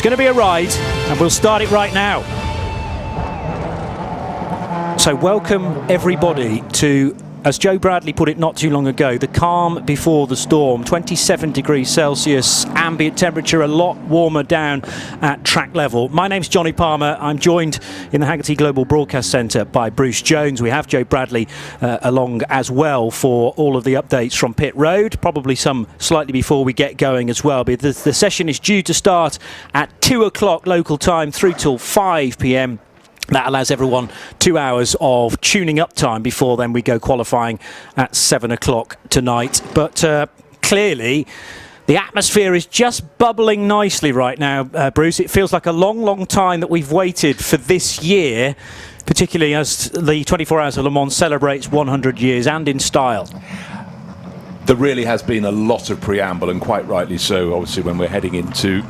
going to be a ride, and we'll start it right now. So welcome everybody to, as Joe Bradley put it not too long ago, the calm before the storm. 27 degrees Celsius, ambient temperature a lot warmer down at track level. My name's Johnny Palmer. I'm joined in the Haggerty Global Broadcast Centre by Bruce Jones. We have Joe Bradley along as well for all of the updates from pit road, probably some slightly before we get going as well. But the session is due to start at 2 o'clock local time through till 5 p.m. That allows everyone 2 hours of tuning up time before then we go qualifying at 7 o'clock tonight. But clearly the atmosphere is just bubbling nicely right now, Bruce. It feels like a long, long time that we've waited for this year, particularly as the 24 Hours of Le Mans celebrates 100 years and in style. There really has been a lot of preamble, and quite rightly so, obviously, when we're heading into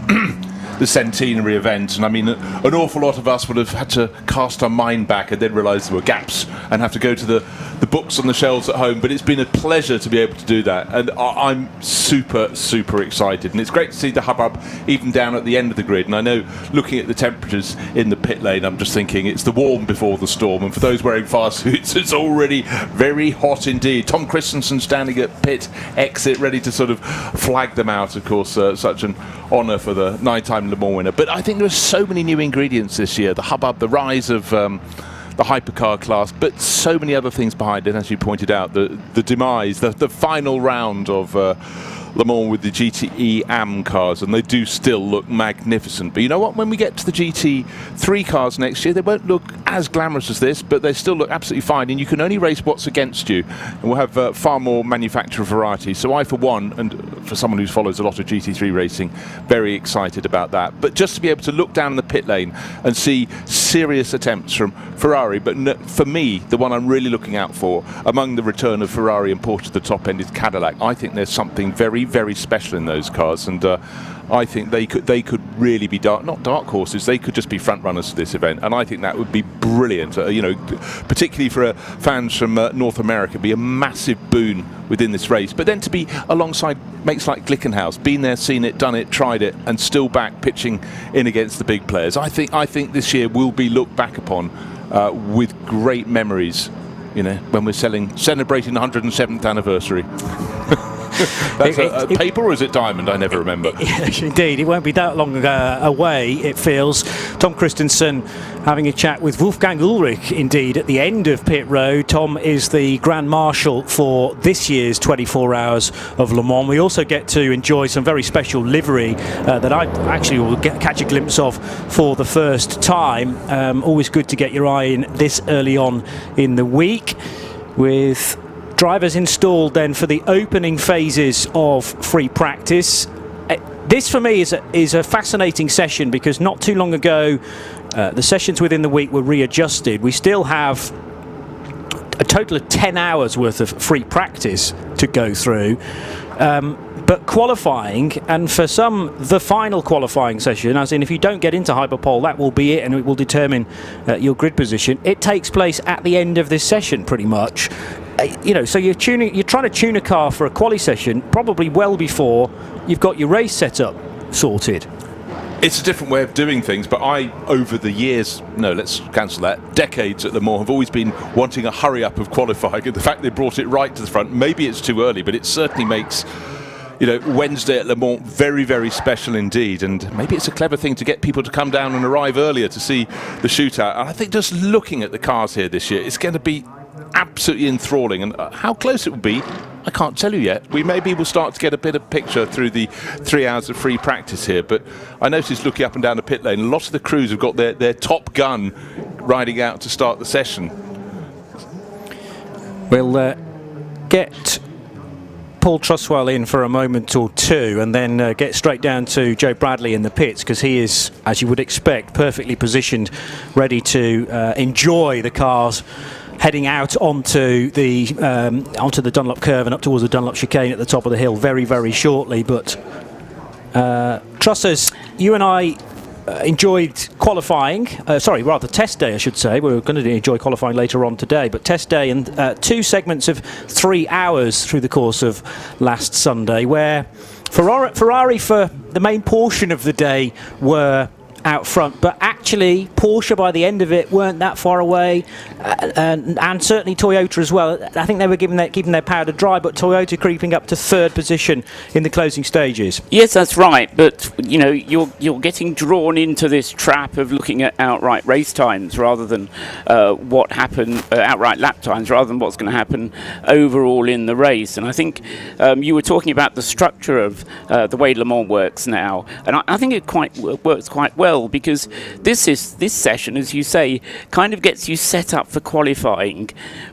the centenary event. And I mean, an awful lot of us would have had to cast our mind back and then realise there were gaps and have to go to the books on the shelves at home. But it's been a pleasure to be able to do that, and I'm super excited. And it's great to see the hubbub even down at the end of the grid. And I know, looking at the temperatures in the pit lane, I'm just thinking it's the warm before the storm. And for those wearing fast suits, it's already very hot indeed. Tom Christensen standing at pit exit ready to sort of flag them out. Of course, such an honour for the nighttime Le Mans winner. But I think there are so many new ingredients this year. The hubbub, the rise of the hypercar class, but so many other things behind it, as you pointed out. The demise, the final round of Le Mans with the GTE AM cars, and they do still look magnificent. But you know what? When we get to the GT3 cars next year, they won't look as glamorous as this, but they still look absolutely fine, and you can only race what's against you. And we'll have far more manufacturer variety. So I, for one, and for someone who follows a lot of GT3 racing, very excited about that. But just to be able to look down the pit lane and see serious attempts from Ferrari, but for me, the one I'm really looking out for among the return of Ferrari and Porsche to the top end is Cadillac. I think there's something very special in those cars, and I think they could really be not dark horses. They could just be front runners for this event, and I think that would be brilliant. You know, particularly for fans from North America, it'd be a massive boon within this race. But then to be alongside mates like Glickenhaus, been there, seen it, done it, tried it, and still back pitching in against the big players. I think this year will be looked back upon with great memories. You know, when we're celebrating the 107th anniversary. That's a paper, or is it diamond? I never remember. Indeed, it won't be that long away, it feels. Tom Christensen having a chat with Wolfgang Ulrich, indeed, at the end of pit road. Tom is the Grand Marshal for this year's 24 Hours of Le Mans. We also get to enjoy some very special livery that I actually will catch a glimpse of for the first time. Always good to get your eye in this early on in the week, with drivers installed then for the opening phases of free practice. This for me is a fascinating session, because not too long ago the sessions within the week were readjusted. We still have a total of 10 hours worth of free practice to go through, but qualifying, and for some the final qualifying session, as in if you don't get into hyperpole, that will be it, and it will determine your grid position. It takes place at the end of this session pretty much. You know, so you're trying to tune a car for a quali session probably well before you've got your race setup sorted. It's a different way of doing things, but I, over the years, no, let's cancel that, decades at Le Mans, have always been wanting a hurry up of qualifying, and the fact they brought it right to the front, maybe it's too early, but it certainly makes, you know, Wednesday at Le Mans very special indeed. And maybe it's a clever thing to get people to come down and arrive earlier to see the shootout. And I think just looking at the cars here this year, it's going to be absolutely enthralling, and how close it will be, I can't tell you yet. We maybe will start to get a bit of picture through the 3 hours of free practice here, but I noticed looking up and down the pit lane, a lot of the crews have got their top gun riding out to start the session. We'll get Paul Truswell in for a moment or two, and then get straight down to Joe Bradley in the pits, because he is, as you would expect, perfectly positioned, ready to enjoy the cars heading out onto the Dunlop curve and up towards the Dunlop chicane at the top of the hill very shortly. But Trussers, you and I enjoyed qualifying, test day I should say. We're going to enjoy qualifying later on today, but test day, and 2 segments of 3 hours through the course of last Sunday, where Ferrari for the main portion of the day were out front, but actually Porsche by the end of it weren't that far away, and certainly Toyota as well. I think they were keeping their powder dry, but Toyota creeping up to third position in the closing stages. Yes, that's right, but you know, you're getting drawn into this trap of looking at outright race times rather than what happened, outright lap times rather than what's going to happen overall in the race. And I think you were talking about the structure of the way Le Mans works now, and I think it works quite well, because this session, as you say, kind of gets you set up for qualifying.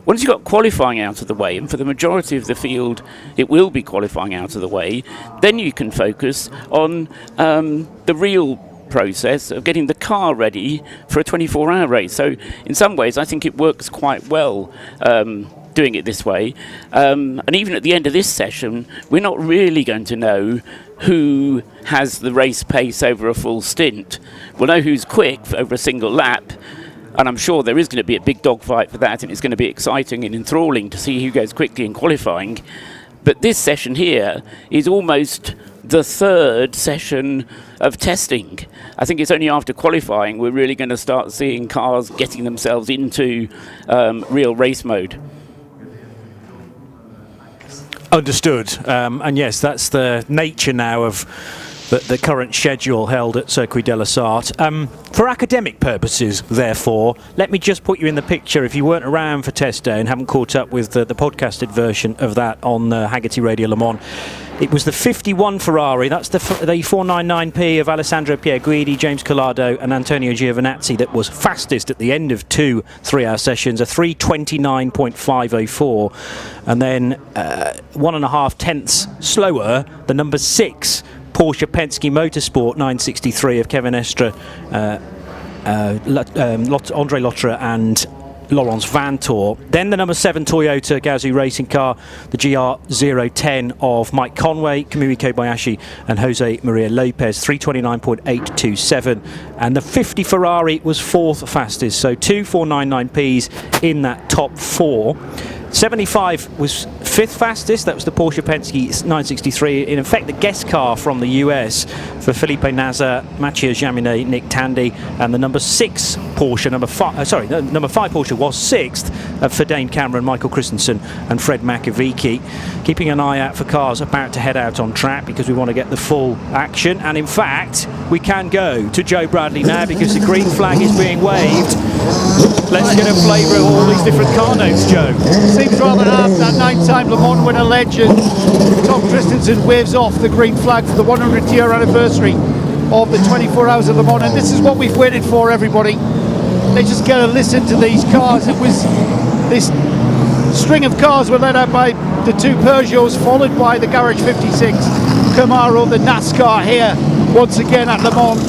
Once you've got qualifying out of the way, and for the majority of the field it will be qualifying out of the way, then you can focus on the real process of getting the car ready for a 24-hour race. So in some ways I think it works quite well doing it this way, and even at the end of this session we're not really going to know who has the race pace over a full stint. We'll know who's quick over a single lap, and I'm sure there is going to be a big dogfight for that, and it's going to be exciting and enthralling to see who goes quickly in qualifying. But this session here is almost the third session of testing. I think it's only after qualifying we're really going to start seeing cars getting themselves into real race mode. Understood. And yes, that's the nature now of the current schedule held at Circuit de la Sarthe. For academic purposes, therefore, let me just put you in the picture. If you weren't around for test day and haven't caught up with the podcasted version of that on Haggerty Radio Le Mans, it was the 51 Ferrari, that's the 499P of Alessandro Pierguidi, James Collado and Antonio Giovinazzi, that was fastest at the end of 2 3-hour sessions, a 3:29.504, and then 1.5 tenths slower, the number 6 Porsche Penske Motorsport 963 of Kevin Estre, Andre Lotterer and Laurence Vantor. Then the number 7 Toyota Gazoo racing car, the GR010 of Mike Conway, Kamui Kobayashi and Jose Maria Lopez, 3:29.827. And the 50 Ferrari was 4th fastest, so 2 499Ps in that top 4. 75 was 5th fastest, that was the Porsche Penske 963, in effect the guest car from the US for Felipe Nasr, Mathieu Jaminet, Nick Tandy, and the number 6 Porsche, number 5 Porsche was 6th for Dane Cameron, Michael Christensen and Fred Makovici. Keeping an eye out for cars about to head out on track because we want to get the full action, and in fact we can go to Joe Bradley now because the green flag is being waved. Let's get a flavour of all these different car notes, Joe. Seems rather apt, that 9-time Le Mans winner legend Tom Christensen waves off the green flag for the 100th year anniversary of the 24 Hours of Le Mans, and this is what we've waited for, everybody. They just get to listen to these cars. It was this string of cars were led out by the 2 Peugeots, followed by the Garage 56 Camaro, the NASCAR here once again at Le Mans.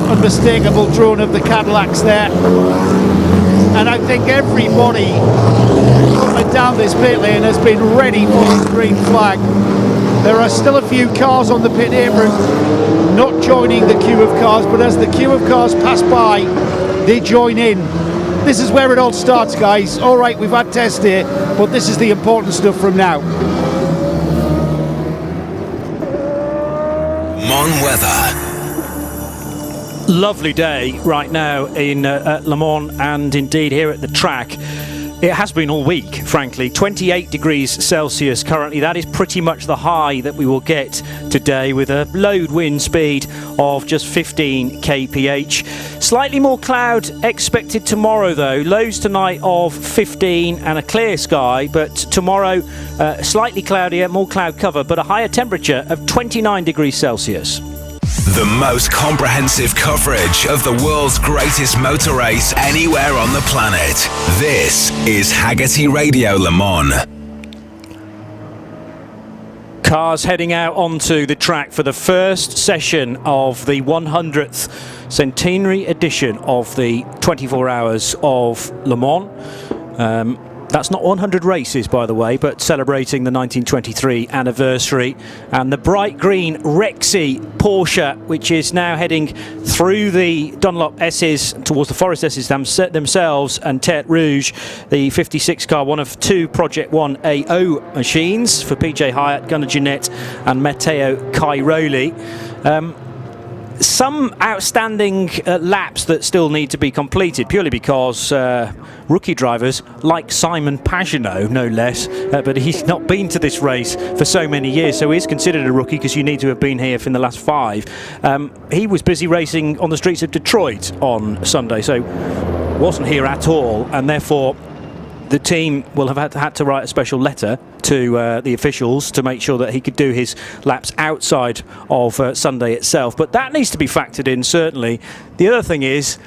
Unmistakable drone of the Cadillacs there, and I think everybody coming down this pit lane has been ready for this green flag. There are still a few cars on the pit apron not joining the queue of cars, but as the queue of cars pass by they join in. This is where it all starts, guys. Alright, we've had test day, but this is the important stuff from now. Mans weather. Lovely day right now in Le Mans, and indeed here at the track. It has been all week, frankly. 28 degrees Celsius currently. That is pretty much the high that we will get today, with a load wind speed of just 15 kph. Slightly more cloud expected tomorrow though. Lows tonight of 15 and a clear sky, but tomorrow slightly cloudier, more cloud cover, but a higher temperature of 29 degrees Celsius. The most comprehensive coverage of the world's greatest motor race anywhere on the planet. This is Haggerty Radio Le Mans. Cars heading out onto the track for the first session of the 100th centenary edition of the 24 Hours of Le Mans. That's not 100 races, by the way, but celebrating the 1923 anniversary. And the bright green Rexy Porsche, which is now heading through the Dunlop S's towards the Forest S's themselves, and Tete Rouge, the 56 car, one of two Project 1 AO machines for PJ Hyatt, Gunnar Jeanette and Matteo Cairoli. Some outstanding laps that still need to be completed, purely because rookie drivers like Simon Pagenaud, no less, but he's not been to this race for so many years, so he is considered a rookie because you need to have been here in the last 5. He was busy racing on the streets of Detroit on Sunday, so wasn't here at all, and therefore the team will have had to write a special letter to the officials to make sure that he could do his laps outside of Sunday itself. But that needs to be factored in, certainly. The other thing is,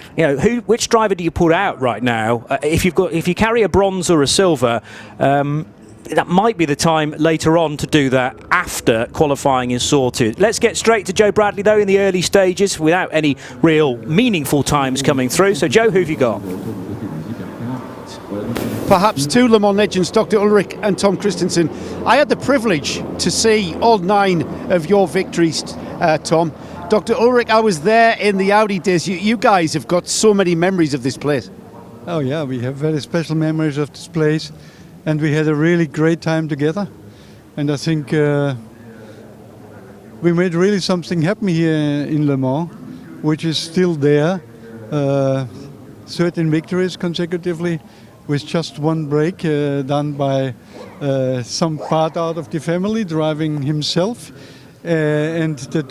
which driver do you put out right now? If you carry a bronze or a silver, that might be the time later on to do that after qualifying is sorted. Let's get straight to Joe Bradley, though, in the early stages without any real meaningful times coming through. So, Joe, who have you got? Perhaps two Le Mans legends, Dr. Ulrich and Tom Christensen. I had the privilege to see all 9 of your victories, Tom. Dr. Ulrich, I was there in the Audi days. You guys have got so many memories of this place. Oh yeah, we have very special memories of this place, and we had a really great time together. And I think we made really something happen here in Le Mans, which is still there. 13 victories consecutively, with just one break done by some part out of the family driving himself and the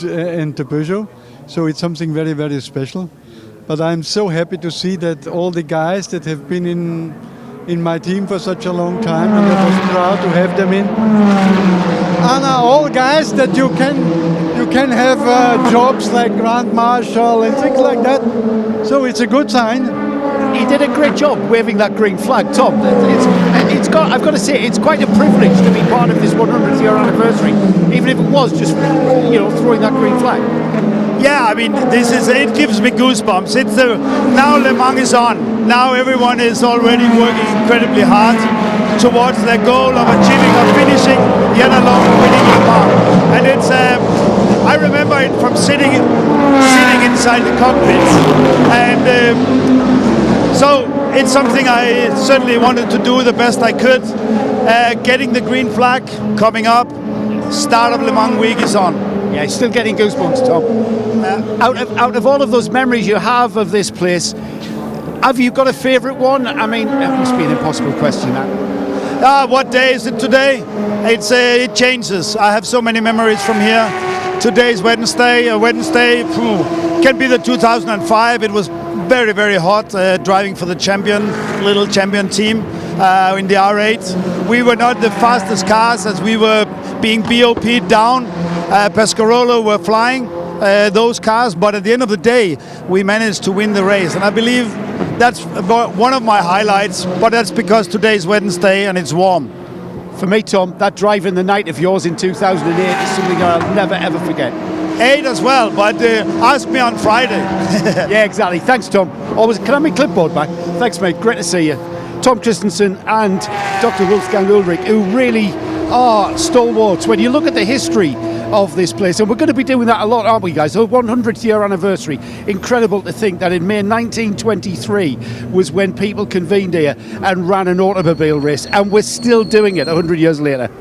Peugeot. So it's something very, very special. But I'm so happy to see that all the guys that have been in my team for such a long time, and I was proud to have them in, and are all guys that you can have jobs like Grand Marshal and things like that. So it's a good sign. He did a great job waving that green flag, Tom. I've got to say, it's quite a privilege to be part of this 100th year anniversary, even if it was just throwing that green flag. Yeah, I mean, it gives me goosebumps. Now Le Mans is on. Now everyone is already working incredibly hard towards their goal of finishing yet alone winning Le Mans. And I remember it from sitting inside the cockpit, and so it's something I certainly wanted to do the best I could. Getting the green flag coming up, start of Le Mans week is on. Yeah, still getting goosebumps, Tom. Out of all of those memories you have of this place, have you got a favourite one? I mean, it must be an impossible question, that. What day is it today? It changes. I have so many memories from here. Today is Wednesday. Wednesday can be the 2005. It was very, very hot driving for the little champion team in the R8. We were not the fastest cars as we were being BOP'd down. Pescarolo were flying those cars, but at the end of the day, we managed to win the race. And I believe that's one of my highlights, but that's because today is Wednesday and it's warm. For me, Tom, that drive in the night of yours in 2008 is something I'll never, ever forget. 8 as well, but ask me on Friday. Yeah, exactly. Thanks, Tom. Always. Can I have my clipboard back? Thanks, mate. Great to see you. Tom Christensen and Dr. Wolfgang Ulrich, who really are stalwarts when you look at the history of this place, and we're going to be doing that a lot, aren't we, guys? The 100th year anniversary. Incredible to think that in May 1923 was when people convened here and ran an automobile race, and we're still doing it 100 years later.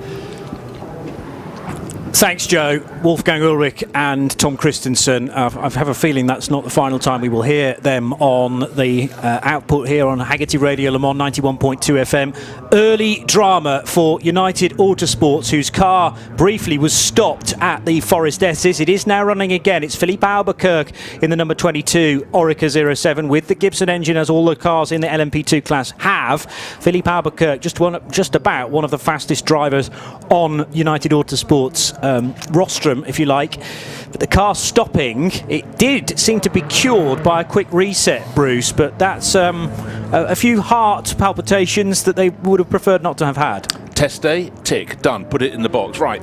Thanks, Joe. Wolfgang Ulrich and Tom Christensen. I have a feeling that's not the final time we will hear them on the output here on Haggerty Radio Le Mans 91.2 FM. Early drama for United Autosports, whose car briefly was stopped at the Forest S's. It is now running again. It's Philippe Albuquerque in the number 22 Oreca 07 with the Gibson engine, as all the cars in the LMP2 class have. Philippe Albuquerque, just about one of the fastest drivers on United Autosports rostrum, if you like. But the car stopping, it did seem to be cured by a quick reset, Bruce, but that's a few heart palpitations that they would have preferred not to have had. Test day, tick, done, put it in the box. Right,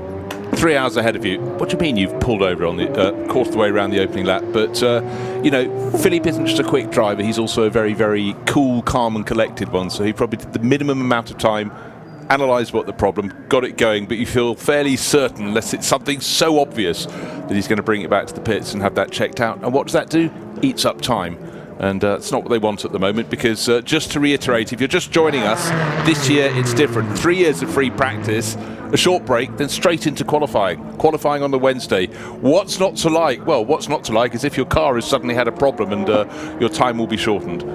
3 hours ahead of you. What do you mean you've pulled over on the quarter of the way around the opening lap? But Philippe isn't just a quick driver. He's also a very, very cool, calm and collected one. So he probably did the minimum amount of time, analysed what the problem, got it going, but you feel fairly certain, unless it's something so obvious, that he's going to bring it back to the pits and have that checked out. And what does that do? Eats up time. And it's not what they want at the moment, because just to reiterate, if you're just joining us, this year it's different. 3 years of free practice, a short break, then straight into qualifying on the Wednesday. What's not to like? Well, what's not to like is if your car has suddenly had a problem and your time will be shortened.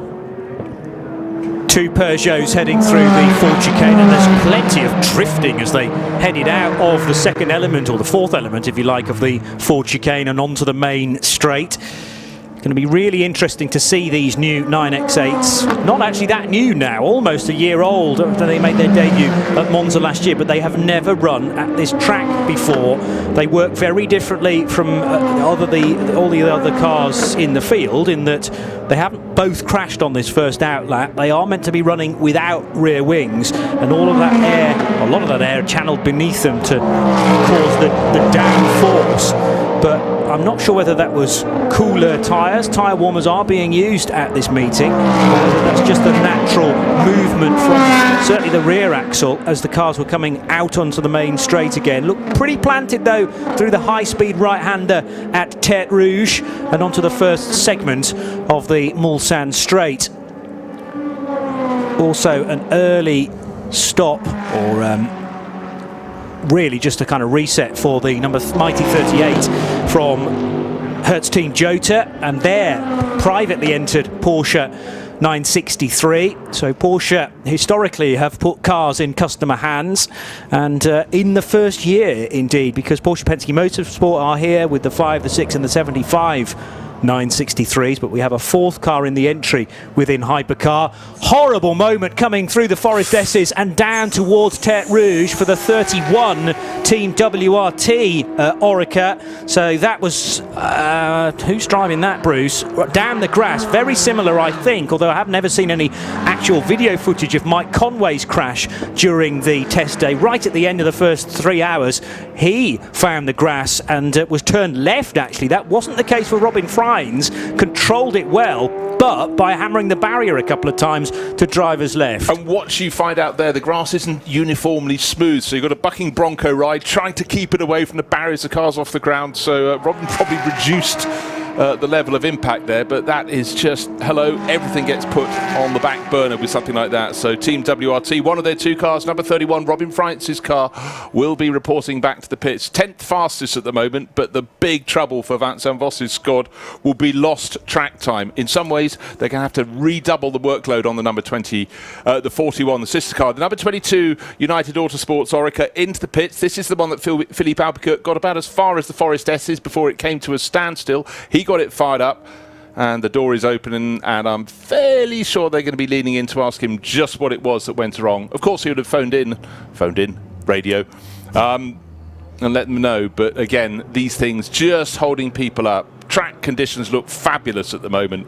2 Peugeots heading through the Ford chicane, and there's plenty of drifting as they headed out of the second element, or the fourth element if you like, of the Ford chicane and onto the main straight. Going to be really interesting to see these new 9X8s. Not actually that new now, almost a year old. They made their debut at Monza last year, but they have never run at this track before. They work very differently from all the other cars in the field, in that they haven't both crashed on this first out lap. They are meant to be running without rear wings, and all of that air, a lot of that air channeled beneath them to cause the downforce. But I'm not sure whether that was cooler tyres. Tyre warmers are being used at this meeting. That's just a natural movement from certainly the rear axle as the cars were coming out onto the main straight again. Looked pretty planted though through the high-speed right-hander at Tête Rouge and onto the first segment of the Mulsanne straight. Also an early stop, or really just a kind of reset for the mighty 38 from Hertz Team Jota, and their privately entered Porsche 963. So Porsche historically have put cars in customer hands, and in the first year indeed, because Porsche Penske Motorsport are here with the 5, the 6 and the 75 963s, but we have a fourth car in the entry within Hypercar. Horrible moment coming through the Forest S's and down towards Tête Rouge for the 31 Team WRT Orica. So that was who's driving that, Bruce? Down the grass, very similar I think, although I have never seen any actual video footage of Mike Conway's crash during the test day. Right at the end of the first 3 hours he found the grass and was turned left actually. That wasn't the case for Robin Fry. Controlled it well, but by hammering the barrier a couple of times to driver's left. And what you find out there, the grass isn't uniformly smooth, so you've got a bucking bronco ride trying to keep it away from the barriers of cars off the ground. So Robin probably reduced the level of impact there, but that is just, hello, everything gets put on the back burner with something like that. So Team WRT, one of their 2 cars, number 31, Robin Frientz's car, will be reporting back to the pits. 10th fastest at the moment, but the big trouble for Vincent Voss's squad will be lost track time. In some ways, they're going to have to redouble the workload on the number 20, the 41, the sister car. The number 22, United Autosports Orica, into the pits. This is the one that Philippe Albuquerque got about as far as the Forest S's before it came to a standstill. He got it fired up, and the door is opening, and I'm fairly sure they're going to be leaning in to ask him just what it was that went wrong. Of course, he would have phoned in radio, and let them know. But again, these things just holding people up. Track conditions look fabulous at the moment.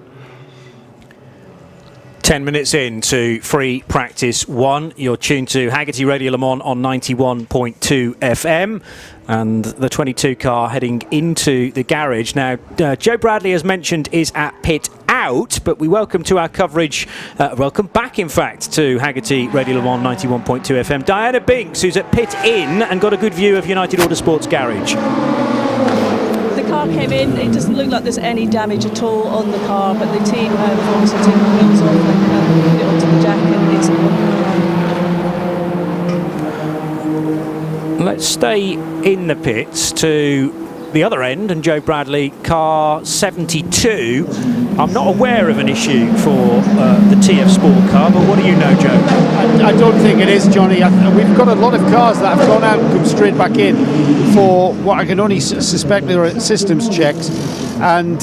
10 minutes into free practice 1. You're tuned to Hagerty Radio Le Mans on 91.2 FM. And the 22 car heading into the garage. Now, Joe Bradley, as mentioned, is at pit out, but we welcome to our coverage, welcome back, in fact, to Hagerty Radio Le Mans 91.2 FM, Diana Binks, who's at pit in and got a good view of United Autosports garage. The car came in, it doesn't look like there's any damage at all on the car, but the team have obviously taken the wheels off and put it onto the jack, and it's Let's stay in the pits to the other end, and Joe Bradley, car 72. I'm not aware of an issue for the TF Sport car, but what do you know, Joe? I don't think it is, Johnny. We've got a lot of cars that have gone out and come straight back in for what I can only suspect are systems checks. And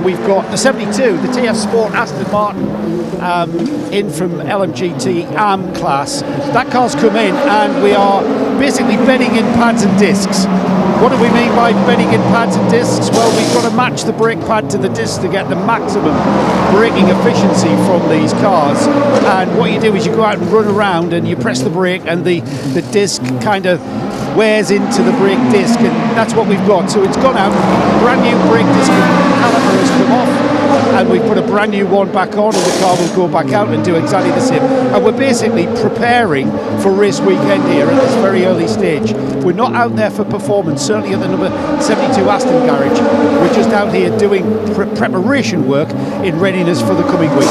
we've got the 72, the TF Sport Aston Martin, in from LMGT AM class. That car's come in, and we are basically bedding in pads and discs. What do we mean by bedding in pads and discs? Well, we've got to match the brake pad to the disc to get the maximum braking efficiency from these cars. And what you do is you go out and run around and you press the brake, and the disc kind of wears into the brake disc, and that's what we've got. So it's gone out, brand new brake disc caliper has come off, and we've put a brand new one back on, and the car will go back out and do exactly the same. And we're basically preparing for race weekend here at this very early stage. We're not out there for performance, certainly at the number 72 Aston garage. We're just out here doing preparation work in readiness for the coming week.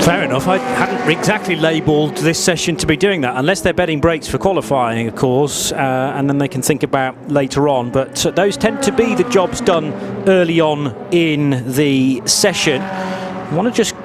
Fair enough. I hadn't exactly labelled this session to be doing that, unless they're bedding brakes for qualifying, of course, and then they can think about later on. But those tend to be the jobs done early on in the session. I want to just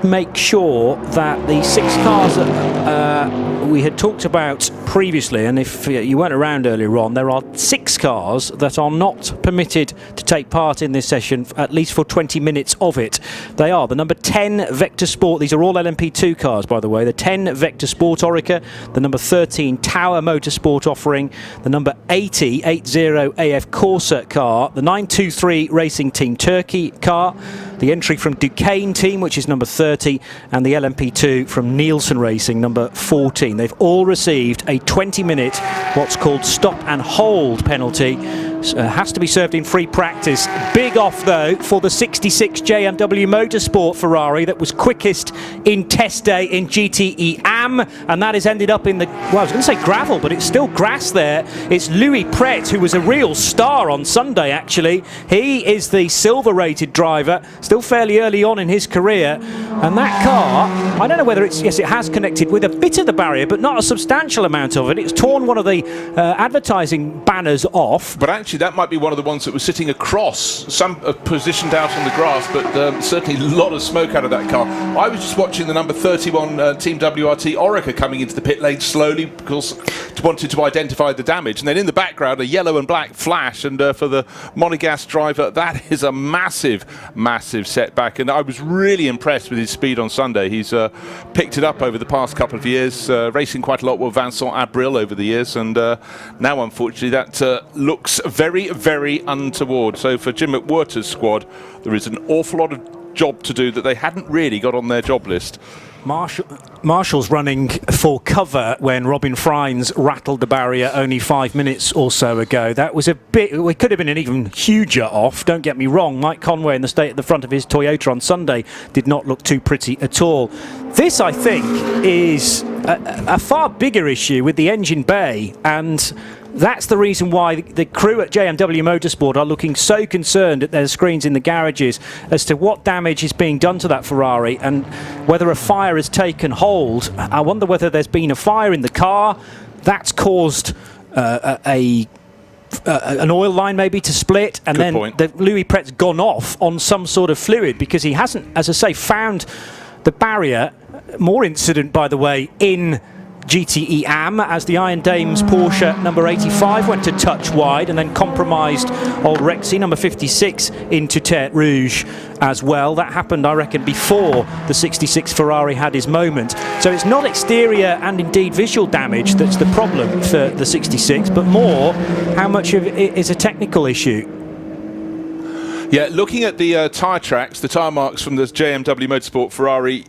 make sure that the 6 cars that we had talked about previously, and if you weren't around earlier on, there are 6 cars that are not permitted to take part in this session, at least for 20 minutes of it. They are the number 10 Vector Sport, these are all LMP2 cars by the way, the 10 Vector Sport Orica, the number 13 Tower Motorsport Offering, the number 80 AF Corsa car, the 923 Racing Team Turkey car, the entry from Duquesne Team, which is number 30, and the LMP2 from Nielsen Racing, number 14. They've all received a 20-minute, what's called stop and hold penalty. Has to be served in free practice. Big off though for the 66 JMW Motorsport Ferrari that was quickest in test day in GTE AM, and that has ended up in the, well, I was going to say gravel, but it's still grass there. It's Louis Pret, who was a real star on Sunday actually. He is the silver rated driver, still fairly early on in his career, and that car, I don't know whether it's, yes, it has connected with a bit of the barrier, but not a substantial amount of it. It's torn one of the advertising banners off. But actually that might be one of the ones that was sitting across, some positioned out on the grass, but certainly a lot of smoke out of that car. I was just watching the number 31 Team WRT Orica coming into the pit lane slowly because wanted to identify the damage, and then in the background a yellow and black flash, and for the Monegasque driver that is a massive setback, and I was really impressed with his speed on Sunday. He's picked it up over the past couple of years, racing quite a lot with Vincent Abril over the years, and now unfortunately that looks very untoward. So for Jim McWhirter's squad there is an awful lot of job to do that they hadn't really got on their job list. Marshall's running for cover when Robin Frines rattled the barrier only 5 minutes or so ago. That was a bit, it could have been an even huger off, don't get me wrong. Mike Conway in the state at the front of his Toyota on Sunday did not look too pretty at all. This, I think, is a far bigger issue with the engine bay, and that's the reason why the crew at JMW Motorsport are looking so concerned at their screens in the garages as to what damage is being done to that Ferrari and whether a fire has taken hold. I wonder whether there's been a fire in the car that's caused an oil line maybe to split, and Good then point. Louis Pret's gone off on some sort of fluid because he hasn't, as I say, found the barrier. More incident, by the way, in GTE AM as the Iron Dames Porsche number 85 went to touch wide and then compromised old Rexy number 56 into Terre Rouge as well. That happened, I reckon, before the 66 Ferrari had his moment. So it's not exterior and indeed visual damage that's the problem for the 66, but more how much of it is a technical issue. Yeah, looking at the tyre tracks, the tyre marks from the JMW Motorsport Ferrari,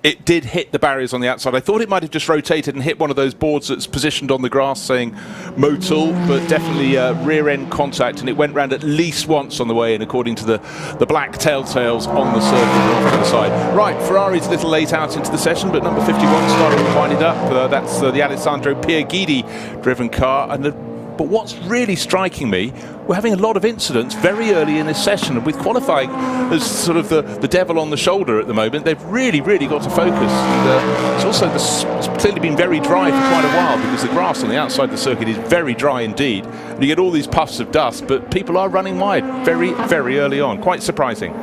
it did hit the barriers on the outside. I thought it might have just rotated and hit one of those boards that's positioned on the grass saying Motul, but definitely rear end contact, and it went round at least once on the way in, according to the black telltales on the circuit off to the side. Right, Ferrari's a little late out into the session, but number 51 starting to wind it up. That's the Alessandro Pierguidi driven car, and but what's really striking me, we're having a lot of incidents very early in this session, and with qualifying as sort of the devil on the shoulder at the moment, they've really got to focus. And, it's also it's clearly been very dry for quite a while because the grass on the outside of the circuit is very dry indeed. And you get all these puffs of dust, but people are running wide very early on. Quite surprising.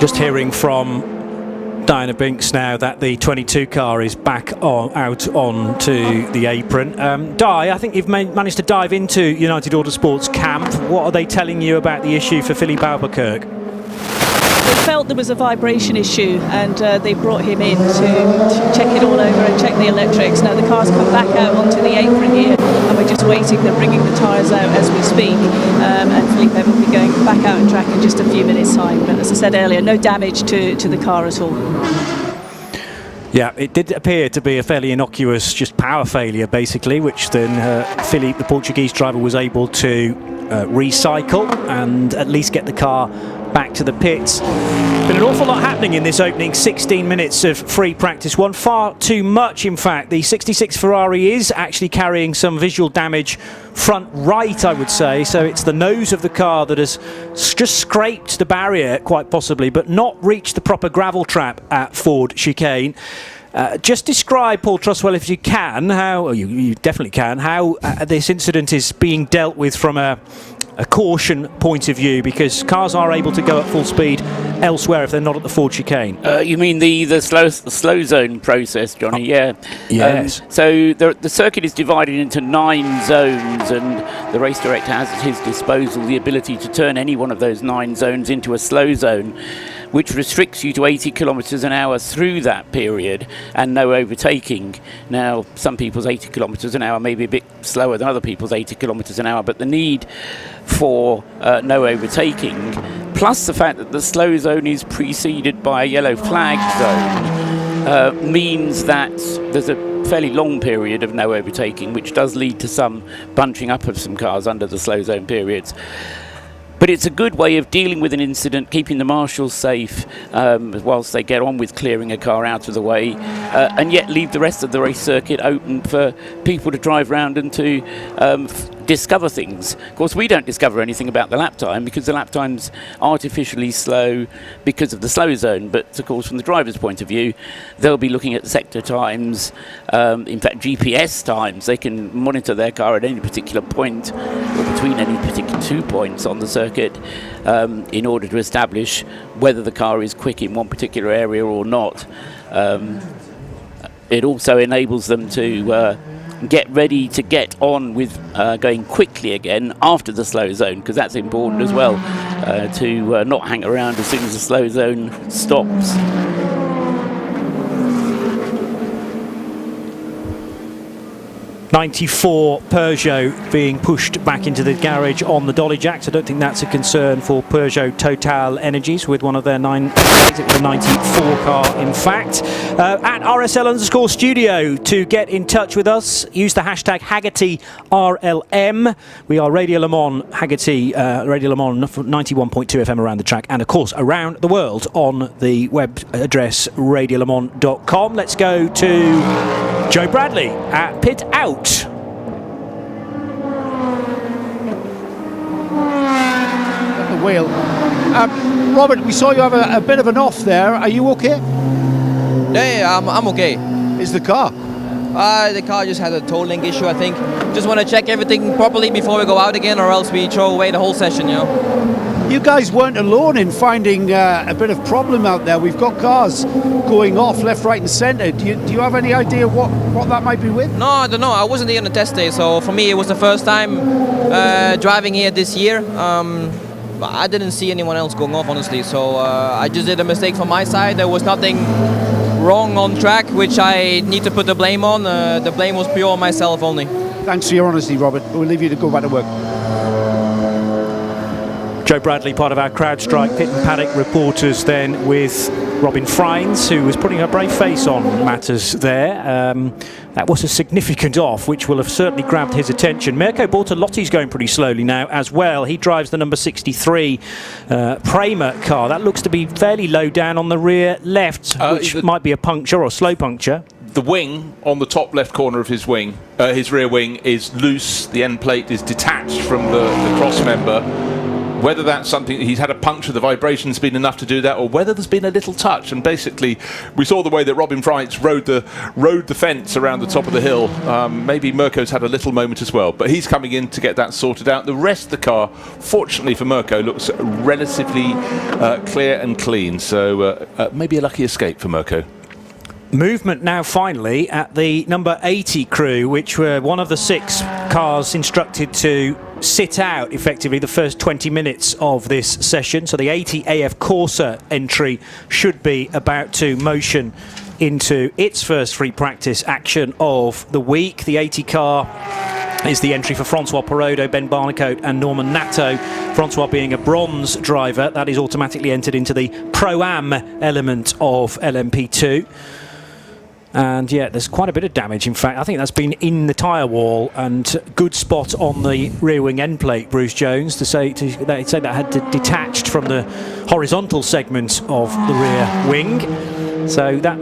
Just hearing from Diana Binks now that the 22 car is back out onto the apron. Di, I think you've managed to dive into United Autosport's camp. What are they telling you about the issue for Philippe Albuquerque? They felt there was a vibration issue, and they brought him in to check it all over and check the electrics. Now the car's come back out onto the apron here, and we're just waiting. They're bringing the tyres out as we speak, and Felipe will be going back out on track in just a few minutes' time. But as I said earlier, no damage to the car at all. Yeah, it did appear to be a fairly innocuous just power failure, basically, which then Philippe, the Portuguese driver, was able to recycle and at least get the car back to the pits. Been an awful lot happening in this opening 16 minutes of free practice one. Far too much, in fact. The 66 Ferrari is actually carrying some visual damage front right, I would say. So it's the nose of the car that has just scraped the barrier, quite possibly, but not reached the proper gravel trap at Ford Chicane. Just describe, Paul Truswell, if you can, how you definitely can, how this incident is being dealt with from a caution point of view, because cars are able to go at full speed elsewhere if they're not at the Ford Chicane. You mean the slow zone process, Johnny? Yeah. Yes. So the circuit is divided into 9 zones, and the race director has at his disposal the ability to turn any one of those 9 zones into a slow zone, which restricts you to 80 kilometres an hour through that period and no overtaking. Now, some people's 80 kilometres an hour may be a bit slower than other people's 80 kilometres an hour, but the need for no overtaking, plus the fact that the slow zone is preceded by a yellow flag zone, means that there's a fairly long period of no overtaking, which does lead to some bunching up of some cars under the slow zone periods. But it's a good way of dealing with an incident, keeping the marshals safe whilst they get on with clearing a car out of the way, and yet leave the rest of the race circuit open for people to drive around and to discover things. Of course, we don't discover anything about the lap time because the lap time's artificially slow because of the slow zone. But of course, from the driver's point of view, they'll be looking at sector times, in fact GPS times. They can monitor their car at any particular point or between any particular 2 points on the circuit in order to establish whether the car is quick in one particular area or not. It also enables them to get ready to get on with going quickly again after the slow zone, because that's important as well, to not hang around as soon as the slow zone stops. 94 Peugeot being pushed back into the garage on the dolly jacks. I don't think that's a concern for Peugeot Total Energies with one of their 9. It was a 94 car, in fact. At RSL_studio to get in touch with us, use the hashtag HaggertyRLM. We are Radio Le Mans, Haggerty, Radio Le Mans 91.2 FM around the track, and of course around the world on the web address radiolemans.com. Let's go to Joe Bradley at Pit Out. At the wheel. Robert, we saw you have a bit of an off there. Are you okay? Yeah, I'm okay. Is the car? The car just had a toe link issue, I think. Just want to check everything properly before we go out again, or else we throw away the whole session, you know. You guys weren't alone in finding a bit of problem out there. We've got cars going off left, right and centre. Do you have any idea what that might be with? No, I don't know. I wasn't here on the test day, so for me it was the first time driving here this year. I didn't see anyone else going off, honestly, so I just did a mistake from my side. There was nothing wrong on track which I need to put the blame on. The blame was pure on myself only. Thanks for your honesty, Robert. We'll leave you to go back to work. Joe Bradley, part of our CrowdStrike Pit and Paddock reporters, then with Robin Freins, who was putting a brave face on matters there. That was a significant off, which will have certainly grabbed his attention. Mirko Bortolotti's going pretty slowly now as well. He drives the number 63 Prema car. That looks to be fairly low down on the rear left, which might be a puncture or a slow puncture. The wing on the top left corner of his wing, his rear wing, is loose. The end plate is detached from the cross member. Whether that's something he's had a puncture, the vibration's been enough to do that, or whether there's been a little touch. And basically, we saw the way that Robin Freins rode the fence around the top of the hill. Maybe Mirko's had a little moment as well, but he's coming in to get that sorted out. The rest of the car, fortunately for Mirko, looks relatively clear and clean. So maybe a lucky escape for Mirko. Movement now finally at the number 80 crew, which were one of the 6 cars instructed to sit out effectively the first 20 minutes of this session. So the 80 AF Corsa entry should be about to motion into its first free practice action of the week. The 80 car is the entry for Francois Perrodo, Ben Barnicoat and Norman Natto. Francois being a bronze driver, that is automatically entered into the Pro-Am element of LMP2. And yeah, there's quite a bit of damage. In fact, I think that's been in the tyre wall, and good spot on the rear wing end plate, Bruce Jones, they say that had detached from the horizontal segment of the rear wing. So that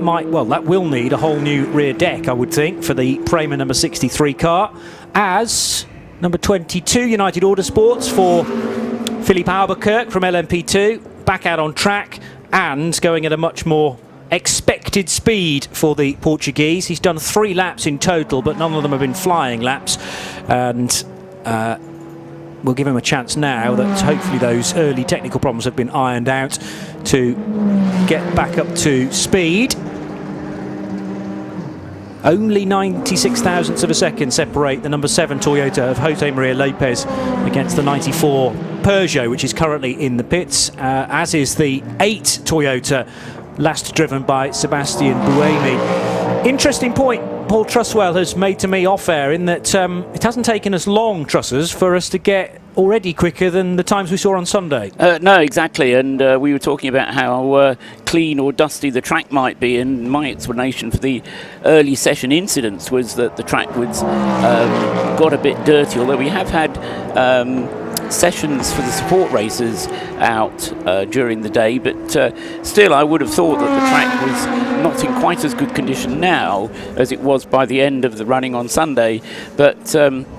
will need a whole new rear deck, I would think, for the Prema number 63 car, as number 22 United Autosports for Philippe Albuquerque from LMP2 back out on track and going at a much more expected speed for the Portuguese. He's done 3 laps in total, but none of them have been flying laps, and we'll give him a chance now that hopefully those early technical problems have been ironed out to get back up to speed. Only 96 thousandths of a second separate the number 7 Toyota of Jose Maria Lopez against the 94 Peugeot, which is currently in the pits, as is the 8 Toyota, last driven by Sebastian Buemi. Interesting point Paul Truswell has made to me off-air, in that it hasn't taken us long, Trussers, for us to get already quicker than the times we saw on Sunday. No, exactly, and we were talking about how clean or dusty the track might be, and my explanation for the early session incidents was that the track was got a bit dirty, although we have had sessions for the support racers out during the day, but still I would have thought that the track was not in quite as good condition now as it was by the end of the running on Sunday. But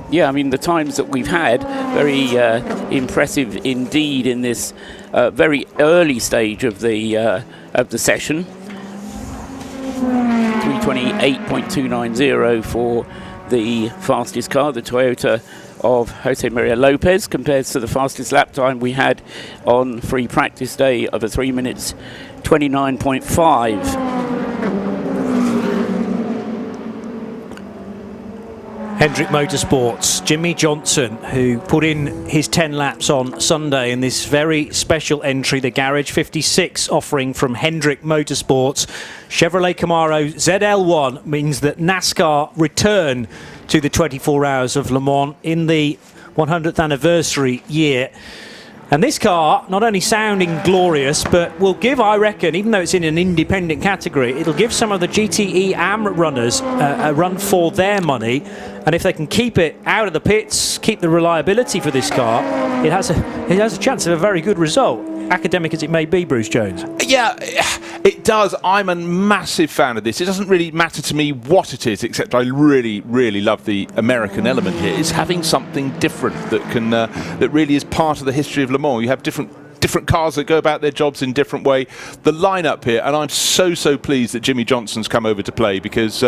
yeah, I mean, the times that we've had, very impressive indeed in this very early stage of the session. 3:28.290 for the fastest car, the Toyota of Jose Maria Lopez, compared to the fastest lap time we had on free practice day of a 3 minutes 29.5. Hendrick Motorsports, Jimmy Johnson, who put in his 10 laps on Sunday in this very special entry, the Garage 56 offering from Hendrick Motorsports. Chevrolet Camaro ZL1 means that NASCAR return to the 24 Hours of Le Mans in the 100th anniversary year. And this car, not only sounding glorious, but will give, I reckon, even though it's in an independent category, it'll give some of the GTE AM runners a run for their money. And if they can keep it out of the pits, keep the reliability for this car, it has a chance of a very good result, academic as it may be, Bruce Jones. Yeah, it does. I'm a massive fan of this. It doesn't really matter to me what it is, except I really, really love the American element here. It's having something different that can that really is part of the history of Le Mans. You have different cars that go about their jobs in different way. The lineup here, and I'm so pleased that Jimmy Johnson's come over to play, because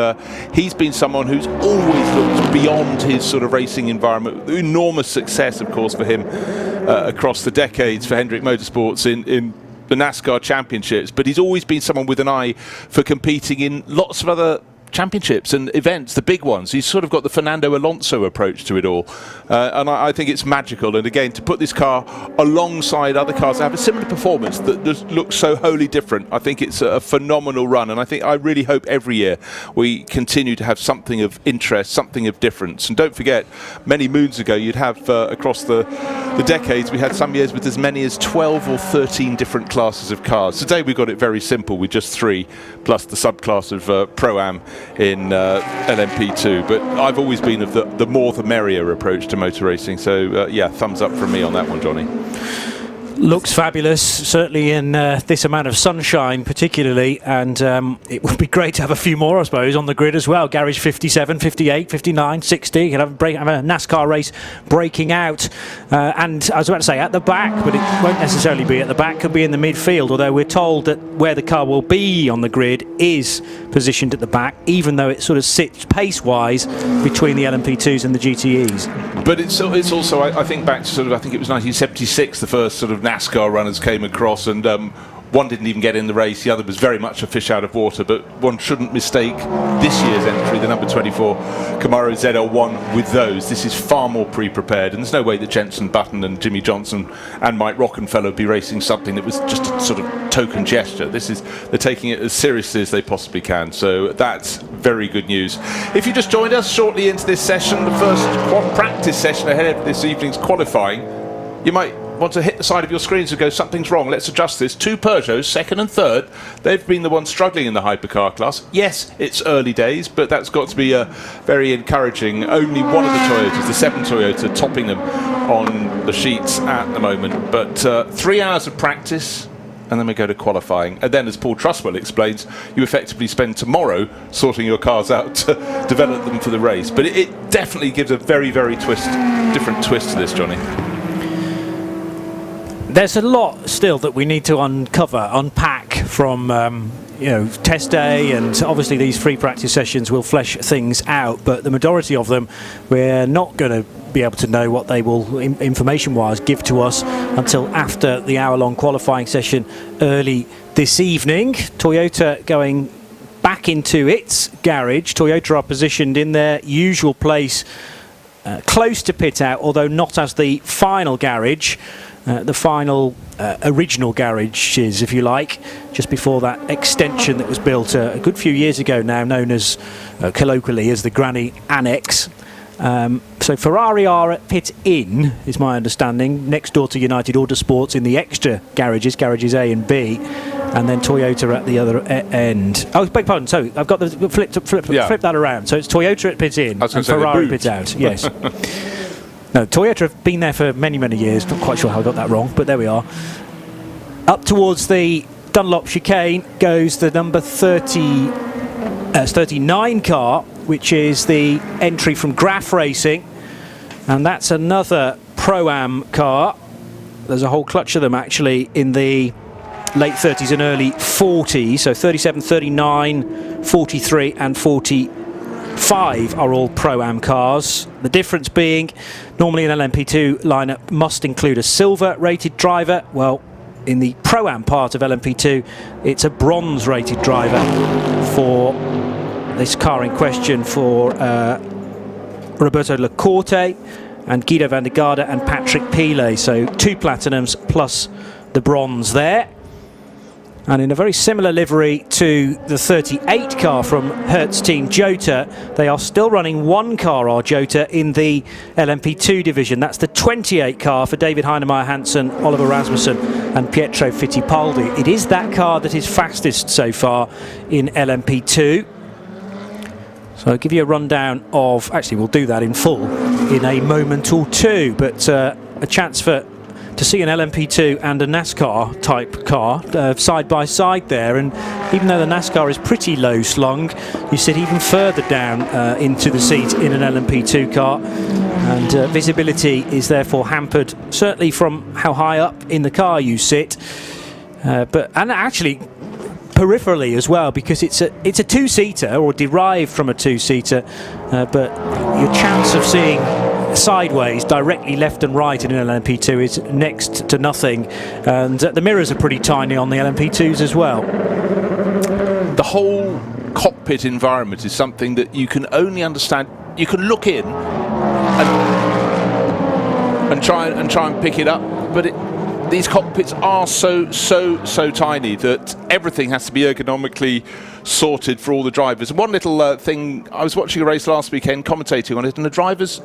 he's been someone who's always looked beyond his sort of racing environment. Enormous success, of course, for him across the decades for Hendrick Motorsports in the NASCAR championships, but he's always been someone with an eye for competing in lots of other championships and events, the big ones. He's sort of got the Fernando Alonso approach to it all, and I think it's magical. And again, to put this car alongside other cars that have a similar performance that just looks so wholly different, I think it's a phenomenal run. And I really hope every year we continue to have something of interest, something of difference. And don't forget, many moons ago you'd have across the decades, we had some years with as many as 12 or 13 different classes of cars. Today we've got it very simple with just 3, plus the subclass of Pro-Am in LMP2, but I've always been of the more the merrier approach to motor racing. So yeah, thumbs up from me on that one, Johnny. Looks fabulous, certainly in this amount of sunshine particularly, and it would be great to have a few more, I suppose, on the grid as well. Garage 57, 58, 59, 60, you could have a NASCAR race breaking out, and I was about to say at the back, but it won't necessarily be at the back, could be in the midfield, although we're told that where the car will be on the grid is positioned at the back, even though it sort of sits pace-wise between the LMP2s and the GTEs. But it's also, I think back to sort of, I think it was 1976, the first sort of NASCAR runners came across, and one didn't even get in the race, the other was very much a fish out of water. But one shouldn't mistake this year's entry, the number 24 Camaro ZL1, with those. This is far more pre-prepared, and there's no way that Jenson Button and Jimmy Johnson and Mike Rockenfeller would be racing something that was just a sort of token gesture. They're taking it as seriously as they possibly can, so that's very good news. If you just joined us shortly into this session, the first practice session ahead of this evening's qualifying, you might want to hit the side of your screens and go, something's wrong, let's adjust this. 2 Peugeots, second and third, they've been the ones struggling in the hypercar class. Yes, it's early days, but that's got to be very encouraging. Only one of the Toyotas, the 7 Toyota, topping them on the sheets at the moment. But 3 hours of practice, and then we go to qualifying. And then, as Paul Truswell explains, you effectively spend tomorrow sorting your cars out to develop them for the race. But it definitely gives a very, very different twist to this, Johnny. There's a lot still that we need to unpack from test day, and obviously these free practice sessions will flesh things out, but the majority of them we're not going to be able to know what they will information-wise give to us until after the hour-long qualifying session early this evening. Toyota going back into its garage. Toyota are positioned in their usual place close to pit out, although not as the final garage. The final original garages, if you like, just before that extension that was built a good few years ago now, known as colloquially as the Granny Annex. So Ferrari are at pit in, is my understanding, next door to United Autosports in the extra garages A and B, and then Toyota at the other end. Oh, beg pardon. So I've got the flip that around. So it's Toyota at pit in and Ferrari pit out. Yes. No, Toyota have been there for many, many years. Not quite sure how I got that wrong, but there we are. Up towards the Dunlop chicane goes the number 39 car, which is the entry from Graf Racing. And that's another Pro-Am car. There's a whole clutch of them, actually, in the late 30s and early 40s. So 37, 39, 43 and 45 are all Pro-Am cars. The difference being, normally an LMP2 lineup must include a silver rated driver. Well, in the Pro-Am part of LMP2, it's a bronze rated driver for this car in question, for Roberto Lacorte and Guido van der Garde and Patrick Pilet. So 2 platinums plus the bronze there. And in a very similar livery to the 38 car from Hertz Team Jota, they are still running 1 car, our Jota, in the LMP2 division. That's the 28 car for David Heinemeier Hansson, Oliver Rasmussen and Pietro Fittipaldi. It is that car that is fastest so far in LMP2. So I'll give you a rundown of, actually we'll do that in full in a moment or two, but a chance to see an LMP2 and a NASCAR type car side by side there, and even though the NASCAR is pretty low slung, you sit even further down into the seat in an LMP2 car, and visibility is therefore hampered certainly from how high up in the car you sit, and actually peripherally as well, because it's a 2-seater, or derived from a 2-seater, but your chance of seeing sideways, directly left and right in an LMP2 is next to nothing, and the mirrors are pretty tiny on the LMP2s as well. The whole cockpit environment is something that you can only understand. You can look in and try and pick it up, but these cockpits are so tiny that everything has to be ergonomically sorted for all the drivers. And one little thing, I was watching a race last weekend, commentating on it, and the drivers'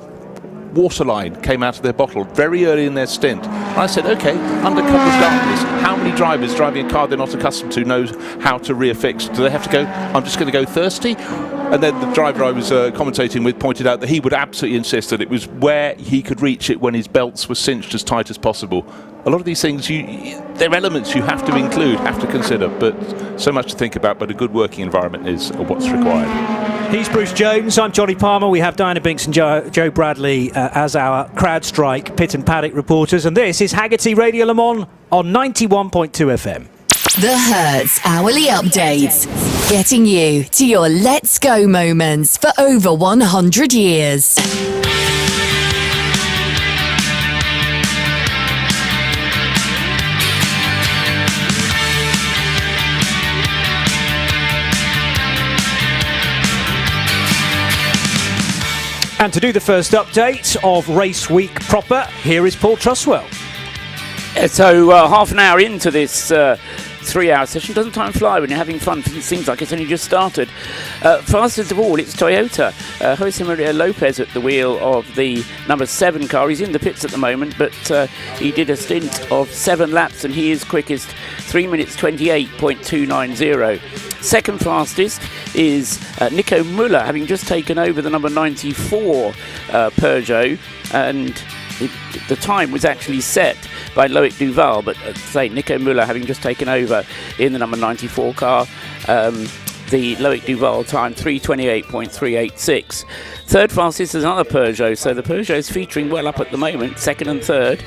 water line came out of their bottle very early in their stint. And I said, okay, under cover of darkness, how many drivers driving a car they're not accustomed to knows how to reaffix? Do they have to go, I'm just going to go thirsty? And then the driver I was commentating with pointed out that he would absolutely insist that it was where he could reach it when his belts were cinched as tight as possible. A lot of these things, they're elements you have to include, have to consider, but so much to think about, but a good working environment is what's required. He's Bruce Jones, I'm Johnny Palmer. We have Diana Binks and Joe Bradley as our CrowdStrike pit and paddock reporters, and this is Haggerty Radio Le Mans on 91.2 FM. The Hertz Hourly Updates, getting you to your Let's Go moments for over 100 years. And to do the first update of race week proper, here is Paul Truswell. So half an hour into this 3-hour session. Doesn't time fly when you're having fun? It seems like it's only just started. Fastest of all, it's Toyota. Jose Maria Lopez at the wheel of the number 7 car. He's in the pits at the moment, but he did a stint of 7 laps and he is quickest, 3 minutes 28.290. Second fastest is Nico Müller, having just taken over the number 94 Peugeot, and the time was actually set by Loic Duval, but say Nico Müller having just taken over in the number 94 car. The Loic Duval time 3:28.386. Third fastest is another Peugeot, so the Peugeot is featuring well up at the moment, second and third.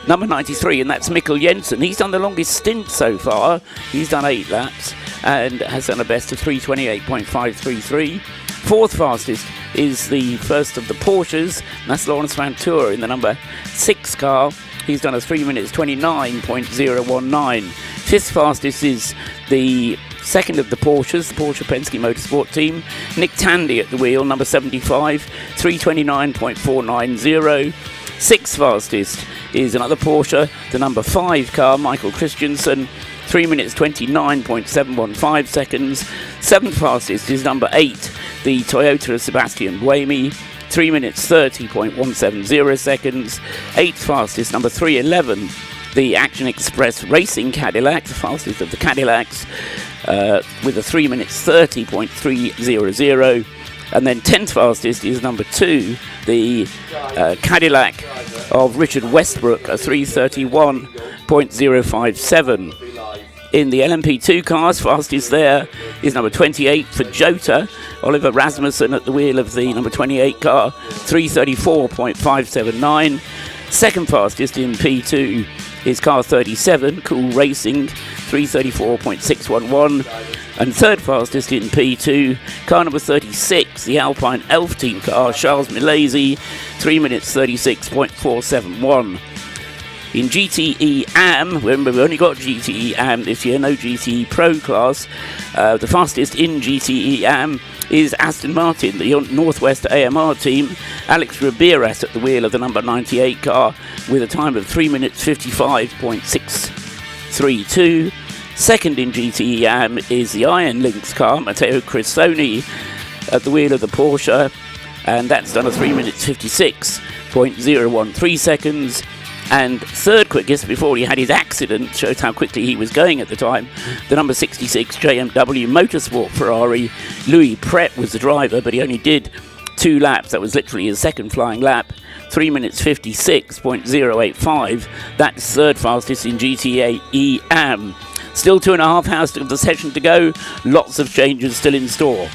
Number 93, and that's Mikkel Jensen. He's done the longest stint so far. He's done 8 laps and has done a best of 3:28.533. Fourth fastest is the first of the Porsches, and that's Lawrence Van Tour in the number 6 car. He's done a 3 minutes 29.019. Fifth fastest is the second of the Porsches, the Porsche Penske Motorsport team, Nick Tandy at the wheel, number 75, 3:29.490. Sixth fastest is another Porsche, the number 5 car, Michael Christensen, 3 minutes 29.715 seconds. Seventh fastest is number 8, the Toyota of Sebastian Buemi, 3 minutes 30.170 seconds. Eighth fastest, number 311, the Action Express Racing Cadillac, the fastest of the Cadillacs, with a 3 minutes 30.300. And then 10th fastest is number 2, the Cadillac of Richard Westbrook, a 3:31.057. In the LMP2 cars, fastest there is number 28 for Jota, Oliver Rasmussen at the wheel of the number 28 car, 3:34.579. Second fastest in P2 is car 37, Cool Racing, 3:34.611. And third fastest in P2, car number 36, the Alpine Elf Team car, Charles Milesi, 3 minutes 36.471. In GTE AM, remember we only got GTE AM this year, no GTE Pro class. The fastest in GTE AM is Aston Martin, the Northwest AMR team, Alex Riberas at the wheel of the number 98 car with a time of 3 minutes 55.632. Second in GTE AM is the Iron Lynx car, Matteo Crissoni at the wheel of the Porsche, and that's done a 3 minutes 56.013 seconds. And third quickest, before he had his accident, shows how quickly he was going at the time, the number 66 JMW Motorsport Ferrari. Louis Pret was the driver, but he only did 2 laps. That was literally his second flying lap. 3 minutes 56.085. That's third fastest in GTE AM. Still 2.5 hours of the session to go. Lots of changes still in store.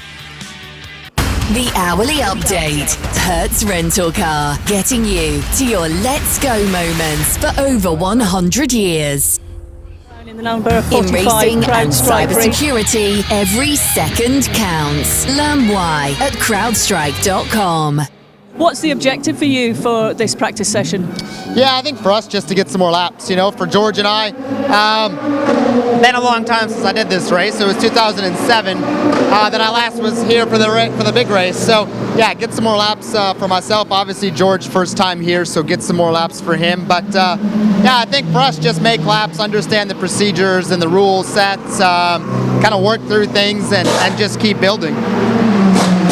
The hourly update. Hertz Rental Car, getting you to your let's go moments for over 100 years. In the number 45 in racing and CrowdStrike cybersecurity, every second counts. Learn why at crowdstrike.com. What's the objective for you for this practice session? Yeah, I think for us just to get some more laps, for George and I. Been a long time since I did this race. It was 2007 that I last was here for the big race. So yeah, get some more laps for myself. Obviously George, first time here, so get some more laps for him. But yeah, I think for us just make laps, understand the procedures and the rule sets, kind of work through things and just keep building.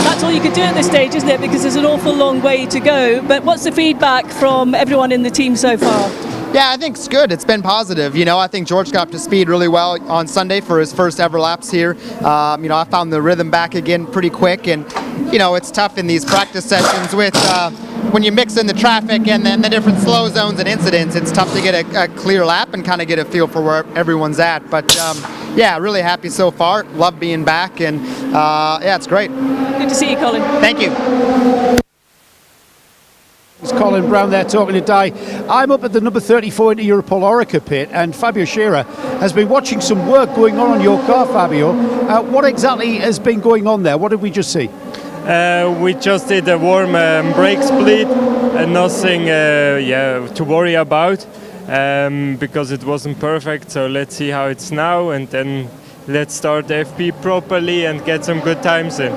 That's all you could do at this stage, isn't it? Because there's an awful long way to go. But what's the feedback from everyone in the team so far? Yeah, I think it's good. It's been positive. I think George got up to speed really well on Sunday for his first ever laps here. I found the rhythm back again pretty quick. And, it's tough in these practice sessions with when you mix in the traffic and then the different slow zones and incidents. It's tough to get a clear lap and kind of get a feel for where everyone's at. But, yeah, really happy so far. Love being back. And, yeah, it's great. Good to see you, Colin. Thank you. It's Colin Brown there talking to Di. I'm up at the number 34 into Europol Orica pit, and Fabio Scherer has been watching some work going on your car, Fabio. What exactly has been going on there? What did we just see? We just did a warm brake split and nothing to worry about because it wasn't perfect. So let's see how it's now, and then let's start the FP properly and get some good times in.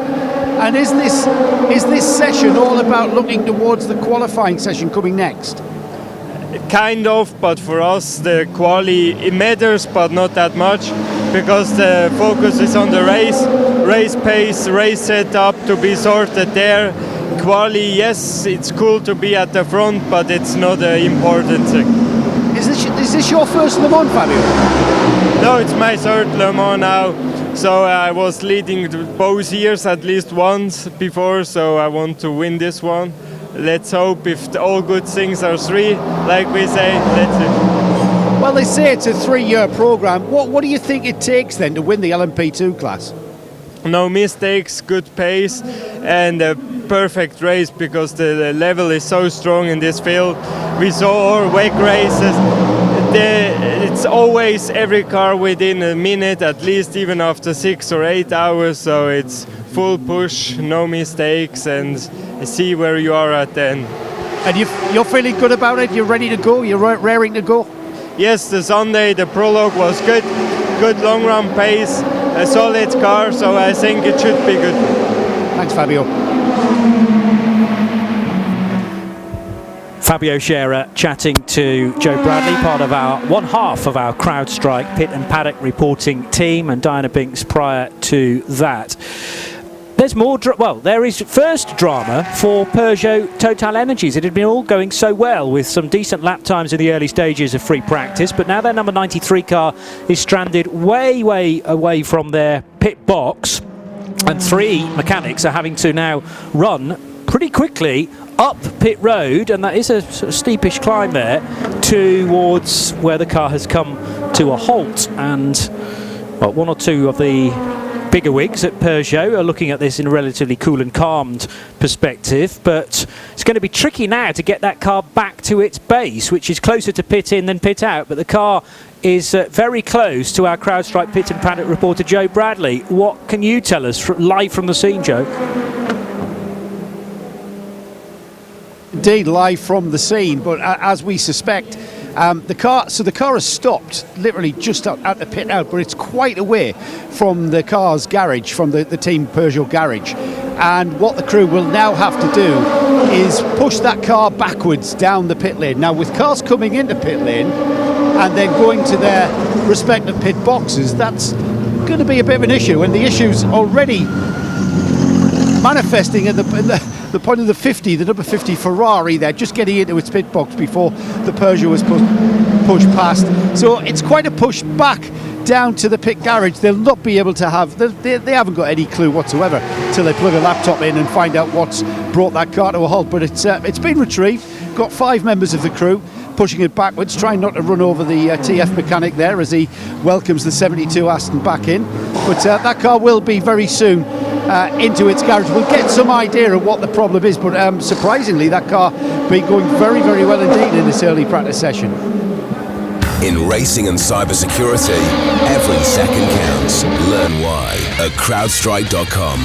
And is this session all about looking towards the qualifying session coming next? kind of, but for us the quali it matters, but not that much, because the focus is on the race pace, race setup to be sorted there. Quali, yes, it's cool to be at the front, but it's not the important thing. Is this your first Le Mans, Fabio? No, it's my third Le Mans now. So I was leading both years at least once before, so I want to win this one. Let's hope if all good things are three, like we say, let's see. Well, they say it's a 3-year program. What do you think it takes then to win the LMP2 class? No mistakes, good pace, and a perfect race, because the level is so strong in this field. We saw our WEC races. It's always every car within a minute, at least, even after 6 or 8 hours. So it's full push, no mistakes, and see where you are at the end. And you're feeling good about it? You're ready to go? You're raring to go? Yes, the Sunday, the prologue was good long run pace, a solid car, so I think it should be good. Thanks, Fabio. Fabio Scherer chatting to Joe Bradley, part of one half of our CrowdStrike pit and paddock reporting team, and Diana Binks prior to that. There's more, there is first drama for Peugeot Total Energies. It had been all going so well with some decent lap times in the early stages of free practice, but now their number 93 car is stranded way away from their pit box, and 3 mechanics are having to now run pretty quickly up pit road, and that is a sort of steepish climb there towards where the car has come to a halt. And one or two of the bigger wigs at Peugeot are looking at this in a relatively cool and calmed perspective, but it's going to be tricky now to get that car back to its base, which is closer to pit in than pit out. But the car is very close to our CrowdStrike pit and paddock reporter Joe Bradley. What can you tell us live from the scene, Joe? Indeed, live from the scene, but as we suspect, the car has stopped literally just at the pit out, but it's quite away from the car's garage, from the team Peugeot garage. And what the crew will now have to do is push that car backwards down the pit lane. Now, with cars coming into pit lane and then going to their respective pit boxes, that's going to be a bit of an issue, and the issue's already manifesting at the point of the number 50 Ferrari there, just getting into its pit box before the Peugeot was pushed past. So it's quite a push back down to the pit garage. They'll not be able to have, they haven't got any clue whatsoever till they plug a laptop in and find out what's brought that car to a halt. But it's been retrieved. Got 5 members of the crew pushing it backwards, trying not to run over the TF mechanic there as he welcomes the 72 Aston back in. But that car will be very soon into its garage. We'll get some idea of what the problem is, but surprisingly that car been going very well indeed in this early practice session. In racing and cybersecurity, every second counts. Learn why at crowdstrike.com.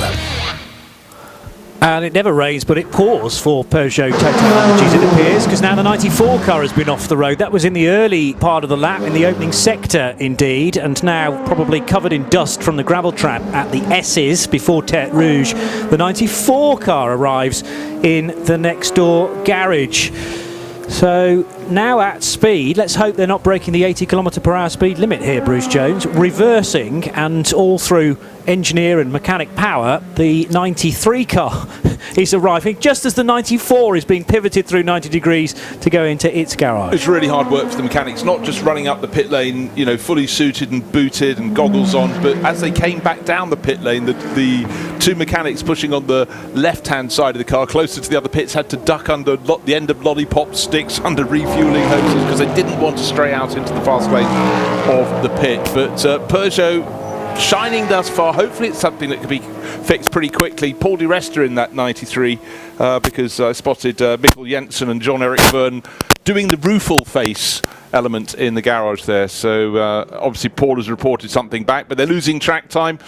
And it never rains, but it pours for Peugeot Total Energies, it appears, because now the 94 car has been off the road. That was in the early part of the lap, in the opening sector indeed, and now probably covered in dust from the gravel trap at the S's before Tête Rouge. The 94 car arrives in the next door garage. So now at speed, let's hope they're not breaking the 80 km/h speed limit here, Bruce Jones. Reversing, and all through engineer and mechanic power, the 93 car is arriving just as the 94 is being pivoted through 90 degrees to go into its garage. It's really hard work for the mechanics, not just running up the pit lane, fully suited and booted and goggles on, but as they came back down the pit lane, the 2 mechanics pushing on the left-hand side of the car, closer to the other pits, had to duck under the end of lollipop sticks, under refueling hoses, because they didn't want to stray out into the fast lane of the pit. But Peugeot shining thus far. Hopefully it's something that could be fixed pretty quickly. Paul Di Resta in that 93, because I spotted Mikkel Jensen and John-Eric Verne doing the roofle face element in the garage there. So obviously Paul has reported something back, but they're losing track time.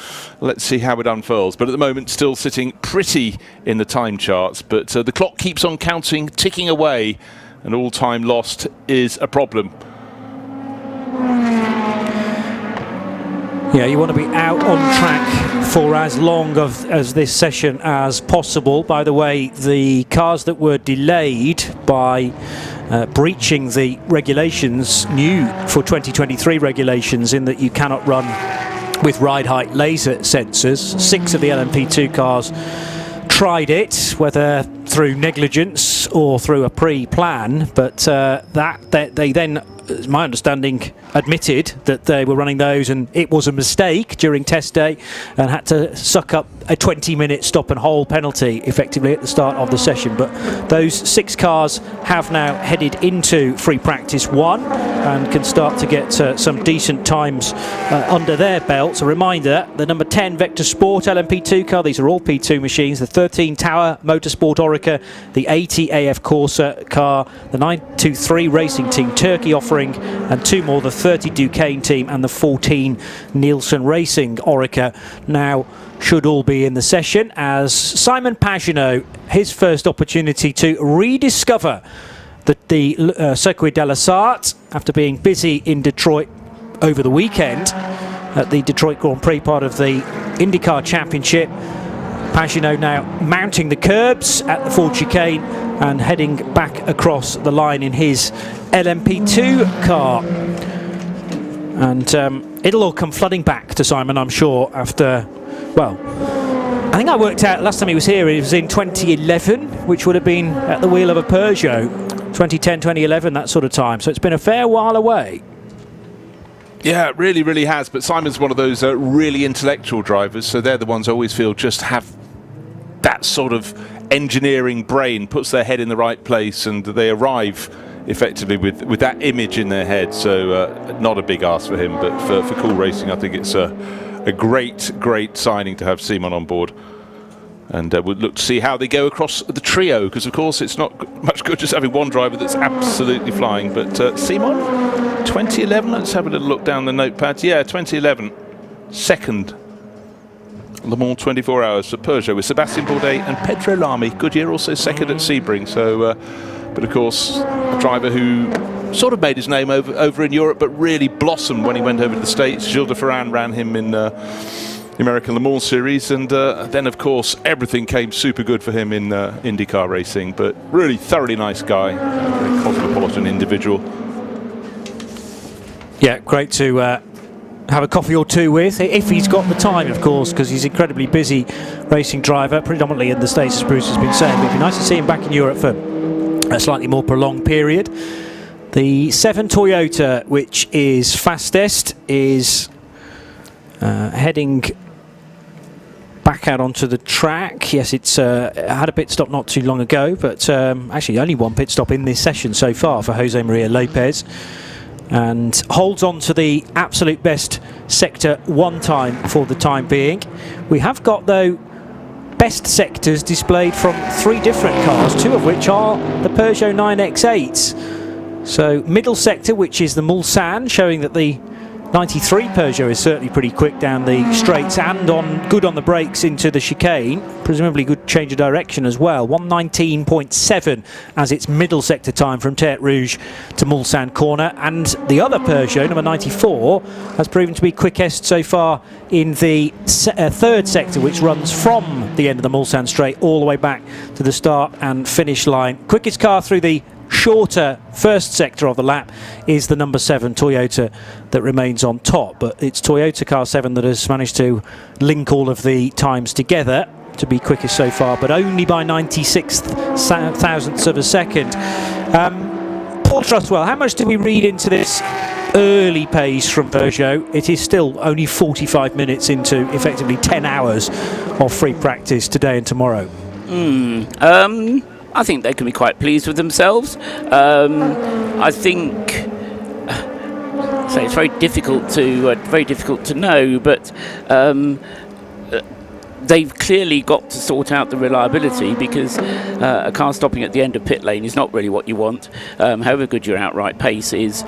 Let's see how it unfurls. But at the moment still sitting pretty in the time charts, but the clock keeps on counting, ticking away, and all time lost is a problem. Yeah, you want to be out on track for as long as this session as possible. By the way, the cars that were delayed by breaching the regulations, new for 2023 regulations, in that you cannot run with ride height laser sensors. 6 of the LMP2 cars tried it, whether through negligence or through a pre-plan, but they then, as my understanding, admitted that they were running those and it was a mistake during test day and had to suck up a 20-minute stop and hold penalty effectively at the start of the session. But those 6 cars have now headed into free practice 1 and can start to get some decent times under their belts. A reminder, the number 10 Vector Sport LMP2 car, these are all P2 machines, the 13 Tower Motorsport Orica, the 80 AF Corsa car, the 923 Racing Team Turkey offering, and 2 more, the 30 Duquesne team and the 14 Nielsen Racing Orica, now should all be in the session, as Simon Pagenaud, his first opportunity to rediscover the Circuit de la Sarthe after being busy in Detroit over the weekend at the Detroit Grand Prix, part of the IndyCar Championship. Pagenaud now mounting the curbs at the Ford chicane and heading back across the line in his LMP2 car. And it'll all come flooding back to Simon, I'm sure, after, well, I think I worked out last time he was here, it was in 2011, which would have been at the wheel of a Peugeot, 2010, 2011, that sort of time. So it's been a fair while away. Yeah, it really, really has. But Simon's one of those really intellectual drivers, so they're the ones I always feel just have that sort of engineering brain, puts their head in the right place, and they arrive effectively with that image in their head. So not a big ask for him, but for cool racing, I think it's a great signing to have Simon on board. And we'll look to see how they go across the trio, because of course it's not much good just having one driver that's absolutely flying. But Simon, 2011, let's have a little look down the notepad. Yeah, 2011, second Le Mans 24 Hours for Peugeot with Sébastien Bourdais and Pedro Lamy. Goodyear also second at Sebring. So, but of course, a driver who sort of made his name over in Europe, but really blossomed when he went over to the States. Gilles de Ferran ran him in the American Le Mans Series, and then of course everything came super good for him in IndyCar racing. But really thoroughly nice guy, very cosmopolitan individual. Yeah, great to have a coffee or two with, if he's got the time, of course, because he's an incredibly busy racing driver, predominantly in the States, as Bruce has been saying. But it'd be nice to see him back in Europe for a slightly more prolonged period. The 7 Toyota, which is fastest, is heading back out onto the track. Yes, it's had a pit stop not too long ago, but actually only one pit stop in this session so far for Jose Maria Lopez, and holds on to the absolute best sector 1 time for the time being. We have got, though, best sectors displayed from 3 different cars, 2 of which are the Peugeot 9X8s. So middle sector, which is the Mulsanne, showing that the 93 Peugeot is certainly pretty quick down the straights and good on the brakes into the chicane. Presumably good change of direction as well. 1:19.7 as its middle sector time from Tertre Rouge to Mulsanne corner. And the other Peugeot, number 94, has proven to be quickest so far in the 3rd sector, which runs from the end of the Mulsanne straight all the way back to the start and finish line. Quickest car through the shorter first sector of the lap is the number 7 Toyota that remains on top, but it's Toyota car 7 that has managed to link all of the times together to be quickest so far, but only by 96 thousandths of a second. Paul Trustwell, how much do we read into this early pace from Peugeot? It is still only 45 minutes into effectively 10 hours of free practice today and tomorrow. I think they can be quite pleased with themselves. I think, so it's very difficult to know, but they've clearly got to sort out the reliability, because a car stopping at the end of pit lane is not really what you want, however good your outright pace is.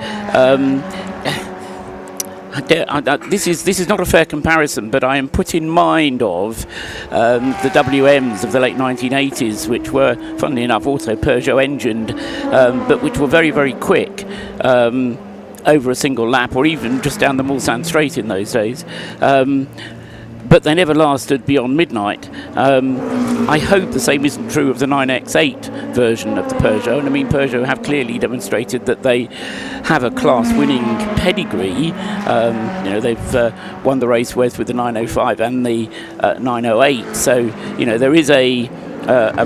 This is not a fair comparison, but I am put in mind of the WMs of the late 1980s, which were, funnily enough, also Peugeot engined, but which were very, very quick. over a single lap, or even just down the Mulsanne Straight in those days. But they never lasted beyond midnight. I hope the same isn't true of the 9X8 version of the Peugeot. And I mean, Peugeot have clearly demonstrated that they have a class-winning pedigree. They've won the race with the 905 and the 908. So, there is a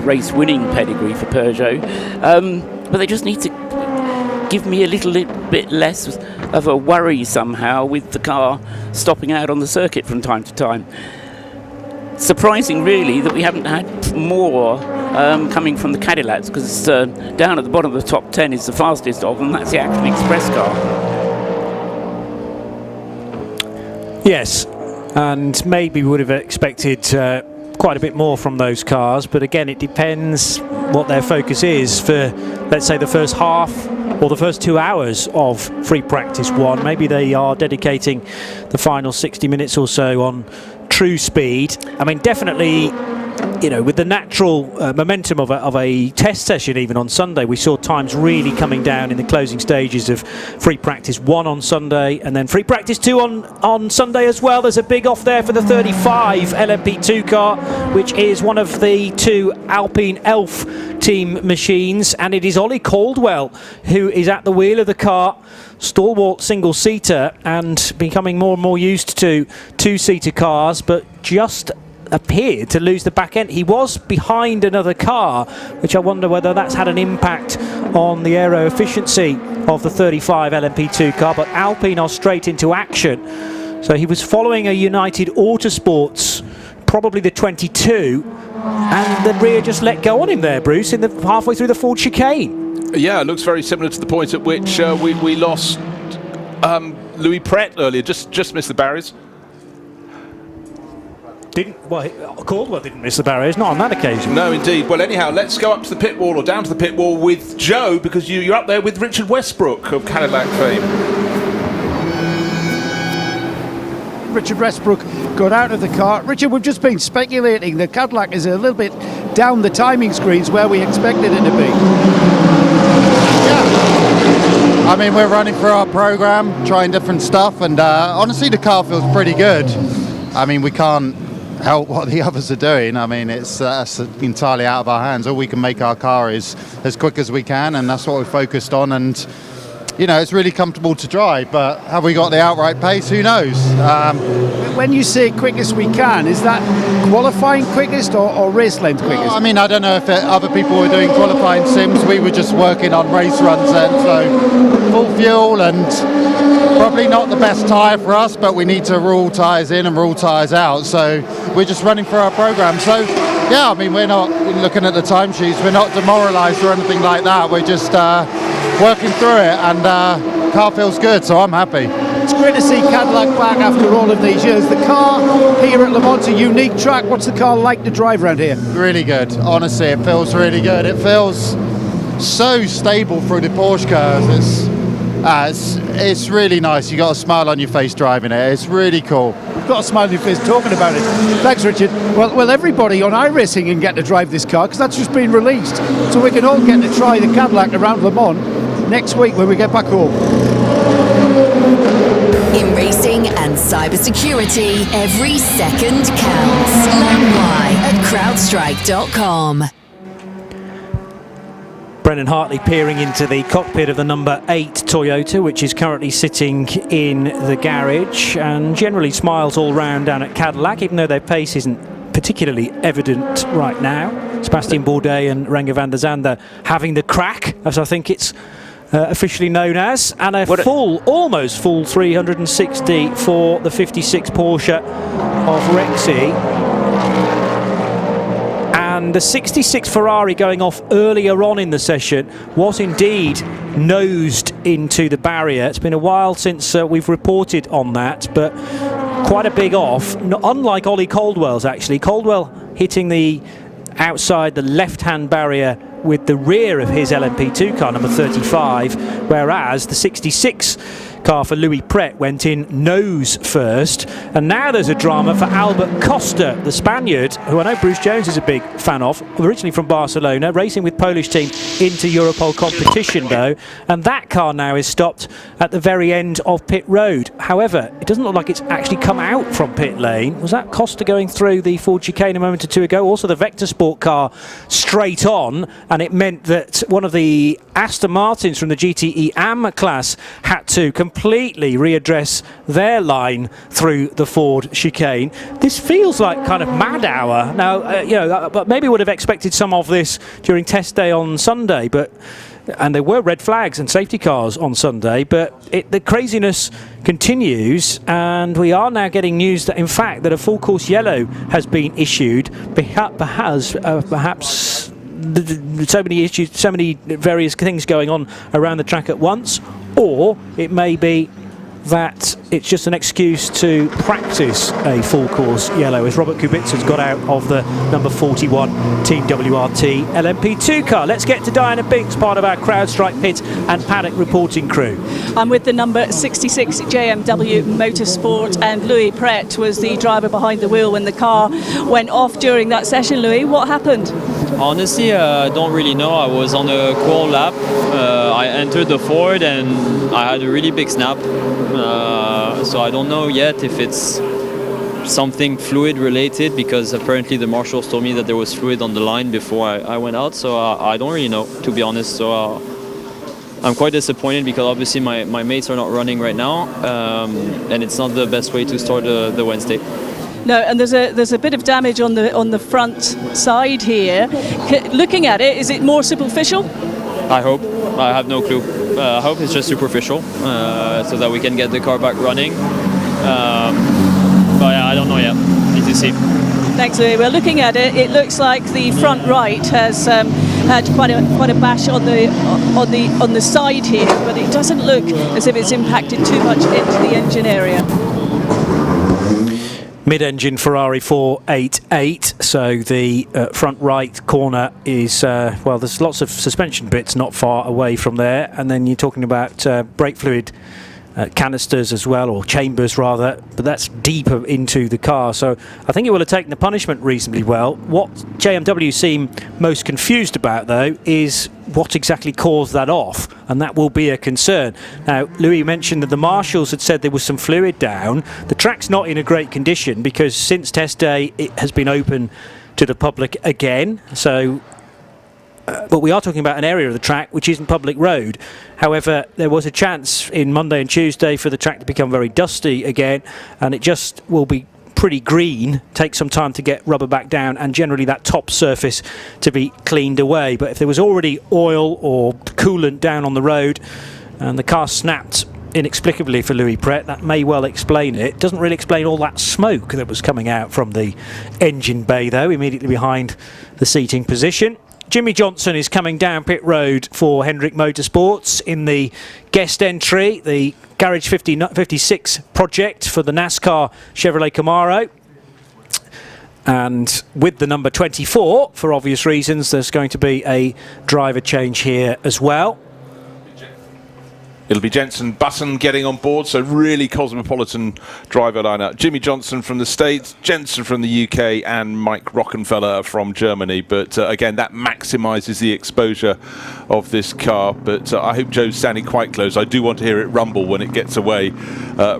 race-winning pedigree for Peugeot. But they just need to give me a little bit less of a worry somehow with the car stopping out on the circuit from time to time. Surprising really that we haven't had more coming from the Cadillacs, because down at the bottom of the top 10 is the fastest of them. That's the Action Express car. Yes, and maybe we would have expected quite a bit more from those cars, but again, it depends what their focus is for, let's say, the first half or the first 2 hours of free practice 1. Maybe they are dedicating the final 60 minutes or so on true speed. I mean, definitely, with the natural momentum of a test session even on Sunday, we saw times really coming down in the closing stages of free practice 1 on Sunday, and then free practice 2 on Sunday as well. There's a big off there for the 35 LMP2 car, which is one of the 2 Alpine Elf team machines, and it is Ollie Caldwell who is at the wheel of the car, stalwart single-seater, and becoming more and more used to 2-seater cars, but just appeared to lose the back end. He was behind another car, which I wonder whether that's had an impact on the aero efficiency of the 35 LMP2 car, but Alpine are straight into action. So he was following a United Autosports, probably the 22, and the rear just let go on him there, Bruce, in the halfway through the Ford chicane. Yeah, it looks very similar to the point at which we lost Louis Pret earlier, just missed the barriers. Caldwell didn't miss the barriers, not on that occasion. No, indeed. Well, anyhow, let's go up to the pit wall, or down to the pit wall, with Joe, because you're up there with Richard Westbrook of Cadillac fame. Richard Westbrook got out of the car. Richard, we've just been speculating the Cadillac is a little bit down the timing screens where we expected it to be. Yeah. I mean, we're running through our program, trying different stuff, and honestly, the car feels pretty good. I mean, we can't help what the others are doing. I mean, it's entirely out of our hands. All we can make our car is as quick as we can, and that's what we're focused on. And it's really comfortable to drive, but have we got the outright pace? Who knows? When you say quickest we can, is that qualifying quickest or race length quickest? I mean, I don't know if other people were doing qualifying sims. We were just working on race runs then, so full fuel, and probably not the best tyre for us, but we need to rule tyres in and rule tyres out, so we're just running through our program. So yeah, I mean, we're not looking at the timesheets, we're not demoralised or anything like that. We're just working through it, and car feels good, so I'm happy. It's great to see Cadillac back after all of these years. The car here at Le Mans, a unique track. What's the car like to drive around here? Really good. Honestly, it feels really good. It feels so stable through the Porsche curves. It's really nice. You got a smile on your face driving it. It's really cool. You've got a smile on your face talking about it. Thanks, Richard. Well, everybody on iRacing can get to drive this car because that's just been released. So we can all get to try the Cadillac around Le Mans next week when we get back home. In racing and cybersecurity, every second counts. Learn why at crowdstrike.com. Brendan Hartley peering into the cockpit of the number 8 Toyota, which is currently sitting in the garage, and generally smiles all round down at Cadillac, even though their pace isn't particularly evident right now. Sebastian Bourdais and Renger van der Zande having the crack, as I think it's officially known as, and almost full 360 for the 56 Porsche of Rexy. And the 66 Ferrari going off earlier on in the session was indeed nosed into the barrier. It's been a while since we've reported on that, but quite a big off. Unlike Ollie Caldwell's, actually. Caldwell hitting the outside the left-hand barrier with the rear of his LMP2 car, number 35, whereas the 66 car for Louis Pret went in nose first. And now there's a drama for Albert Costa, the Spaniard, who I know Bruce Jones is a big fan of, originally from Barcelona, racing with Polish team into Europol competition though. And that car now is stopped at the very end of pit road. However, it doesn't look like it's actually come out from pit lane. Was that Costa going through the Ford chicane a moment or two ago? Also the Vector Sport car straight on, and it meant that one of the Aston Martins from the GTE AM class had to completely readdress their line through the Ford chicane. This feels like kind of mad hour. Now, but maybe would have expected some of this during test day on Sunday, and there were red flags and safety cars on Sunday, but the craziness continues, and we are now getting news that in fact that a full course yellow has been issued, perhaps so many issues, so many various things going on around the track at once, or it may be that it's just an excuse to practice a full course yellow, as Robert Kubitsa's got out of the number 41 Team WRT LMP2 car. Let's get to Diana Binks, part of our CrowdStrike pit and paddock reporting crew. I'm with the number 66 JMW Motorsport, and Louis Pret was the driver behind the wheel when the car went off during that session. Louis, what happened? Honestly, I don't really know. I was on a qual lap. I entered the Ford and I had a really big snap. So I don't know yet if it's something fluid related, because apparently the marshals told me that there was fluid on the line before I went out. So I don't really know, to be honest. So I'm quite disappointed, because obviously my mates are not running right now, and it's not the best way to start the Wednesday. No, and there's a bit of damage on the front side here. Looking at it, is it more superficial? I hope. I have no clue. I hope it's just superficial, so that we can get the car back running. But yeah, I don't know yet. Need to see. Thanks, Louis. Well, looking at it, it looks like the front right has had quite a bash on the side here, but it doesn't look as if it's impacted too much into the engine area. Mid-engine Ferrari 488, so the front right corner is, well, there's lots of suspension bits not far away from there, and then you're talking about brake fluid canisters as well, or chambers rather, but that's deeper into the car, so I think it will have taken the punishment reasonably well. What JMW seem most confused about though is what exactly caused that off, and that will be a concern. Now, Louis mentioned that the marshals had said there was some fluid down. The track's not in a great condition because since test day it has been open to the public again, so but we are talking about an area of the track which isn't public road. However, there was a chance in Monday and Tuesday for the track to become very dusty again, and it just will be pretty green, take some time to get rubber back down, and generally that top surface to be cleaned away. But if there was already oil or coolant down on the road and the car snapped inexplicably for Louis Pret, that may well explain it. Doesn't really explain all that smoke that was coming out from the engine bay though, immediately behind the seating position. Jimmy Johnson is coming down pit road for Hendrick Motorsports in the guest entry, the Garage 56 project for the NASCAR Chevrolet Camaro. And with the number 24, for obvious reasons, there's going to be a driver change here as well. It'll be Jenson Button getting on board, so really cosmopolitan driver lineup. Jimmy Johnson from the States, Jenson from the UK, and Mike Rockenfeller from Germany. But again, that maximises the exposure of this car. But I hope Joe's standing quite close. I do want to hear it rumble when it gets away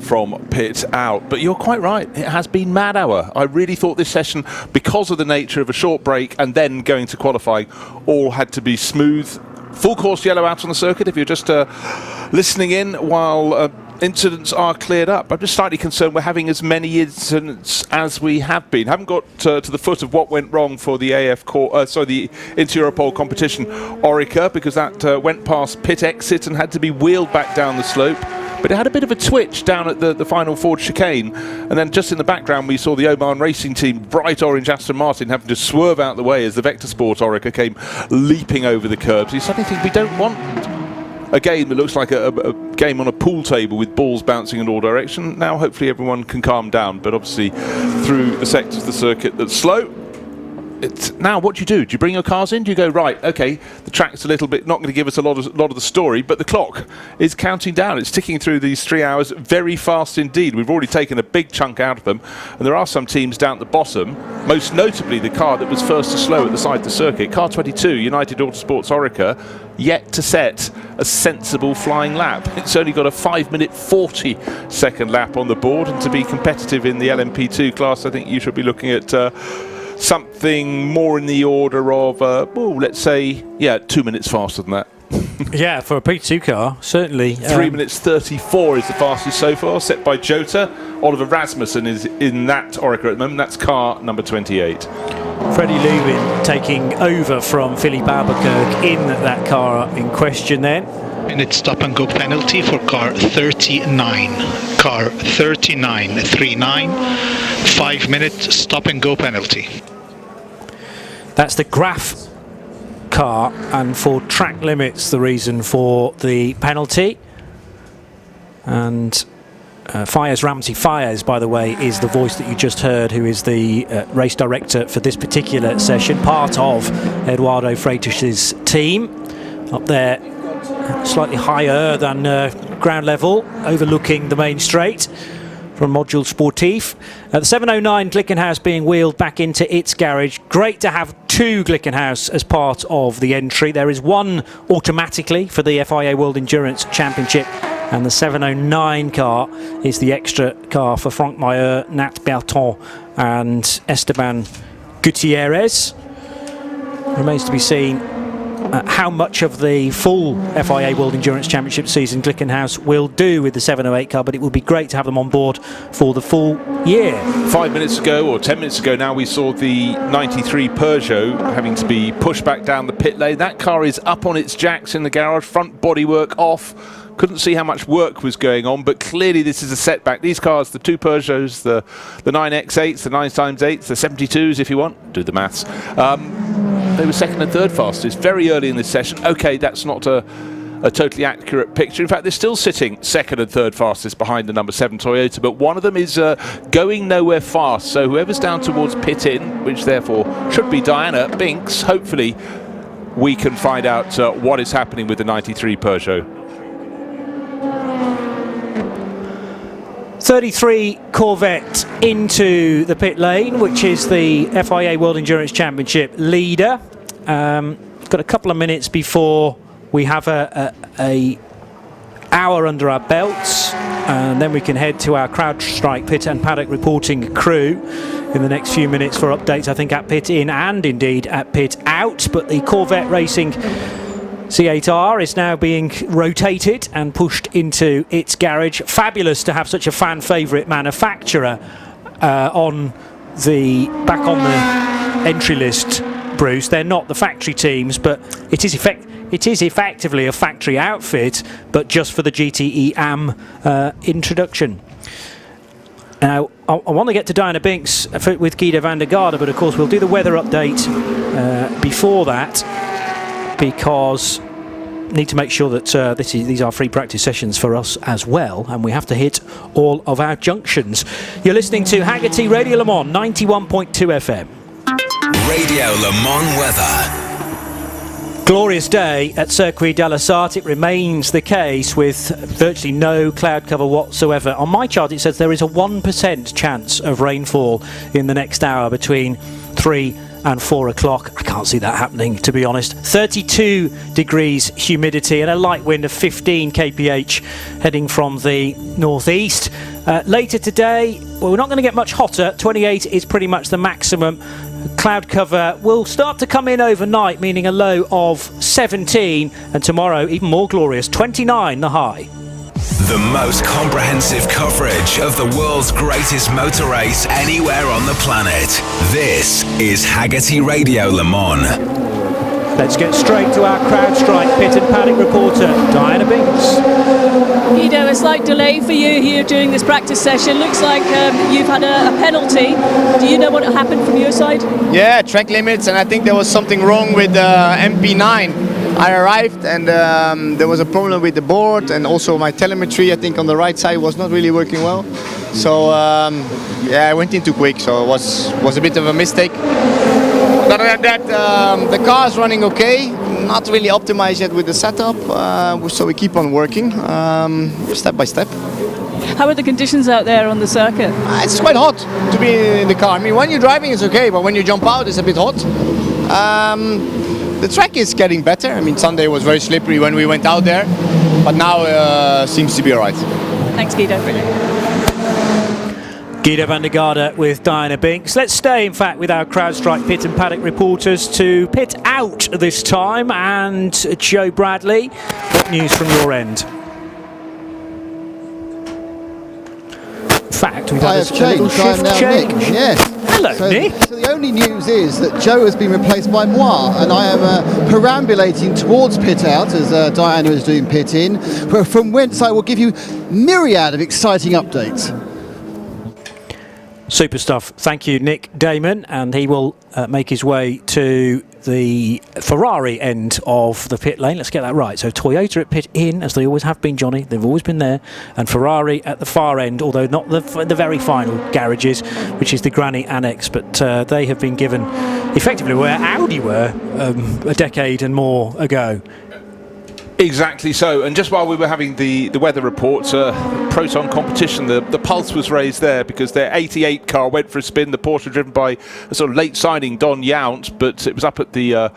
from pit out. But you're quite right, it has been mad hour. I really thought this session, because of the nature of a short break and then going to qualifying, all had to be smooth. Full course yellow out on the circuit if you're just listening in while incidents are cleared up. I'm just slightly concerned we're having as many incidents as we have been. Haven't got to the foot of what went wrong for the the Inter-Europol competition Orica, because that went past pit exit and had to be wheeled back down the slope. But it had a bit of a twitch down at the final Ford chicane, and then just in the background we saw the Oman Racing Team bright orange Aston Martin having to swerve out the way as the Vector Sport Orica came leaping over the curbs. You suddenly think we don't want a game that looks like a game on a pool table with balls bouncing in all directions. Now hopefully everyone can calm down, but obviously through the sectors of the circuit that's slow, now what do you do? Do you bring your cars in? Do you go, right, okay, the track's a little bit not going to give us a lot of the story, but the clock is counting down. It's ticking through these 3 hours very fast indeed. We've already taken a big chunk out of them, and there are some teams down at the bottom, most notably the car that was first to slow at the side of the circuit, car 22, United Autosports Orica, yet to set a sensible flying lap. It's only got a 5-minute 40-second lap on the board, and to be competitive in the LMP2 class, I think you should be looking at something more in the order of, let's say, 2 minutes faster than that. Yeah, for a P2 car, certainly. 3 minutes 34 is the fastest so far, set by Jota. Oliver Rasmussen is in that Orica at the moment. That's car number 28. Freddie Lubin taking over from Philippe Albuquerque in that car in question then. Minute stop and go penalty for car 39. Car 39, 39. 5-minute stop and go penalty. That's the Graf car, and for track limits the reason for the penalty. And Ramsey Fires, by the way, is the voice that you just heard, who is the race director for this particular session, part of Eduardo Freitas's team up there, slightly higher than ground level, overlooking the main straight from Module Sportif. The 709 Glickenhaus being wheeled back into its garage. Great to have two Glickenhaus as part of the entry. There is one automatically for the FIA World Endurance Championship, and the 709 car is the extra car for Franck Mayer, Nat Berton and Esteban Gutierrez. Remains to be seen how much of the full FIA World Endurance Championship season Glickenhaus will do with the 708 car, but it would be great to have them on board for the full year. 5 minutes ago, or 10 minutes ago now, we saw the 93 Peugeot having to be pushed back down the pit lane. That car is up on its jacks in the garage, front bodywork off. Couldn't see how much work was going on, but clearly this is a setback. These cars, the two Peugeots, the 9X8s, the 9x8s, the 72s if you want, do the maths, they were second and third fastest very early in this session. Okay, that's not a totally accurate picture. In fact, they're still sitting second and third fastest behind the number 7 Toyota, but one of them is going nowhere fast. So whoever's down towards pit in, which therefore should be Diana Binks, hopefully we can find out what is happening with the 93 Peugeot. 33 Corvette into the pit lane, which is the FIA World Endurance Championship leader. Got a couple of minutes before we have a hour under our belts, and then we can head to our CrowdStrike pit and paddock reporting crew in the next few minutes for updates, I think, at pit in and indeed at pit out. But the Corvette Racing C8R is now being rotated and pushed into its garage. Fabulous to have such a fan favourite manufacturer back on the entry list, Bruce. They're not the factory teams, but it is effectively a factory outfit, but just for the GTE AM introduction. Now, I want to get to Diana Binks with Guido van der Garde, but of course we'll do the weather update before that, because need to make sure that these are free practice sessions for us as well, and we have to hit all of our junctions. You're listening to Haggerty Radio Le Mans 91.2 FM. Radio Le Mans weather. Glorious day at Circuit de la Sarthe. It remains the case with virtually no cloud cover whatsoever. On my chart it says there is a 1% chance of rainfall in the next hour between 3 and 4 o'clock. I can't see that happening, to be honest. 32 degrees humidity and a light wind of 15 kph heading from the northeast. Later today, well, we're not going to get much hotter. 28 is pretty much the maximum. Cloud cover will start to come in overnight, meaning a low of 17, and tomorrow even more glorious, 29 the high. The most comprehensive coverage of the world's greatest motor race anywhere on the planet. This is Haggerty Radio Le Mans. Let's get straight to our CrowdStrike pit and paddock reporter, Diana Binks. Guido, a slight delay for you here during this practice session. Looks like you've had a penalty. Do you know what happened from your side? Yeah, track limits, and I think there was something wrong with MP9. I arrived and there was a problem with the board, and also my telemetry, I think, on the right side was not really working well. So yeah, I went in too quick, so it was a bit of a mistake. other than that, the car is running okay. Not really optimized yet with the setup, so we keep on working step by step. How are the conditions out there on the circuit? It's quite hot to be in the car. I mean, when you're driving, it's okay, but when you jump out, it's a bit hot. The track is getting better. I mean, Sunday was very slippery when we went out there, but now seems to be all right. Thanks, Guido. Guido van der Garde with Diana Binks. Let's stay, in fact, with our CrowdStrike pit and paddock reporters to pit out this time. And Joe Bradley, what news from your end? In fact, we've had a little shift change. Nick, yes. Hello, Nick. So the only news is that Joe has been replaced by moi, and I am perambulating towards pit out as Diana is doing pit in, from whence I will give you myriad of exciting updates. Super stuff. Thank you, Nick Damon, and he will make his way to the Ferrari end of the pit lane. Let's get that right. So Toyota at pit in, as they always have been, Johnny. They've always been there. And Ferrari at the far end, although not the very final garages, which is the Granny Annex. But they have been given effectively where Audi were a decade and more ago. Exactly so. And just while we were having the weather reports, Proton competition, the pulse was raised there because their 88 car went for a spin. The Porsche driven by a sort of late signing Don Yount, but it was up at the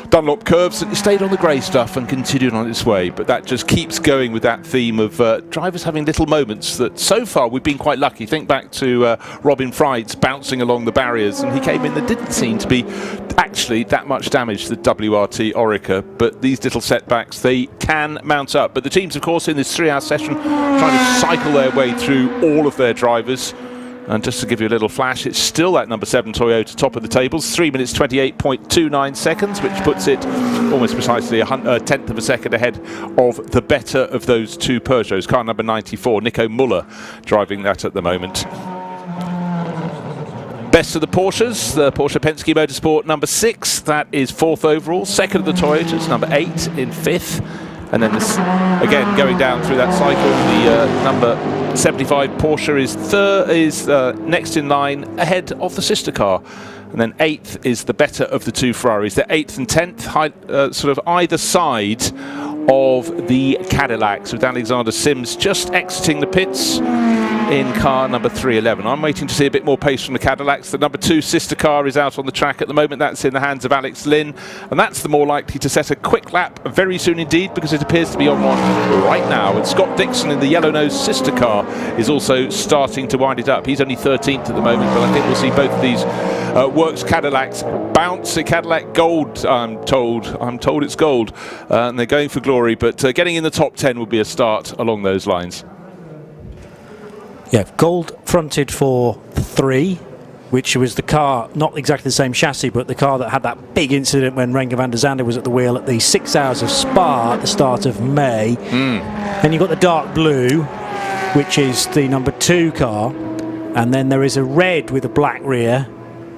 Dunlop curves and it stayed on the grey stuff and continued on its way. But that just keeps going with that theme of drivers having little moments that so far we've been quite lucky. Think back to Robin Freitz bouncing along the barriers, and he came in. There didn't seem to be actually that much damage to the WRT Orica, but these little setbacks, they can mount up. But the teams, of course, in this 3-hour session trying to cycle their way through all of their drivers. And just to give you a little flash, it's still that number 7 Toyota top of the tables, 3 minutes 28.29 seconds, which puts it almost precisely a tenth of a second ahead of the better of those two Peugeots. Car number 94, Nico Muller, driving that at the moment. Best of the Porsches, the Porsche Penske Motorsport number 6, that is 4th overall. Second of the Toyotas, number 8 in 5th. And then this, again, going down through that cycle, the number 75 Porsche is next in line ahead of the sister car. And then 8th is the better of the two Ferraris. They're 8th and 10th, sort of either side of the Cadillacs, with Alexander Sims just exiting the pits in car number 311. I'm waiting to see a bit more pace from the Cadillacs. The number 2 sister car is out on the track at the moment. That's in the hands of Alex Lynn, and that's the more likely to set a quick lap very soon indeed, because it appears to be on one right now. And Scott Dixon in the yellow-nosed sister car is also starting to wind it up. He's only 13th at the moment, but I think we'll see both of these Works Cadillacs bounce. A Cadillac gold, I'm told it's gold, and they're going for glory, but getting in the top 10 will be a start along those lines. Yeah, gold fronted for 3, which was the car, not exactly the same chassis, but the car that had that big incident when Renger van der Zande was at the wheel at the 6 Hours of Spa at the start of May. Then you've got the dark blue, which is the number 2 car, and then there is a red with a black rear,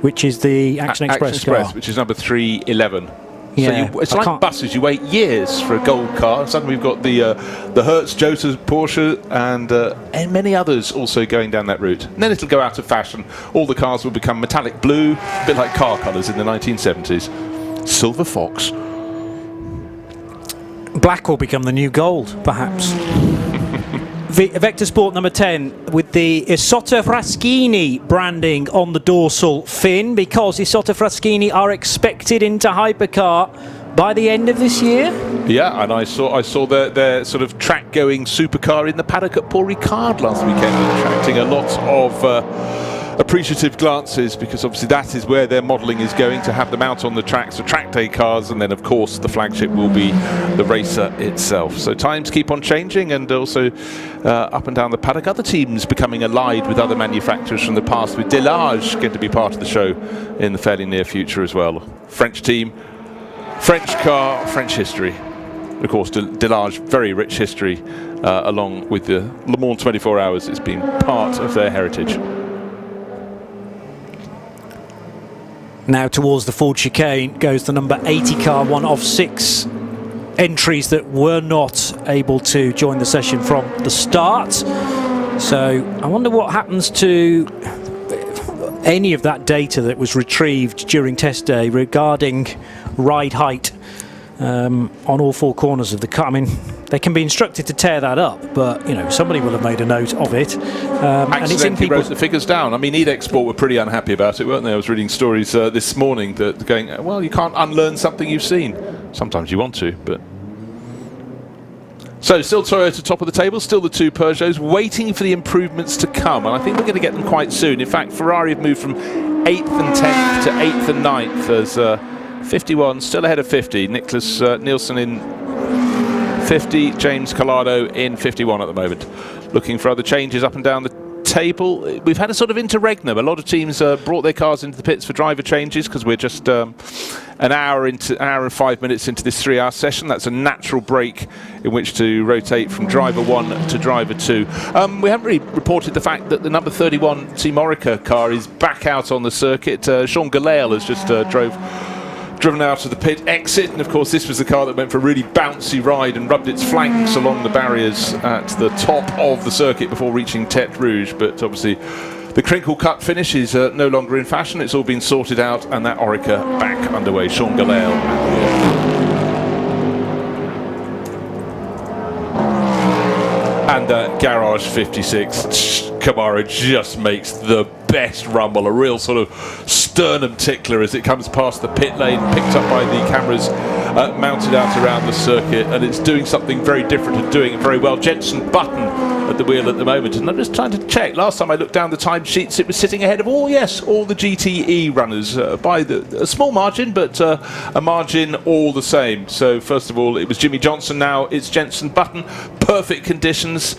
which is the Action Express car, which is number 311. Yeah, so it's like buses. You wait years for a gold car. Suddenly we've got the Hertz, Jota, Porsche, and many others also going down that route. And then it'll go out of fashion. All the cars will become metallic blue, a bit like car colours in the 1970s. Silver Fox. Black will become the new gold, perhaps. Vector Sport number 10 with the Isotta Fraschini branding on the dorsal fin, because Isotta Fraschini are expected into hypercar by the end of this year. Yeah, and I saw their sort of track-going supercar in the paddock at Paul Ricard last weekend, attracting a lot of appreciative glances, because obviously that is where their modelling is going, to have them out on the tracks for track day cars, and then of course the flagship will be the racer itself. So times keep on changing, and also up and down the paddock, other teams becoming allied with other manufacturers from the past, with Delage going to be part of the show in the fairly near future as well. French team, French car, French history. Of course, Delage, very rich history, along with the Le Mans 24 Hours. It's been part of their heritage. Now towards the Ford chicane goes the number 80 car, one of 6 entries that were not able to join the session from the start. So I wonder what happens to any of that data that was retrieved during test day regarding ride height on all four corners of the car. I mean, they can be instructed to tear that up, but somebody will have made a note of it. And it's in wrote the figures down. I mean, eDexport were pretty unhappy about it, weren't they? I was reading stories this morning that going, well, you can't unlearn something you've seen. Sometimes you want to, but. So still Toyota top of the table, still the two Peugeots, waiting for the improvements to come, and I think we're going to get them quite soon. In fact, Ferrari have moved from 8th and 10th to 8th and 9th as 51, still ahead of 50. Nicholas Nielsen in 50, James Collado in 51 at the moment. Looking for other changes up and down the table. We've had a sort of interregnum. A lot of teams brought their cars into the pits for driver changes because we're just an hour and 5 minutes into this 3-hour session. That's a natural break in which to rotate from driver 1 to driver 2. We haven't really reported the fact that the number 31 Team Orica car is back out on the circuit. Jean Galale has just driven out of the pit exit, and of course this was the car that went for a really bouncy ride and rubbed its flanks along the barriers at the top of the circuit before reaching Tête Rouge. But obviously the crinkle cut finish is no longer in fashion. It's all been sorted out, and that Orica back underway. Sean Galale. And Garage 56, Camaro just makes the best rumble, a real sort of sternum tickler as it comes past the pit lane, picked up by the cameras mounted out around the circuit, and it's doing something very different and doing it very well. Jenson Button at the wheel at the moment, and I'm just trying to check. Last time I looked down the timesheets, it was sitting ahead of all the GTE runners by a small margin, but a margin all the same. So first of all, it was Jimmy Johnson, now it's Jenson Button. Perfect conditions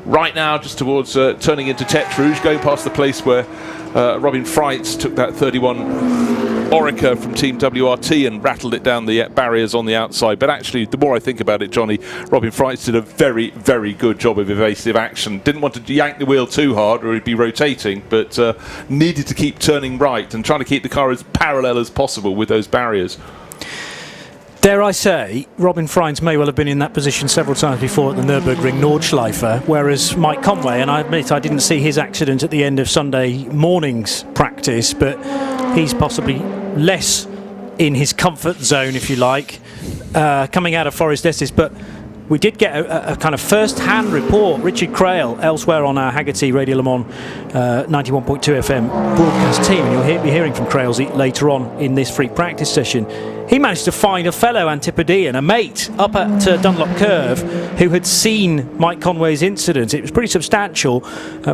right now, just towards turning into Tête Rouge, going past the place where Robin Freitz took that 31 Orica from Team WRT and rattled it down the barriers on the outside. But actually, the more I think about it, Johnny, Robin Freitz did a very, very good job of evasive action. Didn't want to yank the wheel too hard or he'd be rotating, but needed to keep turning right and trying to keep the car as parallel as possible with those barriers. Dare I say, Robin Freitz may well have been in that position several times before at the Nürburgring Nordschleife, whereas Mike Conway, and I admit I didn't see his accident at the end of Sunday morning's practice, but he's possibly less in his comfort zone, if you like, coming out of Forest Estes. But we did get a kind of first-hand report. Richard Crail, elsewhere on our Haggerty Radio Le Mans 91.2 FM broadcast team, and you'll be hearing from Crail later on in this free practice session. He managed to find a fellow Antipodean, a mate, up at Dunlop Curve, who had seen Mike Conway's incident. It was pretty substantial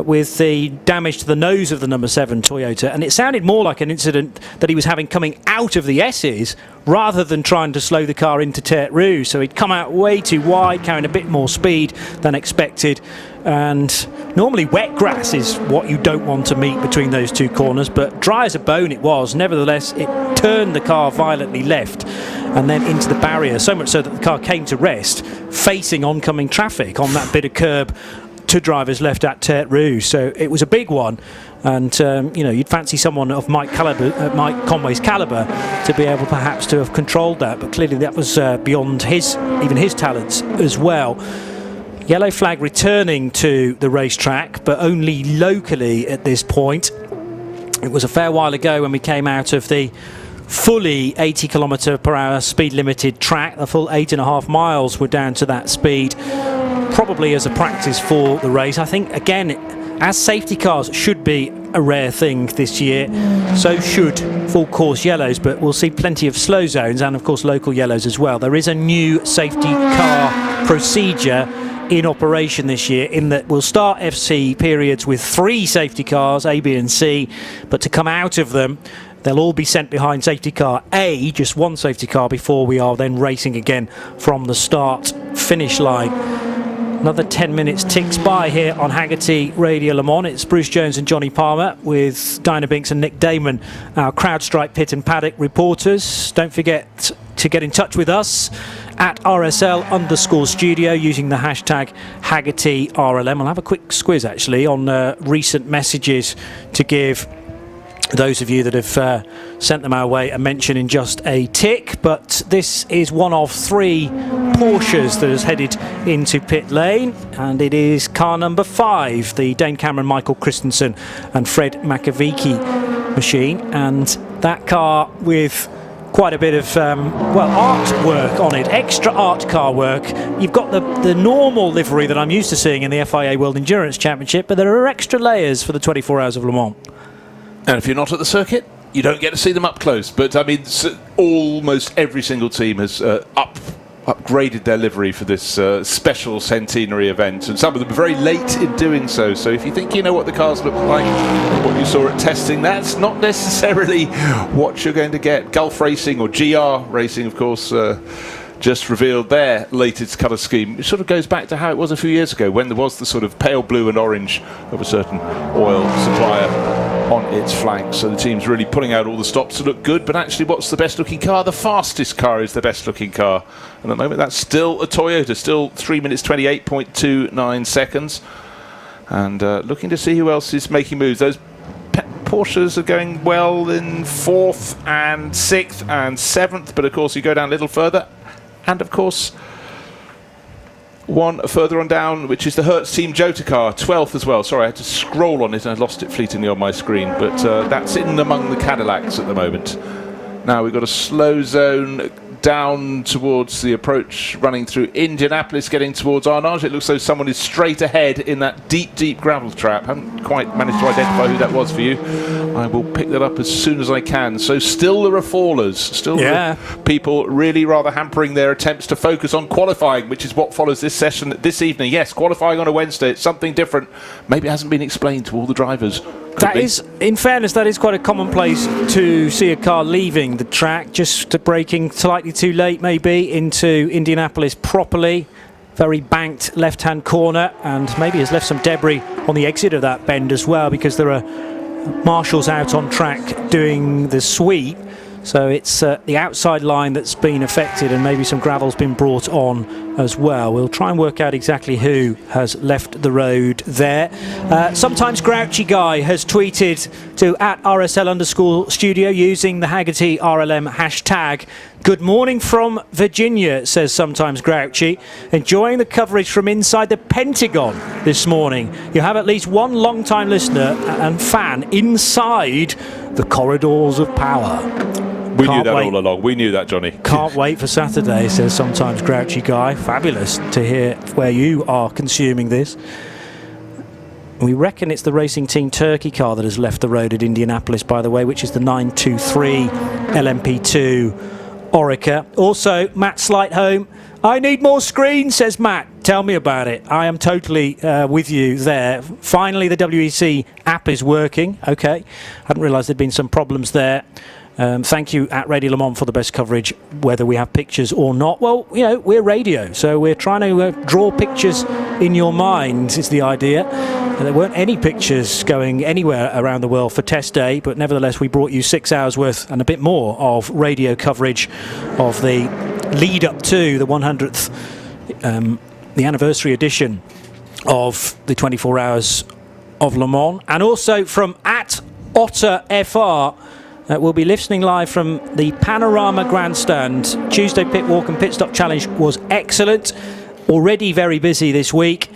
with the damage to the nose of the number 7 Toyota, and it sounded more like an incident that he was having coming out of the S's rather than trying to slow the car into Tête Rouge. So he'd come out way too wide, carrying a bit more speed than expected. And normally wet grass is what you don't want to meet between those two corners, but dry as a bone it was. Nevertheless, it turned the car violently left and then into the barrier, so much so that the car came to rest facing oncoming traffic on that bit of curb to drivers left at Tête Rouge. So it was a big one, and you'd fancy someone of Mike Conway's calibre to be able perhaps to have controlled that, but clearly that was beyond even his talents as well. Yellow flag returning to the racetrack, but only locally at this point. It was a fair while ago when we came out of the fully 80 km/h speed limited track. The full 8.5 miles were down to that speed, probably as a practice for the race. I think, again, as safety cars should be a rare thing this year, so should full course yellows, but we'll see plenty of slow zones and of course local yellows as well. There is a new safety car procedure in operation this year, in that we'll start FC periods with 3 safety cars, A, B and C, but to come out of them they'll all be sent behind safety car A, just one safety car, before we are then racing again from the start finish line. Another 10 minutes ticks by here on Haggerty Radio Le Mans. It's Bruce Jones and Johnny Palmer with Diana Binks and Nick Damon, our CrowdStrike Pit and Paddock reporters. Don't forget to get in touch with us at RSL_studio using the hashtag HaggertyRLM. I'll have a quick squiz actually on recent messages to give those of you that have sent them our way a mention in just a tick, but this is one of 3 Porsches that has headed into pit lane, and it is car number 5, the Dane Cameron, Michael Christensen and Fred Makoviecki machine, and that car with quite a bit of artwork on it, extra art car work. You've got the normal livery that I'm used to seeing in the FIA World Endurance Championship, but there are extra layers for the 24 Hours of Le Mans. And if you're not at the circuit, you don't get to see them up close. But I mean, almost every single team has upgraded their livery for this special centenary event, and some of them are very late in doing so. So if you think you know what the cars look like, what you saw at testing, that's not necessarily what you're going to get. Gulf Racing, or GR Racing, of course, just revealed their latest colour scheme. It sort of goes back to how it was a few years ago, when there was the sort of pale blue and orange of a certain oil supplier on its flanks. So the team's really pulling out all the stops to look good, but actually what's the best looking car? The fastest car is the best looking car. And at the moment that's still a Toyota, still 3 minutes 28.29 seconds. And looking to see who else is making moves. Those Porsches are going well in 4th and 6th and 7th, but of course you go down a little further, and of course one further on down, which is the Hertz Team Jota car, 12th as well. Sorry, I had to scroll on it and I lost it fleetingly on my screen, but that's in among the Cadillacs at the moment. Now we've got a slow zone down towards the approach, running through Indianapolis, getting towards Arnage. It looks as though someone is straight ahead in that deep gravel trap. Haven't quite managed to identify who that was for you. I will pick that up as soon as I can. So still there are fallers, still there are people really rather hampering their attempts to focus on qualifying, which is what follows this session this evening. Yes, qualifying on a Wednesday, it's something different. Maybe it hasn't been explained to all the drivers. That is, in fairness, that is quite a common place to see a car leaving the track, just braking slightly too late maybe into Indianapolis properly. Very banked left-hand corner, and maybe has left some debris on the exit of that bend as well, because there are marshals out on track doing the sweep. So it's the outside line that's been affected, and maybe some gravel's been brought on as well. We'll try and work out exactly who has left the road there. Sometimes Grouchy Guy has tweeted to @RSL_studio using the Haggerty RLM hashtag. Good morning from Virginia, says Sometimes Grouchy. Enjoying the coverage from inside the Pentagon this morning. You have at least one long-time listener and fan inside the corridors of power. We knew that all along. We knew that, Johnny. Can't wait for Saturday, says Sometimes Grouchy Guy. Fabulous to hear where you are consuming this. We reckon it's the Racing Team Turkey car that has left the road at Indianapolis, by the way, which is the 923 LMP2 Orica. Also, Matt Slightholme. I need more screen, says Matt. Tell me about it. I am totally with you there. Finally, the WEC app is working. Okay. Hadn't realised there'd been some problems there. Thank you at Radio Le Mans for the best coverage, whether we have pictures or not. Well, you know, we're radio, so we're trying to draw pictures in your mind is the idea. And there weren't any pictures going anywhere around the world for test day, but nevertheless we brought you 6 hours worth and a bit more of radio coverage of the lead up to the 100th, the anniversary edition of the 24 Hours of Le Mans. And also from @OtterFR, we'll be listening live from the Panorama Grandstand. Tuesday Pit Walk and Pit Stop Challenge was excellent. Already very busy this week.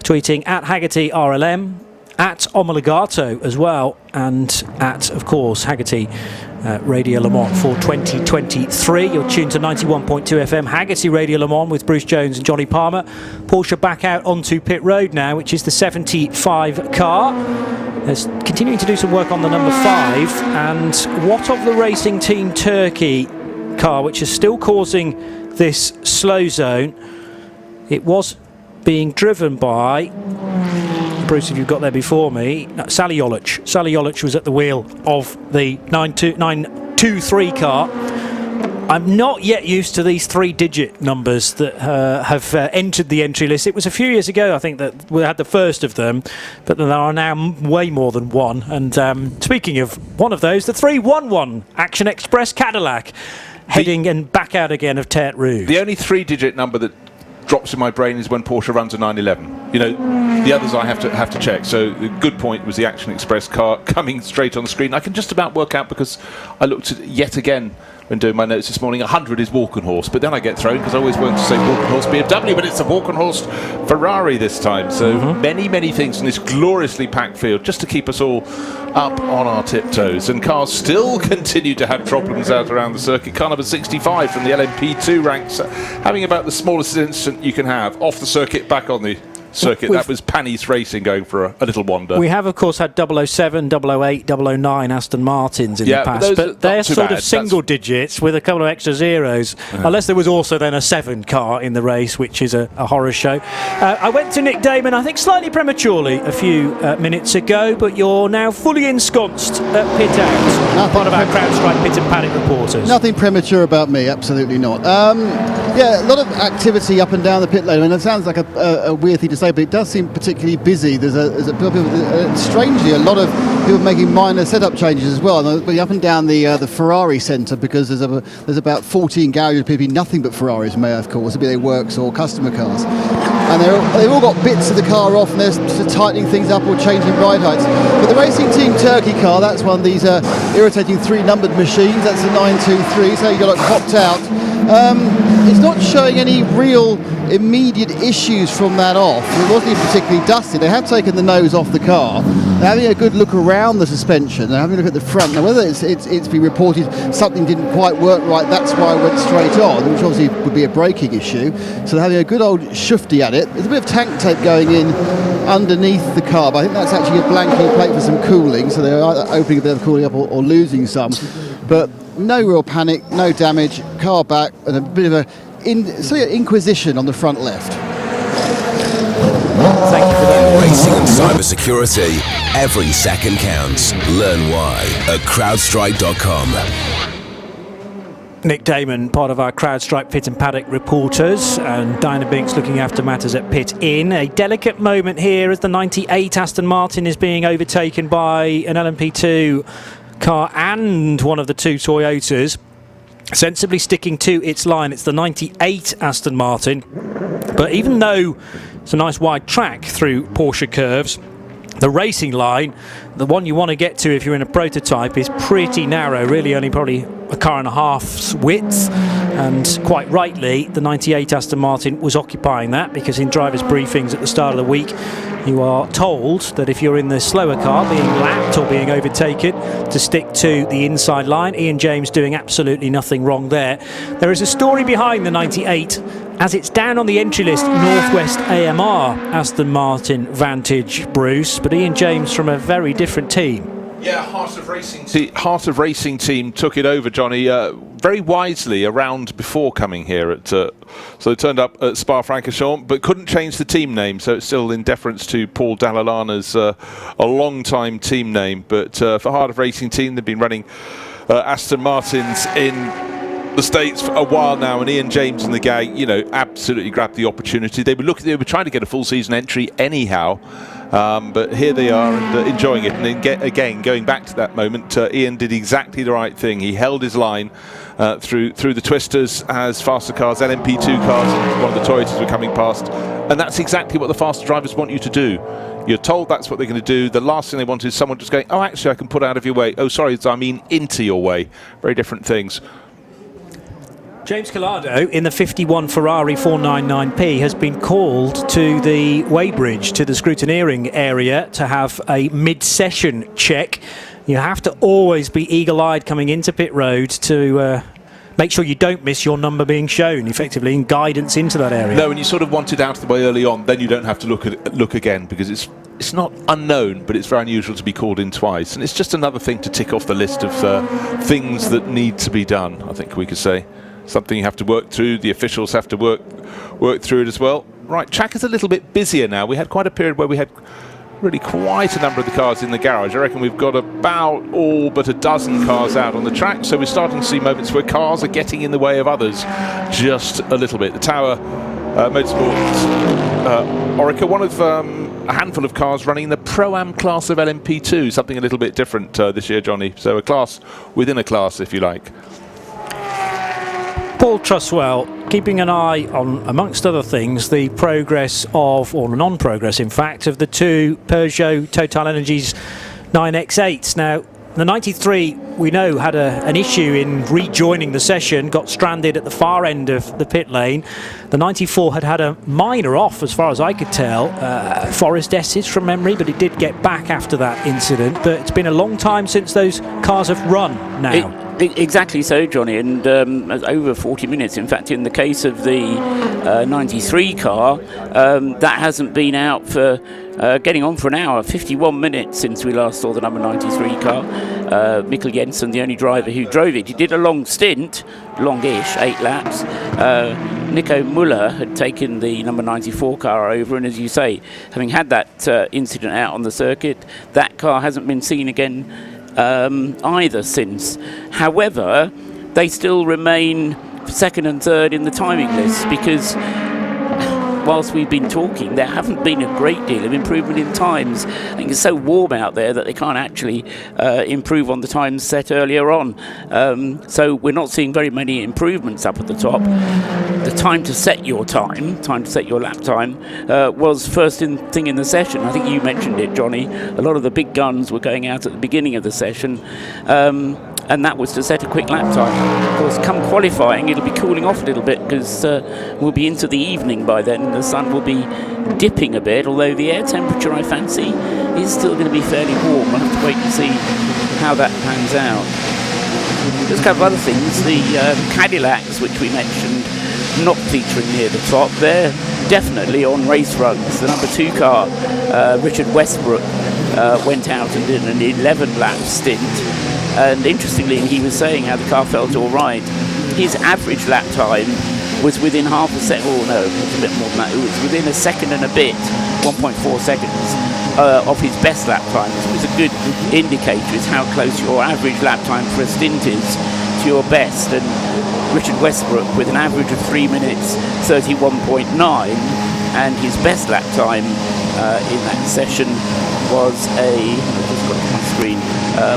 Tweeting @Haggerty RLM, @Omologato as well, and of course, Haggerty Radio Le Mans for 2023. You're tuned to 91.2 FM, Haggerty Radio Le Mans with Bruce Jones and Johnny Palmer. Porsche back out onto pit road now, which is the 75 car. There's continuing to do some work on the number 5, and what of the Racing Team Turkey car, which is still causing this slow zone? It was being driven by, Bruce, if you've got there before me, Sally Jolich. Sally Jolich was at the wheel of the 923 car. I'm not yet used to these 3-digit numbers that have entered the entry list. It was a few years ago, I think, that we had the first of them, but there are now way more than one. And speaking of one of those, the 311 Action Express Cadillac, heading and back out again of Tertre Rouge. The only 3-digit number that drops in my brain is when Porsche runs a 911. You know, the others I have to check. So the good point was the Action Express car coming straight on the screen. I can just about work out, because I looked at it yet again when doing my notes this morning. 100 is Walkenhorst, but then I get thrown because I always want to say Walkenhorst BMW, but it's a Walkenhorst Ferrari this time. So many things in this gloriously packed field, just to keep us all up on our tiptoes. And cars still continue to have problems out around the circuit. Car number 65 from the LMP2 ranks, having about the smallest incident you can have off the circuit, back on the circuit. That was Panis Racing going for a little wander. We have, of course, had 007, 008, 009 Aston Martins in the past, but they're sort of single digits with a couple of extra zeros, unless there was also then a 7 car in the race, which is a horror show. I went to Nick Damon, I think slightly prematurely, a few minutes ago, but you're now fully ensconced at pit out. Part of our CrowdStrike pit and paddock reporters. Nothing premature about me, absolutely not. Yeah, a lot of activity up and down the pit lane. I mean, it sounds like a weird thing to say, but it does seem particularly busy. Strangely, a lot of people making minor setup changes as well. And up and down the Ferrari centre, because there's about 14 garages, maybe nothing but Ferraris, may of course, be they works or customer cars. And they've all got bits of the car off, and they're sort of tightening things up or changing ride heights. But the Racing Team Turkey car, that's one of these irritating 3-numbered machines. That's the 923, so you got it popped out. It's not showing any real immediate issues from that off. It wasn't even particularly dusty. They have taken the nose off the car. They're having a good look around the suspension. They're having a look at the front. Now, whether it's been reported something didn't quite work right, that's why I went straight on, which obviously would be a braking issue. So they're having a good old shufty at it. There's a bit of tank tape going in underneath the car, but I think that's actually a blanking plate for some cooling, so they're either opening a bit of cooling up or losing some. But no real panic, no damage, car back, and a bit of a inquisition on the front left. Thank you for that. Racing and cybersecurity, every second counts. Learn why at crowdstrike.com. Nick Damon, part of our CrowdStrike pit and paddock reporters, and Diana Binks looking after matters at pit in. A delicate moment here as the 98 Aston Martin is being overtaken by an LMP2 car and one of the 2 Toyotas. Sensibly sticking to its line, it's the 98 Aston Martin. But even though it's a nice wide track through Porsche curves, the racing line, the one you want to get to if you're in a prototype, is pretty narrow, really only probably a car and a half's width, and quite rightly the 98 Aston Martin was occupying that, because in drivers' briefings at the start of the week you are told that if you're in the slower car being lapped or being overtaken, to stick to the inside line. Ian James doing absolutely nothing wrong there. There is a story behind the 98 as it's down on the entry list, Northwest AMR Aston Martin Vantage, Bruce, but Ian James from a very different team. Yeah, Heart of Racing team took it over, Johnny, very wisely around before coming here at. So they turned up at Spa-Francorchamps, but couldn't change the team name, so it's still in deference to Paul Dallalana's a long-time team name. But for Heart of Racing team, they've been running Aston Martins in the States for a while now, and Ian James and the gang, absolutely grabbed the opportunity. They were trying to get a full season entry anyhow. But here they are and enjoying it. And then again, going back to that moment, Ian did exactly the right thing. He held his line through the twisters as faster cars, LMP2 cars, and one of the Toyotas were coming past. And that's exactly what the faster drivers want you to do. You're told that's what they're going to do. The last thing they want is someone just going, oh, actually, I can put out of your way. Oh, sorry, I mean into your way. Very different things. James Collado in the 51 Ferrari 499P has been called to the weighbridge, to the scrutineering area, to have a mid-session check. You have to always be eagle-eyed coming into pit road to make sure you don't miss your number being shown, effectively, in guidance into that area. No, and you sort of want it out of the way early on, then you don't have to look again, because it's not unknown, but it's very unusual to be called in twice. And it's just another thing to tick off the list of things that need to be done, I think we could say. Something you have to work through. The officials have to work through it as well. Right, track is a little bit busier now. We had quite a period where we had really quite a number of the cars in the garage. I reckon we've got about all but a dozen cars out on the track, so we're starting to see moments where cars are getting in the way of others just a little bit. The Tower Motorsports Orica, one of a handful of cars running in the Pro-Am class of LMP2, something a little bit different this year, Johnny. So a class within a class, if you like. Paul Truswell, keeping an eye on, amongst other things, the progress of, or non-progress in fact, of the two Peugeot Total Energies 9X8s. Now, the 93, we know, had an issue in rejoining the session, got stranded at the far end of the pit lane. The 94 had a minor off, as far as I could tell, Forest S's from memory, but it did get back after that incident. But it's been a long time since those cars have run now. Exactly so, Johnny, and over 40 minutes. In fact, in the case of the 93 car, that hasn't been out for getting on for an hour, 51 minutes since we last saw the number 93 car. Mikkel Jensen, the only driver who drove it. He did a long stint, longish, 8 laps. Nico Muller had taken the number 94 car over, and as you say, having had that incident out on the circuit, that car hasn't been seen again either since. However, they still remain second and third in the timing list, because whilst we've been talking, there haven't been a great deal of improvement in times. I think it's so warm out there that they can't actually improve on the times set earlier on. So we're not seeing very many improvements up at the top. The time to set your lap time, was first thing in the session. I think you mentioned it, Johnny. A lot of the big guns were going out at the beginning of the session. And that was to set a quick lap time. Of course, come qualifying, it'll be cooling off a little bit, because we'll be into the evening by then. The sun will be dipping a bit, although the air temperature, I fancy, is still going to be fairly warm. I'll have to wait and see how that pans out. Just a couple of other things. The Cadillacs, which we mentioned, not featuring near the top, they're definitely on race runs. The number 2 car, Richard Westbrook, went out and did an 11-lap stint. And interestingly, he was saying how the car felt all right. His average lap time was within half a second, or no, it was a bit more than that. It was within a second and a bit, 1.4 seconds, of his best lap time. So it's a good indicator as how close your average lap time for a stint is to your best. And Richard Westbrook, with an average of 3 minutes 31.9, and his best lap time in that session was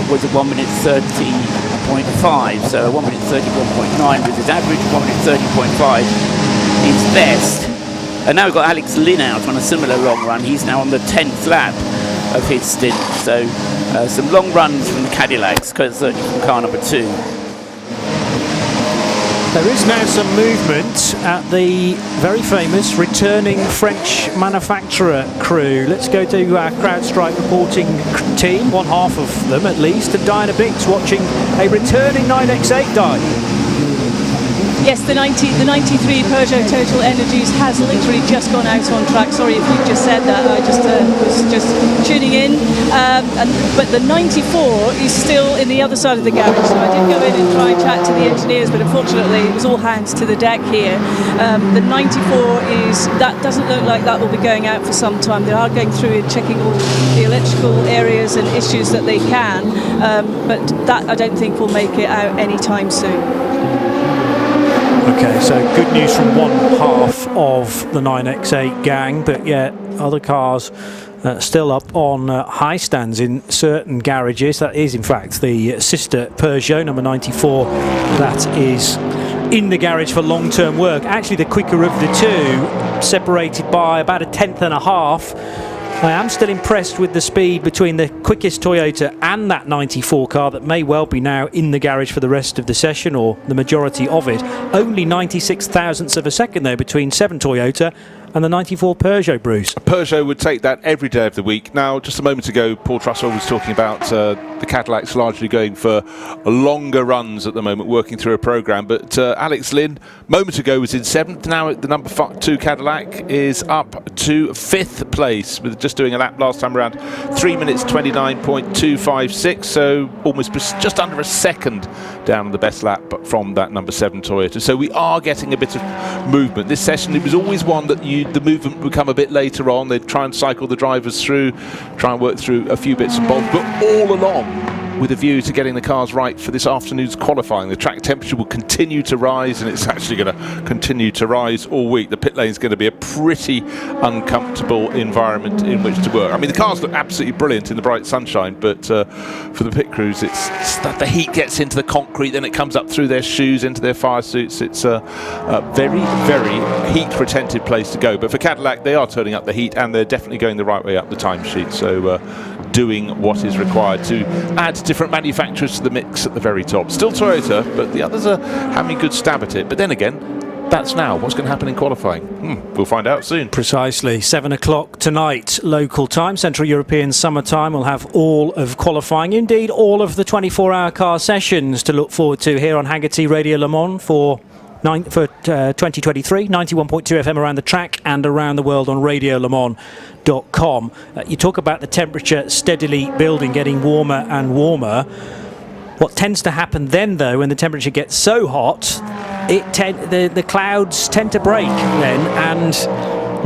was a 1 minute 30.5, so 1 minute 31.9 with his average, 1 minute 30.5 his best. And now we've got Alex Lynn out on a similar long run. He's now on the 10th lap of his stint, so some long runs from the Cadillacs, certainly from car number 2. There is now some movement at the very famous returning French manufacturer crew. Let's go to our CrowdStrike reporting team, one half of them at least, and Diana Binks watching a returning 9X8 dive. Yes, the 93 Peugeot Total Energies has literally just gone out on track. Sorry if you just said that, I just was just tuning in. But the 94 is still in the other side of the garage, so I did go in and try and chat to the engineers, but unfortunately it was all hands to the deck here. The 94 that doesn't look like that will be going out for some time. They are going through and checking all the electrical areas and issues that they can, but that I don't think will make it out anytime soon. Okay, so good news from one half of the 9X8 gang, but yet other cars still up on high stands in certain garages. That is, in fact, the sister Peugeot number 94 that is in the garage for long-term work. Actually, the quicker of the two, separated by about a tenth and a half. I am still impressed with the speed between the quickest Toyota and that 94 car that may well be now in the garage for the rest of the session, or the majority of it. Only 96 thousandths of a second though between 7 Toyota and the 94 Peugeot, Bruce. Peugeot would take that every day of the week. Now, just a moment ago, Paul Trussell was talking about the Cadillacs largely going for longer runs at the moment, working through a programme. But Alex Lynn, moment ago, was in 7th. Now the number 2 Cadillac is up to 5th place, with just doing a lap last time around, 3 minutes 29.256, so almost just under a second down on the best lap from that number 7 Toyota. So we are getting a bit of movement. This session, it was always one that the movement would come a bit later on. They'd try and cycle the drivers through, try and work through a few bits and bobs, but all along with a view to getting the cars right for this afternoon's qualifying. The track temperature will continue to rise, and it's actually going to continue to rise all week. The pit lane is going to be a pretty uncomfortable environment in which to work. I mean, the cars look absolutely brilliant in the bright sunshine, but for the pit crews, it's that the heat gets into the concrete, then it comes up through their shoes, into their fire suits. It's a very, very heat-retentive place to go. But for Cadillac, they are turning up the heat, and they're definitely going the right way up the timesheet. So doing what is required to add different manufacturers to the mix at the very top. Still Toyota, but the others are having a good stab at it. But then again, that's now. What's going to happen in qualifying? We'll find out soon. Precisely. 7 o'clock tonight, local time, Central European Summer Time. We'll have all of qualifying, indeed all of the 24-hour car sessions to look forward to here on Hagerty Radio Le Mans for 2023, 91.2 FM around the track and around the world on radiolemans.com. You talk about the temperature steadily building, getting warmer and warmer. What tends to happen then, though, when the temperature gets so hot, the clouds tend to break then. And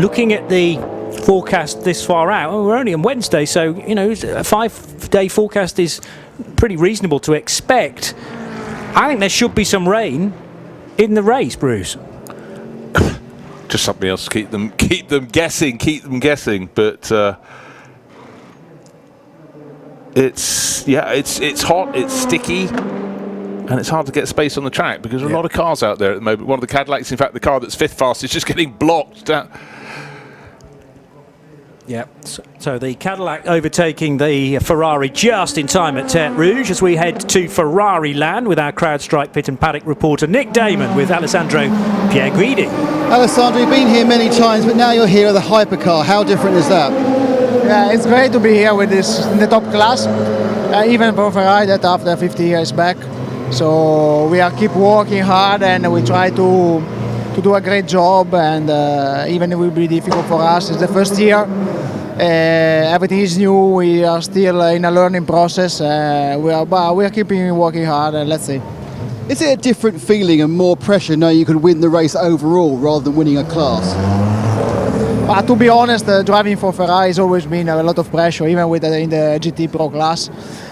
looking at the forecast this far out, we're only on Wednesday, so a 5-day forecast is pretty reasonable to expect. I think there should be some rain in the race, Bruce. Just something else to keep them guessing. But it's hot, it's sticky, and it's hard to get space on the track because there are a lot of cars out there at the moment. One of the Cadillacs, in fact, the car that's 5th fastest, is just getting blocked. Yeah, so the Cadillac overtaking the Ferrari just in time at Tertre Rouge as we head to Ferrari land with our CrowdStrike pit and paddock reporter Nick Damon with Alessandro Pierguidi. Alessandro, you've been here many times, but now you're here with a hypercar. How different is that? Yeah, it's great to be here with this in the top class, even for Ferrari that after 50 years back. So we are keep working hard and we try to do a great job, and even it will be difficult for us. It's the first year. Everything is new. We are still in a learning process. We are keeping working hard, and let's see. Is it a different feeling and more pressure now you can win the race overall rather than winning a class? To be honest, driving for Ferrari has always been a lot of pressure, even in the GT Pro class.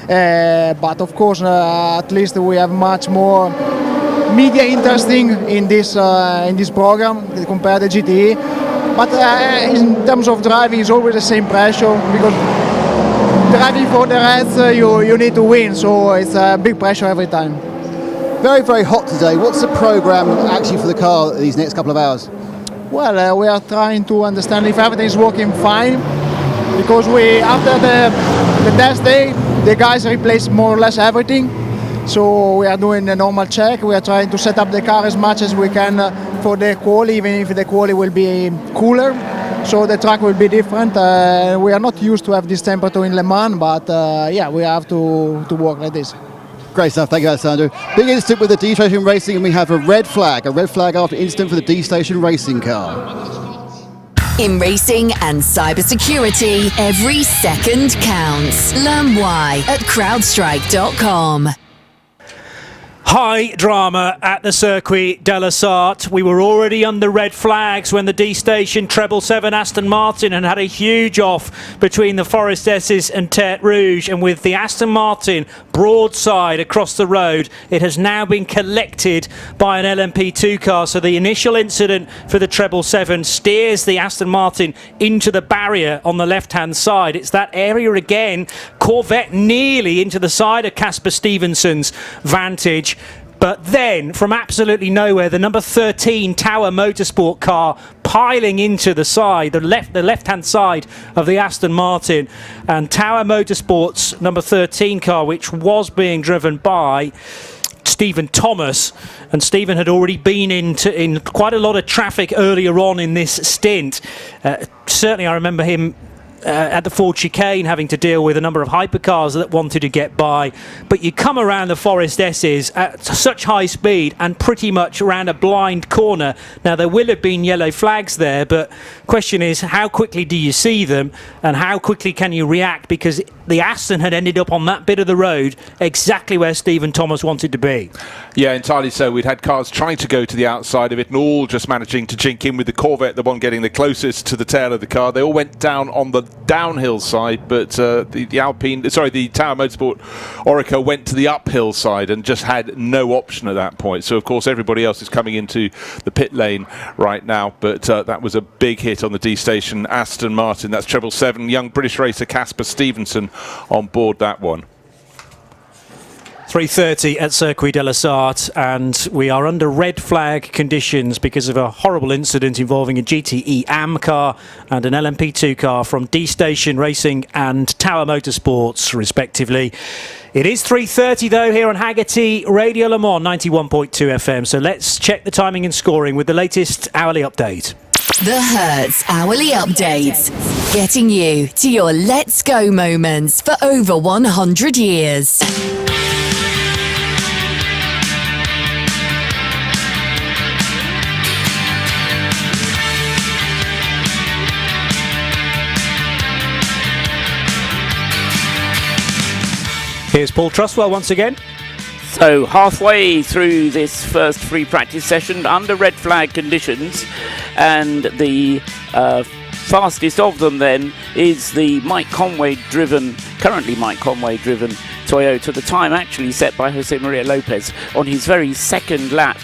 But of course, at least we have much more media interesting in this program compared to GT. But in terms of driving, it's always the same pressure because driving for the Reds, you need to win, so it's a big pressure every time. Very, very hot today. What's the program actually for the car these next couple of hours? Well, we are trying to understand if everything is working fine, because after the test day, the guys replaced more or less everything. So we are doing a normal check. We are trying to set up the car as much as we can for the quali, even if the quali will be cooler. So the track will be different. We are not used to have this temperature in Le Mans, but we have to work like this. Great stuff, thank you, Alessandro. Big incident with the D-Station Racing, and we have a red flag after incident for the D-Station Racing car. In racing and cybersecurity, every second counts. Learn why at crowdstrike.com. High drama at the Circuit de la Sarthe. We were already under red flags when the D-Station 777 Aston Martin had a huge off between the Forest S's and Tertre Rouge, and with the Aston Martin broadside across the road, it has now been collected by an LMP2 car. So the initial incident for the 777 steers the Aston Martin into the barrier on the left-hand side. It's that area again. Corvette nearly into the side of Casper Stevenson's Vantage. But then, from absolutely nowhere, the number 13 Tower Motorsport car piling into the side, the left-hand side of the Aston Martin. And Tower Motorsport's number 13 car, which was being driven by Stephen Thomas, and Stephen had already been in quite a lot of traffic earlier on in this stint. Certainly, I remember him at the Ford chicane having to deal with a number of hypercars that wanted to get by. But you come around the Forest S's at such high speed and pretty much around a blind corner. Now, there will have been yellow flags there, but question is, how quickly do you see them and how quickly can you react? Because the Aston had ended up on that bit of the road exactly where Stephen Thomas wanted to be. Yeah, entirely so. We'd had cars trying to go to the outside of it and all just managing to jink in with the Corvette, the one getting the closest to the tail of the car. They all went down on the downhill side, but the Tower Motorsport Orica went to the uphill side and just had no option at that point. So of course everybody else is coming into the pit lane right now, but that was a big hit on the D station. Aston Martin, that's 777, young British racer Casper Stevenson on board that one. 3:30 at Circuit de la Sarthe, and we are under red flag conditions because of a horrible incident involving a GTE AM car and an LMP2 car from D Station Racing and Tower Motorsports, respectively. It is 3:30 though here on Haggerty Radio Le Mans 91.2 FM, so let's check the timing and scoring with the latest hourly update. The Hertz Hourly Update, getting you to your Let's Go moments for over 100 years. Here's Paul Trustwell once again. So halfway through this first free practice session under red flag conditions, and the fastest of them then is the currently Mike Conway driven Toyota. The time actually set by Jose Maria Lopez on his very second lap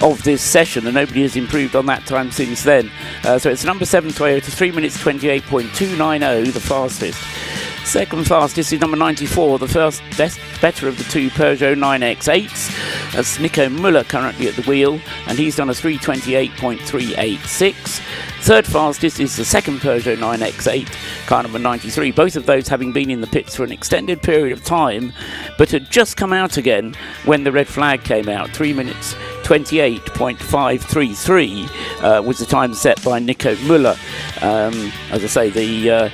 of this session, and nobody has improved on that time since then. So it's number 7 Toyota, 3 minutes 28.290, the fastest. Second fastest is number 94, the first better of the two Peugeot 9X8s. That's Nico Müller currently at the wheel, and he's done a 3:28.386. Third fastest is the second Peugeot 9X8, car number 93. Both of those having been in the pits for an extended period of time, but had just come out again when the red flag came out. 3 minutes 28.533 was the time set by Nico Müller. As I say, the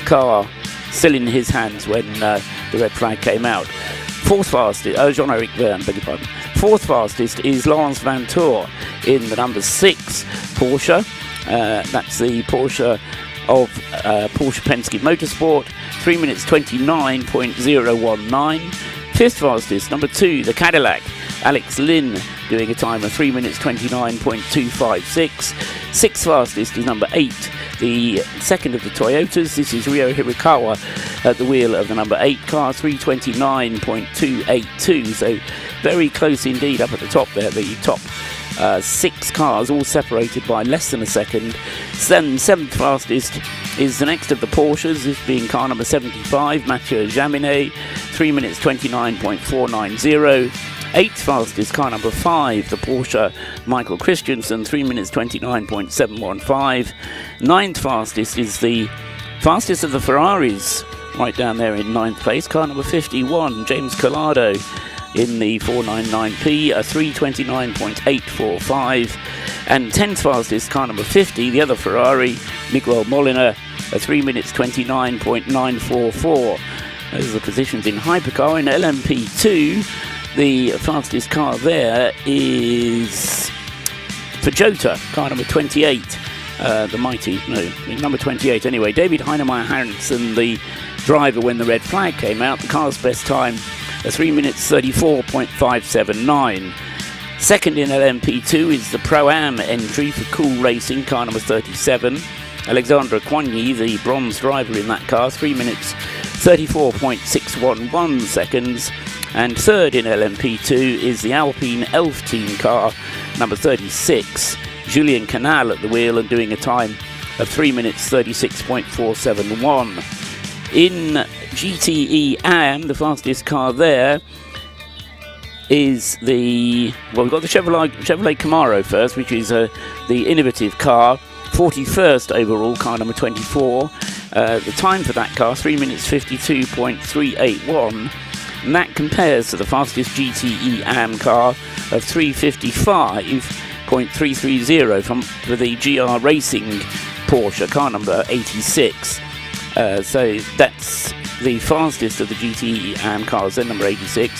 car still in his hands when the red flag came out. Fourth fastest, Jean-Eric Verne, beg your pardon. Fourth fastest is Laurens Vanthoor in the number 6 Porsche. That's the Porsche of Porsche Penske Motorsport, 3 minutes 29.019. Fifth fastest, number 2, the Cadillac, Alex Lynn, doing a time of 3 minutes 29.256. Sixth fastest is number 8, the second of the Toyotas. This is Ryo Hirakawa at the wheel of the number 8 car, 329.282. So very close indeed up at the top there, the top 6 cars, all separated by less than a second. Then seventh fastest is the next of the Porsches, this being car number 75, Mathieu Jaminet, 3 minutes 29.490. Eighth fastest, car number 5, the Porsche Michael Christensen, 3 minutes 29.715. Ninth fastest is the fastest of the Ferraris, right down there in 9th place, car number 51, James Collado, in the 499P, a 329.845. And 10th fastest, car number 50, the other Ferrari, Miguel Molina, a 3 minutes 29.944. Those are the positions in hypercar. In LMP2, the fastest car there is Peugeot, car number 28, number 28 anyway. David Heinemeier Hansen, the driver when the red flag came out. The car's best time, a 3 minutes 34.579. Second in LMP2 is the Pro-Am entry for Cool Racing, car number 37. Alexandre Coigny, the bronze driver in that car, 3 minutes 34.611 seconds. And third in LMP2 is the Alpine Elf team car, number 36. Julien Canal at the wheel and doing a time of 3 minutes 36.471. In GTE AM, the fastest car there is we've got the Chevrolet Camaro first, which is the innovative car, 41st overall, car number 24. The time for that car, 3 minutes 52.381. And that compares to the fastest GTE AM car of 355.330 for the GR Racing Porsche, car number 86. So that's the fastest of the GTE AM cars, then number 86.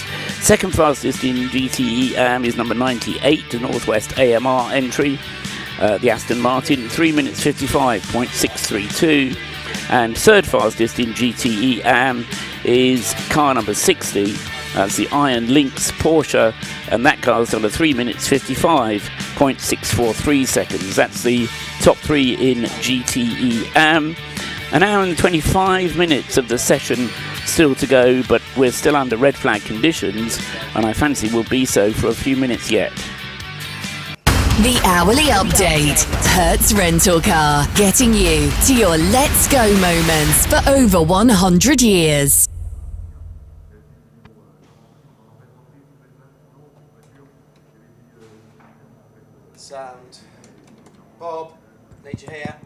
Second fastest in GTE AM is number 98, the Northwest AMR entry, the Aston Martin, 3 minutes 55.632. And third fastest in GTE AM is car number 60. That's the Iron Lynx Porsche, and that car's done a 3 minutes 55.643 seconds. That's the top 3 in GTE AM. An hour and 25 minutes of the session still to go, but we're still under red flag conditions, and I fancy we'll be so for a few minutes yet. The hourly update. Hertz Rental Car, getting you to your let's go moments for over 100 years. Sound. Bob, need you here.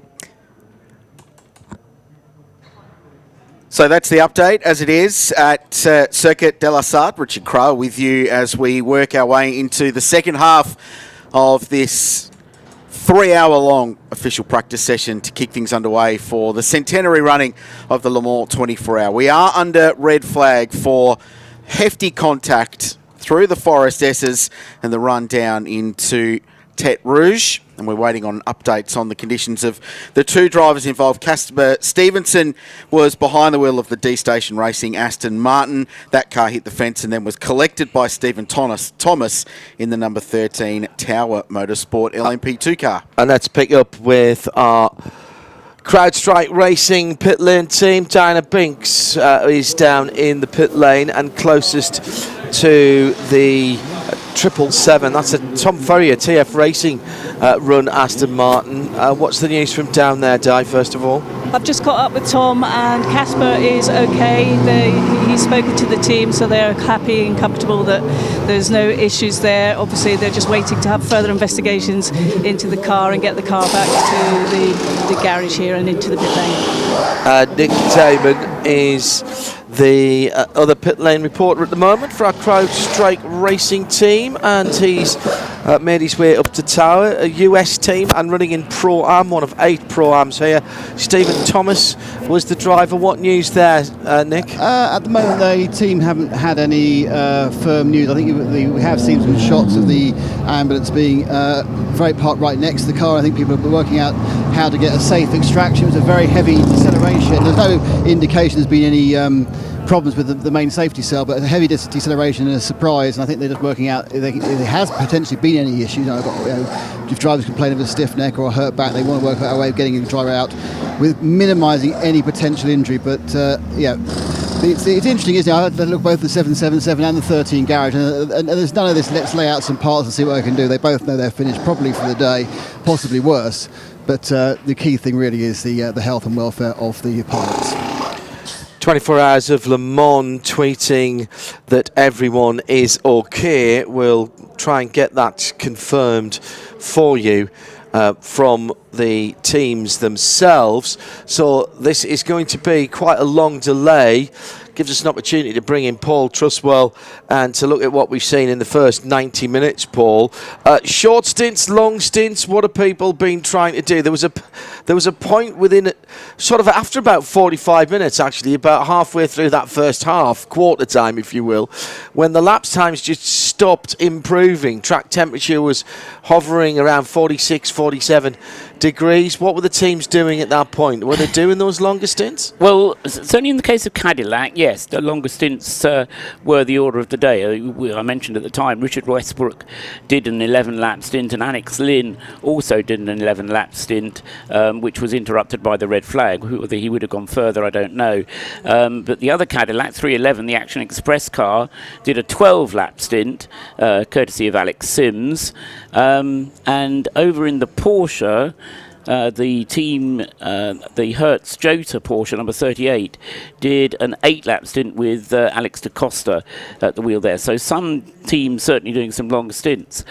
So that's the update as it is at Circuit de la Sarthe. Richard Crowe with you as we work our way into the second half of this 3-hour-long official practice session to kick things underway for the centenary running of the Le Mans 24-hour. We are under red flag for hefty contact through the Forest S's and the run down into Tete Rouge, and we're waiting on updates on the conditions of the two drivers involved. Casper Stevenson was behind the wheel of the D-Station Racing Aston Martin. That car hit the fence and then was collected by Stephen Thomas in the number 13 Tower Motorsport LMP2 car. And let's pick up with our CrowdStrike Racing pit lane team. Diana Binks is down in the pit lane and closest to the 777. That's a Tom Ferrier TF Racing run Aston Martin. What's the news from down there, Di, first of all? I've just caught up with Tom, and Casper is okay. He's spoken to the team, so they're happy and comfortable that there's no issues there. Obviously, they're just waiting to have further investigations into the car and get the car back to the garage here and into the pit lane. Nick Damon is the other pit lane reporter at the moment for our CrowdStrike Racing team, and he's made his way up to Tower, a US team, and running in Pro-Am, one of 8 Pro-Ams here. Stephen Thomas was the driver. What news there, Nick? At the moment, the team haven't had any firm news. I think we have seen some shots of the ambulance being very parked right next to the car. I think people are working out how to get a safe extraction. It was a very heavy deceleration. There's no indication there's been any problems with the main safety cell, but a heavy deceleration and a surprise, and I think they're just working out if there has potentially been any issues. If drivers complain of a stiff neck or a hurt back, they want to work out a way of getting the driver out with minimising any potential injury. But it's interesting, isn't it? I had to look both the 777 and the 13 garage, and there's none of this let's lay out some parts and see what I can do. They both know they're finished probably for the day, possibly worse. But the key thing really is the health and welfare of the pilots. 24 Hours of Le Mans tweeting that everyone is okay. We'll try and get that confirmed for you from the teams themselves. So this is going to be quite a long delay. Gives us an opportunity to bring in Paul Truswell and to look at what we've seen in the first 90 minutes, Paul. Short stints, long stints, what have people been trying to do? There was a point within sort of after about 45 minutes, actually, about halfway through that first half, quarter time, if you will, when the lapse times just stopped improving. Track temperature was hovering around 46, 47 degrees. What were the teams doing at that point? Were they doing those longer stints? Well, certainly in the case of Cadillac, yes, the longer stints were the order of the day. I mentioned at the time Richard Westbrook did an 11-lap stint, and Alex Lynn also did an 11-lap stint, which was interrupted by the red flag. Whether he would have gone further, I don't know. But the other Cadillac, 311, the Action Express car, did a 12-lap stint, courtesy of Alex Sims. And over in the Porsche, the team, the Hertz Jota Porsche number 38, did an 8-lap stint with Alex da Costa at the wheel there. So some teams certainly doing some long stints.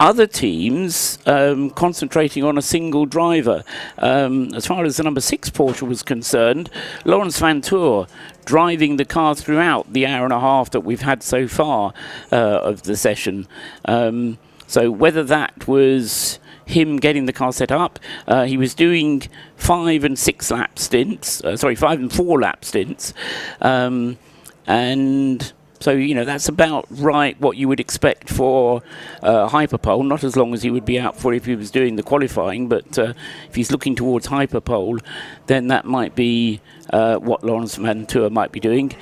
Other teams concentrating on a single driver. As far as the number 6 Porsche was concerned, Lawrence Van Tour driving the car throughout the hour and a half that we've had so far of the session. So whether that was him getting the car set up, he was doing 5 and 6 lap stints, 5 and 4 lap stints, and so, that's about right what you would expect for Hyperpole, not as long as he would be out for if he was doing the qualifying, but if he's looking towards Hyperpole, then that might be what Lawrence Van Tour might be doing.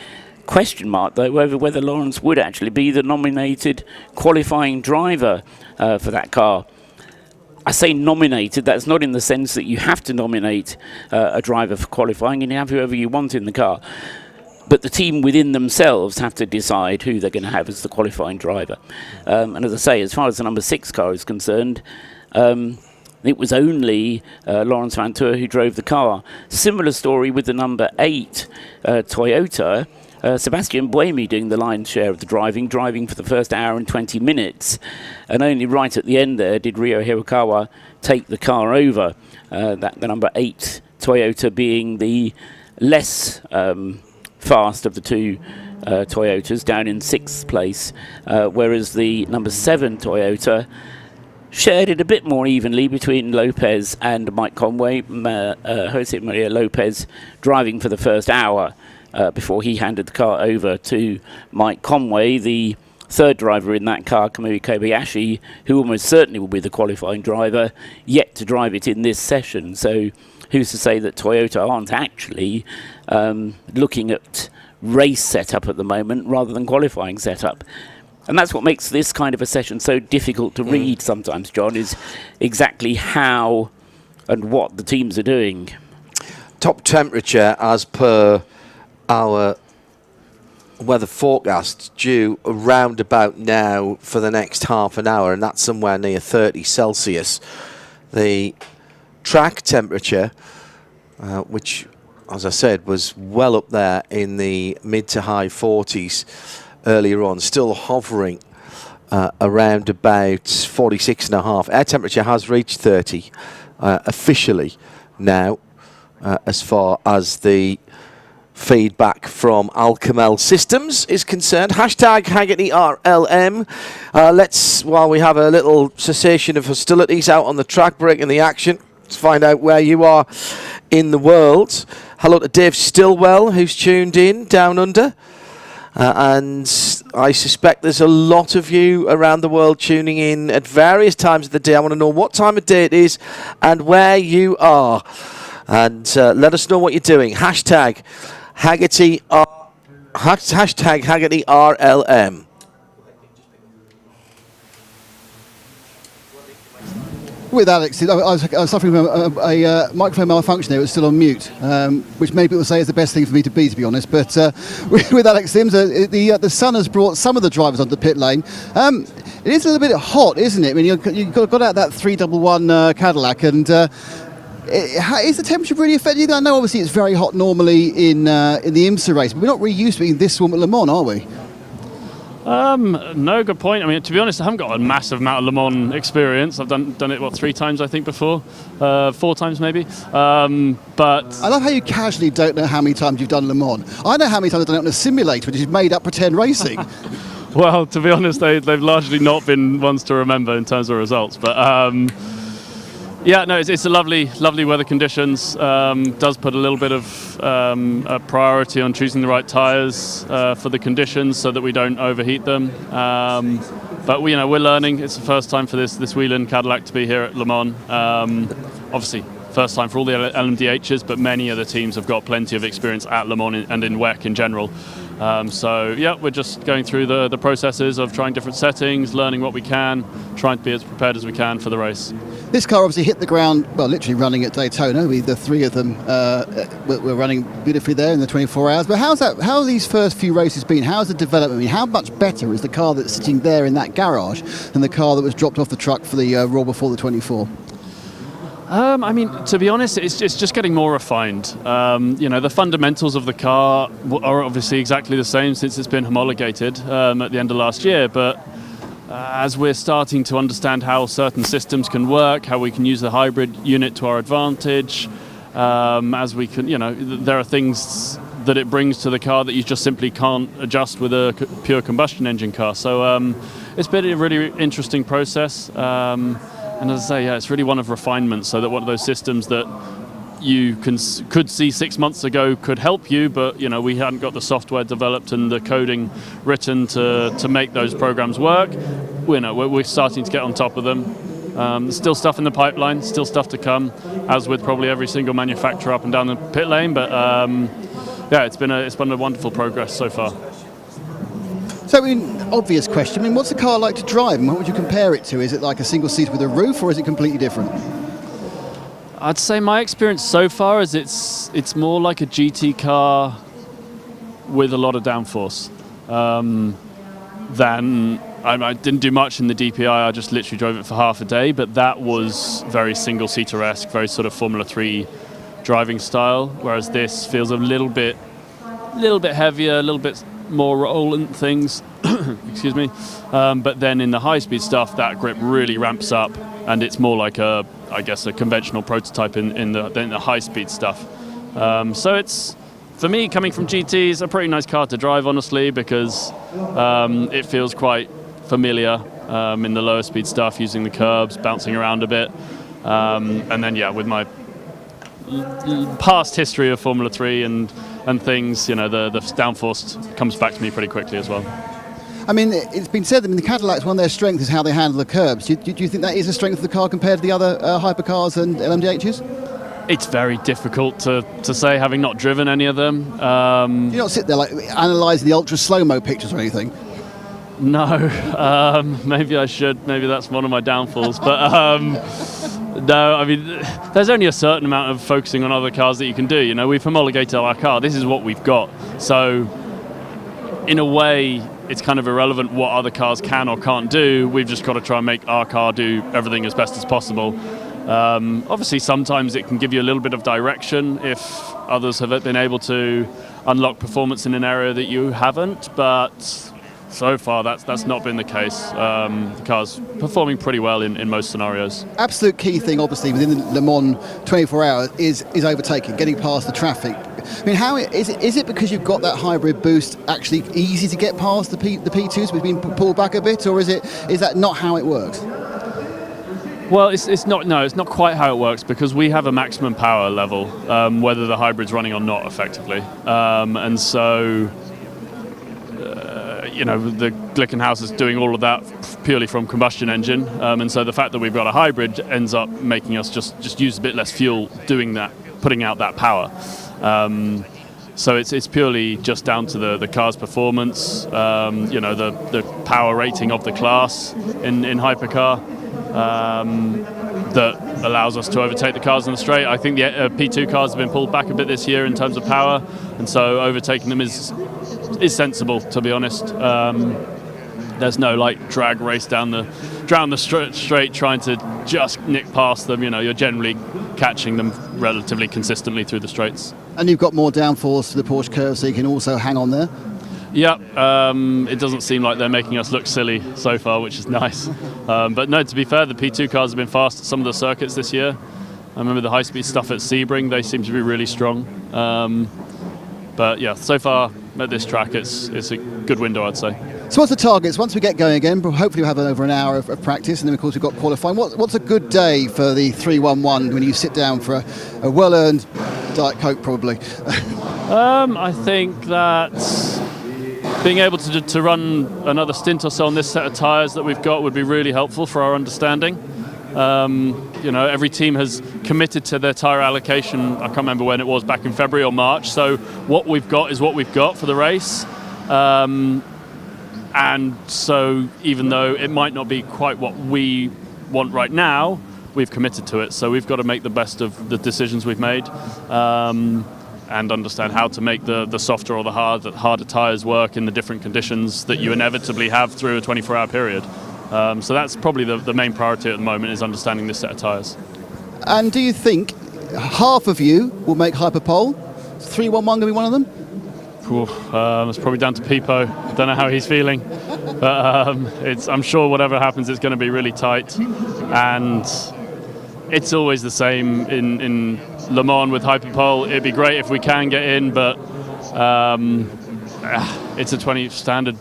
Question mark, though, whether Lawrence would actually be the nominated qualifying driver for that car. I say nominated, that's not in the sense that you have to nominate a driver for qualifying and you have whoever you want in the car. But the team within themselves have to decide who they're going to have as the qualifying driver. And as I say, as far as the number 6 car is concerned, it was only Lawrence Van Tour who drove the car. Similar story with the number 8 Toyota. Sebastian Buemi doing the lion's share of the driving for the first hour and 20 minutes. And only right at the end there did Ryo Hirakawa take the car over. The number 8 Toyota being the less fast of the two Toyotas, down in 6th place, whereas the number 7 Toyota shared it a bit more evenly between Lopez and Mike Conway. Jose Maria Lopez driving for the first hour before he handed the car over to Mike Conway, the third driver in that car, Kamui Kobayashi, who almost certainly will be the qualifying driver, yet to drive it in this session. So who's to say that Toyota aren't actually looking at race setup at the moment rather than qualifying setup? And that's what makes this kind of a session so difficult to read sometimes, John, is exactly how and what the teams are doing. Top temperature as per our weather forecast due around about now for the next half an hour, and that's somewhere near 30 Celsius. The track temperature, which, as I said, was well up there in the mid to high 40s earlier on, still hovering around about 46.5. Air temperature has reached 30 officially now, as far as the feedback from Alcamel Systems is concerned. Hashtag Haggerty RLM. While we have a little cessation of hostilities out on the track, breaking the action, let's find out where you are in the world. Hello to Dave Stillwell, who's tuned in down under. And I suspect there's a lot of you around the world tuning in at various times of the day. I want to know what time of day it is and where you are. And let us know what you're doing. Hashtag Haggerty RLM. With Alex, I was suffering from a microphone malfunction there. It was still on mute, which many people say is the best thing for me to be honest. But with Alex Sims, the sun has brought some of the drivers onto the pit lane. It is a little bit hot, isn't it? I mean, you got out that 311 Cadillac, and is the temperature really affecting you? I know obviously it's very hot normally in the IMSA race, but we're not really used to being this warm at Le Mans, are we? No, good point. I mean, to be honest, I haven't got a massive amount of Le Mans experience. I've done it, 3 times, I think, before. 4 times, maybe. But I love how you casually don't know how many times you've done Le Mans. I know how many times I've done it on a simulator, which is made up pretend racing. Well, to be honest, they've largely not been ones to remember in terms of results. But yeah, no, it's a lovely weather conditions. Does put a little bit of a priority on choosing the right tyres for the conditions so that we don't overheat them. But we're learning. It's the first time for this Whelen Cadillac to be here at Le Mans. Obviously, first time for all the LMDHs, but many other teams have got plenty of experience at Le Mans and in WEC in general. So yeah, we're just going through the processes of trying different settings, learning what we can, trying to be as prepared as we can for the race. This car obviously hit the ground, well, literally running at Daytona. The 3 of them were running beautifully there in the 24 hours. But how have these first few races been? How's the development? I mean, how much better is the car that's sitting there in that garage than the car that was dropped off the truck for the Raw before the 24? I mean, to be honest, it's just getting more refined. The fundamentals of the car are obviously exactly the same since it's been homologated at the end of last year, but as we're starting to understand how certain systems can work, how we can use the hybrid unit to our advantage, as we can, there are things that it brings to the car that you just simply can't adjust with a pure combustion engine car. So it's been a really interesting process. And as I say, yeah, it's really one of refinement, so that one of those systems that you could see 6 months ago could help you, but we hadn't got the software developed and the coding written to make those programs work. We're starting to get on top of them. There's still stuff in the pipeline, still stuff to come, as with probably every single manufacturer up and down the pit lane. But yeah, it's been a wonderful progress so far. So, obvious question. What's the car like to drive, and what would you compare it to? Is it like a single seat with a roof, or is it completely different? I'd say my experience so far is it's more like a GT car with a lot of downforce. Than I didn't do much in the DPI. I just literally drove it for half a day, but that was very single-seater-esque, very sort of Formula 3 driving style. Whereas this feels a little bit heavier, a little bit more rollant things. Excuse me. But then in the high-speed stuff, that grip really ramps up, and it's more like a conventional prototype in the high-speed stuff. So it's, for me, coming from GTs, a pretty nice car to drive, honestly, because it feels quite familiar in the lower speed stuff, using the curbs, bouncing around a bit. And then, with my past history of Formula 3 and things, the downforce comes back to me pretty quickly as well. It's been said that the Cadillacs, one of their strengths is how they handle the curbs. Do you think that is a strength of the car compared to the other hypercars and LMDHs? It's very difficult to say, having not driven any of them. You don't sit there analysing the ultra slow-mo pictures or anything? No. Maybe I should. Maybe that's one of my downfalls. But no, there's only a certain amount of focusing on other cars that you can do. We've homologated our car. This is what we've got. So, in a way, it's kind of irrelevant what other cars can or can't do. We've just got to try and make our car do everything as best as possible. Obviously, sometimes it can give you a little bit of direction if others have been able to unlock performance in an area that you haven't, but so far that's not been the case. The car's performing pretty well in most scenarios. Absolute key thing, obviously, within the Le Mans 24 hours is overtaking, getting past the traffic. How is it because you've got that hybrid boost actually easy to get past the P2s, which been pulled back a bit, or is that not how it works? Well, it's not quite how it works, because we have a maximum power level, whether the hybrid's running or not, effectively. And so, the Glickenhaus is doing all of that purely from combustion engine. And so the fact that we've got a hybrid ends up making us just use a bit less fuel doing that, putting out that power. So it's purely just down to the car's performance, the power rating of the class in hypercar. That allows us to overtake the cars on the straight. I think the P2 cars have been pulled back a bit this year in terms of power, and so overtaking them is sensible, to be honest. There's no drag race down the straight trying to just nick past them. You're generally catching them relatively consistently through the straights. And you've got more downforce to the Porsche curve, so you can also hang on there. Yeah, it doesn't seem like they're making us look silly so far, which is nice. But no, to be fair, the P2 cars have been fast at some of the circuits this year. I remember the high-speed stuff at Sebring, they seem to be really strong. But yeah, so far at this track, it's a good window, I'd say. So what's the targets? Once we get going again, hopefully we'll have over an hour of practice, and then of course we've got qualifying. What's a good day for the 311 when you sit down for a well-earned Diet Coke, probably? I think that being able to run another stint or so on this set of tyres that we've got would be really helpful for our understanding. Every team has committed to their tyre allocation. I can't remember when it was, back in February or March. So what we've got is what we've got for the race. And so even though it might not be quite what we want right now, we've committed to it. So we've got to make the best of the decisions we've made. And understand how to make the softer or the harder tyres work in the different conditions that you inevitably have through a 24-hour period. So that's probably the main priority at the moment, is understanding this set of tyres. And do you think half of you will make hyperpole? 311 going to be one of them? It's probably down to Pipo. Don't know how he's feeling. But I'm sure whatever happens, it's going to be really tight. And it's always the same in Le Mans with hyperpole. It'd be great if we can get in, but it's a 20 standard,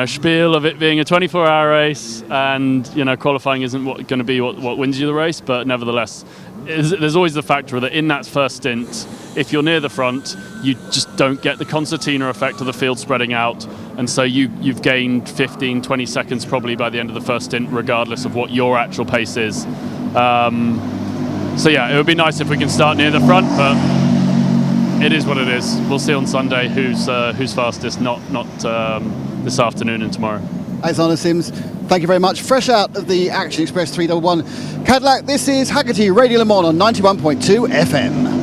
spiel of it being a 24-hour race, and qualifying isn't going to be what wins you the race. But nevertheless, there's always the factor that in that first stint, if you're near the front, you just don't get the concertina effect of the field spreading out, and so you've gained 15-20 seconds probably by the end of the first stint, regardless of what your actual pace is. So yeah, it would be nice if we can start near the front, but it is what it is. We'll see on Sunday who's fastest, not this afternoon and tomorrow. Alexander Sims, thank you very much. Fresh out of the Action Express 311 Cadillac, this is Haggerty Radio Le Mans on 91.2 FM.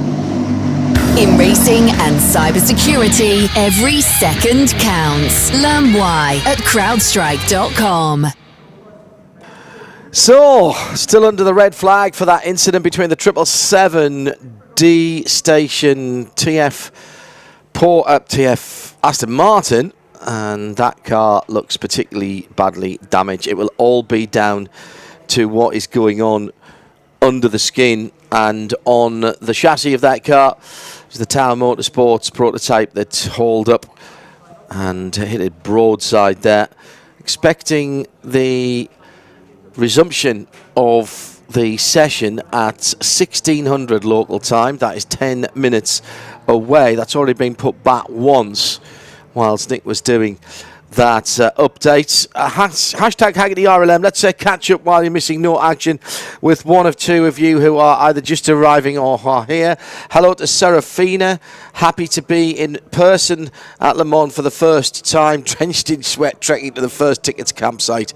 In racing and cybersecurity, every second counts. Learn why at crowdstrike.com. So, still under the red flag for that incident between the 777D station TF Aston Martin, and that car looks particularly badly damaged. It will all be down to what is going on under the skin and on the chassis of that car. It was the Tower Motorsports prototype that hauled up and hit it broadside there. Expecting the resumption of the session at 1600 local time. That is 10 minutes away. That's already been put back once whilst Nick was doing that update. Hashtag Haggerty RLM. Let's catch up while you're missing no action with one of two of you who are either just arriving or are here. Hello to Serafina. Happy to be in person at Le Mans for the first time, drenched in sweat, trekking to the first tickets campsite.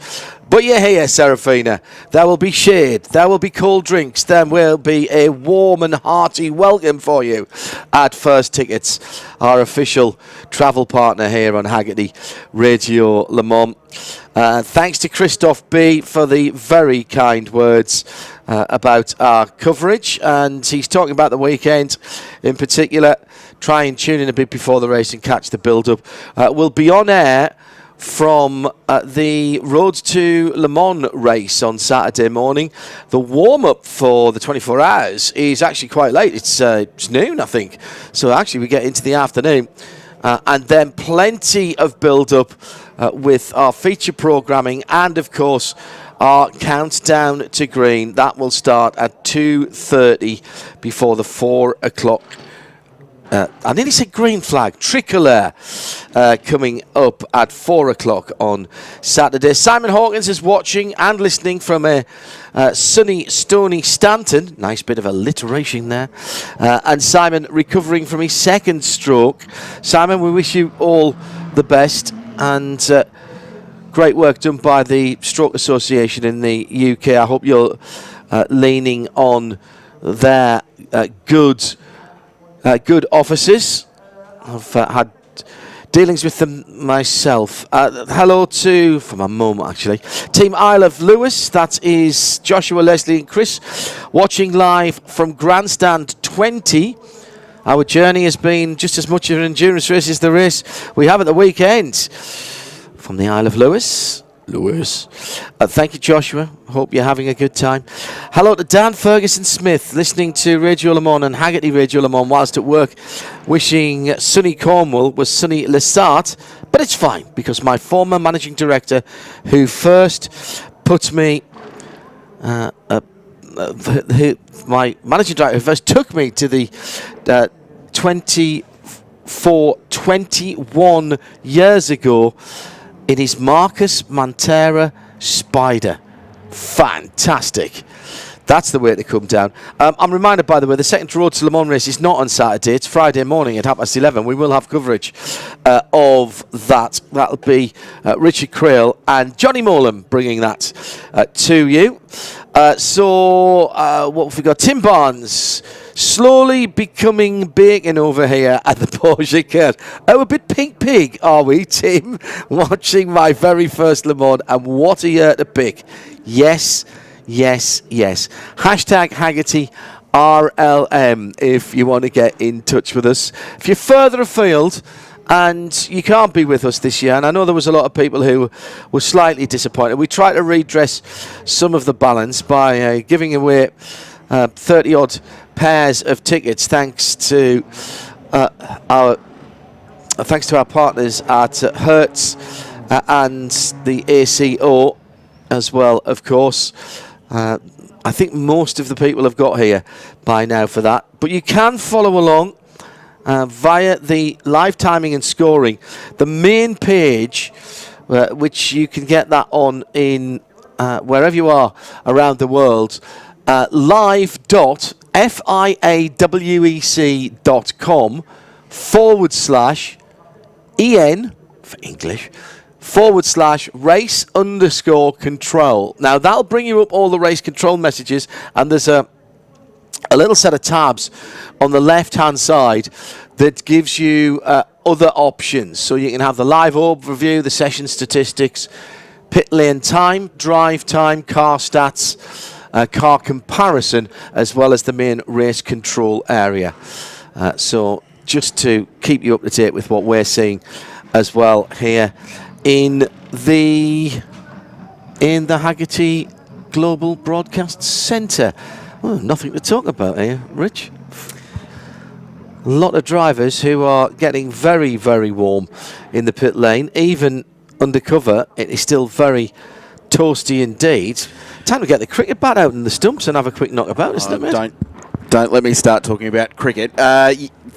But you're here, Serafina. There will be shade, there will be cold drinks, there will be a warm and hearty welcome for you at First Tickets, our official travel partner here on Haggerty Radio Le Mans. Thanks to Christoph B for the very kind words about our coverage, and he's talking about the weekend in particular. Try and tune in a bit before the race and catch the build-up. We'll be on air from the Road to Le Mans race on Saturday morning. The warm-up for the 24 hours is actually quite late. It's noon, I think. So actually we get into the afternoon. And then plenty of build-up with our feature programming and, of course, our countdown to green. That will start at 2:30 before the 4 o'clock. I nearly said green flag, tricolour, coming up at 4 o'clock on Saturday. Simon Hawkins is watching and listening from a sunny, stony Stanton. Nice bit of alliteration there. And Simon recovering from his second stroke. Simon, we wish you all the best, and great work done by the Stroke Association in the UK. I hope you're leaning on their good officers. I've had dealings with them myself. Hello to, for my mum actually, Team Isle of Lewis. That is Joshua, Leslie and Chris watching live from Grandstand 20. Our journey has been just as much of an endurance race as the race we have at the weekend. From the Isle of Lewis. Thank you, Joshua. Hope you're having a good time. Hello to Dan Ferguson-Smith, listening to Radio Le Mans and Haggerty Radio Le Mans whilst at work, wishing sunny Cornwall was sunny Lessart, but it's fine because my former managing director, who first put me, my managing director who first took me to the 21 years ago, in his Marcus Mantera Spider. Fantastic. That's the way to come down. I'm reminded, by the way, the second Road to Le Mans race is not on Saturday. It's Friday morning at 11:30. We will have coverage of that. That'll be Richard Creel and Johnny Molam bringing that to you. What have we got? Tim Barnes. Slowly becoming bacon over here at the Porsche Kurt. Oh, a bit pink pig, are we, Tim? Watching my very first Le Mans, and what a year to pick. Yes. Hashtag Haggerty RLM if you want to get in touch with us. If you're further afield and you can't be with us this year, and I know there was a lot of people who were slightly disappointed, we try to redress some of the balance by giving away 30-odd pairs of tickets thanks to our partners at Hertz and the ACO as well, of course. I think most of the people have got here by now for that, but you can follow along via the live timing and scoring, the main page, which you can get that on in wherever you are around the world, live.fiawec.com/EN for English /race_control. Now that'll bring you up all the race control messages, and there's a little set of tabs on the left-hand side that gives you other options. So you can have the live overview, the session statistics, pit lane time, drive time, car stats, car comparison, as well as the main race control area. So just to keep you up to date with what we're seeing as well here in the Haggerty Global Broadcast Centre. Oh, nothing to talk about here, Rich. A lot of drivers who are getting very, very warm in the pit lane. Even undercover, it is still very toasty indeed. Time to get the cricket bat out in the stumps and have a quick knockabout, isn't it, mate? Don't let me start talking about cricket.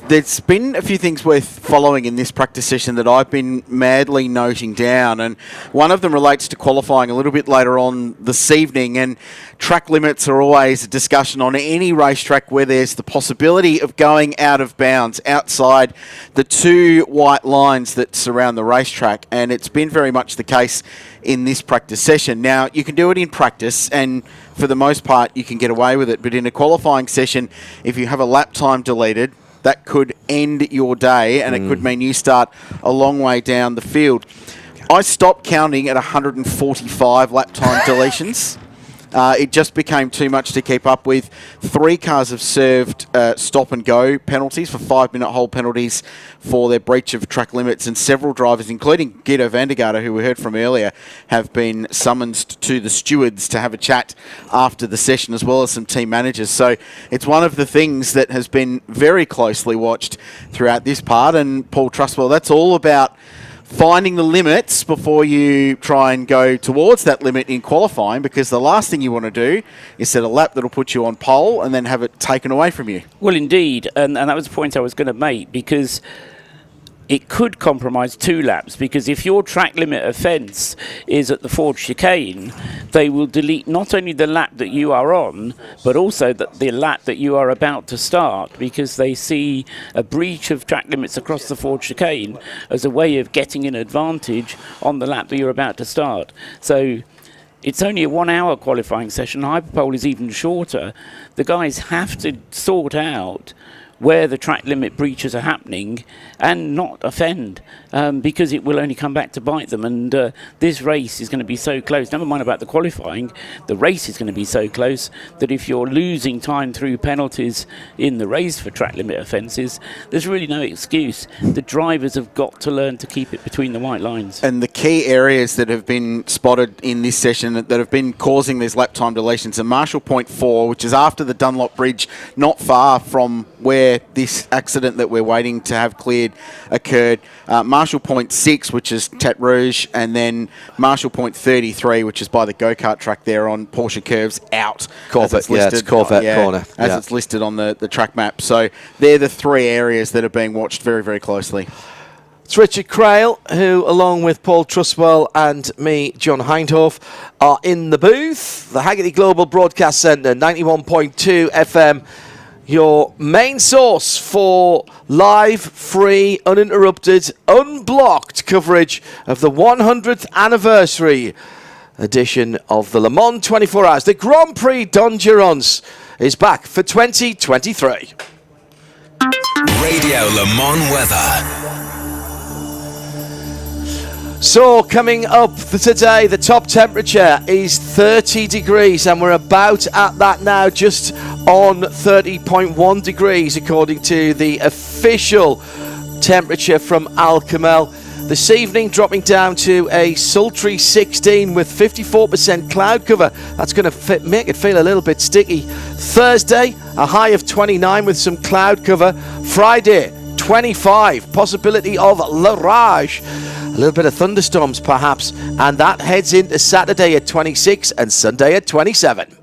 There's been a few things worth following in this practice session that I've been madly noting down, and one of them relates to qualifying a little bit later on this evening. And track limits are always a discussion on any racetrack where there's the possibility of going out of bounds outside the two white lines that surround the racetrack, and it's been very much the case in this practice session. Now, you can do it in practice, and for the most part you can get away with it, but in a qualifying session, if you have a lap time deleted, that could end your day, and it could mean you start a long way down the field. I stopped counting at 145 lap time deletions. It just became too much to keep up with. 3 cars have served stop and go penalties for 5-minute hole penalties for their breach of track limits, and several drivers, including Guido van der Garde, who we heard from earlier, have been summoned to the stewards to have a chat after the session, as well as some team managers. So it's one of the things that has been very closely watched throughout this part. And Paul Trustwell, that's all about finding the limits before you try and go towards that limit in qualifying, because the last thing you want to do is set a lap that'll put you on pole and then have it taken away from you. Well, indeed, and that was the point I was going to make, because it could compromise 2 laps, because if your track limit offence is at the Ford chicane, they will delete not only the lap that you are on, but also the lap that you are about to start, because they see a breach of track limits across the Ford chicane as a way of getting an advantage on the lap that you're about to start. So it's only a 1-hour qualifying session. Hyperpole is even shorter. The guys have to sort out where the track limit breaches are happening and not offend, because it will only come back to bite them. And this race is going to be so close, never mind about the qualifying, the race is going to be so close that if you're losing time through penalties in the race for track limit offences, there's really no excuse. The drivers have got to learn to keep it between the white lines. And the key areas that have been spotted in this session that have been causing these lap time deletions are Marshall Point 4, which is after the Dunlop Bridge, not far from where this accident that we're waiting to have cleared occurred. Marshall Point 6, which is Tet Rouge, and then Marshall Point 33, which is by the go-kart track there on Porsche Curves out. Corvette, it's Corvette corner. As it's listed on the track map. So they're the 3 areas that are being watched very, very closely. It's Richard Crail, who, along with Paul Trustwell and me, John Hindhoff, are in the booth. The Haggerty Global Broadcast Centre, 91.2 FM. Your main source for live, free, uninterrupted, unblocked coverage of the 100th anniversary edition of the Le Mans 24 Hours. The Grand Prix d'Endurance is back for 2023. Radio Le Mans weather. So coming up for today, the top temperature is 30 degrees, and we're about at that now, just on 30.1 degrees according to the official temperature from Al Kamel. This evening dropping down to a sultry 16 with 54% cloud cover. That's going to make it feel a little bit sticky. Thursday, a high of 29 with some cloud cover. Friday, 25, possibility of l'orage. A little bit of thunderstorms perhaps, and that heads into Saturday at 26 and Sunday at 27.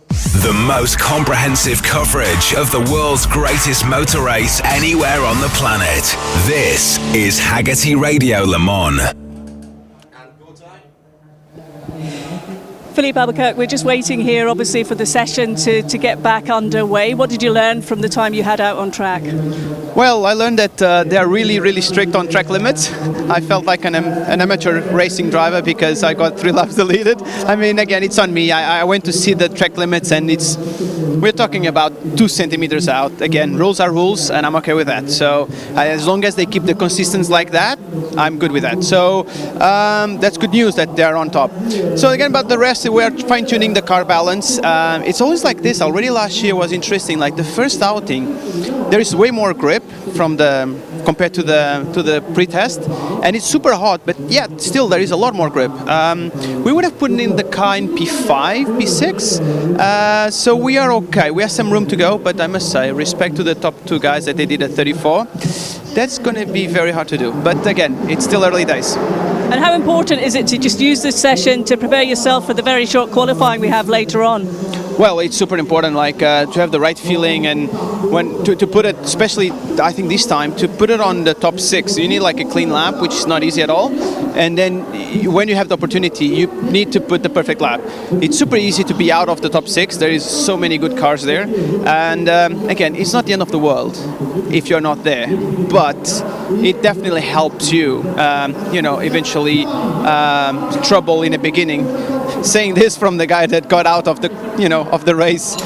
The most comprehensive coverage of the world's greatest motor race anywhere on the planet. This is Haggerty Radio Le Mans. For Philippe Albuquerque, we're just waiting here, obviously, for the session to get back underway. What did you learn from the time you had out on track? Well, I learned that they are really, really strict on track limits. I felt like an amateur racing driver because I got 3 laps deleted. I mean, again, it's on me. I went to see the track limits, and we're talking about 2 centimeters out. Again, rules are rules, and I'm okay with that. So as long as they keep the consistency like that, I'm good with that. So that's good news that they're on top. So again, about the rest, we're fine-tuning the car balance. It's always like this. Already last year was interesting. Like the first outing, there is way more grip compared to the pre-test, and it's super hot. But yet, still, there is a lot more grip. We would have put in the car in P5, P6. So we are okay. We have some room to go, but I must say, respect to the top 2 guys that they did at 34. That's going to be very hard to do. But again, it's still early days. And how important is it to just use this session to prepare yourself for the very short qualifying we have later on? Well, it's super important, like to have the right feeling, and when to put it, especially I think this time, to put it on the top 6, you need like a clean lap, which is not easy at all. And then when you have the opportunity, you need to put the perfect lap. It's super easy to be out of the top 6. There is so many good cars there, and again, it's not the end of the world if you're not there, but it definitely helps you. Eventually trouble in the beginning. Saying this from the guy that got out of the race,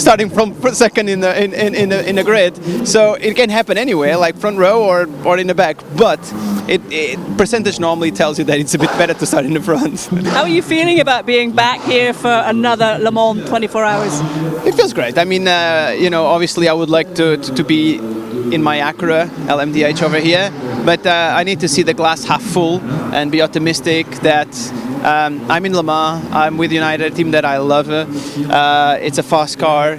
starting from second in the grid. So it can happen anywhere, like front row or in the back. But it percentage normally tells you that it's a bit better to start in the front. How are you feeling about being back here for another Le Mans 24 hours? It feels great. I mean, obviously I would like to be in my Acura LMDH over here, but I need to see the glass half full and be optimistic that I'm in Le Mans, I'm with United, a team that I love. It's a fast car,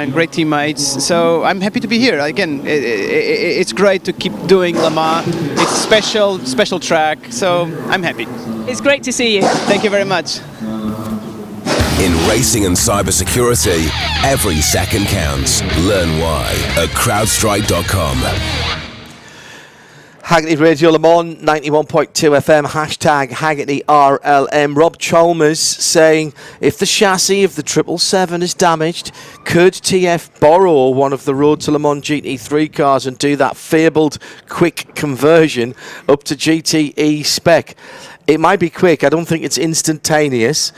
great teammates, so I'm happy to be here. Again, it's great to keep doing Le Mans. It's special track, so I'm happy. It's great to see you. Thank you very much. In racing and cybersecurity, every second counts. Learn why at crowdstrike.com. Haggerty Radio Le Mans, 91.2 FM, hashtag Haggerty RLM. Rob Chalmers saying, if the chassis of the 777 is damaged, could TF borrow one of the Road to Le Mans GT3 cars and do that fabled quick conversion up to GTE spec? It might be quick. I don't think it's instantaneous.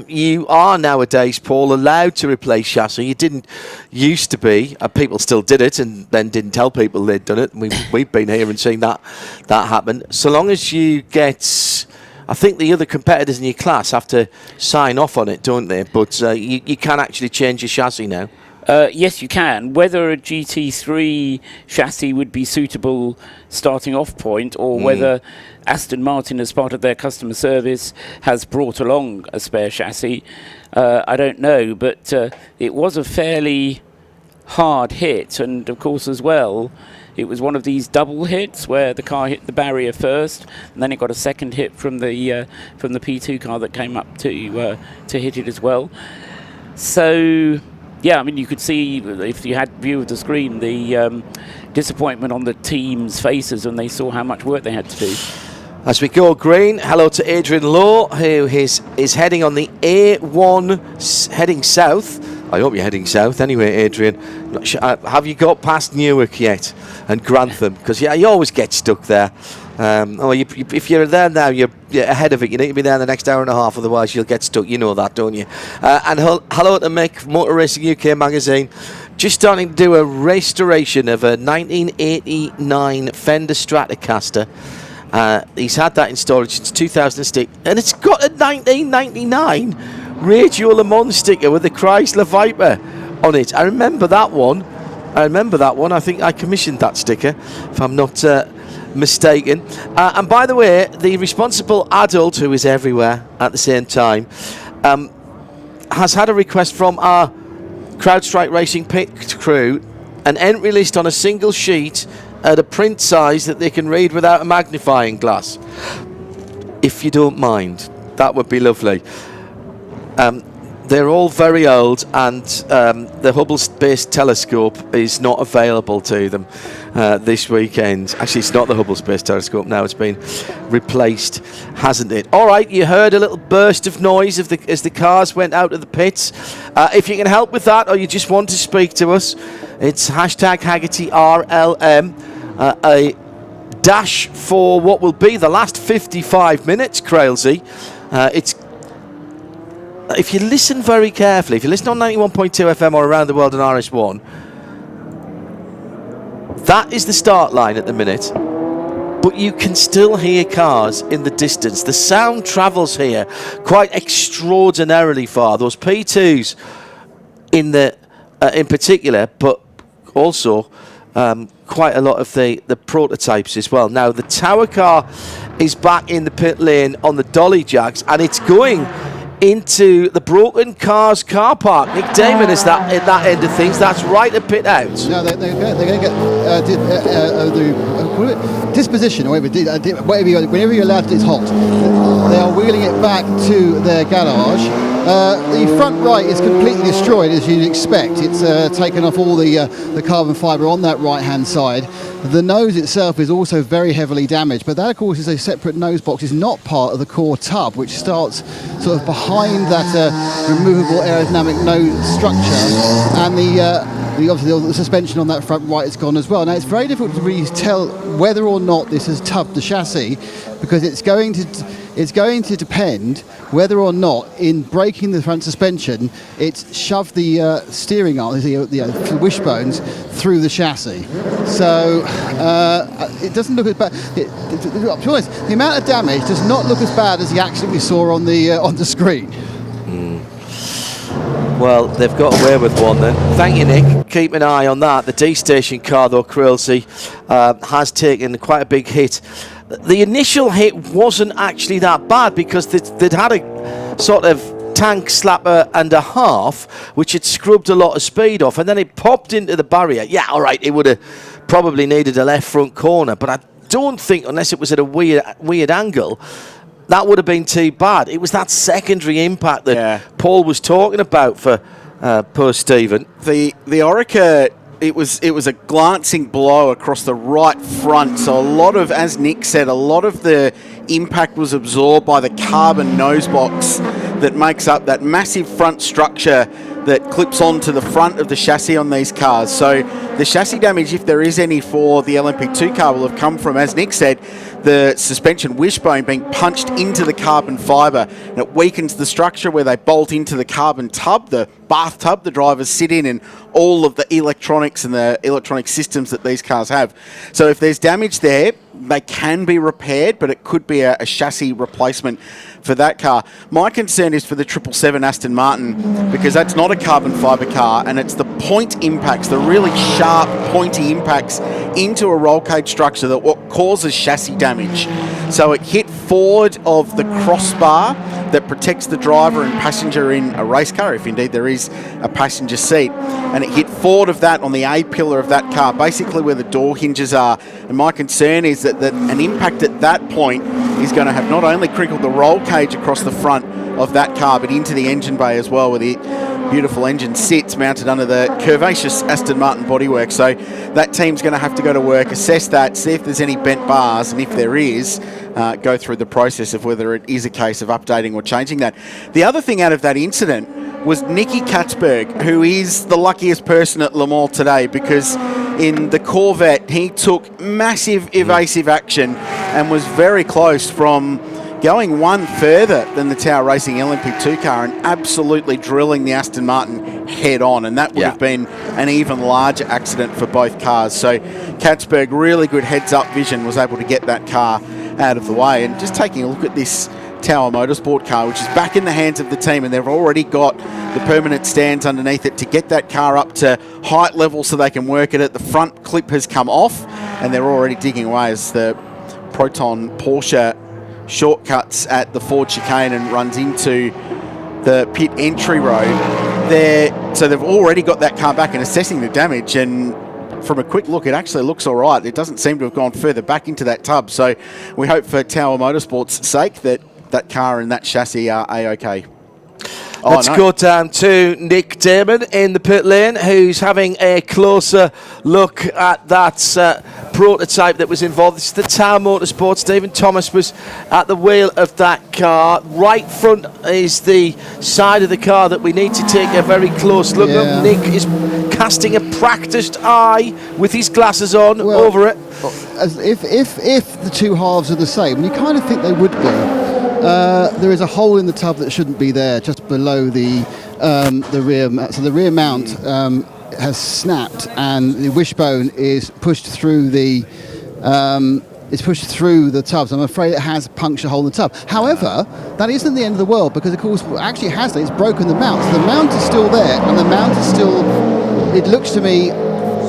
You are nowadays, Paul, allowed to replace chassis. You didn't used to be. People still did it and then didn't tell people they'd done it. We've been here and seen that happen. So long as you get... I think the other competitors in your class have to sign off on it, don't they? But you can actually change your chassis now. Yes, you can. Whether a GT3 chassis would be suitable starting off point, or whether Aston Martin, as part of their customer service, has brought along a spare chassis, I don't know. But it was a fairly hard hit, and of course as well, it was one of these double hits where the car hit the barrier first, and then it got a second hit from the P2 car that came up to hit it as well. So. Yeah, I mean, you could see, if you had view of the screen, the disappointment on the team's faces when they saw how much work they had to do. As we go green, hello to Adrian Lowe, who is heading on the A1, heading south. I hope you're heading south anyway, Adrian. Not sure, have you got past Newark yet and Grantham? Because you always get stuck there. If you're there now, you're ahead of it. You need to be there in the next hour and a half, otherwise you'll get stuck. You know that, don't you? And hello to Mick, Motor Racing UK magazine. Just starting to do a restoration of a 1989 Fender Stratocaster. He's had that in storage since 2006, and it's got a 1999 Radio Le Mans sticker with the Chrysler Viper on it. I remember that one. I think I commissioned that sticker, if I'm not mistaken. And by the way, the responsible adult, who is everywhere at the same time, has had a request from our CrowdStrike Racing pit crew, an entry list on a single sheet at a print size that they can read without a magnifying glass. If you don't mind, that would be lovely. they're all very old, and the Hubble Space Telescope is not available to them this weekend. Actually, it's not the Hubble Space Telescope now. It's been replaced, hasn't it? All right, you heard a little burst of noise as the cars went out of the pits. If you can help with that, or you just want to speak to us, it's hashtag Haggerty RLM. A dash for what will be the last 55 minutes, Crailsey. If you listen very carefully, if you listen on 91.2 FM or around the world on RS1, that is the start line at the minute. But you can still hear cars in the distance. The sound travels here quite extraordinarily far. Those P2s in particular, but also quite a lot of the prototypes as well. Now, the Tower car is back in the pit lane on the dolly jacks, and it's going into the Broken Cars car park. Nick Damon is at that end of things. That's right at pit out. No, they're going to get the disposition, or whenever you're allowed to, it's hot. They are wheeling it back to their garage. The front right is completely destroyed, as you'd expect. It's taken off all the carbon fibre on that right-hand side. The nose itself is also very heavily damaged, but that, of course, is a separate nose box. It's not part of the core tub, which starts sort of behind that removable aerodynamic nose structure, and obviously the suspension on that front right is gone as well. Now, it's very difficult to really tell whether or not this has tubbed the chassis, because it's going to depend whether or not, in braking the front suspension, it's shoved the steering arm, the wishbones, through the chassis. So it doesn't look as bad. To be honest, the amount of damage does not look as bad as the accident we saw on the screen. Well, they've got away with one then. Thank you, Nick. Keep an eye on that. The D-Station car, though, Crailsey, has taken quite a big hit. The initial hit wasn't actually that bad, because they'd had a sort of tank slapper and a half, which had scrubbed a lot of speed off, and then it popped into the barrier. Yeah, all right, it would have probably needed a left front corner, but I don't think, unless it was at a weird angle, that would have been too bad. It was that secondary impact that Paul was talking about for poor Stephen. The Orica, it was a glancing blow across the right front. So a lot of, as Nick said, a lot of the impact was absorbed by the carbon nose box that makes up that massive front structure that clips onto the front of the chassis on these cars. So the chassis damage, if there is any for the LMP2 car, will have come from, as Nick said, the suspension wishbone being punched into the carbon fibre, and it weakens the structure where they bolt into the carbon tub, the bathtub the drivers sit in, and all of the electronics and the electronic systems that these cars have. So if there's damage there, they can be repaired, but it could be a chassis replacement for that car. My concern is for the 777 Aston Martin, because that's not a carbon fibre car, and it's the point impacts, the really sharp pointy impacts into a roll cage structure that what causes chassis damage. So it hit forward of the crossbar that protects the driver and passenger in a race car, if indeed there is a passenger seat, and it hit forward of that on the A pillar of that car, basically where the door hinges are. And my concern is that an impact at that point is going to have not only crinkled the roll cage across the front of that car, but into the engine bay as well, where the beautiful engine sits mounted under the curvaceous Aston Martin bodywork. So that team's going to have to go to work, assess that, see if there's any bent bars, and if there is, go through the process of whether it is a case of updating or changing that. The other thing out of that incident was Nicky Katzberg, who is the luckiest person at Le Mans today, because in the Corvette he took massive evasive action and was very close from going one further than the Tower Racing LMP2 car and absolutely drilling the Aston Martin head on, and that would have been an even larger accident for both cars. So Katzberg, really good heads-up vision, was able to get that car out of the way. And just taking a look at this Tower Motorsport car, which is back in the hands of the team, and they've already got the permanent stands underneath it to get that car up to height level so they can work it. The front clip has come off, and they're already digging away as the Proton Porsche shortcuts at the Ford chicane and runs into the pit entry road there. So they've already got that car back and assessing the damage, and from a quick look, it actually looks all right. It doesn't seem to have gone further back into that tub. So we hope for Tower Motorsport's sake that that car and that chassis are A-OK. Let's go down to Nick Damon in the pit lane, who's having a closer look at that prototype that was involved. This is the Tower Motorsport. Stephen Thomas was at the wheel of that car. Right front is the side of the car that we need to take a very close look at. Nick is casting a practiced eye with his glasses on over it. If the two halves are the same, and you kind of think they would be, there is a hole in the tub that shouldn't be there, just below the rear. So the rear mount has snapped, and the wishbone is pushed through the. Tubs. I'm afraid it has punctured a hole in the tub. However, that isn't the end of the world, because of course actually it has done. It's broken the mount. So the mount is still there, and the mount is still, it looks to me,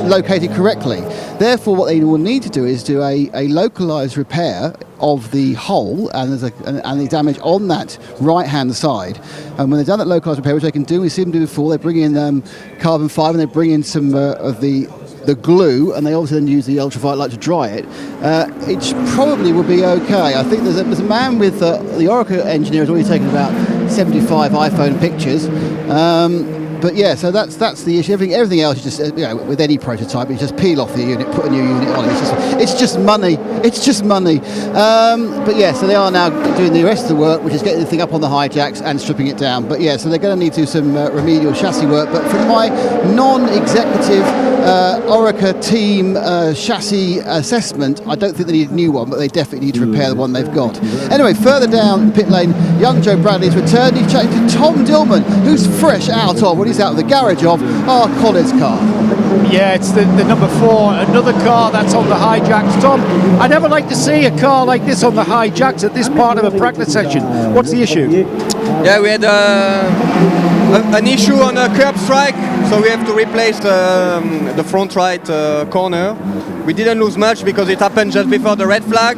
located correctly. Therefore, what they will need to do is do a localized repair of the hole and the damage on that right-hand side. And when they've done that localized repair, which they can do, we've seen them do before, they bring in carbon fibre, and they bring in some of the glue, and they obviously then use the ultraviolet light to dry it. It probably will be okay. I think there's a man with the Orica engineer has already taken about 75 iPhone pictures. But yeah, so that's the issue. Everything else is just, with any prototype, you just peel off the unit, put a new unit on. It's just money. It's just money. But yeah, so they are now doing the rest of the work, which is getting the thing up on the hijacks and stripping it down. But yeah, so they're going to need to do some remedial chassis work. But from my non-executive Orica team chassis assessment, I don't think they need a new one, but they definitely need to repair the one they've got. Anyway, further down the pit lane, young Joe Bradley's returned. He's chatting to Tom Dillman, who's fresh out of what he's out of the garage of our Collins car. Yeah, it's the number 4, another car that's on the hijacks. Tom, I never like to see a car like this on the hijacks at this part of a practice section. What's the issue? Yeah, we had an issue on a curb strike, so we have to replace the front right corner. We didn't lose much because it happened just before the red flag,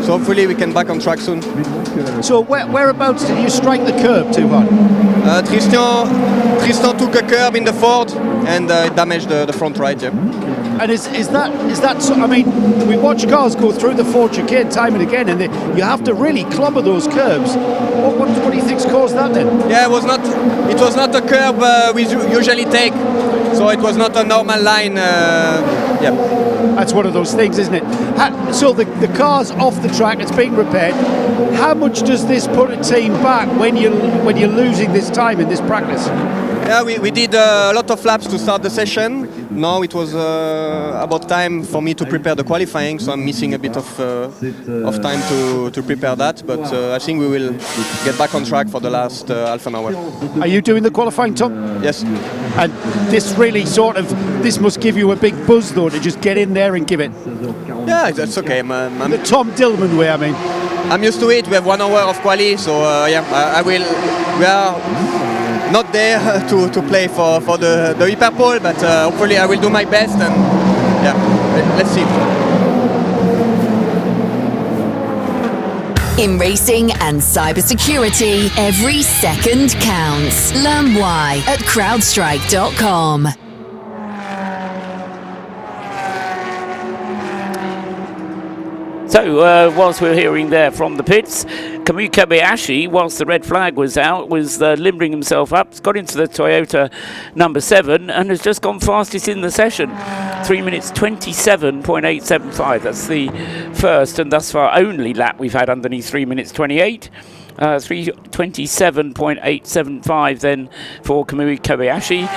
so hopefully we can back on track soon. So whereabouts did you strike the curb, Tuvan? Tristan took a curb in the Ford and it damaged the front right. Yeah. And is that so, I mean, we watch cars go through the Ford chicane time and again, and you have to really clobber those curbs. What do you think's caused that then? Yeah, it was not a curb we usually take, so it was not a normal line. Yeah. That's one of those things, isn't it? So the car's off the track, it's being repaired. How much does this put a team back when you're losing this time in this practice? Yeah, we did a lot of laps to start the session. Now it was about time for me to prepare the qualifying, so I'm missing a bit of time to prepare that. But I think we will get back on track for the last half an hour. Are you doing the qualifying, Tom? Yes. And this really this must give you a big buzz, though, to just get in there and give it. Yeah, that's okay. The Tom Dillman way, I mean. I'm used to it. We have 1 hour of quali, so I will. We are not there to play for the hyperpole, but hopefully I will do my best, and let's see. In racing and cybersecurity, every second counts. Learn why at crowdstrike.com. So, whilst we're hearing there from the pits, Kamui Kobayashi, whilst the red flag was out, was limbering himself up, got into the Toyota number 7, and has just gone fastest in the session. 3 minutes 27.875. That's the first and thus far only lap we've had underneath 3 minutes 28. 3:27.875 then for Kamui Kobayashi.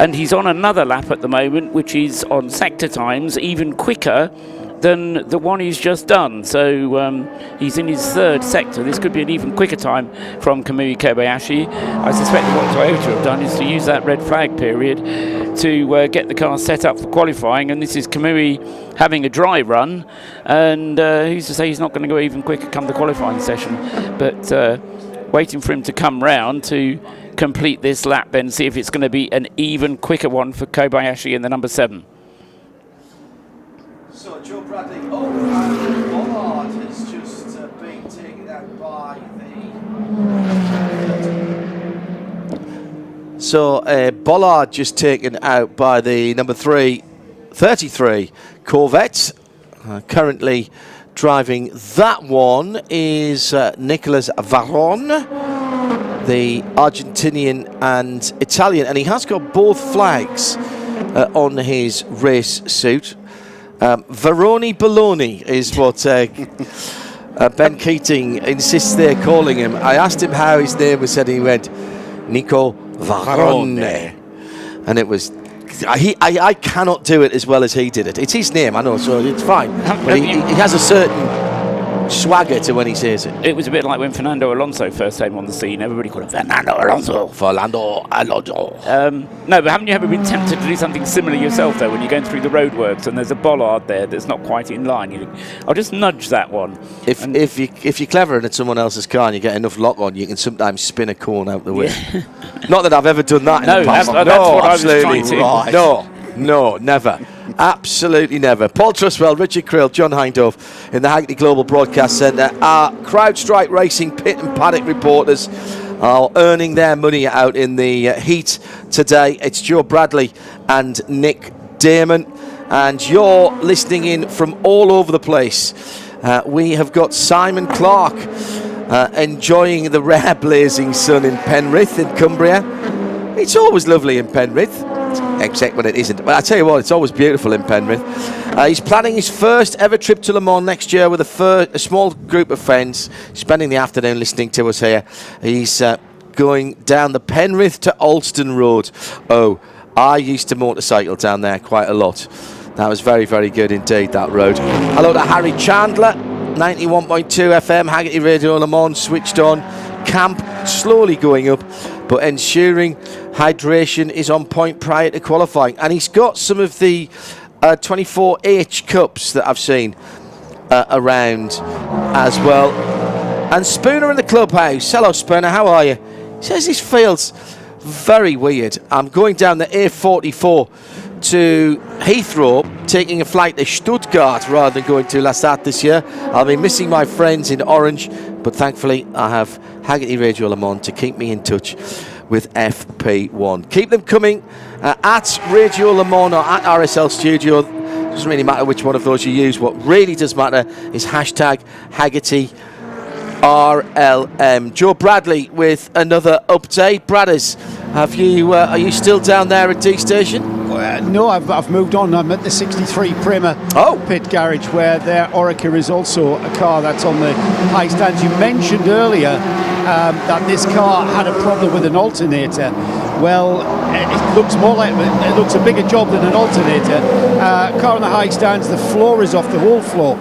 And he's on another lap at the moment, which is on sector times, even quicker than the one he's just done. So he's in his 3rd sector. This could be an even quicker time from Kamui Kobayashi. I suspect that what Toyota have done is to use that red flag period to get the car set up for qualifying. And this is Kamui having a dry run. And who's to say he's not going to go even quicker come the qualifying session. But waiting for him to come round to complete this lap, then see if it's going to be an even quicker one for Kobayashi in the number 7. So Joe Bradley, Bollard has just been taken out by the... So Bollard just taken out by the number 33 Corvette. Currently driving that one is Nicolas Varron. the Argentinian and Italian, and he has got both flags on his race suit. Veroni Bologna is what Ben Keating insists they're calling him. I asked him how his name was said, and he went, Nico Varone. And it was... I cannot do it as well as he did it. It's his name, I know, so it's fine. But he has a certain swagger to when he says it. It was a bit like when Fernando Alonso first came on the scene. Everybody called him Fernando Alonso. No, but haven't you ever been tempted to do something similar yourself, though, when you're going through the roadworks and there's a bollard there that's not quite in line? You think, I'll just nudge that one. If you're clever and it's someone else's car and you get enough lock on, you can sometimes spin a cone out the way. Yeah. Not that I've ever done that in the past. That's what I was trying to. Right. No, never. Absolutely never. Paul Truswell, Richard Krill, John Hindove in the Hackney Global Broadcast Centre. Our CrowdStrike Racing pit and paddock reporters are earning their money out in the heat today. It's Joe Bradley and Nick Damon, and you're listening in from all over the place. We have got Simon Clark enjoying the rare blazing sun in Penrith in Cumbria. It's always lovely in Penrith, except when it isn't. But I tell you what, it's always beautiful in Penrith. He's planning his first ever trip to Le Mans next year with a small group of friends, spending the afternoon listening to us here. He's going down the Penrith to Alston Road. Oh, I used to motorcycle down there quite a lot. That was very, very good indeed, that road. Hello to Harry Chandler, 91.2 FM, Haggerty Radio Le Mans switched on. Camp slowly going up, but ensuring hydration is on point prior to qualifying. And he's got some of the 24H cups that I've seen around as well. And Spooner in the clubhouse. Hello, Spooner, how are you? He says this feels very weird. I'm going down the A44 to Heathrow, taking a flight to Stuttgart rather than going to La Stade this year. I'll be missing my friends in Orange, but thankfully I have Haggerty Radio Le Mans to keep me in touch with FP1. Keep them coming at Radio Le Mans or at RSL Studio. Doesn't really matter which one of those you use. What really does matter is hashtag Haggerty RLM. Joe Bradley with another update. Bradders, are you still down there at D Station? No, I've moved on. I'm at the 63 Prima pit garage, where their Orica is also a car that's on the high stands. You mentioned earlier that this car had a problem with an alternator. Well, it looks a bigger job than an alternator. Car on the high stands, the floor is off, the whole floor,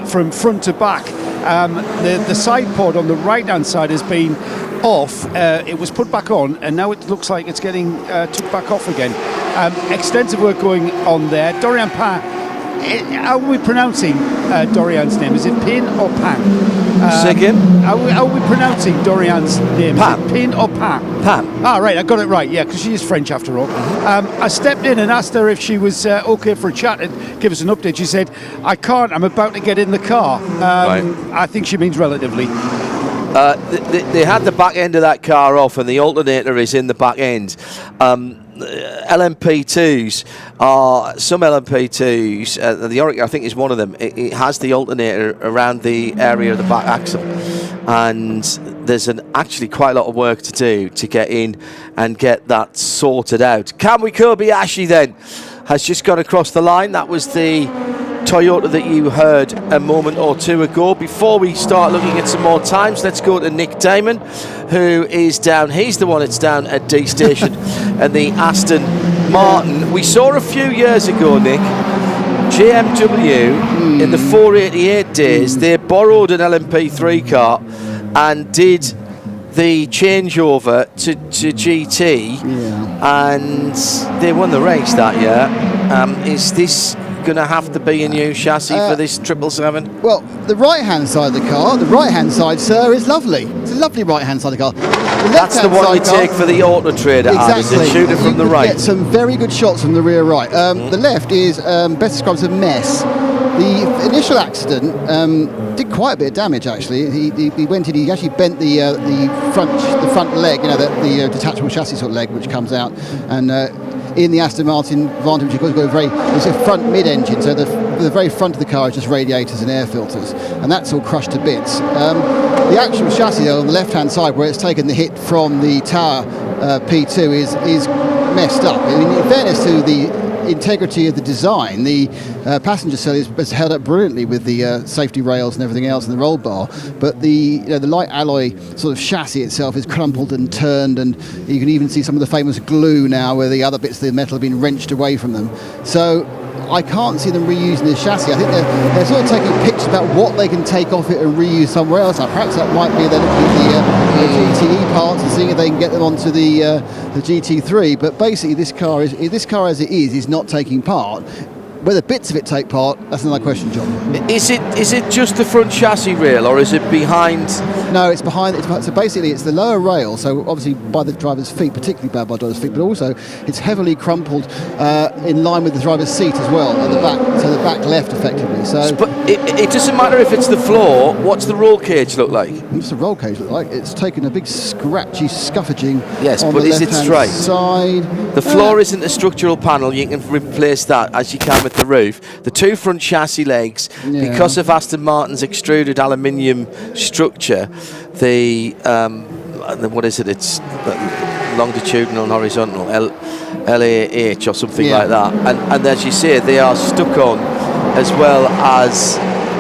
from front to back. The side pod on the right hand side has been off. It was put back on, and now it looks like it's getting took back off again. Extensive work going on there. Dorian Pan, how are we pronouncing Dorian's name? Is it Pin or Pan? Say again? How are we pronouncing Dorian's name? Pan. Is it Pin or Pan? Pan. Ah, right, I got it right, yeah, because she is French after all. I stepped in and asked her if she was okay for a chat and give us an update. She said, I can't, I'm about to get in the car. Right. I think she means relatively. They had the back end of that car off, and the alternator is in the back end. LMP2s are some LMP2s. The Orica, I think, is one of them. It has the alternator around the area of the back axle, and there's actually quite a lot of work to do to get in and get that sorted out. Kamui Kobayashi then has just gone across the line. That was the Toyota that you heard a moment or two ago. Before we start looking at some more times, let's go to Nick Damon, who is down. He's the one that's down at D Station and the Aston Martin. We saw a few years ago, Nick, JMW in the 488 days, they borrowed an LMP3 car and did the changeover to GT, and they won the race that year. Is this going to have to be a new chassis for this 777? Well, the right-hand side of the car, the right-hand side, sir, is lovely. It's a lovely right-hand side of the car. That's the one you take for the Auto Trader, exactly. Shoot it from the right. Get some very good shots from the rear right. The left is best described as a mess. The initial accident did quite a bit of damage, actually. He went in. He actually bent the front leg, the detachable chassis sort of leg, which comes out, and in the Aston Martin Vantage, which has got it's a front mid-engine, so the very front of the car is just radiators and air filters, and that's all crushed to bits. The actual chassis, though, on the left-hand side, where it's taken the hit from the Tower P2, is messed up. I mean, in fairness to the integrity of the design, the passenger cell is held up brilliantly with the safety rails and everything else and the roll bar, but the light alloy sort of chassis itself is crumpled and turned, and you can even see some of the famous glue now where the other bits of the metal have been wrenched away from them. So I can't see them reusing this chassis. I think they're sort of taking pictures about what they can take off it and reuse somewhere else. Now, perhaps that might be they're looking at the GTE parts and seeing if they can get them onto the GT3. But basically, this car as it is not taking part. Whether bits of it take part, that's another question, John. Is it just the front chassis rail, or is it behind? No, it's behind. So basically, it's the lower rail. So obviously by the driver's feet, particularly bad by the driver's feet, but also it's heavily crumpled in line with the driver's seat as well at the back. So the back left, effectively. So, but it doesn't matter if it's the floor. What's the roll cage look like? What's the roll cage look like? It's taken a big scratchy, scuffaging. Yes, on but the is it straight? Side. The floor isn't a structural panel. You can replace that as you can with the roof. The two front chassis legs, because of Aston Martin's extruded aluminium structure, the what is it? It's longitudinal and horizontal, LAH or something like that. And as you say, they are stuck on as well as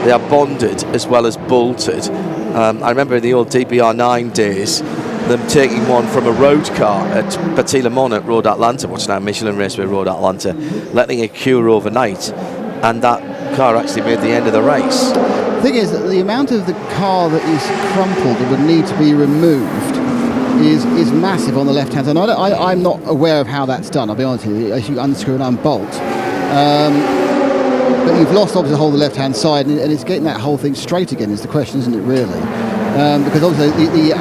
they are bonded as well as bolted. I remember in the old DBR9 days, them taking one from a road car at Petit Le Mans at Road Atlanta, what's now Michelin Raceway Road Atlanta, letting it cure overnight, and that car actually made the end of the race. The thing is that the amount of the car that is crumpled and would need to be removed is massive on the left hand side. I'm not aware of how that's done, I'll be honest with you, as you unscrew and unbolt. But you've lost obviously the whole of the left hand side, and it's getting that whole thing straight again is the question, isn't it, really? Because obviously the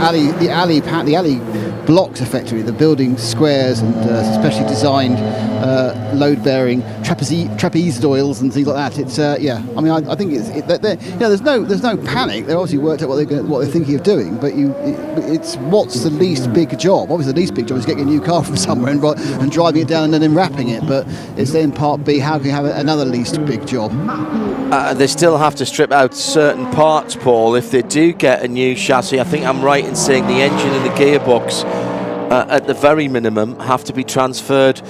alley blocks effectively the building squares and specially designed load-bearing trapezoidals and things like that. It's I mean, I think there's no panic. They obviously worked out what they're thinking of doing, but it's what's the least big job? Obviously, the least big job is getting a new car from somewhere and driving it down and then wrapping it. But it's then part B. How can you have another least big job? They still have to strip out certain parts, Paul, if they do get a new chassis. I think I'm right in saying the engine and the gearbox, at the very minimum, have to be transferred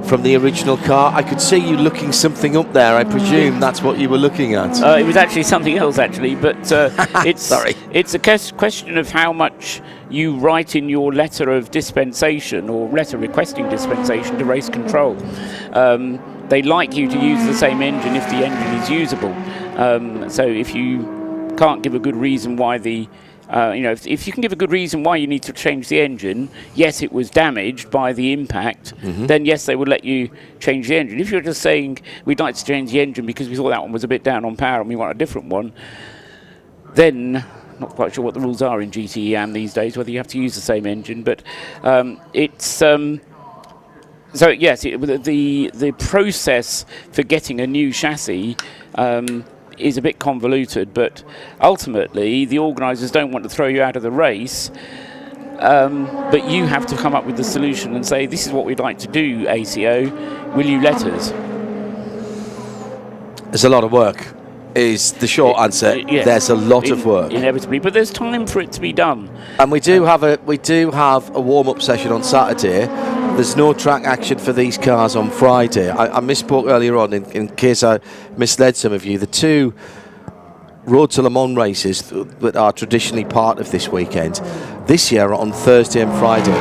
from the original car. I could see you looking something up there. I presume that's what you were looking at. It was actually something else, actually, but it's it's a question of how much you write in your letter of dispensation or letter requesting dispensation to race control. They like you to use the same engine if the engine is usable. So if you can't give a good reason why if you can give a good reason why you need to change the engine, yes, it was damaged by the impact, then yes, they would let you change the engine. If you're just saying, we'd like to change the engine because we thought that one was a bit down on power and we want a different one, then not quite sure what the rules are in GTE and these days, whether you have to use the same engine, but so yes, the process for getting a new chassis is a bit convoluted, but ultimately the organisers don't want to throw you out of the race, but you have to come up with the solution and say, this is what we'd like to do, ACO, will you let us? There's a lot of work, is the short answer. Yes, there's a lot of work. Inevitably, but there's time for it to be done. And we do have a warm-up session on Saturday. There's no track action for these cars on Friday. I misspoke earlier on in case I misled some of you. The two Road to Le Mans races that are traditionally part of this weekend this year are on Thursday and Friday,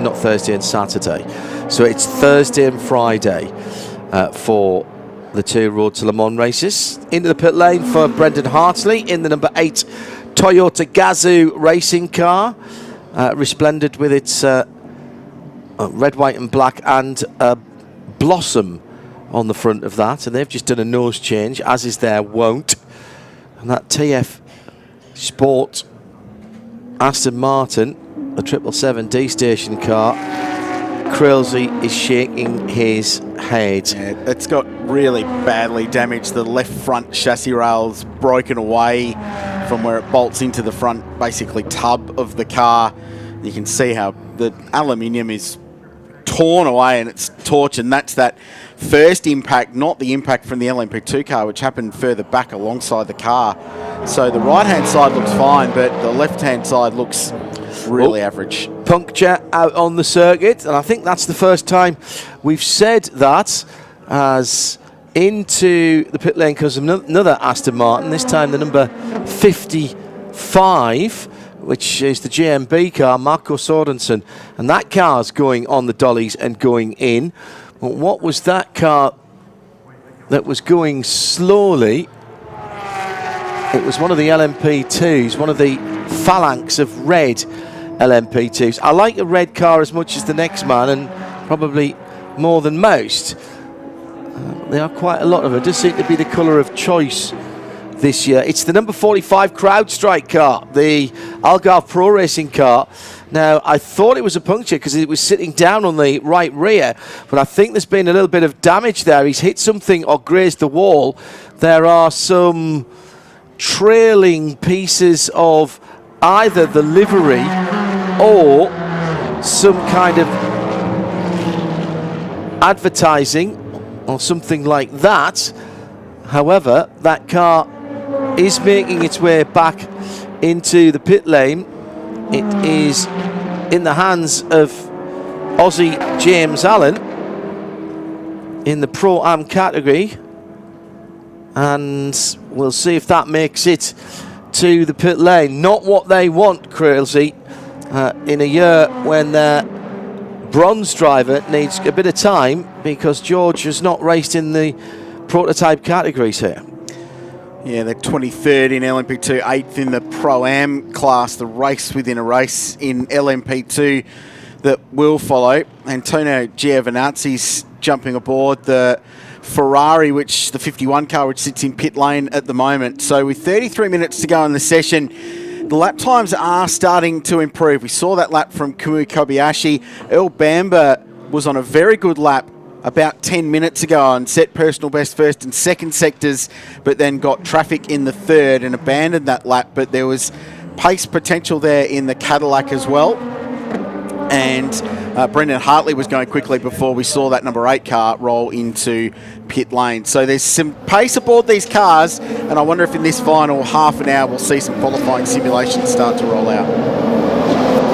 not Thursday and Saturday. So it's Thursday and Friday for the two Road to Le Mans races. Into the pit lane for Brendan Hartley in the number 8 Toyota Gazoo racing car, resplendent with its red, white and black and blossom on the front of that, and they've just done a nose change, as is their wont. And that TF Sport Aston Martin, a 777D station car, Krillsy is shaking his head. Yeah, it's got really badly damaged. The left front chassis rail's broken away from where it bolts into the front, basically tub of the car. You can see how the aluminium is torn away and it's torch, and that's that first impact, not the impact from the LMP2 car, which happened further back alongside the car. So the right-hand side looks fine, but the left-hand side looks really average. Puncture out on the circuit, and I think that's the first time we've said that, as into the pit lane comes another Aston Martin, this time the number 55, which is the GMB car, Marco Sorensen, and that car's going on the dollies and going in. But what was that car that was going slowly? It was one of the LMP2s, one of the phalanx of red LMP2s. I like a red car as much as the next man, and probably more than most. There are quite a lot of them. It does seem to be the colour of choice this year. It's the number 45 CrowdStrike car, the Algarve Pro Racing car. Now, I thought it was a puncture because it was sitting down on the right rear, but I think there's been a little bit of damage there. He's hit something or grazed the wall. There are some trailing pieces of either the livery or some kind of advertising or something like that. However, that car is making its way back into the pit lane. It is in the hands of Aussie James Allen in the Pro-Am category, and we'll see if that makes it to the pit lane. Not what they want, Crailsey, in a year when their bronze driver needs a bit of time, because George has not raced in the prototype categories here. Yeah, they're 23rd in LMP2, 8th in the Pro-Am class, the race within a race in LMP2 that will follow. Antonio Giovinazzi's jumping aboard the Ferrari, which the 51 car, which sits in pit lane at the moment. So with 33 minutes to go in the session, the lap times are starting to improve. We saw that lap from Kamui Kobayashi. Earl Bamber was on a very good lap about 10 minutes ago and set personal best first and second sectors, but then got traffic in the third and abandoned that lap. But there was pace potential there in the Cadillac as well. And Brendan Hartley was going quickly before we saw that number 8 car roll into pit lane. So there's some pace aboard these cars, and I wonder if in this final half an hour we'll see some qualifying simulations start to roll out.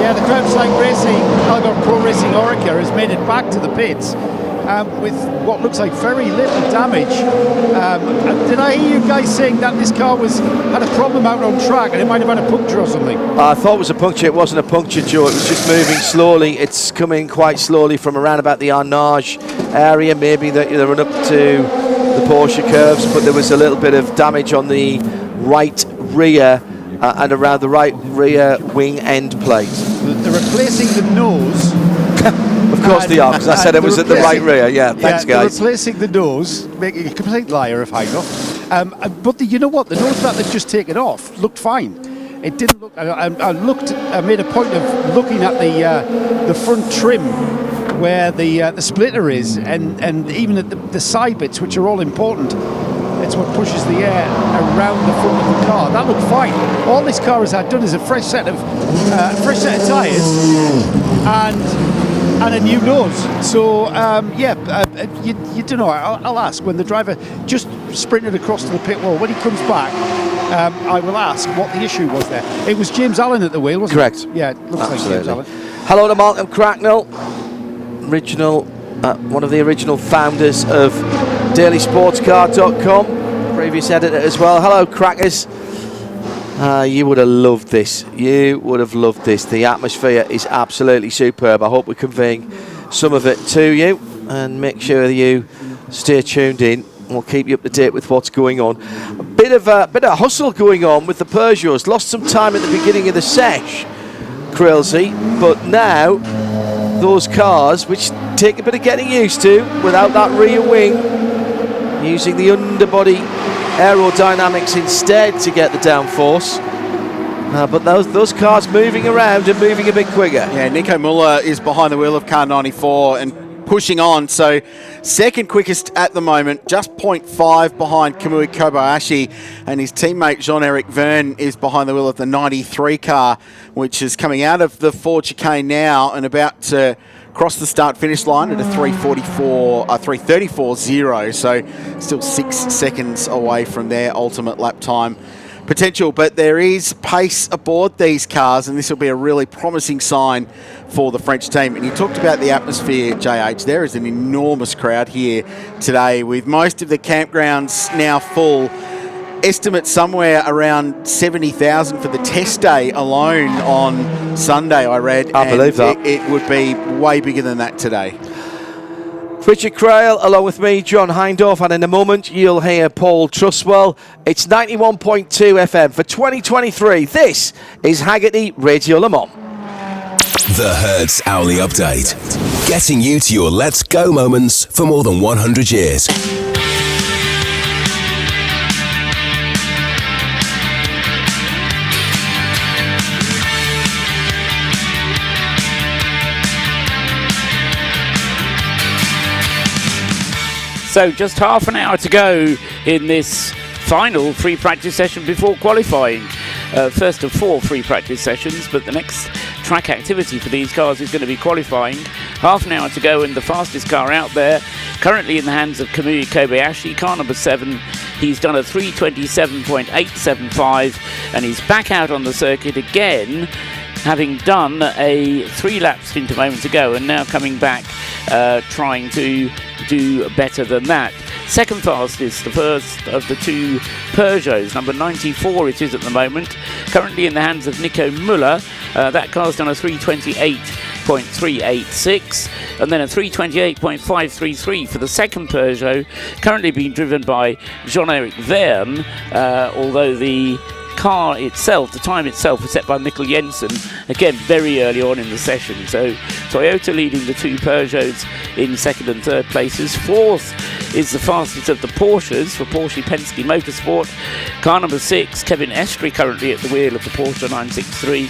Yeah, the CrowdStrike Racing, Algarve Pro Racing Orica has made it back to the pits with what looks like very little damage. Did I hear you guys saying that this car had a problem out on track and it might have had a puncture or something? I thought it was a puncture. It wasn't a puncture, Joe. It was just moving slowly. It's coming quite slowly from around about the Arnage area, maybe the run up to the Porsche curves, but there was a little bit of damage on the right rear and around the right rear wing end plate. They're replacing the nose. Of course they are, because I said it was at the right rear. Yeah, thanks, guys. They're replacing the nose, making a complete liar of Heino. But you know what? The nose that they've just taken off looked fine. It didn't look. I made a point of looking at the front trim where the splitter is, and even at the side bits, which are all important. It's what pushes the air around the front of the car. That looked fine. All this car has had done is a fresh set of tyres and a new nose. So you don't know. I'll ask when the driver just sprinted across to the pit wall. When he comes back, I will ask what the issue was there. It was James Allen at the wheel, wasn't Correct. it? Yeah, it looks Absolutely. like James Allen. Hello to Malcolm Cracknell, one of the original founders of DailySportsCar.com, previous editor as well. Hello, crackers. You would have loved this. You would have loved this. The atmosphere is absolutely superb. I hope we're conveying some of it to you, and make sure that you stay tuned in. We'll keep you up to date with what's going on. A bit of hustle going on with the Peugeots. Lost some time at the beginning of the sesh, Crailsey, but now those cars, which take a bit of getting used to without that rear wing, using the underbody aerodynamics instead to get the downforce. But those cars moving around and moving a bit quicker. Yeah, Nico Muller is behind the wheel of car 94 and pushing on. So second quickest at the moment, just 0.5 behind Kamui Kobayashi, and his teammate Jean-Eric Verne is behind the wheel of the 93 car, which is coming out of the Ford chicane now and about to crossed the start-finish line at a 3:34.0, so still 6 seconds away from their ultimate lap time potential. But there is pace aboard these cars, and this will be a really promising sign for the French team. And you talked about the atmosphere, JH. There is an enormous crowd here today, with most of the campgrounds now full. Estimate somewhere around 70,000 for the test day alone on Sunday, I read. I believe that. It would be way bigger than that today. Richard Crail, along with me, John Hindorf, and in a moment you'll hear Paul Truswell. It's 91.2 FM for 2023. This is Haggerty Radio Le Mans. The Hertz Hourly Update. Getting you to your let's go moments for more than 100 years. So just half an hour to go in this final free practice session before qualifying. First of 4 free practice sessions, but the next track activity for these cars is going to be qualifying. Half an hour to go, and the fastest car out there, currently in the hands of Kamui Kobayashi, car number 7. He's done a 3:27.875, and he's back out on the circuit again, having done a 3-lap stint a moment ago, and now coming back trying to do better than that. Second fastest, the first of the 2 Peugeots, number 94 it is at the moment, currently in the hands of Nico Müller. That car's done a 3:28.386, and then a 3:28.533 for the second Peugeot, currently being driven by Jean-Eric Verne, although the car itself, the time itself, was set by Mikkel Jensen, again very early on in the session. So Toyota leading the 2 Peugeots in second and third places. Fourth is the fastest of the Porsches for Porsche Penske Motorsport. Car number 6, Kevin Estrie, currently at the wheel of the Porsche 963.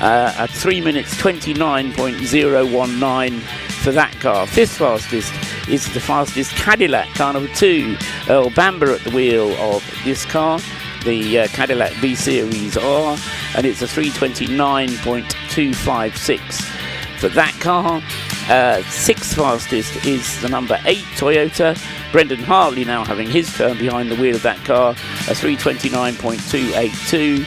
At 3 minutes 29.019 for that car. Fifth fastest is the fastest Cadillac, car number 2, Earl Bamber at the wheel of this car, the Cadillac V-Series R, and it's a 3:29.256 for that car. Sixth fastest is the number 8 Toyota, Brendan Hartley now having his turn behind the wheel of that car, a 3:29.282.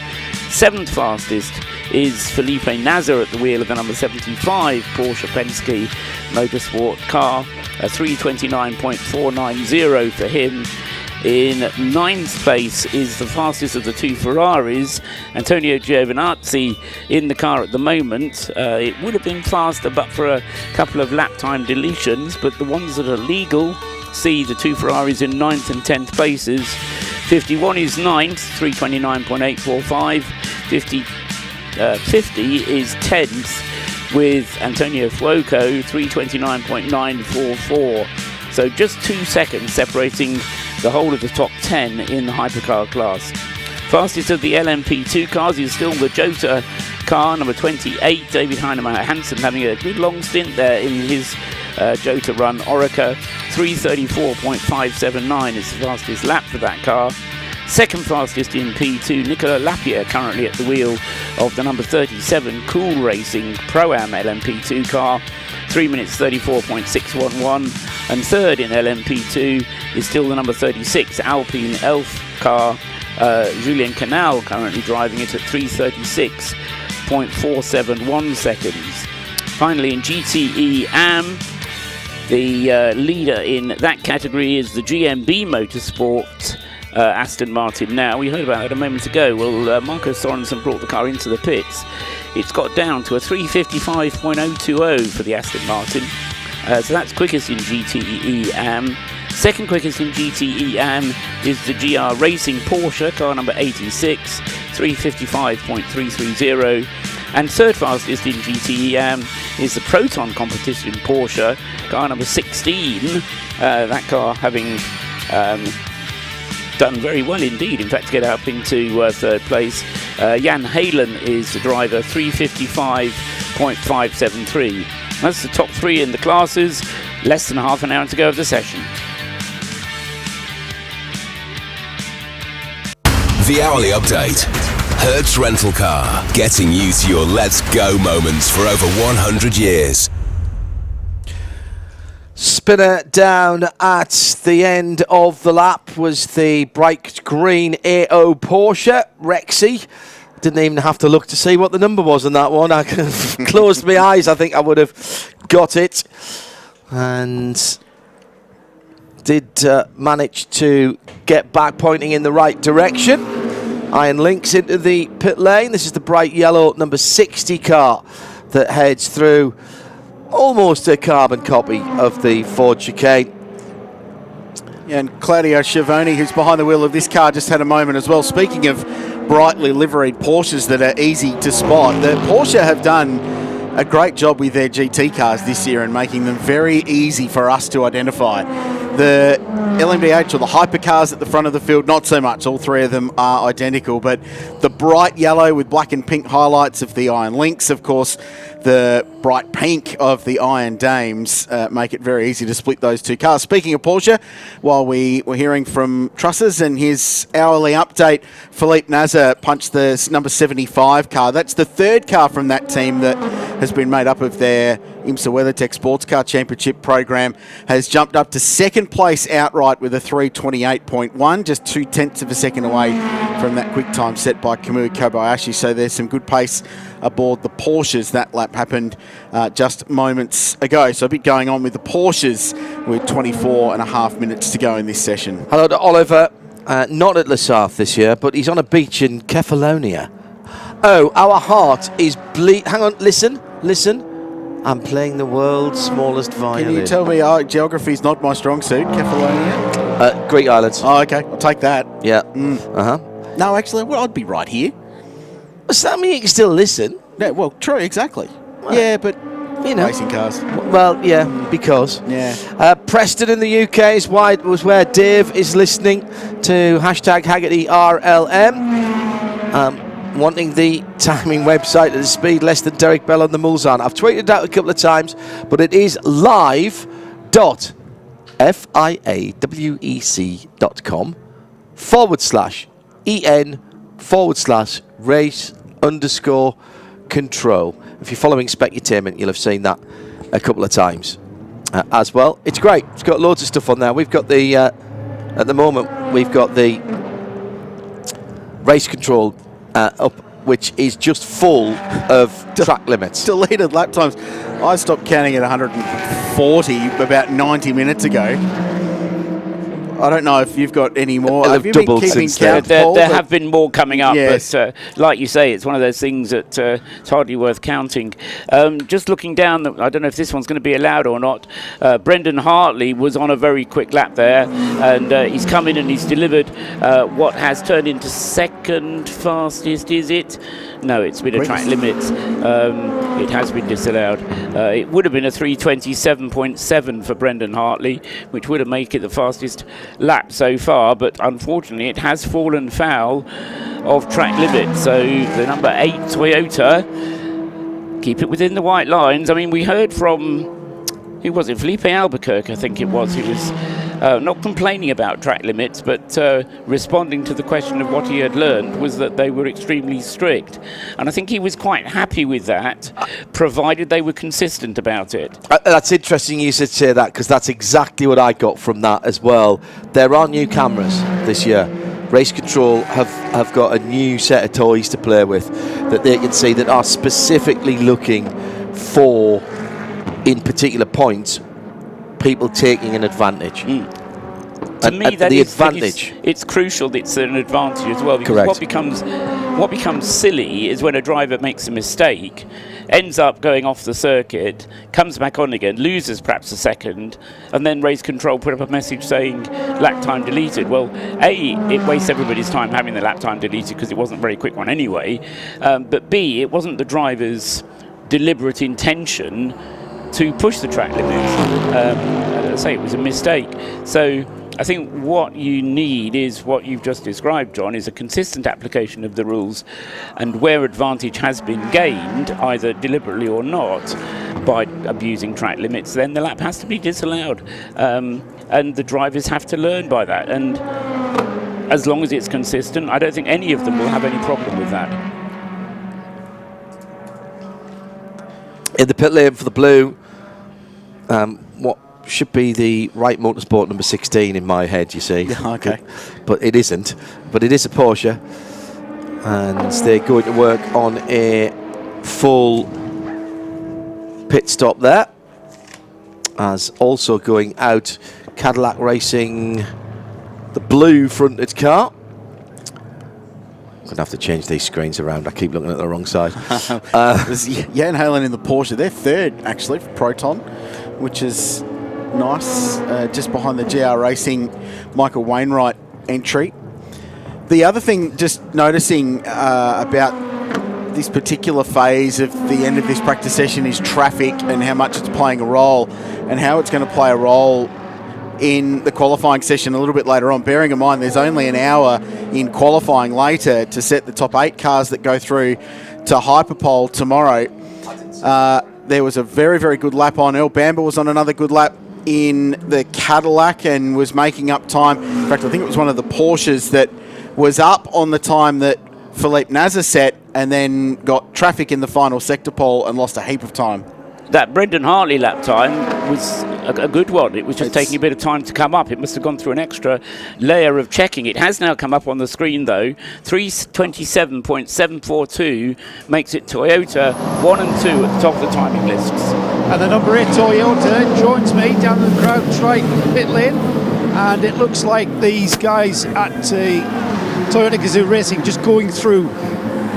Seventh fastest is Felipe Nasr at the wheel of the number 75 Porsche Penske Motorsport car, a 3:29.490 for him. In ninth place is the fastest of the 2 Ferraris, Antonio Giovinazzi, in the car at the moment. It would have been faster but for a couple of lap time deletions, but the ones that are legal see the 2 Ferraris in 9th and 10th places. 51 is 9th, 3:29.845. 50 is 10th with Antonio Fuoco, 3:29.944. So just 2 seconds separating the whole of the top 10 in the hypercar class. Fastest of the LMP2 cars is still the Jota car, number 28, David Heinemeier Hansen, having a good long stint there in his Jota run. Orica, 3:34.579 is the fastest lap for that car. Second fastest in P2, Nicola Lapierre, currently at the wheel of the number 37 Cool Racing Pro-Am LMP2 car, 3 minutes 34.611. And third in LMP2 is still the number 36 Alpine Elf car, Julien Canal, currently driving it at 3:36.471 seconds. Finally, in GTE AM, the leader in that category is the GMB Motorsport Aston Martin. Now, we heard about it a moment ago. Well, Marco Sorensen brought the car into the pits. It's got down to a 3:55.020 for the Aston Martin. So that's quickest in GTE AM. Second quickest in GTE AM is the GR Racing Porsche, car number 86, 3:55.330. And third fastest in GTE AM is the Proton Competition Porsche, car number 16. That car having done very well indeed, in fact, to get up into third place. Jan Halen is the driver, 3:55.573. That's the top 3 in the classes. Less than half an hour to go of the session. The Hourly Update. Hertz Rental Car, getting you to your let's go moments for over 100 years. spinner down at the end of the lap was the bright green AO Porsche Rexy. Didn't even have to look to see what the number was on that one. I closed my eyes. I think I would have got it. And did manage to get back pointing in the right direction. Iron links into the pit lane. This is the bright yellow number 60 car that heads through almost a carbon copy of the Ford chicane. Yeah, and Claudio Schiavone, who's behind the wheel of this car, just had a moment as well. Speaking of brightly liveried Porsches that are easy to spot, the Porsche have done a great job with their GT cars this year and making them very easy for us to identify. The LMDH or the hypercars at the front of the field, not so much. All three of them are identical, but the bright yellow with black and pink highlights of the Iron Lynx, of course, the bright pink of the Iron Dames make it very easy to split those two cars. Speaking of Porsche, while we were hearing from Trusses and his hourly update, Philippe Nasr punched the number 75 car. That's the third car from that team that has been made up of their IMSA WeatherTech Sports Car Championship program, has jumped up to second place outright with a 3:28.1, just 0.2 of a second away from that quick time set by Kamui Kobayashi. So there's some good pace aboard the Porsches. That lap happened just moments ago. So a bit going on with the Porsches with 24.5 minutes to go in this session. Hello to Oliver, not at Le Sarthe this year, but he's on a beach in Kefalonia. Oh, our heart is hang on, listen. I'm playing the world's smallest violin. Can you tell me geography's not my strong suit, Kefalonia? Greek islands. Oh, okay. I'll take that. Yeah. No, actually, well, I'd be right here. Does that mean you can still listen? Yeah, well, true, exactly. Yeah, but you know, racing cars. Well, yeah, because. Yeah. Preston in the UK was where Dave is listening to hashtag Haggerty RLM. Wanting the timing website at a speed less than Derek Bell on the Mulsanne. I've tweeted it out a couple of times, but it is live.fIAWEC.com/EN/race_control. If you're following Specutainment, you'll have seen that a couple of times as well. It's great. It's got loads of stuff on there. We've got the, at the moment, we've got the race control up, which is just full of track limits. Deleted lap times. I stopped counting at 140 about 90 minutes ago. I don't know if you've got any more. Have you been keeping count? There have been more coming up, yes. but like you say, it's one of those things that it's hardly worth counting. Just looking down, I don't know if this one's going to be allowed or not. Brendan Hartley was on a very quick lap there, and he's come in and he's delivered what has turned into second fastest, is it? No, it's been a track limit. It has been disallowed. It would have been a 3:27.7 for Brendan Hartley, which would have made it the fastest lap so far, but unfortunately it has fallen foul of track limit. So the number 8 Toyota keep it within the white lines. I mean, we heard from, who was it, Felipe Albuquerque, I think it was, who was not complaining about track limits, but responding to the question of what he had learned was that they were extremely strict. And I think he was quite happy with that, provided they were consistent about it. That's interesting you should say that, because that's exactly what I got from that as well. There are new cameras this year. Race Control have got a new set of toys to play with that they can see that are specifically looking for, in particular points, people taking an advantage. To me, that is advantage. It's crucial that it's an advantage as well, because what becomes silly is when a driver makes a mistake, ends up going off the circuit, comes back on again, loses perhaps a second, and then Race Control put up a message saying lap time deleted. Well, A, it wastes everybody's time having the lap time deleted because it wasn't a very quick one anyway, but B, it wasn't the driver's deliberate intention to push the track limits. As I say, it was a mistake. So I think what you need is what you've just described, John, is a consistent application of the rules, and where advantage has been gained, either deliberately or not, by abusing track limits, then the lap has to be disallowed. And the drivers have to learn by that. And as long as it's consistent, I don't think any of them will have any problem with that. In the pit lane for the blue, what should be the Wright Motorsport number 16 in my head, you see. Okay. But it isn't. But it is a Porsche. And they're going to work on a full pit stop there. As also going out, Cadillac Racing, the blue fronted car. I'm going to have to change these screens around. I keep looking at the wrong side. There's Jan Halen in the Porsche. They're third, actually, for Proton, which is nice. Just behind the GR Racing Michael Wainwright entry. The other thing, just noticing about this particular phase of the end of this practice session is traffic and how much it's playing a role and how it's going to play a role in the qualifying session a little bit later on, bearing in mind there's only an hour in qualifying later to set the top 8 cars that go through to Hyperpole tomorrow. There was a very, very good lap on. Earl Bamber was on another good lap in the Cadillac and was making up time. In fact, I think it was one of the Porsches that was up on the time that Philippe Nasr set and then got traffic in the final sector pole and lost a heap of time. That Brendan Hartley lap time was a good one. It was just taking a bit of time to come up. It must have gone through an extra layer of checking. It has now come up on the screen, though. 3:27.742 makes it Toyota 1 and 2 at the top of the timing lists. And the number 8 Toyota joins me down the CrowdStrike pit lane. And it looks like these guys at Toyota Gazoo Racing just going through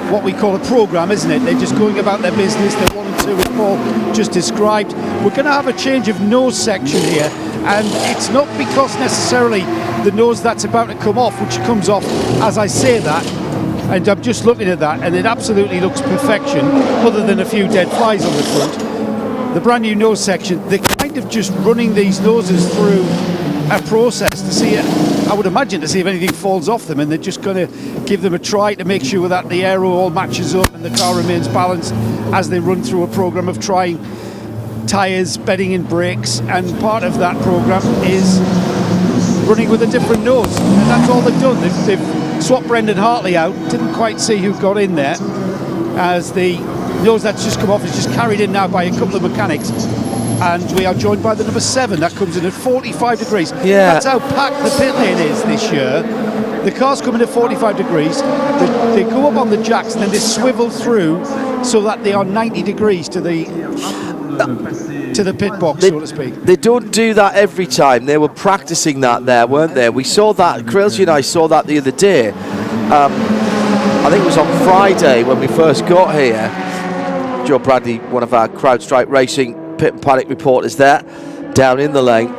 what we call a program, isn't it? They're just going about their business. They're 1 and 2 with Paul just described. We're going to have a change of nose section here, and it's not because necessarily the nose that's about to come off, which comes off as I say that, and I'm just looking at that, and it absolutely looks perfection, other than a few dead flies on the front. The brand new nose section, they're kind of just running these noses through a process to see it, I would imagine, to see if anything falls off them, and they're just going to give them a try to make sure that the aero all matches up and the car remains balanced as they run through a program of trying tyres, bedding in brakes, and part of that program is running with a different nose, and that's all they've done. They've swapped Brendan Hartley out, didn't quite see who got in there, as the nose that's just come off is just carried in now by a couple of mechanics. And we are joined by the number 7. That comes in at 45 degrees. Yeah. That's how packed the pit lane is this year. The cars come in at 45 degrees. They go up on the jacks and then they swivel through so that they are 90 degrees to the pit box, so to speak. They don't do that every time. They were practicing that there, weren't they? We saw that, Krilsey and I saw that the other day. I think it was on Friday when we first got here. Joe Bradley, one of our CrowdStrike Racing pit and paddock reporters there, down in the lane.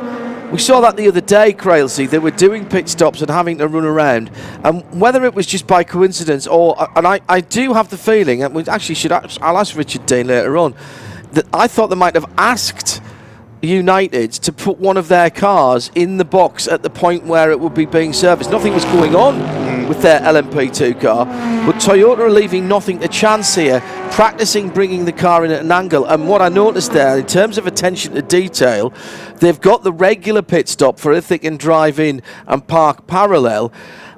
We saw that the other day, Crailsey. They were doing pit stops and having to run around. And whether it was just by coincidence or... And I do have the feeling, and we actually should... I'll ask Richard Dean later on, that I thought they might have asked United to put one of their cars in the box at the point where it would be being serviced. Nothing was going on with their LMP2 car, but Toyota are leaving nothing to chance here, practicing bringing the car in at an angle. And what I noticed there, in terms of attention to detail, they've got the regular pit stop for if they can drive in and park parallel.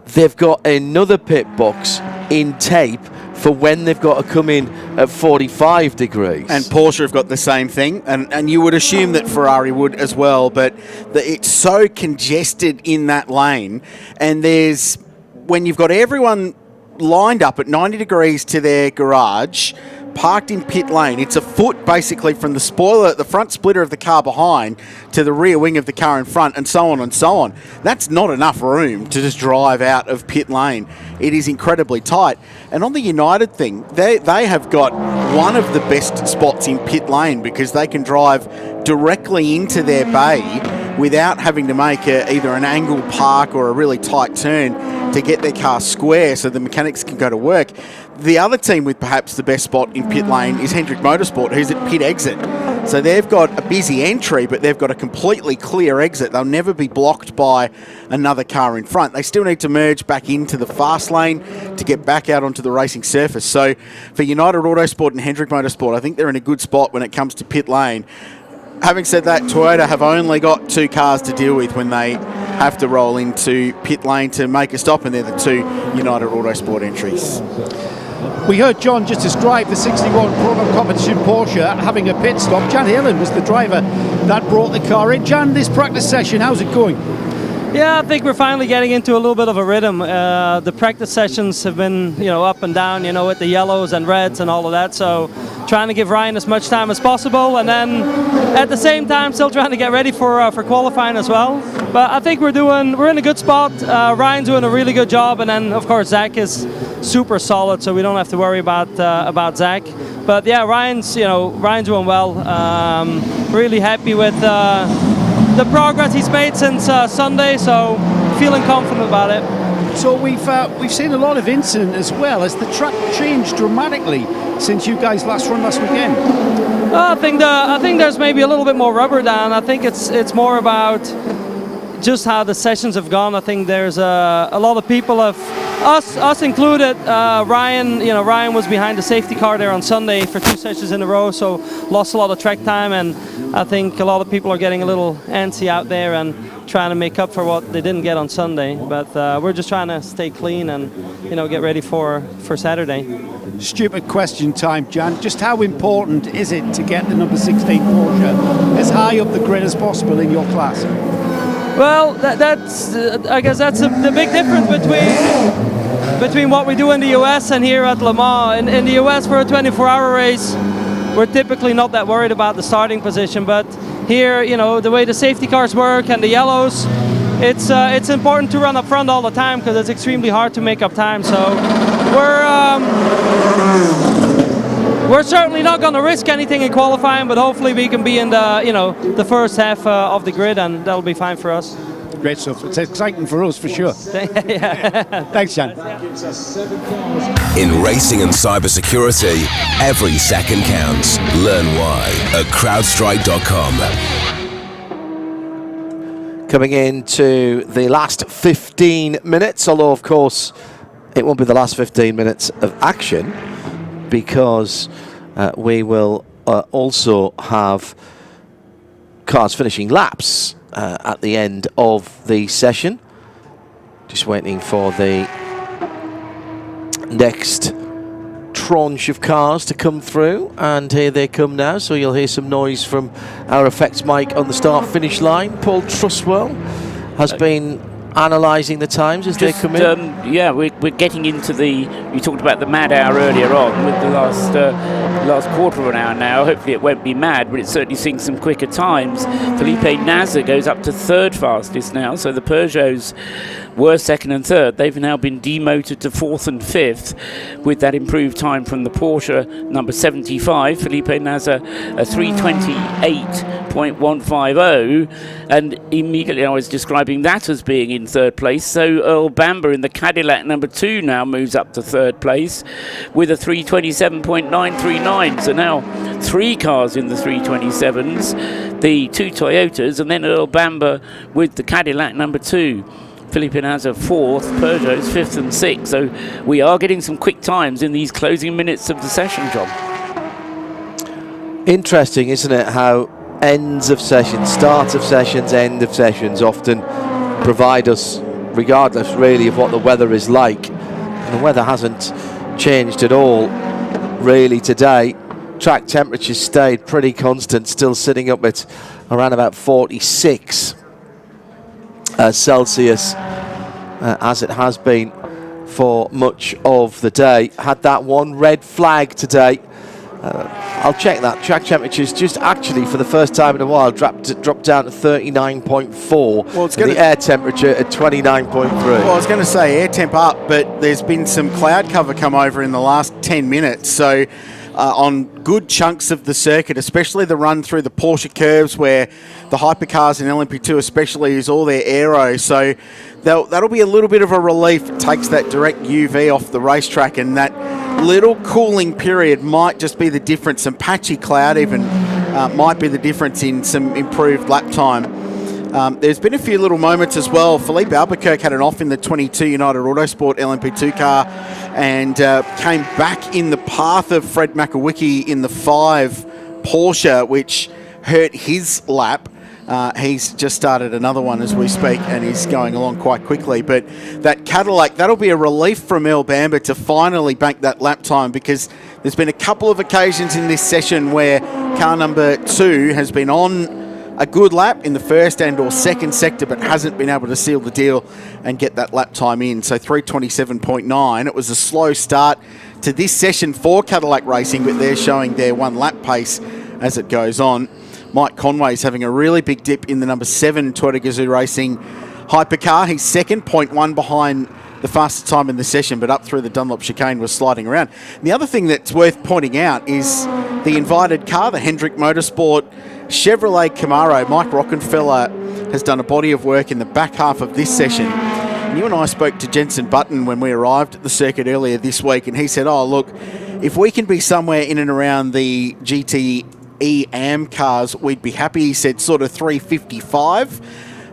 They've got another pit box in tape for when they've got to come in at 45 degrees. And Porsche have got the same thing, and you would assume that Ferrari would as well, but it's so congested in that lane, and there's, when you've got everyone lined up at 90 degrees to their garage, parked in pit lane, it's a foot basically from the spoiler, the front splitter of the car behind to the rear wing of the car in front, and so on and so on. That's not enough room to just drive out of pit lane. It is incredibly tight. And on the United thing, they have got one of the best spots in pit lane because they can drive directly into their bay without having to make either an angle park or a really tight turn to get their car square so the mechanics can go to work. The other team with perhaps the best spot in pit lane is Hendrick Motorsport, who's at pit exit. So they've got a busy entry, but they've got a completely clear exit. They'll never be blocked by another car in front. They still need to merge back into the fast lane to get back out onto the racing surface. So for United Autosport and Hendrick Motorsport, I think they're in a good spot when it comes to pit lane. Having said that, Toyota have only got 2 cars to deal with when they have to roll into pit lane to make a stop, and they're the 2 United Autosport entries. We heard John just describe the 61 Program Competition Porsche having a pit stop. Jan Halen was the driver that brought the car in. Jan, this practice session, how's it going? Yeah, I think we're finally getting into a little bit of a rhythm. The practice sessions have been, up and down, with the yellows and reds and all of that. So trying to give Ryan as much time as possible, and then at the same time still trying to get ready for qualifying as well. But I think we're in a good spot. Ryan's doing a really good job, and then of course Zach is super solid, so we don't have to worry about Zach. But yeah, Ryan's doing well. Really happy with the progress he's made since Sunday, so feeling confident about it. So we've seen a lot of incident as well. Has the track changed dramatically since you guys last run last weekend? I think there's maybe a little bit more rubber down. I think it's more about just how the sessions have gone. I think there's a lot of people us included. Ryan was behind the safety car there on Sunday for 2 sessions in a row, so lost a lot of track time, and I think a lot of people are getting a little antsy out there and trying to make up for what they didn't get on Sunday. But we're just trying to stay clean and get ready for Saturday. Stupid question time, Jan. Just how important is it to get the number 16 Porsche as high up the grid as possible in your class? Well, I guess that's the big difference between what we do in the US and here at Le Mans. In the US, for a 24-hour race, we're typically not that worried about the starting position. But here, the way the safety cars work and the yellows, it's important to run up front all the time because it's extremely hard to make up time. So we're certainly not going to risk anything in qualifying, but hopefully we can be in the first half of the grid, and that'll be fine for us. Great stuff. It's exciting for us, for sure. Thanks, Jan. In racing and cybersecurity, every second counts. Learn why at crowdstrike.com. Coming into the last 15 minutes, although of course it won't be the last 15 minutes of action, because we will also have cars finishing laps at the end of the session. Just waiting for the next tranche of cars to come through, and here they come now. So you'll hear some noise from our effects mic on the start-finish line. Paul Trustwell has been analysing the times as they come in. Yeah, we're getting into you talked about the mad hour earlier on with the last quarter of an hour now. Hopefully it won't be mad, but it's certainly seeing some quicker times. Felipe Nasr goes up to third fastest now, so the Peugeots were second and third. They've now been demoted to fourth and fifth with that improved time from the Porsche number 75. Felipe Nasr, a 3:28.150, and immediately I was describing that as being in third place. So Earl Bamber in the Cadillac number 2 now moves up to third place with a 3:27.939. So now 3 cars in the 3:27s, the 2 Toyotas, and then Earl Bamber with the Cadillac number 2. Felipe Nasr fourth, Peugeot's fifth and sixth. So we are getting some quick times in these closing minutes of the session, John. Interesting, isn't it, how ends of sessions, start of sessions, end of sessions often provide us, regardless really of what the weather is like. And the weather hasn't changed at all really today. Track temperatures stayed pretty constant, still sitting up at around about 46 Celsius, as it has been for much of the day. Had that one red flag today. I'll check that. Track temperatures just actually for the first time in a while dropped down to 39.4. Well, it's the air temperature at 29.3. Well, I was going to say air temp up, but there's been some cloud cover come over in the last 10 minutes. So on good chunks of the circuit, especially the run through the Porsche curves where the hypercars in LMP2 especially use all their aero. So that'll be a little bit of a relief. It takes that direct UV off the racetrack, and that little cooling period might just be the difference. Some patchy cloud even might be the difference in some improved lap time. There's been a few little moments as well. Philippe Albuquerque had an off in the 22 United Autosport LMP2 car and came back in the path of Fred Makowicki in the 5 Porsche, which hurt his lap. He's just started another one as we speak, and he's going along quite quickly. But that Cadillac, that'll be a relief from Earl Bamber to finally bank that lap time, because there's been a couple of occasions in this session where car number 2 has been on a good lap in the first and or second sector, but hasn't been able to seal the deal and get that lap time in. So 3:27.9. It was a slow start to this session for Cadillac Racing, but they're showing their one lap pace as it goes on. Mike Conway's having a really big dip in the number 7 Toyota Gazoo Racing hypercar. He's second, 0.1 behind the fastest time in the session, but up through the Dunlop chicane was sliding around. And the other thing that's worth pointing out is the invited car, the Hendrick Motorsport Chevrolet Camaro. Mike Rockenfeller has done a body of work in the back half of this session. And you and I spoke to Jensen Button when we arrived at the circuit earlier this week, and he said, oh, look, if we can be somewhere in and around the GTE AM cars, we'd be happy. He said sort of 355.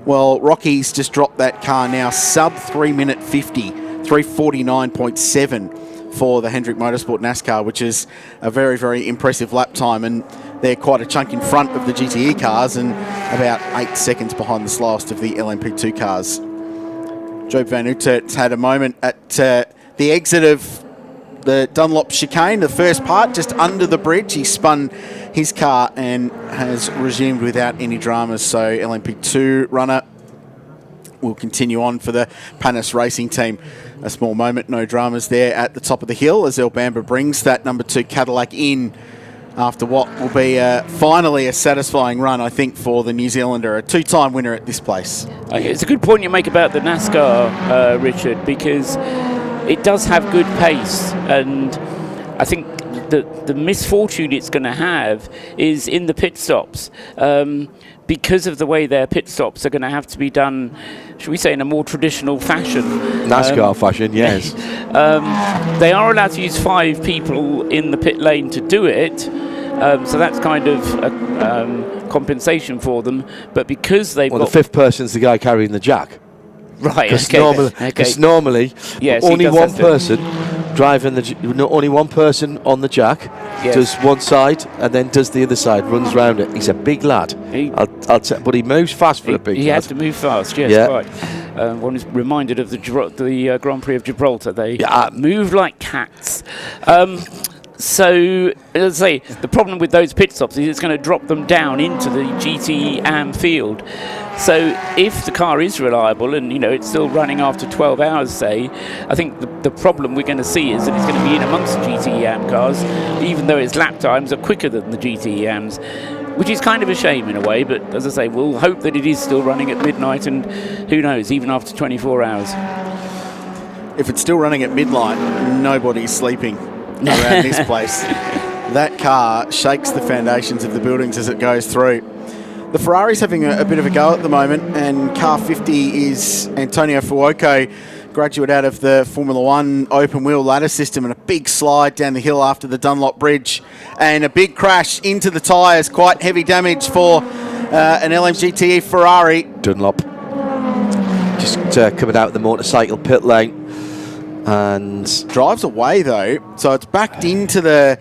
Well, Rocky's just dropped that car now, sub 3 minute 50, 3:49.7 for the Hendrick Motorsport NASCAR, which is a very, very impressive lap time. And they're quite a chunk in front of the GTE cars and about 8 seconds behind the slowest of the LMP2 cars. Job Van Utert's had a moment at the exit of the Dunlop chicane, the first part, just under the bridge. He spun his car and has resumed without any dramas. So LMP2 runner will continue on for the Panis Racing team. A small moment, no dramas there at the top of the hill as El Bamba brings that number 2 Cadillac in after what will be finally a satisfying run, I think, for the New Zealander, a 2-time winner at this place. It's a good point you make about the NASCAR, Richard, because it does have good pace, and I think the misfortune it's going to have is in the pit stops. Because of the way their pit stops are going to have to be done, should we say, in a more traditional fashion. NASCAR fashion, yes. They are allowed to use 5 people in the pit lane to do it, so that's kind of a compensation for them. But because they've got... the 5th person's the guy carrying the jack. Right, Because normally, yes, only one person driving only one person on the jack does one side and then does the other side, runs round it. He's a big lad. But he moves fast for a big lad. He has to move fast, yes, quite. One is reminded of the Grand Prix of Gibraltar. They move like cats. So, as I say, the problem with those pit stops is it's going to drop them down into the GT AM field. So if the car is reliable and, it's still running after 12 hours, say, I think the problem we're going to see is that it's going to be in amongst the GT AM cars, even though its lap times are quicker than the GT AMs, which is kind of a shame in a way. But as I say, we'll hope that it is still running at midnight, and who knows, even after 24 hours. If it's still running at midnight, nobody's sleeping around this place. That car shakes the foundations of the buildings as it goes through. The Ferrari's having a bit of a go at the moment, and car 50 is Antonio Fuoco, graduate out of the Formula One open wheel ladder system, and a big slide down the hill after the Dunlop Bridge, and a big crash into the tyres. Quite heavy damage for an LMGTE Ferrari. Dunlop just coming out of the motorcycle pit lane. And drives away though, so it's backed into the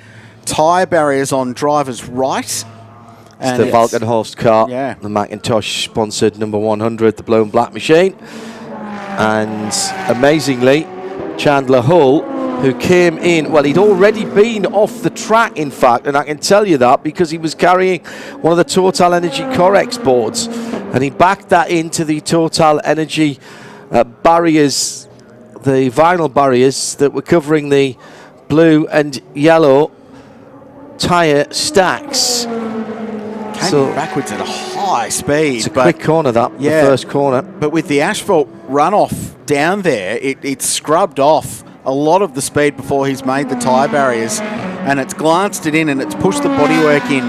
tyre barriers on driver's right. It's the Valkenhorst car, the Macintosh sponsored number 100, the Blown Black machine. And amazingly, Chandler Hull, who came in, well, he'd already been off the track, in fact, and I can tell you that because he was carrying one of the Total Energy Corex boards, and he backed that into the Total Energy barriers, the vinyl barriers that were covering the blue and yellow tyre stacks. Came backwards at a high speed. It's a quick corner, the first corner. But with the asphalt runoff down there, it scrubbed off a lot of the speed before he's made the tyre barriers, and it's glanced it in and it's pushed the bodywork in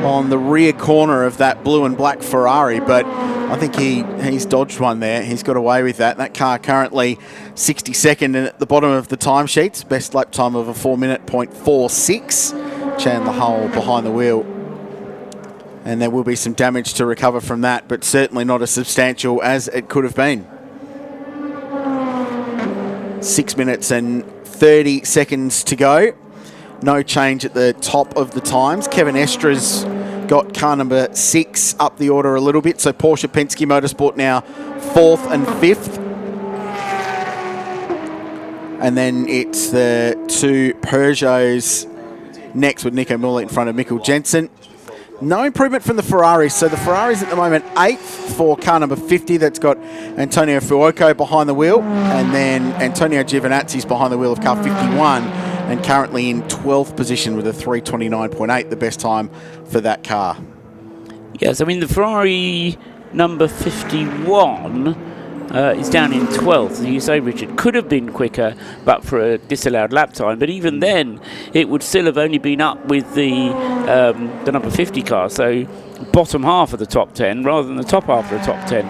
on the rear corner of that blue and black Ferrari. But I think he's dodged one there. He's got away with that. That car currently 62nd and at the bottom of the timesheets. Best lap time of a 4:46. Chandler Hull behind the wheel. And there will be some damage to recover from that, but certainly not as substantial as it could have been. 6 minutes and 30 seconds to go. No change at the top of the times. Kevin Estra's got car number 6 up the order a little bit. So Porsche Penske Motorsport now 4th and 5th. And then it's the 2 Peugeots next with Nico Muller in front of Mikkel Jensen. No improvement from the Ferraris. So the Ferraris at the moment 8th for car number 50. That's got Antonio Fuoco behind the wheel. And then Antonio Giovinazzi's behind the wheel of car 51. And currently in 12th position with a 3:29.8, the best time for that car. Yes, I mean, the Ferrari number 51 is down in 12th. As you say, Richard, could have been quicker but for a disallowed lap time. But even then, it would still have only been up with the number 50 car. So bottom half of the top 10 rather than the top half of the top 10.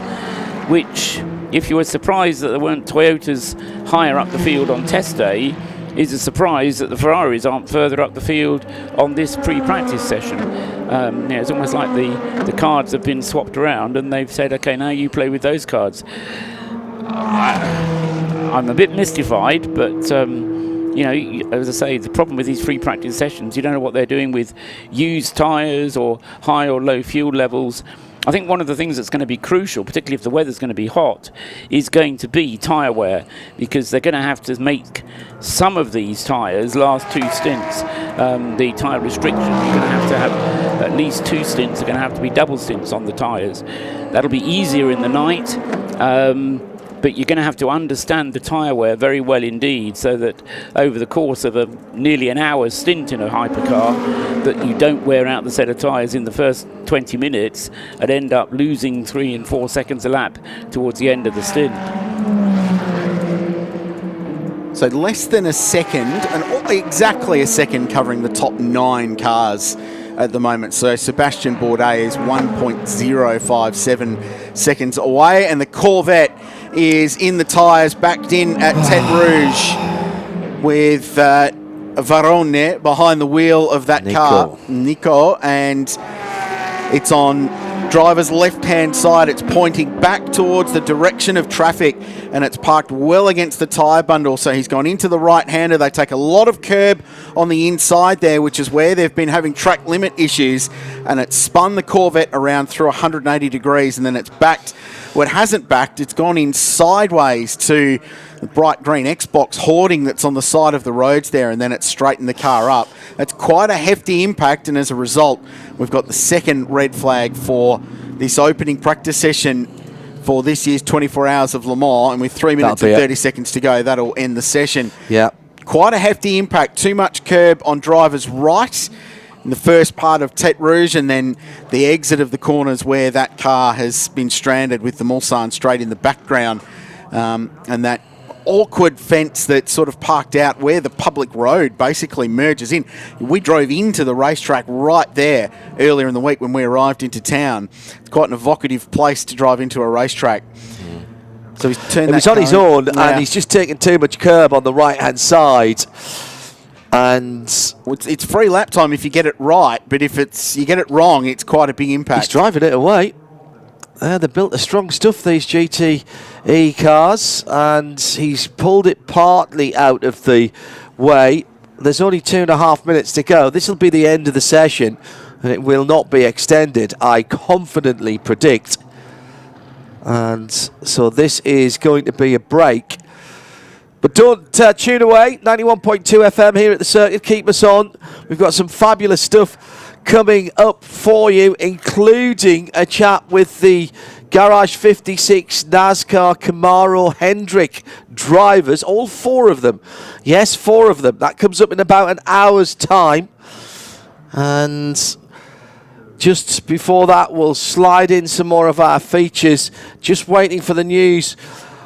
Which, if you were surprised that there weren't Toyotas higher up the field on test day, is a surprise that the Ferraris aren't further up the field on this pre-practice session. It's almost like the cards have been swapped around and they've said, okay, now you play with those cards. I'm a bit mystified, but as I say, the problem with these free practice sessions, you don't know what they're doing with used tyres or high or low fuel levels. I think one of the things that's going to be crucial, particularly if the weather's going to be hot, is going to be tyre wear, because they're going to have to make some of these tyres last 2 stints. The tyre restriction, you're going to have at least 2 stints, are going to have to be double stints on the tyres. That'll be easier in the night. But you're going to have to understand the tyre wear very well indeed, so that over the course of nearly an hour's stint in a hypercar, that you don't wear out the set of tyres in the first 20 minutes and end up losing 3 and 4 seconds a lap towards the end of the stint. So less than a second, and exactly a second covering the top 9 cars at the moment. So Sebastian Bourdais is 1.057 seconds away, and the Corvette is in the tyres, backed in at Tête Rouge with Varone behind the wheel of that car, Nico, and it's on driver's left-hand side. It's pointing back towards the direction of traffic, and it's parked well against the tyre bundle. So he's gone into the right-hander. They take a lot of curb on the inside there, which is where they've been having track limit issues, and it's spun the Corvette around through 180 degrees, and then it's backed. Well, it hasn't backed. It's gone in sideways to the bright green Xbox hoarding that's on the side of the roads there, and then it's straightened the car up. It's quite a hefty impact, and as a result, we've got the second red flag for this opening practice session for this year's 24 Hours of Le Mans, and with 3 minutes and 30 seconds to go, that'll end the session. Yeah. Quite a hefty impact. Too much curb on driver's right in the first part of Tête Rouge, and then the exit of the corners where that car has been stranded with the Mulsanne straight in the background, and that awkward fence that's sort of parked out where the public road basically merges in. We drove into the racetrack right there earlier in the week when we arrived into town. It's quite an evocative place to drive into a racetrack. So he's turned It was on his own, and he's just taken too much curb on the right-hand side. And it's free lap time if you get it right, but if you get it wrong, it's quite a big impact. He's driving it away. They built the strong stuff, these GTE cars, and he's pulled it partly out of the way. There's only 2.5 minutes to go. This will be the end of the session, and it will not be extended, I confidently predict. And so this is going to be a break. But don't tune away. 91.2 FM here at the circuit. Keep us on. We've got some fabulous stuff coming up for you, including a chat with the Garage 56 NASCAR Camaro Hendrick drivers. All 4 of them. Yes, 4 of them. That comes up in about an hour's time. And just before that, we'll slide in some more of our features. Just waiting for the news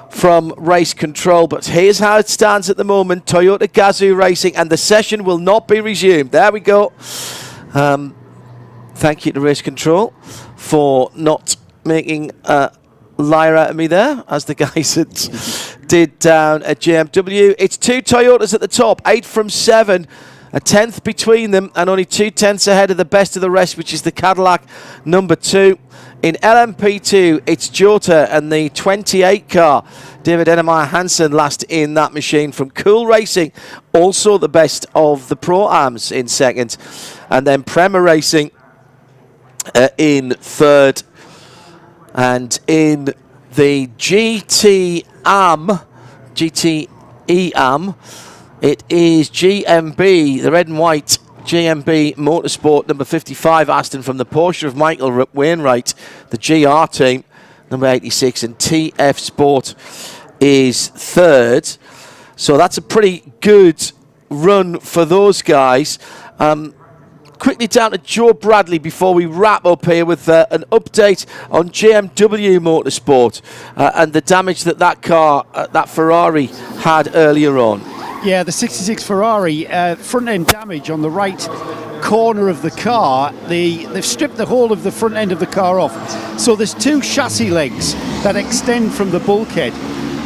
from Race Control, but here's how it stands at the moment. Toyota Gazoo Racing, and the session will not be resumed. There we go. Thank you to Race Control for not making a liar out of me there, as the guys did down at JMW. It's 2 Toyotas at the top, 8 from 7, a 10th between them, and only 2 tenths ahead of the best of the rest, which is the Cadillac number 2. In LMP2, it's Jota and the 28 car. David Enemeyer Hansen last in that machine from Cool Racing. Also the best of the Pro-Ams in second. And then Prema Racing in third. And in the GTE Am, it is GMB, the red and white GMB Motorsport number 55 Aston from the Porsche of Michael Wainwright, the GR team, number 86, and TF Sport is third. So that's a pretty good run for those guys. Quickly down to Joe Bradley before we wrap up here with an update on GMW Motorsport and the damage that car, that Ferrari, had earlier on. Yeah, the 66 Ferrari, front end damage on the right corner of the car. They've stripped the whole of the front end of the car off. So there's two chassis legs that extend from the bulkhead,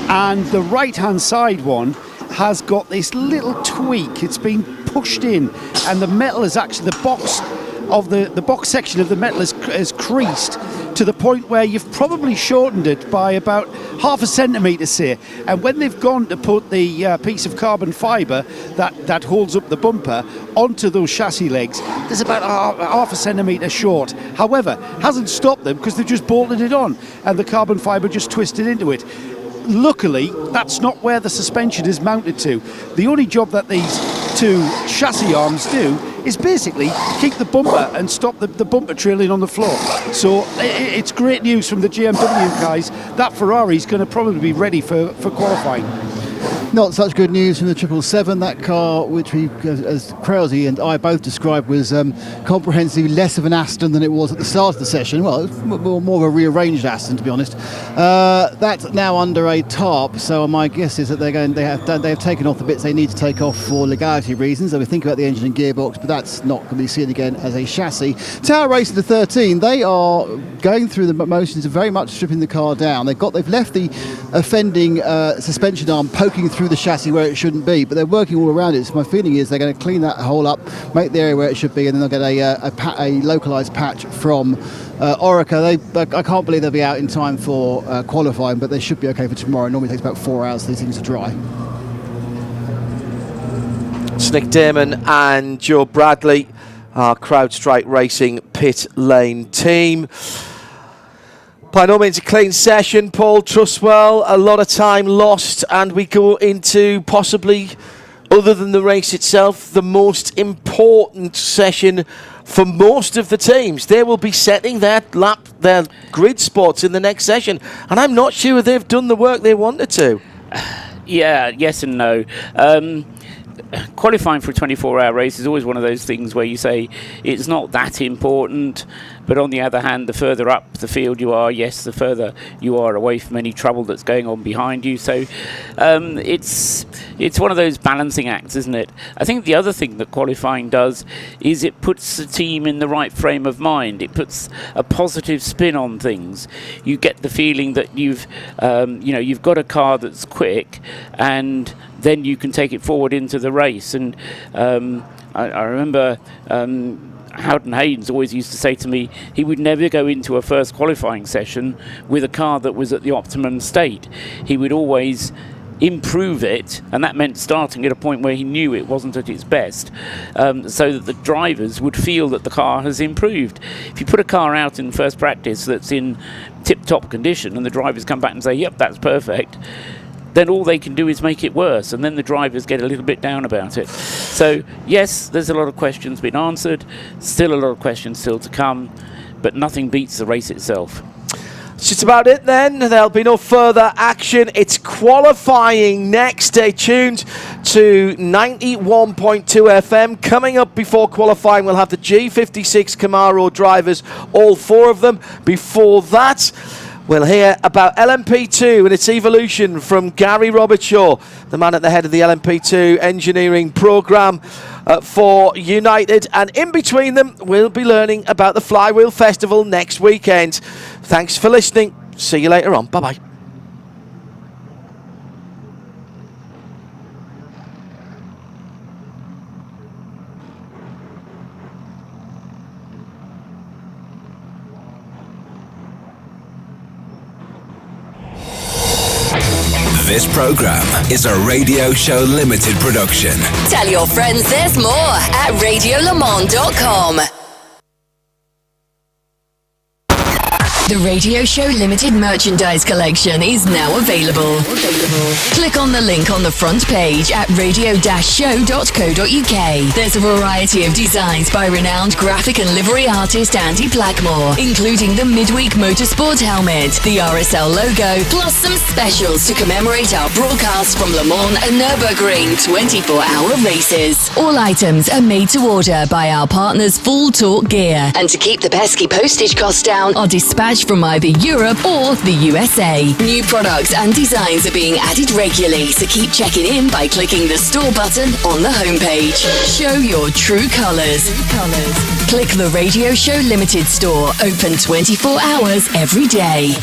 and the right hand side one has got this little tweak. It's been pushed in, and the metal is actually, the box section of the metal is creased to the point where you've probably shortened it by about half a centimetre, say. And when they've gone to put the piece of carbon fibre that holds up the bumper onto those chassis legs, there's about half a centimetre short. However, hasn't stopped them because they've just bolted it on, and the carbon fibre just twisted into it. Luckily, that's not where the suspension is mounted to. The only job that these two chassis arms do is basically keep the bumper and stop the bumper trailing on the floor. So it's great news from the GMW guys. That Ferrari's going to probably be ready for qualifying. Not such good news from the 777. That car, which we, as Krause and I both described, was comprehensively less of an Aston than it was at the start of the session. Well, it was more of a rearranged Aston, to be honest. That's now under a tarp, so my guess is that they have taken off the bits they need to take off for legality reasons. They were thinking about the engine and gearbox, but that's not going to be seen again as a chassis. Tower Racing to 13, they are going through the motions of very much stripping the car down. They've left the offending suspension arm poking through the chassis where it shouldn't be, but they're working all around it. So my feeling is they're going to clean that hole up, make the area where it should be, and then they'll get a localised patch from Orica. I can't believe they'll be out in time for qualifying, but they should be okay for tomorrow. It normally takes about 4 hours for these things to dry. Nick Damon and Joe Bradley, our CrowdStrike Racing pit lane team. By no means a clean session, Paul Trustwell. A lot of time lost, and we go into possibly, other than the race itself, the most important session for most of the teams. They will be setting their grid spots in the next session, and I'm not sure they've done the work they wanted to. Yeah, yes and no. Qualifying for a 24-hour race is always one of those things where you say it's not that important, but on the other hand, the further up the field you are, yes, the further you are away from any trouble that's going on behind you. So it's one of those balancing acts, isn't it? I think the other thing that qualifying does is it puts the team in the right frame of mind. It puts a positive spin on things. You get the feeling that you've got a car that's quick, and then you can take it forward into the race. And I remember Howden Haynes always used to say to me he would never go into a first qualifying session with a car that was at the optimum state. He would always improve it, and that meant starting at a point where he knew it wasn't at its best, so that the drivers would feel that the car has improved. If you put a car out in first practice that's in tip-top condition and the drivers come back and say, yep, that's perfect, then all they can do is make it worse, and then the drivers get a little bit down about it. So yes, there's a lot of questions been answered, still a lot of questions still to come, but nothing beats the race itself. That's just about it then. There'll be no further action. It's qualifying next. Stay tuned to 91.2 FM. Coming up before qualifying, we'll have the G56 Camaro drivers, all four of them. Before that, we'll hear about LMP2 and its evolution from Gary Robertshaw, the man at the head of the LMP2 engineering program for United. And in between them, we'll be learning about the Flywheel Festival next weekend. Thanks for listening. See you later on. Bye-bye. This program is a Radio Show Limited production. Tell your friends there's more at radiolemans.com. The Radio Show Limited merchandise collection is now available. Click on the link on the front page at radio-show.co.uk. There's a variety of designs by renowned graphic and livery artist Andy Blackmore, including the Midweek Motorsport helmet, the RSL logo, plus some specials to commemorate our broadcasts from Le Mans and Nürburgring 24-hour races. All items are made to order by our partners Full Talk Gear, and to keep the pesky postage costs down, are dispatched from either Europe or the USA. New products and designs are being added regularly, so keep checking in by clicking the store button on the homepage. Show your true colours. Click the Radio Show Limited store, open 24 hours every day.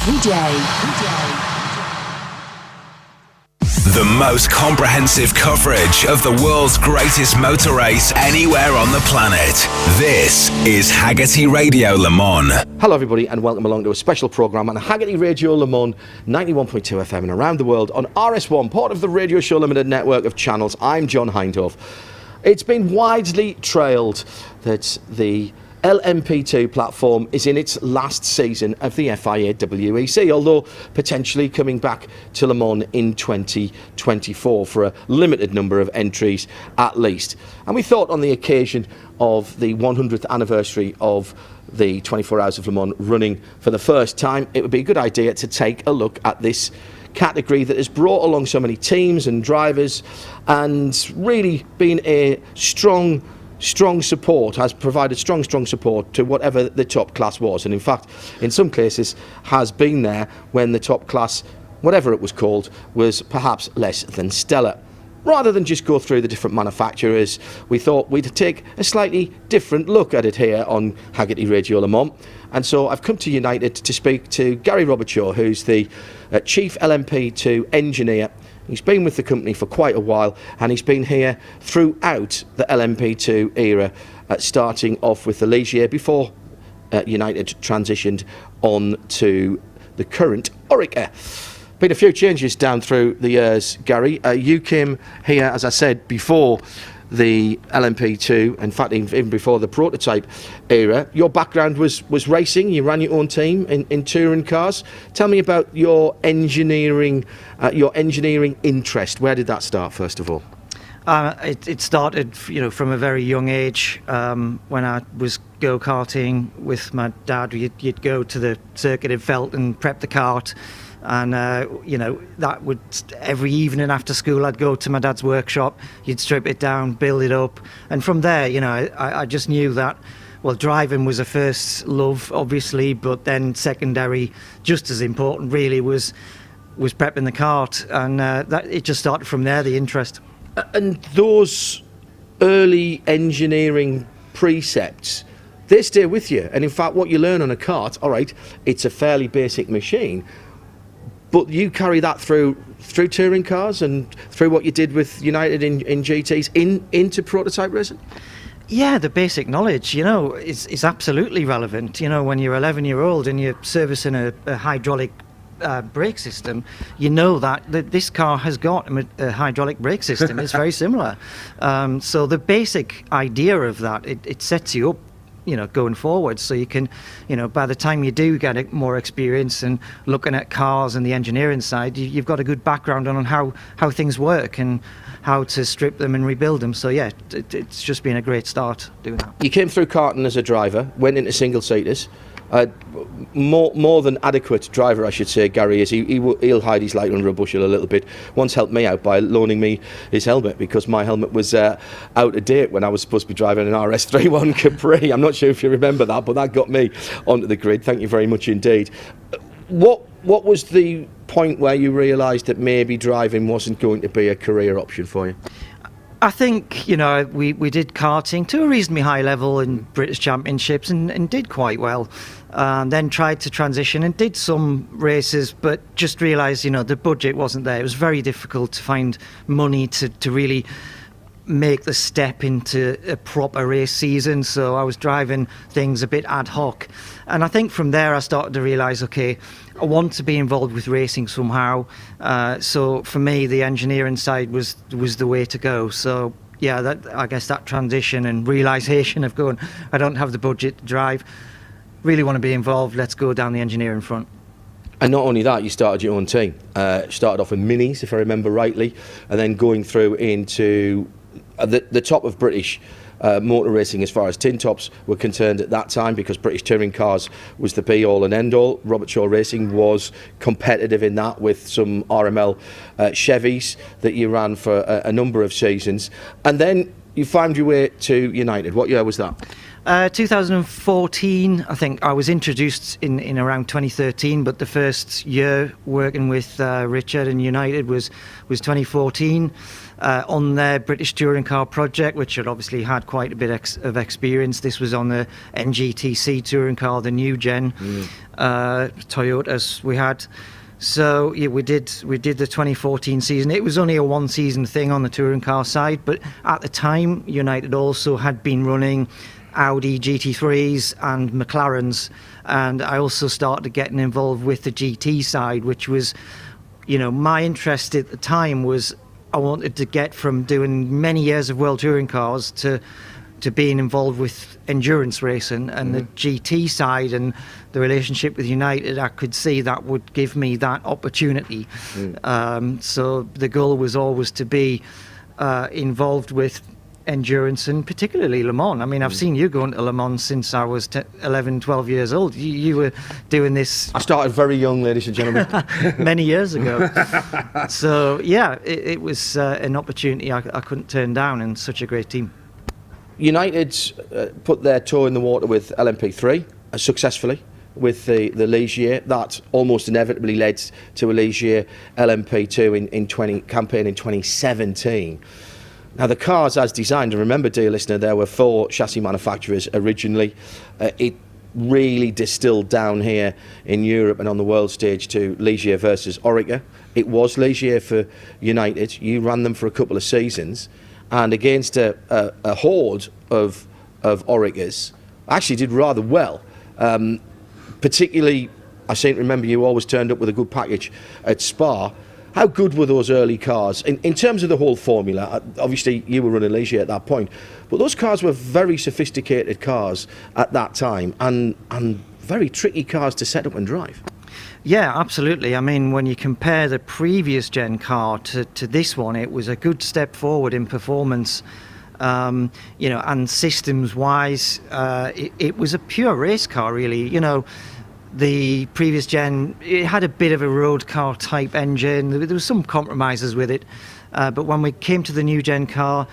The most comprehensive coverage of the world's greatest motor race anywhere on the planet. This is Haggerty Radio Le Mans. Hello everybody and welcome along to a special programme on Haggerty Radio Le Mans 91.2 FM and around the world on RS1, part of the Radio Show Limited network of channels. I'm John Hindhoff. It's been widely trailed that the LMP2 platform is in its last season of the FIA WEC, although potentially coming back to Le Mans in 2024 for a limited number of entries at least. And we thought on the occasion of the 100th anniversary of the 24 Hours of Le Mans running for the first time, it would be a good idea to take a look at this category that has brought along so many teams and drivers and really been a strong support, has provided strong support to whatever the top class was, and in fact in some cases has been there when the top class, whatever it was called, was perhaps less than stellar. Rather than just go through the different manufacturers, we thought we'd take a slightly different look at it here on Haggerty Radio Le Mans. And so I've come to United to speak to Gary Robertshaw, who's the Chief LMP2 engineer. He's been with the company for quite a while, and he's been here throughout the LMP2 era, starting off with the Ligier before United transitioned on to the current Oreca. Been a few changes down through the years, Gary. You came here, as I said, before the LMP2, in fact even before the prototype era. Your background was racing. You ran your own team in touring cars. Tell me about your engineering interest. Where did that start, first of all? It started, from a very young age. When I was go-karting with my dad, you'd go to the circuit in Felt and prep the kart. And that would, every evening after school I'd go to my dad's workshop. You'd strip it down, build it up, and from there I just knew that, well, driving was a first love obviously, but then secondary, just as important really, was prepping the kart, and that it just started from there, the interest. And those early engineering precepts, they stay with you, and in fact what you learn on a kart, all right, it's a fairly basic machine, but you carry that through touring cars and through what you did with United in GTs into prototype racing? Yeah, the basic knowledge, is absolutely relevant. When you're 11-year-old and you're servicing a hydraulic brake system, that this car has got a hydraulic brake system. It's very similar. So the basic idea of that, it sets you up, going forward, so you can, by the time you do get more experience and looking at cars and the engineering side, you've got a good background on how things work and how to strip them and rebuild them. So yeah, it's just been a great start doing that. You came through karting as a driver, went into single-seaters. More than adequate driver, I should say, Gary is. He'll hide his light under a bushel a little bit. Once helped me out by loaning me his helmet, because my helmet was out of date when I was supposed to be driving an RS31 Capri. I'm not sure if you remember that, but that got me onto the grid. Thank you very much indeed. What was the point where you realised that maybe driving wasn't going to be a career option for you? I think, we did karting to a reasonably high level in British Championships and did quite well. Then tried to transition and did some races, but just realised, the budget wasn't there. It was very difficult to find money to really make the step into a proper race season. So I was driving things a bit ad hoc. And I think from there I started to realise, okay, I want to be involved with racing somehow. So for me, the engineering side was the way to go. So yeah, I guess that transition and realisation of going, I don't have the budget to drive, really want to be involved. Let's go down the engineering front. And not only that, you started your own team. Started off with Minis, if I remember rightly, and then going through into the top of British motor racing as far as tin tops were concerned at that time, because British touring cars was the be-all and end-all. Robert Shaw Racing was competitive in that, with some RML Chevys that you ran for a number of seasons. And then you found your way to United. What year was that? 2014, I think. I was introduced in around 2013, but the first year working with Richard and United was 2014 on their British touring car project, which had obviously had quite a bit of experience. This was on the NGTC touring car, the new gen Toyotas we had. So yeah, we did the 2014 season. It was only a one-season thing on the touring car side, but at the time, United also had been running Audi GT3s and McLarens, and I also started getting involved with the GT side, which was, my interest at the time was I wanted to get from doing many years of world touring cars to being involved with endurance racing, and the GT side and the relationship with United, I could see that would give me that opportunity. So the goal was always to be involved with endurance, and particularly Le Mans. I mean, I've seen you going to Le Mans since I was 11, 12 years old. You were doing this... I started very young, ladies and gentlemen. Many years ago. So, yeah, it was an opportunity I couldn't turn down, and such a great team. United put their toe in the water with LMP3 successfully with the Ligier. That almost inevitably led to a Ligier LMP2 in campaign in 2017. Now, the cars as designed, and remember, dear listener, there were 4 chassis manufacturers originally. It really distilled down here in Europe and on the world stage to Ligier versus Oreca. It was Ligier for United. You ran them for a couple of seasons, and against a horde of Orecas, actually did rather well. Particularly, I seem to remember you always turned up with a good package at Spa. How good were those early cars? In terms of the whole formula, obviously you were running Ligier at that point, but those cars were very sophisticated cars at that time, and very tricky cars to set up and drive. Yeah, absolutely. I mean, when you compare the previous gen car to this one, it was a good step forward in performance. And systems-wise, it was a pure race car, really. The previous gen, it had a bit of a road car type engine. There was some compromises with it, but when we came to the new gen car,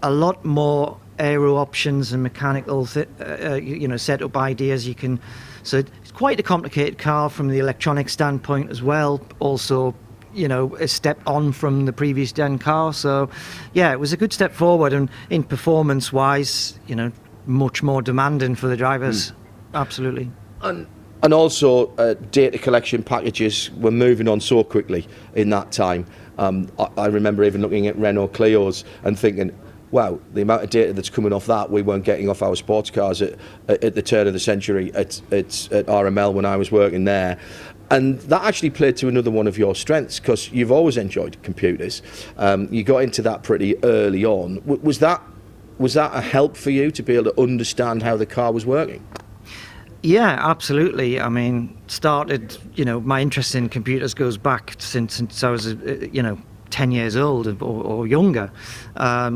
a lot more aero options and mechanical setup ideas. So it's quite a complicated car from the electronic standpoint as well. Also, a step on from the previous gen car. So it was a good step forward, and in performance wise, much more demanding for the drivers. Absolutely. And also, data collection packages were moving on so quickly in that time. I remember even looking at Renault Clios and thinking, wow, the amount of data that's coming off that we weren't getting off our sports cars at the turn of the century at RML when I was working there. And that actually played to another one of your strengths, because you've always enjoyed computers. You got into that pretty early on. Was that a help for you to be able to understand how the car was working? Yeah, absolutely. I mean, my interest in computers goes back since I was, 10 years old or younger.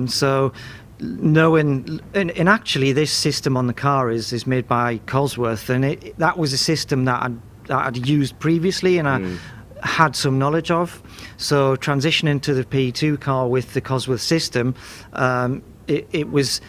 So knowing, and actually this system on the car is made by Cosworth, and that was a system that I'd used previously, and I had some knowledge of. So transitioning to the P2 car with the Cosworth system, it was,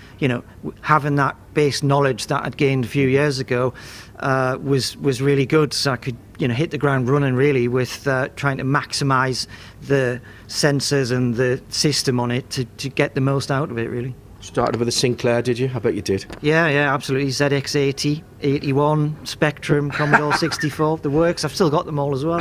having that base knowledge that I'd gained a few years ago was really good. So I could, hit the ground running really with trying to maximise the sensors and the system on it to get the most out of it, really. Started with a Sinclair, did you? I bet you did. Yeah, absolutely. ZX80, 81, Spectrum, Commodore 64, the works. I've still got them all as well.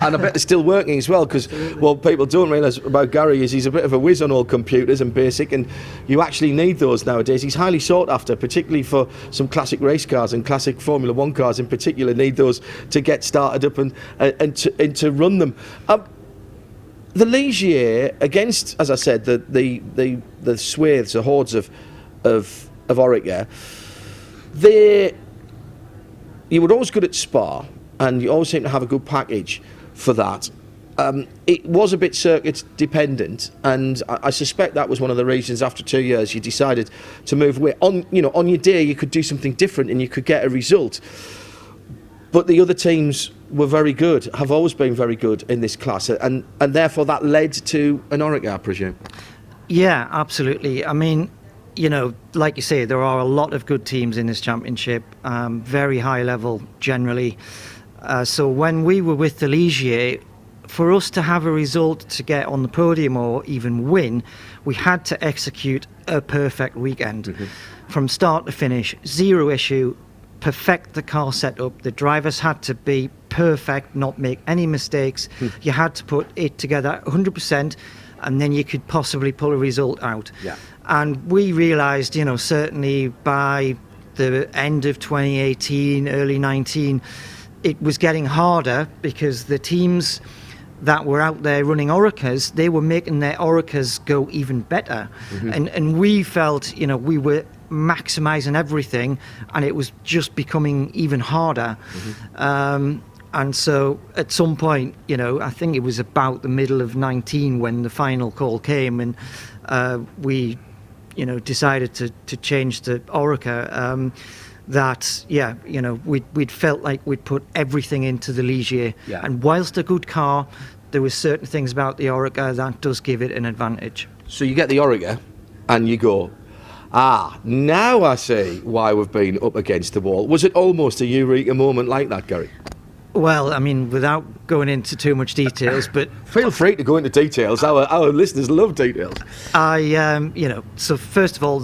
And I bet they're still working as well, because what people don't realise about Gary is he's a bit of a whiz on all computers and basic, and you actually need those nowadays. He's highly sought after, particularly for some classic race cars, and classic Formula 1 cars in particular need those to get started up and to run them. The Ligier, against, as I said, the swathes, the hordes of Oreca, you were always good at Spa, and you always seem to have a good package for that. It was a bit circuit dependent, and I suspect that was one of the reasons after 2 years you decided to move away. On your day you could do something different and you could get a result. But the other teams were very good, have always been very good in this class, and therefore that led to an Orica, I presume. Yeah, absolutely. I mean, like you say, there are a lot of good teams in this championship, very high level generally. So when we were with the Ligier, for us to have a result to get on the podium or even win, we had to execute a perfect weekend. From start to finish, zero issue, perfect the car setup. The drivers had to be perfect, not make any mistakes. You had to put it together 100%, and then you could possibly pull a result out. Yeah. And we realised, certainly by the end of 2018, early 19, it was getting harder because the teams that were out there running Oricas, they were making their Oricas go even better. And we felt, we were maximising everything, and it was just becoming even harder. And so at some point, I think it was about the middle of 19 when the final call came, and we, decided to change to Orica. We'd felt like we'd put everything into the Ligier. Yeah. And whilst a good car, there were certain things about the Orica that does give it an advantage. So you get the Orica and you go, now I see why we've been up against the wall. Was it almost a eureka moment like that, Gary? Well, I mean, without going into too much details, but feel free to go into details. Our listeners love details. So first of all,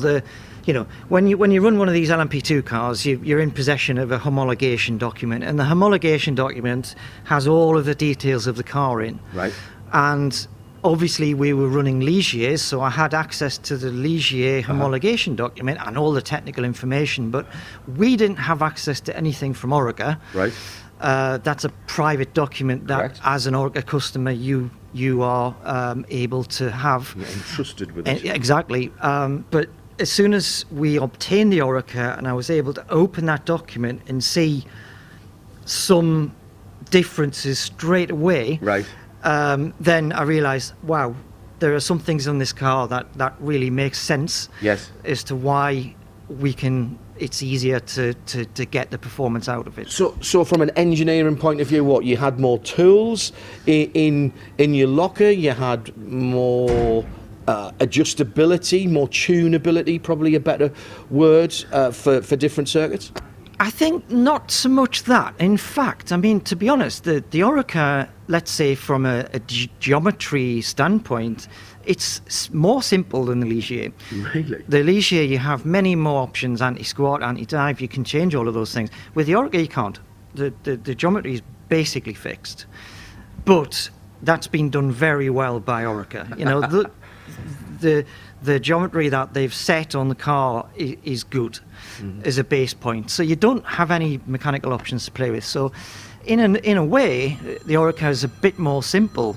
when you run one of these LMP2 cars, you're in possession of a homologation document, and the homologation document has all of the details of the car in. Right. And obviously we were running Ligier, so I had access to the Ligier homologation document and all the technical information, but we didn't have access to anything from Orica. Right. That's a private document that, Correct. as an Orica customer, you are able to have. You're entrusted with it. Exactly. But as soon as we obtained the Orica and I was able to open that document and see some differences straight away, right. Then I realised, wow, there are some things on this car that really makes sense. Yes. As to why it's easier to get the performance out of it. So from an engineering point of view, you had more tools in your locker, you had more adjustability, more tunability, probably a better word for different circuits? I think not so much that. In fact, I mean, to be honest, the Orica, let's say from a geometry standpoint, it's more simple than the Ligier. Really? The Ligier, you have many more options, anti-squat, anti-dive, you can change all of those things. With the Orica, you can't. The geometry is basically fixed. But that's been done very well by Orica. The geometry that they've set on the car is good as a base point. So you don't have any mechanical options to play with. So in a way, the Orica is a bit more simple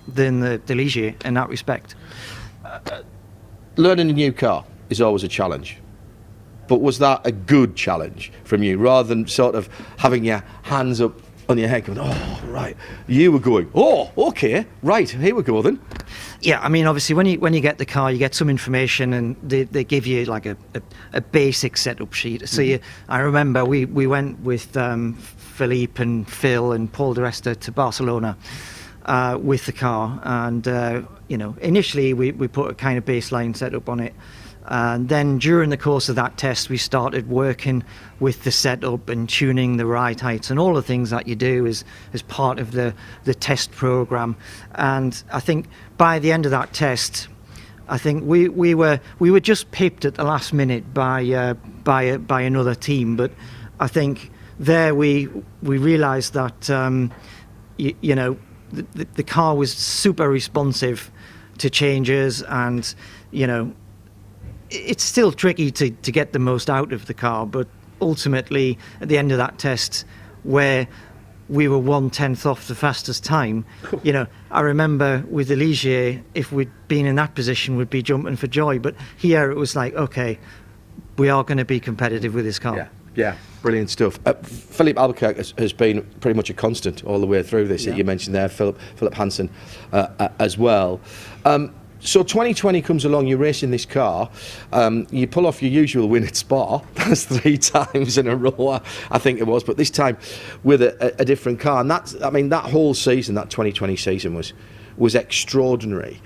than the Ligier in that respect. Learning a new car is always a challenge. But was that a good challenge from you, rather than sort of having your hands up on your head going, oh, right. You were going, oh, okay, right, here we go then. Yeah, I mean, obviously, when you get the car, you get some information, and they give you like a basic setup sheet. So I remember we went with Philippe and Phil and Paul de Resta to Barcelona with the car, and initially we put a kind of baseline setup on it. And then during the course of that test, we started working with the setup and tuning the ride heights and all the things that you do as part of the test program. And I think by the end of that test, I think we were just pipped at the last minute by another team. But I think there we realised that the car was super responsive to changes, and it's still tricky to get the most out of the car, but ultimately at the end of that test, where we were 1/10 off the fastest time, I remember with the Ligier, if we'd been in that position, we'd be jumping for joy. But here it was like, okay, we are going to be competitive with this car. Yeah. Brilliant stuff. Philippe Albuquerque has been pretty much a constant all the way through this. You mentioned there, Philip Hansen as well. So 2020 comes along, you're racing this car, you pull off your usual win at Spa. That's 3 times in a row, I think it was, but this time with a different car. And that whole season, that 2020 season was extraordinary.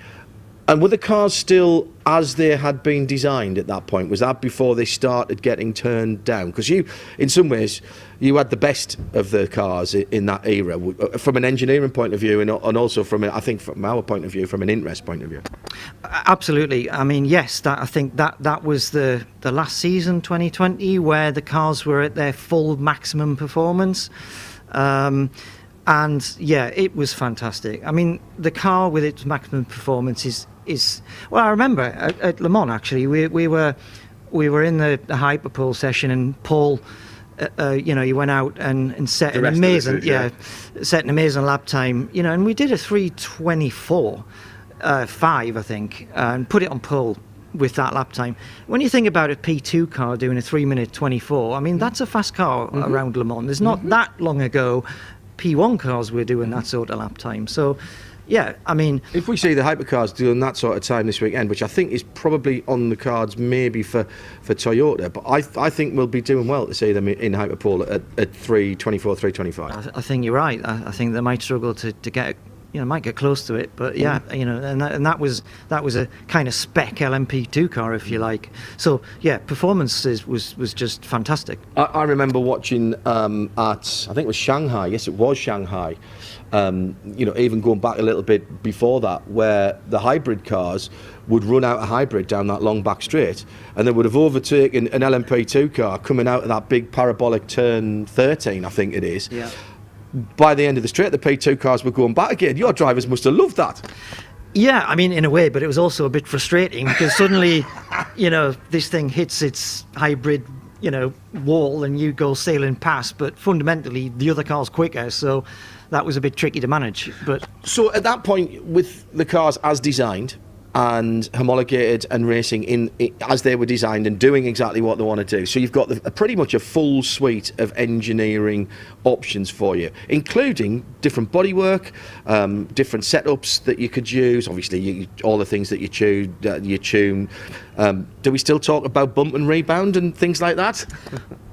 And were the cars still as they had been designed at that point? Was that before they started getting turned down? Because you, in some ways, you had the best of the cars in that era, from an engineering point of view, and also from our point of view, from an interest point of view. Absolutely. I mean, yes, I think that was the last season, 2020, where the cars were at their full maximum performance. And yeah, it was fantastic. I mean, the car with its maximum performance is well, I remember at Le Mans actually, we were in the hyperpole session, and Paul, he went out and set an amazing set an amazing lap time, and we did a 3:24.5, I think, and put it on pole with that lap time. When you think about a P2 car doing a 3-minute 24, I mean, that's a fast car around Le Mans. There's not that long ago P1 cars were doing that sort of lap time. So, yeah, I mean, if we see the hypercars doing that sort of time this weekend, which I think is probably on the cards maybe for Toyota, but I think we'll be doing well to see them in hyperpole at 3:24, 3:25. I think you're right. I think they might struggle to get, might get close to it, but yeah, and that was a kind of spec LMP2 car, if you like. So yeah, performance was just fantastic. I remember watching at, I think it was Shanghai. Yes, it was Shanghai. Even going back a little bit before that, where the hybrid cars would run out of hybrid down that long back straight, and they would have overtaken an LMP2 car coming out of that big parabolic turn 13, I think it is. Yeah. By the end of the straight, the P2 cars were going back again. Your drivers must have loved that. Yeah, I mean, in a way, but it was also a bit frustrating because suddenly, this thing hits its hybrid, wall, and you go sailing past. But fundamentally, the other car's quicker, so that was a bit tricky to manage. But so at that point, with the cars as designed and homologated and racing as they were designed and doing exactly what they want to do, so you've got pretty much a full suite of engineering options for you, including different bodywork, different setups that you could use, obviously all the things that you tune. Do we still talk about bump and rebound and things like that?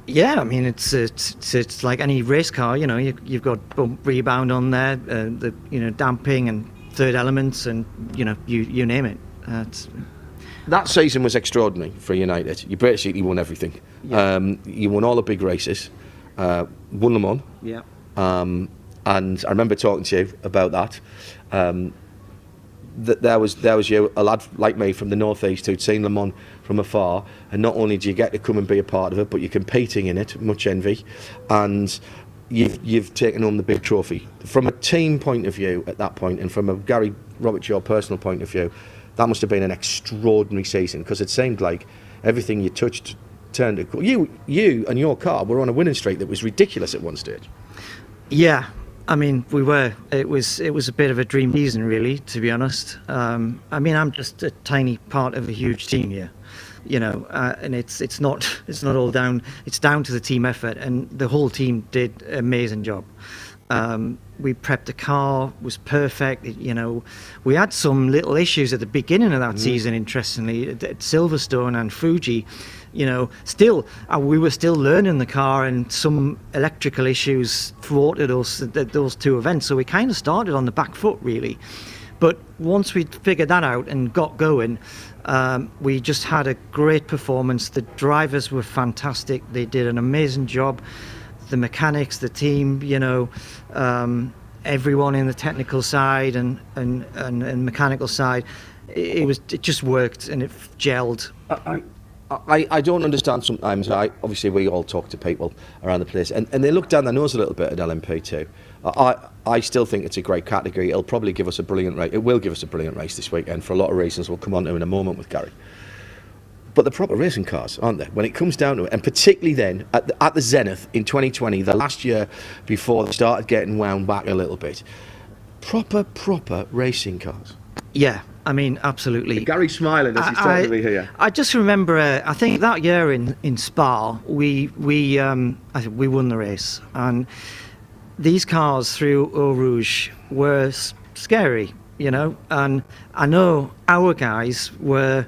Yeah, I mean, it's like any race car, you've got bump rebound on there, the damping and third elements, and you name it. That season was extraordinary for United. You basically won everything. Yeah. You won all the big races, won Le Mans. Yeah. And I remember talking to you about that. That there was you, a lad like me from the northeast who'd seen Le Mans from afar, and not only do you get to come and be a part of it, but you're competing in it, much envy, and you've taken home the big trophy. From a team point of view at that point, and from a Gary Roberts, your personal point of view, that must have been an extraordinary season, because it seemed like everything you touched turned to you and your car were on a winning streak that was ridiculous at one stage. Yeah, I mean, we were. It was a bit of a dream season, really, to be honest. I mean, I'm just a tiny part of a huge team here, and it's not all down. It's down to the team effort, and the whole team did an amazing job. We prepped the car, was perfect. We had some little issues at the beginning of that season, interestingly, at Silverstone and Fuji. Still, we were still learning the car, and some electrical issues thwarted us at those two events. So we kind of started on the back foot, really. But once we'd figured that out and got going, we just had a great performance. The drivers were fantastic. They did an amazing job. The mechanics, the team, everyone in the technical side and mechanical side, it just worked, and it gelled. I don't understand sometimes. Obviously we all talk to people around the place, and they look down their nose a little bit at LMP2. I still think it's a great category. It'll probably give us a brilliant race. It will give us a brilliant race this weekend for a lot of reasons we'll come on to in a moment with Gary. But the proper racing cars, aren't they? When it comes down to it, and particularly then at the zenith in 2020, the last year before they started getting wound back a little bit, proper racing cars. Yeah, I mean, absolutely. Gary's smiling as he's talking to me here. I just remember, I think that year in Spa, I think we won the race, and these cars through Eau Rouge were scary, you know, and I know our guys were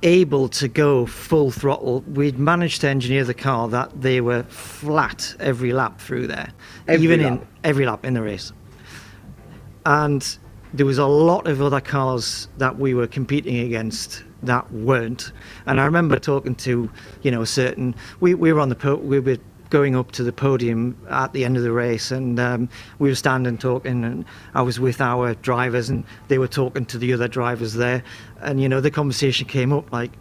able to go full throttle. We'd managed to engineer the car that they were flat every lap through there, every lap in the race. And there was a lot of other cars that we were competing against that weren't. And I remember talking to, you know, we were on we were going up to the podium at the end of the race, and we were standing talking, and I was with our drivers, and they were talking to the other drivers there, and you know, the conversation came up like,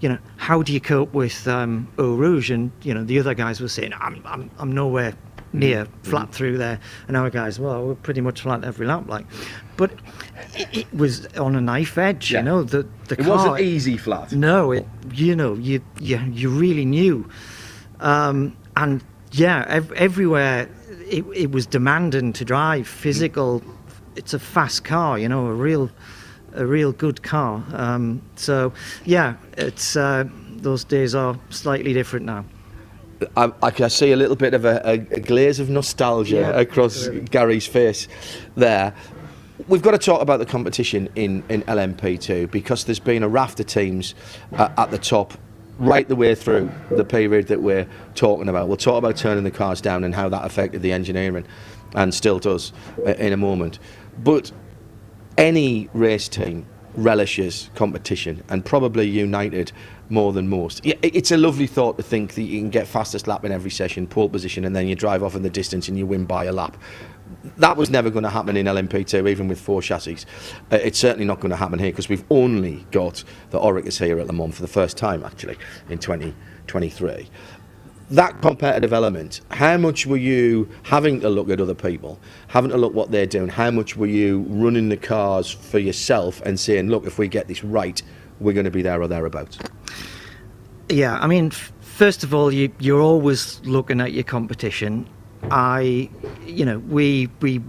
you know, how do you cope with Eau Rouge? And you know, the other guys were saying, I'm nowhere near flat through there, and our guys, well, we're pretty much flat every lap, like. But it was on a knife edge, you know. The it car wasn't easy flat. No, you know, you really knew. And yeah, everywhere it was demanding to drive, physical. It's a fast car, you know, a real good car. So yeah, it's those days are slightly different now. I can see a little bit of a glaze of nostalgia across Gary's face there. We've got to talk about the competition in LMP2, because there's been a raft of teams at the top right the way through the period that we're talking about. We'll talk about turning the cars down and how that affected the engineering, and still does in a moment. But any race team relishes competition, and probably United more than most. It's a lovely thought to think that you can get fastest lap in every session, pole position, and then you drive off in the distance and you win by a lap. That was never going to happen in LMP2, even with 4 chassis. It's certainly not going to happen here, because we've only got the Oryx here at Le Mans for the first time, actually, in 2023. That competitive element, how much were you having to look at other people, having to look what they're doing? How much were you running the cars for yourself and saying, look, if we get this right, we're going to be there or thereabouts? Yeah, I mean, first of all, you're always looking at your competition. We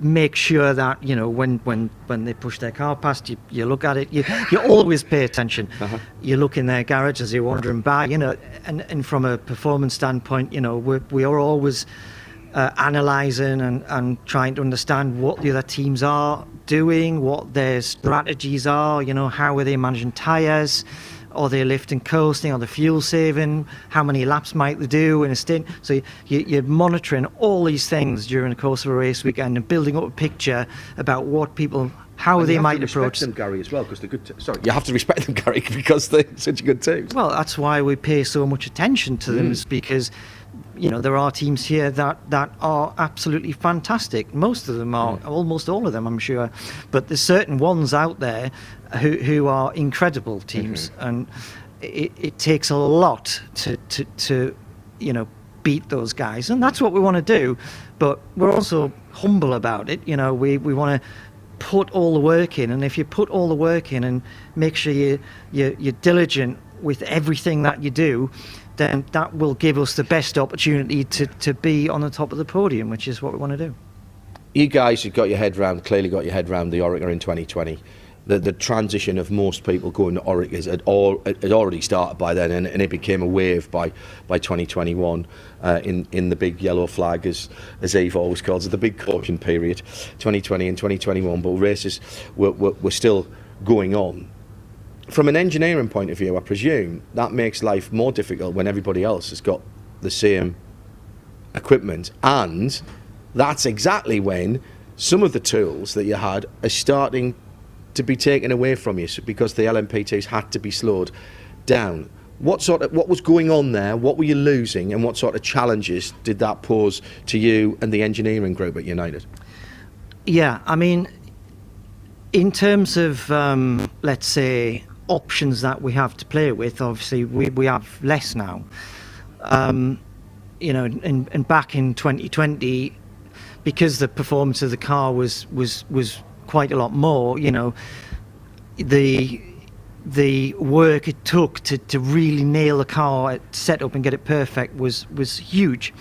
make sure that, you know, when they push their car past you, you look at it. You always pay attention. You look in their garage as you're wandering by, you know, and from a performance standpoint, you know, we are always analysing and trying to understand what the other teams are doing, what their strategies are. You know, how are they managing tyres? Are they lifting, coasting? Are they fuel saving? How many laps might they do in a stint? So you're monitoring all these things during the course of a race weekend and building up a picture about what people, how they might approach them, Gary, as well, because they're good. You have to respect them, Gary, because they're such a good team. Well, that's why we pay so much attention to them, is because, you know, there are teams here that are absolutely fantastic. Most of them are, almost all of them, I'm sure. But there's certain ones out there who are incredible teams, and it takes a lot to you know, beat those guys, and that's what we want to do. But we're also humble about it. You know, we want to put all the work in, and if you put all the work in and make sure you're diligent with everything that you do, then that will give us the best opportunity to be on the top of the podium, which is what we want to do. You guys have clearly got your head round the Oreca in 2020. The transition of most people going to Orecas had already started by then, and it became a wave by 2021 in the big yellow flag, as Eve always calls it, the big caution period, 2020 and 2021. But races were still going on. From an engineering point of view, I presume that makes life more difficult when everybody else has got the same equipment, and that's exactly when some of the tools that you had are starting to be taken away from you, because the LMP2s had to be slowed down. What was going on there? What were you losing, and what sort of challenges did that pose to you and the engineering group at United? Yeah, I mean, in terms of let's say options that we have to play with, obviously we have less now. You know, and back in 2020, because the performance of the car was quite a lot more, you know, the work it took to really nail the car, set up and get it perfect was huge.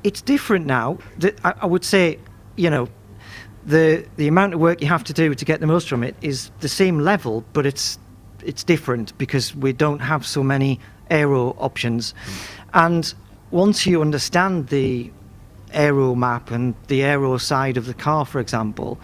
It's different now. I would say, you know, the amount of work you have to do to get the most from it is the same level, but it's different because we don't have so many aero options. And once you understand the aero map and the aero side of the car, for example,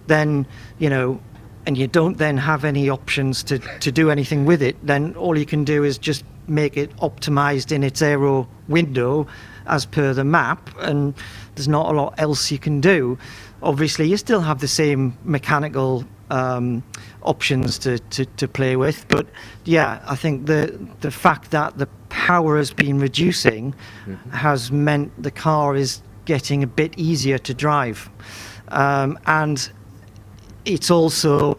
then, you know, and you don't then have any options to do anything with it, then all you can do is just make it optimized in its aero window as per the map, and there's not a lot else you can do. Obviously, you still have the same mechanical options to play with, but yeah, I think the fact that the power has been reducing has meant the car is getting a bit easier to drive, and it's also,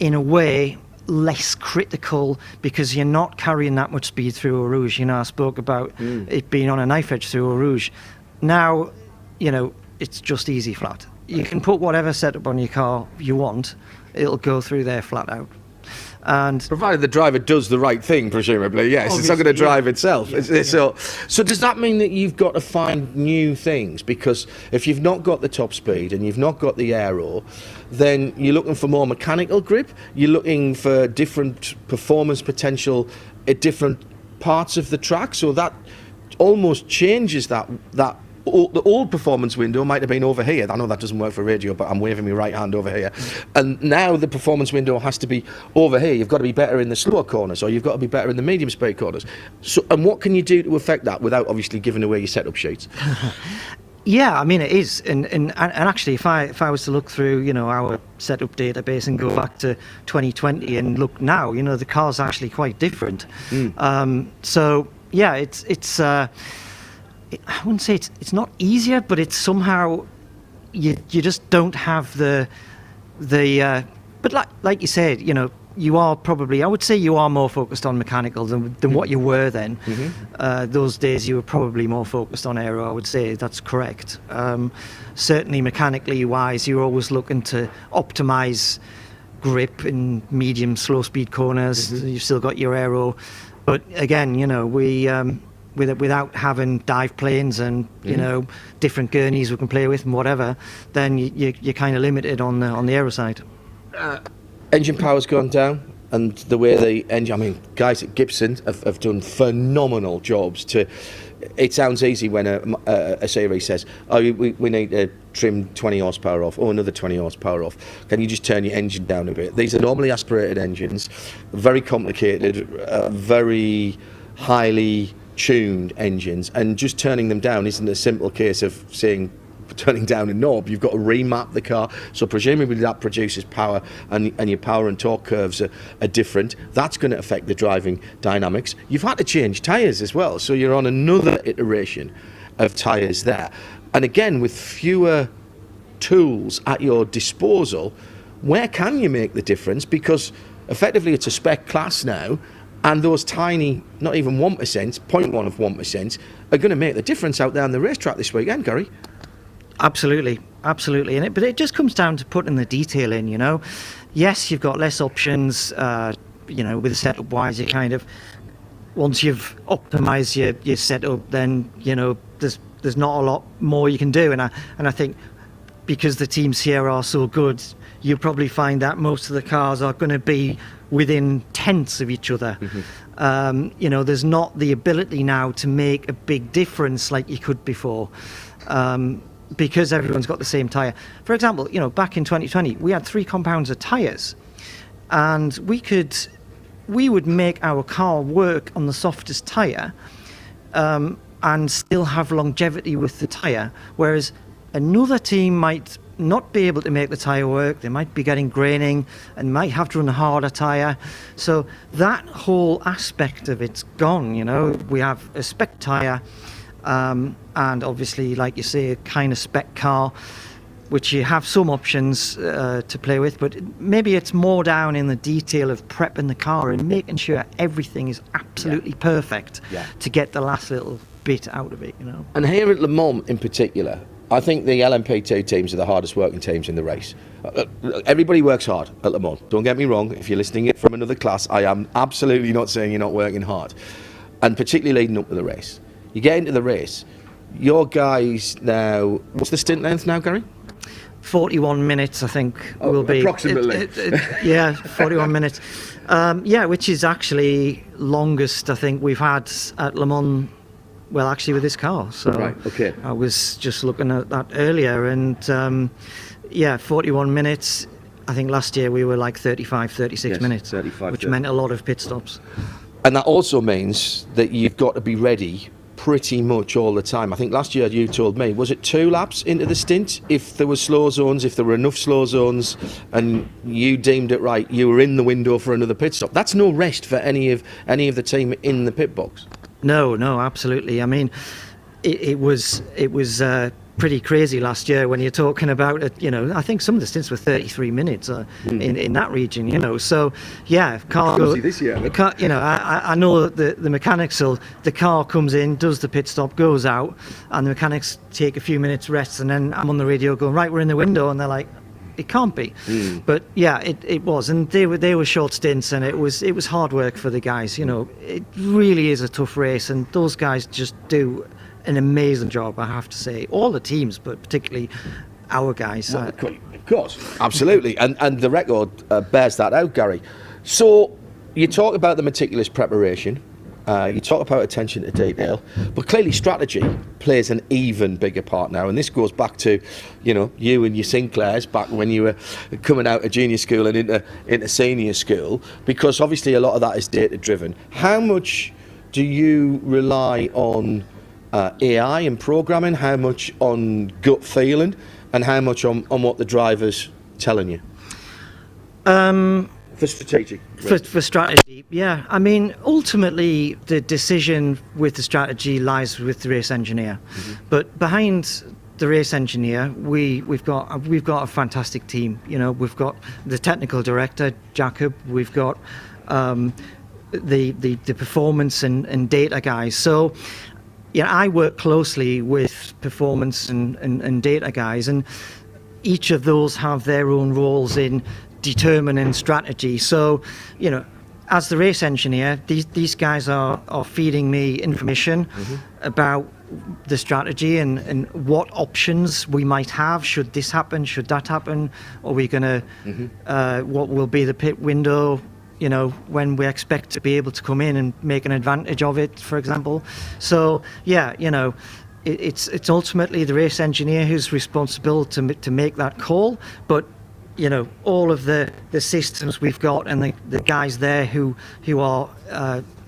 in a way, less critical because you're not carrying that much speed through Eau Rouge. You know, I spoke about it being on a knife edge through Eau Rouge. Now, you know, it's just easy flat. You can put whatever setup on your car you want, it'll go through there flat out. And provided the driver does the right thing, presumably, yes, it's not going to drive itself. So does that mean that you've got to find new things? Because if you've not got the top speed and you've not got the aero, then you're looking for more mechanical grip, you're looking for different performance potential at different parts of the track, so that almost changes that the old performance window might have been over here. I know that doesn't work for radio, but I'm waving my right hand over here. And now the performance window has to be over here. You've got to be better in the slower corners, or you've got to be better in the medium speed corners. So, and what can you do to affect that without obviously giving away your setup sheets? Yeah, I mean, it is, and actually, if I was to look through, you know, our setup database and go back to 2020 and look now, you know, the car's actually quite different. So yeah, it's. I wouldn't say it's not easier, but it's somehow you just don't have the but like you said, you know, you are probably, I would say you are more focused on mechanical than what you were then. Those days you were probably more focused on aero, I would say. That's correct. Certainly mechanically wise, you're always looking to optimize grip in medium slow speed corners. You've still got your aero, but again, you know, we without having dive planes and you know, different gurneys we can play with and whatever, then you're kind of limited on the aero side. Engine power's gone down, and the way the engine, I mean, guys at Gibson have done phenomenal jobs to. It sounds easy when a series says, oh, we need to trim 20 horsepower off, or another 20 horsepower off. Can you just turn your engine down a bit? These are normally aspirated engines, very complicated, very highly tuned engines, and just turning them down isn't a simple case of saying turning down a knob. You've got to remap the car, so presumably that produces power, and your power and torque curves are different. That's going to affect the driving dynamics. You've had to change tyres as well, so you're on another iteration of tyres there, and again with fewer tools at your disposal, where can you make the difference? Because effectively it's a spec class now, and those tiny, not even 1%, 0.1 of 1%, are going to make the difference out there on the racetrack this weekend, Gary. Absolutely. But it just comes down to putting the detail in, you know. Yes, you've got less options, you know, with setup-wise, you kind of, once you've optimised your setup, then, you know, there's not a lot more you can do. And I think because the teams here are so good, you'll probably find that most of the cars are going to be within tenths of each other. You know, there's not the ability now to make a big difference like you could before, because everyone's got the same tyre. For example, you know, back in 2020, we had 3 compounds of tyres, and we would make our car work on the softest tyre and still have longevity with the tyre, whereas another team might not be able to make the tyre work. They might be getting graining and might have to run a harder tyre. So that whole aspect of it's gone, you know. We have a spec tyre and obviously, like you say, a kind of spec car, which you have some options to play with, but maybe it's more down in the detail of prepping the car and making sure everything is absolutely perfect to get the last little bit out of it, you know. And here at Le Mans in particular, I think the LMP2 teams are the hardest working teams in the race. Everybody works hard at Le Mans. Don't get me wrong. If you're listening it from another class, I am absolutely not saying you're not working hard. And particularly leading up to the race. You get into the race, your guys now, what's the stint length now, Gary? 41 minutes, I think, will be. Approximately. 41 minutes. Which is actually longest I think we've had at Le Mans. Well, actually, with this car. So right, okay. I was just looking at that earlier, and 41 minutes. I think last year we were like 35, 36 minutes, 35, which meant a lot of pit stops. And that also means that you've got to be ready pretty much all the time. I think last year you told me, was it 2 laps into the stint? If there were slow zones, if there were enough slow zones, and you deemed it right, you were in the window for another pit stop. That's no rest for any of the team in the pit box. No, absolutely. I mean, it was pretty crazy last year when you're talking about it. I think some of the stints were 33 minutes in that region. So car go, this year. The car, I know the mechanics. So the car comes in, does the pit stop, goes out, and the mechanics take a few minutes rest, and then I'm on the radio going, right, we're in the window, and they're like, it can't be. But it was, and they were short stints, and it was hard work for the guys. It really is a tough race, and those guys just do an amazing job, I have to say. All the teams, but particularly our guys. Well, of course, absolutely, and the record bears that out, Gary. So you talk about the meticulous preparation. You talk about attention to detail, but clearly strategy plays an even bigger part now, and this goes back to, you and your Sinclairs back when you were coming out of junior school and into senior school, because obviously a lot of that is data driven. How much do you rely on AI and programming? How much on gut feeling, and how much on what the driver's telling you? For strategic. For strategy, yeah. I mean, ultimately, the decision with the strategy lies with the race engineer. But behind the race engineer, we've got a fantastic team. We've got the technical director, Jacob. We've got the performance and data guys. So, I work closely with performance and data guys, and each of those have their own roles in determining strategy. So, as the race engineer, these guys are feeding me information about the strategy and what options we might have. Should this happen? Should that happen? Are we going to, what will be the pit window, when we expect to be able to come in and make an advantage of it, for example. So, it's ultimately the race engineer who's responsible to make that call, but all of the systems we've got and the guys there who are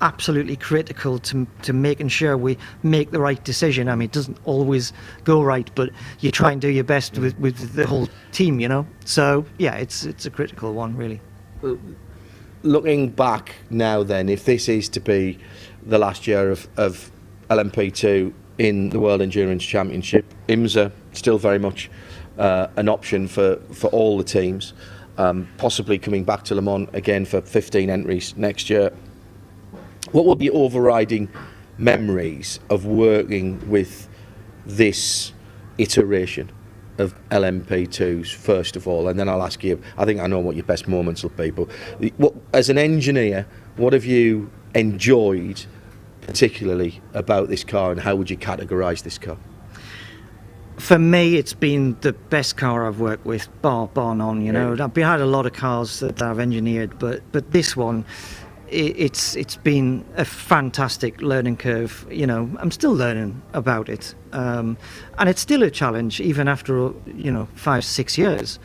absolutely critical to making sure we make the right decision. I mean, it doesn't always go right, but you try and do your best with the whole team, So, it's a critical one, really. Looking back now then, if this is to be the last year of LMP2 in the World Endurance Championship, IMSA still very much an option for all the teams, possibly coming back to Le Mans again for 15 entries next year. What would be overriding memories of working with this iteration of LMP2s first of all, and then I'll ask you, I think I know what your best moments will be, but as an engineer, what have you enjoyed particularly about this car, and how would you categorise this car? For me, it's been the best car I've worked with, bar none. I've had a lot of cars that I've engineered, but this one, it's been a fantastic learning curve. I'm still learning about it, and it's still a challenge even after 5-6 years.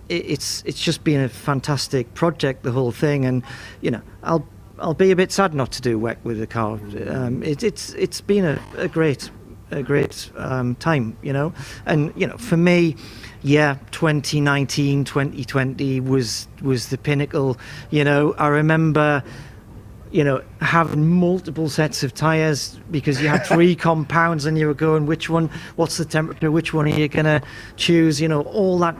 It's just been a fantastic project, the whole thing, and I'll be a bit sad not to do work with the car. It's been a great time, and for me, 2019, 2020 was the pinnacle. I remember having multiple sets of tyres because you had 3 compounds and you were going, which one, what's the temperature, which one are you going to choose, all that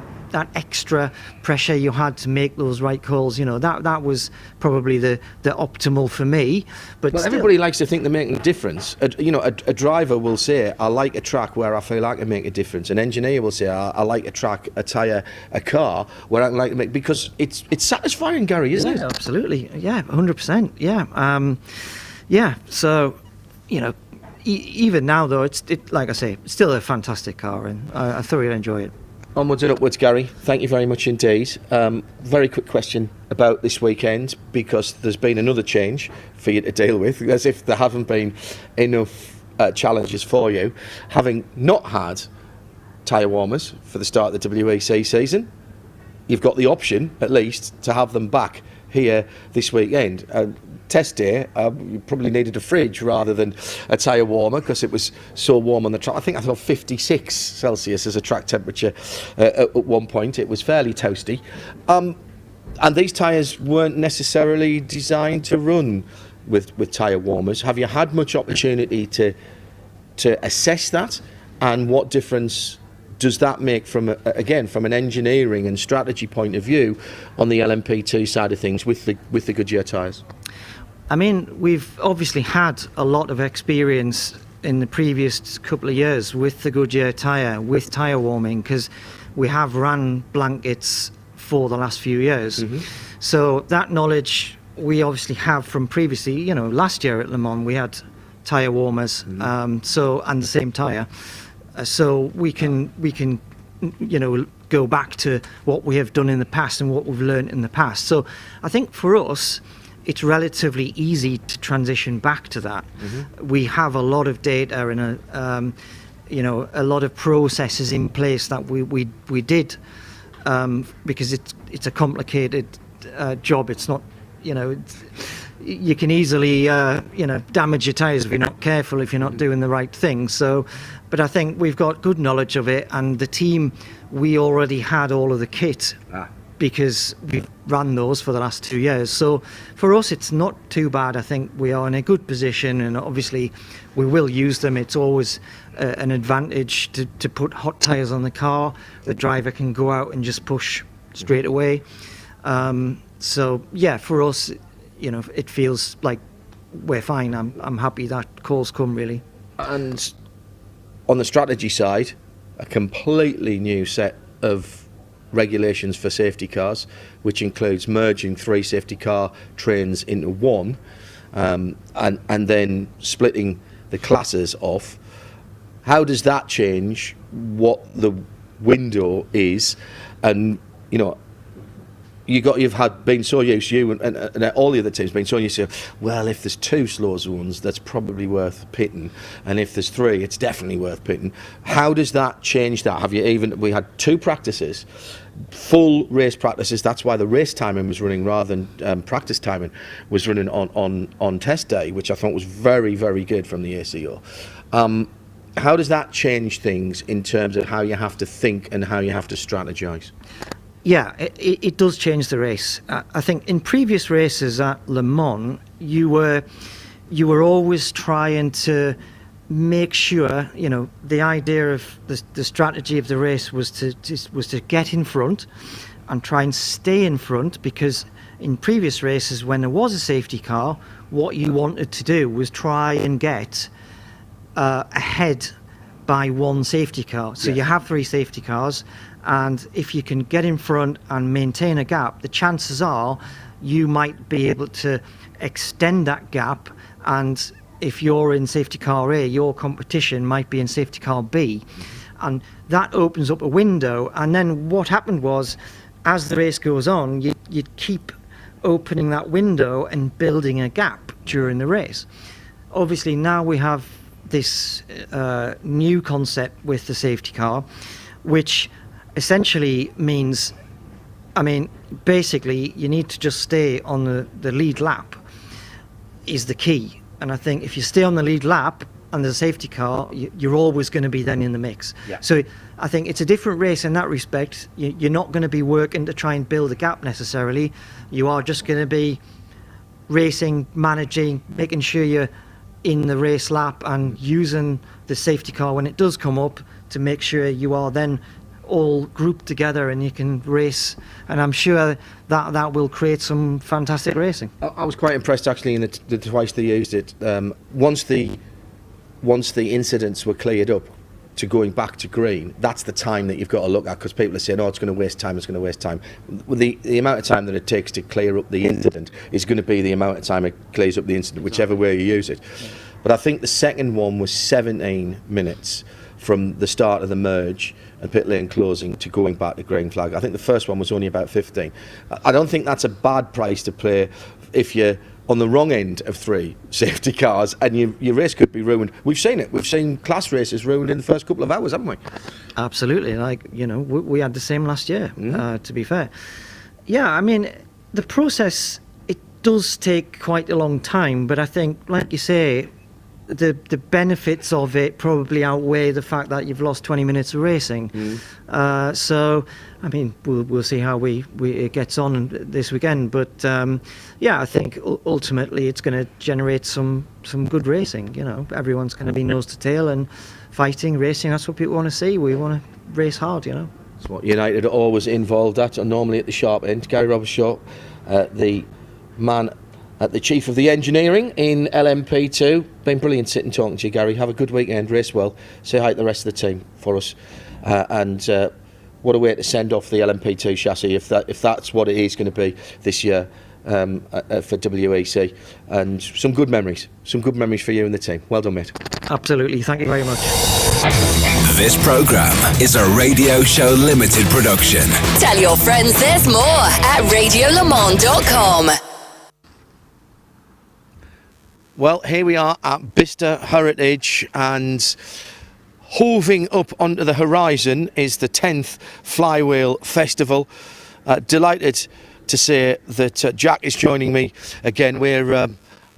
extra pressure you had to make those right calls. That was probably the optimal for me. But everybody likes to think they're making a difference. A driver will say, I like a track where I feel I can make a difference. An engineer will say, I like a track, a tyre, a car where I can like to make, because it's satisfying, Gary, isn't it? Absolutely, 100%, so even now though, it's like I say, it's still a fantastic car, and I thoroughly enjoy it. Onwards and upwards, Gary. Thank you very much indeed. Very quick question about this weekend, because there's been another change for you to deal with, as if there haven't been enough challenges for you. Having not had tyre warmers for the start of the WEC season, you've got the option, at least, to have them back here this weekend. Test day, you probably needed a fridge rather than a tyre warmer, because it was so warm on the track. I think I thought 56 Celsius as a track temperature at one point. It was fairly toasty. And these tyres weren't necessarily designed to run with tyre warmers. Have you had much opportunity to assess that, and what difference does that make from an engineering and strategy point of view on the LMP2 side of things with the Goodyear tyres? I mean, we've obviously had a lot of experience in the previous couple of years with the Goodyear tyre, with tyre warming, because we have ran blankets for the last few years. So that knowledge we obviously have from previously. Last year at Le Mans we had tyre warmers, and the same tyre. So we can go back to what we have done in the past and what we've learned in the past. So I think for us, it's relatively easy to transition back to that. We have a lot of data and a lot of processes in place that we did, because it's a complicated job. It's not, you can easily damage your tyres if you're not careful, if you're not doing the right thing. So, but I think we've got good knowledge of it, and the team, we already had all of the kit. Because we've run those for the last 2 years. So for us, it's not too bad. I think we are in a good position, and obviously we will use them. It's always an advantage to put hot tyres on the car. The driver can go out and just push straight away. So yeah, for us, it feels like we're fine. I'm happy that call's come, really. And on the strategy side, a completely new set of regulations for safety cars, which includes merging 3 safety car trains into one, and then splitting the classes off. How does that change what the window is? And you've been so used, you and all the other teams been so used to, well, if there's 2 slow zones, that's probably worth pitting, and if there's 3, it's definitely worth pitting. How does that change that? We had 2 practices, full race practices. That's why the race timing was running rather than practice timing was running on test day, which I thought was very, very good from the ACO. How does that change things in terms of how you have to think and how you have to strategise? Yeah, it does change the race. I think in previous races at Le Mans, you were always trying to make sure, the idea of the strategy of the race was to get in front and try and stay in front, because in previous races, when there was a safety car, what you wanted to do was try and get ahead by 1 safety car. So you have 3 safety cars, and if you can get in front and maintain a gap, the chances are you might be able to extend that gap, and if you're in safety car A, your competition might be in safety car B, and that opens up a window. And then what happened was, as the race goes on, you'd keep opening that window and building a gap during the race. Obviously now we have this new concept with the safety car, which essentially means, basically you need to just stay on the lead lap is the key. And I think if you stay on the lead lap and there's a safety car, you're always going to be then in the mix. So I think it's a different race in that respect. You're not going to be working to try and build a gap necessarily. You are just going to be racing, managing, making sure you're in the race lap and using the safety car when it does come up to make sure you are then all grouped together and you can race. And I'm sure that will create some fantastic racing. I was quite impressed actually in the twice they used it. Once the incidents were cleared up to going back to green, that's the time that you've got to look at, because people are saying, it's going to waste time, the amount of time that it takes to clear up the incident is going to be the amount of time it clears up the incident, whichever way you use it. But I think the second one was 17 minutes from the start of the merge and pit lane closing to going back to green flag. I think the first one was only about 15. I don't think that's a bad price to play if you're on the wrong end of 3 safety cars and your race could be ruined. We've seen it. We've seen class races ruined in the first couple of hours, haven't we? Absolutely. Like, you know, we had the same last year, to be fair. Yeah, I mean, the process, it does take quite a long time, but I think, like you say, the benefits of it probably outweigh the fact that you've lost 20 minutes of racing. So, I mean, we'll see how it gets on this weekend. But yeah, I think ultimately it's going to generate some good racing. You know, everyone's going to be nose to tail and fighting, racing. That's what people want to see. We want to race hard. You know. That's what United are always involved at, and normally at the sharp end. Gary Robertshaw, the man at the chief of the engineering in LMP2. Been brilliant sitting talking to you, Gary. Have a good weekend, race well. Say hi to the rest of the team for us. And what a way to send off the LMP2 chassis if that's what it is going to be this year for WEC. And some good memories for you and the team. Well done, mate. Absolutely, thank you very much. This programme is a Radio Show Limited production. Tell your friends there's more at radiolemans.com. Well, here we are at Bicester Heritage, and hoving up onto the horizon is the 10th Flywheel Festival. Delighted to say that Jack is joining me again. We're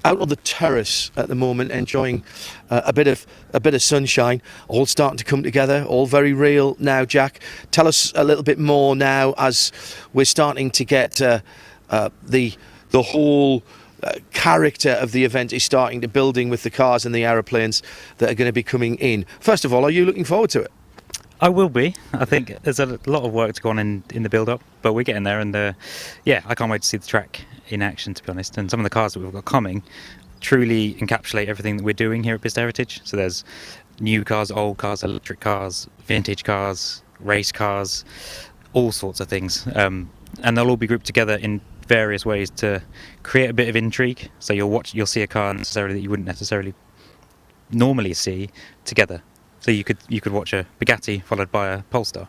out on the terrace at the moment, enjoying a bit of sunshine. All starting to come together, all very real now. Jack, tell us a little bit more now as we're starting to get the whole character of the event is starting to building with the cars and the aeroplanes that are going to be coming in. First of all, are you looking forward to it? I will be. I think there's a lot of work to go on in the build-up, but we're getting there, and yeah, I can't wait to see the track in action, to be honest. And some of the cars that we've got coming truly encapsulate everything that we're doing here at Bicester Heritage. So there's new cars, old cars, electric cars, vintage cars, race cars, all sorts of things. And they'll all be grouped together in various ways to create a bit of intrigue. So you'll see a car necessarily that you wouldn't necessarily normally see together. So you could watch a Bugatti followed by a Polestar.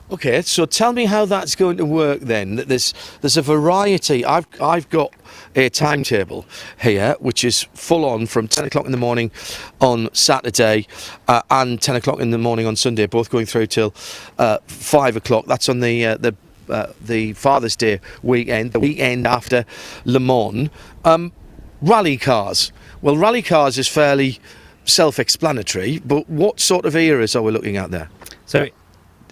Okay, so tell me how that's going to work then. There's a variety. I've got a timetable here which is full on from 10 o'clock in the morning on Saturday and 10 o'clock in the morning on Sunday, both going through till 5 o'clock. That's on the Father's Day weekend, the weekend after Le Mans. Rally cars. Well, rally cars is fairly self-explanatory, but what sort of eras are we looking at there? So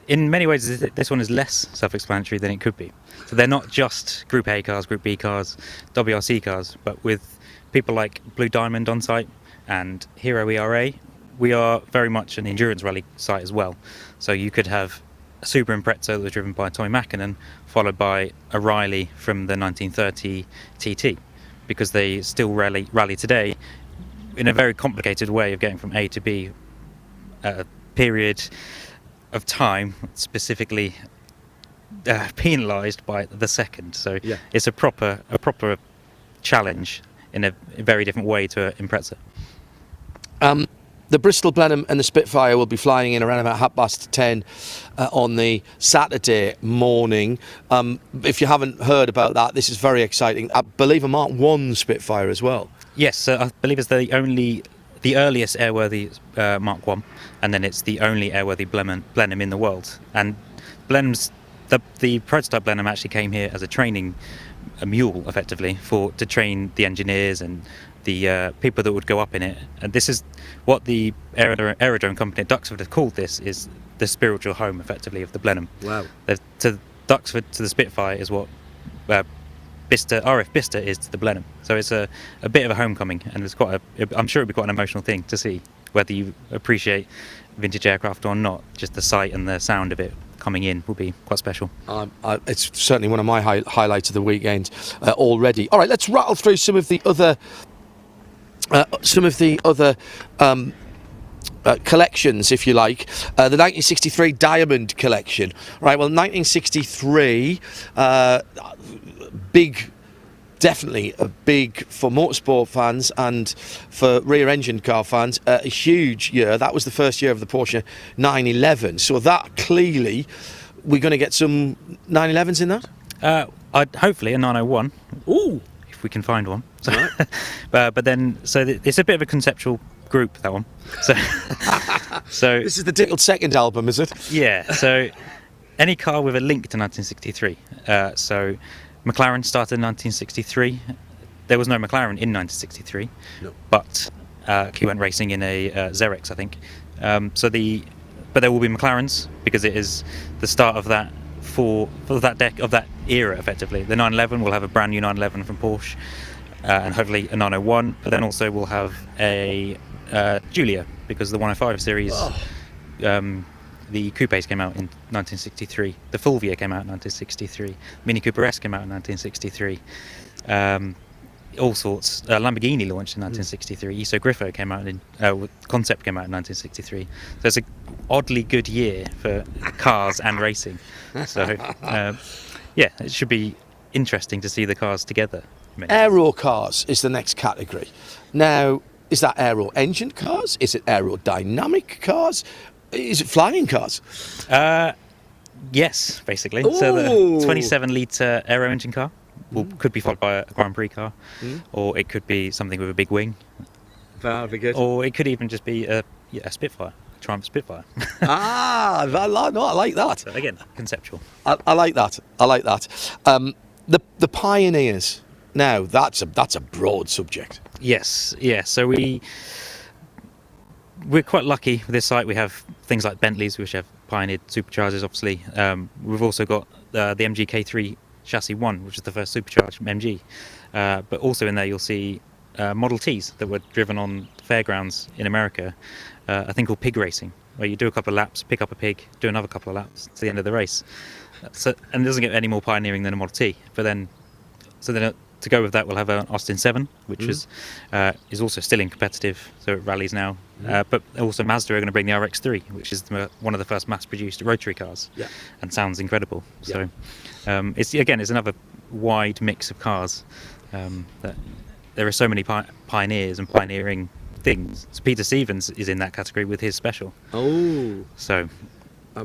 in many ways this one is less self-explanatory than it could be. So they're not just Group A cars, Group B cars, WRC cars, but with people like Blue Diamond on site and Hero ERA, we are very much an endurance rally site as well. So you could have a Super Impreza that was driven by Tommy Mäkinen, followed by a Riley from the 1930 TT, because they still rally today in a very complicated way of getting from A to B, a period of time specifically penalised by the second. So yeah, it's a proper challenge in a very different way to Impreza. The Bristol Blenheim and the Spitfire will be flying in around about 10:30 on the Saturday morning. If you haven't heard about that, this is very exciting. I believe a Mark 1 Spitfire as well. Yes, I believe it's the earliest airworthy Mark 1, and then it's the only airworthy Blenheim in the world. And Blenheim's the prototype Blenheim actually came here as a mule, effectively, to train the engineers and the people that would go up in it. And this is what the aerodrome company at Duxford have called this, is the spiritual home, effectively, of the Blenheim. Wow. To Duxford to the Spitfire is what RF Bicester is to the Blenheim. So it's a bit of a homecoming, and it's I'm sure it'll be quite an emotional thing to see, whether you appreciate vintage aircraft or not. Just the sight and the sound of it coming in will be quite special. It's certainly one of my highlights of the weekend already. All right, let's rattle through some of the other collections, if you like. The 1963 Diamond Collection. Right, well, 1963, big definitely a big, for motorsport fans and for rear-engine car fans, a huge year. That was the first year of the Porsche 911. So that clearly, we're going to get some 911s in that? Hopefully a 901. Ooh! If we can find one. So, but then, it's a bit of a conceptual group, that one. So this is the Diddled Second album, is it? Yeah. So any car with a link to 1963. So McLaren started in 1963. There was no McLaren in 1963, but he went racing in a Xerox, I think. But there will be McLarens because it is the start of that for that era, effectively. The 911 will have a brand new 911 from Porsche, and hopefully a 901. But then also we'll have a Giulia, because the 105 series, the coupes came out in 1963. The Fulvia came out in 1963. Mini Cooper S came out in 1963. All sorts. Lamborghini launched in 1963. Iso Grifo came out concept came out in 1963. So it's an oddly good year for cars and racing. So it should be interesting to see the cars together. Aero cars is the next category. Now, is that aero engine cars? Is it aerodynamic cars? Is it flying cars? Yes, basically. Ooh. So the 27-litre aero engine car could be followed by a Grand Prix car, or it could be something with a big wing. That would be good. Or it could even just be a Spitfire, Triumph Spitfire. I like that. So again, conceptual. I like that. The pioneers. Now that's a broad subject. Yes, yeah. So we're quite lucky with this site. We have things like Bentleys, which have pioneered superchargers, obviously. We've also got the MG K3 Chassis 1, which is the first supercharged MG. But also in there you'll see Model Ts that were driven on fairgrounds in America, a thing called pig racing, where you do a couple of laps, pick up a pig, do another couple of laps to the end of the race. And it doesn't get any more pioneering than a Model T. But then to go with that, we'll have an Austin 7, which is also still in competitive, so it rallies now. But also Mazda are going to bring the RX-3, which is one of the first mass-produced rotary cars, and sounds incredible. So it's another wide mix of cars. That there are so many pioneers and pioneering things. So Peter Stevens is in that category with his special. Oh, so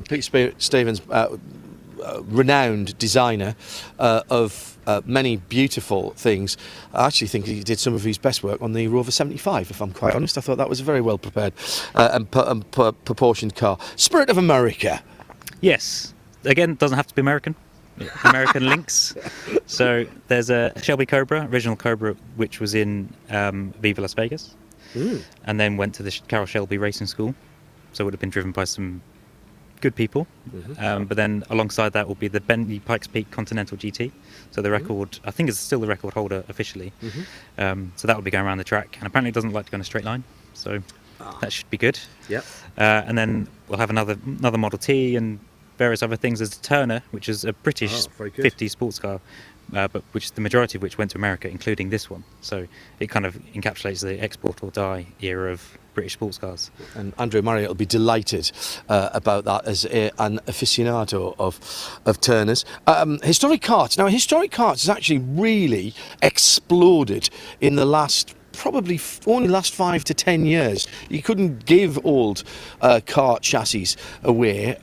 Peter Stevens. Renowned designer of many beautiful things. I actually think he did some of his best work on the Rover 75, if I'm quite honest. I thought that was a very well prepared and proportioned car. Spirit of America. Yes. Again, doesn't have to be American. American links. So there's a Shelby Cobra, original Cobra, which was in Viva Las Vegas, and then went to the Carroll Shelby Racing School. So it would have been driven by some good people, but then alongside that will be the Bentley Pikes Peak Continental GT, so the record, I think, is still the record holder officially. So that will be going around the track, and apparently it doesn't like to go in a straight line, so that should be good. And then we'll have another Model T and various other things. There's a Turner, which is a British 50s sports car, but which the majority of which went to America, including this one, so it kind of encapsulates the export or die era of British sports cars. And Andrew Marriott will be delighted about that as an aficionado of Turners. Historic karts. Now, historic karts has actually really exploded in the last probably only last 5 to 10 years. You couldn't give old kart chassis away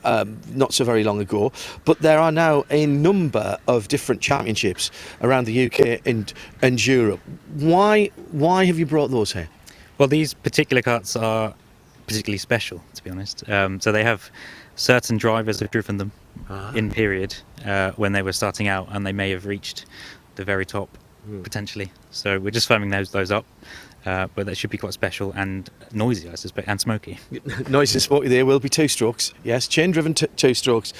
not so very long ago, but there are now a number of different championships around the UK and Europe. Why have you brought those here? Well, these particular karts are particularly special, to be honest. So they have certain drivers have driven them in period when they were starting out, and they may have reached the very top potentially. So we're just firming those up, but that should be quite special and noisy, I suspect, and smoky. Noisy and smoky. There will be two-strokes. Yes, chain-driven two-strokes.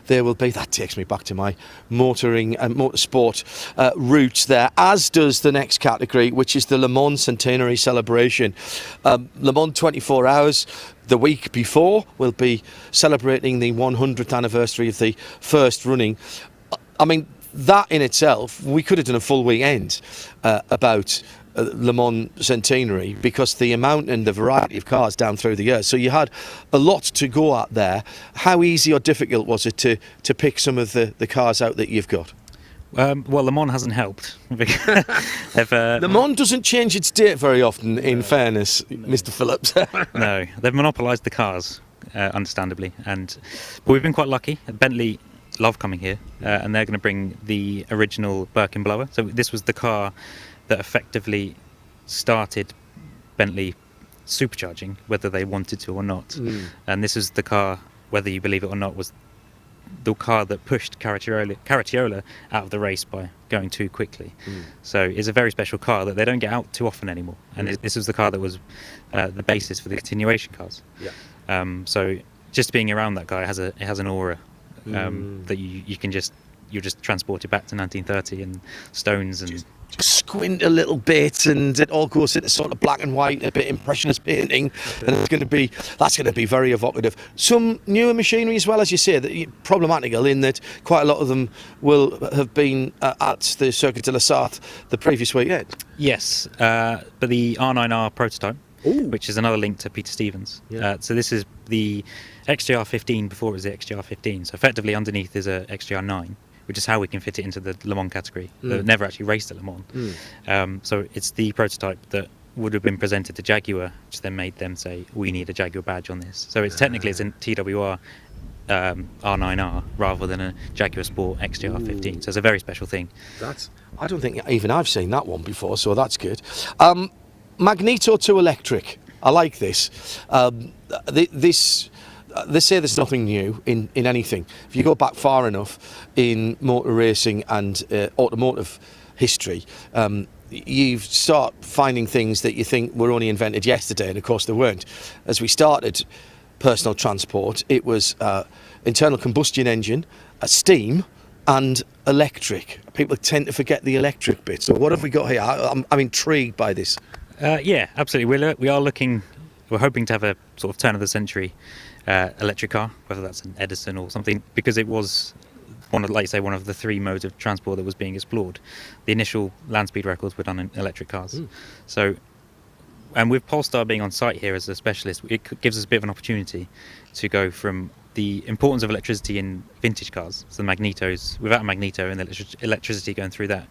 There will be. That takes me back to my motoring and motorsport roots there, as does the next category, which is the Le Mans Centenary Celebration. Le Mans 24 Hours. The week before, we'll be celebrating the 100th anniversary of the first running. I mean, that in itself, we could have done a full weekend about Le Mans Centenary, because the amount and the variety of cars down through the years. So you had a lot to go at there. How easy or difficult was it to pick some of the cars out that you've got? Well, Le Mans hasn't helped. Le Mans doesn't change its date very often, in fairness, Mr. Phillips. No, they've monopolised the cars, understandably. But we've been quite lucky. Bentley love coming here, and they're going to bring the original Birkin blower. So this was the car that effectively started Bentley supercharging, whether they wanted to or not. And this is the car, whether you believe it or not, was the car that pushed Caracciola out of the race by going too quickly. So it's a very special car that they don't get out too often anymore. And this was the car that was the basis for the continuation cars. So just being around that guy has an aura that you're just transported back to 1930 and stones and just squint a little bit, and it all goes into sort of black and white, a bit impressionist painting, and that's going to be very evocative. Some newer machinery as well, as you say, that problematical in that quite a lot of them will have been at the Circuit de la Sarthe the previous weekend. Yes, but the R9R prototype, which is another link to Peter Stevens. So this is the XJR15 before it was the XJR15. So effectively underneath is a XJR9, which is how we can fit it into the Le Mans category. They've never actually raced at Le Mans. So it's the prototype that would have been presented to Jaguar, which then made them say, we need a Jaguar badge on this. So it's technically it's a TWR R9R rather than a Jaguar Sport XJR15. So it's a very special thing. I don't think even I've seen that one before, so that's good. Magneto to electric. I like this. They say there's nothing new in anything. If you go back far enough in motor racing and automotive history, you start finding things that you think were only invented yesterday, and of course they weren't. As we started personal transport, it was internal combustion engine, steam, and electric. People tend to forget the electric bit. So what have we got here? I'm intrigued by this. Yeah, absolutely. We're hoping to have a sort of turn of the century electric car, whether that's an Edison or something, because it was one of the three modes of transport that was being explored. The initial land speed records were done in electric cars. So, and with Polestar being on site here as a specialist, it gives us a bit of an opportunity to go from the importance of electricity in vintage cars, so the Magnetos, without a Magneto and the electricity going through that,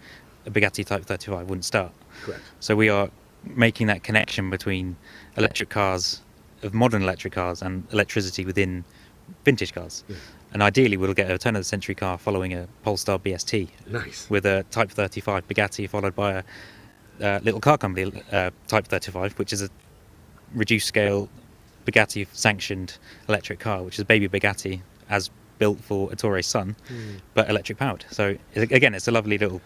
a Bugatti Type 35 wouldn't start. Correct. So we are making that connection between electric cars, of modern electric cars, and electricity within vintage cars. And ideally we'll get a turn of the century car following a Polestar BST. Nice. With a Type 35 Bugatti followed by a little car company Type 35, which is a reduced scale Bugatti sanctioned electric car, which is baby Bugatti as built for Ettore's son, but electric powered. So again, it's a lovely little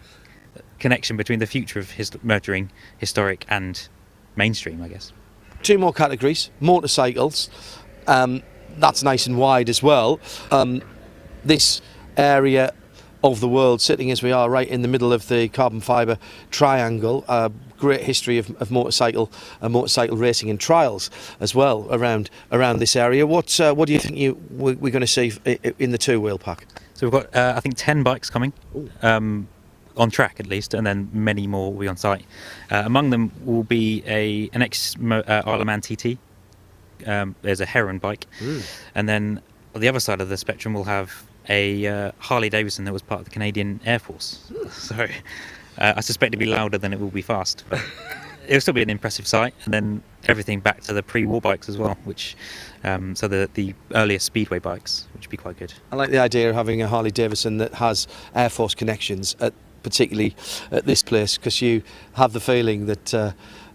connection between the future of motoring, historic and mainstream, I guess. Two more categories, motorcycles. That's nice and wide as well. This area of the world, sitting as we are right in the middle of the carbon fibre triangle, great history of motorcycle racing and trials as well around this area. What do you think we're going to see in the two-wheel pack? So we've got I think 10 bikes coming. On track at least, and then many more will be on site. Among them will be an Isle of Man TT. There's a Heron bike, and then on the other side of the spectrum we'll have a Harley Davidson that was part of the Canadian Air Force. So I suspect it'll be louder than it will be fast, but it'll still be an impressive sight. And then everything back to the pre-war bikes as well, which so the earliest speedway bikes, which would be quite good. I like the idea of having a Harley Davidson that has Air Force connections, particularly at this place, because you have the feeling that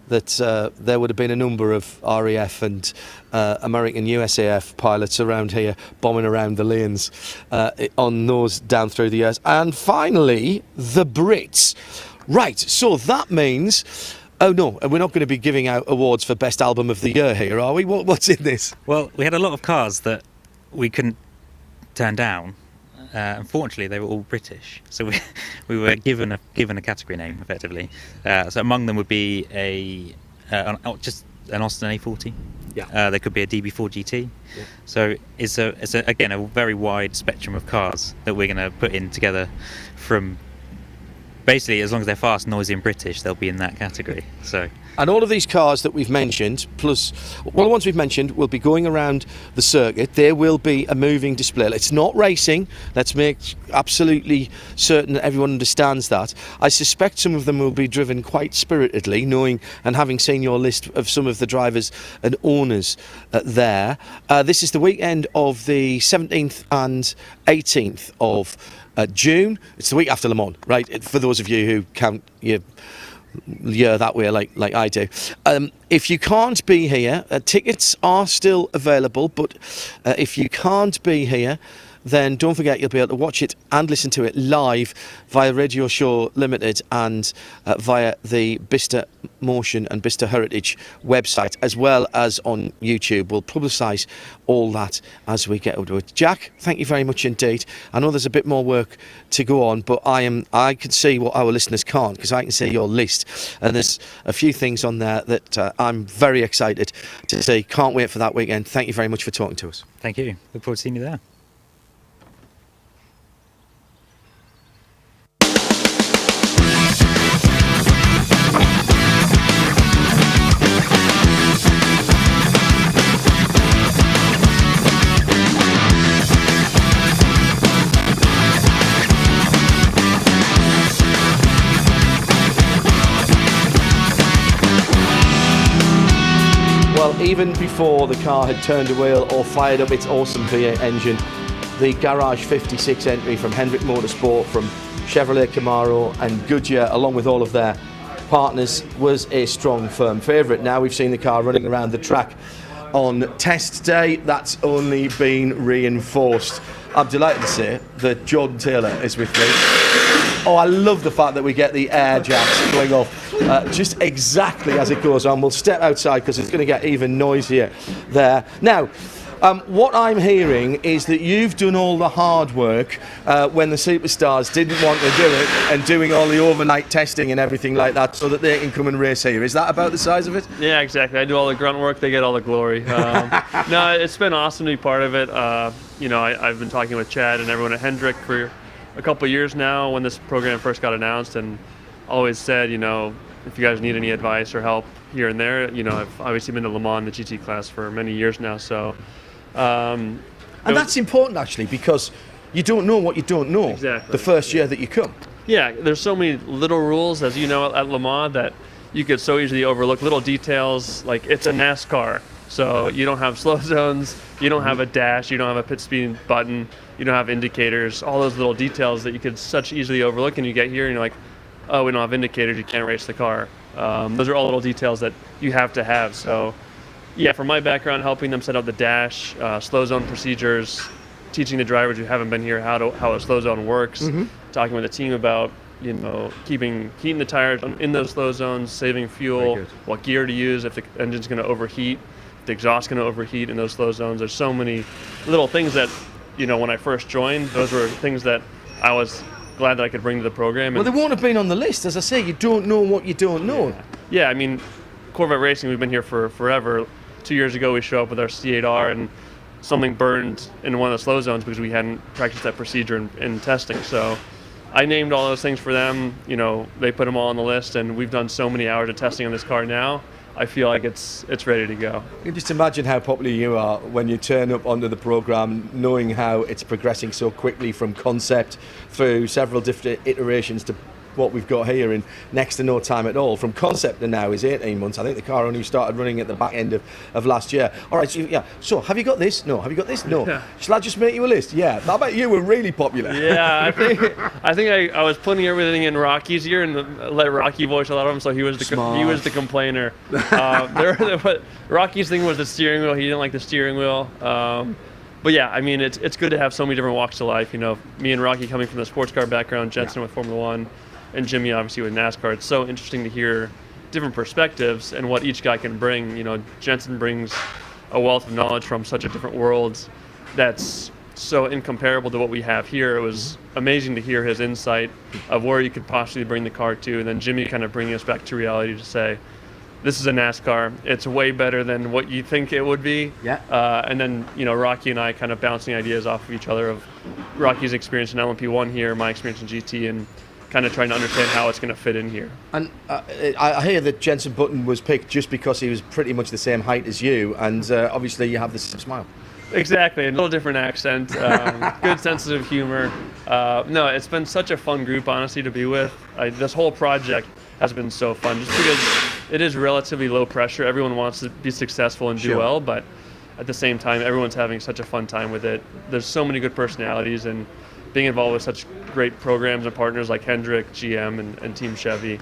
there would have been a number of RAF and American USAF pilots around here bombing around the lanes on those down through the years. And finally, the Brits. Right, so that means... Oh no, we're not going to be giving out awards for Best Album of the Year here, are we? What's in this? Well, we had a lot of cars that we couldn't turn down. Unfortunately, they were all British, so we were given a category name effectively. So among them would be just an Austin A40. Yeah. There could be a DB4 GT. Yeah. So it's a very wide spectrum of cars that we're going to put in together, from basically, as long as they're fast, noisy, and British, they'll be in that category. So. And all of these cars that we've mentioned, plus all the ones we've mentioned, will be going around the circuit. There will be a moving display. It's not racing. Let's make absolutely certain that everyone understands that. I suspect some of them will be driven quite spiritedly, knowing and having seen your list of some of the drivers and owners there. This is the weekend of the 17th and 18th of June. It's the week after Le Mans, right? For those of you who count your year that way like I do. If you can't be here, tickets are still available, but if you can't be here, then don't forget you'll be able to watch it and listen to it live via Radio Show Limited and via the Bicester Motion and Bicester Heritage website, as well as on YouTube. We'll publicise all that as we get to it. Jack, thank you very much indeed. I know there's a bit more work to go on, but I can see what our listeners can't, because I can see your list, and there's a few things on there that I'm very excited to see. Can't wait for that weekend. Thank you very much for talking to us. Thank you. Look forward to seeing you there. Well, even before the car had turned a wheel or fired up its awesome V8 engine, the Garage 56 entry from Hendrick Motorsport, from Chevrolet Camaro and Goodyear, along with all of their partners, was a strong, firm favourite. Now we've seen the car running around the track on test day. That's only been reinforced. I'm delighted to say that Jordan Taylor is with me. Oh, I love the fact that we get the air jacks going off just exactly as it goes on. We'll step outside because it's going to get even noisier there. Now, what I'm hearing is that you've done all the hard work when the superstars didn't want to do it, and doing all the overnight testing and everything like that so that they can come and race here. Is that about the size of it? Yeah, exactly. I do all the grunt work, they get all the glory. No, it's been awesome to be part of it. I've been talking with Chad and everyone at Hendrick for a couple of years now when this program first got announced, and always said, if you guys need any advice or help here and there, I've obviously been to Le Mans, the GT class, for many years now, so... and that's important, actually, because you don't know what you don't know the first year that you come. Yeah, there's so many little rules, as you know, at Le Mans, that you could so easily overlook. Little details, like it's a NASCAR, so you don't have slow zones, you don't have a dash, you don't have a pit speed button, you don't have indicators, all those little details that you could such easily overlook, and you get here and you're like, oh, we don't have indicators, you can't race the car. Those are all little details that you have to have. So yeah, from my background, helping them set up the dash, slow zone procedures, teaching the drivers who haven't been here how a slow zone works, talking with the team about heating the tires in those slow zones, saving fuel, what gear to use if the engine's going to overheat, if the exhaust's going to overheat in those slow zones. There's so many little things that when I first joined, those were things that I was glad that I could bring to the program. Well, they won't have been on the list. As I say, you don't know what you don't know. Yeah, I mean, Corvette Racing, we've been here for forever. 2 years ago, we show up with our C8R and something burned in one of the slow zones because we hadn't practiced that procedure in testing. So I named all those things for them. They put them all on the list, and we've done so many hours of testing on this car now. I feel like it's ready to go. You can just imagine how popular you are when you turn up onto the programme, knowing how it's progressing so quickly from concept through several different iterations to what we've got here in next to no time at all. From concept to now is 18 months. I think the car only started running at the back end of last year. All right, so have you got this? No. Have you got this? No. Yeah. Shall I just make you a list? Yeah. I bet you were really popular. Yeah, I think I was putting everything in Rocky's ear and let Rocky voice a lot of them, so he was the complainer. Rocky's thing was the steering wheel. He didn't like the steering wheel. But yeah, I mean, it's good to have so many different walks of life. Me and Rocky coming from the sports car background, Jensen with Formula One, and Jimmy obviously with NASCAR. It's so interesting to hear different perspectives and what each guy can bring. Jensen brings a wealth of knowledge from such a different world that's so incomparable to what we have here. It was amazing to hear his insight of where you could possibly bring the car to, and then Jimmy kind of bringing us back to reality to say, this is a NASCAR. It's way better than what you think it would be. Yeah. And then, Rocky and I kind of bouncing ideas off of each other of Rocky's experience in LMP1 here, my experience in GT, and kind of trying to understand how it's going to fit in here. And I hear that Jenson Button was picked just because he was pretty much the same height as you, and obviously you have the same smile. Exactly, a little different accent, good sense of humor. No, it's been such a fun group, honestly, to be with. This whole project has been so fun, just because it is relatively low pressure. Everyone wants to be successful and do well, but at the same time, everyone's having such a fun time with it. There's so many good personalities, and being involved with such great programs and partners like Hendrick, GM, and Team Chevy.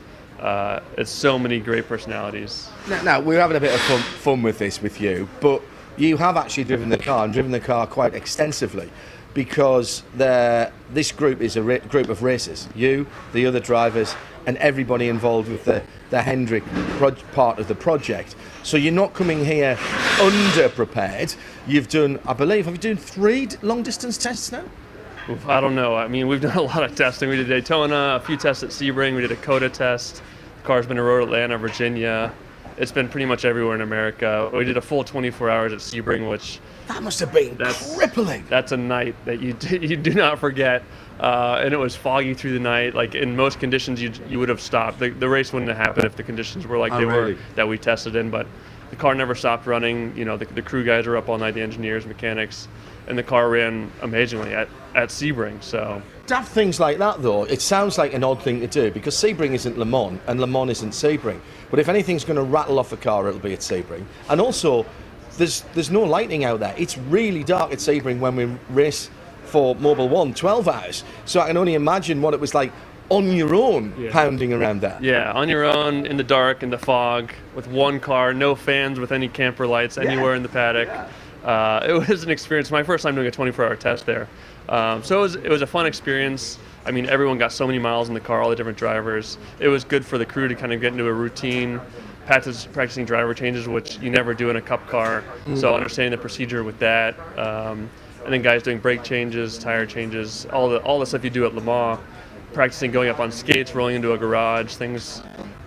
It's so many great personalities. Now, we're having a bit of fun with this with you, but you have actually driven the car, and driven the car quite extensively, because this group is a group of racers. You, the other drivers, and everybody involved with the Hendrick part of the project. So you're not coming here under-prepared. You've done, I believe, have you done 3 long-distance tests now? I don't know. I mean, we've done a lot of testing. We did Daytona, a few tests at Sebring. We did a COTA test. The car's been in Road Atlanta, Virginia. It's been pretty much everywhere in America. We did a full 24 hours at Sebring, which... That must have been crippling. That's a night that you do not forget. And it was foggy through the night. Like, in most conditions, you would have stopped. The race wouldn't have happened if the conditions were like they were that we tested in. But the car never stopped running. You know, the crew guys were up all night, the engineers, mechanics. And the car ran amazingly at Sebring, so... To have things like that, though, it sounds like an odd thing to do, because Sebring isn't Le Mans, and Le Mans isn't Sebring. But if anything's going to rattle off a car, it'll be at Sebring. And also, there's no lighting out there. It's really dark at Sebring when we race for Mobil 1, 12 hours. So I can only imagine what it was like on your own, pounding around there. Yeah, on your own, in the dark, in the fog, with one car, no fans with any camper lights anywhere in the paddock. It was an experience. My first time doing a 24-hour test there. So it was a fun experience. I mean, everyone got so many miles in the car, all the different drivers. It was good for the crew to kind of get into a routine, practicing driver changes, which you never do in a cup car. So understanding the procedure with that. And then guys doing brake changes, tire changes, all the stuff you do at Le Mans. Practicing going up on skates, rolling into a garage, things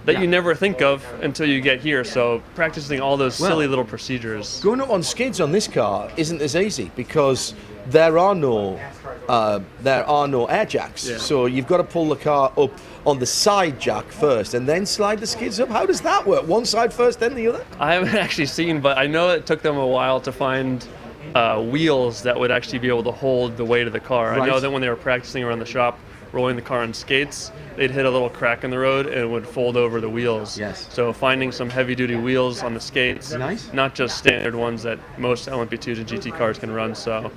that you never think of until you get here. So practicing all those silly little procedures. Going up on skids on this car isn't as easy, because there are no air jacks. So you've got to pull the car up on the side jack first and then slide the skids up. How does that work? One side first, then the other? I haven't actually seen, but I know it took them a while to find wheels that would actually be able to hold the weight of the car. I know that when they were practicing around the shop, rolling the car on skates, they'd hit a little crack in the road and it would fold over the wheels. So finding some heavy-duty wheels on the skates, not just standard ones that most LMP2s and GT cars can run. So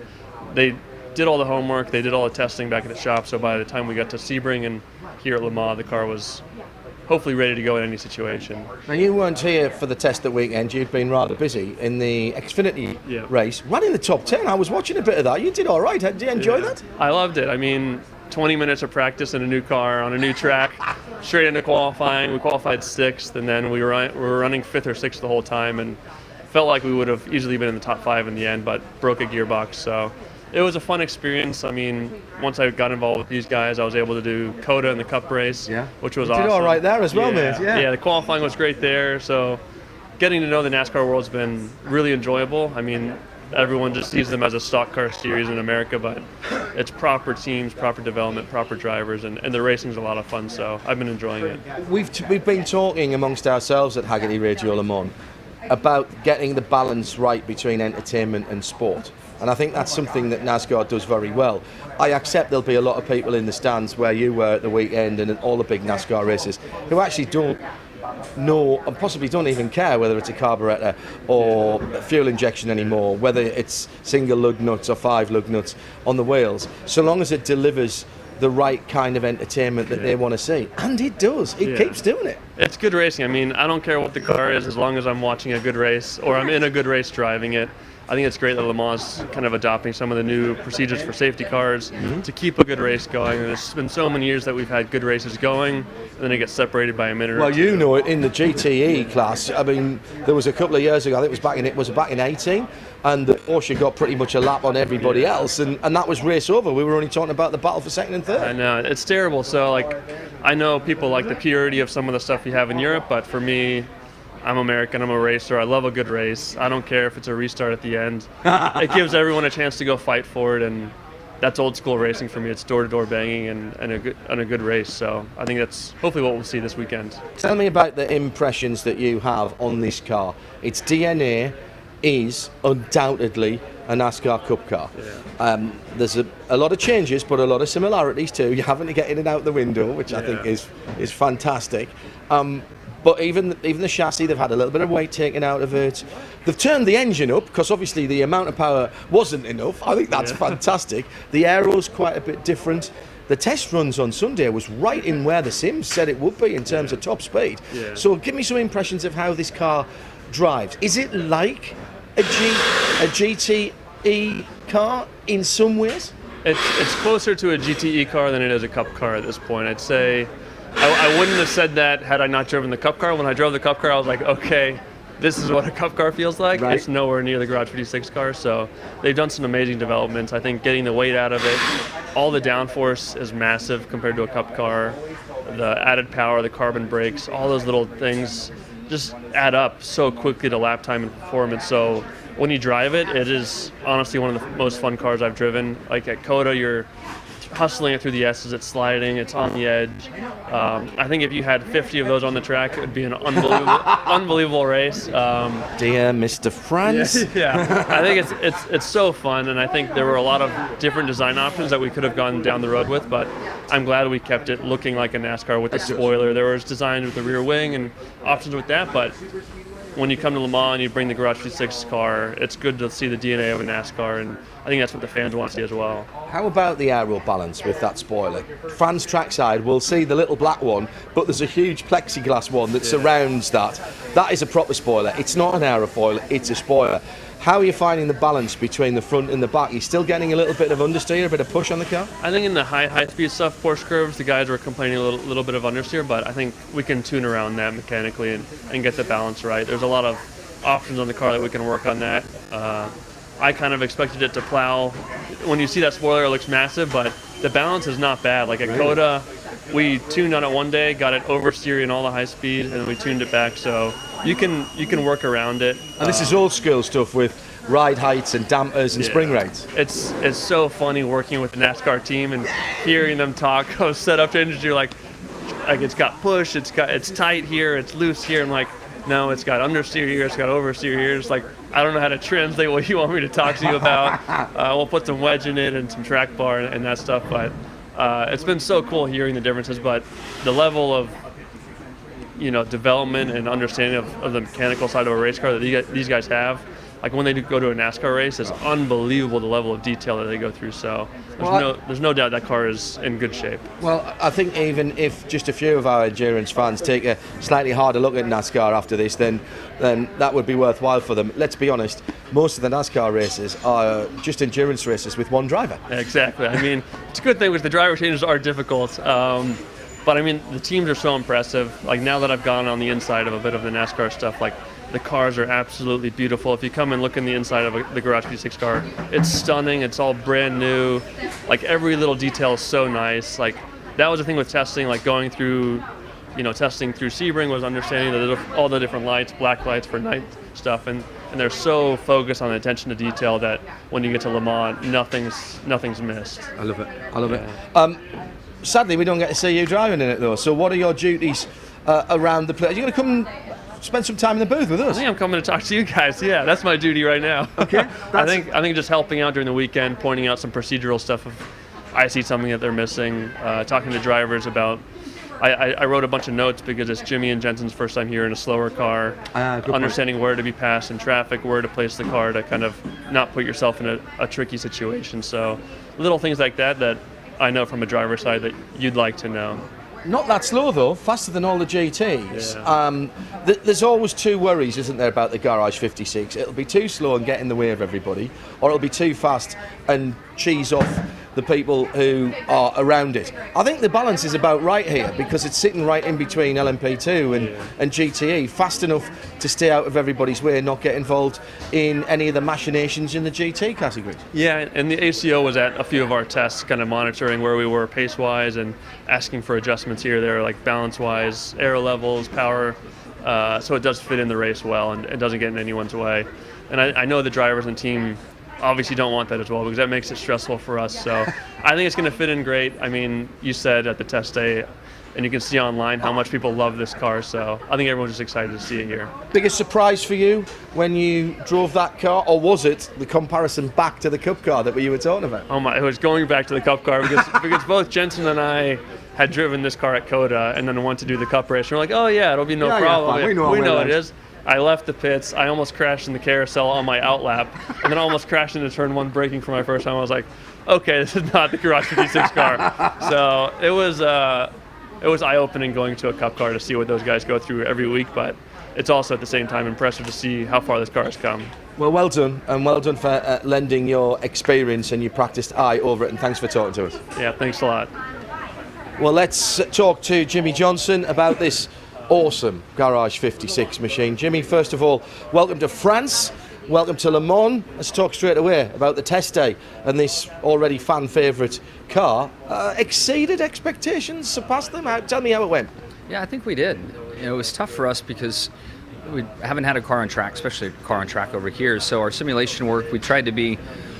they did all the homework, they did all the testing back at the shop, so by the time we got to Sebring and here at Le Mans, the car was hopefully ready to go in any situation. Now, you weren't here for the test that weekend. You've been rather busy in the Xfinity race. Ran in the top 10. I was watching a bit of that. You did all right. Did you enjoy that? I loved it. I mean, 20 minutes of practice in a new car on a new track, straight into qualifying. We qualified 6th, and then we were running 5th or 6th the whole time, and felt like we would have easily been in the top 5 in the end, but broke a gearbox. So it was a fun experience. I mean, once I got involved with these guys, I was able to do COTA in the Cup race, which was awesome. You did all right there as well, mate. Yeah, the qualifying was great there. So getting to know the NASCAR world's been really enjoyable. I mean, everyone just sees them as a stock car series in America, but it's proper teams, proper development, proper drivers, and the racing's a lot of fun, so I've been enjoying it. We've been talking amongst ourselves at Haggerty Radio Le Mans about getting the balance right between entertainment and sport. And I think that's something that NASCAR does very well. I accept there'll be a lot of people in the stands where you were at the weekend and at all the big NASCAR races who actually don't know and possibly don't even care whether it's a carburetor or fuel injection anymore, whether it's single lug nuts or 5 lug nuts on the wheels, so long as it delivers the right kind of entertainment that they want to see. And it does. It keeps doing it. It's good racing. I mean, I don't care what the car is as long as I'm watching a good race or I'm in a good race driving it. I think it's great that Le Mans is kind of adopting some of the new procedures for safety cars to keep a good race going. And it's been so many years that we've had good races going, and then it gets separated by a minute or two. You know it in the GTE class. I mean, there was a couple of years ago, I think it was back in 18, and the Porsche got pretty much a lap on everybody else, and that was race over. We were only talking about the battle for second and third. I know, it's terrible. So, like, I know people like the purity of some of the stuff you have in Europe, but for me, I'm American, I'm a racer, I love a good race. I don't care if it's a restart at the end. It gives everyone a chance to go fight for it, and that's old school racing for me. It's door-to-door banging and a good race. So I think that's hopefully what we'll see this weekend. Tell me about the impressions that you have on this car. Its DNA is undoubtedly a NASCAR Cup car. Yeah. There's a lot of changes, but a lot of similarities too. You're having to get in and out the window, which I think is fantastic. But even the chassis, they've had a little bit of weight taken out of it. They've turned the engine up because obviously the amount of power wasn't enough. I think that's fantastic. The aero's quite a bit different. The test runs on Sunday was right in where the Sims said it would be in terms of top speed. Yeah. So give me some impressions of how this car drives. Is it like a GTE car in some ways? It's closer to a GTE car than it is a Cup car at this point. I'd say I wouldn't have said that had I not driven the Cup car. When I drove the Cup car, I was like, okay, this is what a Cup car feels like. Right. It's nowhere near the Garage 56 car. So they've done some amazing developments. I think getting the weight out of it, all the downforce is massive compared to a Cup car. The added power, the carbon brakes, all those little things just add up so quickly to lap time and performance. So when you drive it, it is honestly one of the most fun cars I've driven. Like at COTA, you're hustling it through the S's, it's sliding, it's on the edge. I think if you had 50 of those on the track, it would be an unbelievable race. Dear Mr. France. Yeah. I think it's so fun, and I think there were a lot of different design options that we could have gone down the road with, but I'm glad we kept it looking like a NASCAR with the spoiler. There was design with the rear wing and options with that, but when you come to Le Mans and you bring the Garage 56 car, it's good to see the DNA of a NASCAR, and I think that's what the fans want to see as well. How about the aero balance with that spoiler? Fans trackside will see the little black one, but there's a huge plexiglass one that surrounds that. That is a proper spoiler. It's not an aerofoil, it's a spoiler. How are you finding the balance between the front and the back? You still getting a little bit of understeer, a bit of push on the car? I think in the high speed stuff, Porsche curves, the guys were complaining a little bit of understeer, but I think we can tune around that mechanically and get the balance right. There's a lot of options on the car that we can work on that. I kind of expected it to plow. When you see that spoiler, it looks massive, but the balance is not bad. Like at COTA, we tuned on it one day, got it oversteer in all the high speed, and we tuned it back. So you can work around it. And this is old school stuff with ride heights and dampers and spring rates. It's so funny working with the NASCAR team and hearing them talk of setup changes. You're like it's got push, it's tight here, it's loose here. I'm like, no, it's got understeer here, it's got oversteer here. It's like, I don't know how to translate what you want me to talk to you about. We'll put some wedge in it and some track bar and that stuff, but it's been so cool hearing the differences. But the level of development and understanding of the mechanical side of a race car that these guys have, like when they go to a NASCAR race, it's unbelievable the level of detail that they go through. So there's no doubt that car is in good shape. Well, I think even if just a few of our endurance fans take a slightly harder look at NASCAR after this, then that would be worthwhile for them. Let's be honest, most of the NASCAR races are just endurance races with one driver. Exactly. I mean, it's a good thing because the driver changes are difficult. But I mean, the teams are so impressive. Like now that I've gone on the inside of a bit of the NASCAR stuff, like the cars are absolutely beautiful. If you come and look in the inside of the Garage 56 car, it's stunning. It's all brand new. Like every little detail is so nice. Like that was the thing with testing, like going through, testing through Sebring was understanding all the different lights, black lights for night stuff, and they're so focused on the attention to detail that when you get to Le Mans, nothing's missed. I love it. Sadly, we don't get to see you driving in it though. So what are your duties around the place? Are you going to come spend some time in the booth with us? I think I'm coming to talk to you guys. Yeah, that's my duty right now. Okay. I think just helping out during the weekend, pointing out some procedural stuff if I see something that they're missing, talking to drivers about. I wrote a bunch of notes because it's Jimmy and Jensen's first time here in a slower car, understanding where to be passed in traffic, where to place the car to kind of not put yourself in a tricky situation. So little things like that I know from a driver's side that you'd like to know. Not that slow though, faster than all the GTs. Yeah. There's always two worries, isn't there, about the Garage 56? It'll be too slow and get in the way of everybody, or it'll be too fast and cheese off the people who are around it. I think the balance is about right here because it's sitting right in between LMP2 and GTE, fast enough to stay out of everybody's way and not get involved in any of the machinations in the GT categories. Yeah, and the ACO was at a few of our tests, kind of monitoring where we were pace-wise and asking for adjustments here or there, like balance-wise, aero levels, power, so it does fit in the race well and it doesn't get in anyone's way. And I know the drivers and team obviously don't want that as well because that makes it stressful for us. So I think it's going to fit in great. I mean, you said at the test day, and you can see online how much people love this car. So I think everyone's just excited to see it here. Biggest surprise for you when you drove that car, or was it the comparison back to the Cup car that you were talking about? Oh my! It was going back to the Cup car because both Jensen and I had driven this car at COTA and then went to do the Cup race. And we're like, oh yeah, it'll be no problem. Fine. We know what it is. I left the pits. I almost crashed in the carousel on my outlap, and then I almost crashed into turn 1 braking for my first time. I was like, okay, this is not the Garage 56 car. So it was eye-opening going to a Cup car to see what those guys go through every week, but it's also at the same time impressive to see how far this car has come. Well done, and well done for lending your experience and your practiced eye over it, and thanks for talking to us. Yeah, thanks a lot. Well, let's talk to Jimmy Johnson about this awesome Garage 56 machine. Jimmy, first of all, welcome to France, welcome to Le Mans. Let's talk straight away about the test day and this already fan favourite car. Exceeded expectations, surpassed them? Tell me how it went. Yeah, I think we did. It was tough for us because we haven't had a car on track, especially a car on track over here. So our simulation work, we tried to be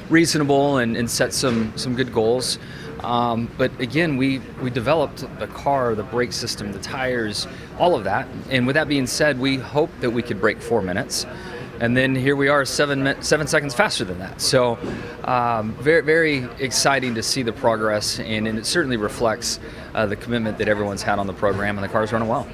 reasonable and set some good goals. But again, we developed the car, the brake system, the tires, all of that. And with that being said, we hoped that we could break 4 minutes. And then here we are 7 seconds faster than that. So very, very exciting to see the progress. And it certainly reflects the commitment that everyone's had on the program, and the car's running well.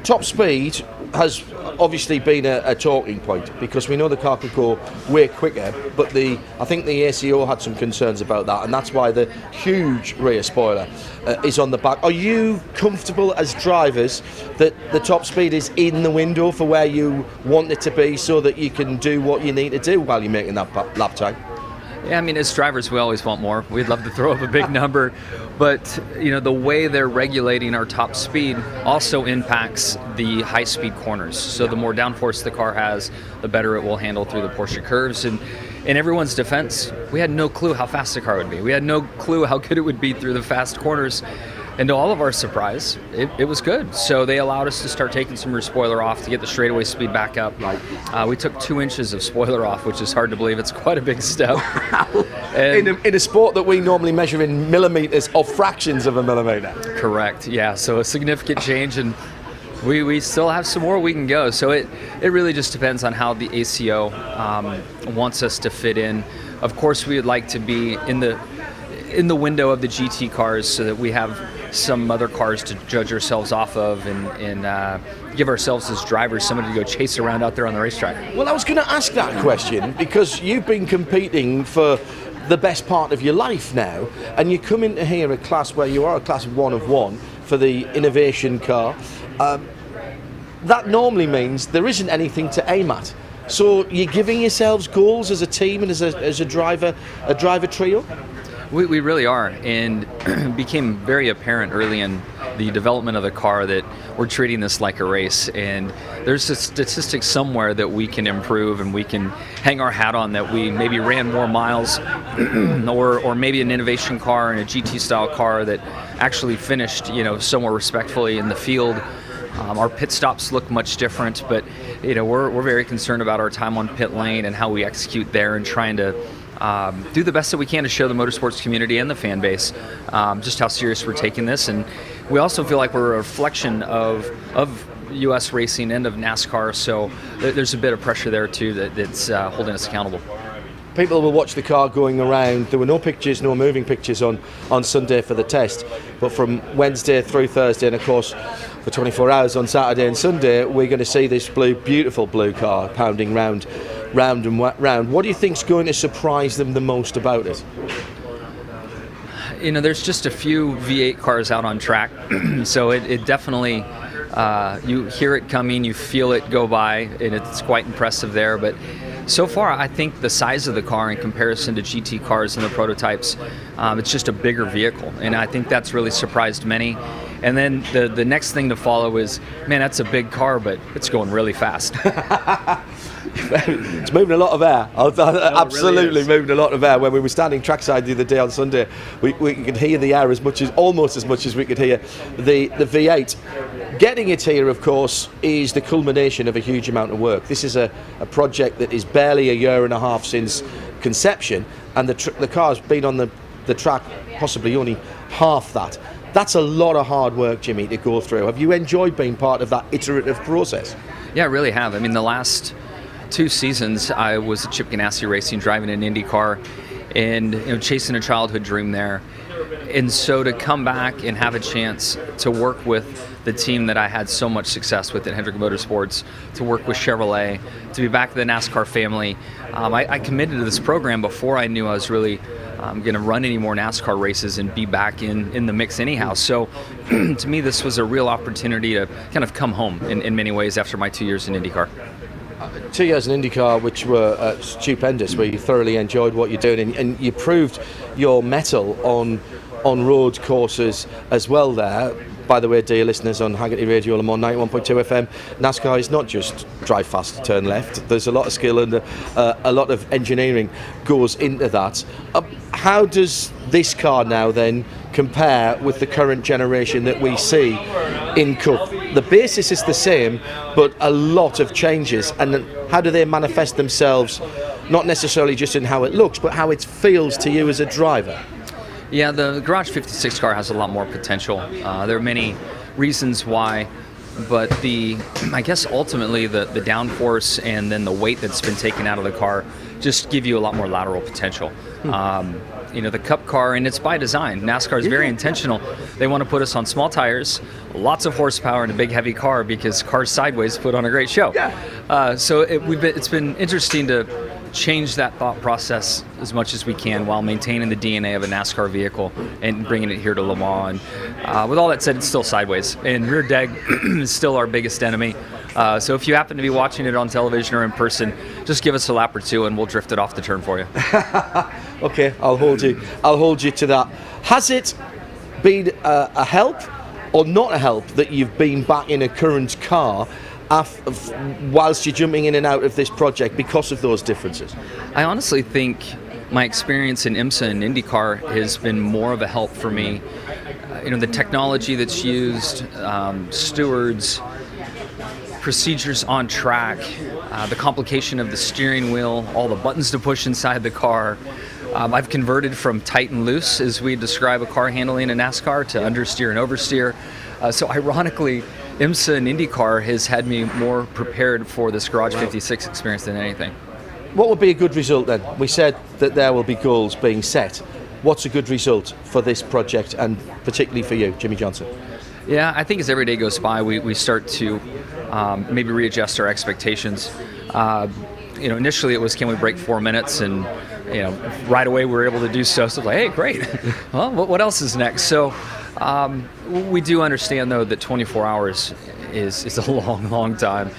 Top speed has obviously been a talking point because we know the car could go way quicker, but I think the ACO had some concerns about that, and that's why the huge rear spoiler is on the back. Are you comfortable as drivers that the top speed is in the window for where you want it to be so that you can do what you need to do while you're making that lap time? Yeah, I mean, as drivers, we always want more. We'd love to throw up a big number, but the way they're regulating our top speed also impacts the high-speed corners. So the more downforce the car has, the better it will handle through the Porsche curves. And in everyone's defense, we had no clue how fast the car would be. We had no clue how good it would be through the fast corners. And to all of our surprise, it was good. So they allowed us to start taking some rear spoiler off to get the straightaway speed back up. We took 2 inches of spoiler off, which is hard to believe. It's quite a big step. in a sport that we normally measure in millimetres or fractions of a millimetre. Correct, yeah. So a significant change, and we still have some more we can go. So it really just depends on how the ACO wants us to fit in. Of course, we would like to be in the window of the GT cars so that we have some other cars to judge ourselves off of and give ourselves as drivers somebody to go chase around out there on the racetrack. Well, I was going to ask that question because you've been competing for the best part of your life now, and you come into here a class where you are a class 1 of 1 for the innovation car. That normally means there isn't anything to aim at. So you're giving yourselves goals as a team and as a driver trio? We really are, and it became very apparent early in the development of the car that we're treating this like a race, and there's a statistic somewhere that we can improve and we can hang our hat on, that we maybe ran more miles or maybe an innovation car and a GT style car that actually finished somewhat respectfully in the field. Our pit stops look much different, but we're very concerned about our time on pit lane and how we execute there, and trying to do the best that we can to show the motorsports community and the fan base just how serious we're taking this. And we also feel like we're a reflection of U.S. racing and of NASCAR, so there's a bit of pressure there too that's holding us accountable. People will watch the car going around. There were no pictures, no moving pictures on Sunday for the test, but from Wednesday through Thursday, and of course for 24 hours on Saturday and Sunday, we're going to see this beautiful blue car pounding round and round. What do you think's going to surprise them the most about it? There's just a few V8 cars out on track, so it definitely, you hear it coming, you feel it go by, and it's quite impressive there. But so far, I think the size of the car in comparison to GT cars and the prototypes, it's just a bigger vehicle, and I think that's really surprised many. And then the next thing to follow is, man, that's a big car, but it's going really fast. It's moving a lot of air. Absolutely really moving a lot of air. When we were standing trackside the other day on Sunday, we could hear the air almost as much as we could hear the V8. Getting it here, of course, is the culmination of a huge amount of work. This is a project that is barely a year and a half since conception, and the car's been on the track possibly only half that. That's a lot of hard work, Jimmy, to go through. Have you enjoyed being part of that iterative process? Yeah, I really have. I mean, the last 2 seasons, I was at Chip Ganassi Racing, driving an Indy car, and chasing a childhood dream there. And so to come back and have a chance to work with the team that I had so much success with at Hendrick Motorsports, to work with Chevrolet, to be back in the NASCAR family, I committed to this program before I knew I was really going to run any more NASCAR races and be back in the mix anyhow. So to me, this was a real opportunity to kind of come home in many ways after my 2 years in IndyCar. 2 years in IndyCar, which were stupendous, where you thoroughly enjoyed what you're doing, and you proved your mettle on road courses as well there. By the way, dear listeners on Haggerty Radio Le Mans 91.2 FM, NASCAR is not just drive fast, turn left. There's a lot of skill and a lot of engineering goes into that. How does this car now then compare with the current generation that we see in Cup? The basis is the same, but a lot of changes. And how do they manifest themselves, not necessarily just in how it looks, but how it feels to you as a driver? Yeah, the Garage 56 car has a lot more potential. There are many reasons why, but I guess ultimately the downforce and then the weight that's been taken out of the car just give you a lot more lateral potential. The Cup car, and it's by design. NASCAR is very intentional. They want to put us on small tires, lots of horsepower, and a big heavy car, because cars sideways put on a great show. So it's been interesting to change that thought process as much as we can while maintaining the DNA of a NASCAR vehicle and bringing it here to Le Mans. And with all that said, it's still sideways, and rear deg is still our biggest enemy. So if you happen to be watching it on television or in person, just give us a lap or two and we'll drift it off the turn for you. Okay, I'll hold you to that. Has it been a help or not a help that you've been back in a current car whilst you're jumping in and out of this project because of those differences? I honestly think my experience in IMSA and IndyCar has been more of a help for me. The technology that's used, stewards, procedures on track, the complication of the steering wheel, all the buttons to push inside the car. I've converted from tight and loose, as we describe a car handling in NASCAR, to understeer and oversteer. So ironically, IMSA and IndyCar has had me more prepared for this Garage 56 experience than anything. What would be a good result then? We said that there will be goals being set. What's a good result for this project, and particularly for you, Jimmy Johnson? Yeah, I think as every day goes by, we start to maybe readjust our expectations. Initially it was, can we break 4 minutes? And right away we were able to do so. So it's like, hey, great. Well, what else is next? So we do understand, though, that 24 hours is a long, long time.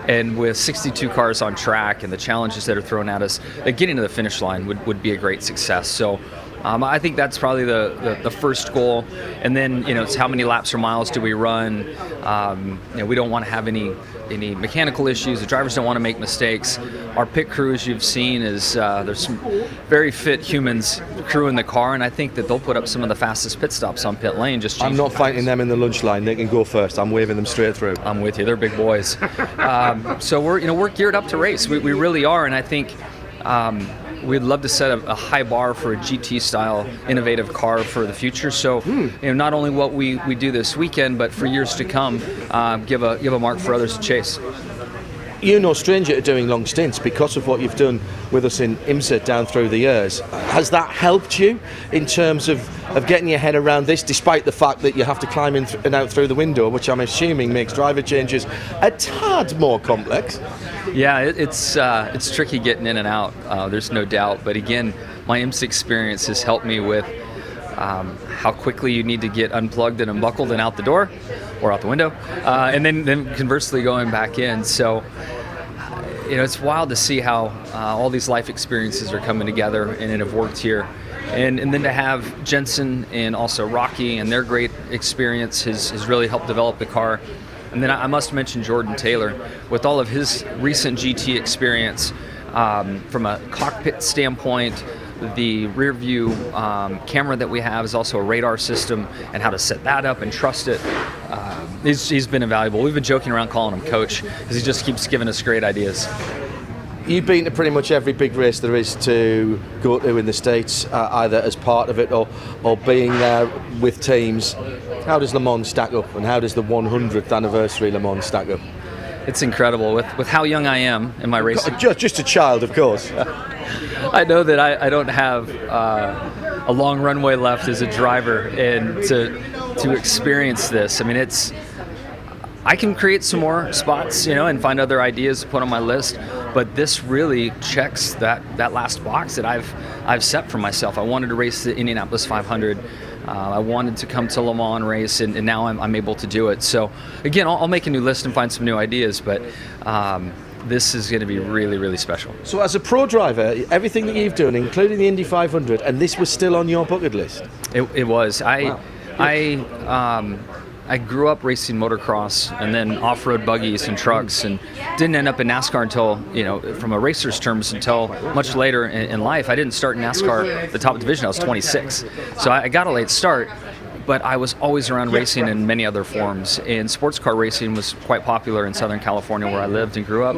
And with 62 cars on track and the challenges that are thrown at us, getting to the finish line would be a great success. So I think that's probably the first goal. And then, it's how many laps or miles do we run? We don't want to have any mechanical issues. The drivers don't want to make mistakes. Our pit crew, as you've seen, is there's some very fit humans crewing the car, and I think that they'll put up some of the fastest pit stops on pit lane. I'm not fighting them in the lunch line. They can go first. I'm waving them straight through. I'm with you. They're big boys. So we're geared up to race. We really are, and I think we'd love to set a high bar for a GT-style innovative car for the future. So, not only what we do this weekend, but for years to come, give a mark for others to chase. You're no stranger to doing long stints because of what you've done with us in IMSA down through the years. Has that helped you in terms of getting your head around this, despite the fact that you have to climb in and out through the window, which I'm assuming makes driver changes a tad more complex? Yeah, it's tricky getting in and out. There's no doubt. But again, my IMSA experience has helped me with how quickly you need to get unplugged and unbuckled and out the door or out the window, and then conversely going back in. So it's wild to see how all these life experiences are coming together and have worked here. And then to have Jensen and also Rocky and their great experience has really helped develop the car. And then I must mention Jordan Taylor with all of his recent GT experience from a cockpit standpoint. The rear view camera that we have is also a radar system, and how to set that up and trust it. He's been invaluable. We've been joking around calling him Coach because he just keeps giving us great ideas. You've been to pretty much every big race there is to go to in the States, either as part of it or being there with teams. How does Le Mans stack up, and how does the 100th anniversary Le Mans stack up? It's incredible with how young I am in my racing. Just a child, of course. I know that I don't have a long runway left as a driver, and to experience this, I mean, I can create some more spots, and find other ideas to put on my list, but this really checks that last box that I've set for myself. I wanted to race the Indianapolis 500. I wanted to come to Le Mans race, and now I'm able to do it. So again, I'll make a new list and find some new ideas, but this is going to be really, really special. So as a pro driver, everything that you've done, including the Indy 500, and this was still on your bucket list? It was. Wow. I grew up racing motocross and then off-road buggies and trucks, and didn't end up in NASCAR until, from a racer's terms, until much later in life. I didn't start in NASCAR, the top division. I was 26. So I got a late start, but I was always around racing in many other forms. And sports car racing was quite popular in Southern California, where I lived and grew up.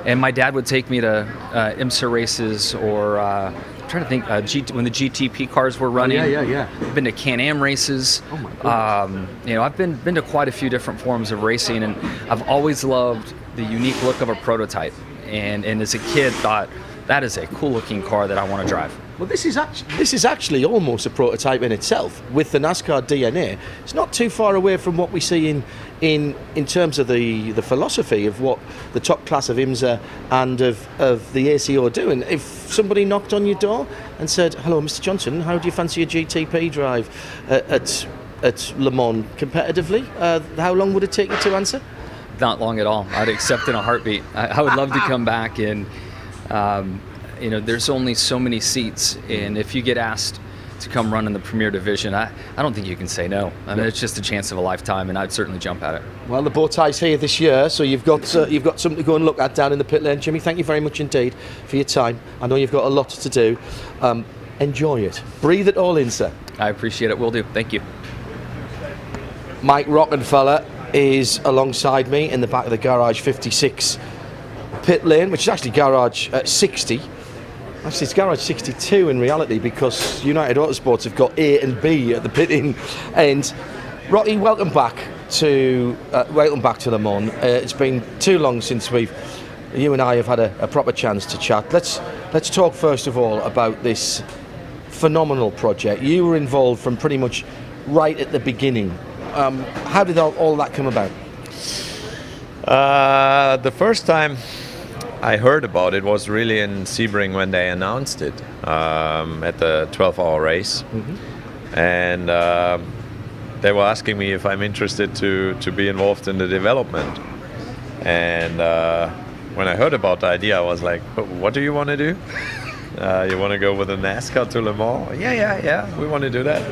And my dad would take me to IMSA races, or I'm trying to think, when the GTP cars were running. Yeah. I've been to Can-Am races. Oh my goodness. I've been to quite a few different forms of racing, and I've always loved the unique look of a prototype. And as a kid, thought that is a cool looking car that I want to drive. Well, this is actually almost a prototype in itself with the NASCAR DNA. It's not too far away from what we see in terms of the philosophy of what the top class of IMSA and of the ACO do. And if somebody knocked on your door and said, "Hello, Mr. Johnson, how do you fancy a GTP drive at Le Mans competitively?" How long would it take you to answer? Not long at all. I'd accept in a heartbeat. I would love to come back, and there's only so many seats, and if you get asked to come run in the Premier Division, I don't think you can say no. I mean, it's just a chance of a lifetime, and I'd certainly jump at it. Well, the bow tie's here this year, so you've got something to go and look at down in the pit lane. Jimmy, thank you very much indeed for your time. I know you've got a lot to do. Enjoy it. Breathe it all in, sir. I appreciate it. Will do. Thank you. Mike Rockenfeller is alongside me in the back of the Garage 56 pit lane, which is actually Garage 60. Actually, it's Garage 62 in reality, because United Autosports have got A and B at the pit-in end. Rocky, welcome back to Le Mans. It's been too long since you and I have had a proper chance to chat. Let's talk first of all about this phenomenal project. You were involved from pretty much right at the beginning. How did all that come about? The first time I heard about it was really in Sebring when they announced it at the 12-hour race. Mm-hmm. And they were asking me if I'm interested to be involved in the development. And when I heard about the idea, I was like, what do you want to do? You want to go with a NASCAR to Le Mans? Yeah, we want to do that.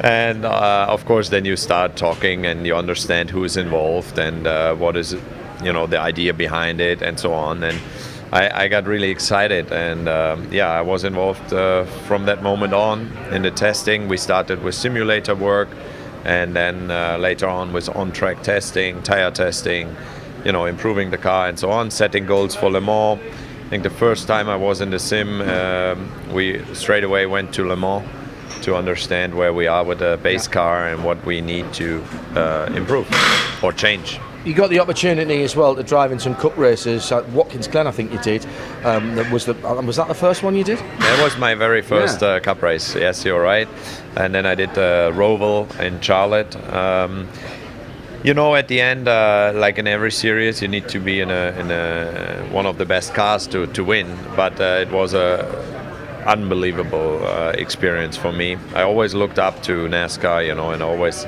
And of course, then you start talking and you understand who is involved and what is, the idea behind it and so on. And I got really excited. And I was involved from that moment on in the testing. We started with simulator work, and then later on with on-track testing, tire testing, improving the car and so on, setting goals for Le Mans. I think the first time I was in the sim, we straight away went to Le Mans to understand where we are with the base car and what we need to improve or change. You got the opportunity as well to drive in some cup races at Watkins Glen, I think you did. Was that the first one you did? That was my very first cup race. Yes, you're right. And then I did Roval in Charlotte. At the end, like in every series, you need to be in one of the best cars to win. But it was a unbelievable experience for me. I always looked up to NASCAR, and always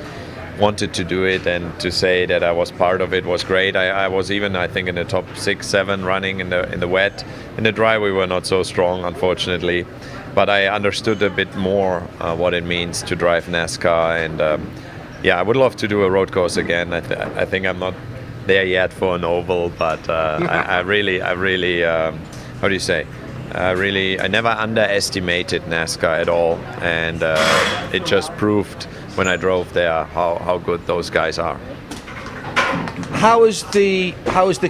wanted to do it, and to say that I was part of it was great. I was even, I think, in the top 6-7 running in the wet. In the dry we were not so strong, unfortunately, but I understood a bit more what it means to drive NASCAR. And I would love to do a road course again. I think I'm not there yet for an oval, but I really how do you say, I never underestimated NASCAR at all, and it just proved when I drove there how good those guys are. How has the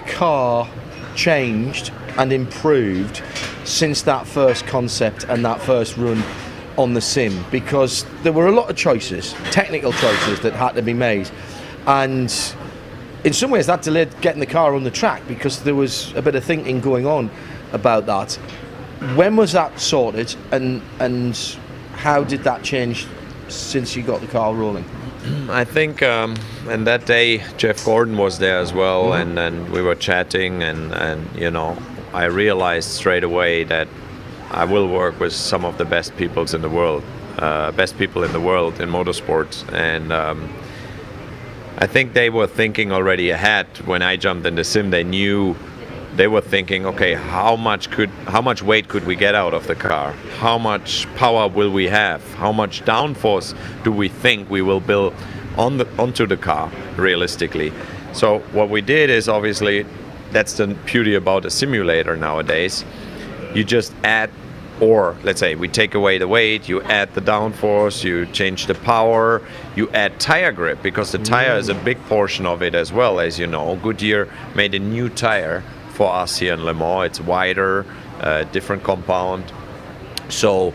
car changed and improved since that first concept and that first run on the sim? Because there were a lot of choices, technical choices that had to be made, and in some ways that delayed getting the car on the track because there was a bit of thinking going on about that. When was that sorted, and how did that change since you got the car rolling? I think, and that day Jeff Gordon was there as well, and we were chatting, and you know, I realized straight away that I will work with some of the best people in the world in motorsports, and I think they were thinking already ahead. When I jumped in the sim, they were thinking, okay, how much weight could we get out of the car? How much power will we have? How much downforce do we think we will build onto the car realistically? So what we did is, obviously, that's the beauty about a simulator nowadays. You just add, or let's say we take away the weight, you add the downforce, you change the power, you add tire grip, because the tire is a big portion of it as well. As you know, Goodyear made a new tire for us here in Le Mans. It's wider, different compound. So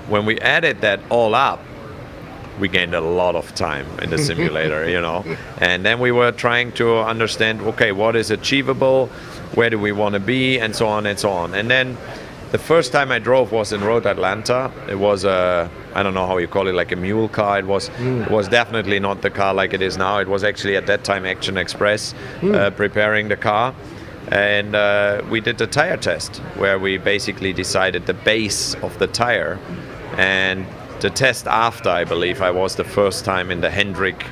when we added that all up, we gained a lot of time in the simulator, you know. And then we were trying to understand, okay, what is achievable, where do we want to be, and so on and so on. And then the first time I drove was in Road Atlanta. It was I don't know how you call it, like a mule car. It was definitely not the car like it is now. It was actually at that time Action Express preparing the car. And we did the tire test where we basically decided the base of the tire. And the test after, I believe, I was the first time in the Hendrick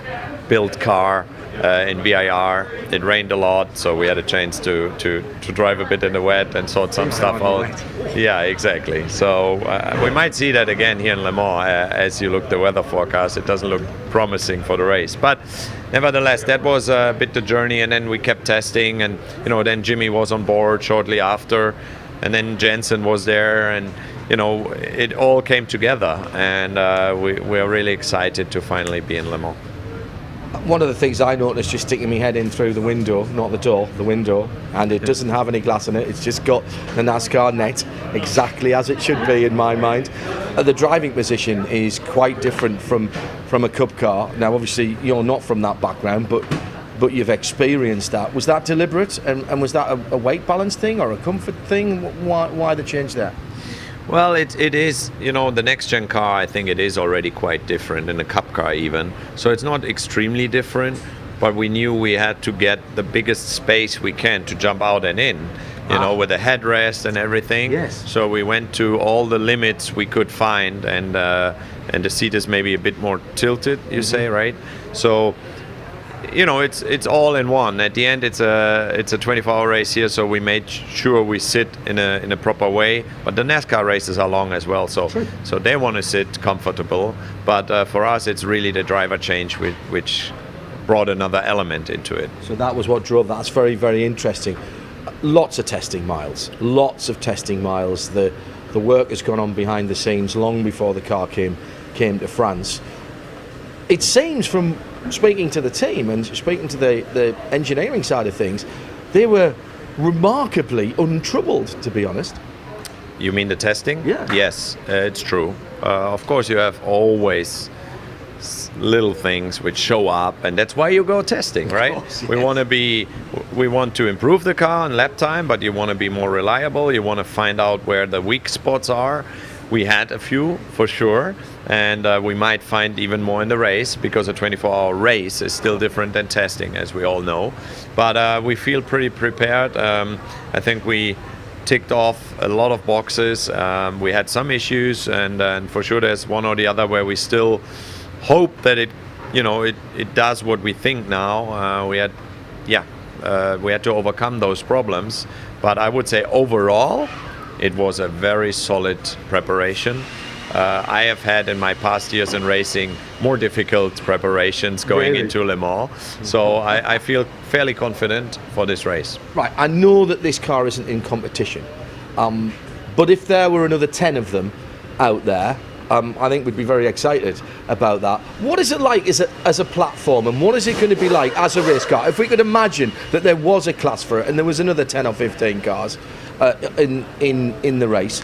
built car in VIR. It rained a lot, so we had a chance to drive a bit in the wet and sort some stuff out. Yeah, exactly. So we might see that again here in Le Mans as you look the weather forecast. It doesn't look promising for the race, but nevertheless, that was a bit the journey. And then we kept testing, and you know, then Jimmy was on board shortly after, and then Jensen was there, and you know, it all came together, and we are really excited to finally be in Le Mans. One of the things I noticed just sticking my head in through the window, not the door, the window, and it doesn't have any glass in it, it's just got the NASCAR net, exactly as it should be in my mind. The driving position is quite different from a Cup car. Now obviously you're not from that background, but you've experienced that. Was that deliberate, and was that a weight balance thing or a comfort thing? Why the change there? Well, it is, you know, the next gen car, I think it is already quite different in a Cup car even. So it's not extremely different, but we knew we had to get the biggest space we can to jump out and in, you know, with a headrest and everything. Yes. So we went to all the limits we could find, and the seat is maybe a bit more tilted, you say, right? So, you know, it's all in one. At the end, it's a 24-hour race here, so we made sure we sit in a proper way. But the NASCAR races are long as well, so they want to sit comfortable. But for us, it's really the driver change which brought another element into it. So that was what drove that. That's very, very interesting. Lots of testing miles. The work has gone on behind the scenes long before the car came to France. It seems from speaking to the team and speaking to the engineering side of things, they were remarkably untroubled, to be honest. You mean the testing? Yeah. Yes, it's true. Of course, you have always little things which show up, and that's why you go testing, right? Course, yes. We want to improve the car in lap time, but you want to be more reliable. You want to find out where the weak spots are. We had a few for sure, and we might find even more in the race, because a 24-hour race is still different than testing, as we all know. But we feel pretty prepared. I think we ticked off a lot of boxes. We had some issues, and for sure there's one or the other where we still hope that it does what we think now. We had to overcome those problems. But I would say overall, it was a very solid preparation. I have had in my past years in racing more difficult preparations going into Le Mans. So I feel fairly confident for this race. Right, I know that this car isn't in competition, but if there were another 10 of them out there, I think we'd be very excited about that. What is it like as a platform, and what is it going to be like as a race car? If we could imagine that there was a class for it and there was another 10 or 15 cars in the race,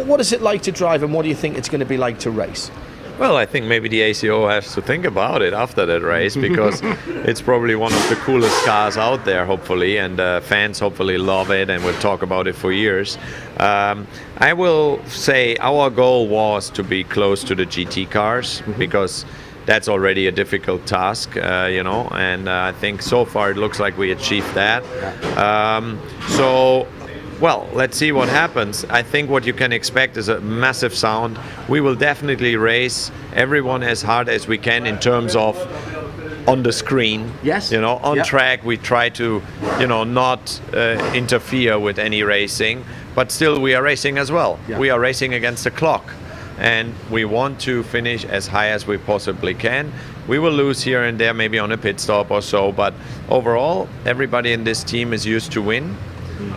what is it like to drive, and what do you think it's going to be like to race? Well, I think maybe the ACO has to think about it after that race, because it's probably one of the coolest cars out there, hopefully, and fans hopefully love it, and we'll talk about it for years. I will say our goal was to be close to the GT cars, because that's already a difficult task, and I think so far it looks like we achieved that. Well, let's see what happens. I think what you can expect is a massive sound. We will definitely race everyone as hard as we can in terms of on the screen. Yes. On track we try to, not interfere with any racing, but still we are racing as well. Yeah. We are racing against the clock, and we want to finish as high as we possibly can. We will lose here and there, maybe on a pit stop or so, but overall, everybody in this team is used to win.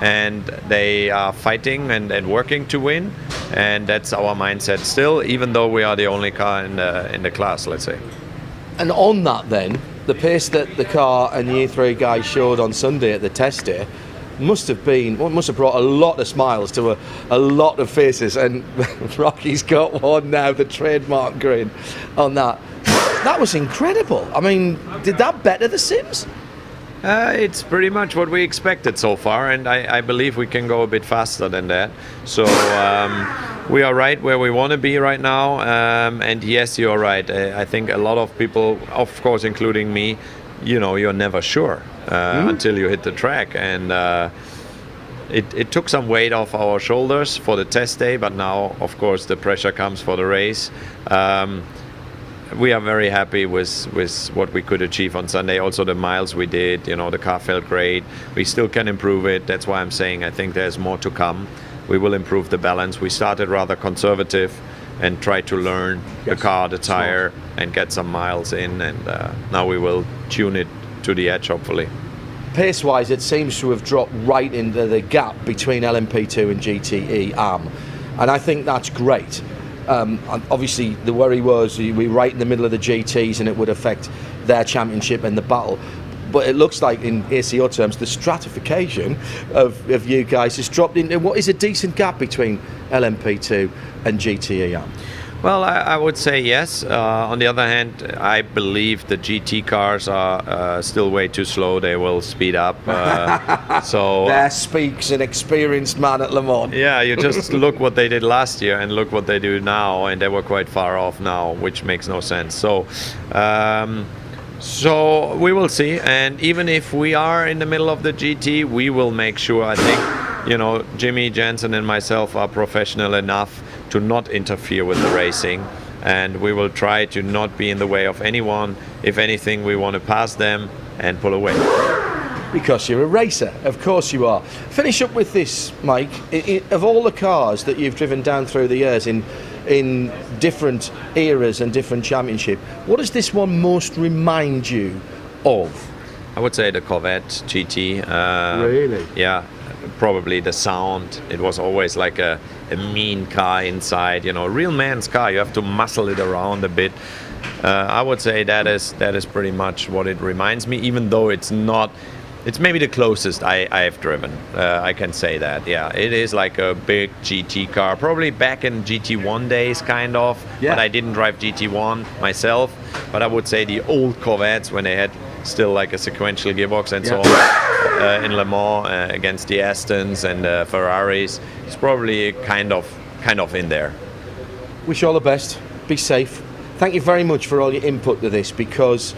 And they are fighting and working to win, and that's our mindset still, even though we are the only car in the class, let's say. And on that then, the pace that the car and the E3 guys showed on Sunday at the test day must have brought a lot of smiles to a lot of faces, and Rocky's got one now, the trademark grin on that. That was incredible. I mean, did that better the Sims? It's pretty much what we expected so far, and I believe we can go a bit faster than that. So we are right where we want to be right now, and yes, you're right. I think a lot of people, of course including me, you're never sure until you hit the track, and it took some weight off our shoulders for the test day, but now of course the pressure comes for the race. We are very happy with what we could achieve on Sunday. Also the miles we did, the car felt great. We still can improve it. That's why I'm saying I think there's more to come. We will improve the balance. We started rather conservative and tried to learn the car, the tire, and get some miles in. And now we will tune it to the edge, hopefully. Pace-wise, it seems to have dropped right into the gap between LMP2 and GTE AM. And I think that's great. Obviously, the worry was we were right in the middle of the GTs and it would affect their championship and the battle. But it looks like, in ACO terms, the stratification of you guys has dropped into what is a decent gap between LMP2 and GTE. Well, I would say yes. On the other hand, I believe the GT cars are still way too slow. They will speed up. There speaks an experienced man at Le Mans. Yeah, you just look what they did last year and look what they do now, and they were quite far off now, which makes no sense. So we will see. And even if we are in the middle of the GT, we will make sure, I think, Jimmy Jensen and myself are professional enough to not interfere with the racing, and we will try to not be in the way of anyone. If anything, we want to pass them and pull away. Because you're a racer, of course you are. Finish up with this, Mike. Of all the cars that you've driven down through the years in different eras and different championship, what does this one most remind you of? I would say the Corvette GT. Really? Yeah. Probably the sound. It was always like a mean car inside, a real man's car. You have to muscle it around a bit. I would say that is pretty much what it reminds me, even though it's not. It's maybe the closest I've driven. I can say that. Yeah, it is like a big GT car, probably back in GT1 days, kind of. Yeah. But I didn't drive GT1 myself. But I would say the old Corvettes, when they had still like a sequential gearbox and so on, in Le Mans against the Astons and Ferraris, it's probably kind of in there. Wish you all the best. Be safe. Thank you very much for all your input to this, because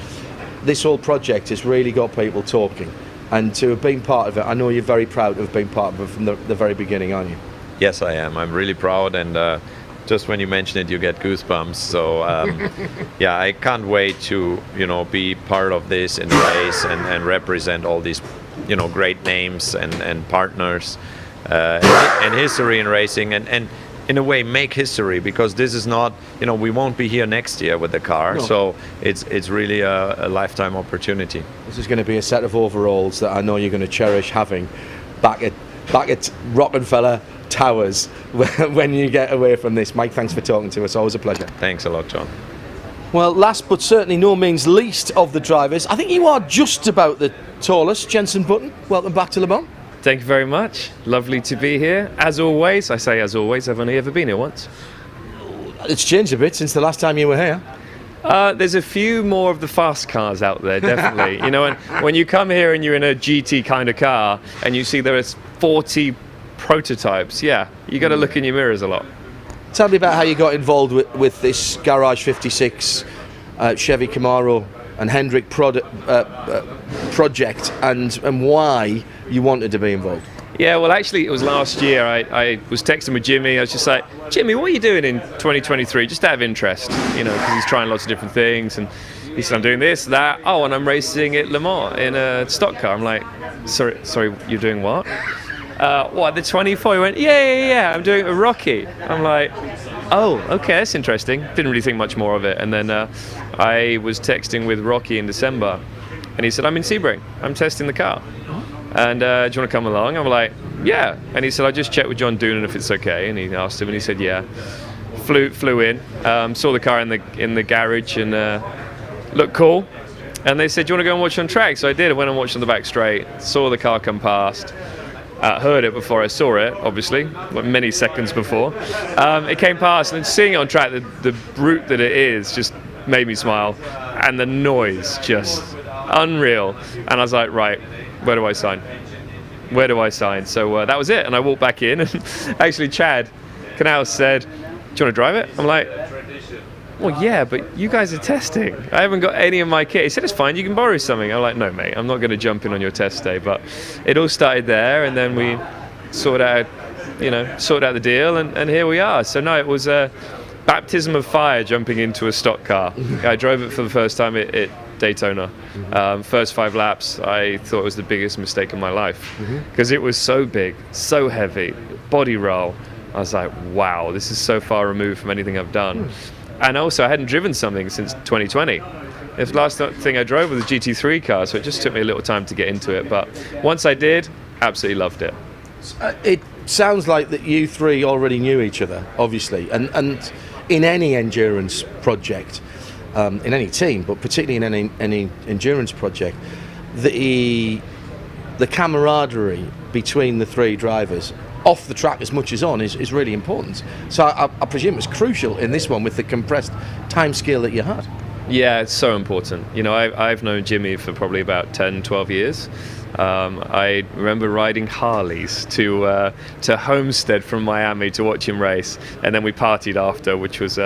this whole project has really got people talking, and to have been part of it, I know you're very proud to have been part of it from the very beginning, aren't you? Yes, I am. I'm really proud, and just when you mention it, you get goosebumps. So yeah, I can't wait to be part of this in the race and represent all these great names and partners and history in racing, and in a way make history, because this is not, we won't be here next year with the car. No. So it's really a lifetime opportunity. This is going to be a set of overalls that I know you're going to cherish having back at Rockefeller towers when you get away from this. Mike, thanks for talking to us. Always a pleasure. Thanks a lot, John. Well, last but certainly no means least of the drivers, I think you are just about the tallest. Jenson Button, welcome back to Le Mans. Thank you very much. Lovely to be here. As always, I say as always, I've only ever been here once. It's changed a bit since the last time you were here. There's a few more of the fast cars out there, definitely. You know, when you come here and you're in a GT kind of car and you see there is 40 prototypes, yeah, you got to look in your mirrors a lot. Tell me about how you got involved with this Garage 56 Chevy Camaro and Hendrick project and why you wanted to be involved. Yeah, well, actually, it was last year. I was texting with Jimmy. I was just like, Jimmy, what are you doing in 2023? Just out of interest, you know, because he's trying lots of different things. And he said, I'm doing this, that. Oh, and I'm racing at Le Mans in a stock car. I'm like, sorry, you're doing what? What, the 24? He went, yeah, I'm doing a Rocky. I'm like, oh, okay, that's interesting. Didn't really think much more of it. And then I was texting with Rocky in December, and he said, I'm in Sebring. I'm testing the car. And do you want to come along? I'm like, yeah. And he said, I just checked with John Doonan if it's okay. And he asked him, and he said, yeah. Flew in, saw the car in the garage, and looked cool. And they said, do you want to go and watch on track? So I did. I went and watched on the back straight. Saw the car come past. Heard it before I saw it, obviously, like many seconds before. It came past, and seeing it on track, the brute that it is, just made me smile, and the noise just unreal. And I was like, right. Where do I sign? Where do I sign? So that was it. And I walked back in, and actually Chad Canals said, do you want to drive it? I'm like, well, yeah, but you guys are testing. I haven't got any of my kit. He said, it's fine, you can borrow something. I'm like, no, mate, I'm not going to jump in on your test day. But it all started there, and then we sorted out the deal, and here we are. So no, it was a baptism of fire jumping into a stock car. I drove it for the first time at Daytona. First 5 laps, I thought it was the biggest mistake of my life because it was so big, so heavy, body roll. I was like, wow, this is so far removed from anything I've done. And also, I hadn't driven something since 2020. The last thing I drove was a GT3 car, so it just took me a little time to get into it. But once I did, absolutely loved it. It sounds like that you three already knew each other, obviously, and in any endurance project, in any team, but particularly in any endurance project, the camaraderie between the 3 drivers, off the track as much as on, is really important. So I presume it's crucial in this one with the compressed time scale that you had. Yeah, it's so important. You know, I've known Jimmy for probably about 10, 12 years. I remember riding Harleys to Homestead from Miami to watch him race, and then we partied after, which was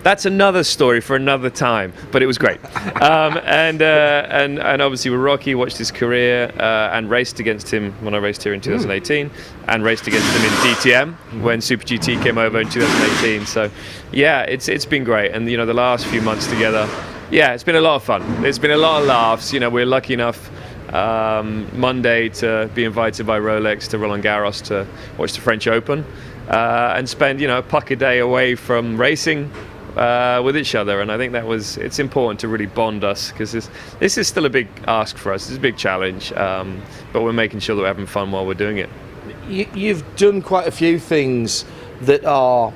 that's another story for another time, but it was great. And obviously with Rocky, watched his career and raced against him when I raced here in 2018, and raced against him in DTM when Super GT came over in 2018. So yeah, it's been great, and you know, the last few months together, yeah, it's been a lot of fun. It's been a lot of laughs. You know, we're lucky enough Monday to be invited by Rolex to Roland Garros to watch the French Open and spend, you know, a puck a day away from racing with each other. And I think it's important to really bond us, because this is still a big ask for us. It's a big challenge, but we're making sure that we're having fun while we're doing it. You've done quite a few things that are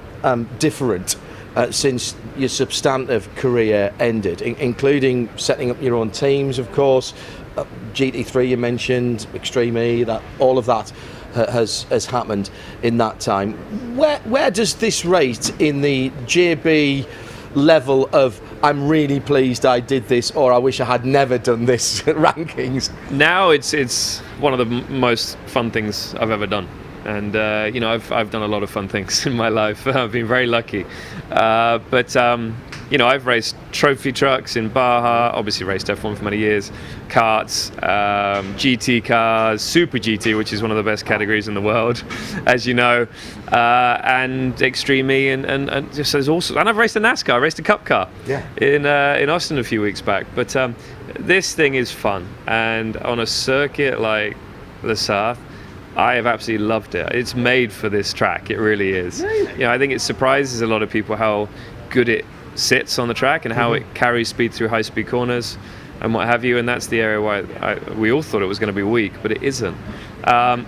different since your substantive career ended, including setting up your own teams, of course. GT3 you mentioned, Extreme E, that all of that has happened in that time. Where does this rate in the JB level of I'm really pleased I did this, or I wish I had never done this rankings? Now it's one of the most fun things I've ever done. And you know, I've done a lot of fun things in my life. I've been very lucky, but you know, I've raced trophy trucks in Baja, obviously raced F1 for many years, karts, GT cars, Super GT, which is one of the best categories in the world, as you know, and Extreme E, and just there's also, and I've raced a NASCAR, I raced a Cup car in Austin a few weeks back. But this thing is fun, and on a circuit like the South, I have absolutely loved it. It's made for this track, it really is. You know, I think it surprises a lot of people how good it sits on the track and how it carries speed through high-speed corners. and what have you, and that's the area where we all thought it was going to be weak, but it isn't.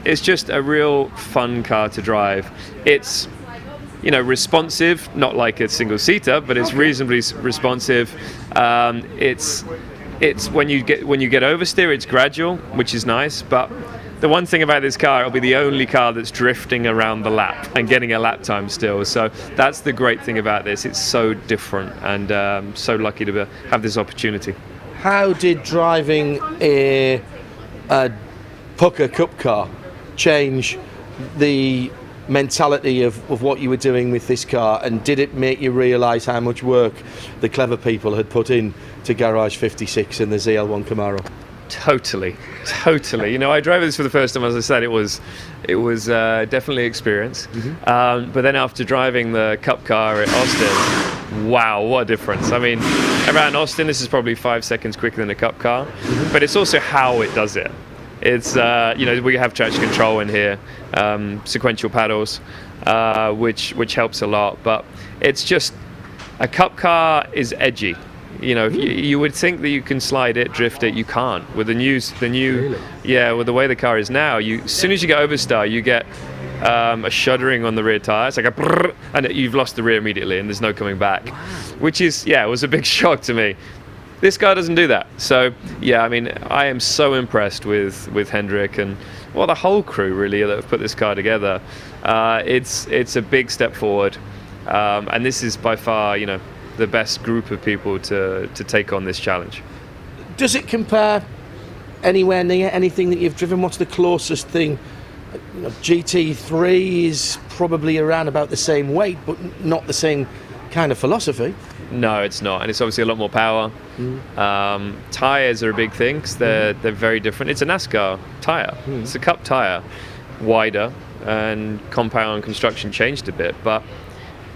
It's just a real fun car to drive. It's responsive, not like a single-seater, but it's reasonably responsive. It's when you get oversteer, it's gradual, which is nice. But the one thing about this car, it'll be the only car that's drifting around the lap and getting a lap time still. So that's the great thing about this. It's so different, and so lucky to have this opportunity. How did driving a Pucker Cup car change the mentality of what you were doing with this car, and did it make you realise how much work the clever people had put in to Garage 56 and the ZL1 Camaro? Totally. I drove this for the first time. As I said, it was definitely an experience. But then after driving the Cup car at Austin, wow, what a difference. I mean, around Austin, this is probably 5 seconds quicker than a Cup car, but it's also how it does it. It's we have traction control in here, sequential paddles, which helps a lot. But it's just a Cup car is edgy. You would think that you can slide it, drift it. You can't with the new. Really? Yeah, with the way the car is now. As soon as you get overstar, you get a shuddering on the rear tire. It's like a brrr, and you've lost the rear immediately, and there's no coming back. Wow. Which is it was a big shock to me. This car doesn't do that. So, I mean, I am so impressed with Hendrik and the whole crew really that have put this car together. It's a big step forward, and this is by far, the best group of people to take on this challenge. Does it compare anywhere near anything that you've driven? What's the closest thing? GT3 is probably around about the same weight, but not the same kind of philosophy. No, it's not, and it's obviously a lot more power. Tires are a big thing because they're very different. It's a NASCAR tire. It's a Cup tire, wider, and compound construction changed a bit, but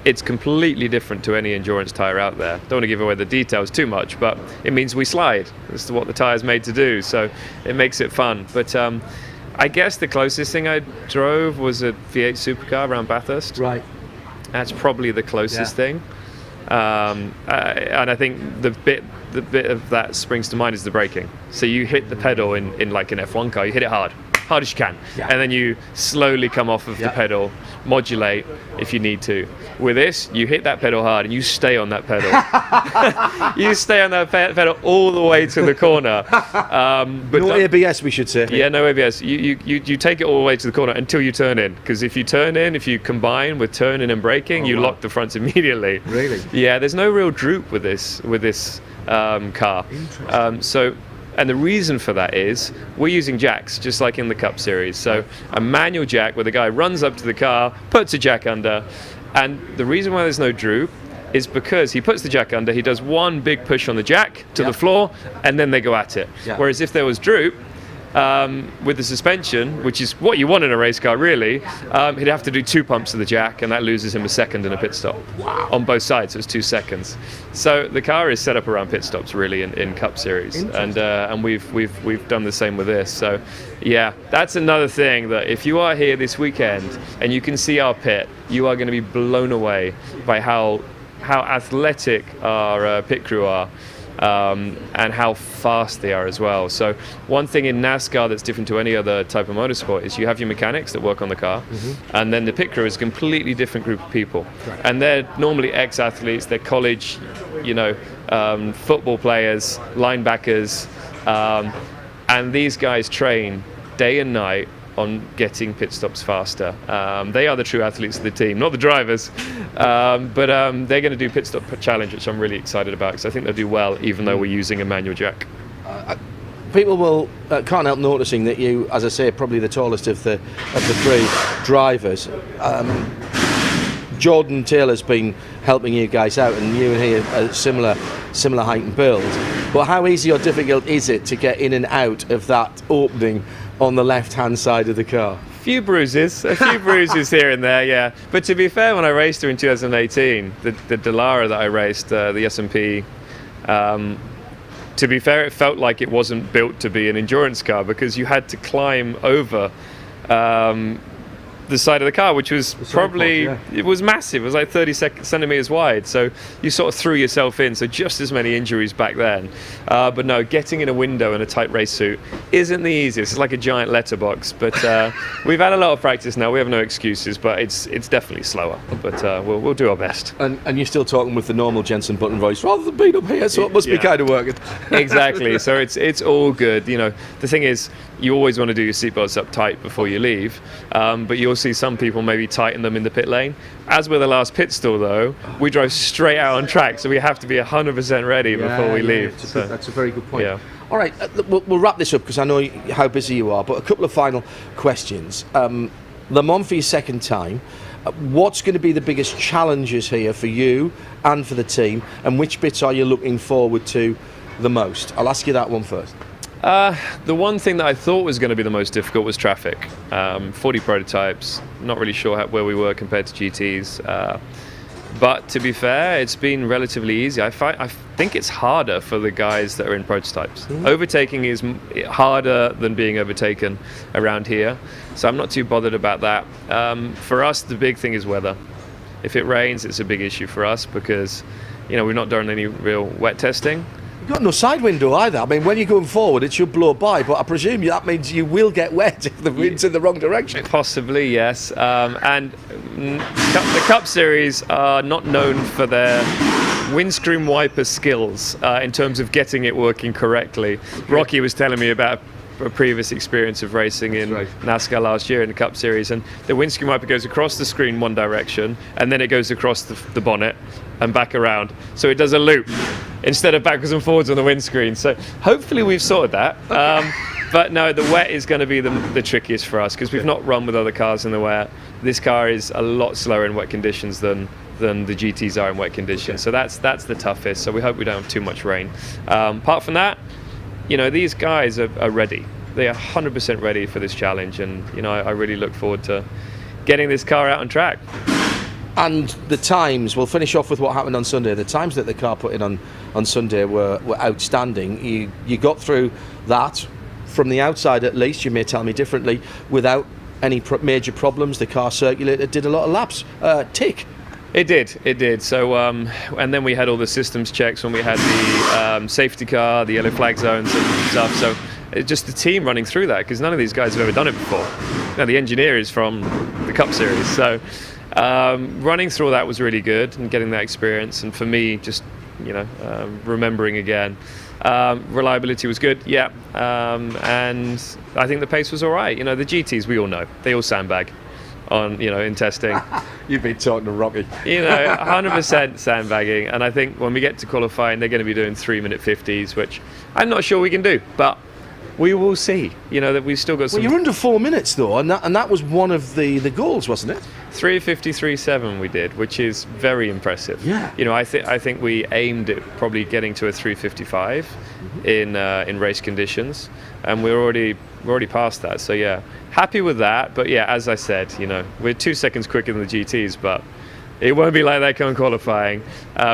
it's completely different to any endurance tire out there. Don't want to give away the details too much, but it means we slide. That's what the tire's made to do, so it makes it fun. But I guess the closest thing I drove was a V8 supercar around Bathurst. Right. That's probably the closest thing. And I think the bit of that springs to mind is the braking. So you hit the pedal in like an F1 car, you hit it hard as you can, and then you slowly come off of the pedal, modulate if you need to. With this, you hit that pedal hard and you stay on that pedal. You stay on that pedal all the way to the corner. But no ABS, we should say. Yeah, no ABS. You take it all the way to the corner until you turn in, because if you combine with turning and braking, you lock the fronts immediately. Really? Yeah, there's no real droop with this car. And the reason for that is we're using jacks, just like in the Cup Series. So a manual jack where the guy runs up to the car, puts a jack under, and the reason why there's no droop is because he puts the jack under, he does one big push on the jack to the floor, and then they go at it. Yeah. Whereas if there was droop, with the suspension, which is what you want in a race car really, he'd have to do 2 pumps of the jack, and that loses him a second in a pit stop. Wow. On both sides, so it's 2 seconds. So the car is set up around pit stops really in Cup Series, and we've done the same with this. So yeah, that's another thing, that if you are here this weekend and you can see our pit, you are going to be blown away by how athletic our pit crew are. And how fast they are as well. So one thing in NASCAR that's different to any other type of motorsport is you have your mechanics that work on the car, and then the pit crew is a completely different group of people. Right. And they're normally ex-athletes, they're college, football players, linebackers, and these guys train day and night on getting pit stops faster. They are the true athletes of the team, not the drivers, but they're going to do pit stop challenge, which I'm really excited about, because I think they'll do well even though we're using a manual jack. People will can't help noticing that you, as I say, probably the tallest of the three drivers. Jordan Taylor's been helping you guys out, and you and he are similar height and build. But how easy or difficult is it to get in and out of that opening on the left-hand side of the car? A few bruises here and there, yeah. But to be fair, when I raced her in 2018, the Dallara that I raced, the S&P, to be fair, it felt like it wasn't built to be an endurance car, because you had to climb over the side of the car, which was probably, pod, it was massive. It was like 30 centimeters wide. So you sort of threw yourself in. So just as many injuries back then. But no, getting in a window in a tight race suit isn't the easiest. It's like a giant letterbox. But we've had a lot of practice now. We have no excuses, but it's definitely slower. But we'll do our best. And you're still talking with the normal Jensen Button voice rather than being up here, so it must be kind of working. Exactly. So it's all good. You know, the thing is, you always want to do your seatbelts up tight before you leave, but you'll see some people maybe tighten them in the pit lane. As with the last pit stall, though, we drove straight out on track, so we have to be 100% ready before we leave. That's a very good point. Yeah. All right, we'll wrap this up because I know how busy you are, but a couple of final questions. Le Mans for your second time. What's going to be the biggest challenges here for you and for the team, and which bits are you looking forward to the most? I'll ask you that one first. The one thing that I thought was going to be the most difficult was traffic. 40 prototypes, not really sure where we were compared to GTs. But to be fair, it's been relatively easy. I think it's harder for the guys that are in prototypes. Mm-hmm. Overtaking is harder than being overtaken around here. So I'm not too bothered about that. For us, the big thing is weather. If it rains, it's a big issue for us because, you know, we've not done any real wet testing. You've got no side window either. I mean, when you're going forward, it should blow by, but I presume that means you will get wet if the wind's in the wrong direction. Possibly, yes. And the Cup Series are not known for their windscreen wiper skills in terms of getting it working correctly. Rocky was telling me about a previous experience of racing in NASCAR last year in the Cup Series, and the windscreen wiper goes across the screen one direction, and then it goes across the bonnet and back around. So it does a loop instead of backwards and forwards on the windscreen. So hopefully we've sorted that. But no, the wet is going to be the trickiest for us because we've not run with other cars in the wet. This car is a lot slower in wet conditions than the GTs are in wet conditions. So that's the toughest. So we hope we don't have too much rain. Apart from that, you know, these guys are ready. They are 100% ready for this challenge, and you know, I really look forward to getting this car out on track. And the times, we'll finish off with what happened on Sunday. The times that the car put in on Sunday were outstanding. You got through that, from the outside at least, you may tell me differently, without any major problems. The car circulated, did a lot of laps. Tick. It did. So, and then we had all the systems checks when we had the safety car, the yellow flag zones and stuff. So it's just the team running through that, because none of these guys have ever done it before. Now, the engineer is from the Cup Series. So running through that was really good and getting that experience. And for me, just, you know, remembering again. Reliability was good, yeah. And I think the pace was all right. You know, the GTs, we all know, they all sandbag on, you know, in testing. You've been talking to Rocky. You know, 100% sandbagging. And I think when we get to qualifying, they're going to be doing 3-minute 50s, which I'm not sure we can do, but we will see. You know, that we've still got some... Well, you're under 4 minutes, though, and that was one of the goals, wasn't it? 3:53.7 we did, which is very impressive. Yeah. You know, I think we aimed at probably getting to a 3:55 in race conditions, and we're already past that. So yeah, happy with that. But yeah, as I said, you know, we're 2 seconds quicker than the GTs, but it won't be like that come qualifying.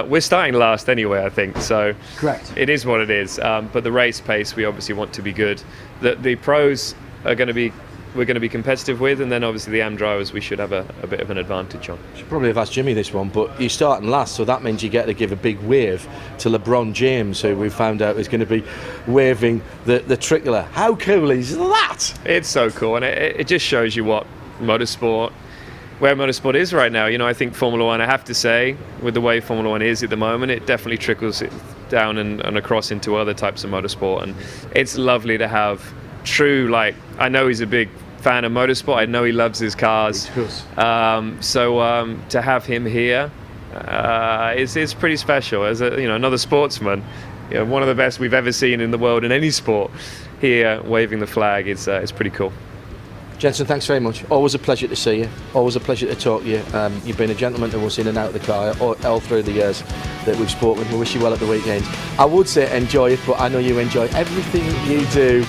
We're starting last anyway, I think. So correct. It is what it is. But the race pace, we obviously want to be good. The pros are going to be. We're going to be competitive with, and then obviously the AM drivers we should have a bit of an advantage on. Should probably have asked Jimmy this one, but you're starting last, so that means you get to give a big wave to LeBron James, who we found out is going to be waving the tricolour. How cool is that? It's so cool, and it just shows you where motorsport is right now. You know, I think Formula One, I have to say, with the way Formula One is at the moment, it definitely trickles it down and across into other types of motorsport, and it's lovely to have true, like, I know he's a big fan of motorsport, I know he loves his cars, so to have him here is pretty special as another sportsman, you know, one of the best we've ever seen in the world in any sport. Here waving the flag is pretty cool. Jensen, thanks very much. Always a pleasure to see you. Always a pleasure to talk to you. You've been a gentleman to us in and out of the car all through the years that we've spoken. We wish you well at the weekend. I would say enjoy it, but I know you enjoy everything you do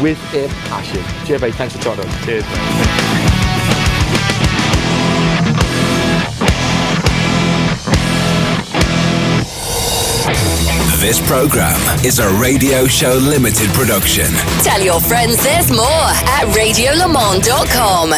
with a passion. JB, thanks for talking to us. Cheers, mate. This program is a Radio Show Limited production. Tell your friends there's more at radiolemans.com.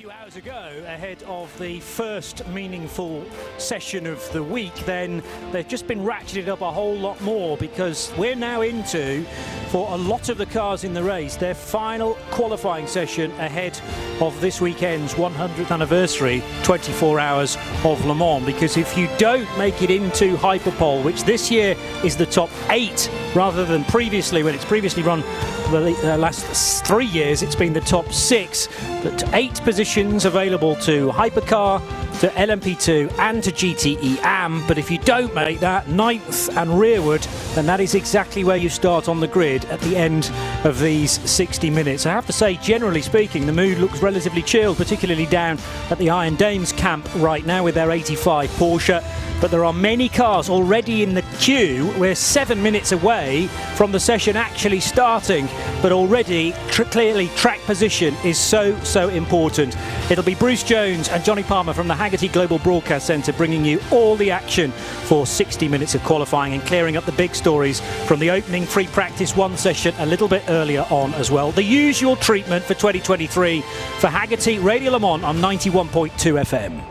few hours ago, ahead of the first meaningful session of the week, then they've just been ratcheted up a whole lot more, because we're now into, for a lot of the cars in the race, their final qualifying session ahead of this weekend's 100th anniversary 24 Hours of Le Mans. Because if you don't make it into Hyperpole, which this year is the top 8 rather than previously, when it's previously run the last 3 years, it's been the top 6, but 8 positions available to Hypercar, to LMP2 and to GTE AM. But if you don't make that 9th and rearward, then that is exactly where you start on the grid at the end of these 60 minutes. I have to say, generally speaking, the mood looks relatively chilled, particularly down at the Iron Dames camp right now with their 85 Porsche. But there are many cars already in the queue. We're 7 minutes away from the session actually starting, but already clearly track position is so important. It'll be Bruce Jones and Johnny Palmer from the Haggerty Global Broadcast Centre bringing you all the action for 60 minutes of qualifying and clearing up the big stories from the opening free practice 1 session a little bit earlier on as well. The usual treatment for 2023 for Haggerty Radio Le Mans on 91.2 FM.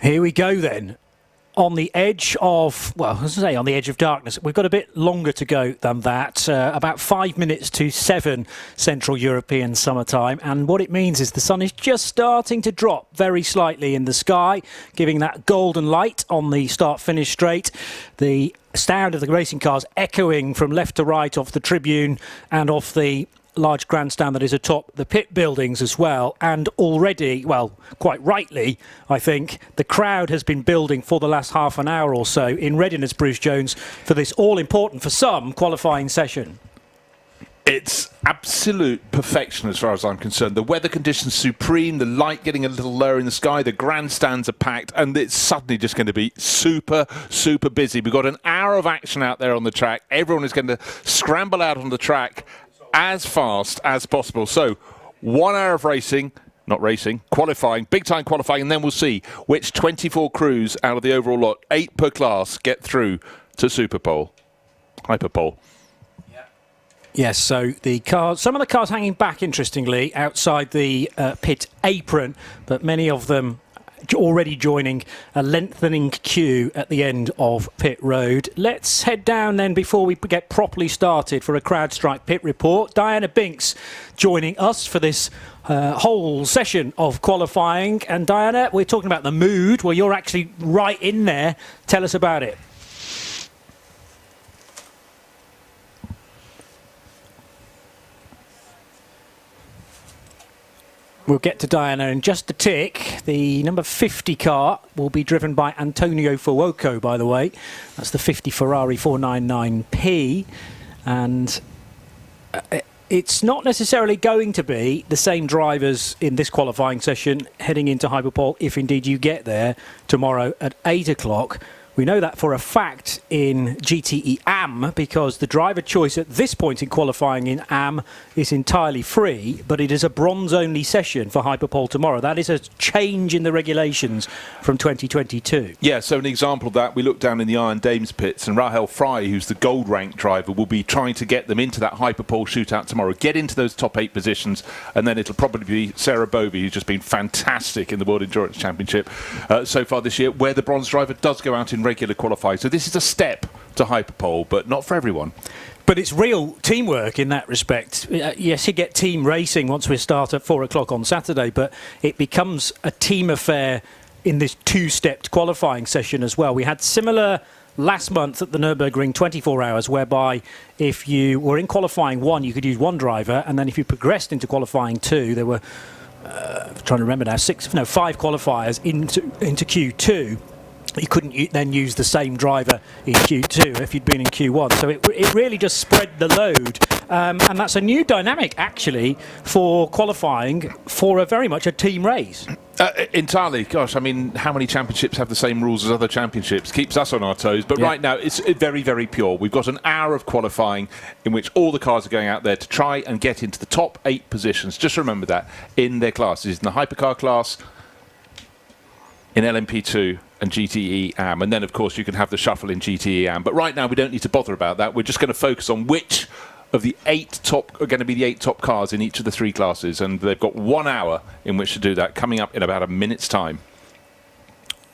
Here we go then. On the edge of, well, as I say, on the edge of darkness. We've got a bit longer to go than that. About 5 minutes to 7 Central European summertime. And what it means is the sun is just starting to drop very slightly in the sky, giving that golden light on the start-finish straight. The sound of the racing cars echoing from left to right off the tribune and off the large grandstand that is atop the pit buildings as well. And already, well, quite rightly, I think, the crowd has been building for the last half an hour or so in readiness, Bruce Jones, for this all-important, for some, qualifying session. It's absolute perfection as far as I'm concerned. The weather conditions supreme, the light getting a little lower in the sky, the grandstands are packed, and it's suddenly just going to be super busy. We've got an hour of action out there on the track. Everyone is going to scramble out on the track as fast as possible. So 1 hour of qualifying, big time qualifying, and then we'll see which 24 crews out of the overall lot, 8 per class, get through to Hyperpole. Yes, so the cars, some of the cars hanging back, interestingly, outside the pit apron, but many of them already joining a lengthening queue at the end of pit road. Let's head down then before we get properly started for a CrowdStrike pit report. Diana Binks joining us for this whole session of qualifying. And Diana, we're talking about the mood. Well, you're actually right in there. Tell us about it. We'll get to Diana in just a tick. The number 50 car will be driven by Antonio Fuoco, by the way. That's the 50 Ferrari 499P. And it's not necessarily going to be the same drivers in this qualifying session heading into Hyperpole, if indeed you get there tomorrow at 8 o'clock. We know that for a fact in GTE AM, because the driver choice at this point in qualifying in AM is entirely free, but it is a bronze-only session for Hyperpole tomorrow. That is a change in the regulations from 2022. Yeah, so an example of that, we look down in the Iron Dames pits, and Rahel Fry, who's the gold rank driver, will be trying to get them into that Hyperpole shootout tomorrow, get into those top 8 positions, and then it'll probably be Sarah Bovey, who's just been fantastic in the World Endurance Championship so far this year, where the bronze driver does go out in regular qualifying. So this is a step to Hyperpole, but not for everyone. But it's real teamwork in that respect. Yes, you get team racing once we start at 4 o'clock on Saturday, but it becomes a team affair in this 2-stepped qualifying session as well. We had similar last month at the Nürburgring 24 hours, whereby if you were in qualifying 1, you could use 1 driver, and then if you progressed into qualifying 2, there were, I'm trying to remember now, 5 qualifiers into Q2. You couldn't then use the same driver in Q2 if you'd been in Q1. So it really just spread the load. And that's a new dynamic, actually, for qualifying for very much a team race. Entirely. Gosh, I mean, how many championships have the same rules as other championships? Keeps us on our toes. But right now, it's very pure. We've got an hour of qualifying in which all the cars are going out there to try and get into the top 8 positions. Just remember that in their classes. In the hypercar class, in LMP2 and GTE AM, and then of course you can have the shuffle in GTE AM. But right now we don't need to bother about that. We're just going to focus on which of the 8 top are going to be the 8 top cars in each of the 3 classes, and they've got 1 hour in which to do that, coming up in about a minute's time.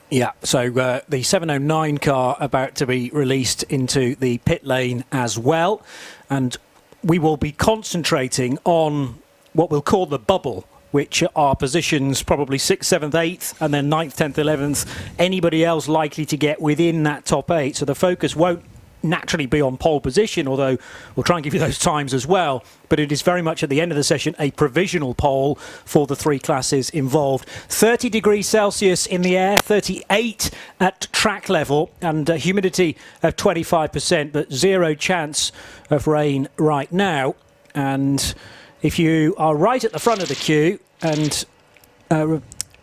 Yeah, so the 709 car about to be released into the pit lane as well, and we will be concentrating on what we'll call the bubble, which are positions probably 6th, 7th, 8th, and then 9th, 10th, 11th. Anybody else likely to get within that top 8. So the focus won't naturally be on pole position, although we'll try and give you those times as well. But it is very much at the end of the session a provisional pole for the 3 classes involved. 30 degrees Celsius in the air, 38 at track level, and humidity of 25%, but 0 chance of rain right now. And if you are right at the front of the queue, and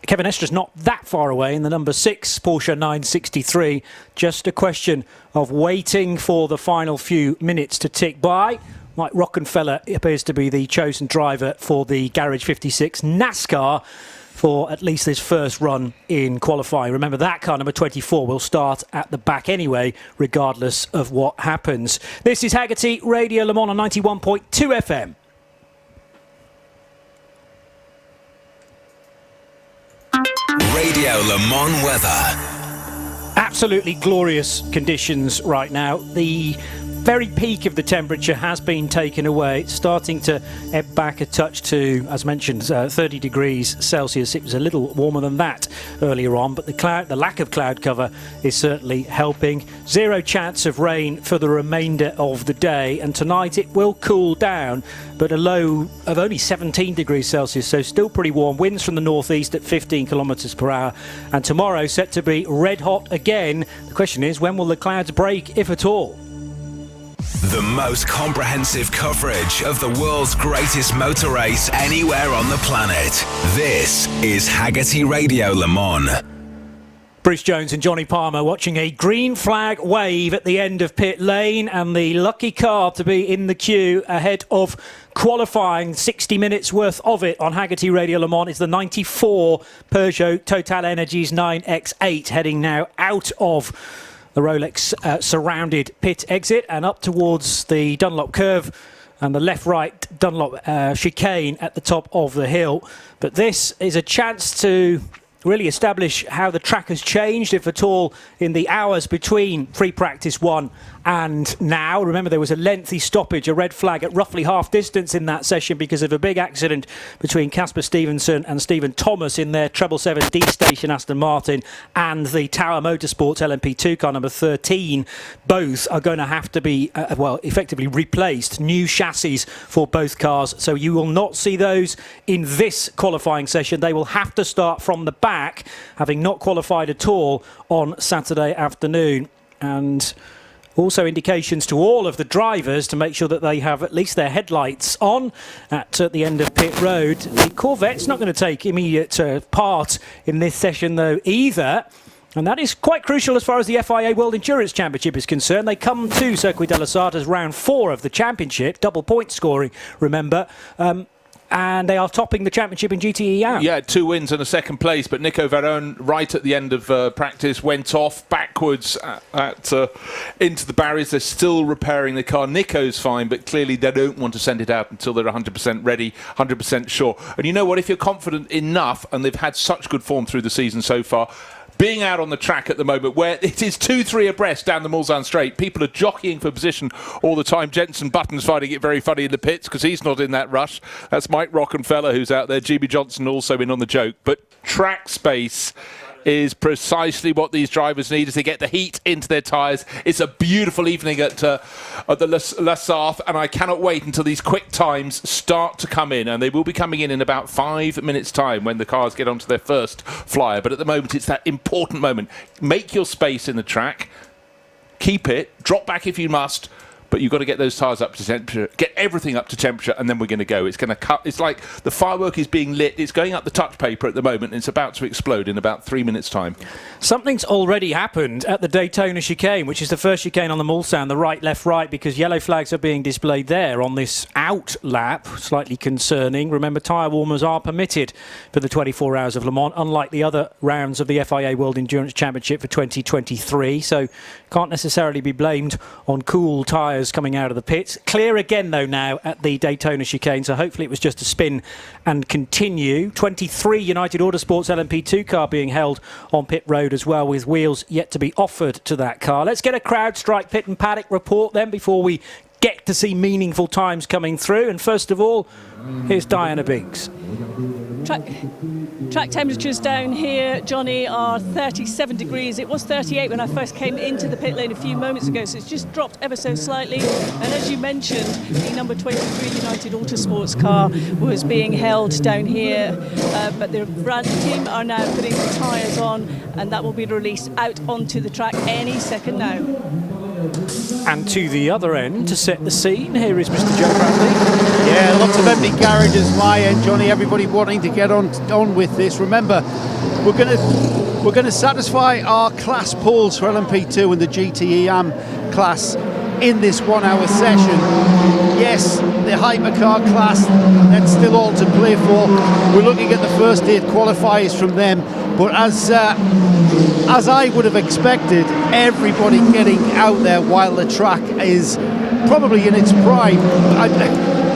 Kevin Estra's not that far away in the number 6 Porsche 963, just a question of waiting for the final few minutes to tick by. Mike Rockenfeller appears to be the chosen driver for the Garage 56 NASCAR for at least this first run in qualifying. Remember, that car, number 24, will start at the back anyway, regardless of what happens. This is Haggerty Radio Le Mans on 91.2 FM. Radio Le Mans weather. Absolutely glorious conditions right now. The very peak of the temperature has been taken away. It's starting to ebb back a touch to, as mentioned, 30 degrees Celsius. It was a little warmer than that earlier on, but the lack of cloud cover is certainly helping. 0 chance of rain for the remainder of the day, and tonight it will cool down, but a low of only 17 degrees Celsius, so still pretty warm. Winds from the northeast at 15 kilometres per hour, and tomorrow set to be red hot again. The question is, when will the clouds break, if at all? The most comprehensive coverage of the world's greatest motor race anywhere on the planet. This is Haggerty Radio Le Mans. Bruce Jones and Johnny Palmer watching a green flag wave at the end of pit lane, and the lucky car to be in the queue ahead of qualifying, 60 minutes worth of it on Haggerty Radio Le Mans, is the 94 Peugeot Total Energies 9X8, heading now out of the Rolex surrounded pit exit and up towards the Dunlop curve and the left-right Dunlop chicane at the top of the hill. But this is a chance to really establish how the track has changed, if at all, in the hours between free practice 1 and now. Remember, there was a lengthy stoppage, a red flag at roughly half distance in that session because of a big accident between Casper Stevenson and Stephen Thomas in their 777D station Aston Martin and the Tower Motorsports LMP2 car number 13. Both are going to have to be, effectively replaced. New chassis for both cars. So you will not see those in this qualifying session. They will have to start from the back, having not qualified at all on Saturday afternoon. And also indications to all of the drivers to make sure that they have at least their headlights on at the end of pit road. The Corvette's not going to take immediate part in this session though either. And that is quite crucial as far as the FIA World Endurance Championship is concerned. They come to Circuit de la Sarthe as round 4 of the championship, double point scoring, remember. And they are topping the championship in GTE out. Yeah, 2 wins and a second place, but Nico Varone, right at the end of practice, went off backwards into the barriers. They're still repairing the car. Nico's fine, but clearly they don't want to send it out until they're 100% ready, 100% sure. And you know what? If you're confident enough, and they've had such good form through the season so far, being out on the track at the moment where it is 2-3 abreast down the Mulsanne Straight, people are jockeying for position all the time. Jenson Button's finding it very funny in the pits because he's not in that rush. That's Mike Rockenfeller who's out there. Jimmy Johnson also in on the joke. But track space is precisely what these drivers need as they get the heat into their tyres. It's a beautiful evening at the La Sarthe, and I cannot wait until these quick times start to come in, and they will be coming in about 5 minutes' time when the cars get onto their first flyer. But at the moment, it's that important moment. Make your space in the track, keep it, drop back if you must, but you've got to get those tyres up to temperature, get everything up to temperature, and then we're going to go. It's going to cut. It's like the firework is being lit. It's going up the touch paper at the moment, and it's about to explode in about 3 minutes' time. Something's already happened at the Daytona chicane, which is the first chicane on the Mulsanne, the right, left, right, because yellow flags are being displayed there on this out lap. Slightly concerning. Remember, tyre warmers are permitted for the 24 Hours of Le Mans, unlike the other rounds of the FIA World Endurance Championship for 2023. So can't necessarily be blamed on cool tyres tyres coming out of the pits. Clear again, though, now at the Daytona chicane, so hopefully it was just a spin and continue. 23 United Autosports LMP2 car being held on pit road as well, with wheels yet to be offered to that car. Let's get a CrowdStrike pit and paddock report then before we get to see meaningful times coming through. And first of all, here's Diana Binks. Track temperatures down here, Johnny, are 37 degrees. It was 38 when I first came into the pit lane a few moments ago, so it's just dropped ever so slightly. And as you mentioned, the number 23 United Autosports car was being held down here, but the team are now putting the tyres on, and that will be released out onto the track any second now. And to the other end, to set the scene, here is Mr. Joe Bradley. Yeah, lots of empty garages my end, Johnny. Everybody wanting to get on with this. Remember, we're going to satisfy our class pools for LMP2 and the GTE-AM class in this 1 hour session. Yes, the hypercar class, that's still all to play for. We're looking at the first 8 qualifiers from them, but as I would have expected, everybody getting out there while the track is probably in its prime.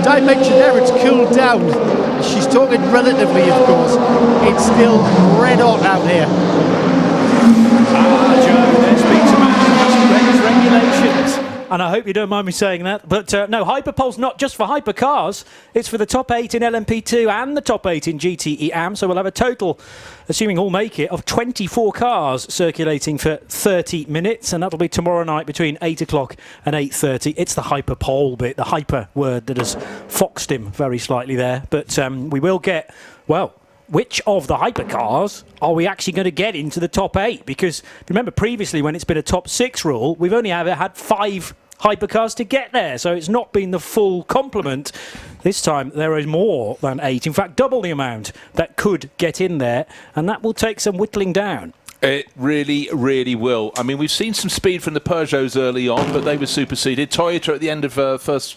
Di mentioned there it's cooled down. She's talking relatively, of course. It's still red hot out here. Joe, there's Peter regulations. And I hope you don't mind me saying that. But no, Hyperpole's not just for hypercars. It's for the top 8 in LMP2 and the top 8 in GTE-AM. So we'll have a total, assuming all make it, of 24 cars circulating for 30 minutes. And that'll be tomorrow night between 8 o'clock and 8:30. It's the Hyperpole bit, the hyper word that has foxed him very slightly there. But we will get, well, which of the hypercars are we actually going to get into the top 8? Because remember, previously when it's been a top 6 rule, we've only ever had 5 hypercars to get there, so it's not been the full complement. This time there is more than 8, in fact double the amount that could get in there, and that will take some whittling down. It really, really will. I mean, we've seen some speed from the Peugeots early on, but they were superseded. Toyota at the end of first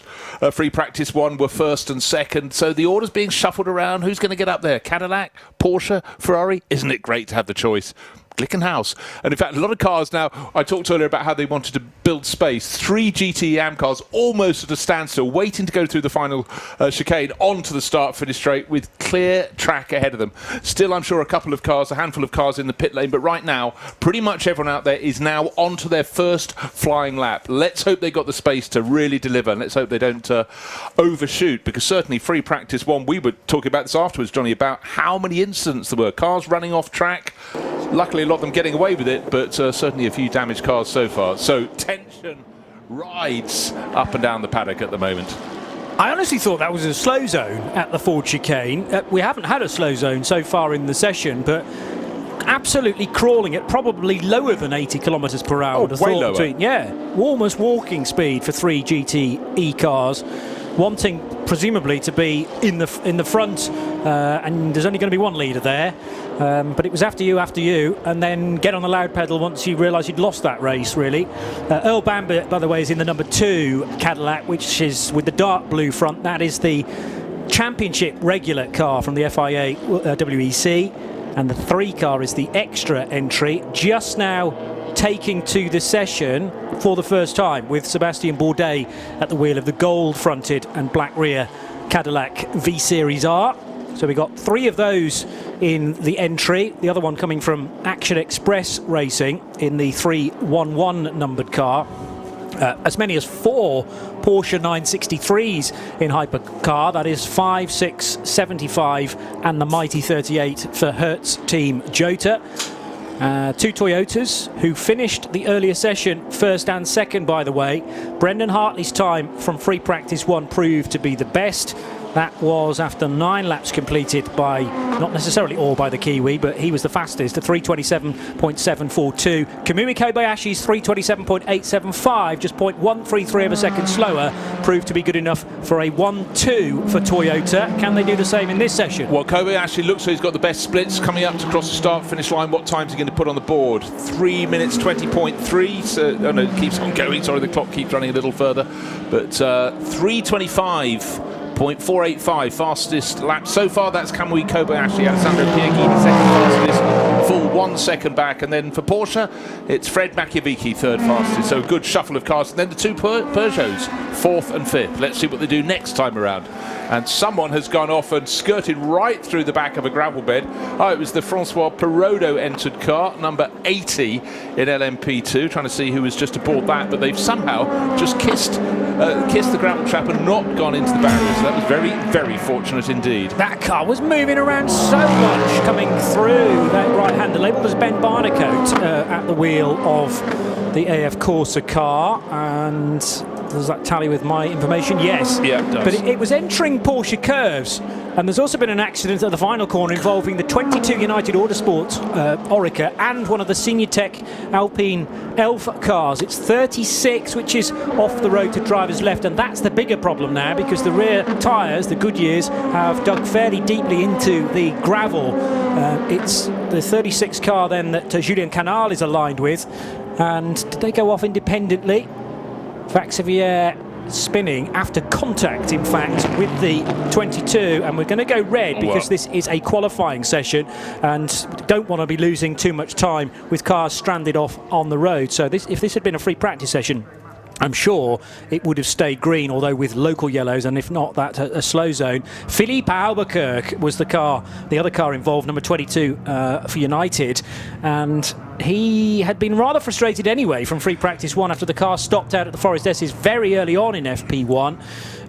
free practice 1 were first and second. So the order's being shuffled around. Who's going to get up there? Cadillac? Porsche? Ferrari? Isn't it great to have the choice? Glickenhaus. And in fact, a lot of cars now, I talked earlier about how they wanted to build space. 3 GT-AM cars almost at a standstill, waiting to go through the final chicane onto the start-finish straight with clear track ahead of them. Still, I'm sure a handful of cars in the pit lane, but right now, pretty much everyone out there is now onto their first flying lap. Let's hope they got the space to really deliver, and let's hope they don't overshoot, because certainly free practice 1, we were talking about this afterwards, Johnny, about how many incidents there were. Cars running off track. Luckily, a lot of them getting away with it, but certainly a few damaged cars so far. So tension rides up and down the paddock at the moment. I honestly thought that was a slow zone at the Ford chicane. We haven't had a slow zone so far in the session, but absolutely crawling at probably lower than 80 kilometres per hour. Oh, way lower. Yeah, almost walking speed for 3 GTE cars, wanting presumably to be in the front, and there's only going to be one leader there. But it was after you, and then get on the loud pedal once you realise you'd lost that race, really. Earl Bambitt, by the way, is in the number 2 Cadillac, which is with the dark blue front. That is the championship regular car from the FIA WEC, and the 3 car is the extra entry, just now taking to the session for the first time with Sebastian Bourdais at the wheel of the gold-fronted and black rear Cadillac V-Series R. So we got 3 of those in the entry, the other one coming from Action Express Racing in the 311 numbered car. As many as 4 Porsche 963s in hypercar, that is 5, 6, 75 and the mighty 38 for Hertz Team Jota. 2 Toyotas who finished the earlier session first and second, by the way. Brendan Hartley's time from free practice 1 proved to be the best. That was after 9 laps completed by, not necessarily all by the Kiwi, but he was the fastest at 3:27.742. Kamui Kobayashi's 3:27.875, just 0.133 of a second slower, proved to be good enough for a 1-2 for Toyota. Can they do the same in this session? Well, Kobayashi looks like he's got the best splits coming up to cross the start-finish line. What time's he going to put on the board? 3 minutes 20.3. So, oh no, it keeps on going. Sorry, the clock keeps running a little further. But 3:25.485 fastest lap so far. That's Kamui Kobayashi. Alessandro Pierghini second fastest. full 1 second back. And then for Porsche, it's Fred Machiavicki, third fastest. So a good shuffle of cars. And then the two Peugeots, fourth and fifth. Let's see what they do next time around. And someone has gone off and skirted right through the back of a gravel bed. Oh, it was the Francois Perrodo entered car, number 80 in LMP2, trying to see who was just aboard that, but they've somehow just kissed the gravel trap and not gone into the barriers. So that was very, very fortunate indeed. That car was moving around so much coming through that right-hander. Labelled as Ben Barnicoat at the wheel of the AF Corsa car, and does that tally with my information? Yes. Yeah, it does. But it was entering Porsche curves, and there's also been an accident at the final corner involving the 22 United Autosport Oreca and one of the Senior Tech Alpine Elf cars. It's 36, which is off the road to driver's left, and that's the bigger problem now because the rear tyres, the Goodyears, have dug fairly deeply into the gravel. It's the 36 car then that Julien Canal is aligned with, and did they go off independently? Vaxivière spinning after contact, in fact, with the 22, and we're going to go red because this is a qualifying session and don't want to be losing too much time with cars stranded off on the road. So if this had been a free practice session, I'm sure it would have stayed green, although with local yellows, and if not that, a slow zone. Philippe Albuquerque was the other car involved, number 22 for United, and he had been rather frustrated anyway from free practice 1 after the car stopped out at the Forest S's very early on in FP1,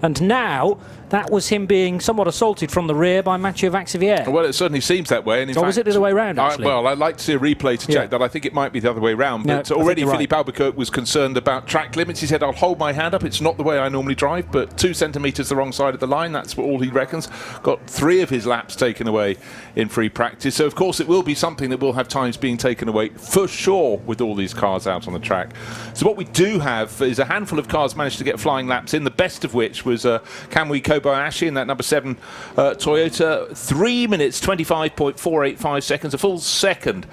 and now that was him being somewhat assaulted from the rear by Mathieu Vaxivière. Well, it certainly seems that way. And in fact, was it the other way around, actually? Well, I'd like to see a replay to check that. I think it might be the other way around. But already Philippe Albuquerque was concerned about track limits. He said, I'll hold my hand up. It's not the way I normally drive, but 2 centimetres the wrong side of the line. That's all he reckons. Got 3 of his laps taken away in free practice. So, of course, it will be something that will have times being taken away for sure with all these cars out on the track. So what we do have is a handful of cars managed to get flying laps in, the best of which was Kamui Kobayashi in that number 7 Toyota. 3 minutes 25.485 seconds, a full second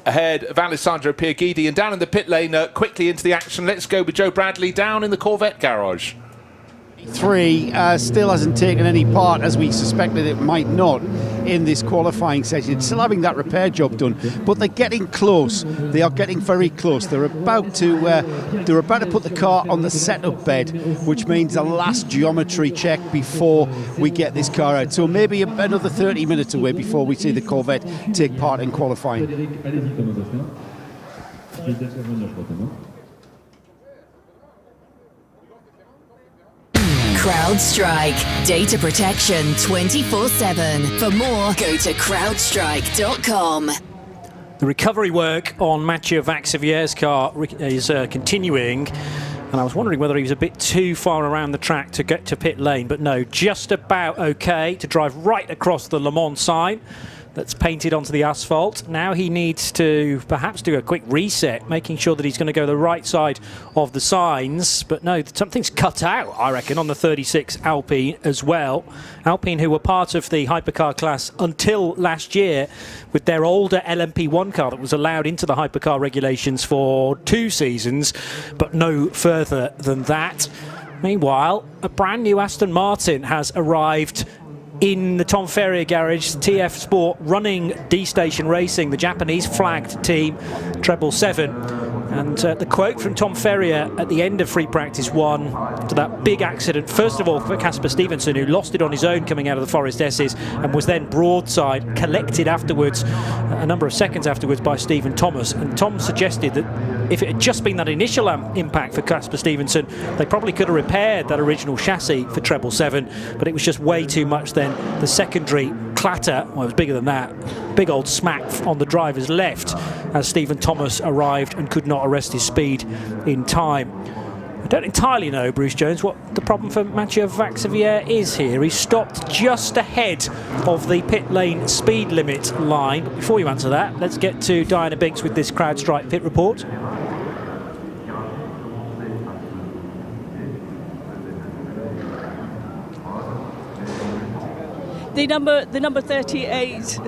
ahead of Alessandro Pierguidi. And down in the pit lane, quickly into the action, let's go with Joe Bradley down in the Corvette garage. 3 still hasn't taken any part, as we suspected it might not, in this qualifying session. It's still having that repair job done, but they're getting close. They are getting very close. They're about to put the car on the setup bed, which means the last geometry check before we get this car out. So maybe another 30 minutes away before we see the Corvette take part in qualifying. CrowdStrike. Data protection 24/7. For more, go to crowdstrike.com. The recovery work on Mathieu Vaxivier's car is continuing, and I was wondering whether he was a bit too far around the track to get to pit lane, but no, just about okay to drive right across the Le Mans sign that's painted onto the asphalt. Now he needs to perhaps do a quick reset, making sure that he's going to go the right side of the signs. But no, something's cut out, I reckon, on the 36 Alpine as well. Alpine, who were part of the hypercar class until last year with their older LMP1 car that was allowed into the hypercar regulations for 2 seasons, but no further than that. Meanwhile, a brand new Aston Martin has arrived in the Tom Ferrier garage, TF Sport running D-Station Racing, the Japanese flagged team, Treble 7. And the quote from Tom Ferrier at the end of free practice 1 to that big accident, first of all for Casper Stevenson, who lost it on his own coming out of the Forest S's and was then broadside collected afterwards, a number of seconds afterwards, by Stephen Thomas. And Tom suggested that if it had just been that initial impact for Casper Stevenson, they probably could have repaired that original chassis for Treble 7, but it was just way too much then. The secondary clatter, well, it was bigger than that, big old smack on the driver's left as Stephen Thomas arrived and could not arrest his speed in time. I don't entirely know, Bruce Jones, what the problem for Mathieu Vaxivière is here. He stopped just ahead of the pit lane speed limit line. But before you answer that, let's get to Diana Binks with this CrowdStrike pit report. The number 38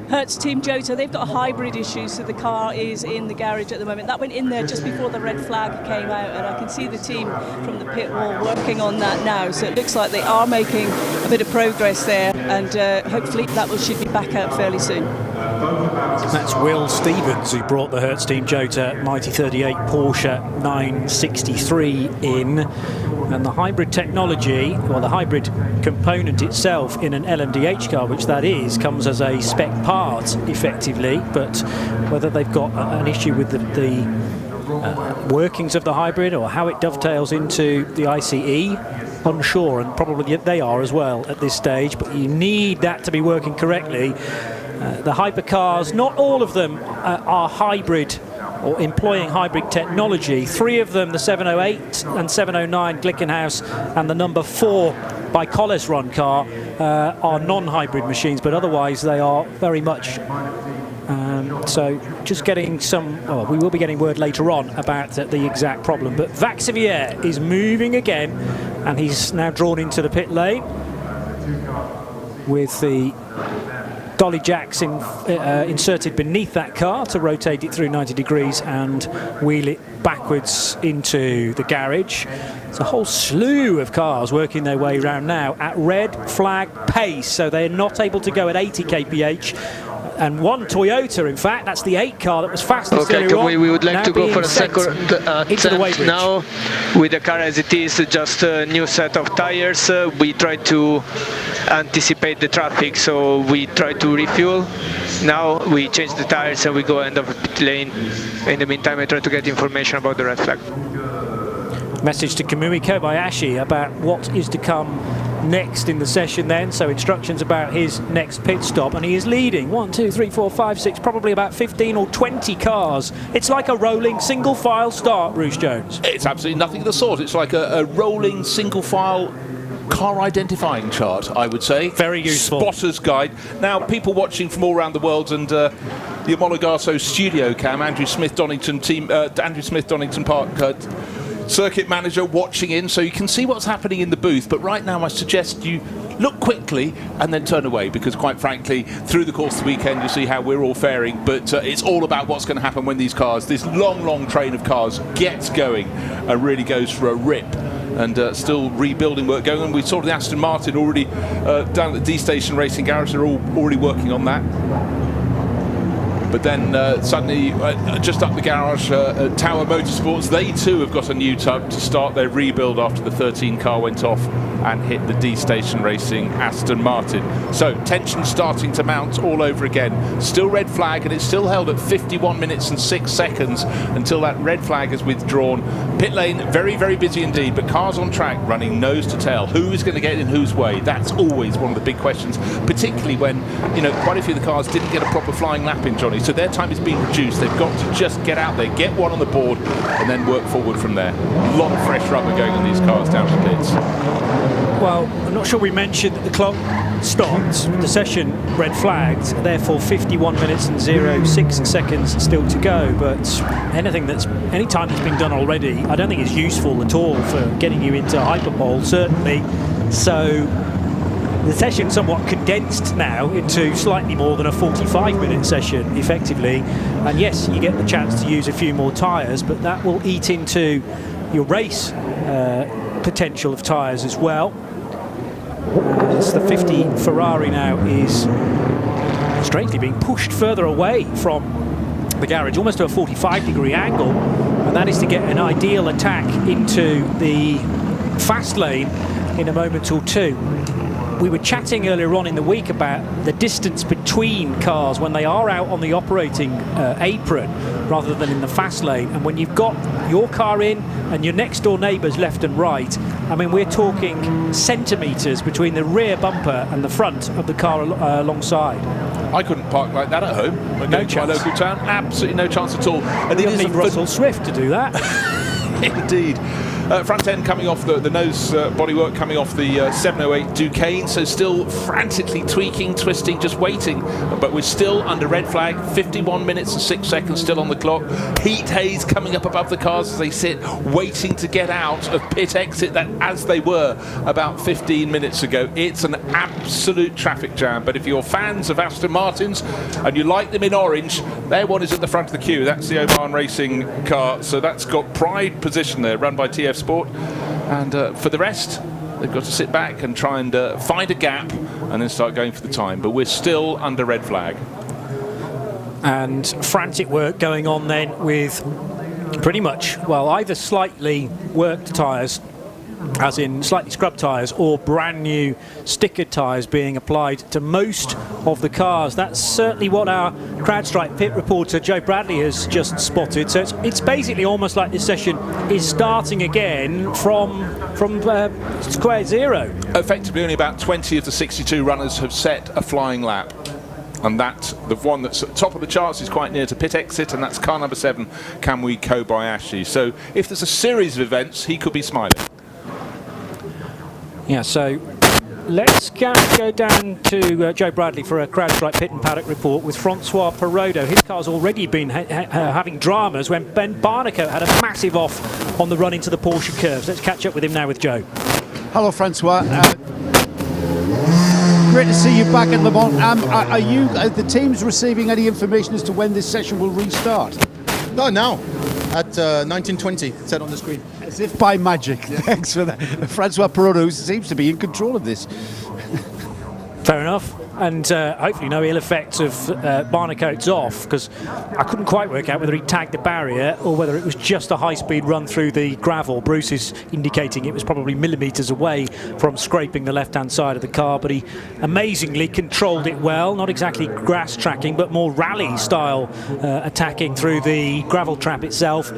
Hertz Team Jota, they've got a hybrid issue, so the car is in the garage at the moment. That went in there just before the red flag came out, and I can see the team from the pit wall working on that now. So it looks like they are making a bit of progress there, and hopefully that should be back out fairly soon. That's Will Stevens who brought the Hertz Team Jota Mighty 38 Porsche 963 in. And the hybrid technology, or the hybrid component itself in an LMDH car, which that is, comes as a spec part effectively, but whether they've got an issue with the workings of the hybrid or how it dovetails into the ICE, unsure, and probably they are as well at this stage, but you need that to be working correctly. The hypercars, not all of them are hybrid or employing hybrid technology. 3 of them, the 708 and 709 Glickenhaus and the number 4 by Collis run car, are non-hybrid machines, but otherwise they are very much. So just getting we will be getting word later on about the exact problem. But Vaxivier is moving again, and he's now drawn into the pit lane with the dolly jacks inserted beneath that car to rotate it through 90 degrees and wheel it backwards into the garage. There's a whole slew of cars working their way around now at red flag pace, so they're not able to go at 80 kph. And one Toyota, in fact, that's the 8 car that was fastest earlier on. We would like to go for a second attempt now. With the car as it is, just a new set of tires. We try to anticipate the traffic, so we try to refuel. Now we change the tires and we go end of the pit lane. In the meantime, I try to get information about the red flag. Message to Kamui Kobayashi about what is to come next in the session then, so instructions about his next pit stop, and he is leading 1, 2, 3, 4, 5, 6, probably about 15 or 20 cars. It's like a rolling single file start, Bruce Jones. It's absolutely nothing of the sort. It's like a rolling single file car identifying chart, I would say. Very useful. Spotter's guide. Now, people watching from all around the world, and the Homologato studio cam, Andrew Smith Donington Park circuit manager watching in, so you can see what's happening in the booth. But right now I suggest you look quickly and then turn away, because quite frankly through the course of the weekend you'll see how we're all faring, but it's all about what's going to happen when this long train of cars gets going and really goes for a rip. And still rebuilding work going on. We saw the Aston Martin already down at the D-Station Racing Garage. They're all already working on that. But then suddenly, just up the garage, Tower Motorsports, they too have got a new tub to start their rebuild after the 13 car went off and hit the D-Station Racing Aston Martin. So tension starting to mount all over again. Still red flag, and it's still held at 51 minutes and 6 seconds until that red flag is withdrawn. Pit lane very, very busy indeed, but cars on track running nose to tail. Who is going to get in whose way? That's always one of the big questions, particularly when quite a few of the cars didn't get a proper flying lap in, Johnny. So their time is being reduced. They've got to just get out there, get one on the board, and then work forward from there. A lot of fresh rubber going on these cars down the pits. Well, I'm not sure we mentioned that the clock stopped, the session red flagged, therefore 51 minutes and 06 seconds still to go, but any time that's been done already, I don't think it's useful at all for getting you into hyperpole, certainly. So the session somewhat condensed now into slightly more than a 45-minute session, effectively. And yes, you get the chance to use a few more tyres, but that will eat into your race potential of tyres as well. As the 50 Ferrari now is strangely being pushed further away from the garage, almost to a 45-degree angle, and that is to get an ideal attack into the fast lane in a moment or two. We were chatting earlier on in the week about the distance between cars when they are out on the operating apron rather than in the fast lane, and when you've got your car in and your next door neighbours left and right, I mean, we're talking centimetres between the rear bumper and the front of the car alongside. I couldn't park like that at home. No chance. My local town, absolutely no chance at all. And you need Russell Swift to do that. Indeed. Front end coming off the nose bodywork coming off the 708 Duquesne, so still frantically tweaking, twisting, just waiting. But we're still under red flag, 51 minutes and 6 seconds still on the clock. Heat haze coming up above the cars as they sit, waiting to get out of pit exit that as they were about 15 minutes ago. It's an absolute traffic jam, but if you're fans of Aston Martins and you like them in orange, their one is at the front of the queue. That's the Oman Racing car, so that's got pride position there, run by TF Sport. And for the rest, they've got to sit back and try and find a gap and then start going for the time. But we're still under red flag. And frantic work going on then with pretty much, well, either slightly worked tyres, as in slightly scrubbed tyres, or brand new stickered tyres being applied to most of the cars. That's certainly what our CrowdStrike pit reporter Joe Bradley has just spotted. So it's basically almost like this session is starting again from square zero. Effectively, only about 20 of the 62 runners have set a flying lap. And that, the one that's at the top of the charts, is quite near to pit exit, and that's car number 7, Kamui Kobayashi. So if there's a series of events, he could be smiling. Yeah, so let's go down to Joe Bradley for a CrowdStrike pit and paddock report with Francois Perrodo. His car's already been having dramas when Ben Barnicoat had a massive off on the run into the Porsche curves. Let's catch up with him now with Joe. Hello, Francois. Great to see you back in Le Mans. Are the teams receiving any information as to when this session will restart? No, now. At 1920, set on the screen. As if by magic. Yeah. Thanks for that. Francois Perrodo seems to be in control of this. Fair enough. And hopefully no ill effects of Barnicoat's off, because I couldn't quite work out whether he tagged the barrier or whether it was just a high-speed run through the gravel. Bruce is indicating it was probably millimetres away from scraping the left-hand side of the car, but he amazingly controlled it well. Not exactly grass tracking, but more rally-style attacking through the gravel trap itself,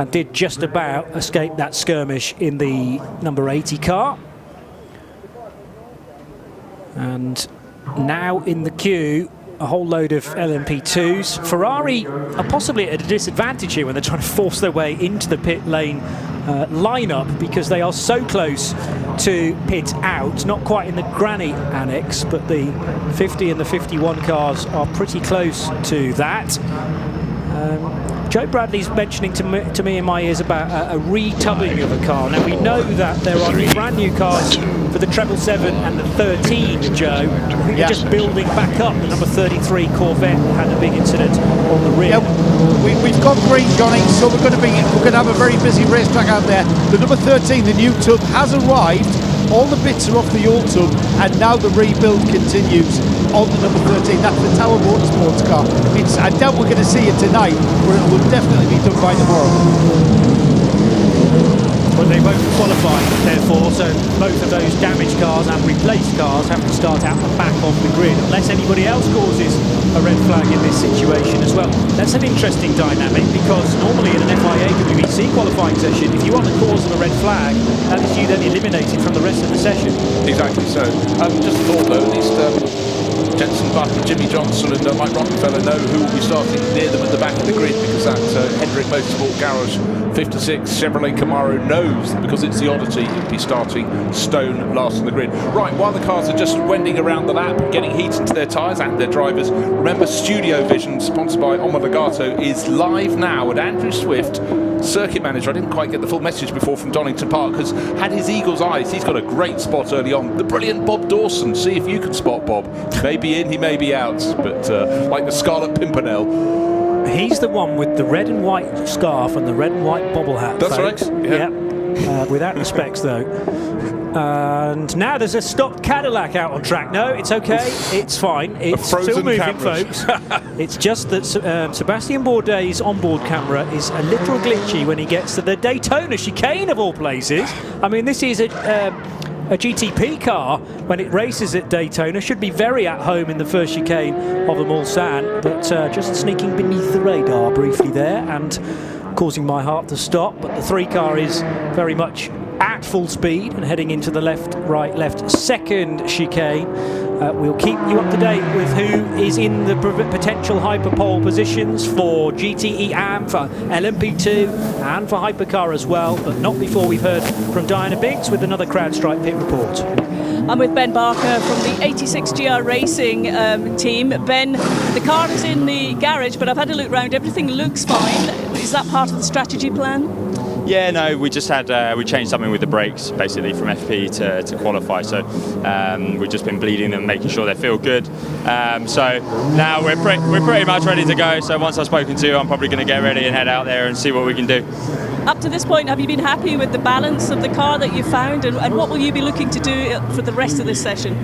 and did just about escape that skirmish in the number 80 car. And now in the queue, a whole load of LMP2s. Ferrari are possibly at a disadvantage here when they're trying to force their way into the pit lane lineup, because they are so close to pit out. Not quite in the granny annex, but the 50 and the 51 cars are pretty close to that. Joe Bradley's mentioning to me in my ears about a retubbing of a car. Now we know that there are brand new cars for the 777 and the 13, Joe. I think they're just building back up. The number 33 Corvette had a big incident on the rear. Yeah, we've got green, Johnny, so we're going to have a very busy racetrack out there. The number 13, the new tub, has arrived. All the bits are off the old tub, and now the rebuild continues on the number 13. That's the Tower Motorsports car. I doubt we're going to see it tonight, but it will definitely be done by tomorrow. But they won't qualify, therefore, so both of those damaged cars and replaced cars have to start out the back of the grid, unless anybody else causes a red flag in this situation as well. That's an interesting dynamic, because normally in an FIA WEC qualifying session, if you are the cause of a red flag, that is you then eliminated from the rest of the session. Exactly so. Just a thought though, at least Jenson Button, Jimmy Johnson and Mike Rockefeller know who will be starting near them at the back of the grid, because that Hendrick Motorsport Garage 56 Chevrolet Camaro knows, because it's the Oddity, it'll be starting stone last on the grid. Right, while the cars are just wending around the lap, getting heat into their tyres and their drivers, remember Studiovision, sponsored by Omologato, is live now, and Andrew Swift, circuit manager, I didn't quite get the full message before from Donington Park, has had his eagle's eyes. He's got a great spot early on. The brilliant Bob Dawson. See if you can spot Bob. He may be in, he may be out, but like the Scarlet Pimpernel. He's the one with the red and white scarf and the red and white bobble hat. That's folks. right. Yeah. Without the specs, though. And now there's a stopped Cadillac out on track. No, it's okay. It's fine. It's still moving, cameras. folks. It's just that Sebastian Bourdais' onboard camera is a little glitchy when he gets to the Daytona chicane, of all places. I mean, this is a GTP car, when it races at Daytona, should be very at home in the first chicane of the Mulsanne, but just sneaking beneath the radar briefly there and causing my heart to stop. But the 3 car is very much at full speed and heading into the left, right, left second chicane. We'll keep you up to date with who is in the potential hyperpole positions for GTE AM, for LMP2 and for Hypercar as well, but not before we've heard from Diana Biggs with another CrowdStrike pit report. I'm with Ben Barker from the 86GR Racing team. Ben, the car is in the garage, but I've had a look round. Everything looks fine. Is that part of the strategy plan? Yeah, no, we just had we changed something with the brakes basically from FP to qualify. So we've just been bleeding them, making sure they feel good. So now we're pretty much ready to go. So once I've spoken to you, I'm probably going to get ready and head out there and see what we can do. Up to this point, have you been happy with the balance of the car that you found, and what will you be looking to do for the rest of this session?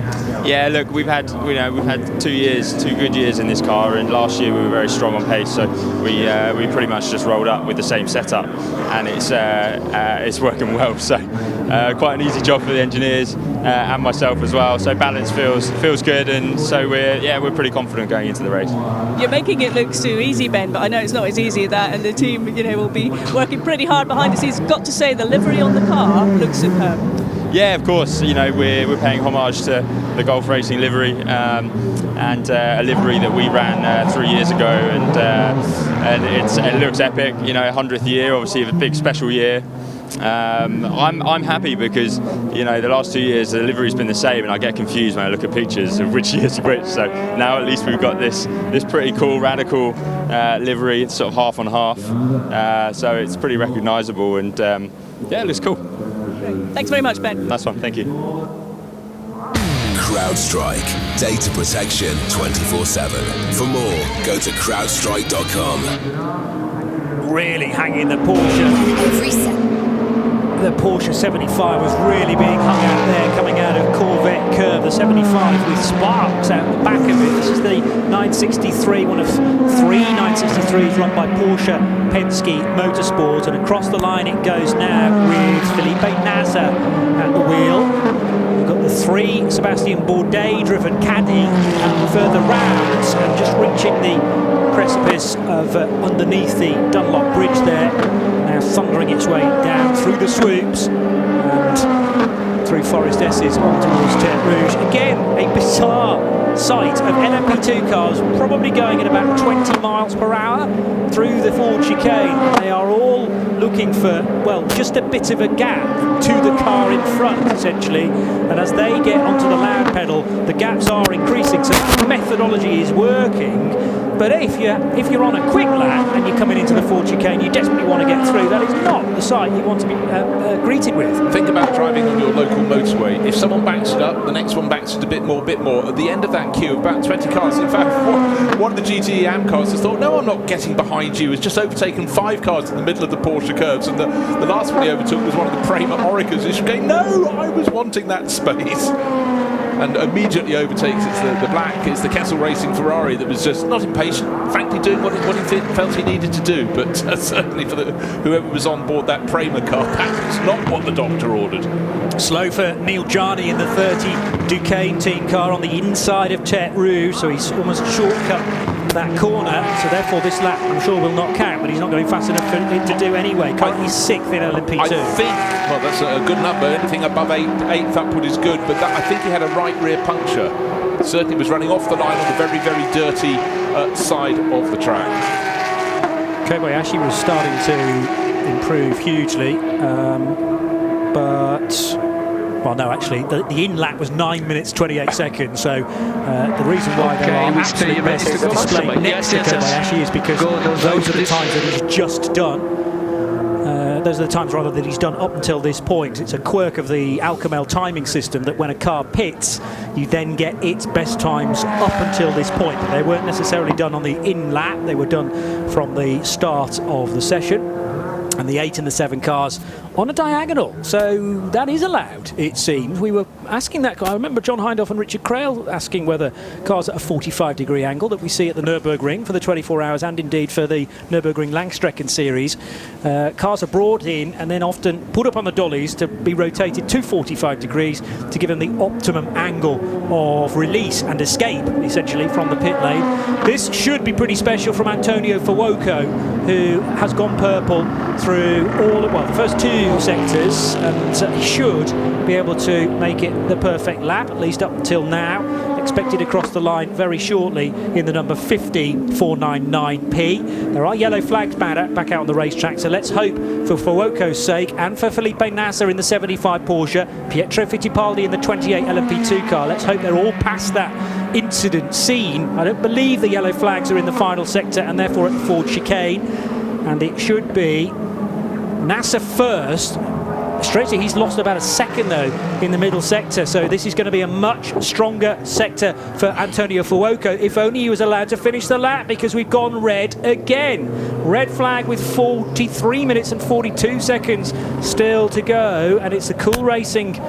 Yeah, look, we've had 2 years, 2 good years in this car, and last year we were very strong on pace, so we pretty much just rolled up with the same setup, and it's working well. So quite an easy job for the engineers and myself as well. So balance feels good, and so we're pretty confident going into the race. You're making it look too easy, Ben, but I know it's not as easy as that, and the team, will be working pretty hard behind the scenes. Got to say, the livery on the car looks superb. Yeah, of course. We're paying homage to the Golf Racing livery, and a livery that we ran 3 years ago, and it looks epic. 100th year, obviously a big special year. I'm happy because the last 2 years the livery's been the same, and I get confused when I look at pictures of which year's which. So now at least we've got this pretty cool radical livery. It's sort of half on half, so it's pretty recognisable, and it looks cool. Thanks very much, Ben. Nice one, thank you. CrowdStrike. Data protection 24/7. For more, go to crowdstrike.com. Really hanging the Porsche. The Porsche 75 was really being hung out there, coming out of Corvette Curve. The 75 with sparks out the back of it. This is the 963, one of 3 963s run by Porsche Penske Motorsport, and across the line it goes now with Felipe Nasr at the wheel. We've got the 3 Sebastian Bourdais driven Caddy further round, and just reaching the precipice of underneath the Dunlop Bridge there, now thundering its way down through the swoops and through Forest S's on towards Terre Rouge. Again, a bizarre sight of LMP2 cars probably going at about 20 miles per hour through the Ford chicane. They are all looking for, just a bit of a gap to the car in front, essentially, and as they get onto the loud pedal, the gaps are increasing, so that methodology is working. But if you're on a quick lap and you're coming into the Ford chicane, you desperately want to get through. That is not the sight you want to be greeted with. Think about driving on your local motorway. If someone backs it up, the next one backs it a bit more. At the end of that queue of about 20 cars, in fact, one of the GTE AM cars has thought, no, I'm not getting behind you. It's just overtaken 5 cars in the middle of the Porsche curves, and the last one he overtook was one of the Prema Oricas. He's going, no, I was wanting that space. And immediately overtakes the black. It's the Kessel Racing Ferrari that was just not impatient, frankly doing what he felt he needed to do. But certainly for whoever was on board that Prema car, that was not what the doctor ordered. Slow for Neil Jarney in the 30 Duquesne team car on the inside of Terre Rouge, so he's almost shortcut that corner, so therefore this lap I'm sure will not count, but he's not going fast enough for it to do anyway. Currently 6th in LMP2. I think, that's a good number. Anything above 8th upward is good, but I think he had a right rear puncture. Certainly was running off the line on the very, very dirty side of the track. Kobayashi was starting to improve hugely, but... Well, no, actually, the in lap was 9 minutes 28 seconds. So the reason why there are absolute best displayed next to Kobayashi is because those are the times that he's just done. Those are the times, rather, that he's done up until this point. It's a quirk of the Alcamel timing system that when a car pits, you then get its best times up until this point. They weren't necessarily done on the in lap. They were done from the start of the session. And the 8 and the 7 cars on a diagonal, so that is allowed, it seems. We were asking that. I remember John Hindhaugh and Richard Crail asking whether cars at a 45-degree angle that we see at the Nürburgring for the 24 hours and indeed for the Nürburgring Langstrecken series, cars are brought in and then often put up on the dollies to be rotated to 45 degrees to give them the optimum angle of release and escape, essentially, from the pit lane. This should be pretty special from Antonio Fuoco, who has gone purple through the first 2 sectors, and he should be able to make it the perfect lap, at least up until now. expected across the line very shortly in the number 50499P. There are yellow flags back out on the racetrack, so let's hope for Fuoco's sake and for Felipe Nasser in the 75 Porsche, Pietro Fittipaldi in the 28 LMP2 car. Let's hope they're all past that incident scene. I don't believe the yellow flags are in the final sector and therefore at the Ford chicane, and it should be Nasser first. Straight, he's lost about a second though in the middle sector, so this is going to be a much stronger sector for Antonio Fuoco. If only he was allowed to finish the lap, because we've gone red again. Red flag with 43 minutes and 42 seconds still to go, and it's the Cool Racing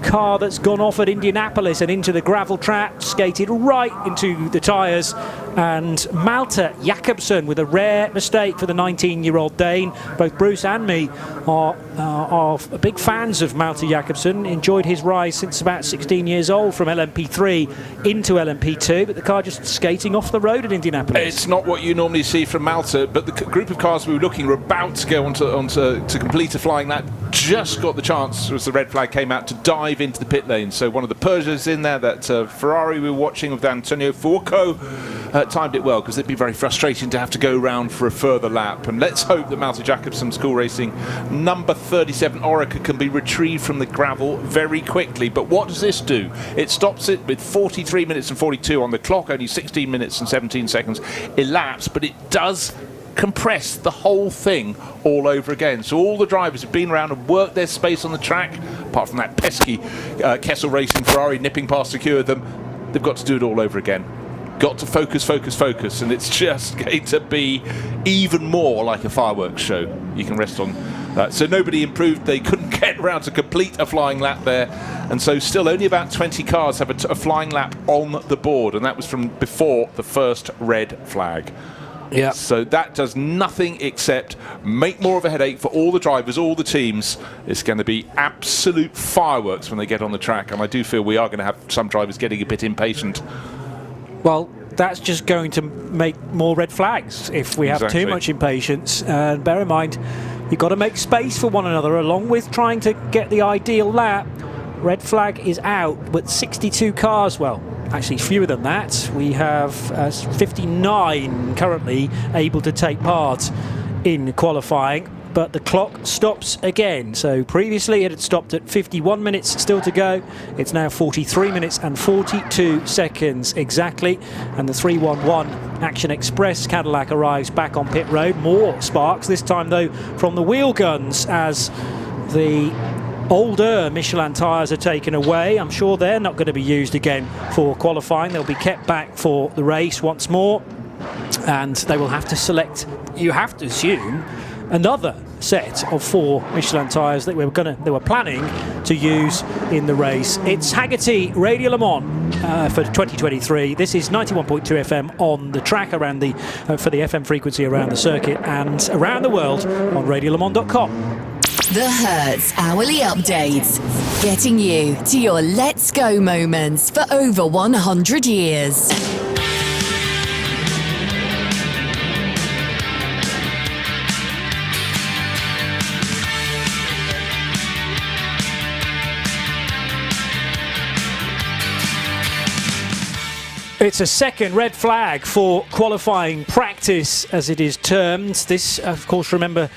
car that's gone off at Indianapolis and into the gravel trap, skated right into the tyres, and Malte Jakobsen with a rare mistake for the 19-year-old Dane. Both Bruce and me are big fans of Malte Jakobsen, enjoyed his rise since about 16 years old from LMP3 into LMP2, but the car just skating off the road at Indianapolis. It's not what you normally see from Malte, but the group of cars we were looking were about to go to complete a flying lap, just got the chance as the red flag came out to dive into the pit lane. So one of the Peugeots in there, that Ferrari we were watching with Antonio Fuoco, timed it well, because it'd be very frustrating to have to go round for a further lap. And let's hope that Malte Jakobsen's Cool Racing number 37 Oreca can be retrieved from the gravel very quickly. But what does this do? It stops it with 43 minutes and 42 on the clock, only 16 minutes and 17 seconds elapsed, but it does compress the whole thing all over again. So all the drivers have been around and worked their space on the track, apart from that pesky Kessel Racing Ferrari nipping past a few of them. They've got to do it all over again. Got to focus, and it's just going to be even more like a fireworks show. You can rest on that. So nobody improved. They couldn't get around to complete a flying lap there, and so still only about 20 cars have a flying lap on the board, and that was from before the first red flag. Yeah. So that does nothing except make more of a headache for all the drivers, all the teams. It's going to be absolute fireworks when they get on the track, and I do feel we are going to have some drivers getting a bit impatient. Well, that's just going to make more red flags if we have Exactly. too much impatience. And bear in mind, you've got to make space for one another, along with trying to get the ideal lap. Red flag is out with 62 cars. Well, actually fewer than that. We have 59 currently able to take part in qualifying, but the clock stops again. So previously it had stopped at 51 minutes still to go. It's now 43 minutes and 42 seconds exactly, and the 311 Action Express Cadillac arrives back on pit road. More sparks, this time though from the wheel guns, as the older Michelin tyres are taken away. I'm sure they're not going to be used again for qualifying. They'll be kept back for the race once more, and they will have to select, you have to assume, another set of 4 Michelin tyres that they were planning to use in the race. It's Haggerty Radio Le Mans for 2023. This is 91.2 FM on the track around the for the FM frequency around the circuit and around the world on radiolemans.com. The Hertz Hourly Updates, getting you to your let's go moments for over 100 years. It's a second red flag for qualifying practice, as it is termed. This, of course, remember,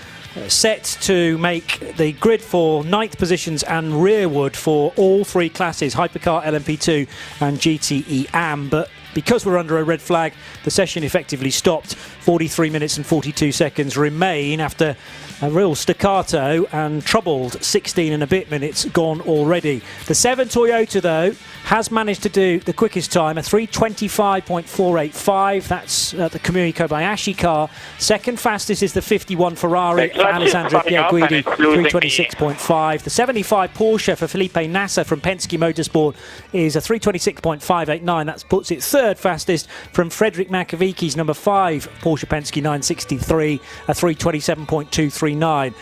set to make the grid for 9th positions and rearward for all 3 classes, Hypercar, LMP2 and GTE AM. But because we're under a red flag, the session effectively stopped. 43 minutes and 42 seconds remain after a real staccato and troubled 16 and a bit minutes gone already. The 7 Toyota, though, has managed to do the quickest time, a 3:25.485. That's the Kamui Kobayashi car. Second fastest is the 51 Ferrari for Alessandro Pierguidi, 3:26.5. The 75 Porsche for Felipe Nasser from Penske Motorsport is a 3:26.589. That puts it third fastest from Frederick Makoviki's number 5 Porsche Penske 963, a 3:27.239.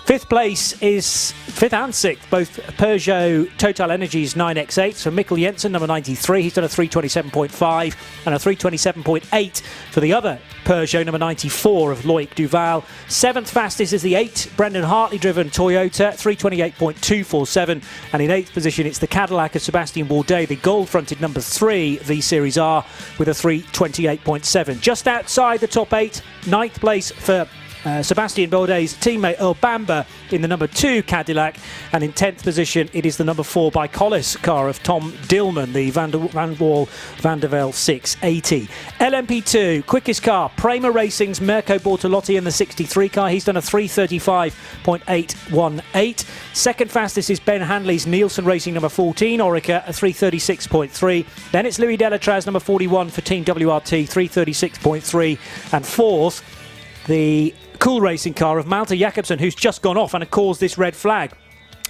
Fifth place is fifth and sixth, both Peugeot Total Energies 9X8. So Mikkel Jensen, number 93, he's done a 327.5 and a 327.8 for the other Peugeot number 94 of Loic Duval. Seventh fastest is the 8 Brendan Hartley driven Toyota, 328.247, and in eighth position it's the Cadillac of Sebastian Bourdais, the gold fronted number 3 V Series R with a 328.7. Just outside the top 8, ninth place for Sebastian Bourdais' teammate Earl Bamber in the number 2 Cadillac, and in 10th position it is the number 4 by Collis car of Tom Dillman, the Van der Velde 680. LMP2 quickest car, Prema Racing's Mirko Bortolotti in the 63 car, he's done a 335.818. Second fastest is Ben Handley's Nielsen Racing number 14 Orica, a 336.3. Then it's Louis Delatraz number 41 for Team WRT, 336.3, and fourth the Cool Racing car of Malte Jakobsen, who's just gone off and had caused this red flag.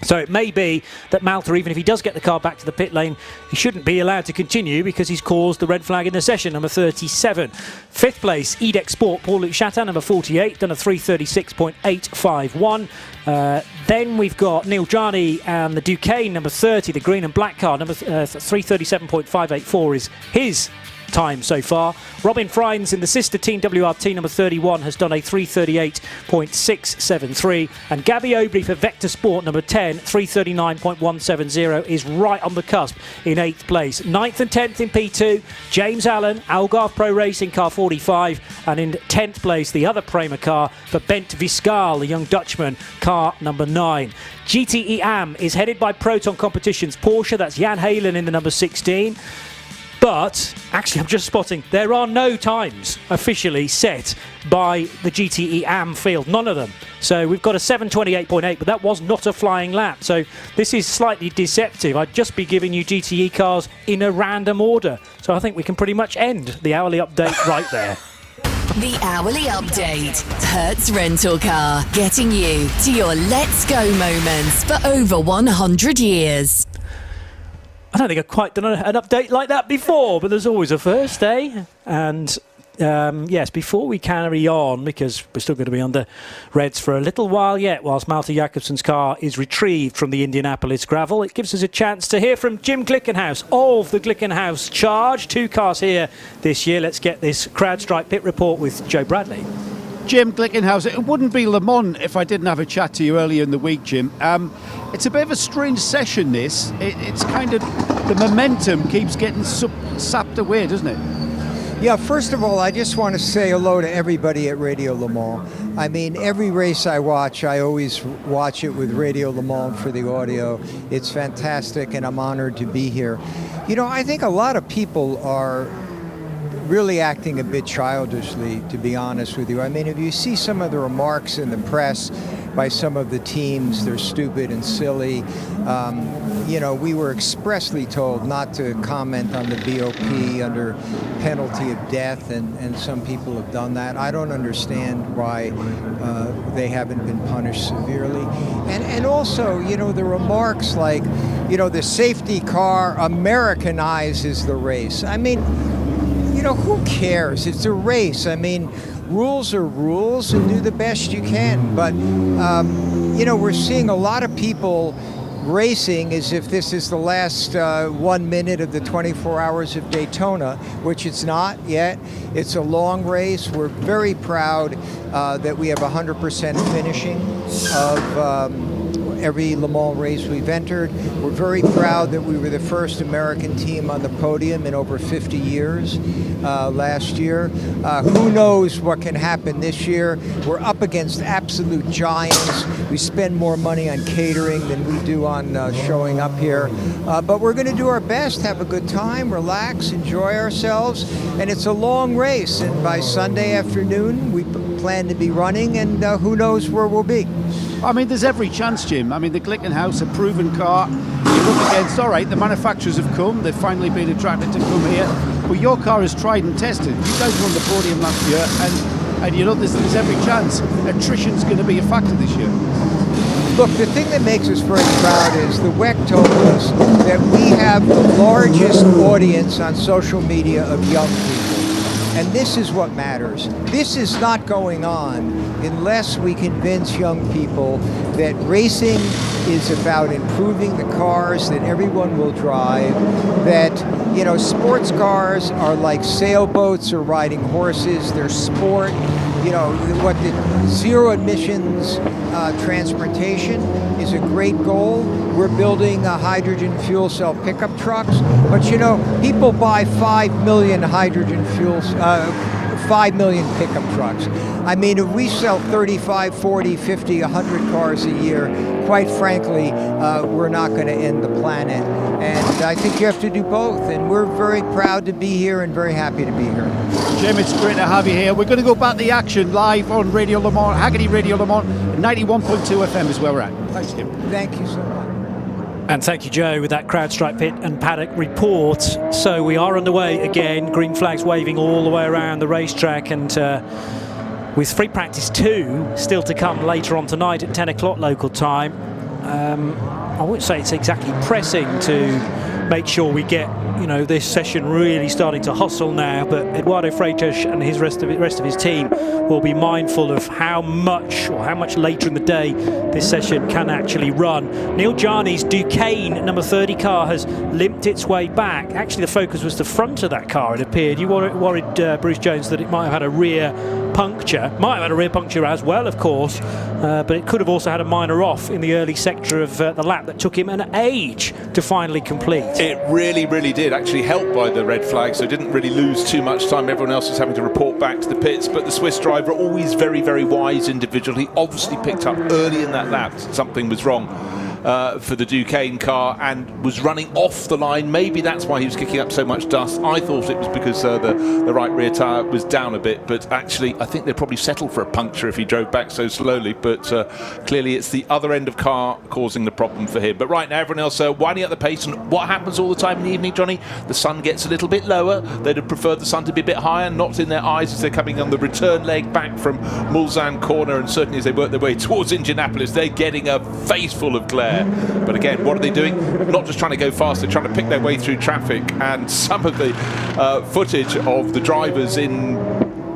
So it may be that Malte, even if he does get the car back to the pit lane, he shouldn't be allowed to continue because he's caused the red flag in the session, number 37. Fifth place, Edex Sport, Paul-Luc Chatin, number 48, done a 336.851. Then we've got Neil Jarni and the Duquesne, number 30, the green and black car, number 337.584 is his time so far. Robin Freins in the sister team WRT number 31 has done a 338.673, and Gabby Obrey for Vector Sport number 10, 339.170 is right on the cusp in 8th place. 9th and 10th in P2, James Allen, Algarve Pro Racing car 45, and in 10th place the other Prema car for Bent Viscal, the young Dutchman, car number 9. GTE AM is headed by Proton Competitions Porsche, that's Jan Halen in the number 16. But, actually I'm just spotting, there are no times officially set by the GTE AM field, none of them. So we've got a 7:28.8, but that was not a flying lap. So this is slightly deceptive. I'd just be giving you GTE cars in a random order. So I think we can pretty much end the hourly update right there. The Hourly Update. Hertz Rental Car, getting you to your let's go moments for over 100 years. I don't think I've quite done an update like that before, but there's always a first, eh? And yes, before we carry on, because we're still going to be under reds for a little while yet, whilst Malte Jakobsen's car is retrieved from the Indianapolis gravel, it gives us a chance to hear from Jim Glickenhaus of the Glickenhaus Charge. 2 cars here this year. Let's get this CrowdStrike pit report with Joe Bradley. Jim Glickenhaus, it wouldn't be Le Mans if I didn't have a chat to you earlier in the week, Jim. It's a bit of a strange session, this. It's kind of, the momentum keeps getting sapped away, doesn't it? Yeah, first of all, I just want to say hello to everybody at Radio Le Mans. I mean, every race I watch, I always watch it with Radio Le Mans for the audio. It's fantastic, and I'm honored to be here. You know, I think a lot of people are really acting a bit childishly, to be honest with you. I mean, if you see some of the remarks in the press by some of the teams, they're stupid and silly. You know, we were expressly told not to comment on the BOP under penalty of death, and some people have done that. I don't understand why they haven't been punished severely. And also, you know, the remarks like, you know, the safety car Americanizes the race. I mean, you know, who cares? It's a race. I mean, rules are rules, and do the best you can. But, you know, we're seeing a lot of people racing as if this is the last 1 minute of the 24 hours of Daytona, which it's not yet. It's a long race. We're very proud that we have 100% finishing of every Le Mans race we've entered. We're very proud that we were the first American team on the podium in over 50 years last year. Who knows what can happen this year? We're up against absolute giants. We spend more money on catering than we do on showing up here. But we're going to do our best, have a good time, relax, enjoy ourselves. And it's a long race. And by Sunday afternoon, we plan to be running, and who knows where we'll be. I mean, there's every chance, Jim. I mean, the Glickenhaus, a proven car. You're up against, all right, the manufacturers have come. They've finally been attracted to come here. But your car is tried and tested. You guys won the podium last year, and you know, there's every chance. Attrition's going to be a factor this year. Look, the thing that makes us very proud is the WEC told us that we have the largest audience on social media of young people. And this is what matters. This is not going on unless we convince young people that racing is about improving the cars that everyone will drive, that, you know, sports cars are like sailboats or riding horses, they're sport. You know, what the zero emissions transportation is a great goal. We're building hydrogen fuel cell pickup trucks, but you know, people buy 5 million hydrogen fuels, 5 million pickup trucks. I mean, if we sell 35, 40, 50, 100 cars a year, quite frankly, we're not going to end the planet. And I think you have to do both. And we're very proud to be here and very happy to be here. Jim, it's great to have you here. We're going to go back to the action live on Radio Le Mans, Haggerty Radio Le Mans, 91.2 FM is where we're at. Thanks, Jim. Thank you so much. And thank you, Joe, with that CrowdStrike pit and paddock report. So we are underway again. Green flags waving all the way around the racetrack, and with free practice 2 still to come later on tonight at 10 o'clock local time. I wouldn't say it's exactly pressing to make sure we get, you know, this session really starting to hustle now, but Eduardo Freitas and his rest of his team will be mindful of how much later in the day this session can actually run. Neil Jarney's Duquesne number 30 car has limped its way back. Actually, the focus was the front of that car, it appeared. You worried Bruce Jones that it might have had a rear puncture. Might have had a rear puncture as well, of course, but it could have also had a minor off in the early sector of the lap that took him an age to finally complete. It really, really did, actually helped by the red flag, so didn't really lose too much time. Everyone else was having to report back to the pits, but the Swiss driver, always very, very wise individual. He obviously picked up early in that lap something was wrong for the Duquesne car and was running off the line. Maybe that's why he was kicking up so much dust. I thought it was because the right rear tyre was down a bit, but actually I think they'd probably settle for a puncture if he drove back so slowly, but clearly it's the other end of car causing the problem for him. But right now everyone else winding up the pace, and what happens all the time in the evening, Johnny? The sun gets a little bit lower. They'd have preferred the sun to be a bit higher, not in their eyes as they're coming on the return leg back from Mulsanne corner, and certainly as they work their way towards Indianapolis, they're getting a face full of glare. But again, what are they doing? Not just trying to go fast, they're trying to pick their way through traffic, and some of the footage of the drivers in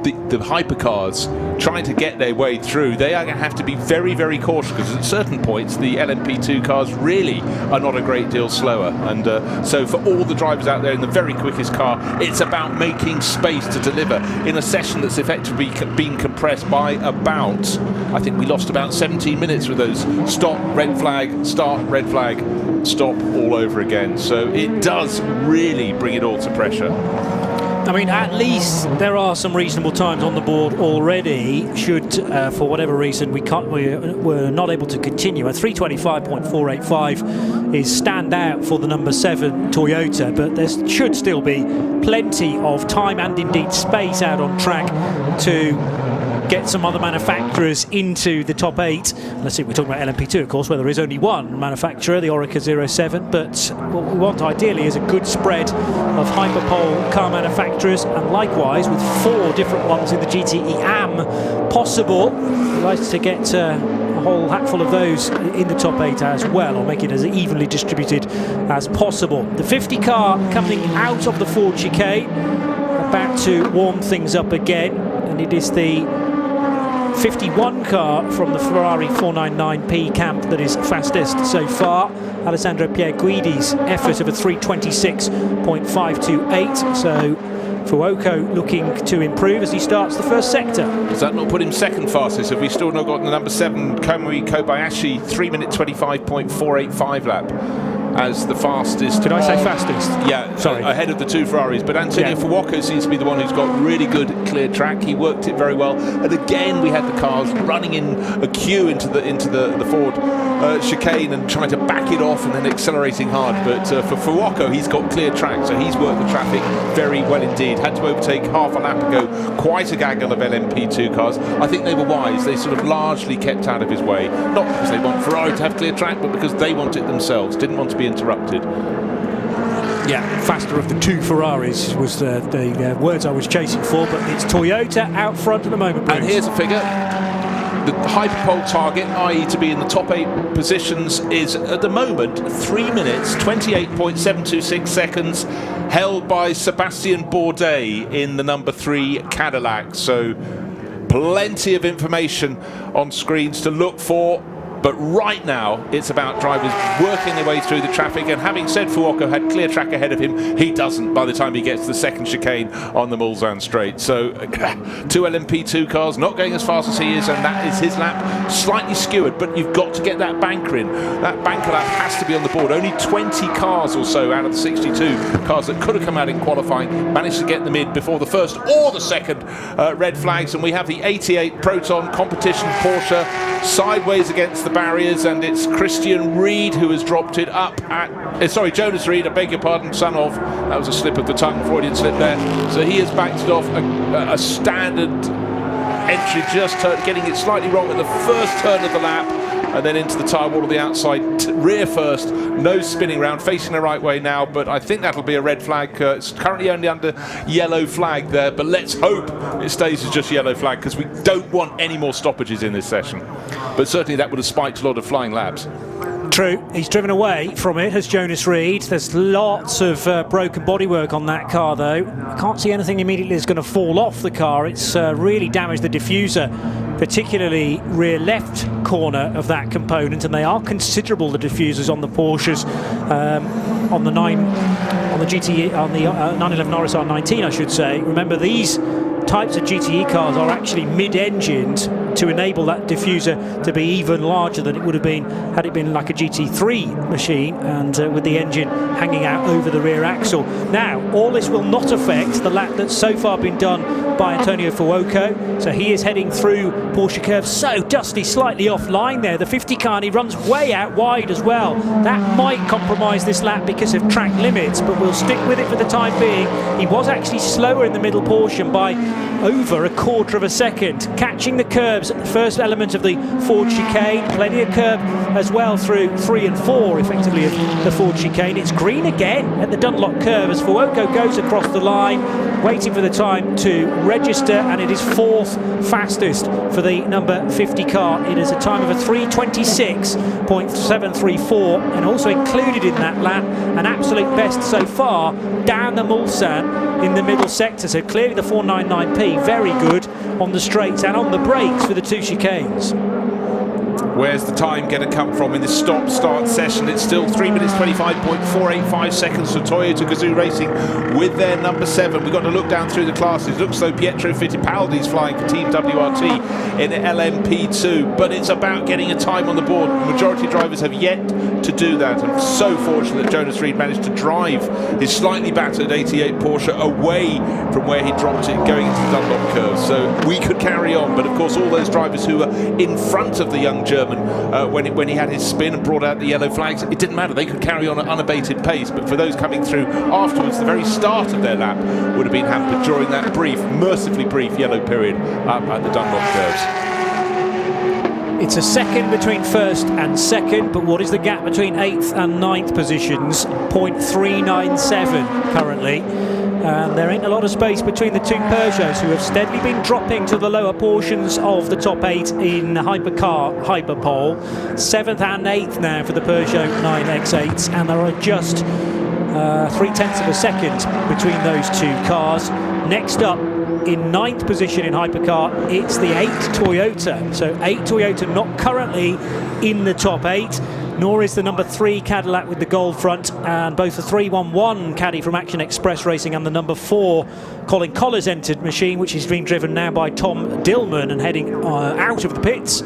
the hypercars trying to get their way through, they are going to have to be very, very cautious, because at certain points the LMP2 cars really are not a great deal slower, and so for all the drivers out there in the very quickest car, it's about making space to deliver in a session that's effectively being compressed by about, I think we lost about 17 minutes with those stop, red flag, start, red flag, stop all over again. So it does really bring it all to pressure. I mean, at least there are some reasonable times on the board already. Should, for whatever reason, we're not able to continue. A 325.485 is stand out for the number 7 Toyota, but there should still be plenty of time and indeed space out on track to get some other manufacturers into the top 8. Let's see, we're talking about LMP2, of course, where there is only one manufacturer, the Orica 07, but what we want ideally is a good spread of hyperpole car manufacturers, and likewise with 4 different ones in the GTE AM possible. We'd like to get a whole hatful of those in the top 8 as well, or make it as evenly distributed as possible. The 50 car coming out of the Ford chicane, about to warm things up again, and it is the 51 car from the Ferrari 499P camp that is fastest so far. Alessandro Pierguidi's effort of a 326.528. So Fuoco looking to improve as he starts the first sector. Does that not put him second fastest? Have we still not got the number 7 Kamui Kobayashi 3-minute 25.485 lap as the fastest? Did I say fastest? Yeah, sorry, ahead of the 2 Ferraris. But Antonio Fuoco seems to be the one who's got really good clear track. He worked it very well, and again we had the cars running in a queue into the Ford chicane and trying to back it off and then accelerating hard. But for Fuoco, he's got clear track, so he's worked the traffic very well indeed. Had to overtake half a lap ago quite a gaggle of LMP2 cars. I think they were wise. They sort of largely kept out of his way, not because they want Ferrari to have clear track, but because they want it themselves, didn't want to be interrupted. Yeah, faster of the 2 Ferraris was the words I was chasing for, but it's Toyota out front at the moment, Bruce. And here's a figure. The hyperpole target, i.e. to be in the top 8 positions, is at the moment 3 minutes 28.726 seconds, held by Sebastien Bourdais in the number 3 Cadillac. So plenty of information on screens to look for. But right now, it's about drivers working their way through the traffic. And having said Fuoco had clear track ahead of him, he doesn't by the time he gets to the second chicane on the Mulsanne straight. So two LMP2 cars not going as fast as he is, and that is his lap, slightly skewered. But you've got to get that banker in. That banker lap has to be on the board. Only 20 cars or so out of the 62 cars that could have come out in qualifying managed to get them in before the first or the second red flags. And we have the 88 Proton competition Porsche sideways against the barriers, and it's Christian Reed who has dropped it up at Jonas Reed, I beg your pardon, son of, that was a slip of the tongue, Freudian slip there. So he has backed it off a standard entry, just getting it slightly wrong at the first turn of the lap, and then into the tyre wall of the outside rear first, nose spinning round, facing the right way now, but I think that'll be a red flag. It's currently only under yellow flag there, but let's hope it stays as just yellow flag, because we don't want any more stoppages in this session. But certainly that would have spiked a lot of flying laps. True, he's driven away from it, has Jonas Reed. There's lots of broken bodywork on that car, though. I can't see anything immediately that's going to fall off the car. It's really damaged the diffuser, particularly rear left corner of that component, and they are considerable, the diffusers on the Porsches, on the 911 RSR 19, I should say. Remember, these types of GTE cars are actually mid-engined to enable that diffuser to be even larger than it would have been had it been like a GT3 machine, and with the engine hanging out over the rear axle. Now, all this will not affect the lap that's so far been done by Antonio Fuoco. So he is heading through Porsche curve. So Dusty slightly offline there. The 50 car, and he runs way out wide as well. That might compromise this lap because of track limits, but we'll stick with it for the time being. He was actually slower in the middle portion by over a quarter of a second, catching the curbs at the first element of the Ford chicane. Plenty of curb as well through 3 and 4 effectively of the Ford chicane. It's green again at the Dunlop curve as Fuoco goes across the line, waiting for the time to register, and it is fourth fastest for the number 50 car. It is a time of a 3:26.734, and also included in that lap an absolute best so far down the Mulsanne in the middle sector. So clearly the 499P very good on the straights and on the brakes for the two chicanes. Where's the time going to come from in this stop-start session? It's still 3 minutes 25.485 seconds for Toyota Gazoo Racing with their number 7. We've got to look down through the classes. Looks though Pietro Fittipaldi's flying for Team WRT in LMP2, but it's about getting a time on the board. The majority of drivers have yet to do that. I'm so fortunate that Jonas Reed managed to drive his slightly battered 88 Porsche away from where he dropped it going into the Dunlop curve. So we could carry on, but of course all those drivers who were in front of the young German when he had his spin and brought out the yellow flags, it didn't matter. They could carry on at unabated pace. But for those coming through afterwards, the very start of their lap would have been hampered during that brief, mercifully brief yellow period up at the Dunlop curves. It's a second between first and second, but what is the gap between 8th and 9th positions? 0.397 currently. And there ain't a lot of space between the two Peugeots, who have steadily been dropping to the lower portions of the top 8 in Hypercar Hyperpole. 7th and 8th now for the Peugeot 9X8s, and there are just 0.3 of a second between those two cars. Next up, in 9th position in Hypercar, it's the 8 Toyota. So 8 Toyota not currently in the top 8. Nor is the number 3 Cadillac with the gold front, and both the 311 Caddy from Action Express Racing and the number 4 Colin Collers entered machine, which is being driven now by Tom Dillman and heading out of the pits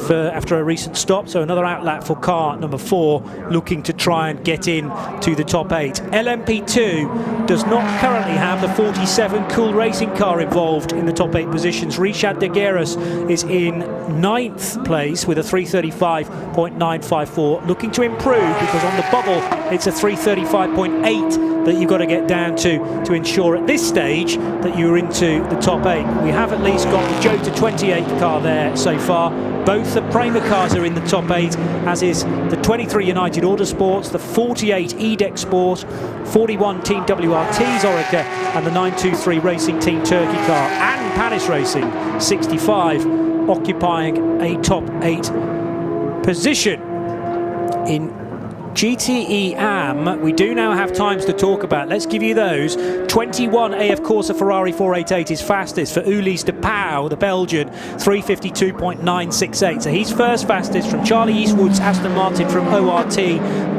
after a recent stop. So another outlap for car number 4, looking to try and get in to the top 8. LMP2 does not currently have the 47 Cool Racing car involved in the top 8 positions. Richard de Guerras is in 9th place with a 335.954, looking to improve because on the bubble it's a 335.8 that you've got to get down to ensure at this stage that you're into the top 8. We have at least got the Jota 28 car there so far. Both the Prema cars are in the top 8, as is the 23 United Autosports, the 48 EDEC Sport, 41 Team WRT's Orica, and the 923 Racing Team Turkey car, and Panis Racing 65 occupying a top 8 position in GTE AM, we do now have times to talk about. Let's give you those. 21 AF Corsa Ferrari 488 is fastest for Ulysse de Pauw, the Belgian, 352.968. So he's first fastest from Charlie Eastwood's Aston Martin from ORT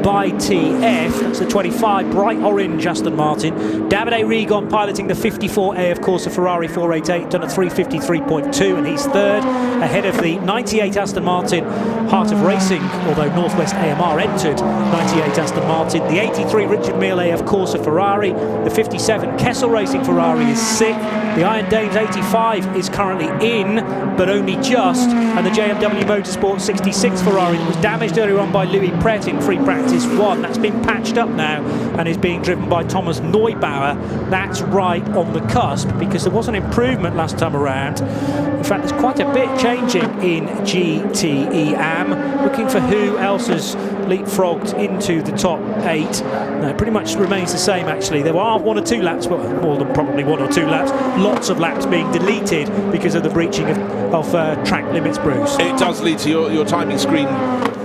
by TF. That's the 25 bright orange Aston Martin. Davide Rigon piloting the 54 AF Corsa Ferrari 488, done at 353.2, and he's third, ahead of the 98 Aston Martin Heart of Racing, although Northwest AMR entered 98 Aston Martin. The 83 Richard Mille AF Corsa Ferrari, the 57 Kessel Racing Ferrari is sixth. The Iron Dames 85 is currently in, but only just, and the JMW Motorsport 66 Ferrari that was damaged earlier on by Louis Pret in free practice 1. That's been patched up now and is being driven by Thomas Neubauer. That's right on the cusp, because there was an improvement last time around. In fact, there's quite a bit changing in GTE AM. Looking for who else has leapfrogged into the top 8. No, it pretty much remains the same, actually. There are 1 or 2 laps, well, more than probably 1 or 2 laps, lots of laps being deleted because of the breaching of track limits, Bruce. It does lead to your timing screen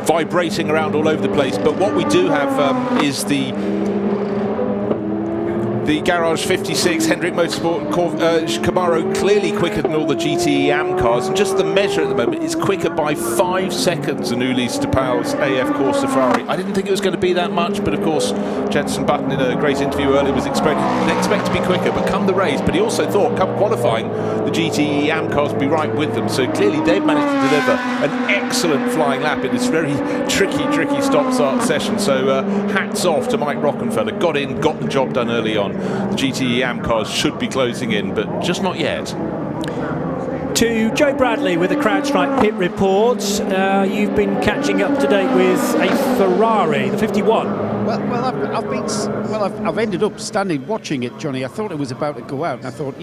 vibrating around all over the place, but what we do have is the Garage 56 Hendrick Motorsport Camaro, clearly quicker than all the GTE AM cars, and just the measure at the moment is quicker by 5 seconds than Ulysse de Pauw's AF Corsa Ferrari. I didn't think it was going to be that much, but of course Jenson Button in a great interview earlier was expect to be quicker, but come the race, but he also thought come qualifying the GTE AM cars would be right with them, so clearly they've managed to deliver an excellent flying lap in this very tricky stop-start session. So hats off to Mike Rockenfeller. Got in, got the job done early on. The GTE AM cars should be closing in, but just not yet. To Joe Bradley with the CrowdStrike pit reports. You've been catching up to date with a Ferrari, the 51. I've ended up standing watching it, Johnny. I thought it was about to go out, and I thought,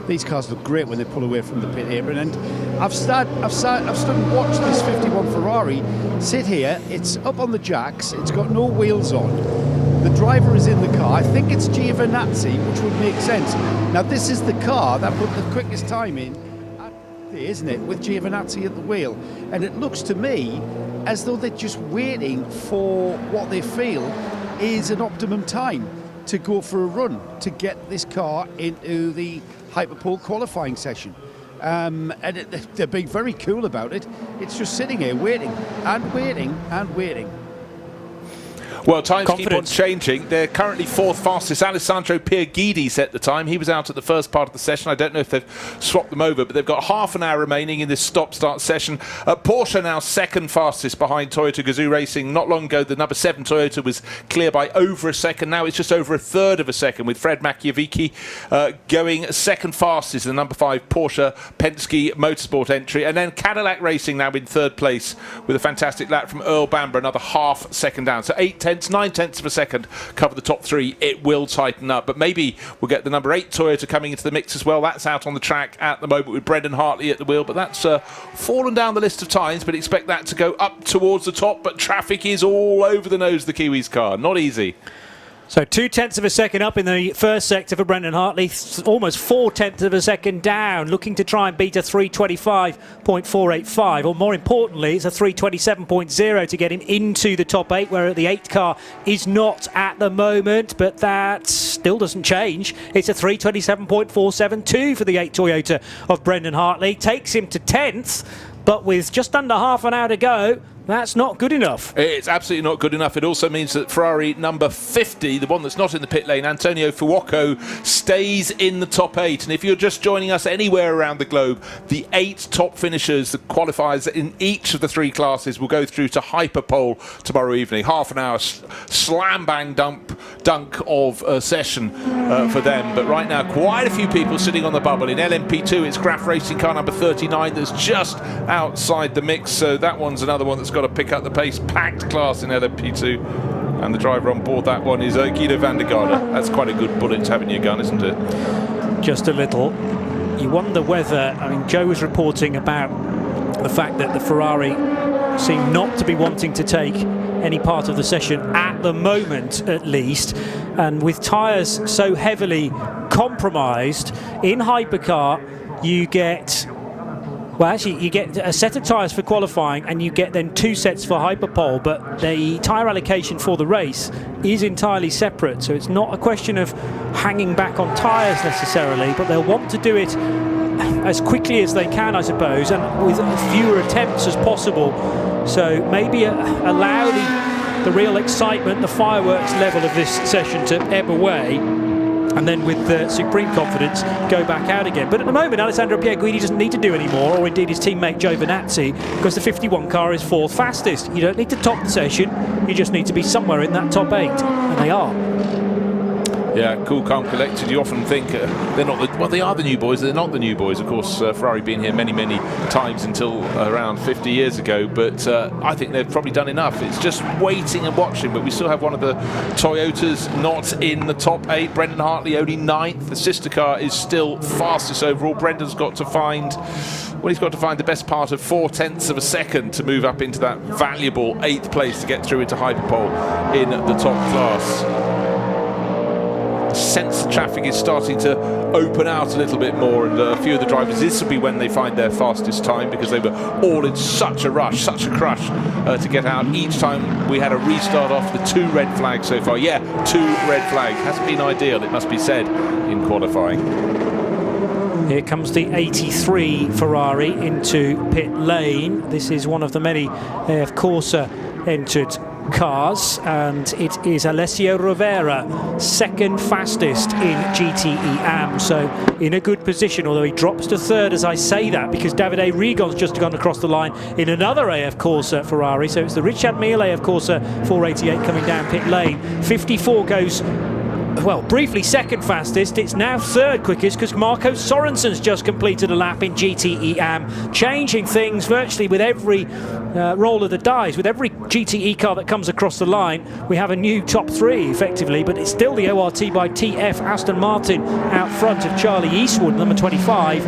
these cars look great when they pull away from the pit apron. And I've stood and watched this 51 Ferrari sit here. It's up on the jacks. It's got no wheels on. The driver is in the car. I think it's Giovinazzi, which would make sense. Now, this is the car that put the quickest time in, isn't it, with Giovinazzi at the wheel? And it looks to me as though they're just waiting for what they feel is an optimum time to go for a run to get this car into the Hyperpole qualifying session. And they're being very cool about it. It's just sitting here waiting and waiting and waiting. Well, times keep on changing. They're currently 4th fastest. Alessandro Pierguidi set the time. He was out at the first part of the session. I don't know if they've swapped them over, but they've got half an hour remaining in this stop-start session. Porsche now 2nd fastest behind Toyota Gazoo Racing. Not long ago, the number 7 Toyota was clear by over a second. Now it's just over a third of a second, with Fred Machiavicki going 2nd fastest in the number 5 Porsche Penske Motorsport entry. And then Cadillac Racing now in 3rd place with a fantastic lap from Earl Bamber, another half second down. So 9/10 of a second cover the top 3. It will tighten up, but maybe we'll get the number 8 Toyota coming into the mix as well. That's out on the track at the moment with Brendan Hartley at the wheel, but that's fallen down the list of times, but expect that to go up towards the top. But traffic is all over the nose of the Kiwis car. Not easy. So 0.2 of a second up in the first sector for Brendan Hartley, almost 0.4 of a second down, looking to try and beat a 3:25.485, or more importantly, it's a 3:27.0 to get him into the top 8, where the 8 car is not at the moment, but that still doesn't change. It's a 3:27.472 for the 8 Toyota of Brendan Hartley, takes him to 10th, but with just under half an hour to go, that's not good enough. It's absolutely not good enough. It also means that Ferrari number 50, the one that's not in the pit lane, Antonio Fuoco, stays in the top 8. And if you're just joining us anywhere around the globe, the 8 top finishers, the qualifiers in each of the 3 classes, will go through to Hyperpole tomorrow evening. Half an hour slam-bang dunk of a session for them. But right now, quite a few people sitting on the bubble. In LMP2, it's Graf Racing car number 39 that's just outside the mix. So that one's another one that's got to pick up the pace. Packed class in LMP2, and the driver on board that one is Guido van der Garde. That's quite a good bullet to have in your gun, isn't it? Just a little. You wonder whether, Joe was reporting about the fact that the Ferrari seem not to be wanting to take any part of the session at the moment, at least, and with tyres so heavily compromised in hypercar, you get Well, actually, you get a set of tyres for qualifying and you get then 2 sets for hyperpole, but the tyre allocation for the race is entirely separate. So it's not a question of hanging back on tyres necessarily, but they'll want to do it as quickly as they can, I suppose, and with fewer attempts as possible. So maybe allow the real excitement, the fireworks level of this session to ebb away, and then with supreme confidence go back out again. But at the moment, Alessandro Pierguidi doesn't need to do any more, or indeed his teammate Giovinazzi, because the 51 car is 4th fastest. You don't need to top the session, you just need to be somewhere in that top 8, and they are. Yeah, cool, calm, collected. You often think they're not they are the new boys. They're not the new boys. Of course, Ferrari been here many, many times until around 50 years ago. But I think they've probably done enough. It's just waiting and watching. But we still have one of the Toyotas not in the top 8. Brendan Hartley only 9th. The sister car is still fastest overall. Brendan's got to find... Well, he's got to find the best part of 0.4 of a second to move up into that valuable 8th place to get through into hyperpole in the top class. Sense the traffic is starting to open out a little bit more, and a few of the drivers, this will be when they find their fastest time, because they were all in such a rush, such a crush to get out. Each time we had a restart off, the 2 red flags so far. Yeah, 2 red flags. Hasn't been ideal, it must be said, in qualifying. Here comes the 83 Ferrari into pit lane. This is one of the many AF Corsa entered cars, and it is Alessio Rovera, 2nd fastest in GTE AM, so in a good position, although he drops to 3rd as I say that, because Davide Rigon's just gone across the line in another AF Corsa Ferrari. So it's the Richard Mille AF Corsa 488 coming down pit lane. 54 goes, well, briefly 2nd fastest. It's now 3rd quickest because Marco Sorensen's just completed a lap in GTE AM, changing things virtually with every roll of the dice. With every GTE car that comes across the line, we have a new top 3 effectively, but it's still the ORT by TF Aston Martin out front of Charlie Eastwood, number 25.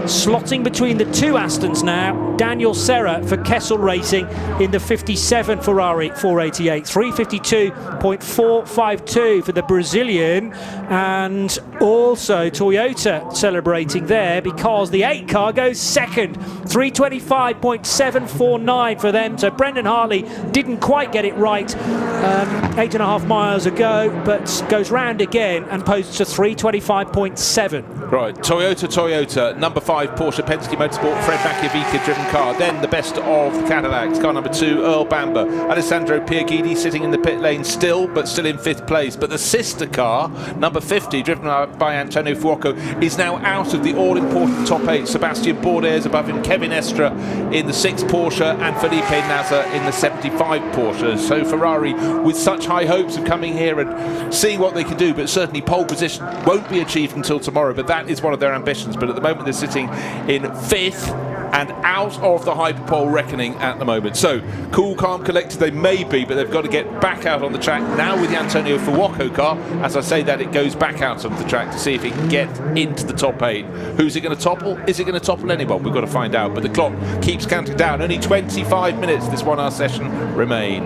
Slotting between the 2 Astons now, Daniel Serra for Kessel Racing in the 57 Ferrari 488. 352.452 for the Brazilian, and also Toyota celebrating there because the 8 car goes 2nd. 325.749 for them. So Brendan Hartley didn't quite get it right 8.5 miles ago, but goes round again and posts to 325.7. Right, Toyota, number 5 Porsche Penske Motorsport, Fred Machiavica driven car. Then the best of the Cadillacs, car number 2, Earl Bamber. Alessandro Pierguidi sitting in the pit lane still, but still in 5th place. But the sister car, number 50, driven by Antonio Fuoco, is now out of the all-important top 8. Sebastian Bourdais above him, Kevin Estre in the 6 Porsche, and Felipe Nasr in the 75 Porsche. So Ferrari with such high hopes of coming here and seeing what they can do, but certainly pole position won't be achieved until tomorrow, but that is one of their ambitions. But at the moment they're sitting in 5th and out of the hyperpole reckoning at the moment. So cool, calm, collected they may be, but they've got to get back out on the track now with the Antonio Fuoco car. As I say that, it goes back out on the track to see if it can get into the top 8. Who's it going to topple? Is it going to topple anyone? We've got to find out, but the clock keeps counting down. Only 25 minutes this 1-hour session remain.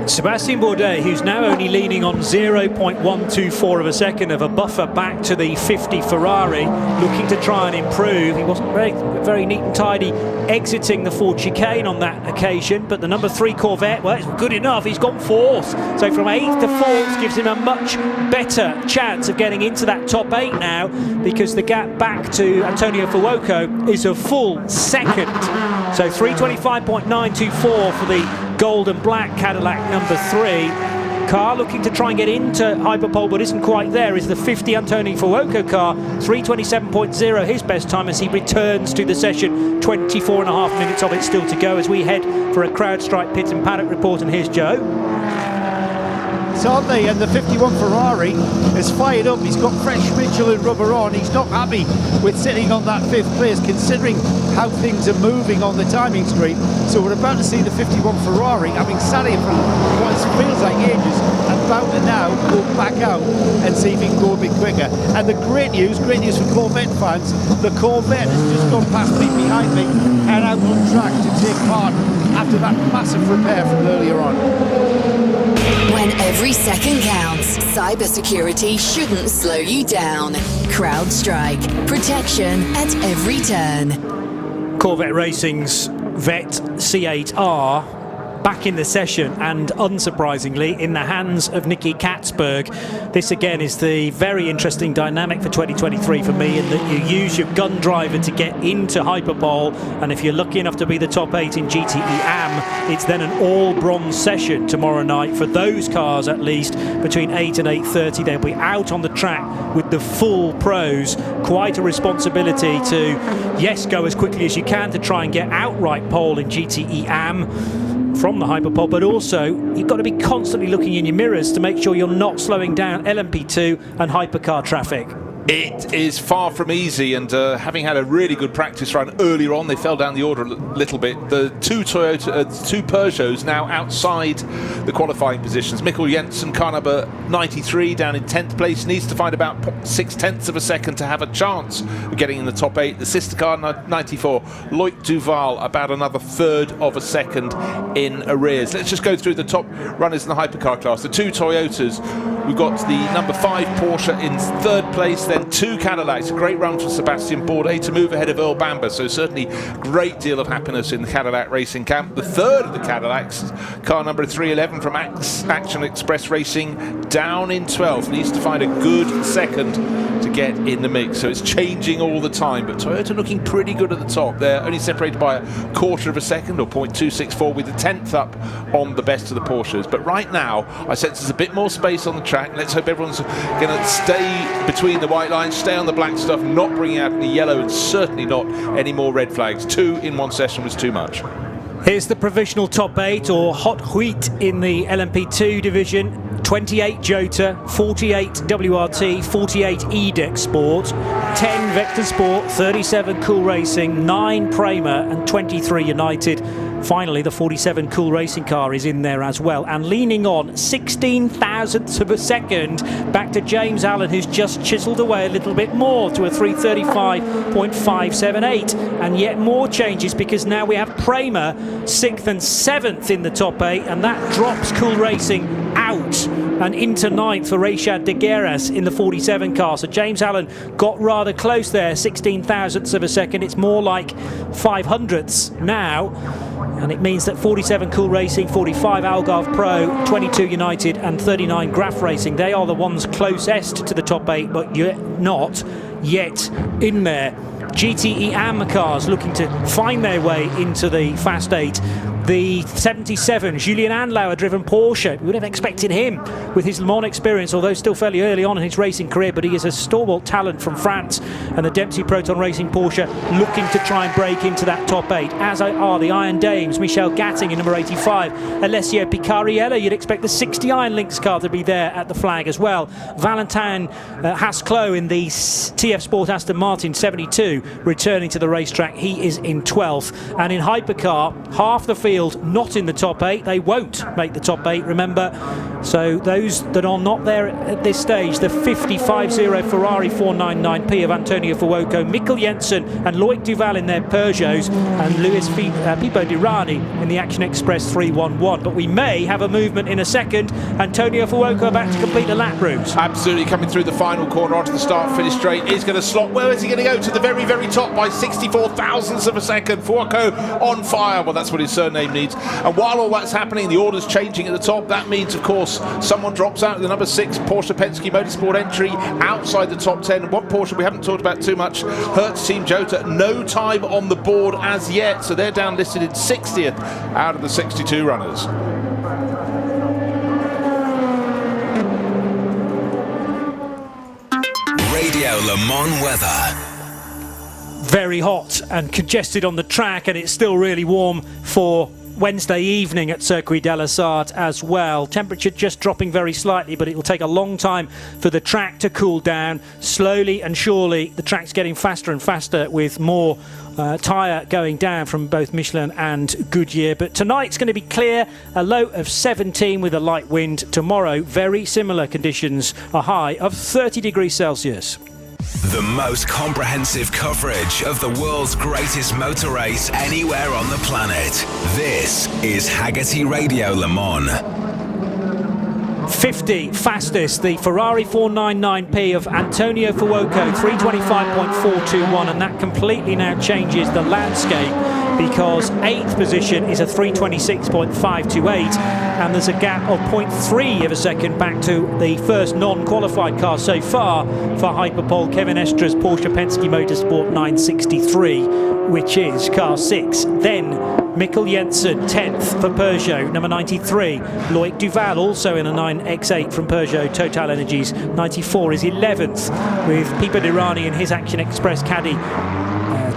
Sebastian Bourdais, who's now only leaning on 0.124 of a second of a buffer back to the 50 Ferrari, looking to try and improve. He wasn't very neat and tidy exiting the Ford chicane on that occasion, but the number 3 Corvette, well, it's good enough. He's gone 4th. So from 8th to 4th gives him a much better chance of getting into that top 8 now, because the gap back to Antonio Fuoco is a full 2nd. So 325.924 for the gold and black Cadillac number 3. Car looking to try and get into hyperpole but isn't quite there is the 50 Antonio Fuoco car. 327.0 his best time as he returns to the session. 24.5 minutes of it still to go as we head for a CrowdStrike pit and paddock report. And here's Joe. Aren't they? And the 51 Ferrari is fired up. He's got fresh Michelin rubber on. He's not happy with sitting on that 5th place, considering how things are moving on the timing screen. So we're about to see the 51 Ferrari, having sat here for what feels like ages, about to now go back out and see if he can go a bit quicker. And the great news for Corvette fans, the Corvette has just gone past me, behind me, and out on track to take part after that massive repair from earlier on. When every second counts, cybersecurity shouldn't slow you down. CrowdStrike. Protection at every turn. Corvette Racing's Vet C8R back in the session, and unsurprisingly in the hands of Nicky Katzberg. This again is the very interesting dynamic for 2023 for me, in that you use your gun driver to get into Hyperpole, and if you're lucky enough to be the top 8 in GTE AM, it's then an all bronze session tomorrow night for those cars, at least between 8 and 8:30. They'll be out on the track with the full pros. Quite a responsibility to, yes, go as quickly as you can to try and get outright pole in GTE AM from the Hyperpole, but also you've got to be constantly looking in your mirrors to make sure you're not slowing down LMP2 and hypercar traffic. It is far from easy, and having had a really good practice run earlier on, they fell down the order a little bit. The two Peugeots now outside the qualifying positions. Mikkel Jensen, car number 93, down in 10th place, needs to find about 0.6 of a second to have a chance of getting in the top 8. The sister car 94, Loic Duval, about another third of a second in arrears. Let's just go through the top runners in the hypercar class. The two Toyotas, we've got the number 5 Porsche in 3rd place, then 2 Cadillacs. A great run from Sebastian Bourdais to move ahead of Earl Bamber, so certainly great deal of happiness in the Cadillac racing camp. The 3rd of the Cadillacs, car number 311 from Action Express Racing, down in 12th, needs to find a good second to get in the mix, so it's changing all the time, but Toyota looking pretty good at the top. They're only separated by a quarter of a second, or 0.264, with the 10th up on the best of the Porsches. But right now I sense there's a bit more space on the track. Let's hope everyone's going to stay between the white lines, stay on the black stuff, not bringing out any yellow, and certainly not any more red flags. 2 in one session was too much. Here's the provisional top 8, or hot wheat, in the LMP2 division. 28 Jota, 48 WRT, 48 eDeck Sport, 10 Vector Sport, 37 Cool Racing, 9 Prema, and 23 United. Finally, the 47 Cool Racing car is in there as well, and leaning on 16 thousandths of a second back to James Allen, who's just chiselled away a little bit more to a 335.578, and yet more changes, because now we have Prema 6th and 7th in the top 8, and that drops Cool Racing out and into 9th for Rashad De Gueras in the 47 car. So James Allen got rather close there, 16 thousandths of a second. It's more like 500ths now, and it means that 47 Cool Racing, 45 Algarve Pro, 22 United and 39 Graf Racing, they are the ones closest to the top 8, but yet not yet in there. GTE AM cars looking to find their way into the Fast 8. The 77 Julien Andlauer driven Porsche, we would have expected him with his Le Mans experience, although still fairly early on in his racing career, but he is a stalwart talent from France. And the Dempsey Proton Racing Porsche looking to try and break into that top 8, as are the Iron Dames, Michel Gatting in number 85, Alessio Picariello. You'd expect the 60 Iron Lynx car to be there at the flag as well. Valentin Hasclot in the TF Sport Aston Martin 72 returning to the racetrack. He is in 12th. And in hypercar, half the field not in the top 8. They won't make the top 8, remember. So those that are not there at this stage, the 50-50 Ferrari 499P of Antonio Fuoco, Mikkel Jensen and Loic Duval in their Peugeots, and Luis Pipo Dirani in the Action Express 311. But we may have a movement in a second. Antonio Fuoco about to complete the lap route. Absolutely, coming through the final corner onto the start-finish straight. Is going to slot. Where is he going to go? To the very, very top by 64 thousandths of a second. Fuoco on fire. Well, that's what his surname needs. And while all that's happening, the order's changing at the top. That means, of course, someone drops out. The number 6 Porsche Penske Motorsport entry outside the top 10. One Porsche we haven't talked about too much, Hertz Team Jota, no time on the board as yet, so they're down listed in 60th out of the 62 runners. Radio Le Mans weather. Very hot and congested on the track, and it's still really warm for Wednesday evening at Circuit de la Sarthe as well. Temperature just dropping very slightly, but it will take a long time for the track to cool down. Slowly and surely the track's getting faster and faster, with more tyre going down from both Michelin and Goodyear. But tonight's going to be clear, a low of 17 with a light wind. Tomorrow, very similar conditions, a high of 30 degrees Celsius. The most comprehensive coverage of the world's greatest motor race anywhere on the planet. This is Haggerty Radio Le Mans. 50 fastest, the Ferrari 499P of Antonio Fuoco, 325.421, and that completely now changes the landscape, because 8th position is a 326.528, and there's a gap of 0.3 of a second back to the first non-qualified car so far for Hyperpole, Kevin Estra's Porsche Penske Motorsport 963, which is car 6. Then Mikkel Jensen, 10th for Peugeot, number 93. Loic Duval, also in a 9X8 from Peugeot Total Energies, 94, is 11th, with Pipo Derani and his Action Express Caddy,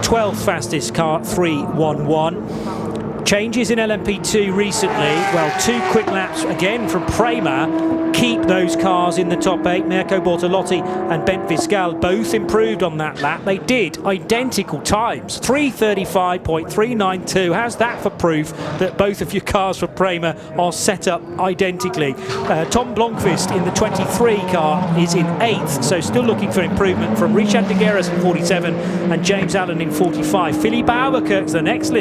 12th fastest car, 311. Changes in LMP2 recently. Well, 2 quick laps again from Prema keep those cars in the top 8. Mirko Bortolotti and Bent Fiscal both improved on that lap. They did identical times, 3:35.392. How's that for proof that both of your cars for Prema are set up identically? Tom Blomqvist in the 23 car is in 8th, so still looking for improvement from Richard de Guerras in 47 and James Allen in 45. Philippe Albuquerque's the next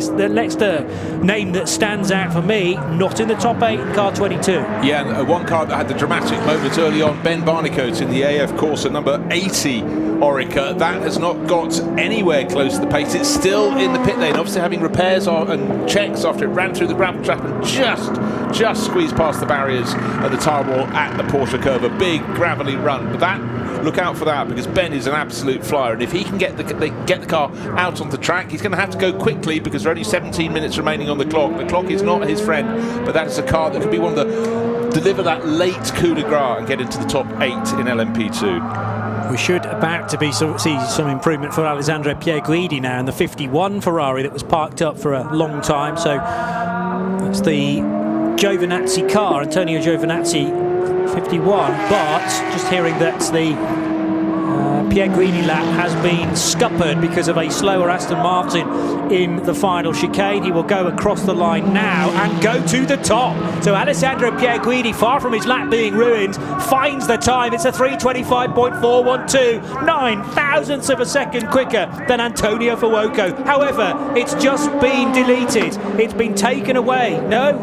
name that stands out for me, not in the top 8 in car 22. Yeah, and one car that had the dramatic moment early on, Ben Barnicoat in the AF Corsa number 80 Orica, that has not got anywhere close to the pace. It's still in the pit lane, obviously having repairs and checks after it ran through the gravel trap and just squeezed past the barriers and the tyre wall at the Porsche curve. A big gravelly run, but that, look out for that, because Ben is an absolute flyer, and if he can get the car out on the track, he's going to have to go quickly because there are only 17 minutes remaining on the clock. The clock is not his friend, but that is a car that could be one of the deliver that late coup de grace and get into the top 8 in LMP2. We should about to see some improvement for Alessandro Pierguidi now in the 51 Ferrari that was parked up for a long time. So that's the Giovinazzi car, Antonio Giovinazzi, 51. But just hearing that the Pierguidi lap has been scuppered because of a slower Aston Martin in the final chicane. He will go across the line now and go to the top. So Alessandro Pierguidi, far from his lap being ruined, finds the time. It's a 3:25.412, 9 thousandths of a second quicker than Antonio Fuoco. However, it's just been deleted. It's been taken away. No,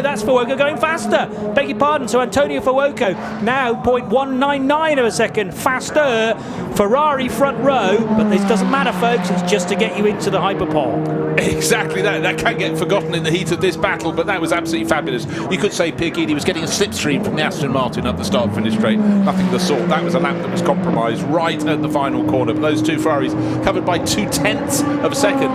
that's Fuoco going faster. Beg your pardon. So Antonio Fuoco now 0.199 of a second faster. Ferrari front row, but this doesn't matter, folks. It's just to get you into the Hyperpole. Exactly that. That can get forgotten in the heat of this battle, but that was absolutely fabulous. You could say Pierguidi was getting a slipstream from the Aston Martin at the start-finish straight. Nothing of the sort. That was a lap that was compromised right at the final corner. But those two Ferraris covered by 0.2 of a second,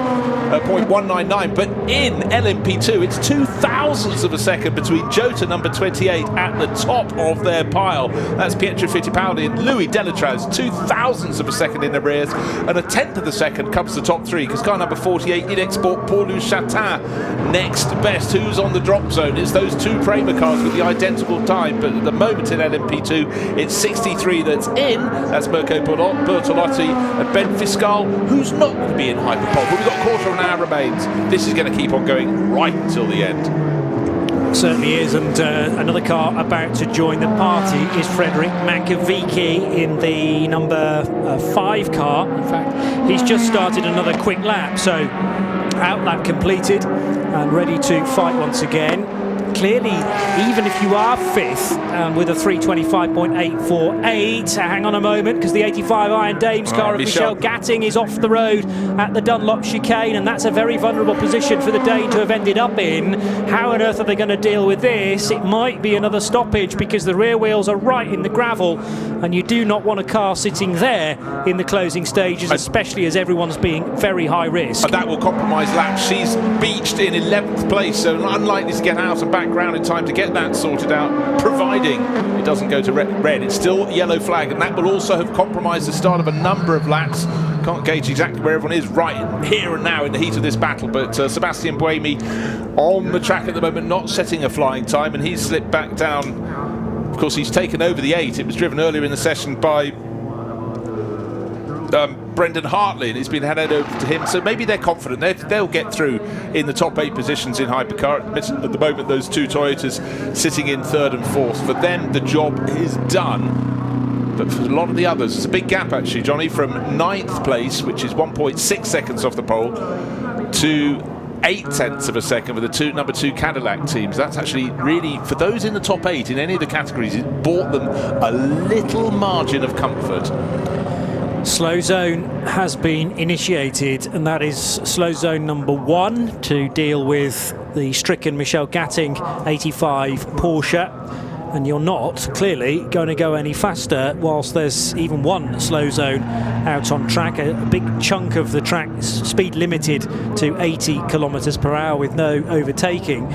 0.199. But in LMP2, it's 2 thousandths of a second between Jota number 28 at the top of their pile. That's Pietro Fittipaldi and Louis Delatraz, 2 thousandths of a second in the rears, and 1/10 of a second comes the top 3, because car number 48 in export, Paul-Louis Chatin, next best. Who's on the drop zone? It's those 2 Prema cars with the identical time, but at the moment in LMP2 it's 63 that's in. That's Mirko Bortolotti and Ben Fiscal, who's not going to be in Hyperpole, but we've got a quarter of an hour remains. This is going to keep on going right until the end. Certainly is, and another car about to join the party is Frederick Mankiewicz in the number 5 car. In fact, he's just started another quick lap, so out lap completed and ready to fight once again. Clearly, even if you are 5th with a 3:25.848, hang on a moment, because the 85 Iron Dames car of Michel Gatting is off the road at the Dunlop chicane, and that's a very vulnerable position for the Dane to have ended up in. How on earth are they going to deal with this? It might be another stoppage, because the rear wheels are right in the gravel, and you do not want a car sitting there in the closing stages, especially as everyone's being very high risk. And that will compromise laps. She's beached in 11th place, so unlikely to get out and back ground in time to get that sorted out, providing it doesn't go to red. It's still yellow flag, and that will also have compromised the start of a number of laps. Can't gauge exactly where everyone is right here and now in the heat of this battle, but Sebastian Buemi on the track at the moment, not setting a flying time, and he's slipped back down. Of course, he's taken over the 8. It was driven earlier in the session by Brendan Hartley, and it's been handed over to him, so maybe they're confident they'll get through in the top 8 positions in Hypercar. At the moment, those 2 Toyotas sitting in 3rd and 4th. For them, the job is done, but for a lot of the others, it's a big gap actually, Johnny, from 9th place, which is 1.6 seconds off the pole, to 0.8 of a second with the number 2 Cadillac teams. That's actually really, for those in the top 8 in any of the categories, it bought them a little margin of comfort. Slow zone has been initiated, and that is slow zone number 1 to deal with the stricken Michel Gatting 85 Porsche. And you're not clearly going to go any faster whilst there's even one slow zone out on track. A big chunk of the track is speed limited to 80 kilometres per hour with no overtaking.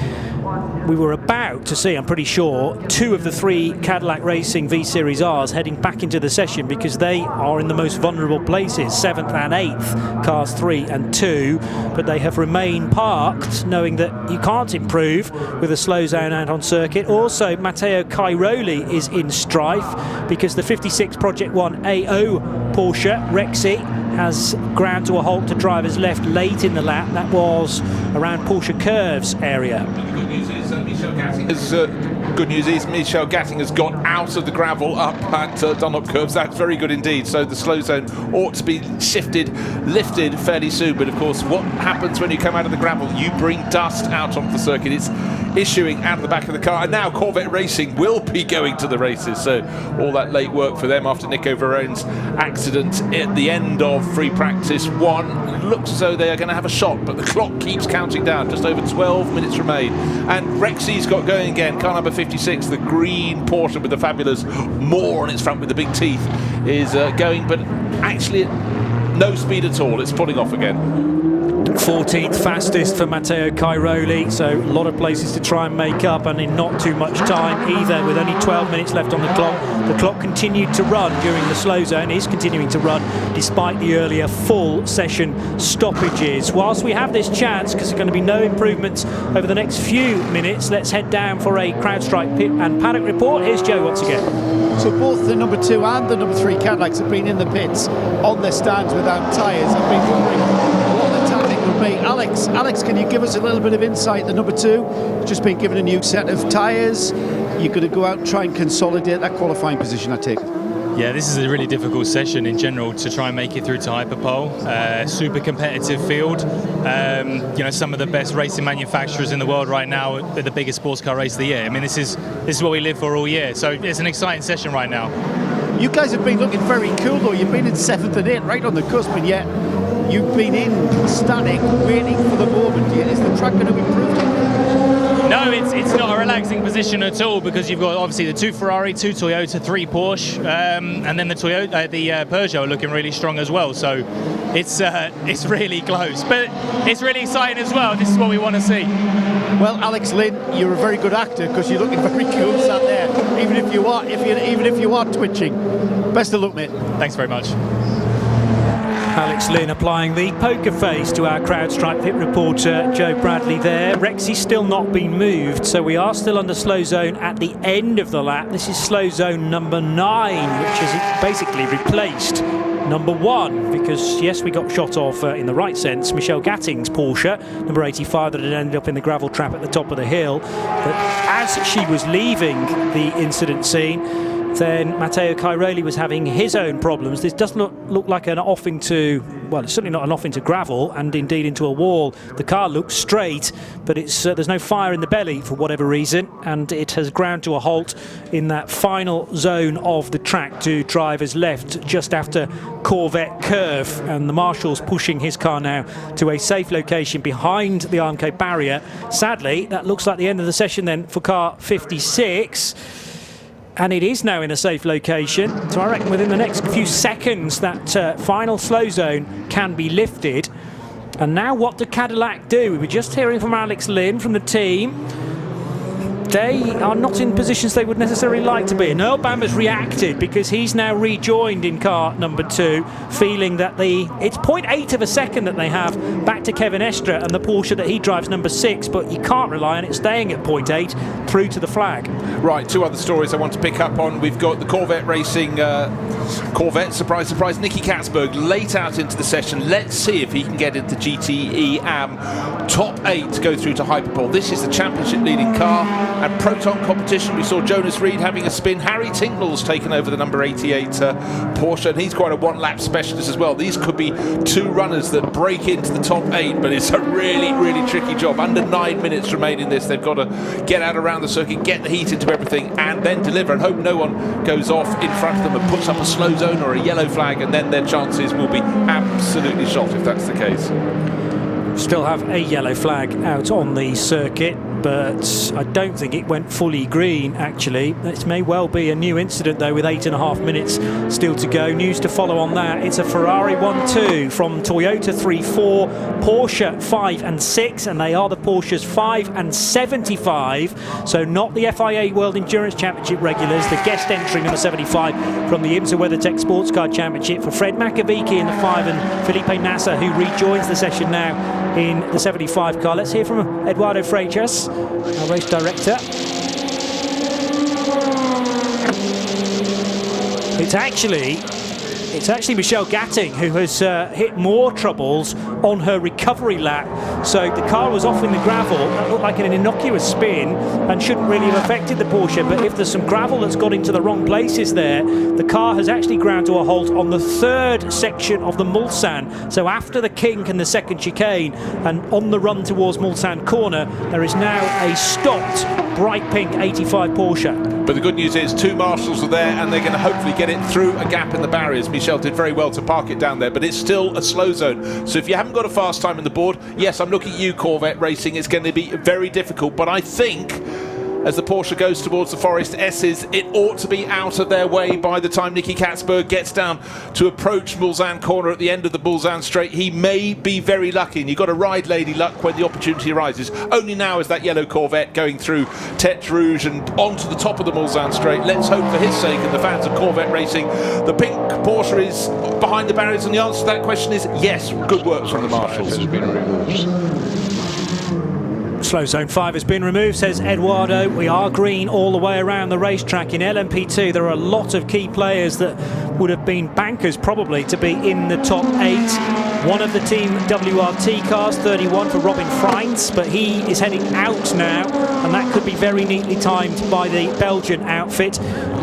We were about to see, I'm pretty sure, 2 of the 3 Cadillac Racing V-Series Rs heading back into the session because they are in the most vulnerable places, 7th and 8th, cars 3 and 2, but they have remained parked, knowing that you can't improve with a slow zone out on circuit. Also, Matteo Cairoli is in strife because the 56 Project 1 AO Porsche Rexy has ground to a halt to drivers left late in the lap. That was around Porsche Curves area. Good news is Michel Gatting has got out of the gravel up at Dunlop Curves. That's very good indeed. So the slow zone ought to be lifted fairly soon. But of course, what happens when you come out of the gravel? You bring dust out onto the circuit. It's issuing out of the back of the car. And now Corvette Racing will be going to the races. So all that late work for them after Nico Verone's accident at the end of free practice 1. Looks as though they are going to have a shot, but the clock keeps counting down. Just over 12 minutes remain. And Rexy's got going again. Car number 56, the green Porsche with the fabulous Moore on its front with the big teeth, is going, but actually no speed at all. It's pulling off again. 14th fastest for Matteo Cairoli, so a lot of places to try and make up, and in not too much time either, with only 12 minutes left on the clock. The clock continued to run during the slow zone, is continuing to run despite the earlier full session stoppages. Whilst we have this chance, because there's going to be no improvements over the next few minutes, let's head down for a CrowdStrike pit and paddock report. Here's Joe once again. So both the number 2 and the number 3 Cadillacs have been in the pits on their stands without tyres. I've been wondering what the tactic would be. Alex, can you give us a little bit of insight? The number 2 just been given a new set of tyres. You're going to go out and try and consolidate that qualifying position, I take it. Yeah, this is a really difficult session in general to try and make it through to Hyperpole. Super competitive field. Some of the best racing manufacturers in the world right now at the biggest sports car race of the year. I mean, this is what we live for all year. So it's an exciting session right now. You guys have been looking very cool, though. You've been in 7th and 8th, right on the cusp, and yet you've been in static, waiting for the moment. Is the track going to improve? No, it's not a relaxing position at all, because you've got obviously the 2 Ferrari, 2 Toyota, 3 Porsche, and then the Peugeot are looking really strong as well. So it's really close, but it's really exciting as well. This is what we want to see. Well, Alex Lynn, you're a very good actor because you're looking very cool sat there, even if you are twitching. Best of luck, mate. Thanks very much. Alex Lynn applying the poker face to our CrowdStrike pit reporter Joe Bradley there. Rexy's still not been moved, so we are still under slow zone at the end of the lap. This is slow zone number 9, which has basically replaced number 1, because yes, we got shot off in the right sense Michel Gatting's Porsche number 85 that had ended up in the gravel trap at the top of the hill. But as she was leaving the incident scene, then Matteo Cairoli was having his own problems. This does not look like an off into, well, it's certainly not an off into gravel, and indeed into a wall. The car looks straight, but it's there's no fire in the belly for whatever reason, and it has ground to a halt in that final zone of the track to drivers left just after Corvette Curve, and the marshal's pushing his car now to a safe location behind the Armco barrier. Sadly, that looks like the end of the session then for car 56. And it is now in a safe location, so I reckon within the next few seconds that final slow zone can be lifted. And now what do Cadillac do? We were just hearing from Alex Lynn from the team. They are not in positions they would necessarily like to be. And Earl Bamber's reacted because he's now rejoined in car number 2, feeling that it's 0.8 of a second that they have back to Kevin Estre and the Porsche that he drives number 6, but you can't rely on it staying at 0.8 through to the flag. Right, 2 other stories I want to pick up on. We've got the Corvette Racing Corvette, surprise, surprise, Nicky Katzberg late out into the session. Let's see if he can get into GTE AM top 8 to go through to Hyperpole. This is the championship leading car. And Proton competition, we saw Jonas Reed having a spin. Harry Tinglell's taken over the number 88 Porsche, and he's quite a one-lap specialist as well. These could be two runners that break into the top 8, but it's a really, really tricky job. Under 9 minutes remain in this. They've got to get out around the circuit, get the heat into everything, and then deliver, and hope no one goes off in front of them and puts up a slow zone or a yellow flag, and then their chances will be absolutely shot if that's the case. Still have a yellow flag out on the circuit, but I don't think it went fully green, actually. This may well be a new incident, though, with 8.5 minutes still to go. News to follow on that. It's a Ferrari 1-2 from Toyota 3-4, Porsche 5 and 6, and they are the Porsches 5 and 75, so not the FIA World Endurance Championship regulars. The guest entry, number 75, from the IMSA WeatherTech Sports Car Championship for Fred Makovici in the 5 and Felipe Nasser, who rejoins the session now in the 75 car. Let's hear from Eduardo Freitas, our race director. It's actually Michelle Gatting who has hit more troubles on her recovery lap. So the car was off in the gravel. That looked like an innocuous spin and shouldn't really have affected the Porsche. But if there's some gravel that's got into the wrong places there, the car has actually ground to a halt on the 3rd section of the Mulsanne. So after the kink and the second chicane, and on the run towards Mulsanne corner, there is now a stopped bright pink 85 Porsche. But the good news is 2 marshals are there, and they're going to hopefully get it through a gap in the barriers. Michelle did very well to park it down there, but it's still a slow zone. So if you haven't got a fast time in the board, yes, I'm looking at you, Corvette Racing. It's going to be very difficult, but I think as the Porsche goes towards the Forest S's, it ought to be out of their way by the time Nicky Katzberg gets down to approach Mulsanne corner at the end of the Mulsanne straight. He may be very lucky, and you've got to ride Lady Luck when the opportunity arises. Only now is that yellow Corvette going through Tete Rouge and onto the top of the Mulsanne straight. Let's hope for his sake and the fans of Corvette Racing, the pink Porsche is behind the barriers, and the answer to that question is yes. Good work from the marshals. Slow zone 5 has been removed, says Eduardo. We are green all the way around the racetrack. In LMP2, there are a lot of key players that would have been bankers probably to be in the top 8. One of the Team WRT cars, 31 for Robin Freins, but he is heading out now, and that could be very neatly timed by the Belgian outfit.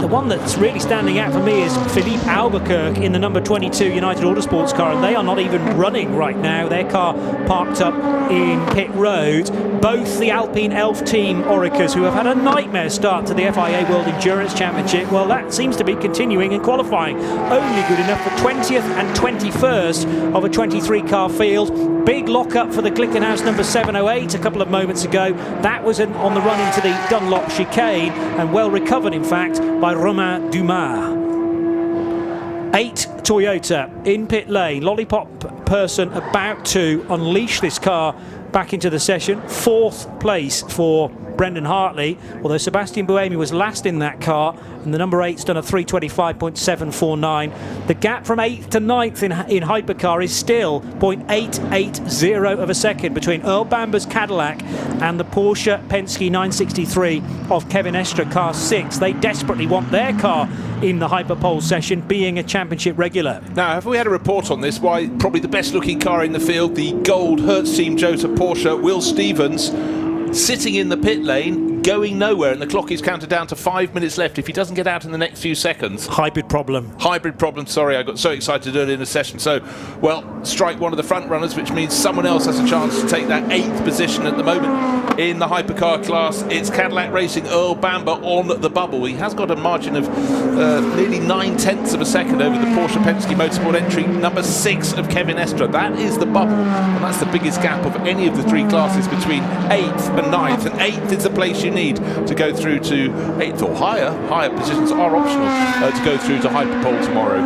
The one that's really standing out for me is Philippe Albuquerque in the number 22 United Autosports car, and they are not even running right now. Their car parked up in pit road. Both the Alpine Elf team Oreca's, who have had a nightmare start to the FIA World Endurance Championship, well, that seems to be continuing and qualifying. Only good enough for 20th and 21st of a 23-car field. Big lock-up for the Glickenhaus number 708 a couple of moments ago. That was on the run into the Dunlop chicane, and well recovered, in fact, by Romain Dumas. 8 Toyota in pit lane. Lollipop person about to unleash this car back into the session. 4th place for Brendan Hartley, although Sebastian Buemi was last in that car, and the number 8's done a 3:25.749. The gap from 8th to 9th in hypercar is still 0.880 of a second between Earl Bamber's Cadillac and the Porsche Penske 963 of Kevin Estre, car 6. They desperately want their car in the hyperpole session, being a championship regular. Now, have we had a report on this? Why probably the best looking car in the field, the gold Hertz Team Jota Porsche, Will Stevens, sitting in the pit lane, going nowhere, and the clock is counted down to 5 minutes left. If he doesn't get out in the next few seconds... Hybrid problem, sorry, I got so excited early in the session. So, well, strike one of the front runners, which means someone else has a chance to take that 8th position at the moment in the hypercar class. It's Cadillac Racing Earl Bamber on the bubble. He has got a margin of nearly 9/10 of a second over the Porsche Penske Motorsport entry number 6 of Kevin Estre. That is the bubble, and that's the biggest gap of any of the 3 classes between 8th and 9th, and 8th is the place you need to go through to 8th or higher. Higher positions are optional to go through to hyperpole tomorrow.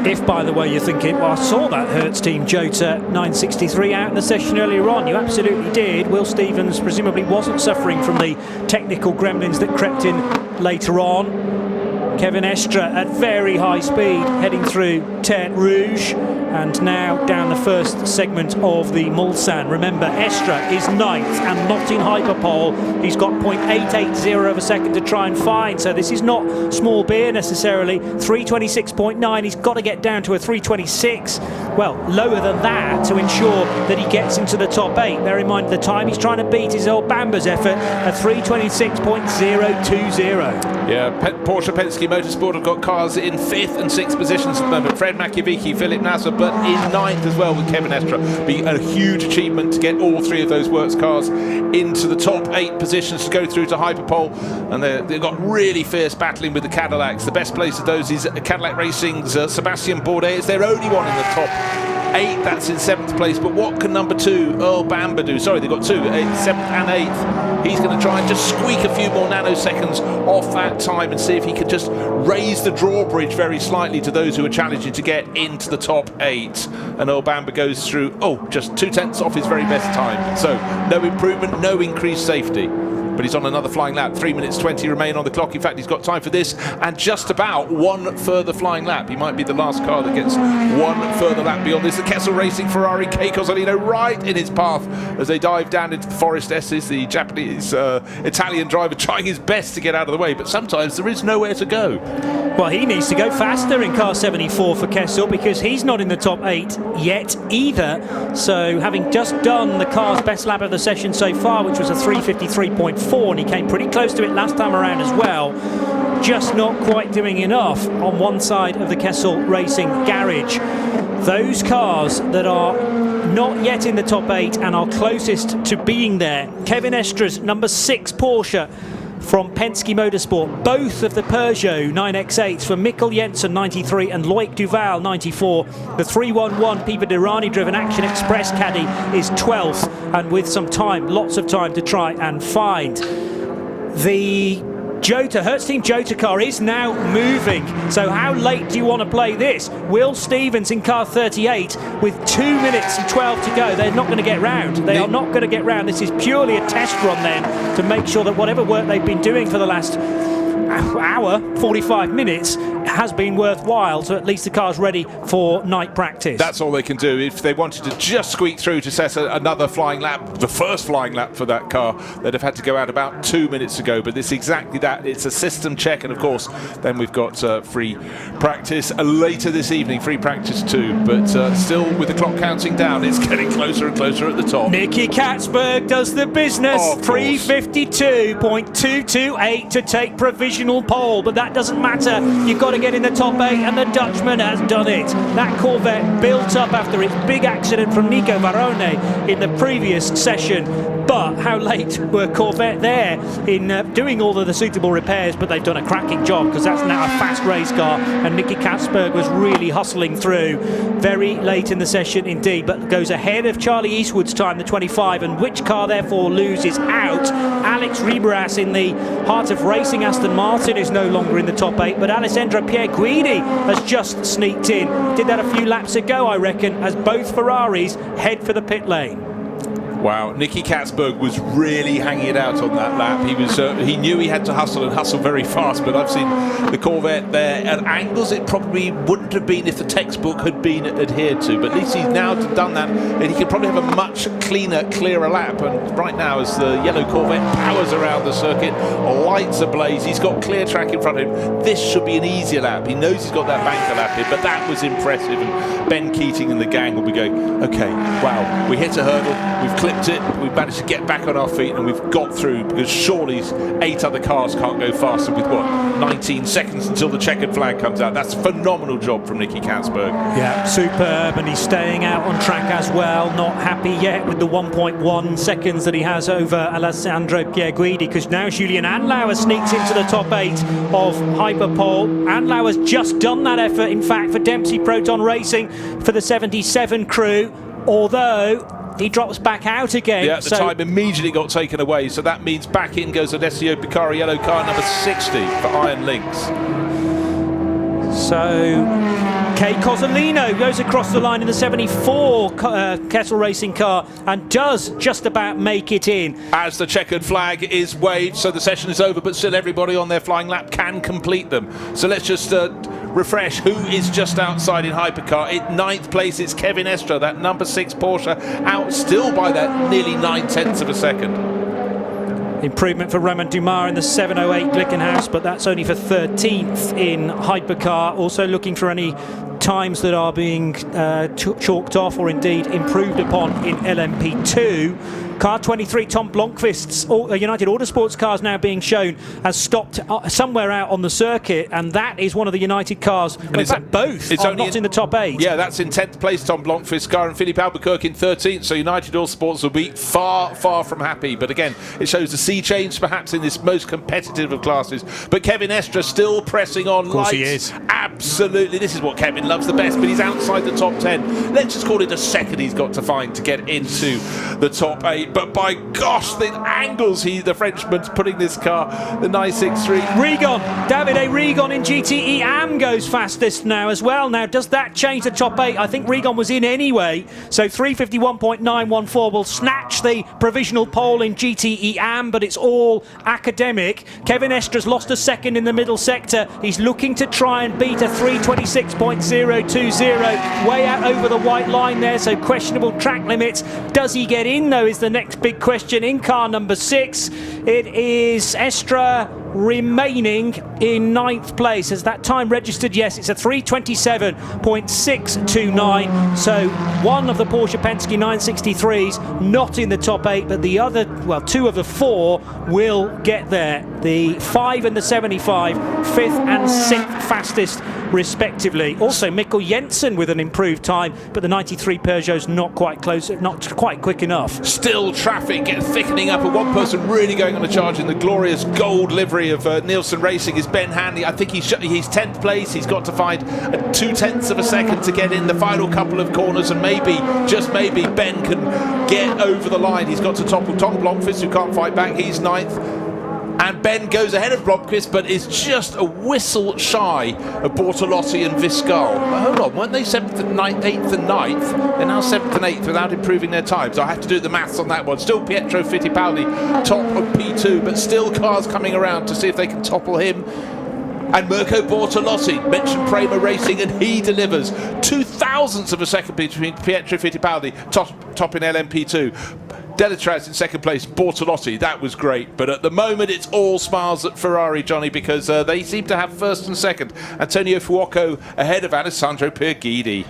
If, by the way, you're thinking, well, I saw that Hertz Team Jota 963 out in the session earlier on, you absolutely did. Will Stevens presumably wasn't suffering from the technical gremlins that crept in later on. Kevin Estre at very high speed heading through Tete Rouge. and now down the first segment of the Mulsanne. Remember, Estra is ninth and not in hyperpole. He's got 0.880 of a second to try and find, so this is not small beer necessarily. 326.9, he's got to get down to a 326, well, lower than that, to ensure that he gets into the top 8. Bear in mind the time he's trying to beat is old Bamba's effort at 326.020. Yeah, Porsche Penske Motorsport have got cars in 5th and 6th positions at the moment. Fred Makiewicz, Philip Nasser, but in 9th as well with Kevin Estra. Be a huge achievement to get all 3 of those works cars into the top 8 positions to go through to hyperpole. And they've got really fierce battling with the Cadillacs. The best place of those is Cadillac Racing's Sebastian Bourdais. It's their only one in the top 8, that's in 7th place. But what can number 2, Earl Bamber, do? Sorry, they've got 2, 7th and 8th. He's going to try and just squeak a few more nanoseconds off that time and see if he can just raise the drawbridge very slightly to those who are challenging to get into the top 8. And Earl Bamber goes through, just 2/10 off his very best time. So no improvement, no increased safety. But he's on another flying lap. 3 minutes 20 remain on the clock. In fact, he's got time for this and just about one further flying lap. He might be the last car that gets one further lap beyond this. The Kessel Racing Ferrari, Kei Cozzolino right in his path as they dive down into the Forest S's. The Japanese Italian driver trying his best to get out of the way, but sometimes there is nowhere to go. Well, he needs to go faster in car 74 for Kessel because he's not in the top 8 yet either. So having just done the car's best lap of the session so far, which was a 3:53.4, and he came pretty close to it last time around as well, just not quite doing enough on one side of the Kessel Racing garage. Those cars that are not yet in the top 8 and are closest to being there, Kevin Estra's number 6 Porsche from Penske Motorsport, both of the Peugeot 9X8s for Mikkel Jensen 93 and Loic Duval 94. The 311 Pipa Durrani driven Action Express caddy is 12th, and with some time, lots of time to try and find. The Hertz Team Jota car is now moving. So how late do you want to play this? Will Stevens in car 38 with 2 minutes and 12 to go. They're not going to get round. They are not going to get round. This is purely a test run then to make sure that whatever work they've been doing for the last hour, 45 minutes, has been worthwhile, so at least the car's ready for night practice. That's all they can do. If they wanted to just squeak through to set another flying lap, the first flying lap for that car, they'd have had to go out about 2 minutes ago. But it's exactly that. It's a system check, and of course then we've got free practice later this evening, free practice too. But still with the clock counting down, it's getting closer and closer at the top. Nicky Katzberg does the business. 3:52.228 to take provisional pole, but that doesn't matter. You've got to get in the top 8, and the Dutchman has done it. That Corvette built up after its big accident from Nico Varone in the previous session. But how late were Corvette there in doing all of the suitable repairs? But they've done a cracking job because that's now a fast race car, and Nicky Katzberg was really hustling through very late in the session indeed, but goes ahead of Charlie Eastwood's time, the 25, and which car therefore loses out? Alex Ribras in the heart of racing Aston Martin is no longer in the top 8, but Alessandro Pierguidi has just sneaked in. Did that a few laps ago, I reckon, as both Ferraris head for the pit lane. Wow, Nicky Katzberg was really hanging it out on that lap. He knew he had to hustle and hustle very fast, but I've seen the Corvette there at angles it probably wouldn't have been if the textbook had been adhered to. But at least he's now done that, and he can probably have a much cleaner, clearer lap. And right now, as the yellow Corvette powers around the circuit, lights ablaze, he's got clear track in front of him. This should be an easier lap. He knows he's got that banker lap in, but that was impressive. And Ben Keating and the gang will be going, okay, wow, we hit a hurdle, we've clipped it, we've managed to get back on our feet, and we've got through, because surely 8 other cars can't go faster with 19 seconds until the checkered flag comes out. That's a phenomenal job from Nicky Katzberg. Yeah, superb, and he's staying out on track as well. Not happy yet with the 1.1 seconds that he has over Alessandro Pierguidi, because now Julian Andlauer sneaks into the top 8 of Hyperpole. Andlauer's just done that effort, in fact, for Dempsey Proton Racing for the 77 crew, although he drops back out again. Yeah, the time immediately got taken away, so that means back in goes Alessio Picari, yellow car number 60 for Iron Lynx. So Kei Cozzolino goes across the line in the 74 Kessel Racing car and does just about make it in. As the checkered flag is waved, so the session is over, but still everybody on their flying lap can complete them. So let's just refresh who is just outside in hypercar. In 9th place, it's Kevin Estre, that number 6 Porsche, out still by that nearly 9/10 of a second. Improvement for Romain Dumas in the 708 Glickenhaus, but that's only for 13th in hypercar. Also looking for any times that are being chalked off or indeed improved upon in LMP2. Car 23, Tom Blomqvist's United Autosports cars now being shown as stopped somewhere out on the circuit, and that is one of the United cars. Well, in fact, both are not in the top 8. Yeah, that's in 10th place, Tom Blomqvist's car, and Philippe Albuquerque in 13th, so United Autosports will be far, far from happy. But again, it shows the sea change perhaps in this most competitive of classes. But Kevin Estre still pressing on. Of course lights. he is. Absolutely, this is what Kevin loves the best, but he's outside the top 10. Let's just call it a second he's got to find to get into the top 8. But by gosh, the angles the Frenchman's putting this car, the 963. Rigon, Davide Rigon in GTE AM goes fastest now as well. Now, does that change the top 8? I think Rigon was in anyway, so 351.914 will snatch the provisional pole in GTE AM, but it's all academic. Kevin Estre's lost a second in the middle sector. He's looking to try and beat a 326.020, way out over the white line there, so questionable track limits. Does he get in though is the next big question. In car number 6, it is Estre remaining in 9th place. Has that time registered? Yes, it's a 327.629. So one of the Porsche Penske 963s not in the top 8, but the other, well, 2 of the 4 will get there. The 5 and the 75, 5th and 6th fastest respectively. Also Mikkel Jensen with an improved time, but the 93 Peugeot's not quite close, not quite quick enough. Still traffic thickening up, and one person really going on a charge in the glorious gold livery of Nielsen Racing is Ben Hanley. I think he's 10th place. He's got to find 2/10 of a second to get in the final couple of corners, and maybe, just maybe, Ben can get over the line. He's got to topple Tom Blomqvist, who can't fight back. He's 9th. And Ben goes ahead of Blomqvist, but is just a whistle shy of Bortolotti and Viscal. But hold on, weren't they 7th and 9th, 8th and 9th? They're now 7th and 8th without improving their times. I have to do the maths on that one. Still Pietro Fittipaldi, top of P2, but still cars coming around to see if they can topple him. And Mirko Bortolotti, mentioned Prema Racing, and he delivers 0.02 of a second between Pietro Fittipaldi, top in LMP2. Delatraz in 2nd place, Bortolotti, that was great, but at the moment it's all smiles at Ferrari, Johnny, because they seem to have 1st and 2nd. Antonio Fuoco ahead of Alessandro Pierguidi.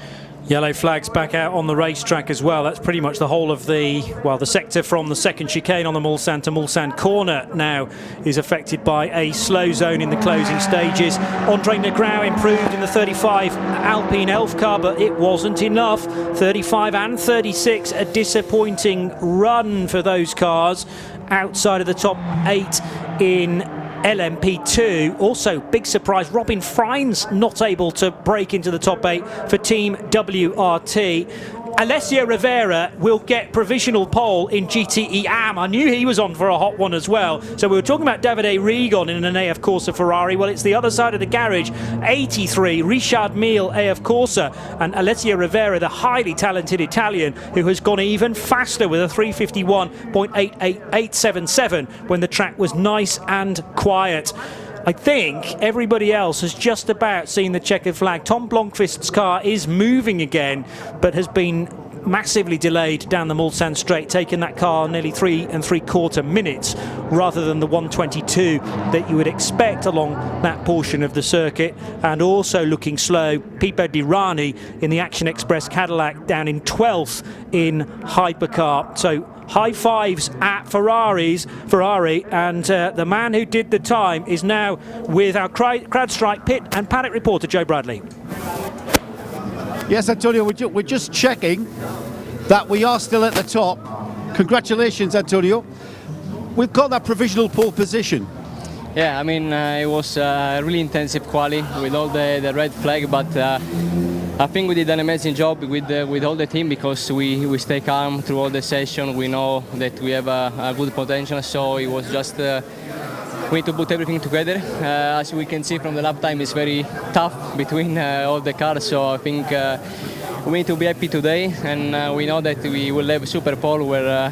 Yellow flags back out on the racetrack as well. That's pretty much the whole of the sector from the second chicane on the Mulsanne to Mulsanne corner now is affected by a slow zone in the closing stages. Andre Negrão improved in the 35 Alpine Elf car, but it wasn't enough. 35 and 36, a disappointing run for those cars outside of the top 8 in LMP2. Also, big surprise, Robin Freins not able to break into the top 8 for Team WRT. Alessio Rivera will get provisional pole in GTE AM. I knew he was on for a hot one as well. So we were talking about Davide Rigon in an AF Corsa Ferrari. Well, it's the other side of the garage. 83, Richard Mille AF Corsa, and Alessio Rivera, the highly talented Italian, who has gone even faster with a 351.88877 when the track was nice and quiet. I think everybody else has just about seen the checkered flag. Tom Blomqvist's car is moving again, but has been massively delayed down the Mulsanne straight, taking that car nearly 3 3/4 minutes rather than the 1:22 that you would expect along that portion of the circuit. And also looking slow, Pipo Dirani in the Action Express Cadillac down in 12th in hypercar. So high fives at Ferrari, and the man who did the time is now with our CrowdStrike pit and paddock reporter Joe Bradley. Yes, Antonio, we're just checking that we are still at the top. Congratulations, Antonio. We've got that provisional pole position. Yeah, I mean, it was a really intensive quali with all the red flag, but I think we did an amazing job with all the team, because we stay calm through all the session. We know that we have a good potential, so it was just we need to put everything together. As we can see from the lap time, it's very tough between all the cars, so I think we need to be happy today, and we know that we will have Super Pole where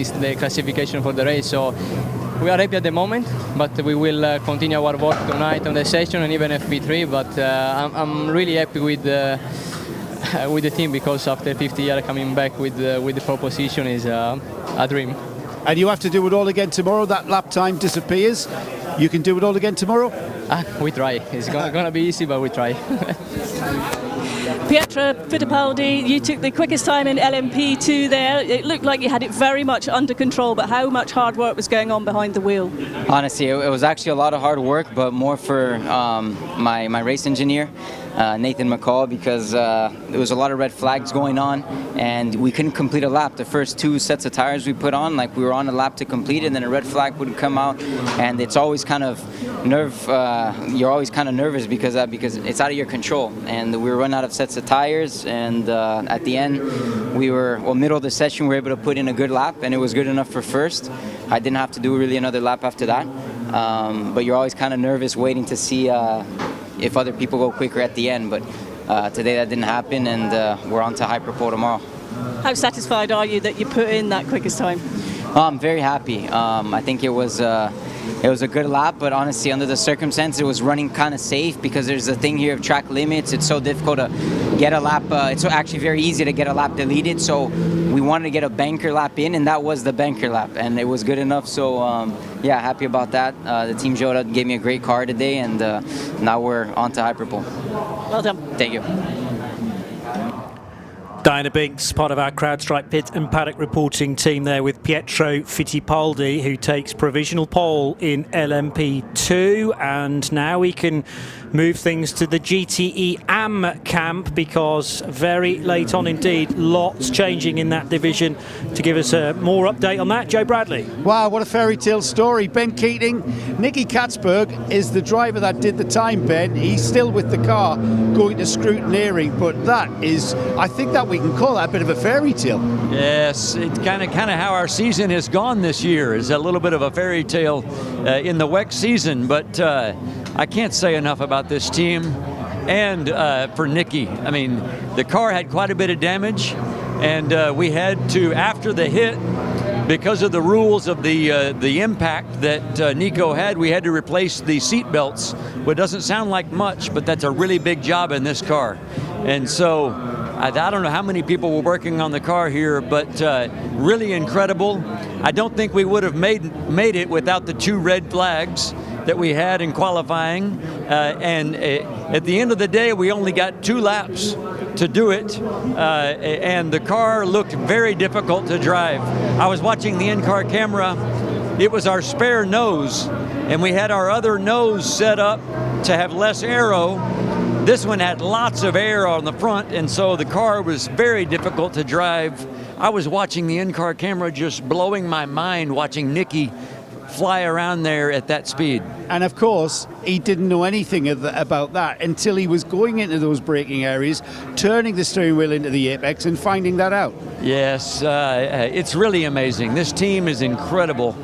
is the classification for the race. So we are happy at the moment, but we will continue our work tonight on the session and even FP3. But I'm really happy with the team, because after 50 years coming back with the pole position is a dream. And you have to do it all again tomorrow. That lap time disappears. You can do it all again tomorrow? We try. It's gonna be easy, but we try. Pietro Fittipaldi, you took the quickest time in LMP2 there. It looked like you had it very much under control, but how much hard work was going on behind the wheel? Honestly, it was actually a lot of hard work, but more for my race engineer, Nathan McCall, because there was a lot of red flags going on and we couldn't complete a lap. The first 2 sets of tires we put on, like we were on a lap to complete it, and then a red flag would come out, and it's always kind of you're always kind of nervous because it's out of your control, and we were running out of sets of tires, and at the end middle of the session we were able to put in a good lap, and it was good enough for first. I didn't have to do really another lap after that, but you're always kind of nervous waiting to see if other people go quicker at the end, but today that didn't happen, and we're on to Hyperpole tomorrow. How satisfied are you that you put in that quickest time? I'm very happy. I think it was a good lap, but honestly, under the circumstances, it was running kind of safe, because there's a thing here of track limits. It's so difficult to get a lap. It's actually very easy to get a lap deleted, so we wanted to get a banker lap in, and that was the banker lap, and it was good enough. So yeah, happy about that. The team showed up, gave me a great car today, and now we're on to Hyperpole. Well done. Thank you. Diana Binks, part of our CrowdStrike pit and paddock reporting team there with Pietro Fittipaldi, who takes provisional pole in LMP2, and now we can move things to the GTE AM camp, because very late on indeed, lots changing in that division. To give us a more update on that, Joe Bradley. Wow, what a fairy tale story. Ben Keating, Nicky Katzberg is the driver that did the time, Ben. He's still with the car going to scrutineering, but that is, I think that we can call that a bit of a fairy tale. Yes, it's kind of how our season has gone this year, is a little bit of a fairy tale in the WEC season, but I can't say enough about this team, and for Nicky. I mean, the car had quite a bit of damage, and we had to, after the hit, because of the rules of the impact that Nico had, we had to replace the seat belts. Well, it doesn't sound like much, but that's a really big job in this car. And so I don't know how many people were working on the car here, but really incredible. I don't think we would have made it without the 2 red flags that we had in qualifying, and at the end of the day we only got 2 laps to do it, and the car looked very difficult to drive. I was watching the in-car camera. It was our spare nose, and we had our other nose set up to have less aero. This one had lots of air on the front, and so the car was very difficult to drive. I was watching the in-car camera, just blowing my mind watching Nicky fly around there at that speed. And of course, he didn't know anything about that until he was going into those braking areas, turning the steering wheel into the apex and finding that out. Yes, it's really amazing. This team is incredible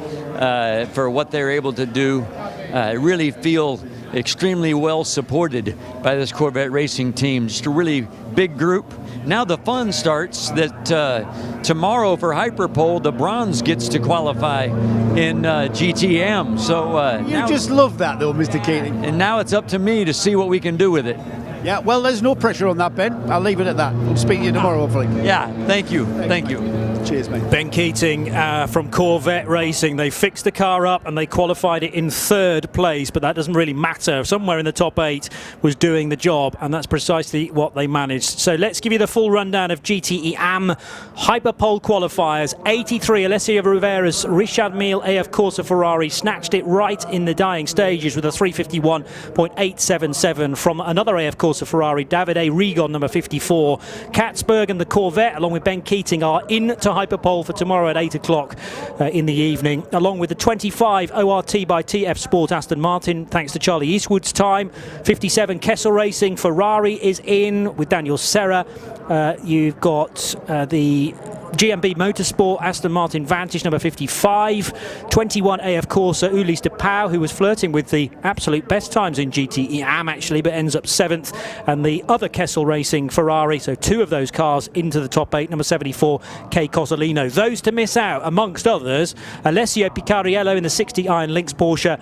for what they're able to do. I really feel extremely well supported by this Corvette racing team. Just a really big group. Now the fun starts that tomorrow for Hyperpole, the bronze gets to qualify in GTM. So you just love that though, Mr. Keating. And now it's up to me to see what we can do with it. Yeah, well, there's no pressure on that, Ben. I'll leave it at that. We'll speak to you tomorrow, hopefully. Yeah, thank you. Thank you. Cheers, mate. Ben Keating from Corvette Racing. They fixed the car up and they qualified it in 3rd place, but that doesn't really matter. Somewhere in the top 8 was doing the job, and that's precisely what they managed. So let's give you the full rundown of GTE AM Hyperpole qualifiers. 83, Alessio Rivera's Richard Mille AF Corsa Ferrari snatched it right in the dying stages with a 351.877 from another AF Corsa Ferrari, Davide Rigon, number 54. Katzberg and the Corvette, along with Ben Keating, are in to Hyperpole for tomorrow at 8 o'clock in the evening, along with the 25 ORT by TF Sport Aston Martin, thanks to Charlie Eastwood's time. 57 Kessel Racing Ferrari is in with Daniel Serra. You've got the GMB Motorsport, Aston Martin Vantage number 55. 21 AF Corsa, Ulysse de Pauw, who was flirting with the absolute best times in GTE AM actually, but ends up 7th. And the other Kessel Racing Ferrari, so 2 of those cars into the top 8, number 74 K Cosolino. Those to miss out, amongst others, Alessio Picariello in the 60 Iron Lynx Porsche,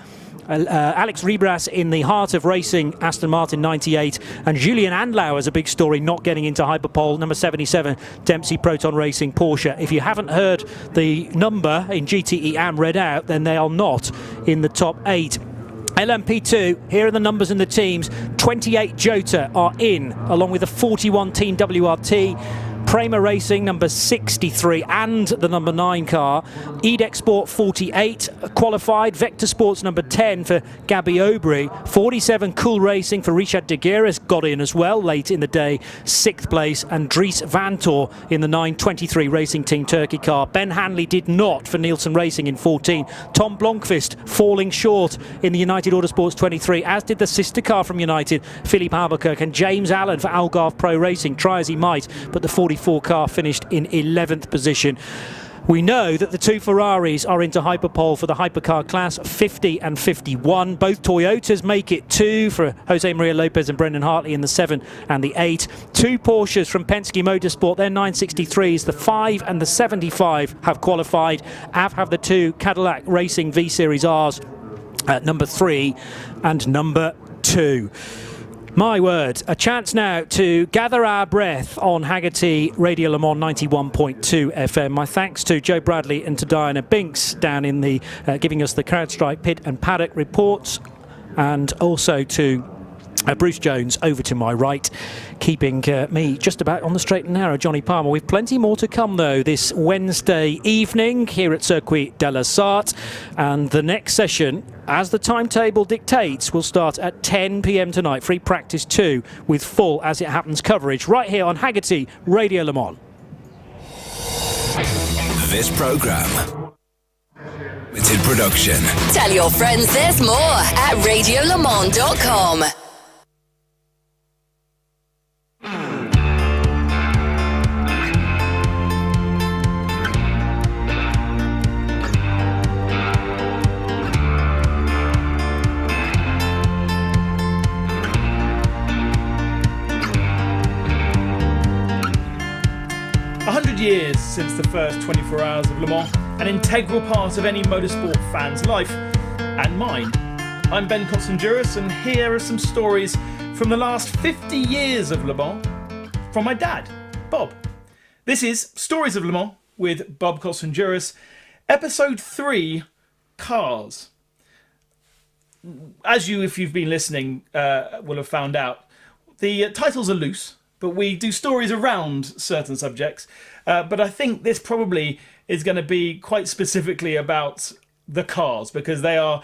Alex Ribras in the heart of racing Aston Martin 98, and Julian Andlau as a big story not getting into Hyperpole, number 77 Dempsey Proton Racing Porsche. If you haven't heard the number in GTE AM read out, then they are not in the top 8. LMP2, here are the numbers in the teams. 28 Jota are in, along with the 41 Team WRT. Prema Racing number 63 and the number 9 car. Edex Sport 48 qualified. Vector Sports number 10 for Gabby Aubry. 47 Cool Racing for Richard de Geras got in as well late in the day, 6th place. And Dries Vantor in the 923 Racing Team Turkey car. Ben Hanley did not for Nielsen Racing in 14. Tom Blomqvist falling short in the United Autosports 23, as did the sister car from United, Philippe Albuquerque, and James Allen for Algarve Pro Racing. Try as he might, but the 44 car finished in 11th position. We know that the 2 Ferraris are into Hyperpole for the Hypercar class, 50 and 51. Both Toyotas make it 2 for Jose Maria Lopez and Brendan Hartley in the 7 and the 8. 2 Porsches from Penske Motorsport, their 963s, the 5 and the 75 have qualified. Have the 2 Cadillac Racing V-Series Rs at number 3 and number 2. My word, a chance now to gather our breath on Haggerty Radio Le Mans 91.2 FM. My thanks to Joe Bradley and to Diana Binks down in the giving us the CrowdStrike pit and paddock reports, and also to Bruce Jones over to my right, keeping me just about on the straight and narrow, Johnny Palmer. We've plenty more to come though this Wednesday evening here at Circuit de la Sarthe, and the next session, as the timetable dictates, will start at 10 p.m. tonight. Free practice 2 with full As It Happens coverage right here on Haggerty Radio Le Mans. This programme, limited production. Tell your friends there's more at radiolemans.com. 100 years since the first 24 hours of Le Mans, an integral part of any motorsport fan's life, and mine. I'm Ben Kotzenjuris, and here are some stories from the last 50 years of Le Mans from my dad, Bob. This is Stories of Le Mans with Bob Kotzenjuris, Episode 3, Cars. As you, if you've been listening, will have found out, the titles are loose, but we do stories around certain subjects. But I think this probably is going to be quite specifically about the cars, because they are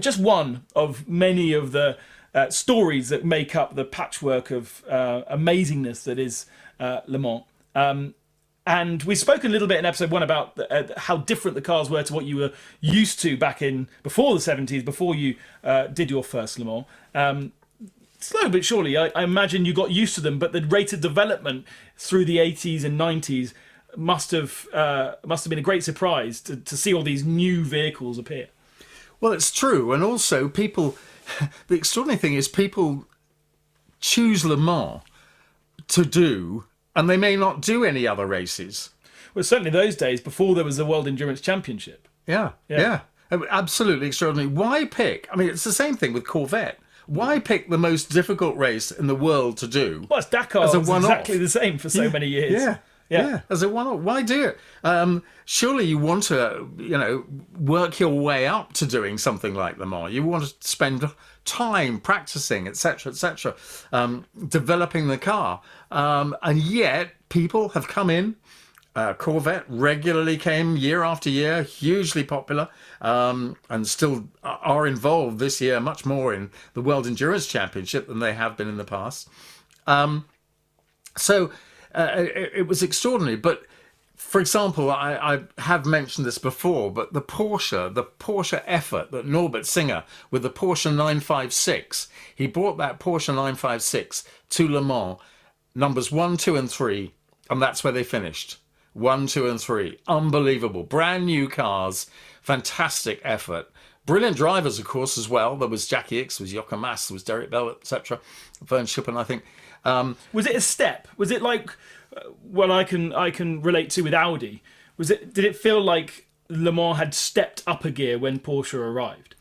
just one of many of the stories that make up the patchwork of amazingness that is Le Mans. And we spoke a little bit in episode 1 about how different the cars were to what you were used to back in before the 70s, before you did your first Le Mans. Slow but surely, I imagine you got used to them, but the rate of development through the 80s and 90s must have been a great surprise to see all these new vehicles appear. Well, it's true, and also people. The extraordinary thing is people choose Le Mans to do, and they may not do any other races. Well, certainly those days before there was a World Endurance Championship. Yeah. Absolutely extraordinary. Why pick? I mean, it's the same thing with Corvette. Why pick the most difficult race in the world to do? Well, it's Dakar was exactly the same for so many years. Yeah, as a one-off. Why do it? Surely you want to, work your way up to doing something like Le Mans. You want to spend time practicing, etc., developing the car. And yet people have come in. Corvette regularly came year after year, hugely popular, and still are involved this year much more in the World Endurance Championship than they have been in the past. So it was extraordinary. But for example, I have mentioned this before, but the Porsche effort that Norbert Singer with the Porsche 956, he brought that Porsche 956 to Le Mans, numbers 1, 2 and 3, and that's where they finished. 1, 2, and 3. Unbelievable. Brand new cars. Fantastic effort. Brilliant drivers, of course, as well. There was Jackie Ickx, there was Jochen Mass, there was Derek Bell, etc. Vern Schuppen, I think. Was it a step? Was it like what I can relate to with Audi? Did it feel like Le Mans had stepped up a gear when Porsche arrived?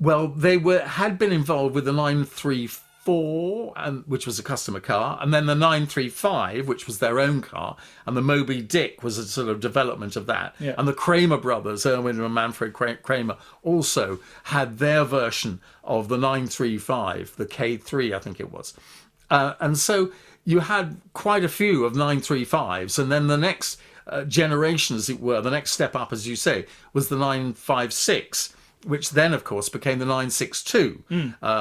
Well, they had been involved with the 934, which was a customer car, and then the 935, which was their own car, and the Moby Dick was a sort of development of that. Yeah. And the Kramer brothers, Erwin and Manfred Kramer, also had their version of the 935, the K3, I think it was. And so you had quite a few of 935s, and then the next generation, as it were, the next step up, as you say, was the 956, which then, of course, became the 962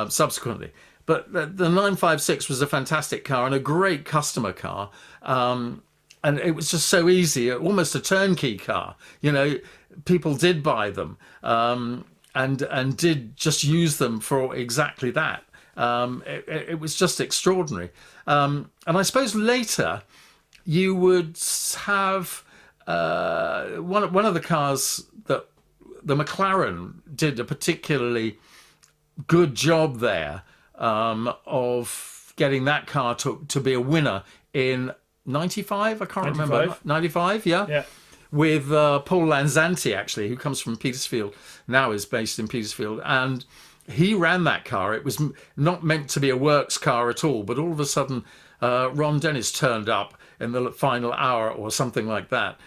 subsequently. But the 956 was a fantastic car and a great customer car. And it was just so easy, almost a turnkey car. You know, people did buy them and did just use them for exactly that. It was just extraordinary. And I suppose later you would have one of the cars that the McLaren did a particularly good job there of getting that car to be a winner in 95, I can't remember. 95, yeah. With Paul Lanzanti, actually, who comes from Petersfield, now is based in Petersfield, and he ran that car. It was not meant to be a works car at all, but all of a sudden Ron Dennis turned up in the final hour or something like that.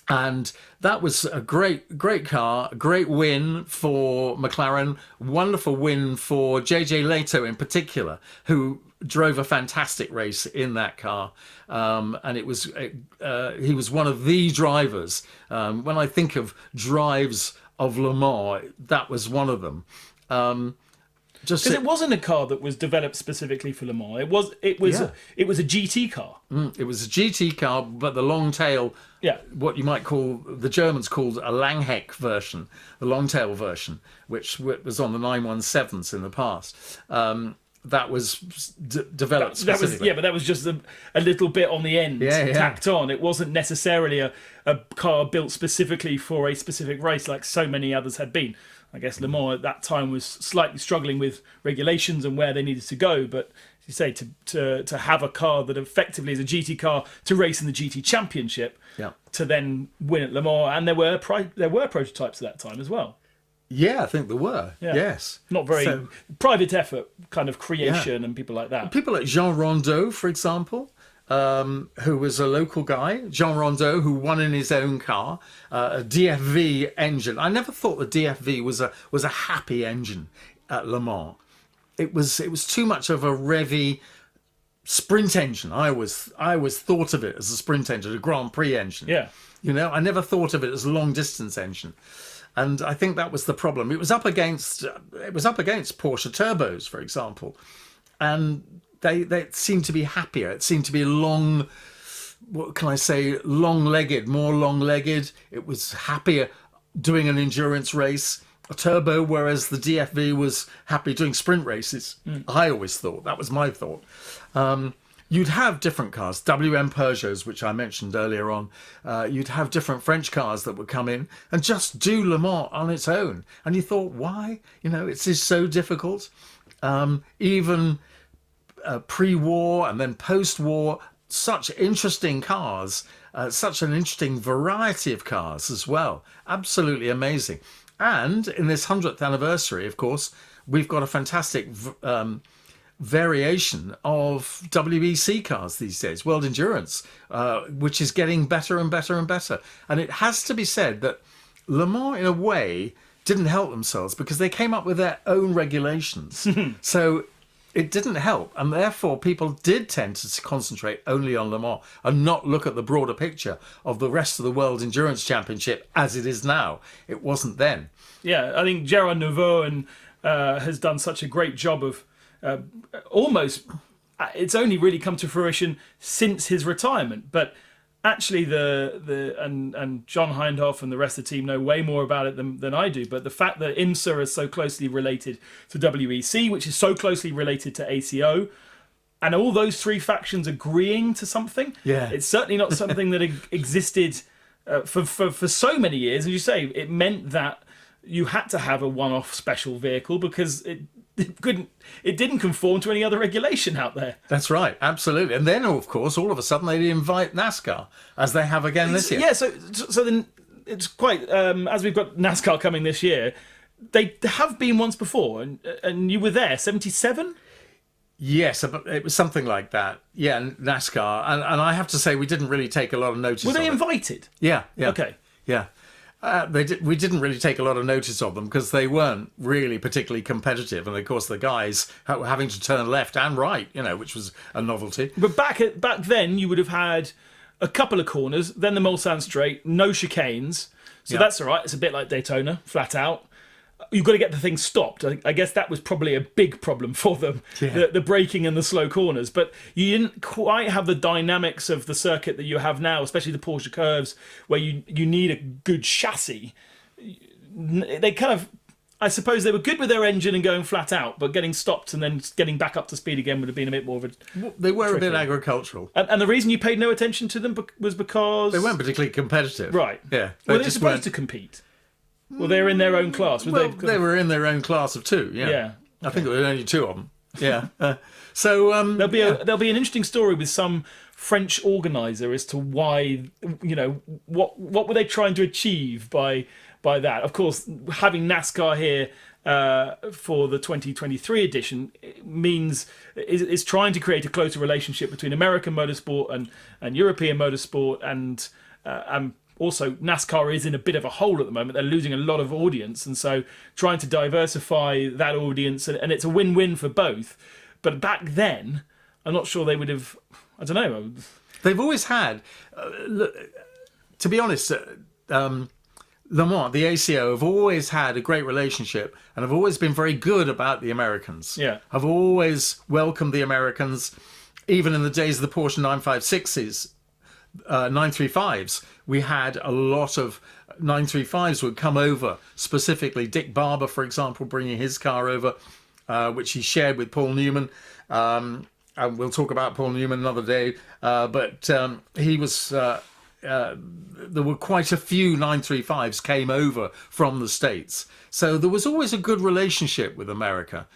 And that was a great car, great win for McLaren, wonderful win for JJ Leto in particular, who drove a fantastic race in that car. And he was one of the drivers. When I think of drives of Le Mans, that was one of them. Because it wasn't a car that was developed specifically for Le Mans. It was a GT car. It was a GT car, but the long tail, what you might call, the Germans called a Langheck version, the long tail version, which was on the 917s in the past. That was developed specifically. But that was just a little bit on the end tacked on. It wasn't necessarily a car built specifically for a specific race like so many others had been. I guess Le Mans at that time was slightly struggling with regulations and where they needed to go. But as you say, to have a car that effectively is a GT car to race in the GT Championship, to then win at Le Mans, and there were prototypes at that time as well. Yeah, I think there were. Yeah. Yes. Not very private effort kind of creation and people like that. People like Jean Rondeau, for example, who was a local guy. Jean Rondeau, who won in his own car, a DFV engine. I never thought the DFV was a happy engine at Le Mans. It was too much of a revvy sprint engine. I always thought of it as a sprint engine, a Grand Prix engine. Yeah. You know, I never thought of it as a long distance engine. And I think that was the problem. It was up against Porsche turbos, for example, and they seemed to be happier. It seemed to be long, what can I say, long-legged, more long-legged. It was happier doing an endurance race, a turbo, whereas the DFV was happy doing sprint races. I always thought. That was my thought. You'd have different cars, WM Peugeots, which I mentioned earlier on. You'd have different French cars that would come in and just do Le Mans on its own. And you thought, why? You know, it's just so difficult. Even pre-war and then post-war, such interesting cars, such an interesting variety of cars as well. Absolutely amazing. And in this 100th anniversary, of course, we've got a fantastic variation of WEC cars these days, World Endurance, which is getting better and better and better. And it has to be said that Le Mans, in a way, didn't help themselves because they came up with their own regulations. So it didn't help. And therefore, people did tend to concentrate only on Le Mans and not look at the broader picture of the rest of the World Endurance Championship as it is now. It wasn't then. Yeah, I think Gerard Nouveau has done such a great job of almost, it's only really come to fruition since his retirement. But actually, and John Hindhoff and the rest of the team know way more about it than I do. But the fact that IMSA is so closely related to WEC, which is so closely related to ACO, and all those three factions agreeing to something. Yeah. It's certainly not something that existed for so many years. As you say, it meant that you had to have a one-off special vehicle because it didn't conform to any other regulation out there. That's right, absolutely. And then, of course, all of a sudden they invite NASCAR, as they have again this year. Yeah, so then it's quite, as we've got NASCAR coming this year, they have been once before, and you were there, 77? Yes, it was something like that. Yeah, NASCAR. And I have to say, we didn't really take a lot of notice Were they of it. invited? Yeah. Okay. Yeah. We didn't really take a lot of notice of them because they weren't really particularly competitive. And of course, the guys were having to turn left and right, which was a novelty. But back then, you would have had a couple of corners, then the Mulsanne Straight, no chicanes. So that's all right. It's a bit like Daytona, flat out. You've got to get the thing stopped. I guess that was probably a big problem for them, the braking and the slow corners. But you didn't quite have the dynamics of the circuit that you have now, especially the Porsche curves, where you need a good chassis. They kind of, I suppose they were good with their engine and going flat out, but getting stopped and then getting back up to speed again would have been a bit more of a... They were a bit agricultural. And the reason you paid no attention to them was because... They weren't particularly competitive. Right. Yeah. Well, they're supposed to compete. Well, they were in their own class. They were in their own class of two. Yeah. Yeah. I think there were only two of them. Yeah. So there'll be an interesting story with some French organizer as to why, what were they trying to achieve by that. Of course, having NASCAR here for the 2023 edition means is trying to create a closer relationship between American motorsport and European motorsport, and also NASCAR is in a bit of a hole at the moment. They're losing a lot of audience, and so trying to diversify that audience, and it's a win-win for both. But back then, I'm not sure they would have, I don't know. They've always had, to be honest, Le Mans, the ACO, have always had a great relationship and have always been very good about the Americans. Yeah. Have always welcomed the Americans, even in the days of the Porsche 956s, 935s. We had a lot of 935s would come over, specifically Dick Barber, for example, bringing his car over, which he shared with Paul Newman. And we'll talk about Paul Newman another day. But he was... there were quite a few 935s came over from the States. So there was always a good relationship with America,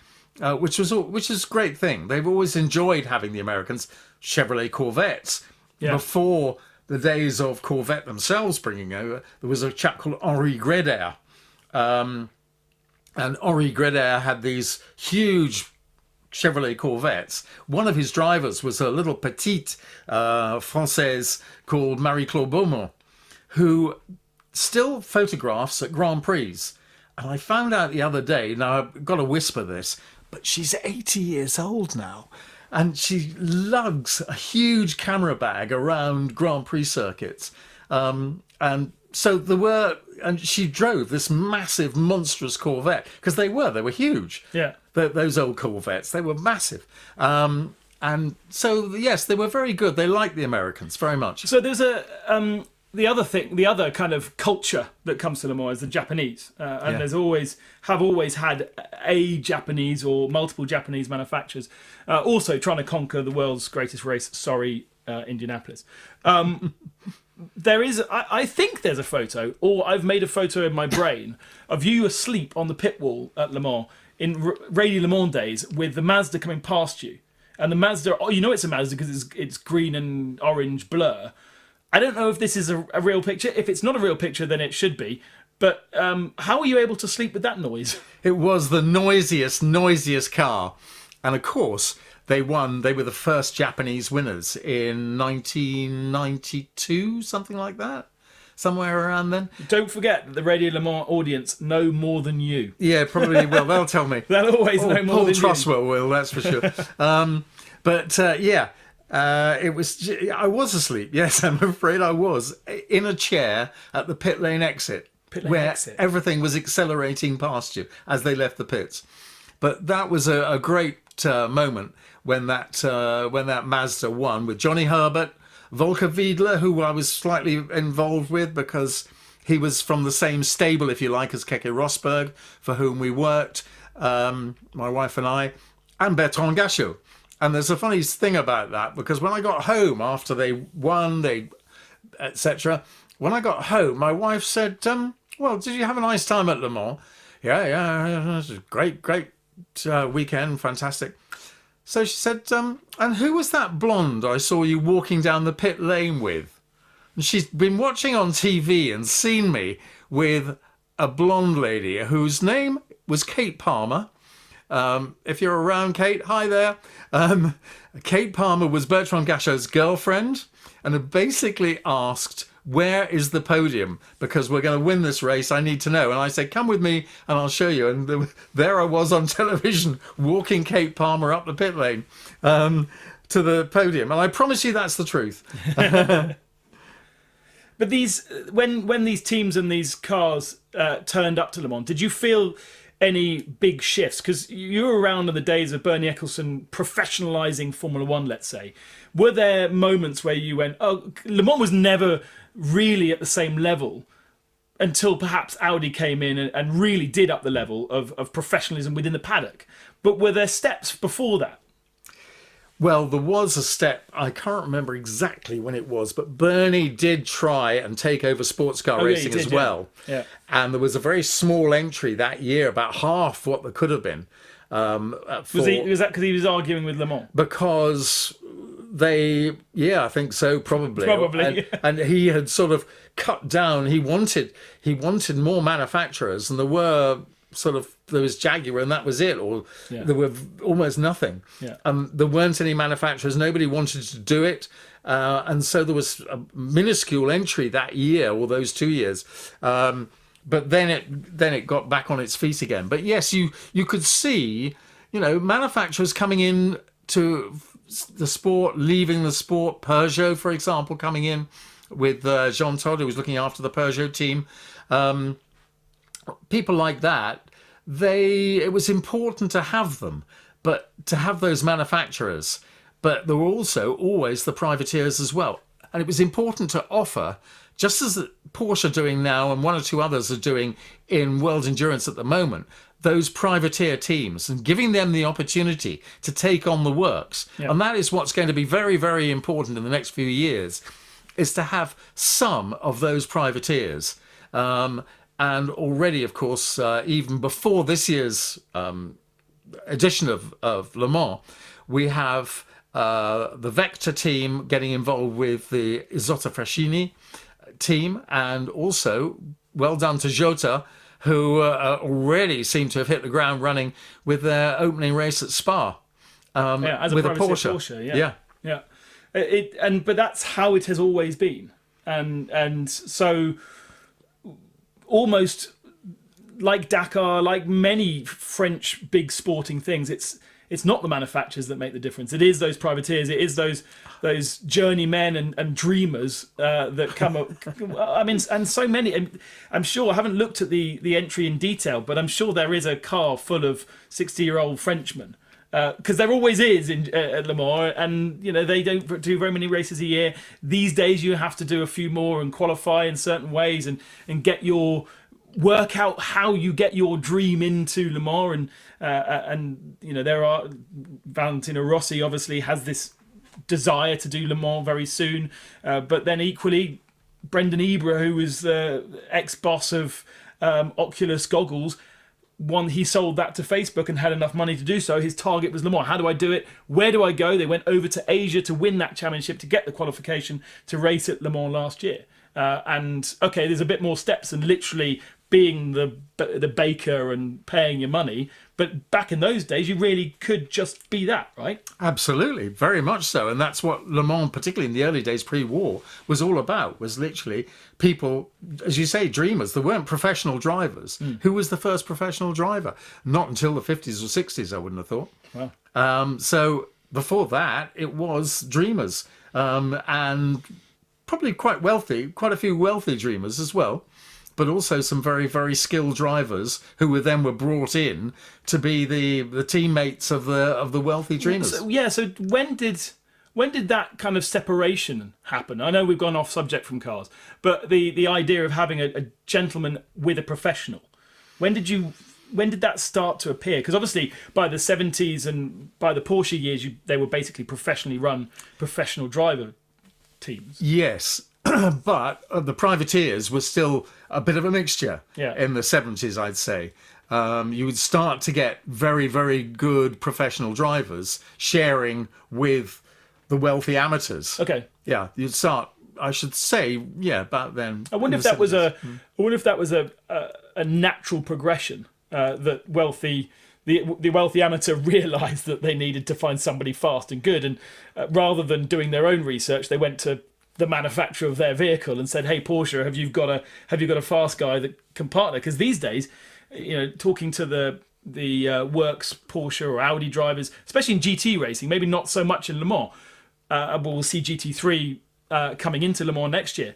which is a great thing. They've always enjoyed having the Americans. Chevrolet Corvettes. Yeah. Before the days of Corvette themselves bringing over, there was a chap called Henri Gréder. And Henri Gréder had these huge Chevrolet Corvettes. One of his drivers was a little petite Française called Marie-Claude Beaumont, who still photographs at Grand Prix. And I found out the other day, now I've got to whisper this, but she's 80 years old now. And she lugs a huge camera bag around Grand Prix circuits. And so and she drove this massive, monstrous Corvette, because they were huge. Yeah. Those old Corvettes, they were massive. And so, yes, they were very good. They liked the Americans very much. So there's the other kind of culture that comes to Le Mans is the Japanese. And there's always had a Japanese or multiple Japanese manufacturers also trying to conquer the world's greatest race. Sorry, Indianapolis. There is, I think there's a photo, or I've made a photo in my brain of you asleep on the pit wall at Le Mans in Radio Le Mans days with the Mazda coming past you. And the Mazda, it's a Mazda because it's green and orange blur. I don't know if this is a real picture. If it's not a real picture, then it should be. But how were you able to sleep with that noise? It was the noisiest car. And of course, they won. They were the first Japanese winners in 1992, something like that. Somewhere around then. Don't forget that the Radio Le Mans audience know more than you. Yeah, probably will. They'll tell me. They'll always know more than you. Paul Truswell will, that's for sure. It was. I was asleep. Yes, I'm afraid I was in a chair at the pit lane exit, everything was accelerating past you as they left the pits. But that was a great moment when that Mazda won with Johnny Herbert, Volker Wiedler, who I was slightly involved with because he was from the same stable, if you like, as Keke Rosberg, for whom we worked, my wife and I, and Bertrand Gachot. And there's a funny thing about that, because when I got home after they won, etc. When I got home, my wife said, well, did you have a nice time at Le Mans? Yeah, it was a great weekend, fantastic. So she said, and who was that blonde I saw you walking down the pit lane with? And she's been watching on TV and seen me with a blonde lady whose name was Kate Palmer. If you're around, Kate, hi there. Kate Palmer was Bertrand Gachot's girlfriend and had basically asked, where is the podium? Because we're going to win this race, I need to know. And I said, come with me and I'll show you. And there I was on television walking Kate Palmer up the pit lane to the podium. And I promise you that's the truth. But these, when these teams and these cars turned up to Le Mans, did you feel any big shifts? Because you were around in the days of Bernie Ecclestone professionalising Formula One, let's say. Were there moments where you went, oh, Le Mans was never really at the same level until perhaps Audi came in and really did up the level of professionalism within the paddock? But were there steps before that? Well, there was a step, I can't remember exactly when it was, but Bernie did try and take over sports car racing as well. Yeah. And there was a very small entry that year, about half what there could have been. Was that because he was arguing with Le Mans? Because I think so, probably. Probably. And he had sort of cut down, he wanted more manufacturers, and there was Jaguar and that was it, or there were almost nothing. Yeah. There weren't any manufacturers, nobody wanted to do it, and so there was a minuscule entry that year, or those 2 years, but then it got back on its feet again. But yes, you could see, manufacturers coming in to the sport, leaving the sport. Peugeot, for example, coming in with Jean Todt, who was looking after the Peugeot team. People like that, it was important to have them, but to have those manufacturers. But there were also always the privateers as well. And it was important to offer, just as Porsche are doing now and one or two others are doing in World Endurance at the moment, those privateer teams and giving them the opportunity to take on the works. Yeah. And that is what's going to be very, very important in the next few years, is to have some of those privateers. And already, of course, even before this year's edition of Le Mans, we have the Vector team getting involved with the Isotta Fraschini team, and also well done to Jota, who already seem to have hit the ground running with their opening race at Spa with a Porsche. Yeah. But that's how it has always been, and so almost like Dakar, like many French big sporting things, it's not the manufacturers that make the difference. It is those privateers. It is those journeymen and dreamers that come up. I mean, and so many. I'm sure I haven't looked at the entry in detail, but I'm sure there is a car full of 60-year-old Frenchmen. Because there always is at Le Mans, and they don't do very many races a year. These days, you have to do a few more and qualify in certain ways, and work out how you get your dream into Le Mans. And there are Valentino Rossi obviously has this desire to do Le Mans very soon, but then equally Brendan Ibra, who was the ex-boss of Oculus goggles. He sold that to Facebook and had enough money to do so. His target was Le Mans. How do I do it? Where do I go? They went over to Asia to win that championship, to get the qualification to race at Le Mans last year. There's a bit more steps than literally being the baker and paying your money. But back in those days, you really could just be that, right? Absolutely, very much so. And that's what Le Mans, particularly in the early days pre-war, was all about, was literally people, as you say, dreamers. There weren't professional drivers. Who was the first professional driver? Not until the 50s or 60s, I wouldn't have thought. Wow. So before that, it was dreamers. And probably quite a few wealthy dreamers as well. But also some very, very skilled drivers who were brought in to be the teammates of the wealthy dreamers. So when did that kind of separation happen? I know we've gone off subject from cars, but the idea of having a gentleman with a professional, when did you did that start to appear? Because obviously by the 70s and by the Porsche years, they were basically professionally run, professional driver teams. Yes, but the privateers were still a bit of a mixture in the 70s, I'd say. You would start to get very, very good professional drivers sharing with the wealthy amateurs. Okay. Yeah, you'd start, I should say, about then. I wonder if that was a natural progression that the wealthy amateur realised that they needed to find somebody fast and good, and rather than doing their own research, they went to the manufacturer of their vehicle and said, "Hey, Porsche, have you got a fast guy that can partner?" Because these days, talking to the works Porsche or Audi drivers, especially in GT racing, maybe not so much in Le Mans. We'll see GT3 coming into Le Mans next year.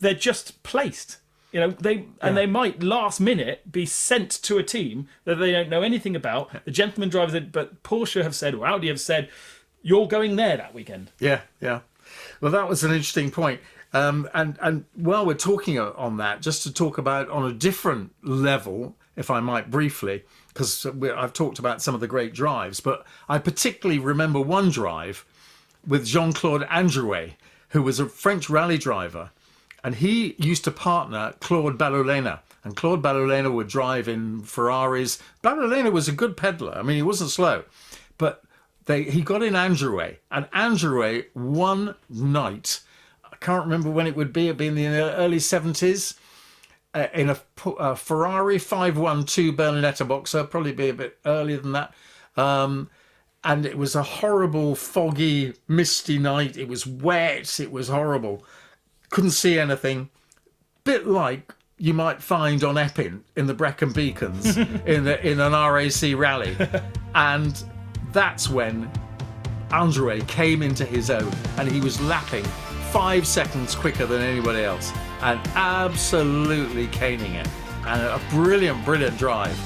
They're just placed. They might last minute be sent to a team that they don't know anything about. The gentleman drivers, but Porsche have said, or Audi have said, you're going there that weekend. Yeah. Well, that was an interesting point. And while we're talking on that, just to talk about on a different level, if I might briefly, because I've talked about some of the great drives, but I particularly remember one drive with Jean-Claude Androuet, who was a French rally driver. And he used to partner Claude Ballolena. And Claude Ballolena would drive in Ferraris. Ballolena was a good peddler. I mean, he wasn't slow. But he got in Androuet. And Androuet, one night, I can't remember when it would be. It'd be in the early 70s. In a Ferrari 512 Berlinetta Boxer. Probably be a bit earlier than that. And it was a horrible, foggy, misty night. It was wet. It was horrible. Couldn't see anything. Bit like you might find on Epping in the Brecon Beacons in an RAC rally. And that's when Androuet came into his own, and he was lapping 5 seconds quicker than anybody else and absolutely caning it. And a brilliant, brilliant drive.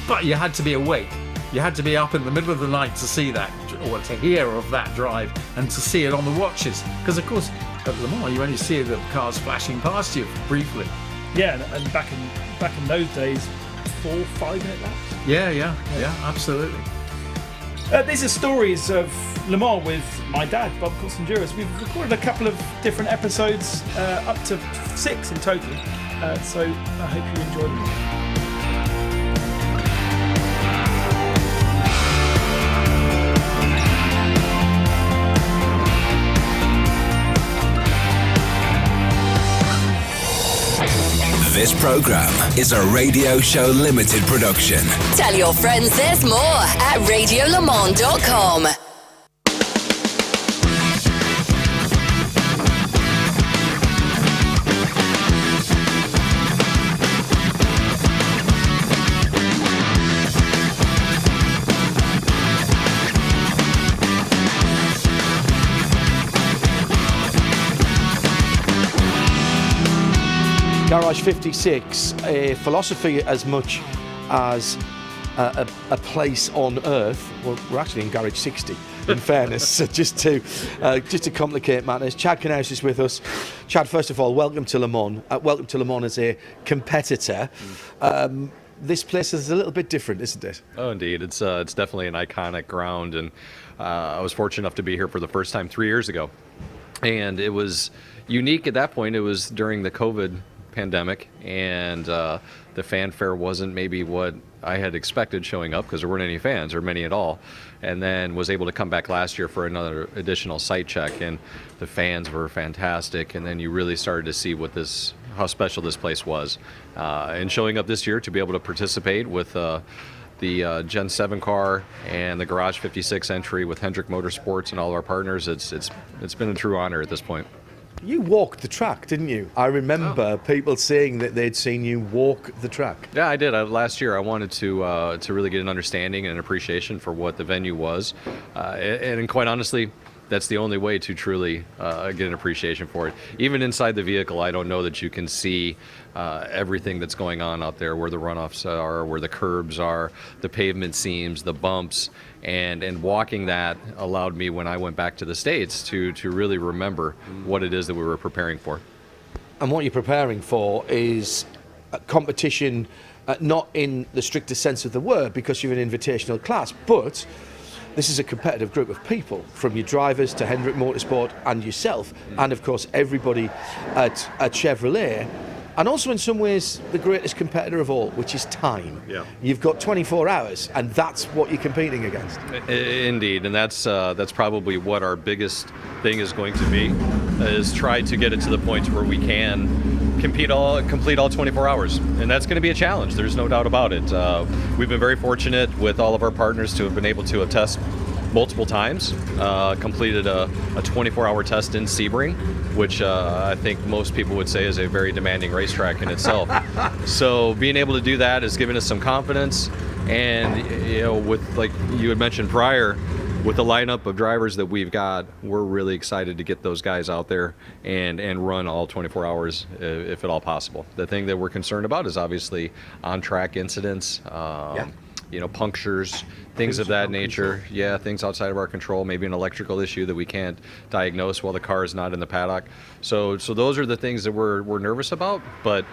But you had to be awake. You had to be up in the middle of the night to see that, or to hear of that drive, and to see it on the watches. Because, of course, at Le Mans, you only see the cars flashing past you briefly. Yeah, and back in those days, 4-5 minute laps. Yeah, absolutely. These are stories of Le Mans with my dad, Bob Costenduris. We've recorded a couple of different episodes, up to 6 in total. So I hope you enjoyed them. This program is a Radio Show Limited production. Tell your friends there's more at radiolemans.com. Garage 56, a philosophy as much as a place on Earth. Well, we're actually in Garage 60, in fairness, so just to complicate matters. Chad Knaus is with us. Chad, first of all, welcome to Le Mans. Welcome to Le Mans as a competitor. This place is a little bit different, isn't it? Oh, indeed. It's definitely an iconic ground, and I was fortunate enough to be here for the first time 3 years ago. And it was unique at that point. It was during the COVID pandemic, and the fanfare wasn't maybe what I had expected showing up, because there weren't any fans or many at all. And then was able to come back last year for another additional site check, and the fans were fantastic. And then you really started to see how special this place was. And showing up this year to be able to participate with the Gen 7 car and the Garage 56 entry with Hendrick Motorsports and all of our partners, it's been a true honor at this point. You walked the track, didn't you? I remember people saying that they'd seen you walk the track. Yeah, I did. Last year, I wanted to really get an understanding and an appreciation for what the venue was, and quite honestly, that's the only way to truly get an appreciation for it. Even inside the vehicle, I don't know that you can see everything that's going on out there, where the runoffs are, where the curbs are, the pavement seams, the bumps, and walking that allowed me, when I went back to the States, to really remember what it is that we were preparing for. And what you're preparing for is a competition not in the strictest sense of the word because you're an invitational class, but this is a competitive group of people, from your drivers to Hendrick Motorsport and yourself, and of course everybody at Chevrolet. And also in some ways the greatest competitor of all, which is time. Yeah. You've got 24 hours and that's what you're competing against. Indeed, and that's probably what our biggest thing is going to be, is try to get it to the point where we can complete all 24 hours. And that's going to be a challenge, there's no doubt about it. We've been very fortunate with all of our partners to have been able to attest multiple times, completed a 24-hour test in Sebring, which I think most people would say is a very demanding racetrack in itself. So being able to do that has given us some confidence, and with, like you had mentioned prior, with the lineup of drivers that we've got, we're really excited to get those guys out there and run all 24 hours if at all possible. The thing that we're concerned about is obviously on-track incidents, punctures, things of that nature. Yeah, things outside of our control, maybe an electrical issue that we can't diagnose while the car is not in the paddock. So those are the things that we're nervous about, but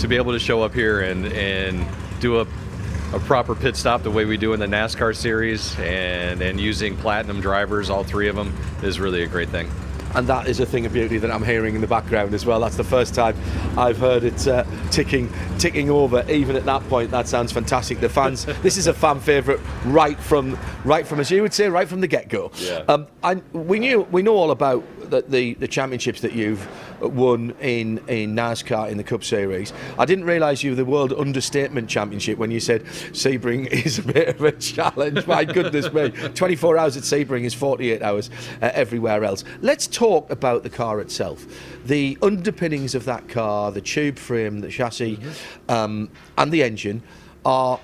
to be able to show up here and do a proper pit stop the way we do in the NASCAR series and using platinum drivers, all three of them, is really a great thing. And that is a thing of beauty that I'm hearing in the background as well. That's the first time I've heard it ticking over. Even at that point, that sounds fantastic. The fans, this is a fan favourite right from, as you would say, right from the get-go. Yeah. We know all about the championships that you've won in NASCAR in the Cup Series. I didn't realise you were the World Understatement Championship when you said Sebring is a bit of a challenge. My goodness me, 24 hours at Sebring is 48 hours everywhere else. Let's talk about the car itself, the underpinnings of that car, the tube frame, the chassis, and the engine are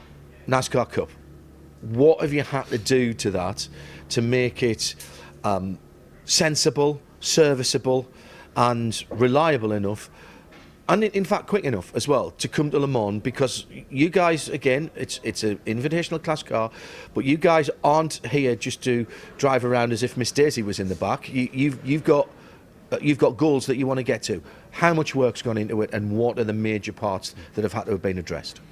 NASCAR Cup. What have you had to do to that to make it sensible, serviceable and reliable enough, and in fact quick enough as well to come to Le Mans? Because you guys, again, it's an invitational class car, but you guys aren't here just to drive around as if Miss Daisy was in the back. You've got goals that you want to get to. How much work's gone into it, and what are the major parts that have had to have been addressed?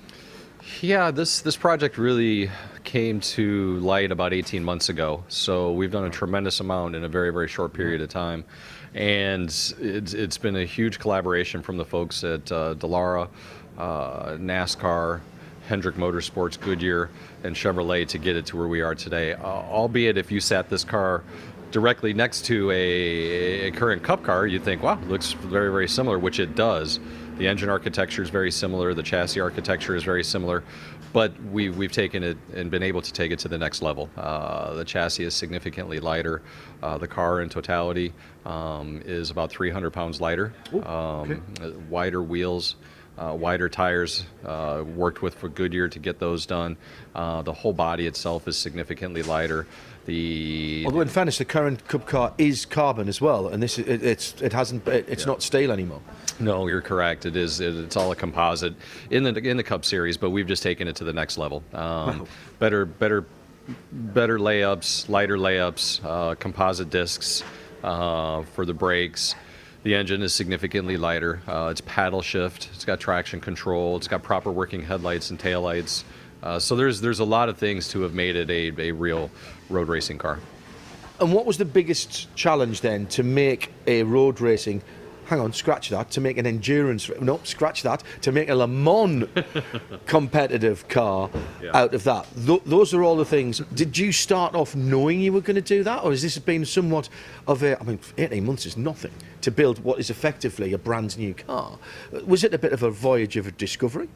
Yeah, this project really came to light about 18 months ago. So we've done a tremendous amount in a very, very short period of time. And it's been a huge collaboration from the folks at Dallara, NASCAR, Hendrick Motorsports, Goodyear, and Chevrolet to get it to where we are today. Albeit if you sat this car directly next to a current Cup car, you'd think, wow, it looks very, very similar, which it does. The engine architecture is very similar, the chassis architecture is very similar, but we've taken it and been able to take it to the next level. The chassis is significantly lighter. The car in totality is about 300 pounds lighter. Wider wheels, wider tires, worked with for Goodyear to get those done. The whole body itself is significantly lighter. Although in fairness, the current Cup car is carbon as well, and it's not steel anymore. No, you're correct. It's all a composite in the Cup Series, but we've just taken it to the next level. Better layups, lighter layups, composite discs for the brakes. The engine is significantly lighter. It's paddle shift. It's got traction control. It's got proper working headlights and taillights. So there's a lot of things to have made it a real road racing car. And what was the biggest challenge then to make a road racing? Hang on, scratch that. To make an endurance, no, scratch that. To make a Le Mans competitive car out of that. Those are all the things. Did you start off knowing you were going to do that, or has this been somewhat of a? I mean, 18 months is nothing to build what is effectively a brand new car. Was it a bit of a voyage of discovery?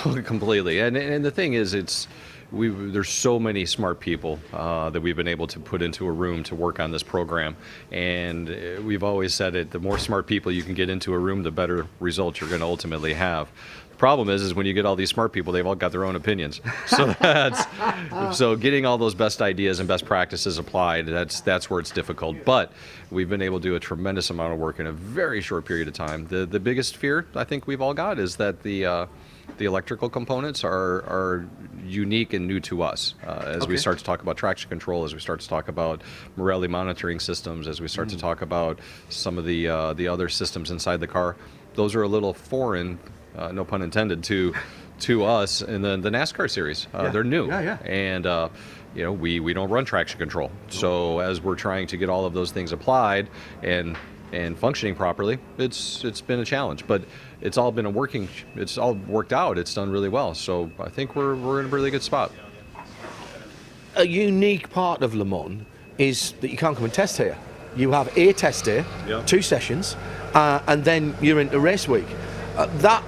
Oh, completely. And the thing is, there's so many smart people that we've been able to put into a room to work on this program, and we've always said it, the more smart people you can get into a room, the better results you're going to ultimately have. The problem is when you get all these smart people, they've all got their own opinions. So getting all those best ideas and best practices applied, that's where it's difficult. But we've been able to do a tremendous amount of work in a very short period of time. The biggest fear I think we've all got is that the electrical components are unique and new to us. As we start to talk about traction control, as we start to talk about Morelli monitoring systems, as we start to talk about some of the other systems inside the car, those are a little foreign, no pun intended, to to us in the NASCAR series. They're new, and we don't run traction control. So as we're trying to get all of those things applied and functioning properly, it's been a challenge. But it's all worked out. It's done really well. So I think we're in a really good spot. A unique part of Le Mans is that you can't come and test here. You have a test day, 2 sessions, and then you're into race week. That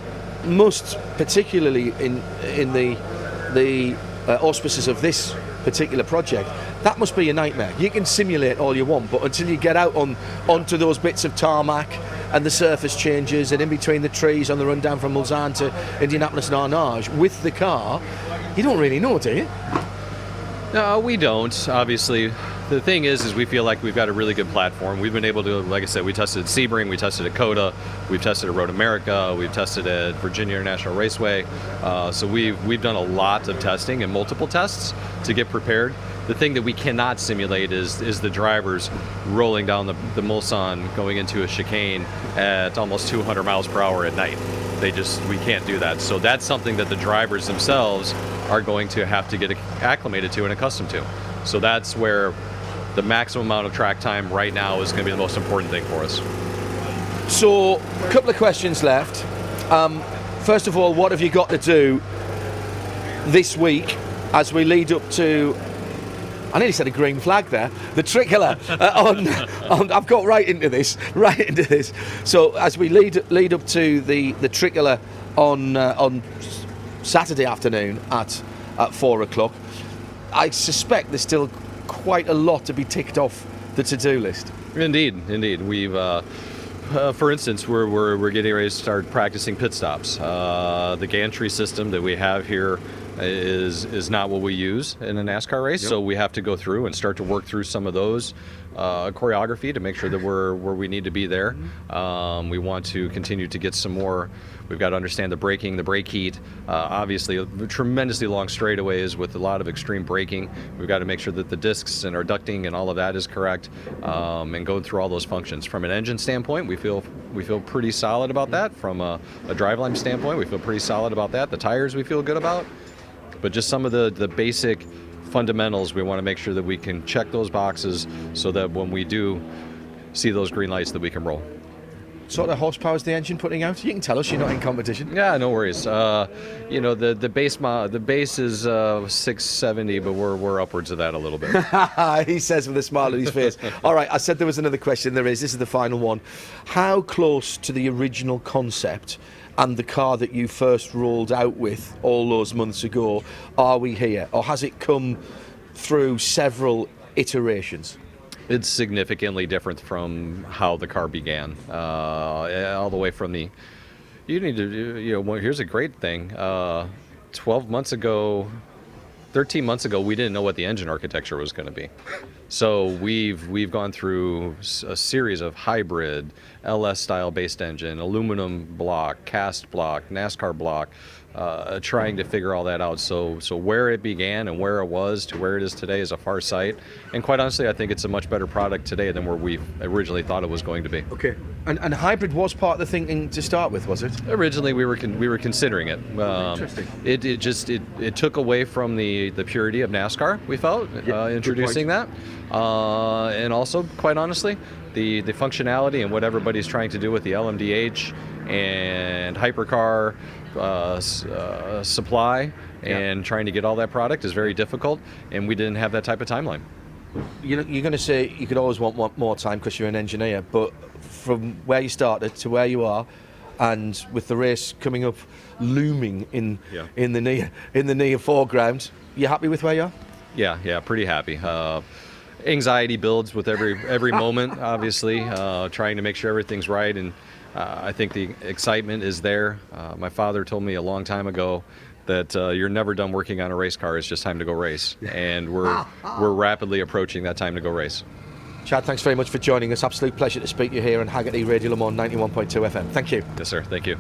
must, particularly in the auspices of this particular project, that must be a nightmare. You can simulate all you want, but until you get out onto those bits of tarmac and the surface changes and in between the trees on the run down from Mulsanne to Indianapolis and Arnage with the car, you don't really know, do you? No, we don't. Obviously, the thing is we feel like we've got a really good platform. We've been able to, like I said, we tested at Sebring, we tested at COTA, we've tested at Road America, we've tested at Virginia International Raceway. So we've done a lot of testing and multiple tests to get prepared. The thing that we cannot simulate is the drivers rolling down the Mulsanne going into a chicane at almost 200 miles per hour at night. We can't do that. So that's something that the drivers themselves are going to have to get acclimated to and accustomed to. So that's where the maximum amount of track time right now is going to be the most important thing for us. So, a couple of questions left. First of all, what have you got to do this week as we lead up to, I nearly said a green flag there, the tricolour I've got right into this. So as we lead up to the tricolour on Saturday afternoon at 4 o'clock, I suspect there's still quite a lot to be ticked off the to-do list. Indeed. We've, for instance, we're getting ready to start practicing pit stops. The gantry system that we have here is not what we use in a NASCAR race, so we have to go through and start to work through some of those choreography to make sure that we're where we need to be there. We want to continue to get some more. We've got to understand the braking, the brake heat. Obviously, tremendously long straightaways with a lot of extreme braking. We've got to make sure that the discs and our ducting and all of that is correct, and going through all those functions. From an engine standpoint, we feel pretty solid about that. From a driveline standpoint, we feel pretty solid about that. The tires we feel good about. But just some of the basic fundamentals, we want to make sure that we can check those boxes so that when we do see those green lights that we can roll. Sort of horsepower is the engine putting out? You can tell us, you're not in competition. Yeah, no worries. The base is 670, but we're upwards of that a little bit. He says with a smile on his face. All right, I said there was another question. There is. This is the final one. How close to the original concept and the car that you first rolled out with all those months ago are we here? Or has it come through several iterations? It's significantly different from how the car began, all the way from the. You need to, here's a great thing. 12 months ago, 13 months ago, we didn't know what the engine architecture was going to be. So we've gone through a series of hybrid, LS style based engine, aluminum block, cast block, NASCAR block, trying to figure all that out. So where it began and where it was to where it is today is a far sight. And quite honestly, I think it's a much better product today than where we originally thought it was going to be. Okay. And hybrid was part of the thinking to start with, was it? Originally, we were considering it. Interesting. It took away from the purity of NASCAR. We felt introducing that, and also, quite honestly, the functionality and what everybody's trying to do with the LMDH and hypercar supply and trying to get all that product is very difficult, and we didn't have that type of timeline. You're going to say you could always want more time because you're an engineer, but from where you started to where you are, and with the race coming up looming in the near foreground, you happy with where you are? Yeah, pretty happy. Anxiety builds with every moment, obviously, trying to make sure everything's right, and I think the excitement is there. My father told me a long time ago that you're never done working on a race car, it's just time to go race. And we're rapidly approaching that time to go race. Chad, thanks very much for joining us. Absolute pleasure to speak to you here on Haggerty Radio Le Mans 91.2 FM. Thank you. Yes, sir. Thank you.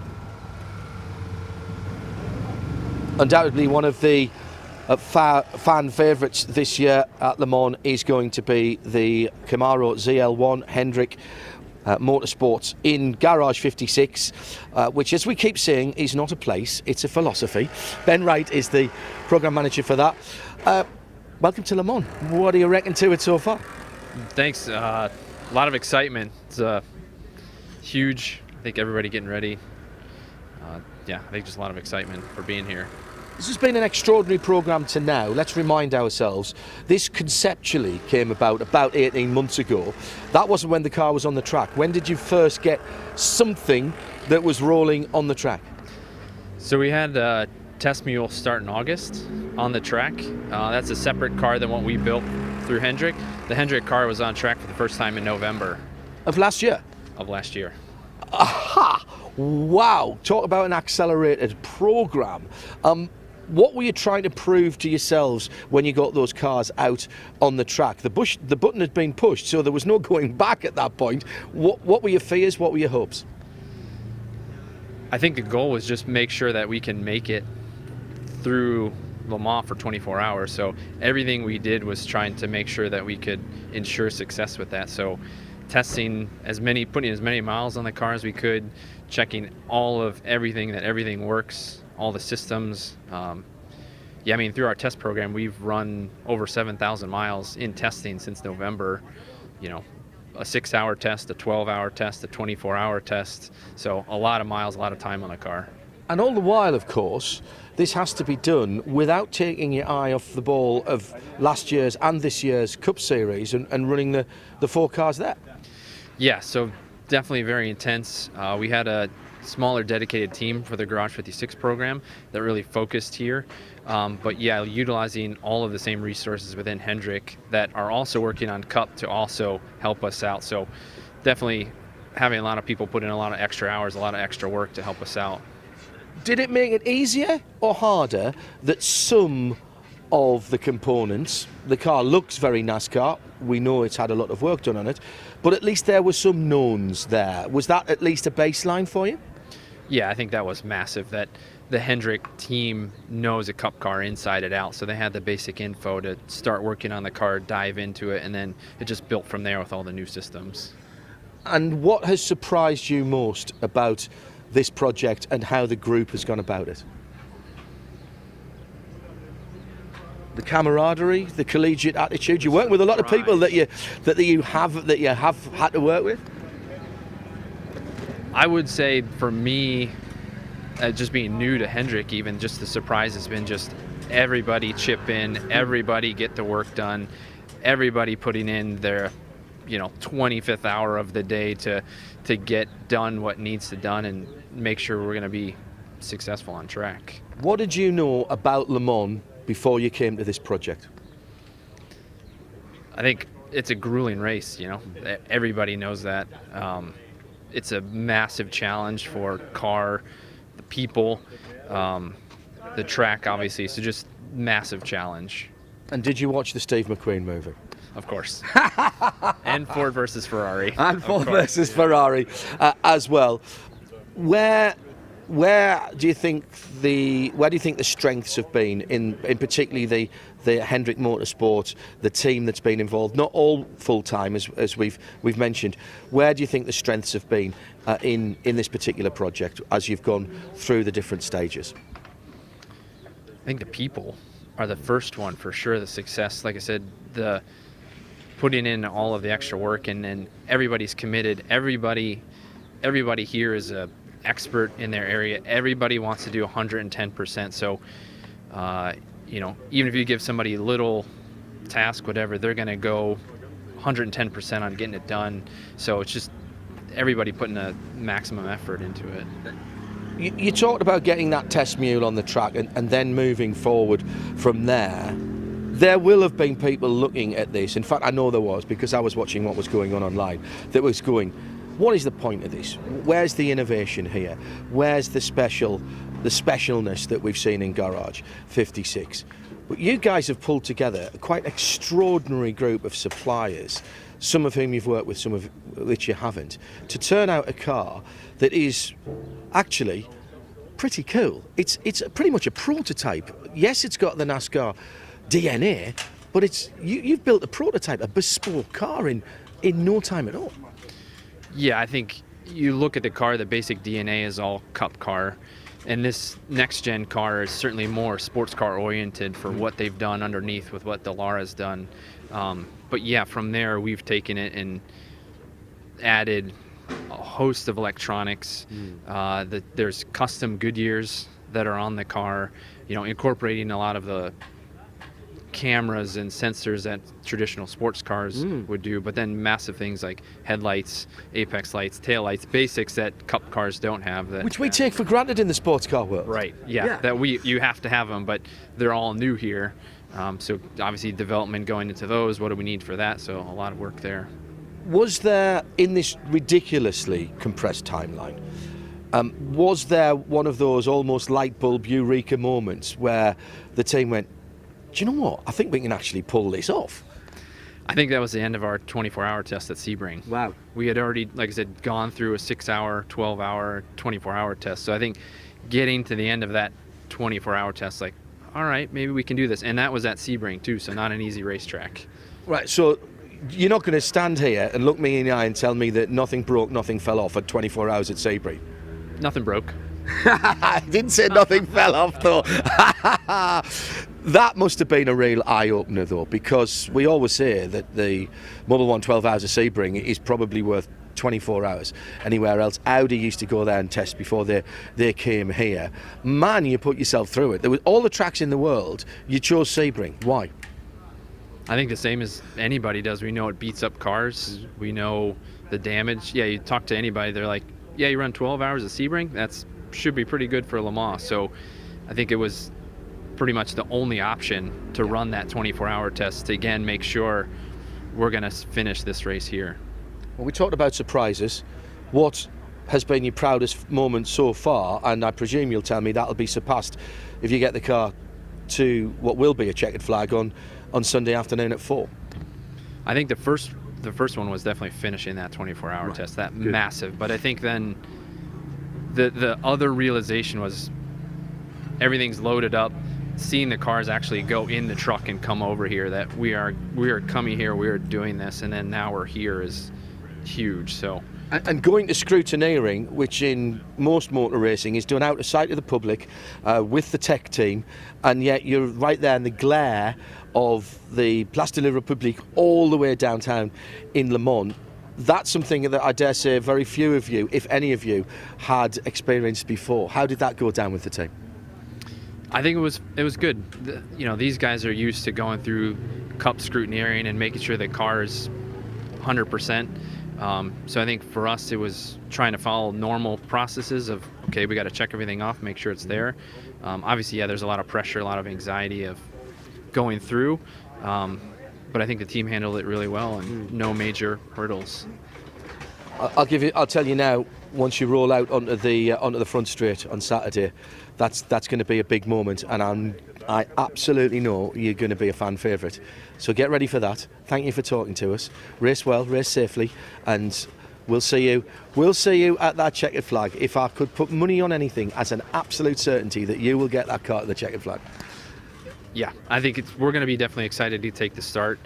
Undoubtedly one of the fan favourites this year at Le Mans is going to be the Camaro ZL1. Hendrik, Motorsports in Garage 56, which, as we keep saying, is not a place, it's a philosophy. Ben Wright is the programme manager for that. Welcome to Le Mans. What do you reckon to it so far? Thanks. A lot of excitement. It's huge. I think everybody getting ready. I think just a lot of excitement for being here. This has been an extraordinary programme to now. Let's remind ourselves, this conceptually came about 18 months ago. That wasn't when the car was on the track. When did you first get something that was rolling on the track? So we had a test mule start in August on the track. That's a separate car than what we built through Hendrick. The Hendrick car was on track for the first time in November. Of last year? Of last year. Aha! Wow! Talk about an accelerated programme. What were you trying to prove to yourselves when you got those cars out on the track? The button had been pushed, so there was no going back at that point. What were your fears? What were your hopes? I think the goal was just make sure that we can make it through Le Mans for 24 hours. So everything we did was trying to make sure that we could ensure success with that. So testing putting as many miles on the car as we could, checking everything, that everything works, all the systems. Through our test program, we've run over 7,000 miles in testing since November. A 6-hour test, a 12-hour test, a 24-hour test. So a lot of miles, a lot of time on the car. And all the while, of course, this has to be done without taking your eye off the ball of last year's and this year's Cup Series and running the 4 cars there. Yeah, so definitely very intense. We had a smaller dedicated team for the Garage 56 program that really focused here. Utilizing all of the same resources within Hendrick that are also working on Cup to also help us out. So definitely having a lot of people put in a lot of extra hours, a lot of extra work to help us out. Did it make it easier or harder that some of the components, the car looks very NASCAR, we know it's had a lot of work done on it, but at least there were some knowns there. Was that at least a baseline for you? Yeah, I think that was massive, that the Hendrick team knows a Cup car inside and out, so they had the basic info to start working on the car, dive into it, and then it just built from there with all the new systems. And what has surprised you most about this project and how the group has gone about it? The camaraderie, the collegiate attitude. You work with a lot of people that you have had to work with. I would say for me, just being new to Hendrick, even just the surprise has been just everybody chip in, everybody get the work done, everybody putting in their 25th hour of the day to get done what needs to done and make sure we're going to be successful on track. What did you know about Le Mans before you came to this project? I think it's a grueling race, everybody knows that. It's a massive challenge for car, the people, the track obviously, so just massive challenge. And did you watch the Steve McQueen movie? Of course. And Ford versus Ferrari. And Ford versus Ferrari as well. Where do you think the strengths have been in particularly the Hendrick Motorsport, the team that's been involved, not all full time as we've mentioned. Where do you think the strengths have been in this particular project as you've gone through the different stages? I think the people are the first one for sure. The success, like I said, the putting in all of the extra work and everybody's committed. Everybody here is a expert in their area. Everybody wants to do 110%. So, even if you give somebody a little task, whatever, they're going to go 110% on getting it done. So it's just everybody putting a maximum effort into it. You talked about getting that test mule on the track and then moving forward from there. There will have been people looking at this. In fact, I know there was, because I was watching what was going on online, that was going, what is the point of this? Where's the innovation here? Where's the specialness that we've seen in Garage 56? But you guys have pulled together a quite extraordinary group of suppliers, some of whom you've worked with, some of which you haven't, to turn out a car that is actually pretty cool. It's pretty much a prototype. Yes, it's got the NASCAR DNA, but you've built a prototype, a bespoke car in no time at all. Yeah, I think you look at the car, the basic DNA is all Cup car. And this next-gen car is certainly more sports car oriented for what they've done underneath with what the Lara's done. But yeah, from there we've taken it and added a host of electronics. There's custom Goodyears that are on the car, incorporating a lot of the cameras and sensors that traditional sports cars would do, but then massive things like headlights, apex lights, tail lights, basics that Cup cars don't have. Which we take for granted in the sports car world. Right, yeah. That you have to have them, but they're all new here. So obviously development going into those, what do we need for that? So a lot of work there. Was there, in this ridiculously compressed timeline, was there one of those almost light bulb eureka moments where the team went, do you know what? I think we can actually pull this off. I think that was the end of our 24-hour test at Sebring. Wow. We had already, like I said, gone through a 6-hour, 12-hour, 24-hour test. So I think getting to the end of that 24-hour test, like, all right, maybe we can do this. And that was at Sebring too, so not an easy racetrack. Right, so you're not going to stand here and look me in the eye and tell me that nothing broke, nothing fell off at 24 hours at Sebring? Nothing broke. I didn't say nothing fell off, though. That must have been a real eye-opener, though, because we always say that the Model 1 12 hours of Sebring is probably worth 24 hours anywhere else. Audi used to go there and test before they came here. Man, you put yourself through it. There was all the tracks in the world. You chose Sebring. Why? I think the same as anybody does. We know it beats up cars. We know the damage. Yeah, you talk to anybody, they're like, yeah, you run 12 hours at Sebring? That's should be pretty good for Le Mans. So I think it was pretty much the only option to run that 24-hour test to, again, make sure we're going to finish this race here. Well, we talked about surprises. What has been your proudest moment so far? And I presume you'll tell me that'll be surpassed if you get the car to what will be a checkered flag on Sunday afternoon at 4. I think the first one was definitely finishing that 24-hour test, that good. Massive. But I think then the other realization was everything's loaded up, seeing the cars actually go in the truck and come over here, that we are coming here, we are doing this, and then now we're here is huge. So. And going to scrutineering, which in most motor racing is done out of sight of the public with the tech team, and yet you're right there in the glare of the Place de la République all the way downtown in Le Mans. That's something that I dare say very few of you, if any of you, had experienced before. How did that go down with the team? I think it was good. These guys are used to going through Cup scrutineering and making sure the car is 100%. So I think for us it was trying to follow normal processes of, okay, we got to check everything off, make sure it's there. Obviously, yeah, there's a lot of pressure, a lot of anxiety of going through, but I think the team handled it really well and no major hurdles. I'll tell you now, once you roll out onto the front straight on Saturday, that's going to be a big moment, and I absolutely know you're going to be a fan favourite. So get ready for that. Thank you for talking to us. Race well, race safely, and we'll see you at that checkered flag. If I could put money on anything, as an absolute certainty that you will get that car to the checkered flag. Yeah, I think we're going to be definitely excited to take the start.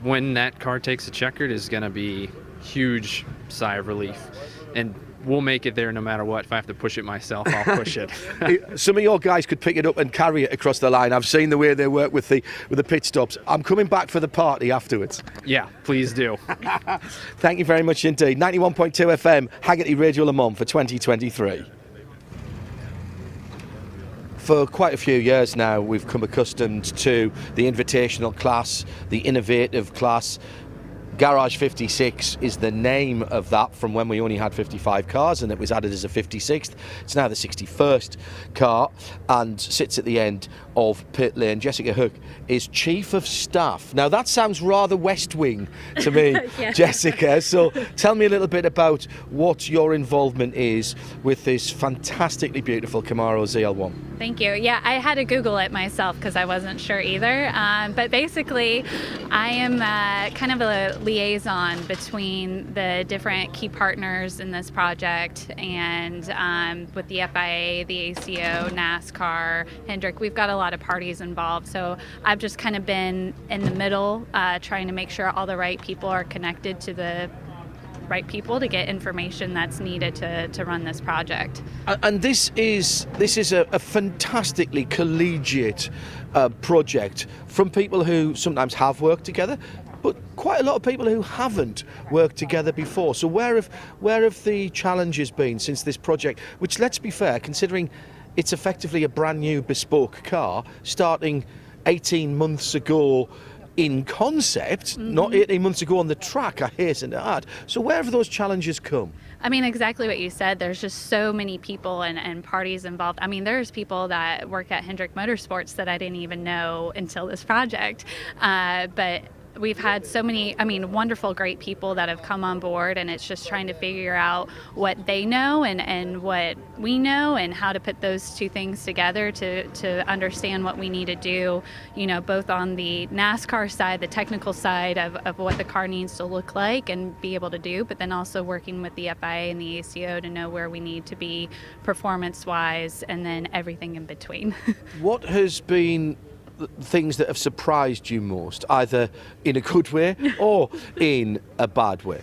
When that car takes a checkered is going to be huge sigh of relief, and we'll make it there no matter what. If I have to push it myself, I'll push it. Some of your guys could pick it up and carry it across the line. I've seen the way they work with the pit stops. I'm coming back for the party afterwards. Yeah, please do. Thank you very much indeed. 91.2 FM, Haggerty Radio Le Mans for 2023. For quite a few years now, we've come accustomed to the invitational class, the innovative class. Garage 56 is the name of that from when we only had 55 cars, and it was added as a 56th. It's now the 61st car and sits at the end of pit lane. Jessica Hook is Chief of Staff. Now that sounds rather West Wing to me, Yeah. Jessica. So tell me a little bit about what your involvement is with this fantastically beautiful Camaro ZL1. Thank you. Yeah, I had to Google it myself because I wasn't sure either. But basically, I am kind of a liaison between the different key partners in this project and with the FIA, the ACO, NASCAR, Hendrick. We've got a lot of parties involved. So I've just kind of been in the middle trying to make sure all the right people are connected to the right people to get information that's needed to run this project. And this is a fantastically collegiate project from people who sometimes have worked together, but quite a lot of people who haven't worked together before. So where have the challenges been since this project, which, let's be fair, considering it's effectively a brand new bespoke car starting 18 months ago in concept, not 18 months ago on the track, I hasten to add. So where have those challenges come? I mean, exactly what you said. There's just so many people and parties involved. I mean, there's people that work at Hendrick Motorsports that I didn't even know until this project. But we've had so many, wonderful, great people that have come on board, and it's just trying to figure out what they know and what we know and how to put those two things together to understand what we need to do, both on the NASCAR side, the technical side of what the car needs to look like and be able to do, but then also working with the FIA and the ACO to know where we need to be performance-wise, and then everything in between. What has been things that have surprised you most, either in a good way or in a bad way?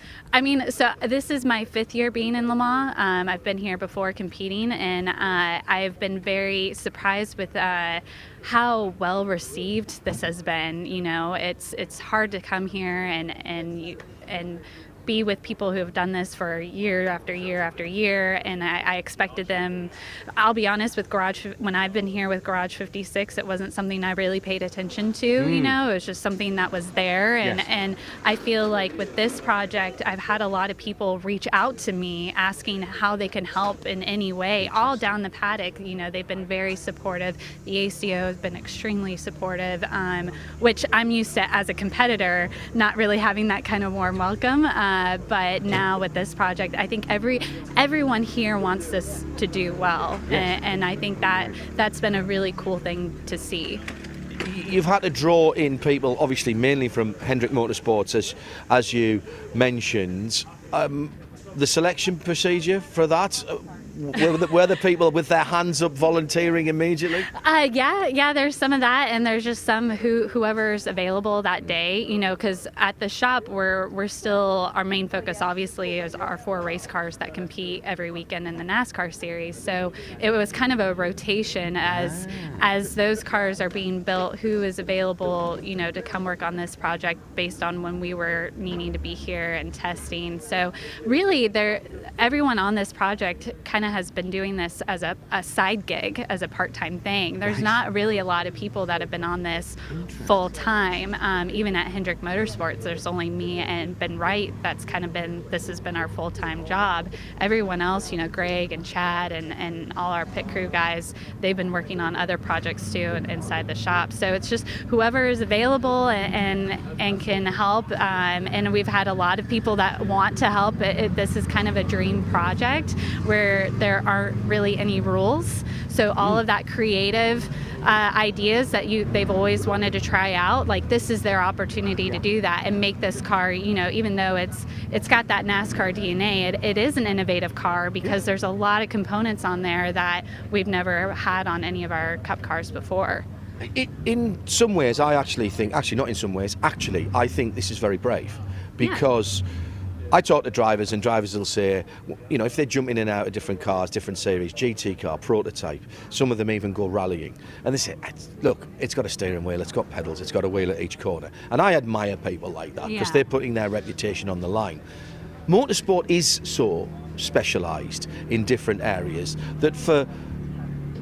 So this is my 5th year being in Le Mans. I've been here before competing, and I've been very surprised with how well received this has been. It's hard to come here and be with people who have done this for year after year after year, and I expected them. I'll be honest, when I've been here with Garage 56, it wasn't something I really paid attention to. It was just something that was there, and I feel like with this project, I've had a lot of people reach out to me asking how they can help in any way, all down the paddock. They've been very supportive. The ACO has been extremely supportive, which I'm used to as a competitor, not really having that kind of warm welcome. But now with this project, I think everyone here wants this to do well, and I think that's been a really cool thing to see. You've had to draw in people, obviously mainly from Hendrick Motorsports, as you mentioned. The selection procedure for that, were the people with their hands up volunteering immediately? Yeah, there's some of that, and there's just some whoever's available that day, because at the shop we're still, our main focus obviously is our 4 race cars that compete every weekend in the NASCAR series. So it was kind of a rotation as those cars are being built, who is available, to come work on this project based on when we were needing to be here and testing. So really, everyone on this project kind of has been doing this as a side gig, as a part-time thing. There's not really a lot of people that have been on this full-time. Even at Hendrick Motorsports, there's only me and Ben Wright. This has been our full-time job. Everyone else, Greg and Chad and all our pit crew guys, they've been working on other projects too inside the shop. So it's just whoever is available and can help. And we've had a lot of people that want to help. This is kind of a dream project where there aren't really any rules. So all of that creative ideas that they've always wanted to try out, like this is their opportunity to do that and make this car, even though it's got that NASCAR DNA, it is an innovative car because there's a lot of components on there that we've never had on any of our Cup cars before. In some ways, I think this is very brave, because I talk to drivers, and drivers will say, if they're jumping in and out of different cars, different series, GT car, prototype, some of them even go rallying, and they say, look, it's got a steering wheel, it's got pedals, it's got a wheel at each corner. And I admire people like that, because they're putting their reputation on the line. Motorsport is so specialised in different areas that for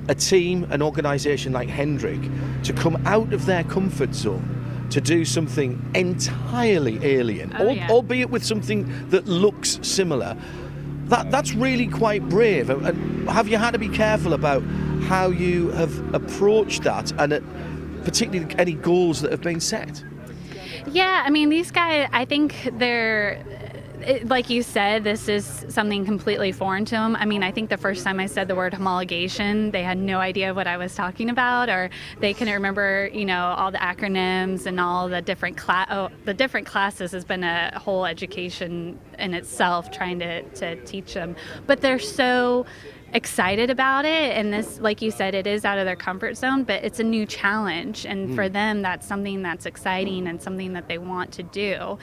a team, an organisation like Hendrick, to come out of their comfort zone to do something entirely alien, albeit with something that looks similar, that's really quite brave. And have you had to be careful about how you have approached that, and particularly any goals that have been set? Yeah, these guys, I think they're... like you said, this is something completely foreign to them. I think the first time I said the word homologation, they had no idea what I was talking about, or they couldn't remember, all the acronyms and all the different classes. Has been a whole education in itself trying to teach them. But they're so excited about it, and this, like you said, it is out of their comfort zone, but it's a new challenge, and for them that's something that's exciting and something that they want to do.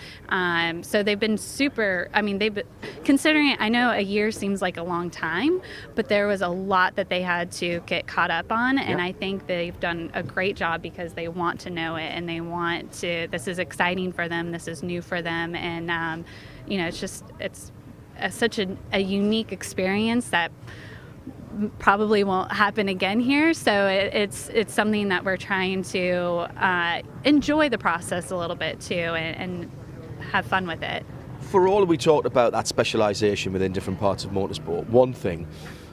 So they've been super, I mean, they've been, considering it, I know a year seems like a long time, but there was a lot that they had to get caught up on, and I think they've done a great job because they want to know it, and they want to, this is exciting for them, this is new for them, and you know, it's such a unique experience that probably won't happen again here. So it's something that we're trying to enjoy the process a little bit too, and have fun with it. For all we talked about that specialisation within different parts of motorsport, one thing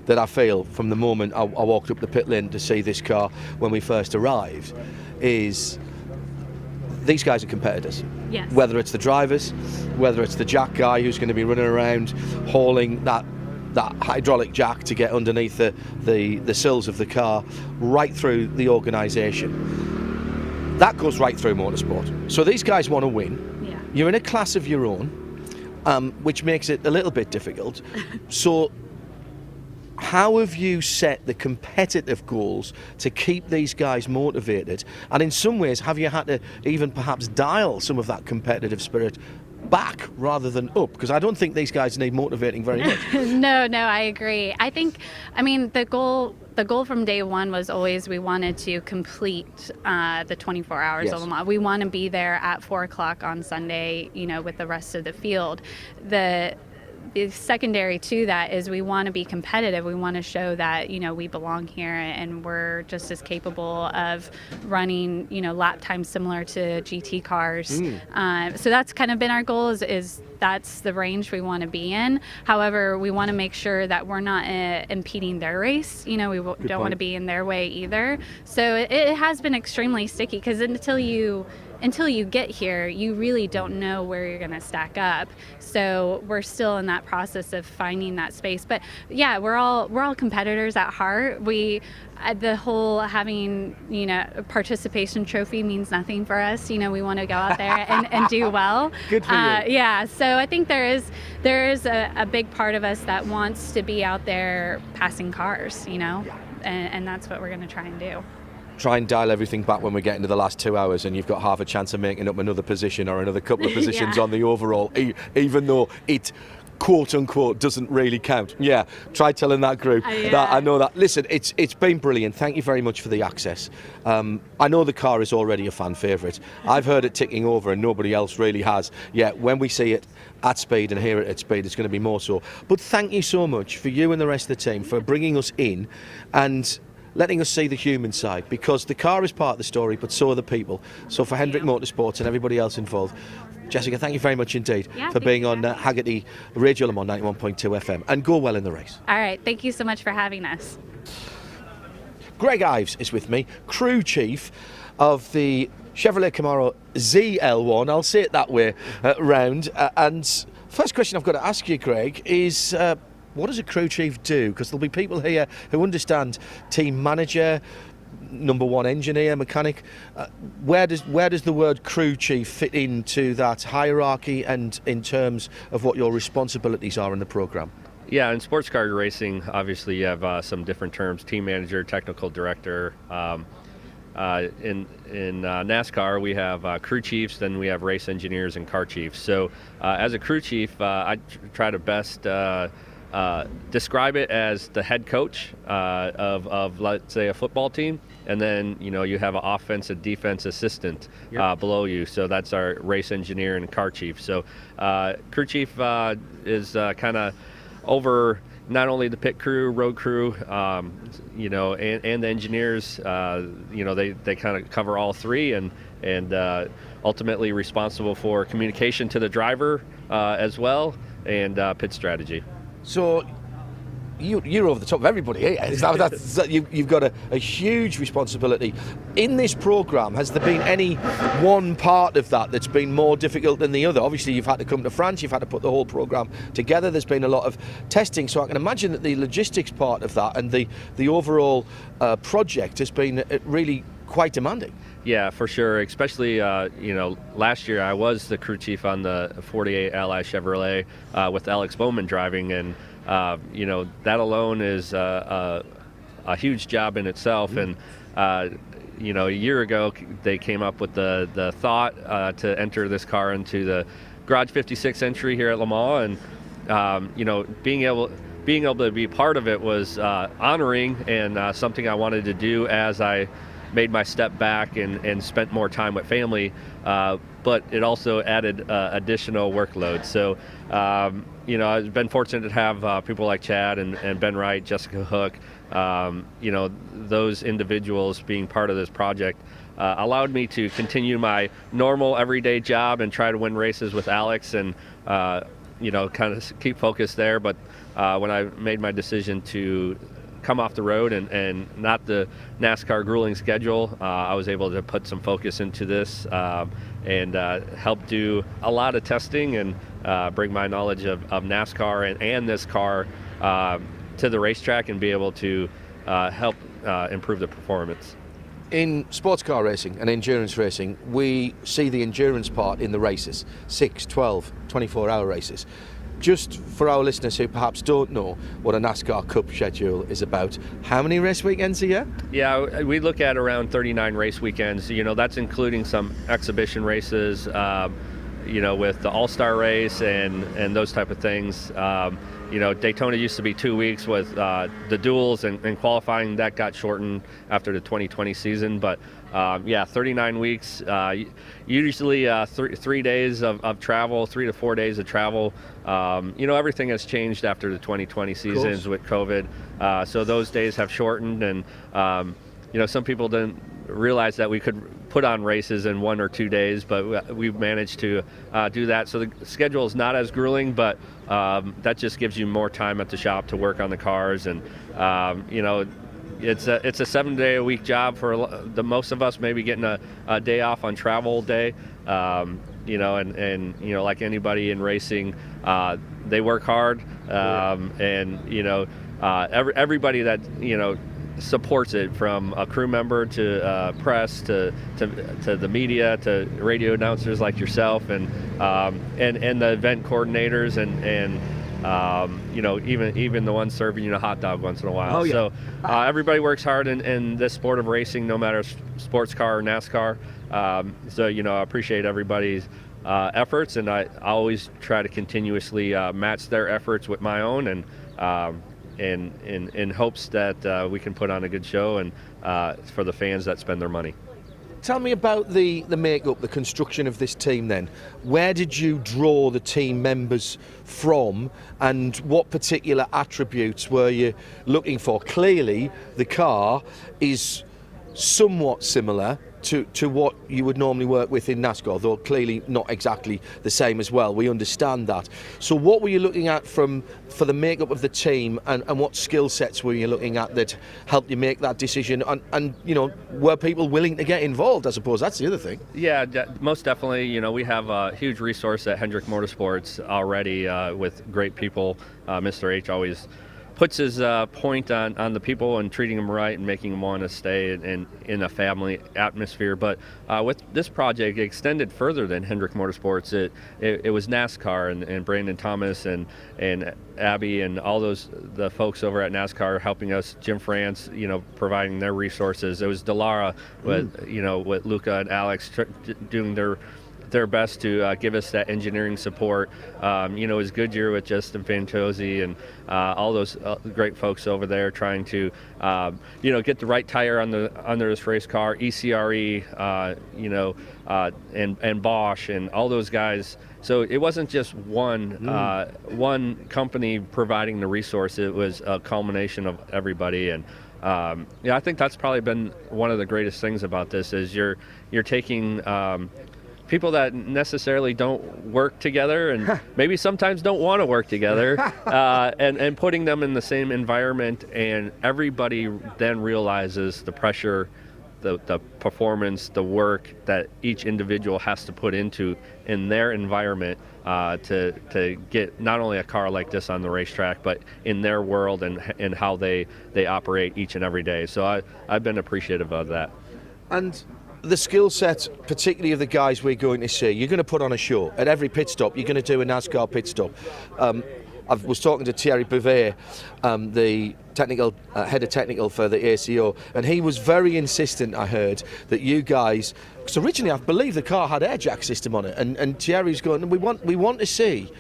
that I feel from the moment I walked up the pit lane to see this car when we first arrived is these guys are competitors. Yes. Whether it's the drivers, whether it's the jack guy who's going to be running around hauling that hydraulic jack to get underneath the sills of the car, right through the organisation. That goes right through motorsport. So these guys want to win. Yeah. You're in a class of your own, which makes it a little bit difficult. So how have you set the competitive goals to keep these guys motivated? And in some ways, have you had to even perhaps dial some of that competitive spirit back rather than up? Because I don't think these guys need motivating very much. No, I agree. I think, I mean, the goal from day one was always we wanted to complete the 24 hours of Le Mans. We want to be there at 4 o'clock on Sunday, you know, with the rest of the field. The secondary to that is we want to be competitive. We want to show that, you know, we belong here and we're just as capable of running, you know, lap times similar to GT cars. So that's kind of been our goal, is that's the range we want to be in. However, we want to make sure that we're not impeding their race. You know, we don't want to be in their way either. So it has been extremely sticky, because until you get here, you really don't know where you're going to stack up. So we're still in that process of finding that space. But yeah, we're all competitors at heart. The whole having, you know, a participation trophy means nothing for us. You know, we want to go out there and do well. Good for you. Yeah, so I think there is a big part of us that wants to be out there passing cars, you know, and that's what we're going to try and do. Try and dial everything back when we get into the last 2 hours and you've got half a chance of making up another position or another couple of positions on the overall, even though it quote unquote doesn't really count. Yeah, try telling that group that. I know that. Listen, it's been brilliant. Thank you very much for the access. I know the car is already a fan favourite. I've heard it ticking over and nobody else really has. Yeah, when we see it at speed and hear it at speed, it's going to be more so. But thank you so much for you and the rest of the team for bringing us in and letting us see the human side, because the car is part of the story, but so are the people. So for Hendrick Motorsports and everybody else involved, Jessica, thank you very much indeed for being on Haggerty Radio Le Mans 91.2 FM, and go well in the race. All right, thank you so much for having us. Greg Ives is with me, crew chief of the Chevrolet Camaro ZL1, I'll say it that way round. And first question I've got to ask you, Greg, is what does a crew chief do? Because there'll be people here who understand team manager, number one engineer, mechanic. Where does the word crew chief fit into that hierarchy and in terms of what your responsibilities are in the programme? Yeah, in sports car racing, obviously you have some different terms: team manager, technical director. In NASCAR, we have crew chiefs, then we have race engineers and car chiefs. So as a crew chief, I try to best describe it as the head coach of let's say a football team, and then you have an offense and defense assistant below you. So that's our race engineer and car chief. So crew chief is kind of over not only the pit crew, road crew, and the engineers. They kind of cover all three, and ultimately responsible for communication to the driver as well, and pit strategy. So you're over the top of everybody here. You've got a huge responsibility. In this programme, has there been any one part of that that's been more difficult than the other? Obviously, you've had to come to France, you've had to put the whole programme together, there's been a lot of testing, so I can imagine that the logistics part of that and the overall project has been really quite demanding. Yeah, for sure. Especially, last year I was the crew chief on the 48 Ally Chevrolet with Alex Bowman driving, and that alone is a huge job in itself. And a year ago they came up with the thought to enter this car into the Garage 56 entry here at Le Mans, and being able to be part of it was honoring and something I wanted to do as I made my step back and spent more time with family, but it also added additional workload. So I've been fortunate to have people like Chad and Ben Wright, Jessica Hook, those individuals being part of this project allowed me to continue my normal everyday job and try to win races with Alex and kind of keep focused there. But when I made my decision to come off the road and not the NASCAR grueling schedule, I was able to put some focus into this and help do a lot of testing and bring my knowledge of NASCAR and this car to the racetrack and be able to help improve the performance. In sports car racing and endurance racing, we see the endurance part in the races, 6, 12, 24-hour races. Just for our listeners who perhaps don't know what a NASCAR Cup schedule is about, how many race weekends a year? Yeah, we look at around 39 race weekends. That's including some exhibition races, with the All-Star race and those type of things. Daytona used to be 2 weeks with the duels and qualifying. That got shortened after the 2020 season. But 39 weeks, usually 3 days of travel, 3 to 4 days of travel. Everything has changed after the 2020 seasons with COVID. So those days have shortened, and some people didn't realize that we could put on races in 1 or 2 days, but we've managed to do that. So the schedule is not as grueling, but that just gives you more time at the shop to work on the cars. And it's a 7-day-a-week job for the most of us, maybe getting a day off on travel day. Like anybody in racing, they work hard, everybody that supports it, from a crew member to press to the media to radio announcers like yourself and the event coordinators and even the ones serving you a hot dog once in a while. Oh, yeah. So everybody works hard in this sport of racing, no matter sports car or NASCAR. I appreciate everybody's efforts, and I always try to continuously match their efforts with my own, and in hopes that we can put on a good show and for the fans that spend their money. Tell me about the makeup, the construction of this team then. Where did you draw the team members from, and what particular attributes were you looking for? Clearly, the car is somewhat similar to what you would normally work with in NASCAR, though clearly not exactly the same as well. We understand that. So what were you looking at for the makeup of the team, and what skill sets were you looking at that helped you make that decision? And were people willing to get involved? I suppose that's the other thing. Yeah, most definitely. We have a huge resource at Hendrick Motorsports already with great people. Mr. H always puts his point on the people and treating them right and making them want to stay in a family atmosphere. But with this project, it extended further than Hendrick Motorsports. It was NASCAR and Brandon Thomas and Abby and all the folks over at NASCAR helping us. Jim France, providing their resources. It was Delara with Luca and Alex doing their best to give us that engineering support. It was Goodyear with Justin Fantozzi and all those great folks over there trying to get the right tire under this race car. ECRE, and Bosch and all those guys. So it wasn't just one company providing the resource. It was a culmination of everybody. And I think that's probably been one of the greatest things about this is you're taking people that necessarily don't work together and maybe sometimes don't want to work together and putting them in the same environment, and everybody then realizes the pressure, the performance, the work that each individual has to put into in their environment to get not only a car like this on the racetrack, but in their world and how they operate each and every day. So I've been appreciative of that. And the skill set, particularly of the guys we're going to see, you're going to put on a show. At every pit stop, you're going to do a NASCAR pit stop. I was talking to Thierry Bouvet, the technical head of technical for the ACO, and he was very insistent, I heard, that you guys, because originally I believe the car had air jack system on it, and Thierry's going, we want to see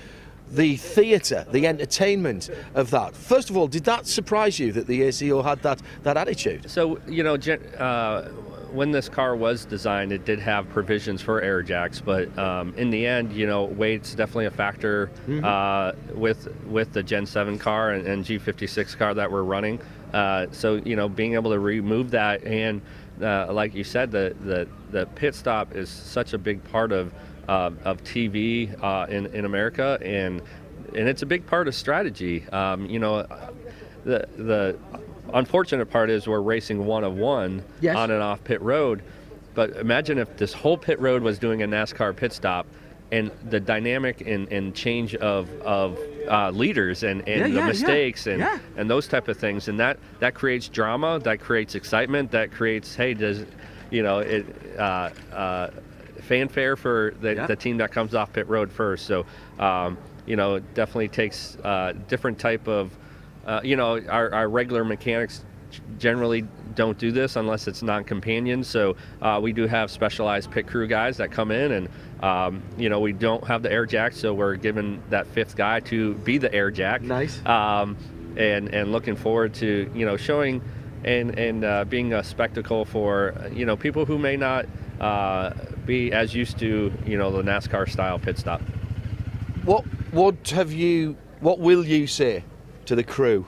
the theatre, the entertainment of that. First of all, did that surprise you that the ACO had that attitude? So, when this car was designed, it did have provisions for air jacks, but in the end, weight's definitely a factor with the Gen 7 car and G56 car that we're running. So, being able to remove that, and like you said, the pit stop is such a big part of TV in America, and it's a big part of strategy. The unfortunate part is we're racing one of one on and off pit road, but imagine if this whole pit road was doing a NASCAR pit stop, and the dynamic and change of leaders and the mistakes and those type of things, and that creates drama, that creates excitement, that creates fanfare for the team that comes off pit road first. So it definitely takes different type of our regular mechanics generally don't do this unless it's non-companion. So we do have specialized pit crew guys that come in, and we don't have the air jack, so we're given that fifth guy to be the air jack. Nice. And looking forward to showing and being a spectacle for people who may not be as used to the NASCAR style pit stop. What will you say to the crew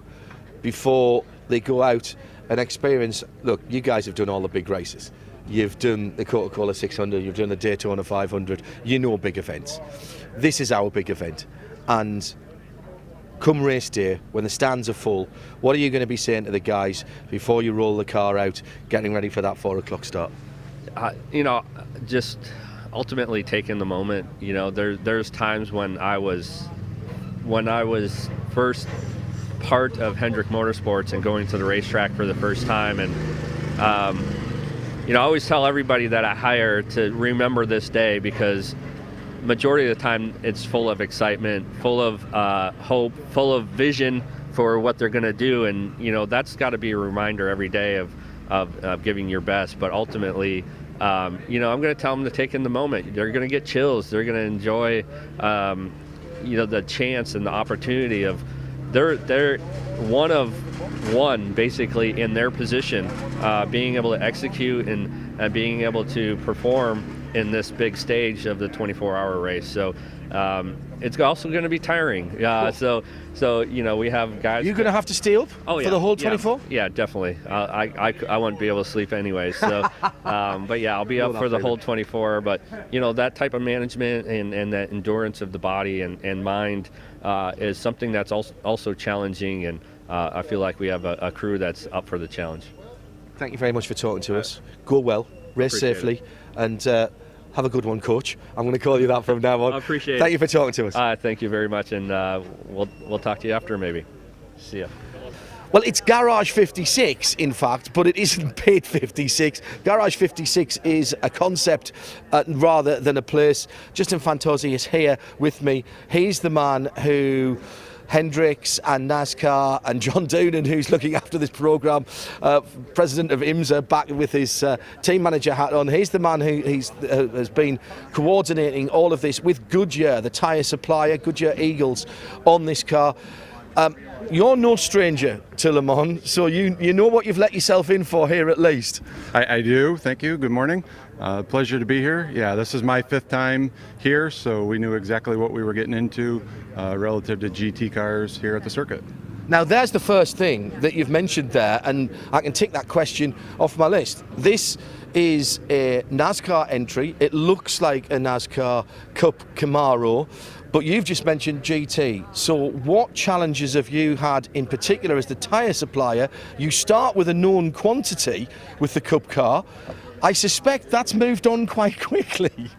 before they go out and experience? Look, you guys have done all the big races. You've done the Coca-Cola 600, you've done the Daytona 500, big events. This is our big event, and come race day, when the stands are full, what are you going to be saying to the guys before you roll the car out, getting ready for that 4 o'clock start? Just ultimately taking the moment. There's times when I was first part of Hendrick Motorsports and going to the racetrack for the first time, and I always tell everybody that I hire to remember this day, because majority of the time it's full of excitement, full of hope, full of vision for what they're going to do, and that's got to be a reminder every day of giving your best. But ultimately, I'm going to tell them to take in the moment. They're going to get chills. They're going to enjoy the chance and the opportunity of they're one of one basically in their position, being able to execute and being able to perform in this big stage of the 24-hour race. So it's also going to be tiring. So we have guys. You're going to have to stay up for the whole 24? Yeah, definitely. I won't be able to sleep anyway. So, but yeah, I'll be up for the whole 24. But that type of management and that endurance of the body and mind is something that's also challenging, and I feel like we have a crew that's up for the challenge. Thank you very much for talking to us. Go well, race safely, and have a good one, Coach. I'm going to call you that from now on. I appreciate it. Thank you for talking to us. Thank you very much, and we'll talk to you after, maybe. See ya. Well, it's Garage 56, in fact, but it isn't Pit 56. Garage 56 is a concept rather than a place. Justin Fantozzi is here with me. He's the man who Hendricks and NASCAR and John Doonan, who's looking after this programme, president of IMSA, back with his team manager hat on. He's the man who has been coordinating all of this with Goodyear, the tyre supplier, Goodyear Eagles, on this car. You're no stranger to Le Mans, so you know what you've let yourself in for here at least. I do, thank you, good morning. Pleasure to be here. Yeah, this is my 5th time here, so we knew exactly what we were getting into relative to GT cars here at the circuit. Now there's the first thing that you've mentioned there, and I can tick that question off my list. This is a NASCAR entry. It looks like a NASCAR Cup Camaro, but you've just mentioned GT. So what challenges have you had in particular as the tyre supplier? You start with a known quantity with the Cup car. I suspect that's moved on quite quickly.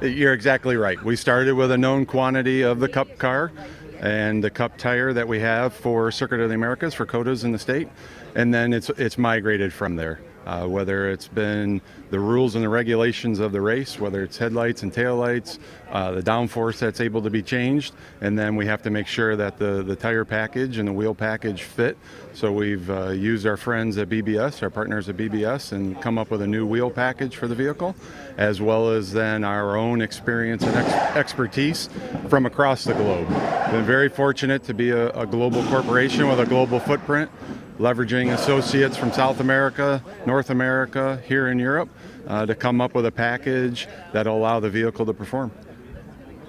You're exactly right. We started with a known quantity of the Cup car and the Cup tire that we have for Circuit of the Americas for COTAs in the state, and then it's migrated from there. whether it's been the rules and the regulations of the race, whether it's headlights and taillights, the downforce that's able to be changed, and then we have to make sure that the tire package and the wheel package fit. So we've used our friends at BBS, our partners at BBS, and come up with a new wheel package for the vehicle, as well as then our own experience and expertise from across the globe. Been very fortunate to be a global corporation with a global footprint, leveraging associates from South America, North America, here in Europe, to come up with a package that'll allow the vehicle to perform.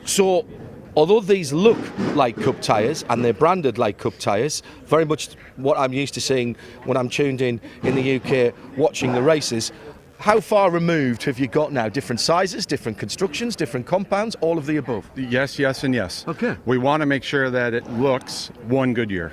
So, although these look like Cup tyres and they're branded like Cup tyres, very much what I'm used to seeing when I'm tuned in the UK watching the races, how far removed have you got now? Different sizes, different constructions, different compounds, all of the above? Yes, yes, and yes. Okay. We want to make sure that it looks one Goodyear.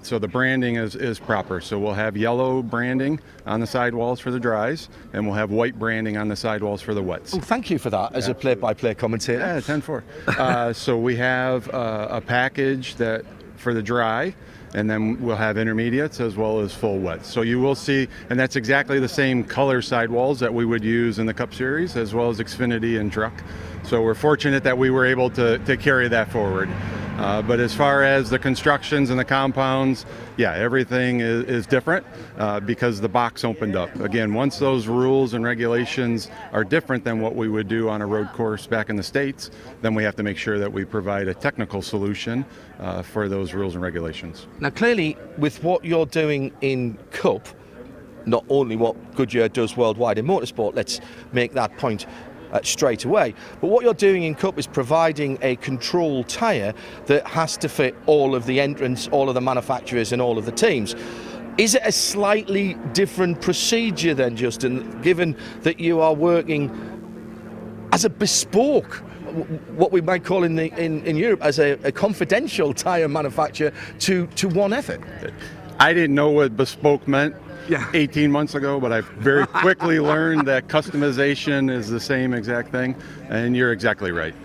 So the branding is proper. So we'll have yellow branding on the sidewalls for the dries, and we'll have white branding on the sidewalls for the wets. Oh, thank you for that as a play-by-play commentator. Yeah, 10-4. So we have a package that for the dry, and then we'll have intermediates as well as full wets. So you will see, and that's exactly the same color sidewalls that we would use in the Cup Series as well as Xfinity and Truck. So we're fortunate that we were able to carry that forward. But as far as the constructions and the compounds, yeah, everything is different because the box opened up. Again, once those rules and regulations are different than what we would do on a road course back in the States, then we have to make sure that we provide a technical solution for those rules and regulations. Now, clearly, with what you're doing in Cup, not only what Goodyear does worldwide in motorsport, let's make that point straight away. But what you're doing in Cup is providing a control tyre that has to fit all of the entrants, all of the manufacturers and all of the teams. Is it a slightly different procedure then, Justin, given that you are working as a bespoke, what we might call in Europe as a confidential tyre manufacturer to one effort? I didn't know what bespoke meant 18 months ago, but I've very quickly learned that customization is the same exact thing, and you're exactly right.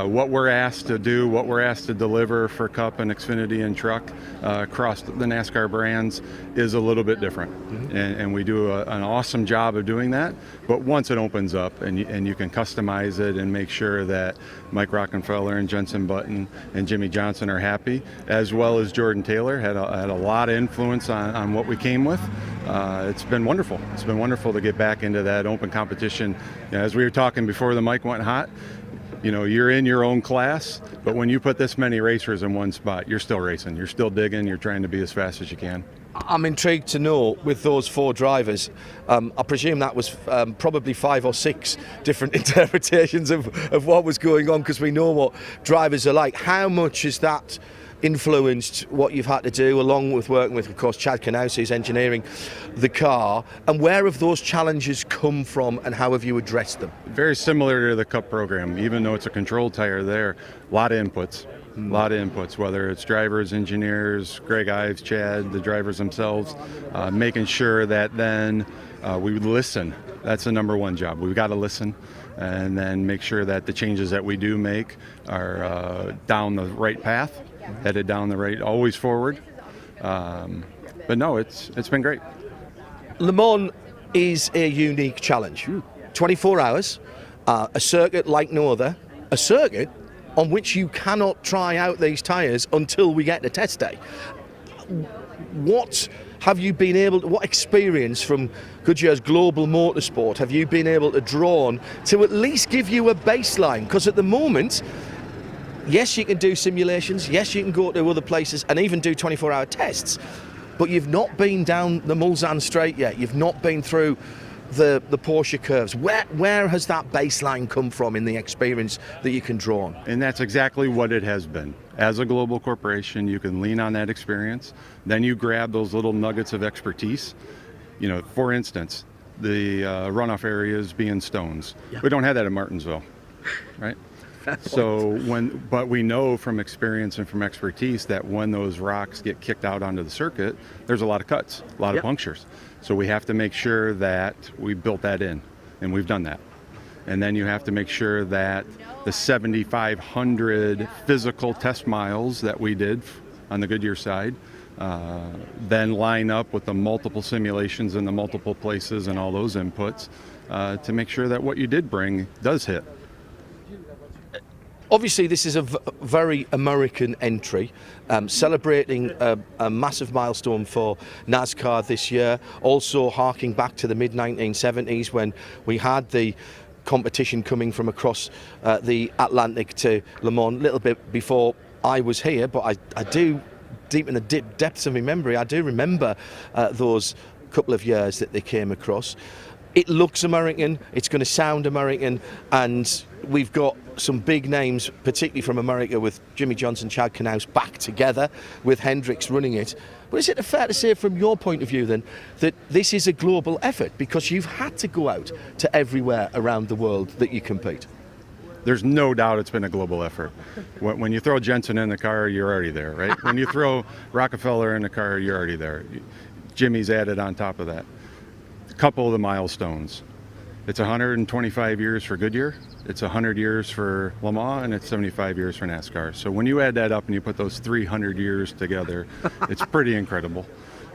What we're asked to do, what we're asked to deliver for Cup and Xfinity and Truck across the NASCAR brands is a little bit different. Mm-hmm. And we do an awesome job of doing that, but once it opens up and you can customize it and make sure that Mike Rockenfeller and Jenson Button and Jimmy Johnson are happy, as well as Jordan Taylor had a lot of influence on what we came with. It's been wonderful. It's been wonderful to get back into that open competition. You know, as we were talking before the mic went hot, you know, you're in your own class, but when you put this many racers in one spot, you're still racing, you're still digging, you're trying to be as fast as you can. I'm intrigued to know, with those four drivers, I presume that was probably 5 or 6 different interpretations of what was going on, because we know what drivers are like. How much has that influenced what you've had to do, along with working with, of course, Chad Knaus, who's engineering the car, and where have those challenges come from and how have you addressed them? Very similar to the Cup program, even though it's a controlled tire there, a lot of inputs. A lot of inputs, whether it's drivers, engineers, Greg Ives, Chad, the drivers themselves, making sure that then we listen. That's the number one job. We've got to listen and then make sure that the changes that we do make are down the right path, headed down the right, always forward. But no, it's been great. Le Mans is a unique challenge. 24 hours, a circuit like no other, a circuit on which you cannot try out these tyres until we get to test day. What have you been able to, what experience from Goodyear's global motorsport have you been able to draw on to at least give you a baseline? Because at the moment, yes, you can do simulations, yes, you can go to other places and even do 24-hour tests, but you've not been down the Mulsanne straight yet. You've not been through the Porsche curves. Where has that baseline come from in the experience that you can draw on? And that's exactly what it has been. As a global corporation, you can lean on that experience. Then you grab those little nuggets of expertise. You know, for instance, the runoff areas being stones. Yeah. We don't have that at Martinsville, right? So but we know from experience and from expertise that when those rocks get kicked out onto the circuit, there's a lot of cuts, a lot of punctures. So we have to make sure that we built that in, and we've done that. And then you have to make sure that the 7,500 physical test miles that we did on the Goodyear side, then line up with the multiple simulations in the multiple places and all those inputs to make sure that what you did bring does hit. Obviously, this is a very American entry, celebrating a massive milestone for NASCAR this year, also harking back to the mid-1970s when we had the competition coming from across the Atlantic to Le Mans, a little bit before I was here, but I do, deep in the depths of my memory, I do remember those couple of years that they came across. It looks American, it's going to sound American, and we've got some big names, particularly from America, with Jimmy Johnson, Chad Knaus back together, with Hendricks running it. But is it fair to say, from your point of view then, that this is a global effort because you've had to go out to everywhere around the world that you compete? There's no doubt it's been a global effort. When you throw Jensen in the car, you're already there, right? When you throw Rockefeller in the car, you're already there. Jimmy's added on top of that. A couple of the milestones. It's 125 years for Goodyear, it's 100 years for Le Mans, and it's 75 years for NASCAR. So when you add that up and you put those 300 years together, it's pretty incredible.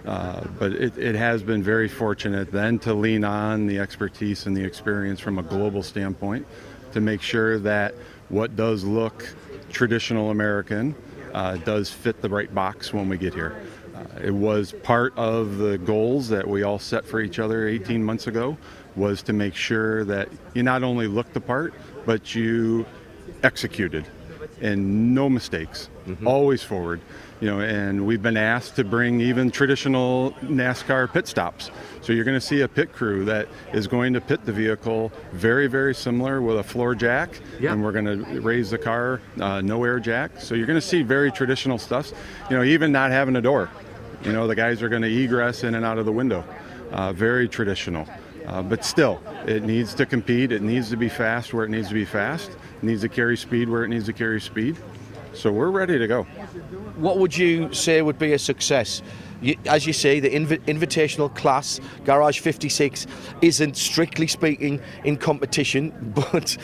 But it has been very fortunate then to lean on the expertise and the experience from a global standpoint to make sure that what does look traditional American does fit the right box when we get here. It was part of the goals that we all set for each other 18 months ago, was to make sure that you not only looked the part, but you executed, and no mistakes, always forward. And we've been asked to bring even traditional NASCAR pit stops. So you're going to see a pit crew that is going to pit the vehicle very, very similar with a floor jack, and we're going to raise the car no air jack. So you're going to see very traditional stuff. Even not having a door. The guys are going to egress in and out of the window. Very traditional. But still, it needs to compete. It needs to be fast where it needs to be fast. It needs to carry speed where it needs to carry speed. So we're ready to go. What would you say would be a success? As you say, the invitational class, Garage 56, isn't strictly speaking in competition, but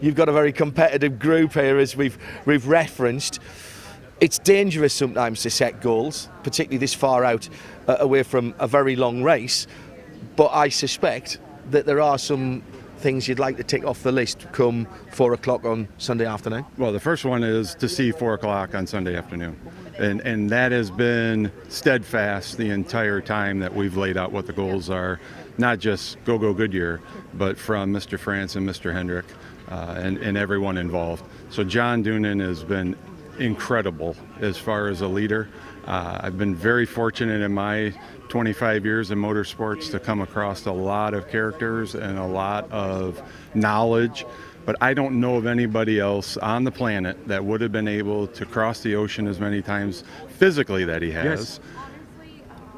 you've got a very competitive group here, as we've referenced. It's dangerous sometimes to set goals, particularly this far out away from a very long race. But I suspect that there are some things you'd like to tick off the list come 4 o'clock on Sunday afternoon. Well, the first one is to see 4 o'clock on Sunday afternoon. And that has been steadfast the entire time that we've laid out what the goals are, not just Go Goodyear, but from Mr. France and Mr. Hendrick and everyone involved. So John Doonan has been incredible as far as a leader. I've been very fortunate in my 25 years in motorsports to come across a lot of characters and a lot of knowledge, but I don't know of anybody else on the planet that would have been able to cross the ocean as many times physically that he has.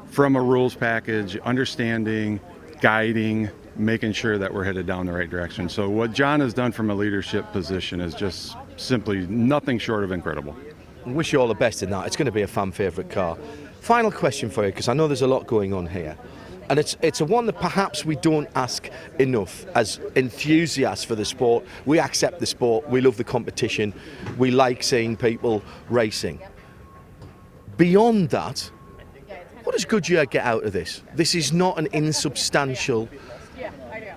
From a rules package, understanding, guiding, making sure that we're headed down the right direction. So what John has done from a leadership position is just simply nothing short of incredible. Wish you all the best in that. It's going to be a fan favourite car. Final question for you, because I know there's a lot going on here, and it's a one that perhaps we don't ask enough as enthusiasts for the sport. We accept the sport, we love the competition, we like seeing people racing. Beyond that, what does Goodyear get out of this? This is not an insubstantial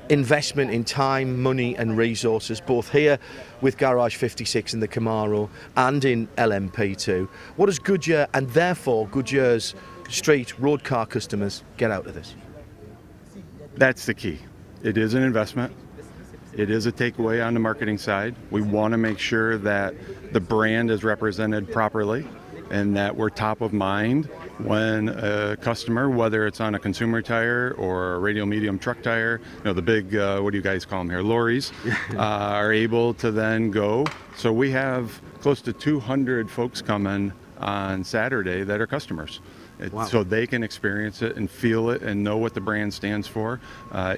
investment in time, money and resources, both here with Garage 56 in the Camaro and in LMP2. What does Goodyear, and therefore Goodyear's street road car customers, get out of this? That's the key. It is an investment. It is a takeaway on the marketing side. We want to make sure that the brand is represented properly and that we're top of mind when a customer, whether it's on a consumer tire or a radial medium truck tire, the big, what do you guys call them here, lorries, are able to then go. So we have close to 200 folks coming on Saturday that are customers. Wow. So they can experience it and feel it and know what the brand stands for,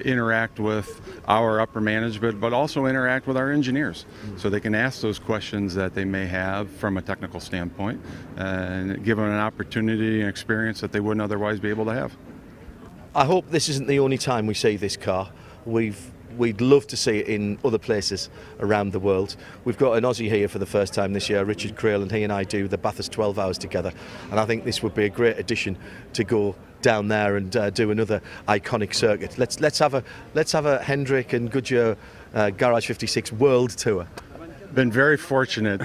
interact with our upper management, but also interact with our engineers. So they can ask those questions that they may have from a technical standpoint and give them an opportunity and experience that they wouldn't otherwise be able to have. I hope this isn't the only time we see this car. We've we'd love to see it in other places around the world. We've got an Aussie here for the first time this year, Richard Craill, and he and I do the Bathurst 12 Hours together, and I think this would be a great addition to go down there and do another iconic circuit. Let's have a Hendrick and Goodyear Garage 56 World Tour. Been very fortunate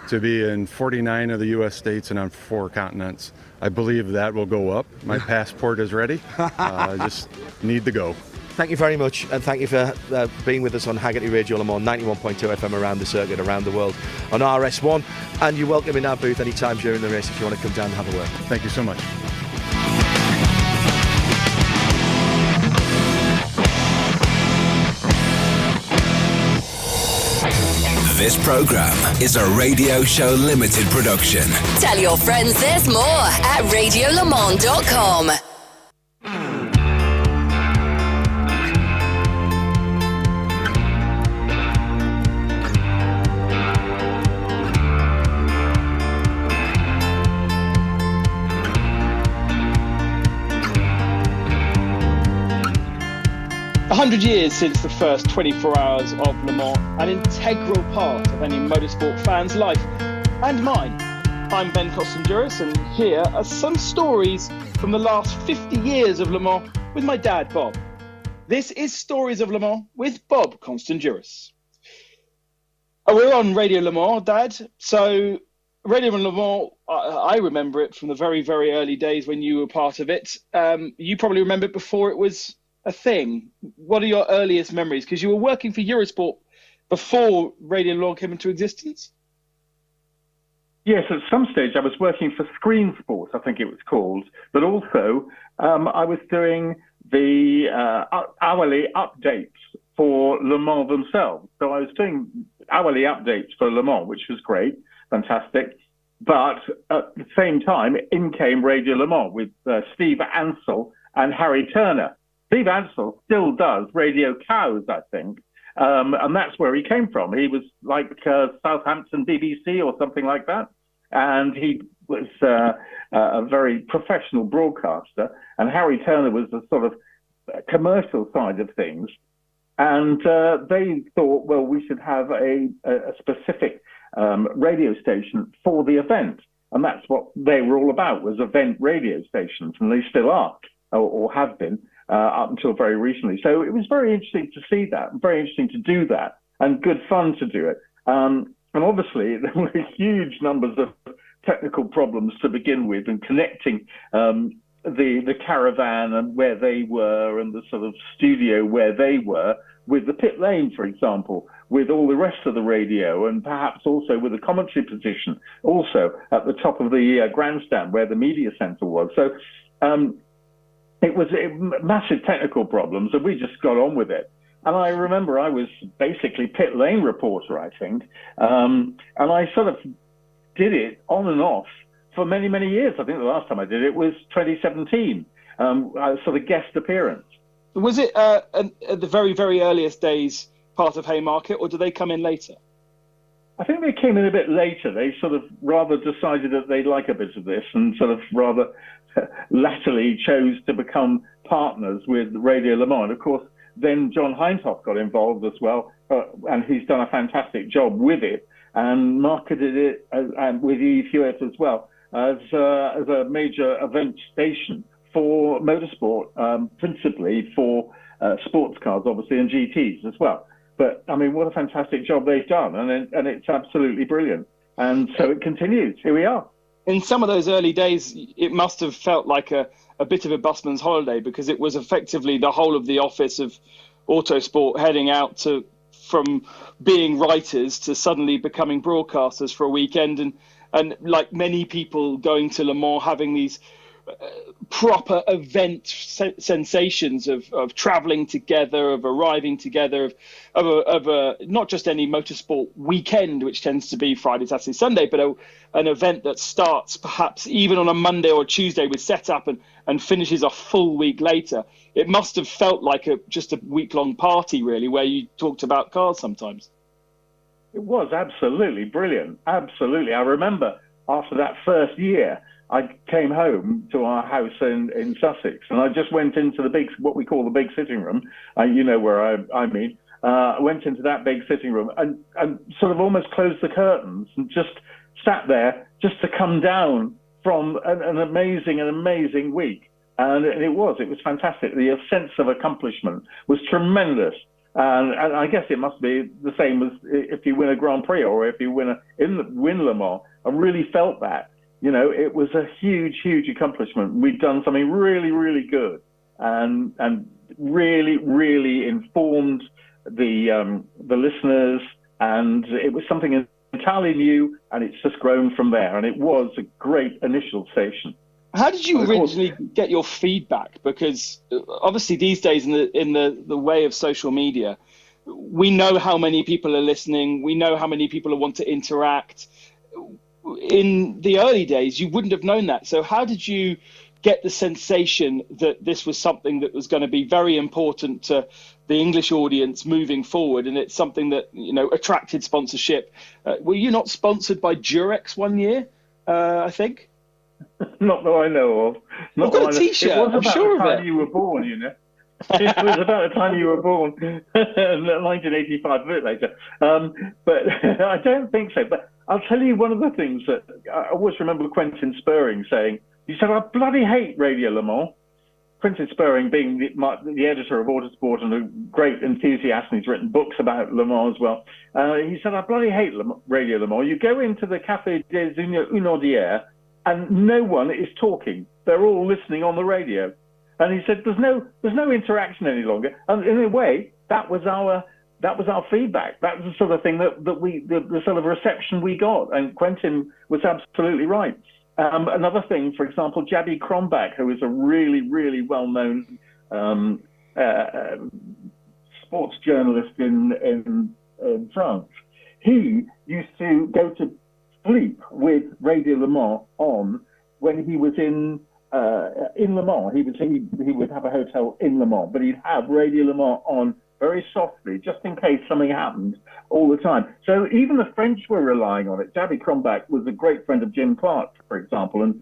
to be in 49 of the U.S. states and on 4 continents. I believe that will go up. My passport is ready. I just need to go. Thank you very much, and thank you for being with us on Haggerty Radio Le Mans, 91.2 FM around the circuit, around the world on RS1. And you're welcome in our booth anytime during the race if you want to come down and have a word. Thank you so much. This program is a Radio Show Limited production. Tell your friends there's more at radiolemans.com. 100 years since the first 24 hours of Le Mans, an integral part of any motorsport fan's life, and mine. I'm Ben Costenduris, and here are some stories from the last 50 years of Le Mans with my dad, Bob. This is Stories of Le Mans with Bob Costenduris. We're on Radio Le Mans, Dad. So Radio Le Mans, I remember it from the very, very early days when you were part of it. You probably remember it before it was a thing. What are your earliest memories? Because you were working for Eurosport before Radio Le Mans came into existence. Yes, at some stage I was working for Screen Sport, I think it was called, but also I was doing the hourly updates for Le Mans themselves. So I was doing hourly updates for Le Mans, which was great, fantastic. But at the same time, in came Radio Le Mans with Steve Ansell and Harry Turner. Steve Ansell still does Radio Cows, I think, and that's where he came from. He was like Southampton BBC or something like that, and he was a very professional broadcaster, and Harry Turner was the sort of commercial side of things, and they thought, well, we should have a specific radio station for the event, and that's what they were all about, was event radio stations, and they still are, or have been, up until very recently. So it was very interesting to see that, very interesting to do that, and good fun to do it. And obviously, there were huge numbers of technical problems to begin with, and connecting the caravan and where they were, and the sort of studio where they were, with the pit lane, for example, with all the rest of the radio, and perhaps also with the commentary position, also at the top of the grandstand where the media centre was. So it was massive technical problems, and we just got on with it. And I remember I was basically pit lane reporter, I think, and I sort of did it on and off for many, many years. I think the last time I did it was 2017, a sort of guest appearance. Was it at the very, very earliest days part of Haymarket, or did they come in later? I think they came in a bit later. They sort of rather decided that they'd like a bit of this, and sort of rather latterly chose to become partners with Radio Le Mans. Of course, then John Heintoff got involved as well, and he's done a fantastic job with it, and marketed it and with Eve Hewitt as well as a major event station for motorsport, principally for sports cars, obviously, and GTs as well. But I mean, what a fantastic job they've done, and it's absolutely brilliant. And so it continues. Here we are. In some of those early days, it must have felt like a bit of a busman's holiday, because it was effectively the whole of the office of Autosport heading out from being writers to suddenly becoming broadcasters for a weekend, and like many people going to Le Mans, having these proper event sensations of traveling together, of arriving together, of a not just any motorsport weekend, which tends to be Friday, Saturday, Sunday, but an event that starts perhaps even on a Monday or Tuesday with setup and finishes a full week later. It must have felt like just a week-long party, really, where you talked about cars sometimes. It was absolutely brilliant. Absolutely. I remember after that first year, I came home to our house in Sussex, and I just went into what we call the big sitting room. You know where I mean. I went into that big sitting room and sort of almost closed the curtains and just sat there just to come down from an amazing week. And it was fantastic. The sense of accomplishment was tremendous. And I guess it must be the same as if you win a Grand Prix or if you win Le Mans. I really felt that. You know, it was a huge accomplishment. We'd done something really good and really informed the listeners, and it was something entirely new, and it's just grown from there. And it was a great initial station. How did you originally get your feedback? Because obviously these days in the way of social media, we know how many people are listening. We know how many people want to interact. In the early days, you wouldn't have known that. So how did you get the sensation that this was something that was going to be very important to the English audience moving forward, and it's something that, you know, attracted sponsorship? Were you not sponsored by Durex one year, I think? Not that I know of. I've got a T-shirt. It was I'm about sure the of time it. you were born, you know. It was about the time you were born, 1985, a bit later. But I don't think so. But I'll tell you one of the things that I always remember Quentin Spurring saying. He said, "I bloody hate Radio Le Mans." Quentin Spurring being the editor of Autosport and a great enthusiast, and he's written books about Le Mans as well. He said, "I bloody hate Radio Le Mans. You go into the Café des Unaudières and no one is talking. They're all listening on the radio." And he said, "There's no interaction any longer." And in a way, that was our feedback. That was the sort of thing the sort of reception we got. And Quentin was absolutely right. Another thing, for example, Jabi Krombach, who is a really well-known sports journalist in France, he used to go to sleep with Radio Le Mans on when he was in Le Mans. He would have a hotel in Le Mans, but he'd have Radio Le Mans on very softly, just in case something happened, all the time. So even the French were relying on it. Jabi Krombach was a great friend of Jim Clark, for example, and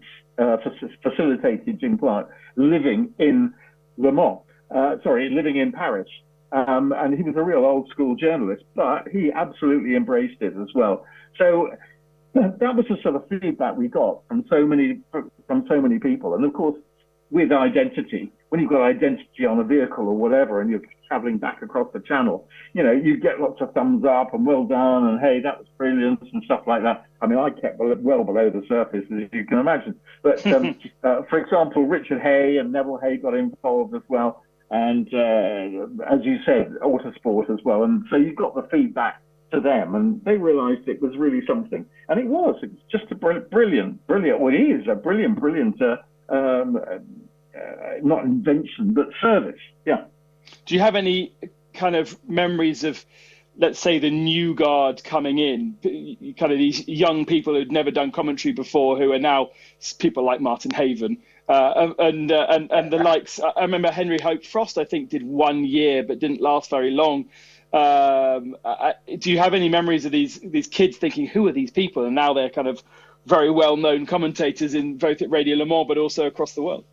facilitated Jim Clark living in living in Paris. And he was a real old school journalist, but he absolutely embraced it as well. So that was the sort of feedback we got from so many people. And of course, with identity, when you've got identity on a vehicle or whatever, and you're traveling back across the channel, you know, you get lots of thumbs up and well done and hey, that was brilliant and stuff like that. I mean, I kept well below the surface, as you can imagine. But for example, Richard Hay and Neville Hay got involved as well. And as you said, Autosport as well. And so you got the feedback to them, and they realised it was really something. And it was just a brilliant, well, it is a brilliant, not invention, but service. Yeah. Do you have any kind of memories of, let's say, the new guard coming in, kind of these young people who'd never done commentary before, who are now people like Martin Haven and the likes? I remember Henry Hope Frost, I think, did 1 year but didn't last very long. Do you have any memories of these kids thinking, who are these people? And now they're kind of very well-known commentators in both at Radio Le Mans but also across the world.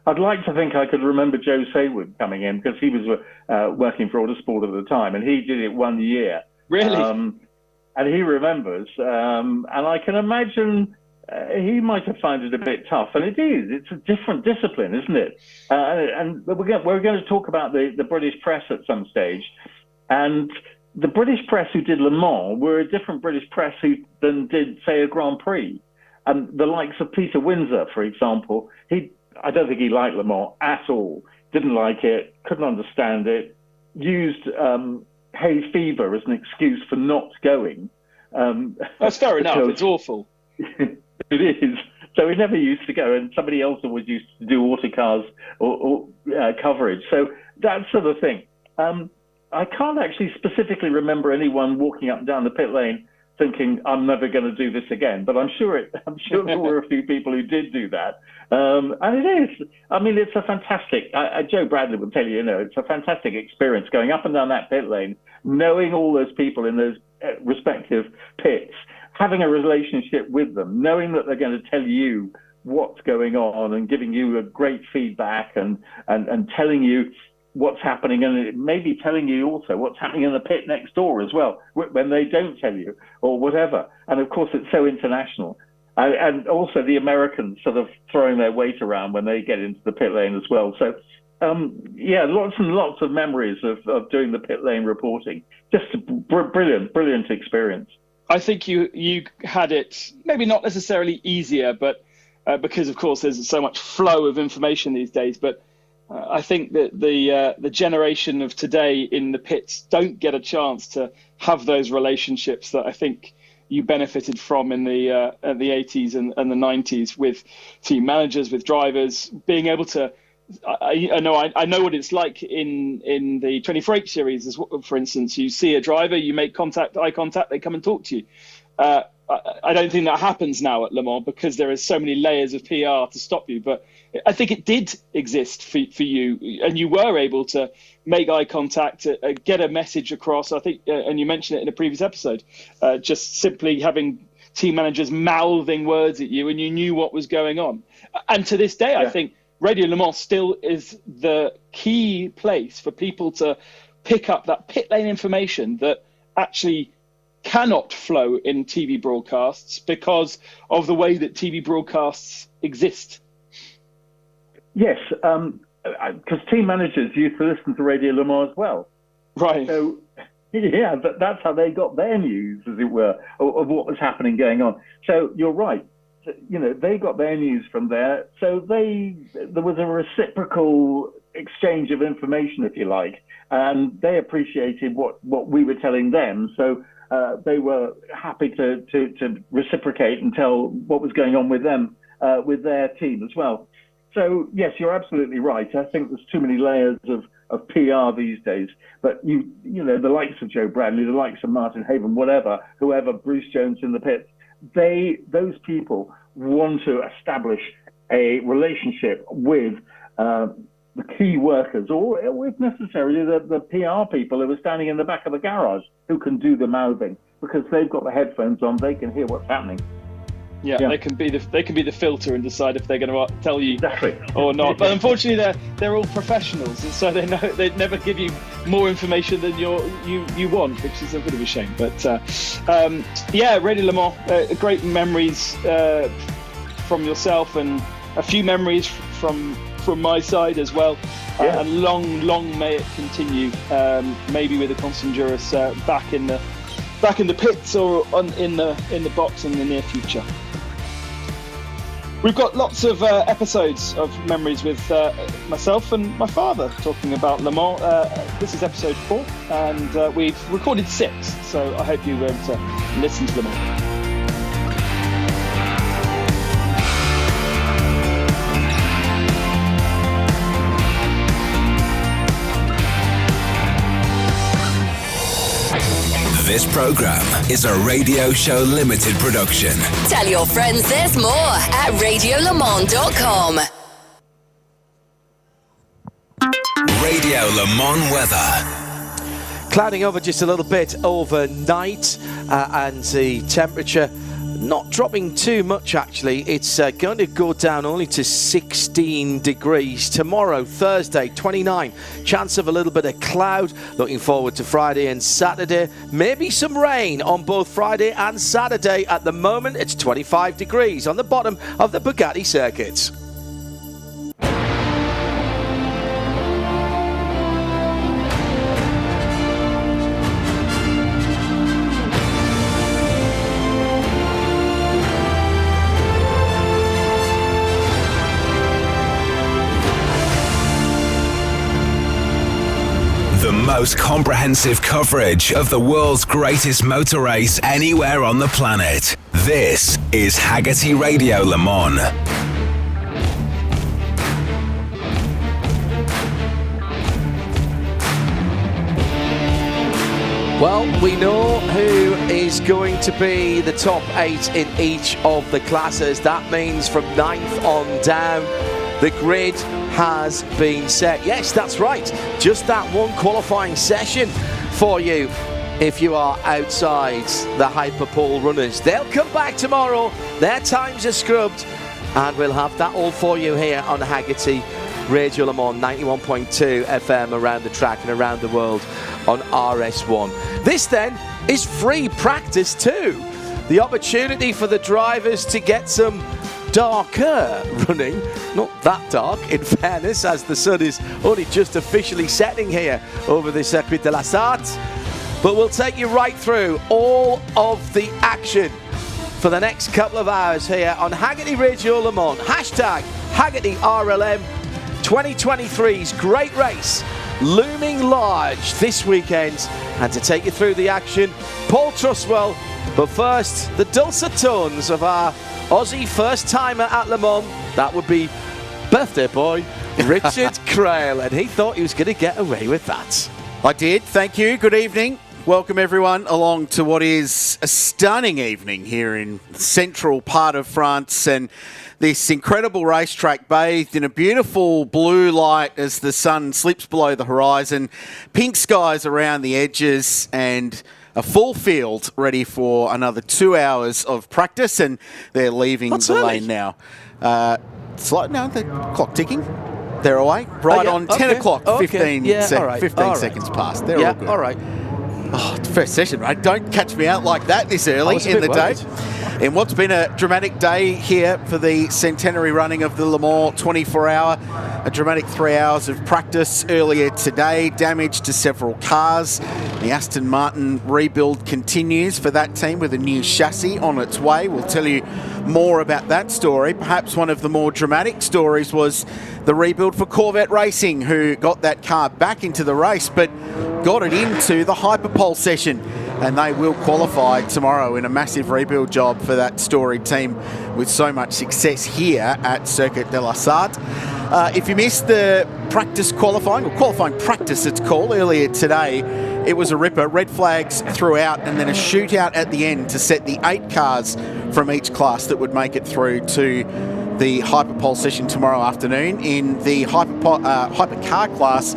I'd like to think I could remember Joe Saywood coming in, because he was working for Autosport at the time, and he did it 1 year. Really? And he remembers. And I can imagine he might have found it a bit tough. And it is. It's a different discipline, isn't it? And we're going to talk about the British press at some stage. And the British press who did Le Mans were a different British press than did, say, a Grand Prix. And the likes of Peter Windsor, for example, I don't think he liked Le Mans at all. Didn't like it, couldn't understand it, used hay fever as an excuse for not going. That's fair enough. It's awful. It is. So he never used to go, and somebody else always used to do autocars or coverage. So that sort of thing. I can't actually specifically remember anyone walking up and down the pit lane thinking, I'm never going to do this again. But I'm sure there were a few people who did do that. And it is. I mean, it's a fantastic, Joe Bradley would tell you, it's a fantastic experience going up and down that pit lane, knowing all those people in those respective pits, having a relationship with them, knowing that they're going to tell you what's going on and giving you a great feedback and telling you what's happening, and maybe telling you also what's happening in the pit next door as well when they don't tell you or whatever. And of course, it's so international. And also the Americans sort of throwing their weight around when they get into the pit lane as well. So, lots and lots of memories of doing the pit lane reporting. Just a brilliant experience. I think you had it maybe not necessarily easier, but because of course there's so much flow of information these days. But I think that the generation of today in the pits don't get a chance to have those relationships that I think you benefited from in the 80s and the 90s with team managers, with drivers, being able to. I know what it's like in the 24H series. For instance, you see a driver, you make eye contact, they come and talk to you. I don't think that happens now at Le Mans because there is so many layers of PR to stop you. But I think it did exist for you, and you were able to make eye contact, get a message across. I think, and you mentioned it in a previous episode, just simply having team managers mouthing words at you, and you knew what was going on. And to this day, I think Radio Le Mans still is the key place for people to pick up that pit lane information that actually cannot flow in TV broadcasts because of the way that TV broadcasts exist. Yes, because team managers used to listen to Radio Le Mans as well. Right. So, yeah, that's how they got their news, as it were, of what was happening going on. So you're right. You know, they got their news from there. So there was a reciprocal exchange of information, if you like, and they appreciated what we were telling them. So they were happy to reciprocate and tell what was going on with them, with their team as well. So yes, you're absolutely right. I think there's too many layers of PR these days. But you know, the likes of Joe Bradley, the likes of Martin Haven, whoever, Bruce Jones in the pits, those people want to establish a relationship with the key workers, or if necessary, the PR people who are standing in the back of the garage who can do the mouthing because they've got the headphones on, they can hear what's happening. Yeah, they can be the filter and decide if they're going to tell you or not. But unfortunately, they're all professionals, and so they never give you more information than you want, which is a bit of a shame. But Radio Le Mans, great memories from yourself, and a few memories from my side as well. And long may it continue. Maybe with the Constanduras back in the pits or in the box in the near future. We've got lots of episodes of memories with myself and my father talking about Le Mans. This is episode 4, and we've recorded 6, so I hope you were able to listen to them all. This program is a Radio Show Limited production. Tell your friends there's more at radiolemans.com. Radio Le Mans weather. Clouding over just a little bit overnight, and the temperature not dropping too much actually. It's going to go down only to 16 degrees. Tomorrow, Thursday, 29. Chance of a little bit of cloud. Looking forward to Friday and Saturday. Maybe some rain on both Friday and Saturday. At the moment, it's 25 degrees on the bottom of the Bugatti circuit. The most comprehensive coverage of the world's greatest motor race anywhere on the planet. This is Haggerty Radio Le Mans. Well, we know who is going to be the top 8 in each of the classes. That means from 9th on down, the grid has been set. Yes, that's right. Just that one qualifying session for you if you are outside the Hyperpole runners. They'll come back tomorrow. Their times are scrubbed, and we'll have that all for you here on Haggerty Radio Le Mans 91.2 FM around the track and around the world on RS1. This then is free practice too. The opportunity for the drivers to get some darker running, not that dark in fairness, as the sun is only just officially setting here over the Circuit de la Sarthe. But we'll take you right through all of the action for the next couple of hours here on Haggerty Radio Le Mans. Hashtag Haggerty RLM 2023's great race looming large this weekend. And to take you through the action, Paul Truswell. But first, the dulcet tones of our Aussie first-timer at Le Mans. That would be birthday boy Richard Crail, and he thought he was going to get away with that. I did. Thank you. Good evening. Welcome everyone along to what is a stunning evening here in the central part of France, and this incredible racetrack bathed in a beautiful blue light as the sun slips below the horizon, pink skies around the edges, and a full field ready for another 2 hours of practice, and they're leaving lane now. No, the clock ticking. They're away. Right on 10 o'clock, 15 seconds past. They're all good. All right. Oh, first session, mate. Don't catch me out like that this early in the day. In what's been a dramatic day here for the centenary running of the Le Mans 24-hour, a dramatic 3 hours of practice earlier today, damage to several cars. The Aston Martin rebuild continues for that team with a new chassis on its way. We'll tell you more about that story. Perhaps one of the more dramatic stories was the rebuild for Corvette Racing, who got that car back into the race but got it into the Hyperpole session, and they will qualify tomorrow in a massive rebuild job for that storied team with so much success here at Circuit de la Sarthe. If you missed the practice qualifying, or qualifying practice it's called, earlier today, it was a ripper. Red flags throughout, and then a shootout at the end to set the 8 cars from each class that would make it through to the Hyperpole session tomorrow afternoon. In the hypercar class,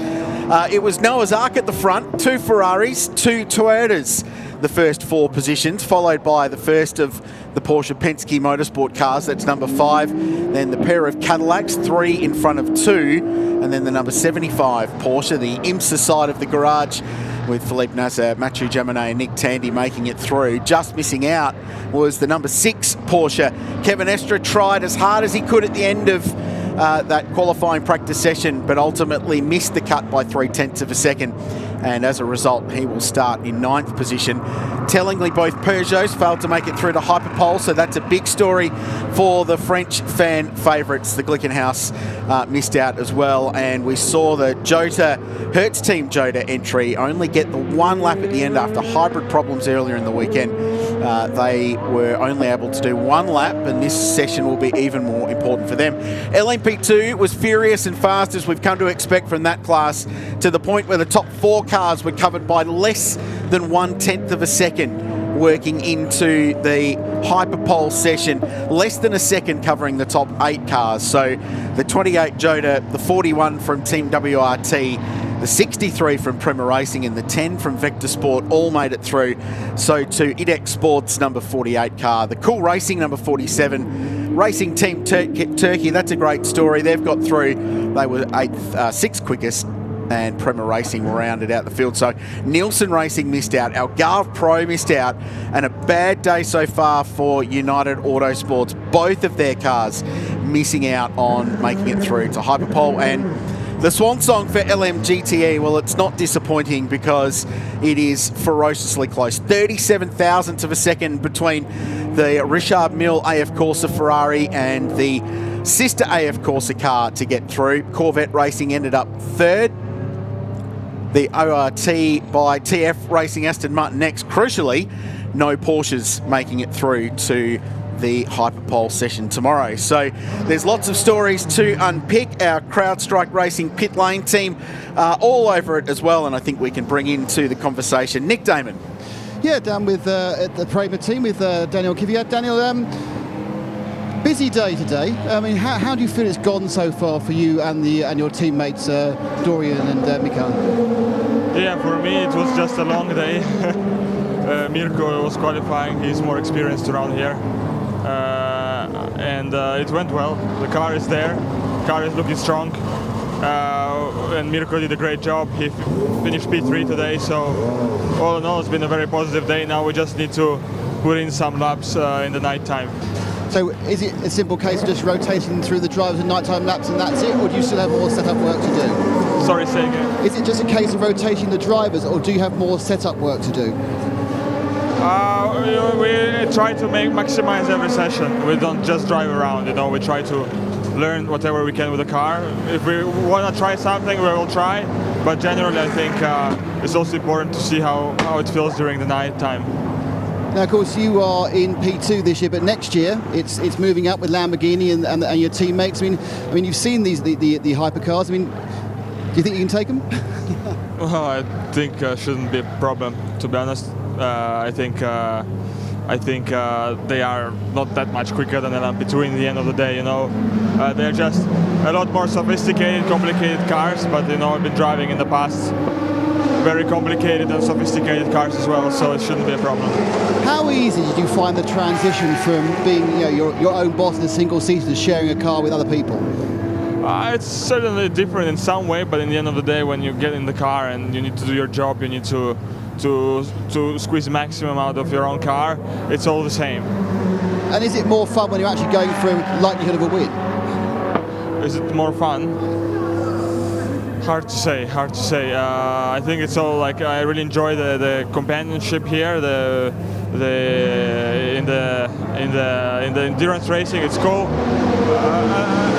it was Noah's Ark at the front, 2 Ferraris, 2 Toyotas, the first 4 positions, followed by the first of the Porsche Penske Motorsport cars, that's number 5, then the pair of Cadillacs, 3 in front of 2, and then the number 75 Porsche, the IMSA side of the garage, with Philippe Nasser, Mathieu Jaminet and Nick Tandy making it through. Just missing out was the number 6 Porsche. Kevin Estre tried as hard as he could at the end of that qualifying practice session, but ultimately missed the cut by 0.3 of a second, and as a result he will start in 9th position. Tellingly, both Peugeots failed to make it through to Hyperpole, so that's a big story for the French fan favourites. The Glickenhaus missed out as well, and we saw the Hertz Team Jota entry only get the 1 lap at the end after hybrid problems earlier in the weekend. They were only able to do 1 lap, and this session will be even more important for them. LMP2 was furious and fast, as we've come to expect from that class, to the point where the top 4 cars were covered by less than 1/10 of a second working into the Hyperpole session, less than a second covering the top 8 cars. So the 28 Jota, the 41 from Team WRT, the 63 from Prema Racing and the 10 from Vector Sport all made it through. So to IDEX Sports number 48 car, the Cool Racing number 47, Racing Team Turkey, that's a great story. They've got through. They were 6th quickest, and Prema Racing rounded out the field. So Nielsen Racing missed out, Algarve Pro missed out, and a bad day so far for United Autosports. Both of their cars missing out on making it through to Hyperpole. And the swan song for LMGTE, well, it's not disappointing because it is ferociously close. 37 thousandths of a second between the Richard Mille AF Corsa Ferrari and the sister AF Corsa car to get through. Corvette Racing ended up 3rd. The ORT by TF Racing Aston Martin next. Crucially, no Porsches making it through to the Hyperpole session tomorrow. So there's lots of stories to unpick. Our CrowdStrike Racing pit lane team all over it as well, and I think we can bring into the conversation Nick Damon. Yeah, down with the Prema team with Daniel Kvyat. Daniel, busy day today. I mean, how do you feel it's gone so far for you and your teammates Dorian and Mikan? Yeah, for me it was just a long day. Mirko was qualifying, he's more experienced around here. And it went well. The car is there, the car is looking strong. And Mirko did a great job. He finished P3 today, so all in all it's been a very positive day. Now we just need to put in some laps in the night time. So is it a simple case of just rotating through the drivers and nighttime laps and that's it, or do you still have more setup work to do? Sorry, say again. Is it just a case of rotating the drivers, or do you have more setup work to do? We try to maximize every session. We don't just drive around, we try to learn whatever we can with the car. If we want to try something, we will try, but generally I think it's also important to see how it feels during the night time. Now, of course, you are in P2 this year, but next year it's moving up with Lamborghini and your teammates. I mean, you've seen the hypercars. I mean, do you think you can take them? Well, I think shouldn't be a problem, to be honest. I think they are not that much quicker than an LMP2 in the end of the day. They're just a lot more sophisticated, complicated cars. But I've been driving in the past very complicated and sophisticated cars as well, so it shouldn't be a problem. How easy did you find the transition from being your own boss in a single seater to sharing a car with other people? It's certainly different in some way, but in the end of the day, when you get in the car and you need to do your job, you need to squeeze the maximum out of your own car, it's all the same. And is it more fun when you're actually going for likelihood of a win? Is it more fun? Hard to say. I think it's all like I really enjoy the companionship here. In the endurance racing, it's cool.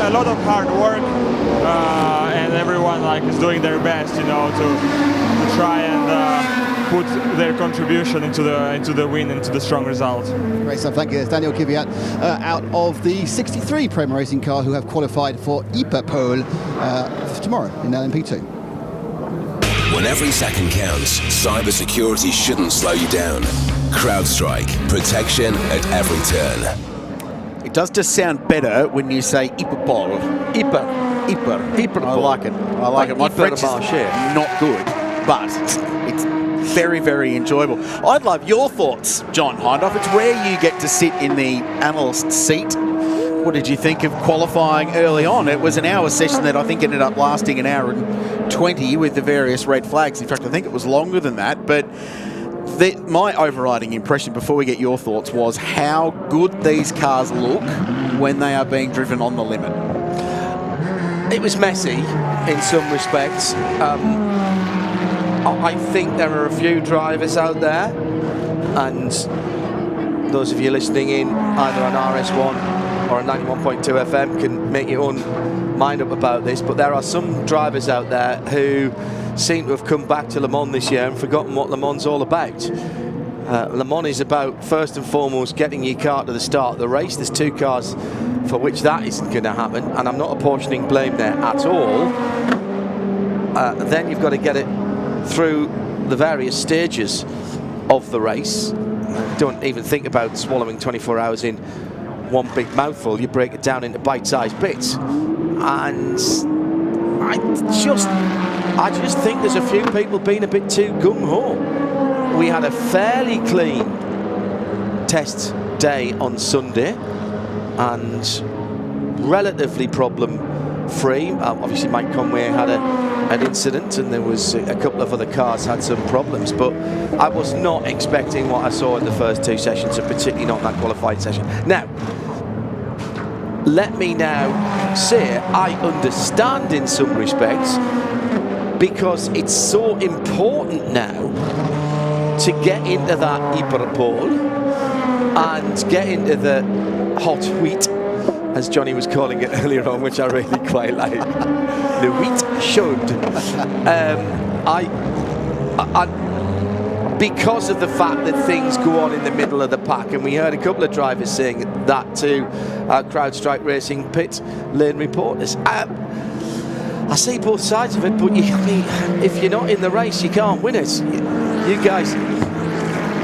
A lot of hard work, and everyone is doing their best, to try and put their contribution into the win, into the strong result. Great stuff, thank you. There's Daniel Kvyat out of the 63 Prema Racing car who have qualified for Ypres for tomorrow in LMP2. When every second counts, cybersecurity shouldn't slow you down. CrowdStrike, protection at every turn. It does just sound better when you say Yperpol. Yper. I like it. My French is not good, but it's very, very enjoyable. I'd love your thoughts, John Hindhaugh. It's where you get to sit in the analyst seat. What did you think of qualifying early on? It was an hour session that I think ended up lasting an hour and 20 with the various red flags. In fact, I think it was longer than that. But my overriding impression, before we get your thoughts, was how good these cars look when they are being driven on the limit. It was messy in some respects. I think there are a few drivers out there, and those of you listening in either on RS1 or on 91.2 FM can make your own mind up about this, but there are some drivers out there who seem to have come back to Le Mans this year and forgotten what Le Mans is all about. Le Mans is about, first and foremost, getting your car to the start of the race. There's two cars for which that isn't going to happen, and I'm not apportioning blame there at all. Then you've got to get it through the various stages of the race. Don't even think about swallowing 24 hours in one big mouthful. You break it down into bite-sized bits, and I just think there's a few people being a bit too gung-ho. We had a fairly clean test day on Sunday and relatively problem-free. Obviously Mike Conway had an incident, and there was a couple of other cars had some problems, but I was not expecting what I saw in the first two sessions, and particularly not in that qualified session. Now, let me now say I understand in some respects, because it's so important now to get into that Yperpol and get into the hot wheat, as Johnny was calling it earlier on, which I really quite like. The wheat showed. Because of the fact that things go on in the middle of the pack, and we heard a couple of drivers saying that to CrowdStrike Racing pit lane reporters. I see both sides of it, but if you're not in the race, you can't win it. You guys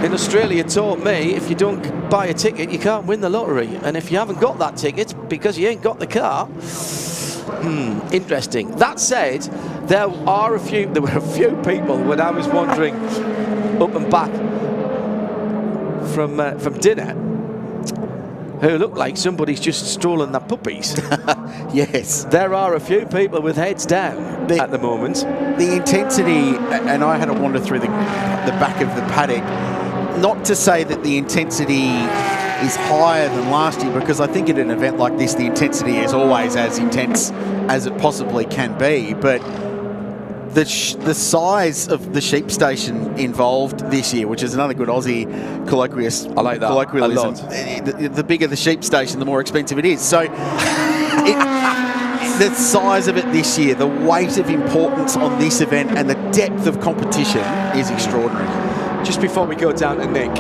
in Australia taught me, if you don't buy a ticket, you can't win the lottery. And if you haven't got that ticket because you ain't got the car, Interesting. That said, there were a few people when I was wandering up and back from dinner who looked like somebody's just stolen their puppies. Yes. There are a few people with heads down at the moment. The intensity, and I had a wander through the back of the paddock, not to say that the intensity is higher than last year, because I think at an event like this, the intensity is always as intense as it possibly can be, but the size of the sheep station involved this year, which is another good Aussie colloquialism. I like that colloquialism. a lot. The bigger the sheep station, the more expensive it is. So the size of it this year, the weight of importance on this event, and the depth of competition is extraordinary. Just before we go down to Nick,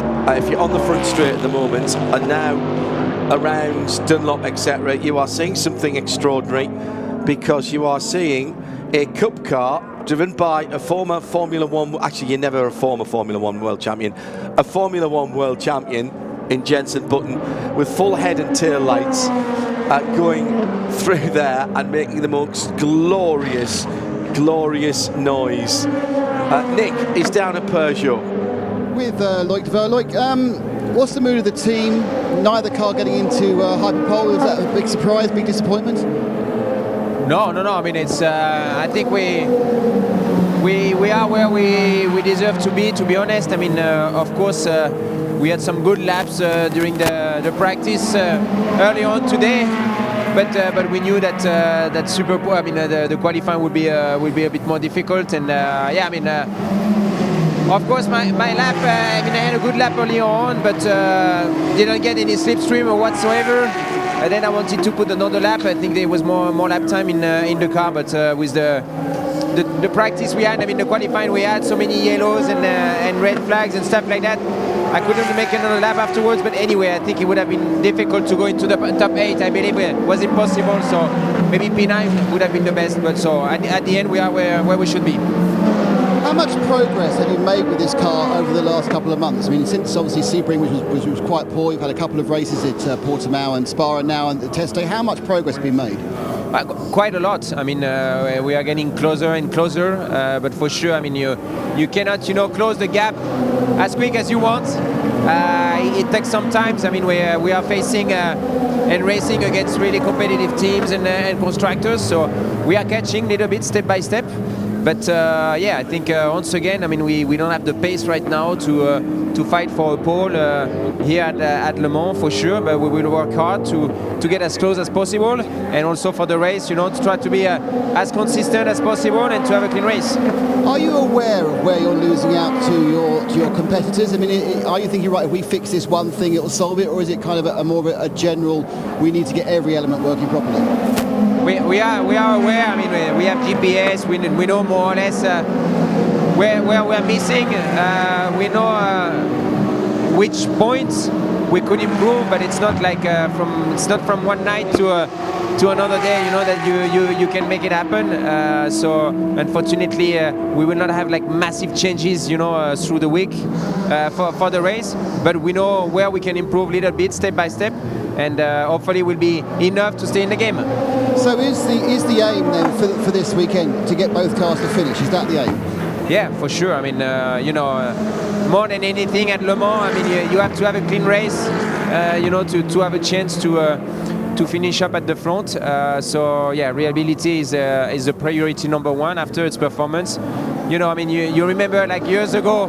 if you're on the front straight at the moment and now around Dunlop, etc., you are seeing something extraordinary, because you are seeing a cup car driven by a former Formula One, actually you're never a former Formula One world champion, a Formula One world champion in Jenson Button, with full head and tail lights, going through there and making the most glorious noise. Nick is down at Peugeot. With Loic de Vaux. Loic, what's the mood of the team? Neither car getting into Hyperpole. Is that a big surprise, big disappointment? No. I mean, it's. I think we are where we deserve to be honest. I mean, of course, we had some good laps during the practice early on today, but we knew that the qualifying would be a bit more difficult. And of course, my lap, I had a good lap early on, but didn't get any slipstream or whatsoever. And then I wanted to put another lap. I think there was more lap time in the car, but with the practice we had, the qualifying we had, so many yellows and red flags and stuff like that, I couldn't make another lap afterwards. But anyway, I think it would have been difficult to go into the top 8. I believe it was impossible. So maybe P9 would have been the best. But so at the end, we are where we should be. How much progress have you made with this car over the last couple of months? I mean, since obviously Sebring, which was quite poor, you've had a couple of races at Portimao and Spa, and now at the test day. How much progress has been made? Quite a lot. I mean, we are getting closer and closer, but for sure, I mean, you cannot, close the gap as quick as you want. It takes some time. I mean, we are facing and racing against really competitive teams and constructors, so we are catching a little bit step by step. But I think once again, I mean, we don't have the pace right now to fight for a pole here at Le Mans for sure. But we will work hard to get as close as possible, and also for the race, to try to be as consistent as possible and to have a clean race. Are you aware of where you're losing out to your competitors? I mean, are you thinking, right, if we fix this one thing, it will solve it, or is it kind of a more of a general, we need to get every element working properly? We are aware. I mean, we have GPS. We know more or less where we're missing. We know which points we could improve, but it's not like it's not from one night to another day. That you can make it happen. So unfortunately, we will not have like massive changes. Through the week for the race, but we know where we can improve a little bit, step by step, and hopefully will be enough to stay in the game. So is the aim then for this weekend to get both cars to finish? Is that the aim? Yeah, for sure. I mean, more than anything at Le Mans, I mean, you have to have a clean race, to have a chance to finish up at the front. So yeah, reliability is the priority number one after its performance. I mean, you remember like years ago,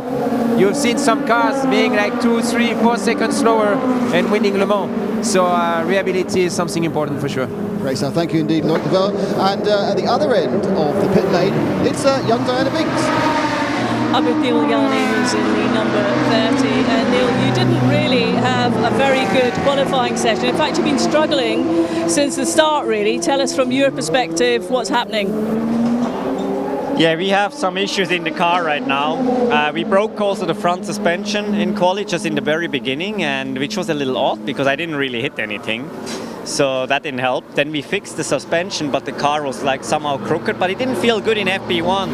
you've seen some cars being like 2, 3, 4 seconds slower and winning Le Mans. So reliability is something important for sure. Great stuff. Thank you indeed, Loic de Vaux. And at the other end of the pit lane, it's young Diana Binks. I'm with Neil Yarni, who's in the number 30. And Neil, you didn't really have a very good qualifying session. In fact, you've been struggling since the start, really. Tell us from your perspective what's happening. Yeah, we have some issues in the car right now. We broke also the front suspension in quali just in the very beginning, and which was a little odd because I didn't really hit anything. So that didn't help. Then we fixed the suspension, but the car was like somehow crooked, but it didn't feel good in FP1.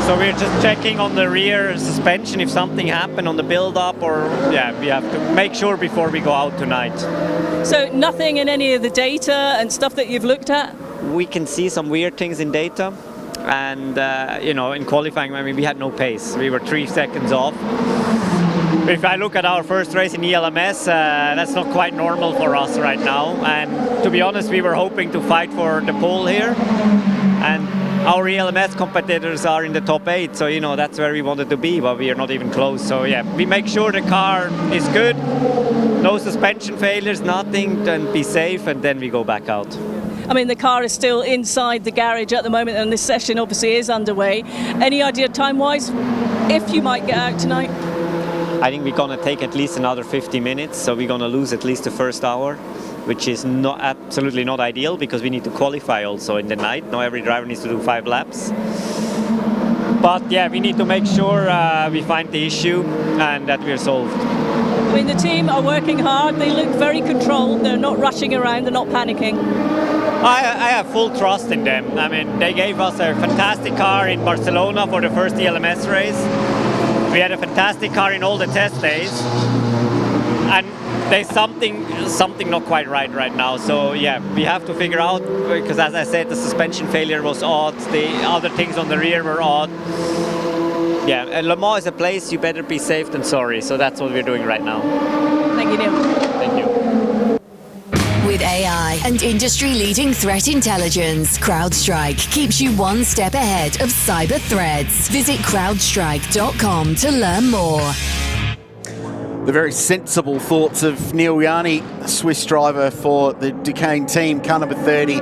So we're just checking on the rear suspension if something happened on the build-up, or we have to make sure before we go out tonight. So nothing in any of the data and stuff that you've looked at? we can see some weird things in data. And, in qualifying, we had no pace. We were 3 seconds off. If I look at our first race in ELMS, that's not quite normal for us right now. And to be honest, we were hoping to fight for the pole here. And our ELMS competitors are in the top 8, so that's where we wanted to be, but we are not even close. So we make sure the car is good, no suspension failures, nothing, and be safe, and then we go back out. The car is still inside the garage at the moment, and this session obviously is underway. Any idea time-wise if you might get out tonight? I think we're going to take at least another 50 minutes, so we're going to lose at least the first hour, which is absolutely not ideal because we need to qualify also in the night. Now every driver needs to do 5 laps. But we need to make sure we find the issue and that we're solved. The team are working hard. They look very controlled. They're not rushing around. They're not panicking. I have full trust in them. They gave us a fantastic car in Barcelona for the first ELMS race. We had a fantastic car in all the test days. And there's something not quite right now. So we have to figure out, because as I said, the suspension failure was odd. The other things on the rear were odd. And Le Mans is a place you better be safe than sorry. So that's what we're doing right now. Thank you, Neil. Thank you. With AI and industry-leading threat intelligence, CrowdStrike keeps you one step ahead of cyber threats. Visit crowdstrike.com to learn more. The very sensible thoughts of Neil Yarni, Swiss driver for the Duquesne team, car number 30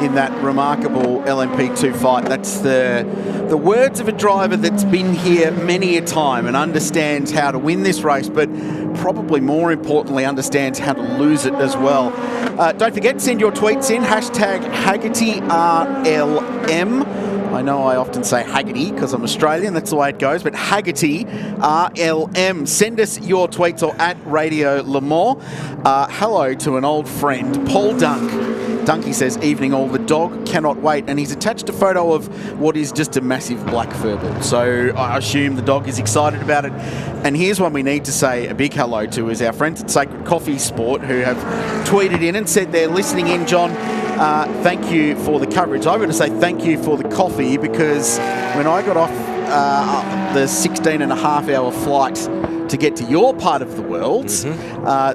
in that remarkable LMP2 fight. That's the words of a driver that's been here many a time and understands how to win this race, but probably more importantly understands how to lose it as well. Don't forget, send your tweets in, #HaggertyRLM. I know I often say Haggerty because I'm Australian, that's the way it goes, but Haggerty RLM. Send us your tweets or at Radio Le Mans. Hello to an old friend, Paul Dunk. Dunky says, evening all, the dog cannot wait, and he's attached a photo of what is just a massive black furball. So I assume the dog is excited about it. And here's one we need to say a big hello to is our friends at Sacred Coffee Sport, who have tweeted in and said they're listening in. John, thank you for the coverage. I'm going to say thank you for the coffee, because when I got off the 16.5-hour flight to get to your part of the world,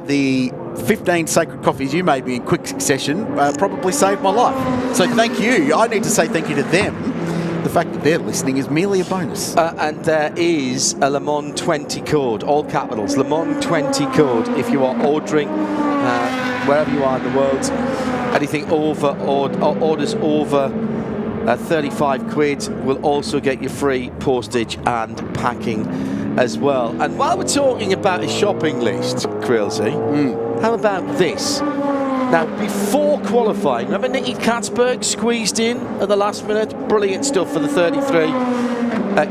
the 15 Sacred Coffees you made me in quick succession probably saved my life. So thank you. I need to say thank you to them. The fact that they're listening is merely a bonus. And there is a Le Mans 20 code, all capitals, Le Mans 20 code. If you are ordering wherever you are in the world, anything over orders over 35 quid will also get you free postage and packing as well. And while we're talking about a shopping list, Krilsey, how about this? Now, before qualifying, remember Nicky Katzberg squeezed in at the last minute? Brilliant stuff for the 33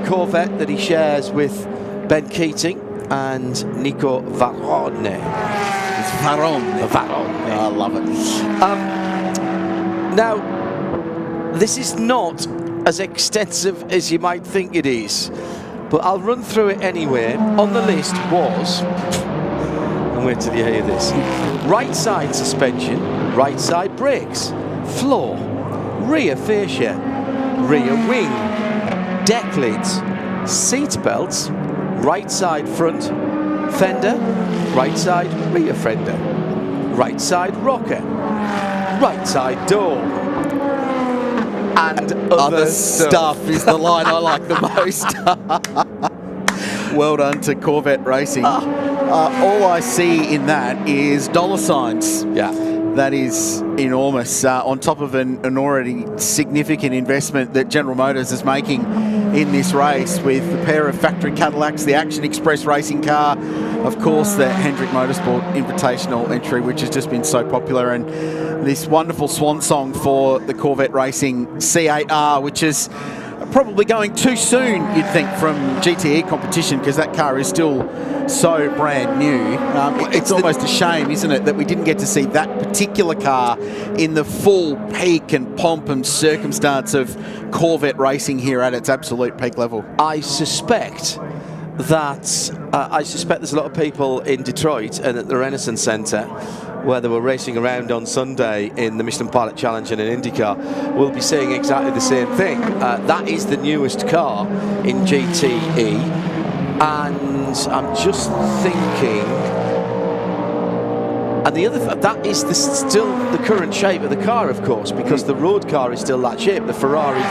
Corvette that he shares with Ben Keating and Nico Varone. It's Varone. Varone. I love it. Now, this is not as extensive as you might think it is, but I'll run through it anyway. On the list was, and wait till you hear this, right side suspension, right side brakes, floor, rear fascia, rear wing, deck lids, seat belts, right side front fender, right side rear fender, right side rocker, right side door, and other stuff is the line I like the most. Well done to Corvette Racing. All I see in that is dollar signs. Yeah. That is enormous, on top of an already significant investment that General Motors is making in this race with the pair of factory Cadillacs, the Action Express racing car, of course the Hendrick Motorsport Invitational entry, which has just been so popular, and this wonderful swan song for the Corvette Racing C8R, which is probably going too soon, you'd think, from GTE competition, because that car is still so brand new. It's almost a shame, isn't it, that we didn't get to see that particular car in the full peak and pomp and circumstance of Corvette racing here at its absolute peak level. I suspect there's a lot of people in Detroit and at the Renaissance Centre where they were racing around on Sunday in the Michelin Pilot Challenge and in IndyCar, will be seeing exactly the same thing. That is the newest car in GTE, and I'm just thinking, and the other that is still the current shape of the car, of course, because the road car is still that shape. The Ferrari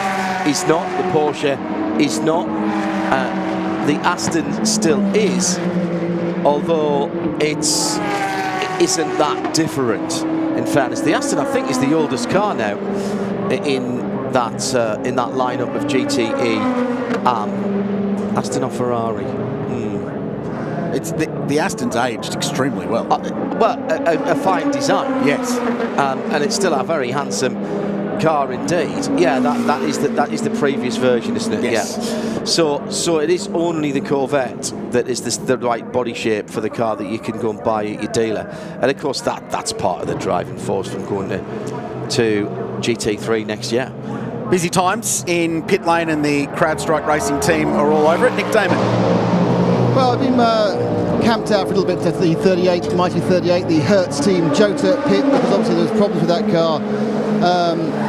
is not, the Porsche is not, the Aston still is, although it isn't that different, in fairness. The Aston, I think, is the oldest car now in that lineup of GTE. Aston or Ferrari? It's the Aston's aged extremely well. A fine design, yes, and it's still a very handsome car indeed. Yeah, that is the previous version, isn't it? Yes. Yeah. So it is only the Corvette that is the right body shape for the car that you can go and buy at your dealer, and of course that's part of the driving force from going to GT3 next year. Busy times in pit lane, and the CrowdStrike Racing team are all over it. Nick Damon. Well, I've been camped out for a little bit at the 38, mighty 38, the Hertz team Jota pit, because obviously there was problems with that car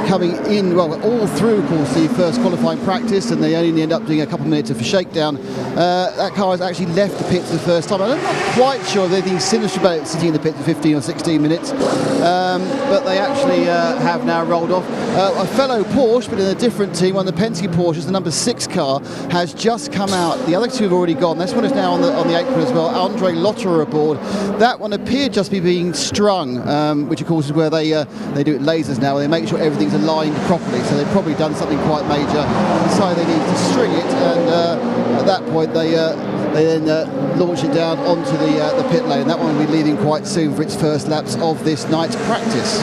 coming in, well, all through, of course, the first qualifying practice, and they only end up doing a couple of minutes of a shakedown. That car has actually left the pits the first time. I'm not quite sure if there's anything sinister about it sitting in the pits for 15 or 16 minutes, but they actually have now rolled off. A fellow Porsche, but in a different team, one of the Penske Porsches, the number 6 car, has just come out. The other two have already gone. This one is now on the apron as well. Andre Lotterer aboard. That one appeared just to be being strung, which of course is where they do it lasers now. They make sure everything's aligned properly. So they've probably done something quite major. Decided they needed to string it, and at that point they then launch it down onto the pit lane. That one will be leaving quite soon for its first laps of this night's practice.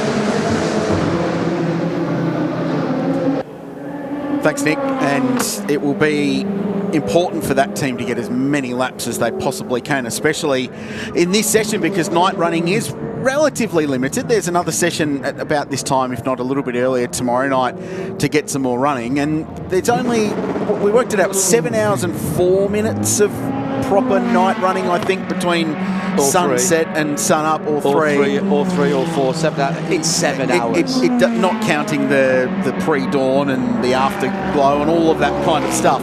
Thanks, Nick. And it will be important for that team to get as many laps as they possibly can, especially in this session, because night running is relatively limited. There's another session at about this time, if not a little bit earlier tomorrow night, to get some more running. And there's only, we worked it out, 7 hours and 4 minutes of proper night running, I think, between sunset and sun up, or three or 4, 7 hours. It's 7 hours. Not counting the pre-dawn and the afterglow and all of that kind of stuff.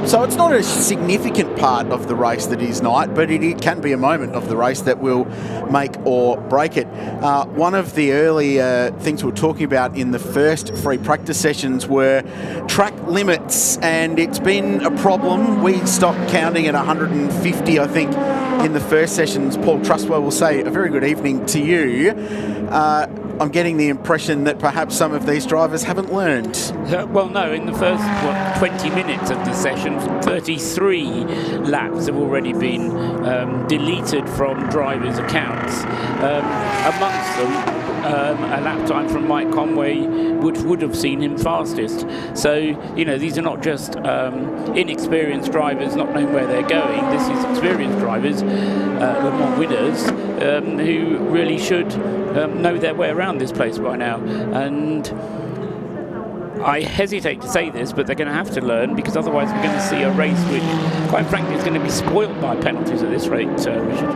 So it's not a significant part of the race that is night, but it can be a moment of the race that will make or break it. One of the early things we were talking about in the first free practice sessions were track limits, and it's been a problem. We stopped counting at 150, I think, in the first sessions. Paul Trustwell will say a very good evening to you. I'm getting the impression that perhaps some of these drivers haven't learned. Well, no, in the first 20 minutes of the session, 33 laps have already been deleted from drivers' accounts. Amongst them, a lap time from Mike Conway, which would have seen him fastest. So, you know, these are not just inexperienced drivers not knowing where they're going. This is experienced drivers, Le Mans winners, who really should know their way around this place by now. And I hesitate to say this, but they're going to have to learn, because otherwise we're going to see a race which, quite frankly, is going to be spoilt by penalties at this rate, Richard.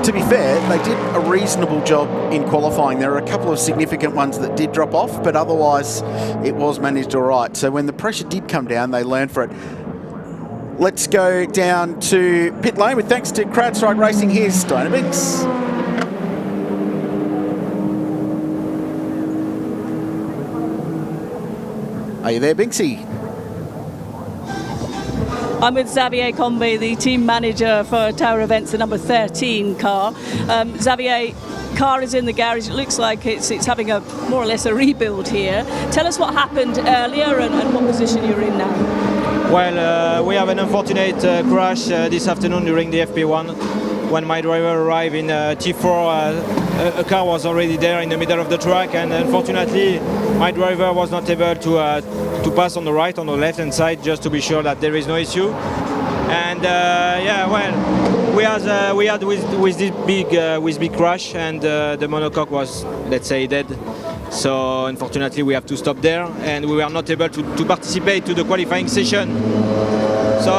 To be fair, they did a reasonable job in qualifying. There are a couple of significant ones that did drop off, but otherwise it was managed all right. So when the pressure did come down, they learned for it. Let's go down to pit lane with thanks to CrowdStrike Racing. Here's Stoner Binks. Are you there, Binksy? I'm with Xavier Combe, the team manager for Tower Events, the number 13 car. Xavier, car is in the garage. It looks like it's having a more or less a rebuild here. Tell us what happened earlier and what position you're in now. Well, we have an unfortunate crash this afternoon during the FP1. When my driver arrived in T4, a car was already there in the middle of the track, and unfortunately my driver was not able to pass on the right, on the left-hand side, just to be sure that there is no issue. And yeah, well, we had with this big crash, and the monocoque was, let's say, dead. So unfortunately we have to stop there, and we were not able to participate to the qualifying session. So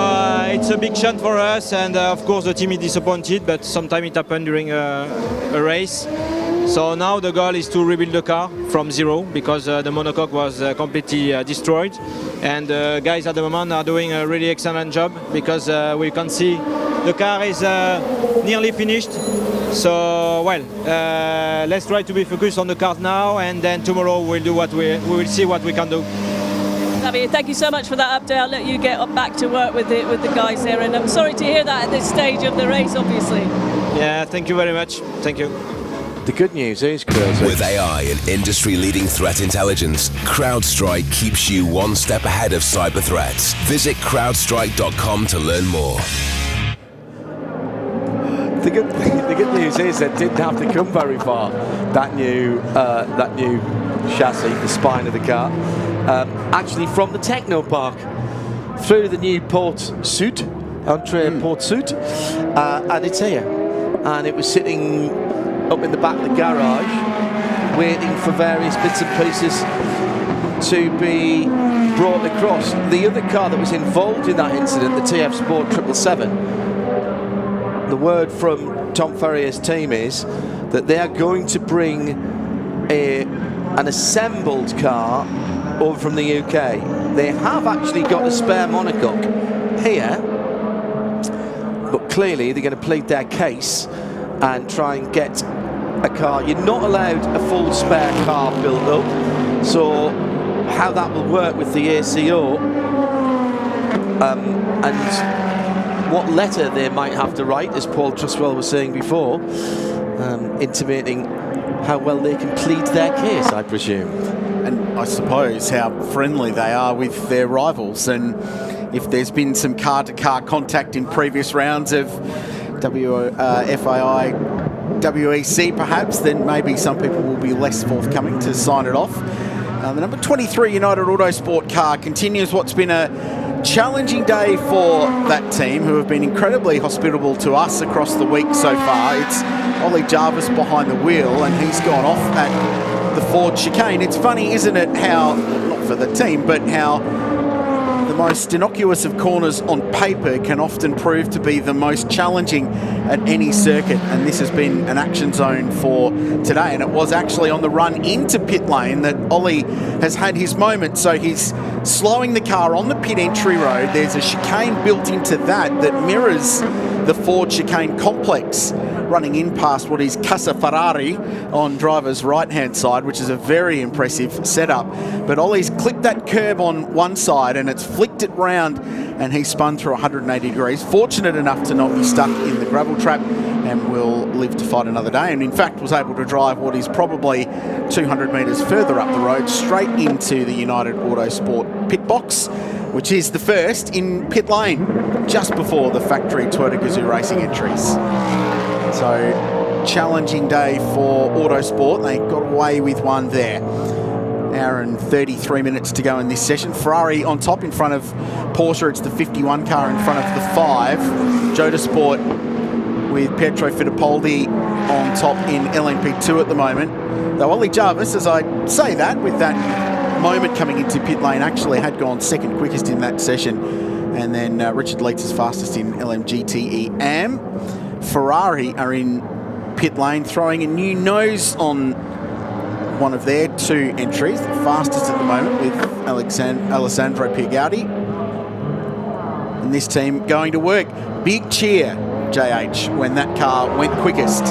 it's a big chance for us, and of course the team is disappointed, but sometimes it happened during a race. So now the goal is to rebuild the car from zero, because the monocoque was completely destroyed, and guys at the moment are doing a really excellent job, because we can see the car is nearly finished. So well, let's try to be focused on the car now, and then tomorrow we'll do what we will see what we can do. Xavier, thank you so much for that update. I'll let you get back to work with the guys here, and I'm sorry to hear that at this stage of the race, obviously. Yeah, thank you very much. Thank you. The good news is, Chris, with AI and industry-leading threat intelligence, CrowdStrike keeps you one step ahead of cyber threats. Visit crowdstrike.com to learn more. The good news is it didn't have to come very far. That new chassis, the spine of the car, actually from the Technopark through the new Port Sud, Port Sud, and it's here. And it was sitting up in the back of the garage, waiting for various bits and pieces to be brought across. The other car that was involved in that incident, the TF Sport 777, the word from Tom Ferrier's team is that they are going to bring an assembled car over from the UK. They have actually got a spare monocoque here, but clearly they're going to plead their case and try and get a car. You're not allowed a full spare car built up, so how that will work with the ACO and what letter they might have to write, as Paul Trustwell was saying before, intimating how well they can plead their case, I presume. And I suppose how friendly they are with their rivals, and if there's been some car-to-car contact in previous rounds of FAI WEC perhaps, then maybe some people will be less forthcoming to sign it off. The number 23 United Autosport car continues what's been a challenging day for that team, who have been incredibly hospitable to us across the week so far. It's Ollie Jarvis behind the wheel, and he's gone off at the Ford chicane. It's funny, isn't it, how, not for the team, but how the most innocuous of corners on paper can often prove to be the most challenging at any circuit, and this has been an action zone for today, and it was actually on the run into pit lane that Ollie has had his moment. So he's slowing the car on the pit entry road. There's a chicane built into that mirrors the Ford chicane complex, running in past what is Casa Ferrari on driver's right-hand side, which is a very impressive setup. But Ollie's clipped that curb on one side and it's flicked it round, and he spun through 180 degrees. Fortunate enough to not be stuck in the gravel trap, and will live to fight another day. And in fact was able to drive what is probably 200 metres further up the road straight into the United Autosport pit box, which is the first in pit lane just before the factory Toyota Gazoo Racing entries. So challenging day for Autosport. They got away with one there. Hour and 33 minutes to go in this session. Ferrari on top in front of Porsche. It's the 51 car in front of the 5. Jota Sport with Pietro Fittipaldi on top in LMP2 at the moment. Though Ollie Jarvis, as I say that, with that moment coming into pit lane, actually had gone second quickest in that session. And then Richard Leeds fastest in LMGTE AM. Ferrari are in pit lane, throwing a new nose on one of their two entries, the fastest at the moment with Alessandro Piergaudi. And this team going to work. Big cheer, JH, when that car went quickest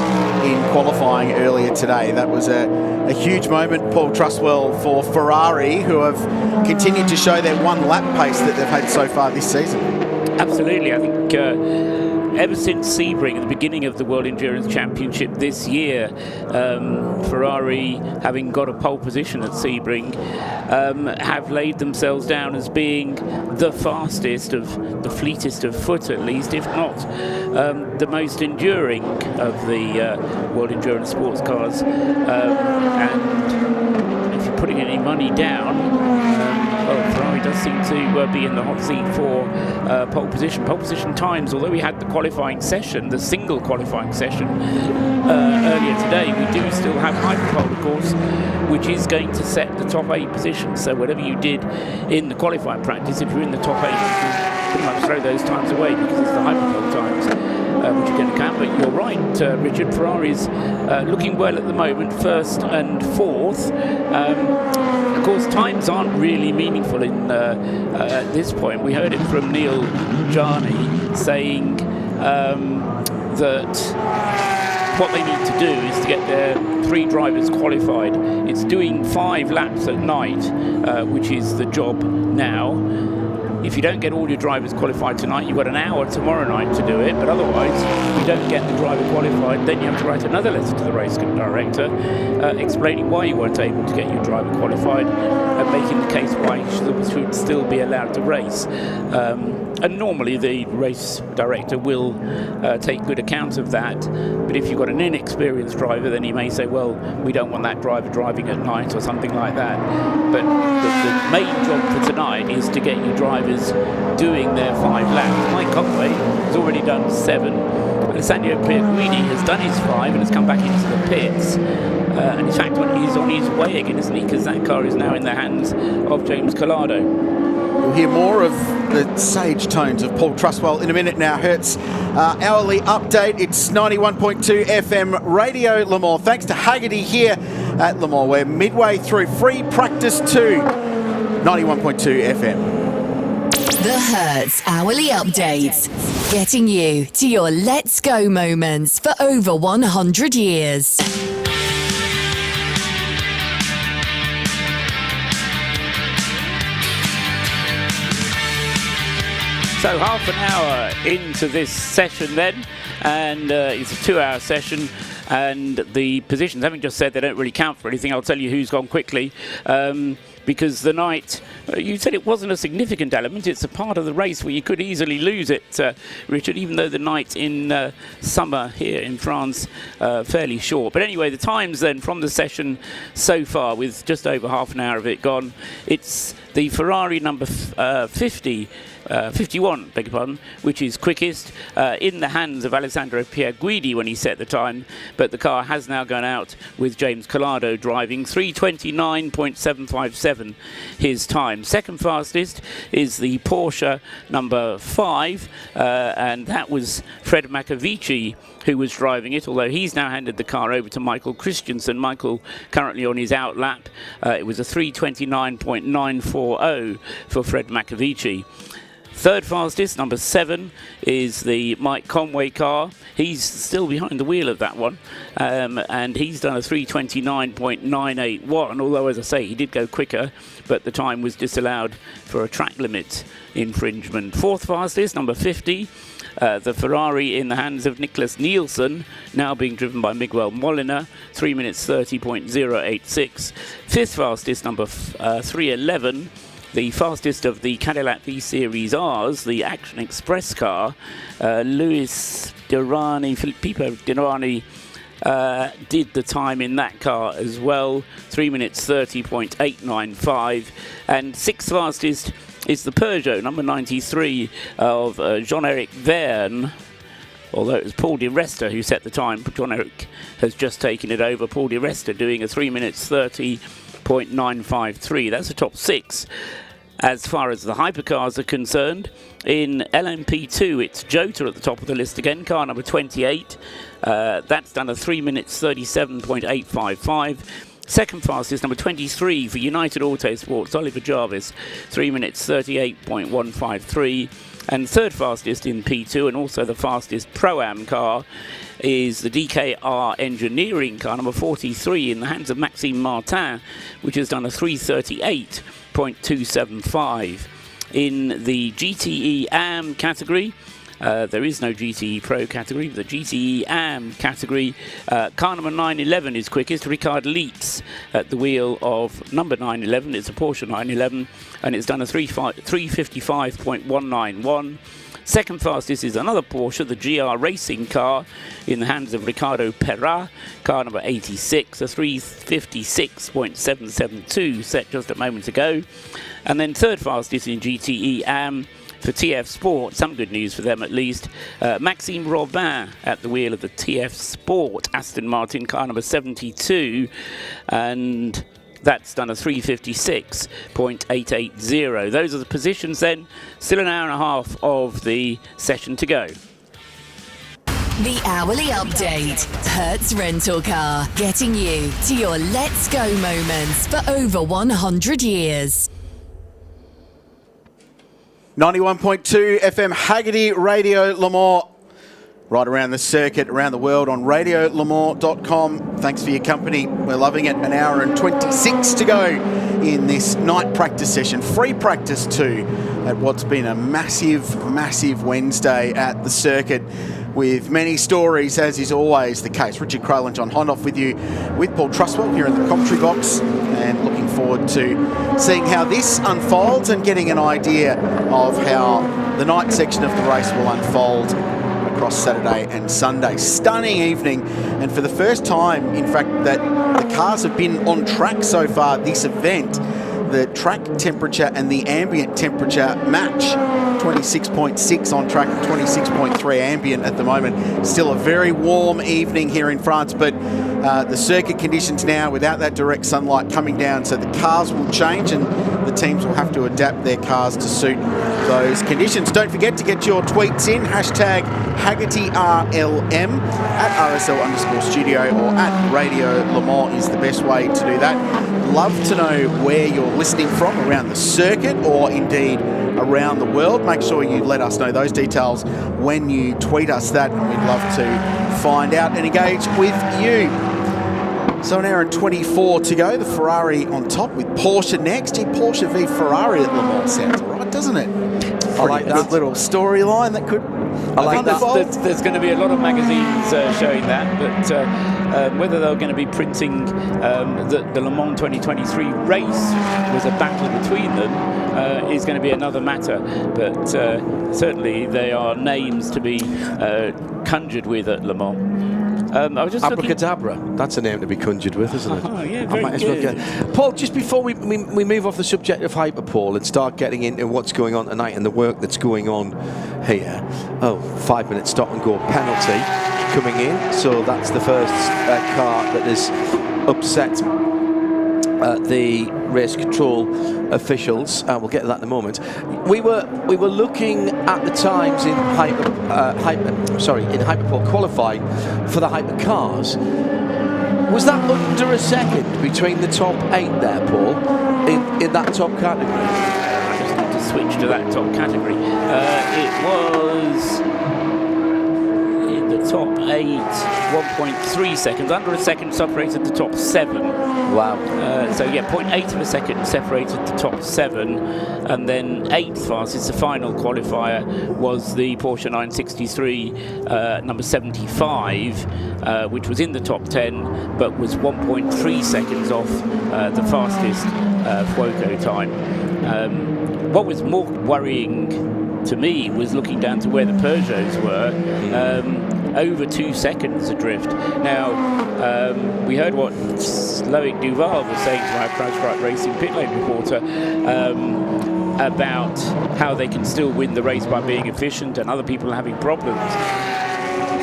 in qualifying earlier today. That was a huge moment, Paul Trustwell, for Ferrari, who have continued to show their one lap pace that they've had so far this season. Absolutely. I think ever since Sebring at the beginning of the World Endurance Championship this year, Ferrari, having got a pole position at Sebring, have laid themselves down as being the fastest of the fleetest of foot, at least, if not the most enduring of the World Endurance sports cars. And if you're putting any money down, well, Ferrari does seem to be in the hot seat for pole position. Pole position times, although we had the qualifying session, the single qualifying session earlier today, we do still have hyperpole, of course, which is going to set the top 8 positions. So whatever you did in the qualifying practice, if you're in the top 8, you can pretty much throw those times away because it's the hyperpole times which are going to count. But you're right, Richard, Ferrari's looking well at the moment, first and fourth. Of course, times aren't really meaningful at this point. We heard it from Neil Jarney saying that what they need to do is to get their 3 drivers qualified. It's doing 5 laps at night, which is the job now. If you don't get all your drivers qualified tonight, you've got an hour tomorrow night to do it, but otherwise, if you don't get the driver qualified, then you have to write another letter to the race director explaining why you weren't able to get your driver qualified and making the case why you should still be allowed to race. And normally the race director will take good account of that, but if you've got an inexperienced driver, then he may say, well, we don't want that driver driving at night or something like that. But the main job for tonight is to get your drivers doing their 5 laps. Mike Conway has already done 7. Alessandro Pierguidi has done his 5 and has come back into the pits. And in fact, he's on his way again, isn't he? Because that car is now in the hands of James Collado. We'll hear more of the sage tones of Paul Trustwell in a minute now. Hertz hourly update. It's 91.2 FM Radio Le Mans. Thanks to Haggerty here at Le Mans. We're midway through free practice 2, 91.2 FM. The Hertz hourly updates, getting you to your let's go moments for over 100 years. So half an hour into this session then, and it's a 2-hour session, and the positions, having just said they don't really count for anything, I'll tell you who's gone quickly, because the night, you said it wasn't a significant element, it's a part of the race where you could easily lose it, Richard, even though the night in summer here in France, fairly short. But anyway, the times then from the session so far, with just over half an hour of it gone, it's the Ferrari number 51, beg your pardon, which is quickest, in the hands of Alessandro Pierguidi when he set the time, but the car has now gone out with James Collado driving 3:29.757 his time. Second fastest is the Porsche number 5, and that was Fred Macavici who was driving it, although he's now handed the car over to Michael Christensen. Michael currently on his out lap. It was a 3:29.940 for Fred Macavici. Third fastest, number 7, is the Mike Conway car. He's still behind the wheel of that one, and he's done a 3:29.981, although, as I say, he did go quicker, but the time was disallowed for a track limit infringement. Fourth fastest, number 50, the Ferrari in the hands of Nicholas Nielsen, now being driven by Miguel Molina, 3 minutes 30.086. Fifth fastest, number 311, the fastest of the Cadillac V-Series Rs, the Action Express car, Filippo Dirani did the time in that car as well, 3 minutes 30.895. And sixth fastest is the Peugeot, number 93 of Jean-Eric Verne, although it was Paul Di Resta who set the time. Jean-Eric has just taken it over. Paul Di Resta doing a 3 minutes 30.953. That's the top 6. As far as the hypercars are concerned, in LMP2, it's Jota at the top of the list again, car number 28. That's done a 3 minutes 37.855. Second fastest, number 23 for United Autosports, Oliver Jarvis, 3 minutes 38.153. And third fastest in P2, and also the fastest Pro-Am car, is the DKR Engineering car, number 43, in the hands of Maxime Martin, which has done a 3:38.275. In the GTE AM category, there is no GTE Pro category, but the GTE AM category, car number 911 is quickest. Ricard Leitz at the wheel of number 911. It's a Porsche 911, and it's done a 3:55.191. Second fastest is another Porsche, the GR Racing car, in the hands of Ricardo Perra, car number 86, a 3:56.772 set just a moment ago. And then third fastest in GTE AM for TF Sport, some good news for them at least. Maxime Robin at the wheel of the TF Sport Aston Martin car number 72, and that's done a 3:56.880. Those are the positions then. Still an hour and a half of the session to go. The hourly update. Hertz Rental Car, getting you to your let's go moments for over 100 years. 91.2 FM Haggerty Radio Le Mans. Right around the circuit, around the world on radiolemans.com. Thanks for your company. We're loving it. An hour and 26 to go in this night practice session. Free practice too at what's been a massive Wednesday at the circuit, with many stories, as is always the case. Richard Crowell and John Hondoff with you, with Paul Trustwell here in the commentary box, and looking forward to seeing how this unfolds and getting an idea of how the night section of the race will unfold across Saturday and Sunday. Stunning evening, and for the first time, in fact, that the cars have been on track so far this event, the track temperature and the ambient temperature match. 26.6 on track, 26.3 ambient at the moment. Still a very warm evening here in France, but the circuit conditions now without that direct sunlight coming down, so the cars will change and the teams will have to adapt their cars to suit those conditions. Don't forget to get your tweets in, hashtag HaggertyRLM at RSL_studio or at Radio Le Mans is the best way to do that. Love to know where you're listening from around the circuit or indeed around the world. Make sure you let us know those details when you tweet us that, and we'd love to find out and engage with you. So an hour and 24 to go. The Ferrari on top with Porsche next. Gee, Porsche v Ferrari at Le Mans sounds right, doesn't it? I like that. Good little storyline that could. I think there's going to be a lot of magazines showing that, but whether they're going to be printing the Le Mans 2023 race was a battle between them is going to be another matter. But certainly they are names to be conjured with at Le Mans. I was just Abracadabra. That's a name to be conjured with, isn't it? Oh, yeah, very good. Paul, just before we move off the subject of Hyperpole and start getting into what's going on tonight and the work that's going on here. 5-minute stop and go penalty coming in. So that's the first car that has upset the race control officials. We'll get to that in a moment. We were looking at the times in Hyperpole qualifying for the hyper cars. Was that under a second between the top 8 there, Paul, in that top category? I just need to switch to that top category. It was in the top 8, 1.3 seconds. Under a second separated the top 7. Wow. So yeah, 0.8 of a second separated the top 7, and then 8th fastest, the final qualifier, was the Porsche 963 number 75, which was in the top 10, but was 1.3 seconds off the fastest Fuoco time. What was more worrying to me was looking down to where the Peugeots were. Over 2 seconds adrift. Now, we heard what Loic Duval was saying to our CrowdStrike Racing pit lane reporter about how they can still win the race by being efficient and other people are having problems.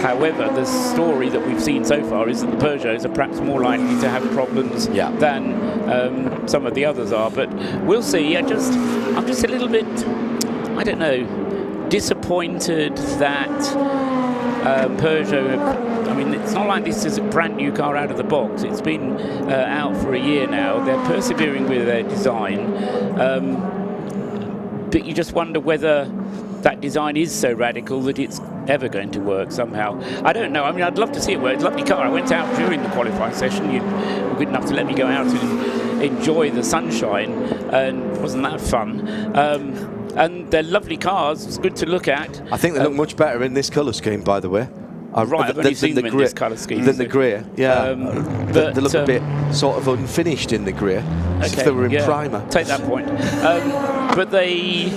However, the story that we've seen so far is that the Peugeots are perhaps more likely to have problems than some of the others are. But we'll see. I'm just a little bit, I don't know, disappointed that Peugeot, I mean, it's not like this is a brand new car out of the box. It's been out for a year now. They're persevering with their design. But you just wonder whether that design is so radical that it's ever going to work somehow. I don't know. I mean, I'd love to see it work. It's a lovely car. I went out during the qualifying session. You were good enough to let me go out and enjoy the sunshine, and wasn't that fun? And they're lovely cars. It's good to look at. I think they look much better in this colour scheme, by the way. Right, I've only seen them in this colour scheme. Than the grey, yeah. They look a bit sort of unfinished in the grey, as if they were in primer. Take that point. but they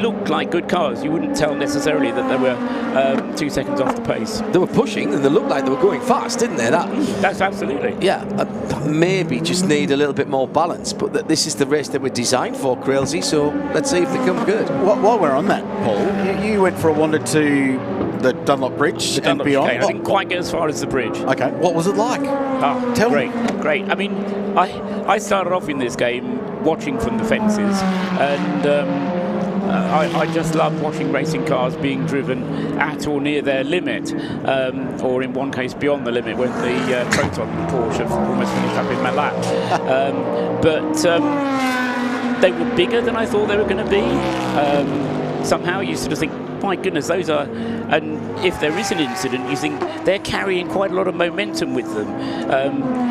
looked like good cars. You wouldn't tell necessarily that they were 2 seconds off the pace. They were pushing and they looked like they were going fast, didn't they? That's absolutely. Yeah, maybe just need a little bit more balance, but this is the race that we're designed for, Crailsy, so let's see if they come good. While we're on that, Paul, you went for a wander to the Dunlop Bridge and beyond. I didn't quite get as far as the bridge. Okay, what was it like? Tell me. Great. I mean, I started off in this game watching from the fences, and I just love watching racing cars being driven at or near their limit, or in one case beyond the limit when the Proton Porsche almost finished up in my lap. But they were bigger than I thought they were going to be. Somehow you sort of think, my goodness, those are... And if there is an incident, you think they're carrying quite a lot of momentum with them.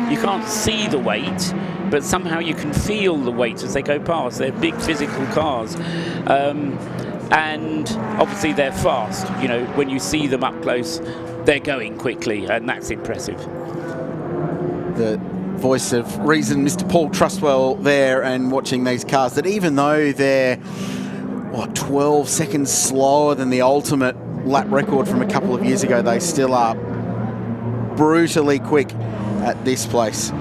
You can't see the weight, but somehow you can feel the weight as they go past. They're big physical cars. And obviously they're fast. You know, when you see them up close, they're going quickly, and that's impressive. The voice of reason, Mr. Paul Trustwell there, and watching these cars that even though they're 12 seconds slower than the ultimate lap record from a couple of years ago, they still are brutally quick at this place.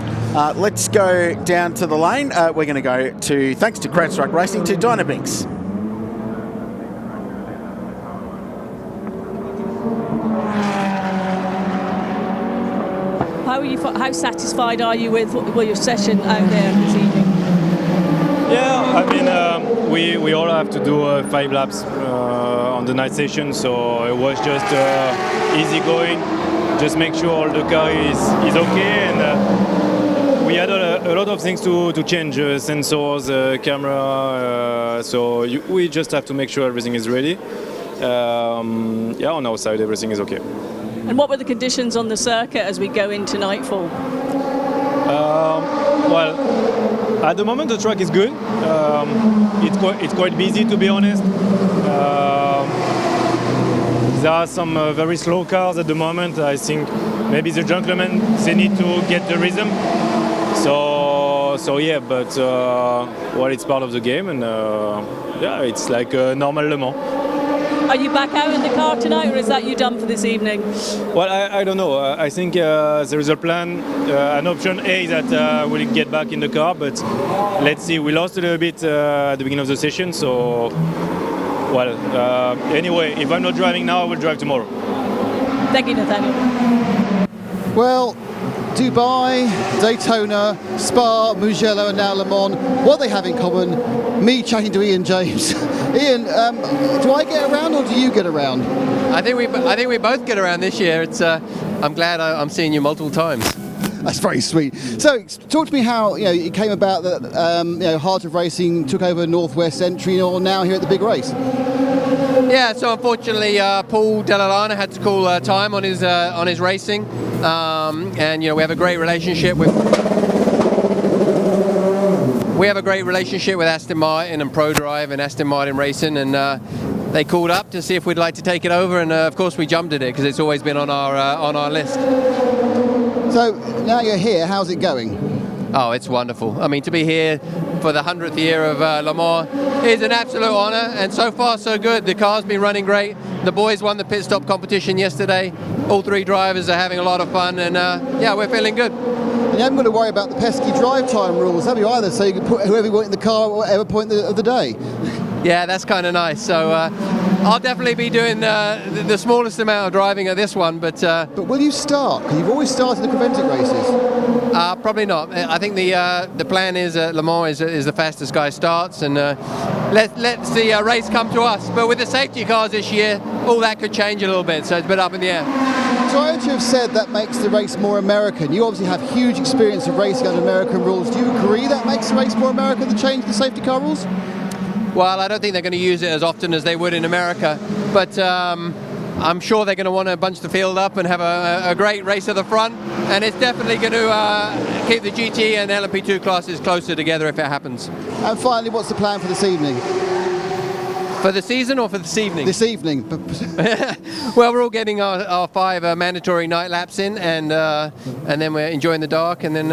Let's go down to the lane. We're going to go to, thanks to CrowdStrike Racing, to Dynabinks. How satisfied are you with your session out there this evening? Yeah, I mean, we all have to do 5 laps on the night session, so it was just easy going. Just make sure all the car is okay, and we had a lot of things to change, sensors, camera, so we just have to make sure everything is ready. Yeah, on our side everything is okay. And what were the conditions on the circuit as we go into nightfall? Well, at the moment the track is good. It's quite busy, to be honest. There are some very slow cars at the moment. I think maybe the gentlemen, they need to get the rhythm. So yeah, but well, it's part of the game, and yeah, it's like a normal Le Mans. Are you back out in the car tonight, or is that you done for this evening? Well, I don't know. I think there is a plan, an option A that we'll get back in the car, but let's see. We lost a little bit at the beginning of the session, so well, anyway, if I'm not driving now, I will drive tomorrow. Thank you, Nathaniel. Well, Dubai, Daytona, Spa, Mugello and now Le Mans, what they have in common, me chatting to Ian James. Ian, do I get around or do you get around? I think we both get around this year. It's I'm glad I'm seeing you multiple times. That's very sweet. So, talk to me how it came about that Heart of Racing took over Northwest Entry, or now here at the big race. Yeah, so unfortunately, Paul Dell'Alana had to call time on his racing, and we have a great relationship with. We have a great relationship with Aston Martin and ProDrive and Aston Martin Racing, and they called up to see if we'd like to take it over, and of course we jumped at it because it's always been on our list. So now you're here, how's it going? Oh, it's wonderful. I mean, to be here for the 100th year of Le Mans is an absolute honour, and so far so good. The car's been running great. The boys won the pit stop competition yesterday. All 3 drivers are having a lot of fun, and yeah, we're feeling good. And you haven't got to worry about the pesky drive time rules, have you either? So you can put whoever you want in the car at whatever point of the day. Yeah, that's kind of nice. So I'll definitely be doing the smallest amount of driving at this one, but will you start? Because you've always started the Preventic races. Probably not. I think the plan is Le Mans is the fastest guy starts, and let the race come to us. But with the safety cars this year, all that could change a little bit, so it's a bit up in the air. So I heard you have said that makes the race more American. You obviously have huge experience of racing under American rules. Do you agree that makes the race more American, the change the safety car rules? Well, I don't think they're going to use it as often as they would in America, but I'm sure they're going to want to bunch the field up and have a great race at the front, and it's definitely going to keep the GT and LMP2 classes closer together if it happens. And finally, what's the plan for this evening? For the season or for this evening? This evening. Well, we're all getting our 5 mandatory night laps in, and then we're enjoying the dark, and then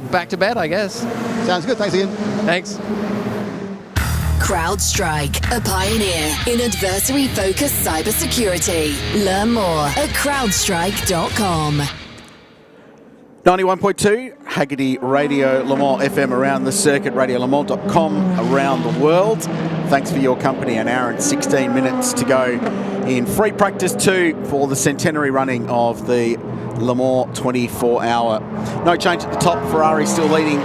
back to bed, I guess. Sounds good. Thanks, Ian. Thanks. CrowdStrike, a pioneer in adversary-focused cybersecurity. Learn more at crowdstrike.com. 91.2, Haggerty Radio Le Mans FM around the circuit, radiolemans.com around the world. Thanks for your company. An hour and 16 minutes to go in free practice 2 for the centenary running of the Le Mans 24-hour. No change at the top. Ferrari still leading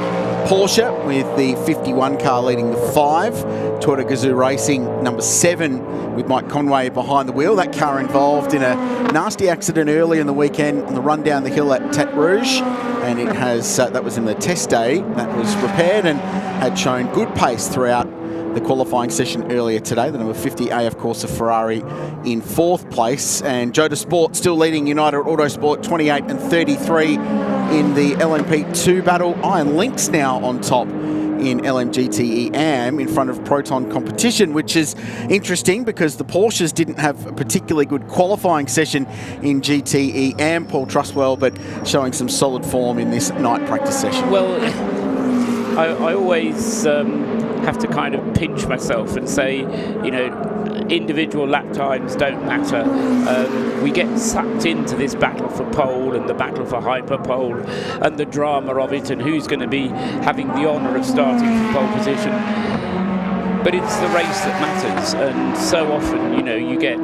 Porsche with the 51 car leading the 5. Toyota Gazoo Racing number 7 with Mike Conway behind the wheel. That car involved in a nasty accident early in the weekend on the run down the hill at Tet Rouge, and it has that was in the test day. That was repaired and had shown good pace throughout the qualifying session earlier today. The number 50 AF Corsa Ferrari in 4th place, and Jota Sport still leading United Autosport 28 and 33 in the LMP2 battle. Iron Lynx now on top in LMGTE AM in front of Proton Competition, which is interesting because the Porsches didn't have a particularly good qualifying session in GTE AM. Paul Trustwell, but showing some solid form in this night practice session. Well, I always have to kind of pinch myself and say, you know, individual lap times don't matter. We get sucked into this battle for pole and the battle for hyperpole and the drama of it and who's going to be having the honour of starting from pole position. But it's the race that matters, and so often, you know, you get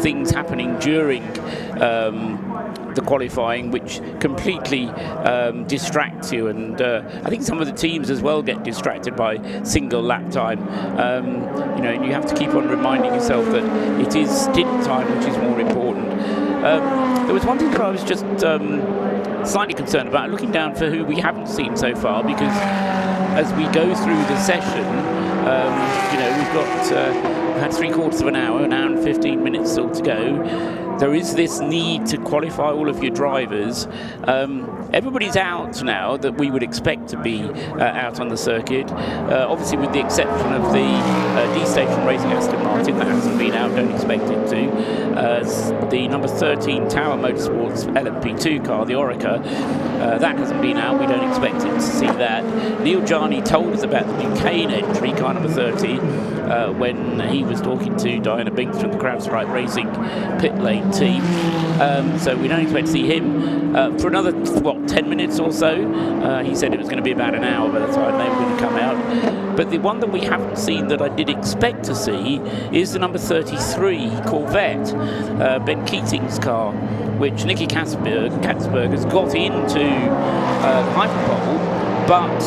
things happening during the qualifying which completely distracts you, and I think some of the teams as well get distracted by single lap time. You know, and you have to keep on reminding yourself that it is stint time which is more important. There was one thing that I was just slightly concerned about, looking down for who we haven't seen so far, because as we go through the session, you know, we've got had 3/4 of an hour and 15 minutes still to go. There is this need to qualify all of your drivers. Everybody's out now that we would expect to be out on the circuit, obviously with the exception of the D-Station Racing Aston Martin, that hasn't been out, don't expect it to. The number 13 Tower Motorsports LMP2 car, the Orica, that hasn't been out, we don't expect it to see that. Neil Jarney told us about the Duquesne entry, car number 30, when he was talking to Diana Binks from the CrowdStrike Racing pit lane team. So we don't expect to see him for another, 10 minutes or so. He said it was going to be about an hour by the time they were going to come out. But the one that we haven't seen that I did expect to see is the number 33 Corvette, Ben Keating's car, which Nicky Katzberg has got into Hyperpole, but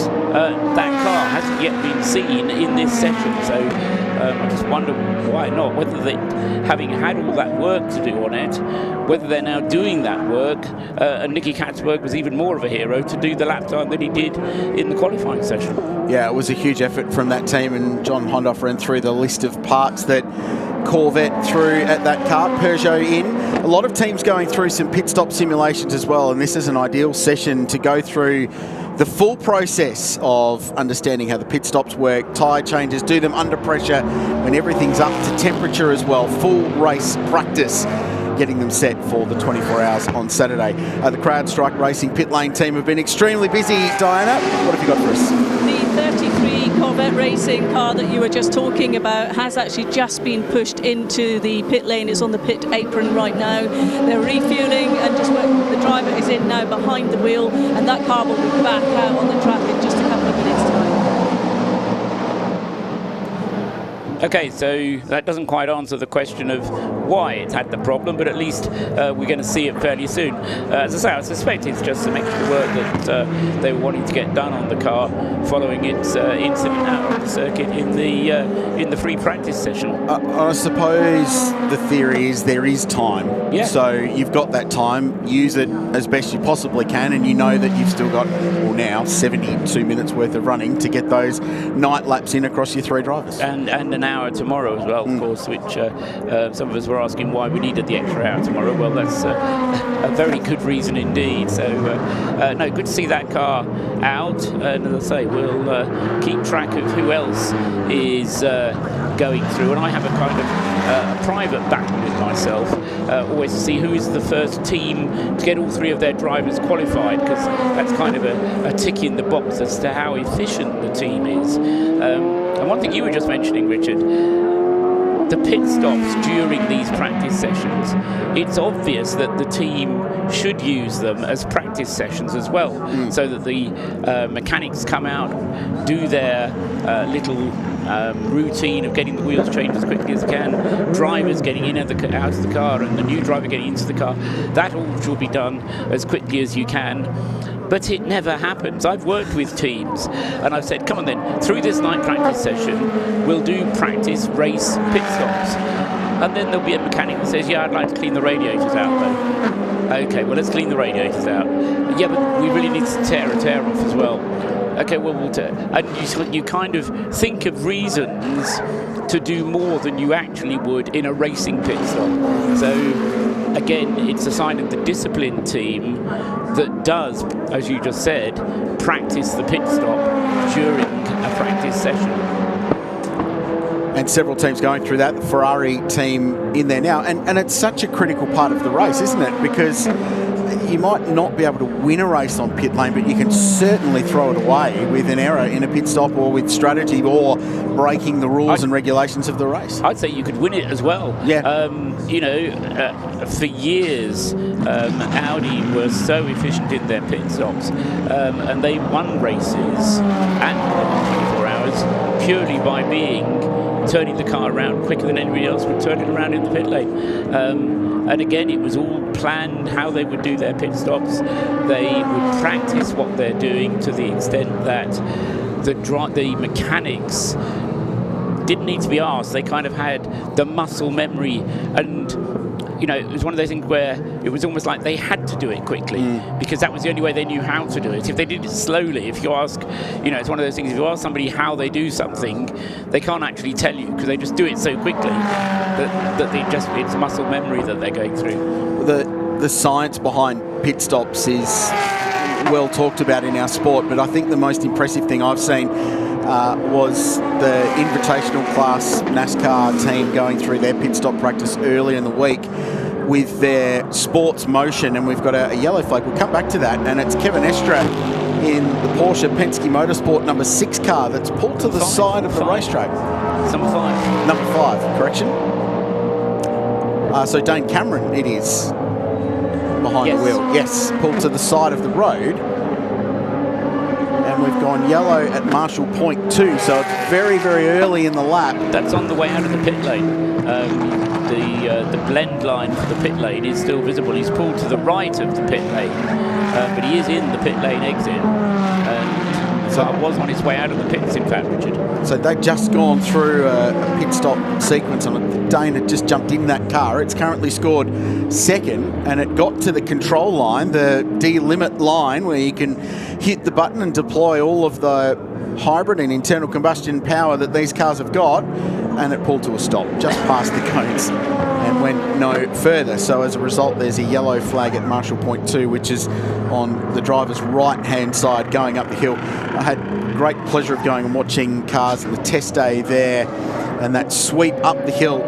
that car hasn't yet been seen in this session. So I just wonder why not, whether they, having had all that work to do on it, whether they're now doing that work, and Nicky Katzberg was even more of a hero to do the lap time that he did in the qualifying session. Yeah, it was a huge effort from that team, and John Hondoff ran through the list of parts that Corvette threw at that car, Peugeot in. A lot of teams going through some pit stop simulations as well, and this is an ideal session to go through the full process of understanding how the pit stops work, tyre changes, do them under pressure when everything's up to temperature as well. Full race practice, getting them set for the 24 hours on Saturday. The CrowdStrike Racing pit lane team have been extremely busy. Diana, what have you got for us? The 33 Corvette Racing car that you were just talking about has actually just been pushed into the pit lane. It's on the pit apron right now. They're refueling, and just the driver is in now behind the wheel, and that car will be back out on the track in just a couple of minutes' time. Okay, so that doesn't quite answer the question of why it's had the problem, but at least we're going to see it fairly soon. As I say, I suspect it's just some extra work that they were wanting to get done on the car following its incident out on the circuit in the free practice session. I suppose the theory is there is time. Yeah. So you've got that time, use it as best you possibly can, and you know that you've still got, well now, 72 minutes worth of running to get those night laps in across your 3 drivers. And an hour tomorrow as well, of course, which some of us were asking why we needed the extra hour tomorrow. Well, that's a very good reason indeed. So, no, good to see that car out. And as I say, we'll keep track of who else is going through. And I have a kind of private battle with myself, always to see who is the first team to get all 3 of their drivers qualified, because that's kind of a tick in the box as to how efficient the team is. And one thing you were just mentioning, Richard, the pit stops during these practice sessions, it's obvious that the team should use them as practice sessions as well, so that the mechanics come out, do their little routine of getting the wheels changed as quickly as they can, drivers getting in and out of the car, and the new driver getting into the car. That all should be done as quickly as you can. But it never happens. I've worked with teams and I've said, come on then, through this night practice session, we'll do practice race pit stops. And then there'll be a mechanic that says, yeah, I'd like to clean the radiators out though. Okay, well, let's clean the radiators out. Yeah, but we really need to tear a tear off as well. Okay, well, we'll tear. And you kind of think of reasons to do more than you actually would in a racing pit stop. So, again, it's a sign of the disciplined team that does, as you just said, practice the pit stop during a practice session. And several teams going through that, the Ferrari team in there now. And it's such a critical part of the race, isn't it? Because you might not be able to win a race on pit lane, but you can certainly throw it away with an error in a pit stop or with strategy or breaking the rules and regulations of the race. I'd say you could win it as well. Yeah. For years, Audi were so efficient in their pit stops, and they won races at 24 hours purely by turning the car around quicker than anybody else would turn it around in the pit lane. And again, it was all planned how they would do their pit stops. They would practice what they're doing to the extent that the mechanics didn't need to be asked. They kind of had the muscle memory, and it was one of those things where it was almost like they had to do it quickly because that was the only way they knew how to do it. If they did it slowly, if you ask, it's one of those things, if you ask somebody how they do something, they can't actually tell you because they just do it so quickly that it's muscle memory that they're going through. The science behind pit stops is well talked about in our sport, but I think the most impressive thing I've seen was the invitational class NASCAR team going through their pit stop practice earlier in the week with their sports motion, and we've got a yellow flag. We'll come back to that, and it's Kevin Estra in the Porsche Penske Motorsport number 6 car that's pulled to the side of the racetrack. Number 5. Number 5, correction. So Dane Cameron, it is, behind the wheel. Yes, pulled to the side of the road. And we've gone yellow at Marshall Point 2, so it's very, very early in the lap. That's on the way out of the pit lane. The blend line for the pit lane is still visible. He's pulled to the right of the pit lane, but he is in the pit lane exit. So I was on his way out of the pits, in fact, Richard. So they've just gone through a pit stop sequence on it. Dane had just jumped in that car. It's currently scored 2nd, and it got to the control line, the delimit line, where you can hit the button and deploy all of the hybrid and internal combustion power that these cars have got, and it pulled to a stop just past the cones and went no further. So as a result, there's a yellow flag at Marshall Point 2, which is on the driver's right-hand side going up the hill. I had great pleasure of going and watching cars in the test day there, and that sweep up the hill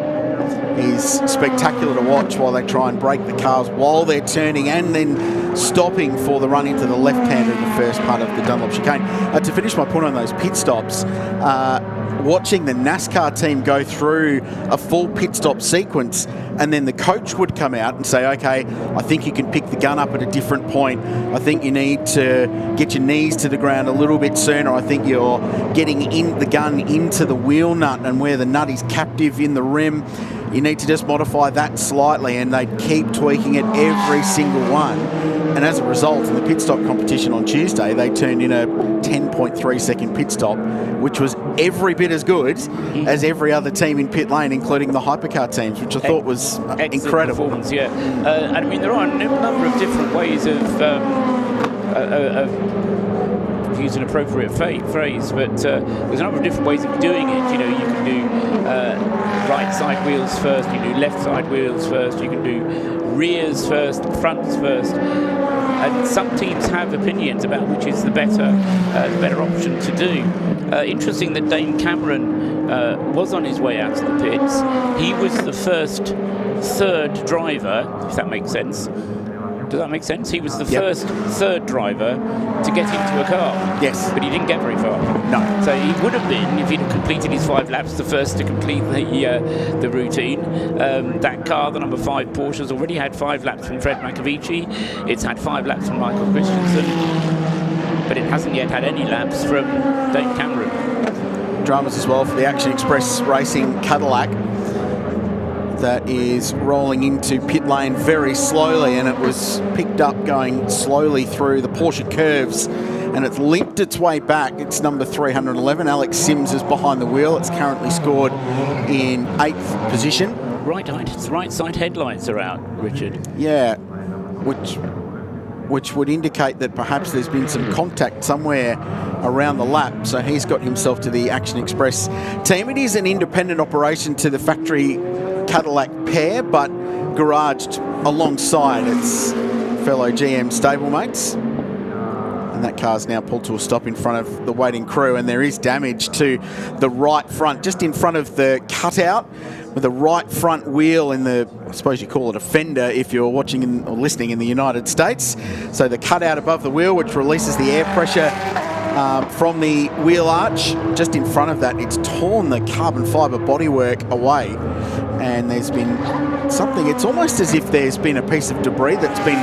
is spectacular to watch while they try and brake the cars while they're turning and then stopping for the run into the left-hander in the first part of the Dunlop chicane. To finish my point on those pit stops, watching the NASCAR team go through a full pit stop sequence, and then the coach would come out and say, okay, I think you can pick the gun up at a different point. I think you need to get your knees to the ground a little bit sooner. I think you're getting in the gun into the wheel nut, and where the nut is captive in the rim, you need to just modify that slightly, and they'd keep tweaking it every single one. And as a result, in the pit stop competition on Tuesday, they turned in a 10.3 second pit stop, which was every bit as good as every other team in pit lane, including the hypercar teams, which I thought was incredible. Performance, yeah. And I mean, there are a number of different ways of use an appropriate phrase, but there's a number of different ways of doing it. You can do right side wheels first, you can do left side wheels first, you can do rears first, fronts first, and some teams have opinions about which is the better option to do. Interesting that Dane Cameron was on his way out of the pits. He was the third driver, if that makes sense, Does that make sense? He was the first third driver to get into a car. Yes. But he didn't get very far. No. So he would have been, if he'd have completed his 5 laps, the first to complete the routine. That car, the number 5 Porsche, has already had 5 laps from Fred McAvici. It's had 5 laps from Michael Christensen. But it hasn't yet had any laps from Dave Cameron. Dramas as well for the Action Express Racing Cadillac. That is rolling into pit lane very slowly, and it was picked up going slowly through the Porsche curves, and it's limped its way back. It's number 311. Alex Sims is behind the wheel. It's currently scored in 8th position. Right side headlights are out, Richard. Yeah, which would indicate that perhaps there's been some contact somewhere around the lap. So he's got himself to the Action Express team. It is an independent operation to the factory Cadillac pair, but garaged alongside its fellow GM stablemates. And that car's now pulled to a stop in front of the waiting crew, and there is damage to the right front, just in front of the cutout, with the right front wheel in the, I suppose you call it a fender if you're watching or listening in the United States. So the cutout above the wheel, which releases the air pressure from the wheel arch. Just in front of that, it's torn the carbon fibre bodywork away, and there's been something, it's almost as if there's been a piece of debris that's been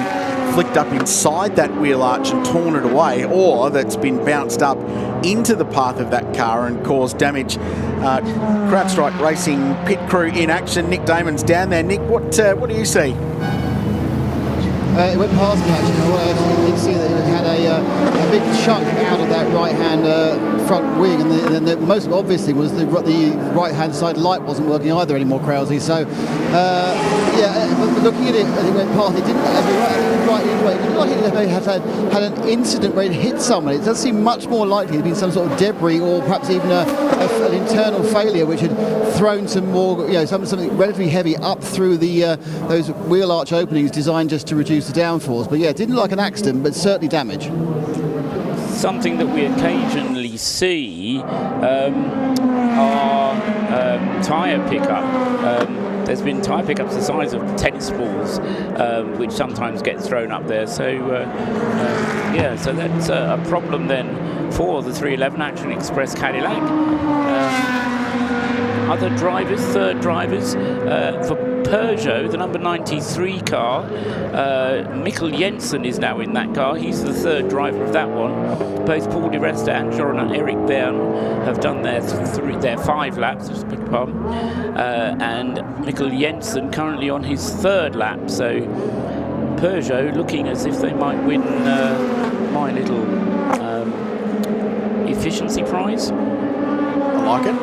flicked up inside that wheel arch and torn it away, or that's been bounced up into the path of that car and caused damage. CrowdStrike Racing pit crew in action. Nick Damon's down there. Nick, what do you see? It went past me actually. Well, you can see that it had a big chunk out of that right-hand front wing, and then the most obviously was the right-hand side light wasn't working either anymore, Krause. So, looking at it as it went past, it didn't. It looked like it had an incident where it hit someone. It does seem much more likely to be some sort of debris, or perhaps even an internal failure which had thrown some more, something relatively heavy up through the those wheel arch openings designed just to reduce the downforce. But yeah, it didn't look like an accident, but certainly damage. Something that we occasionally see are tyre pickup. There's been tyre pickups the size of tennis balls, which sometimes get thrown up there. So, so that's a problem then for the 311 Action Express Cadillac. Other drivers, third drivers, for Peugeot, the number 93 car, Mikkel Jensen is now in that car. He's the third driver of that one. Both Paul Di Resta and Jean-Eric Bern have done their 5 laps, just beg your pardon. And Mikkel Jensen currently on his 3rd lap. So Peugeot looking as if they might win my little efficiency prize. I like it.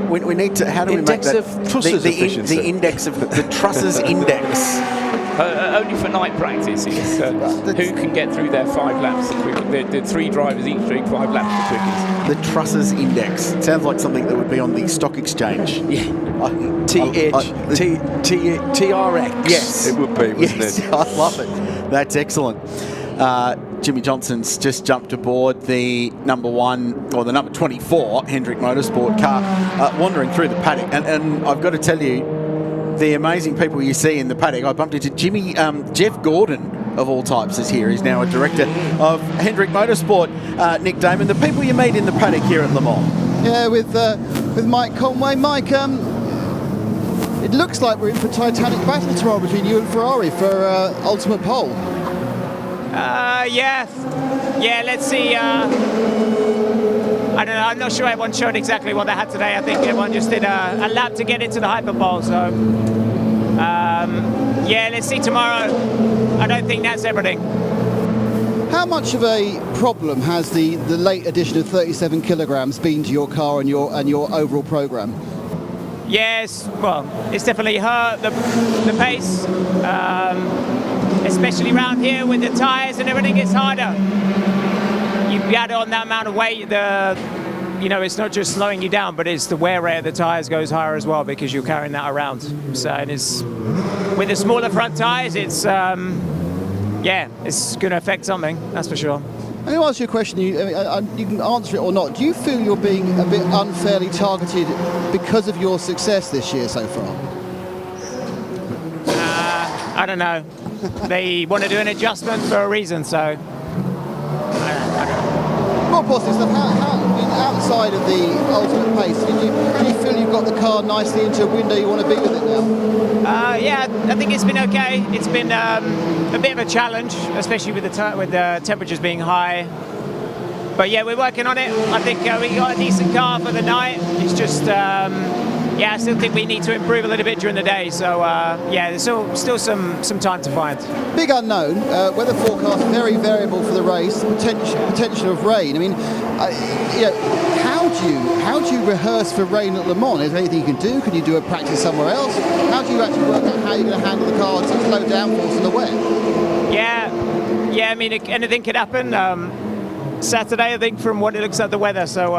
We need to. How do we make that? The index of the Trusses Index. Only for night practice. It's, who can get through their 5 laps the quickest? The 3 drivers each doing 5 laps the quickest. The Trusses Index. It sounds like something that would be on the stock exchange. Yeah. TRX. Yes, it would be, wouldn't it? I love it. That's excellent. Jimmy Johnson's just jumped aboard the number 1 or the number 24 Hendrick Motorsport car, wandering through the paddock. And I've got to tell you, the amazing people you see in the paddock. I bumped into Jeff Gordon, of all types, is here. He's now a director of Hendrick Motorsport. Nick Damon, the people you meet in the paddock here at Le Mans. Yeah, with Mike Conway. Mike, it looks like we're in for titanic battle tomorrow between you and Ferrari for ultimate pole. Yeah, let's see. I don't know, I'm not sure everyone showed exactly what they had today. I think everyone just did a lap to get into the hyperpole. So, let's see tomorrow. I don't think that's everything. How much of a problem has the late addition of 37 kilograms been to your car and your overall program? Yes, well, it's definitely hurt the pace. Especially around here with the tyres and everything, it's harder. You add on that amount of weight, it's not just slowing you down, but it's the wear rate of the tyres goes higher as well because you're carrying that around. So it's with the smaller front tyres, it's going to affect something, that's for sure. I'm going to ask you a question. You can answer it or not. Do you feel you're being a bit unfairly targeted because of your success this year so far? I don't know. They want to do an adjustment for a reason, so I don't know. More positive stuff. Outside of the ultimate pace, do you feel you've got the car nicely into a window you want to be with it now? Yeah, I think it's been okay. It's been a bit of a challenge, especially with the temperatures being high. But yeah, we're working on it. I think we got a decent car for the night. It's just, yeah, I still think we need to improve a little bit during the day. So yeah, there's still some time to find. Big unknown. Weather forecast very variable for the race. Potential of rain. I mean, how do you rehearse for rain at Le Mans? Is there anything you can do? Can you do a practice somewhere else? How do you actually work out how you're going to handle the car to low downforce in the wet? Yeah. I mean, anything could happen. Saturday, I think, from what it looks at the weather. So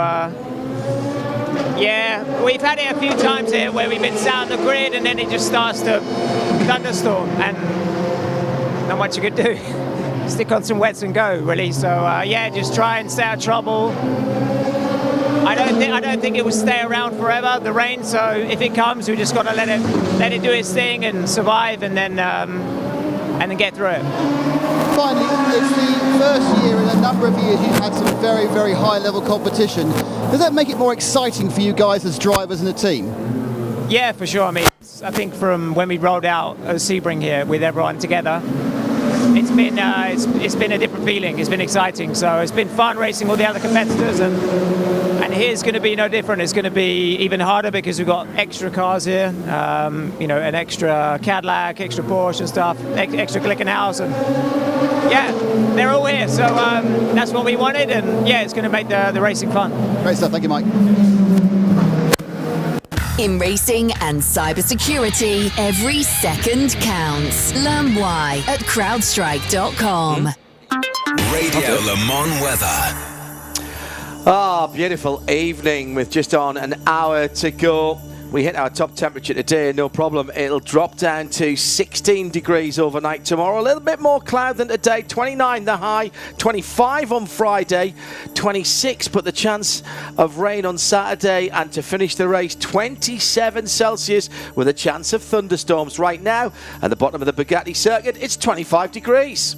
yeah, we've had it a few times here where we've been sat on the grid and then it just starts to thunderstorm and not much you could do. Stick on some wets and go, really. So yeah, just try and stay out of trouble. I don't think it will stay around forever, the rain. So if it comes, we just got to let it do its thing and survive, and then get through it. Finally, it's the first year in a number of years you've had some very, very high-level competition. Does that make it more exciting for you guys as drivers and a team? Yeah, for sure. I mean, I think from when we rolled out Sebring here with everyone together, it's been a different feeling. It's been exciting. So it's been fun racing all the other competitors, and here's going to be no different. It's going to be even harder because we've got extra cars here. An extra Cadillac, extra Porsche and stuff, extra Glickenhaus, and yeah, they're all here. So that's what we wanted, and yeah, it's going to make the racing fun. Great stuff. Thank you, Mike. In racing and cybersecurity, every second counts. Learn why at crowdstrike.com. Radio Le Mans weather. Beautiful evening with just on an hour to go. We hit our top temperature today, no problem. It'll drop down to 16 degrees overnight tomorrow. A little bit more cloud than today. 29 the high, 25 on Friday, 26, but the chance of rain on Saturday, and to finish the race, 27 Celsius with a chance of thunderstorms. Right now, at the bottom of the Bugatti circuit, it's 25 degrees.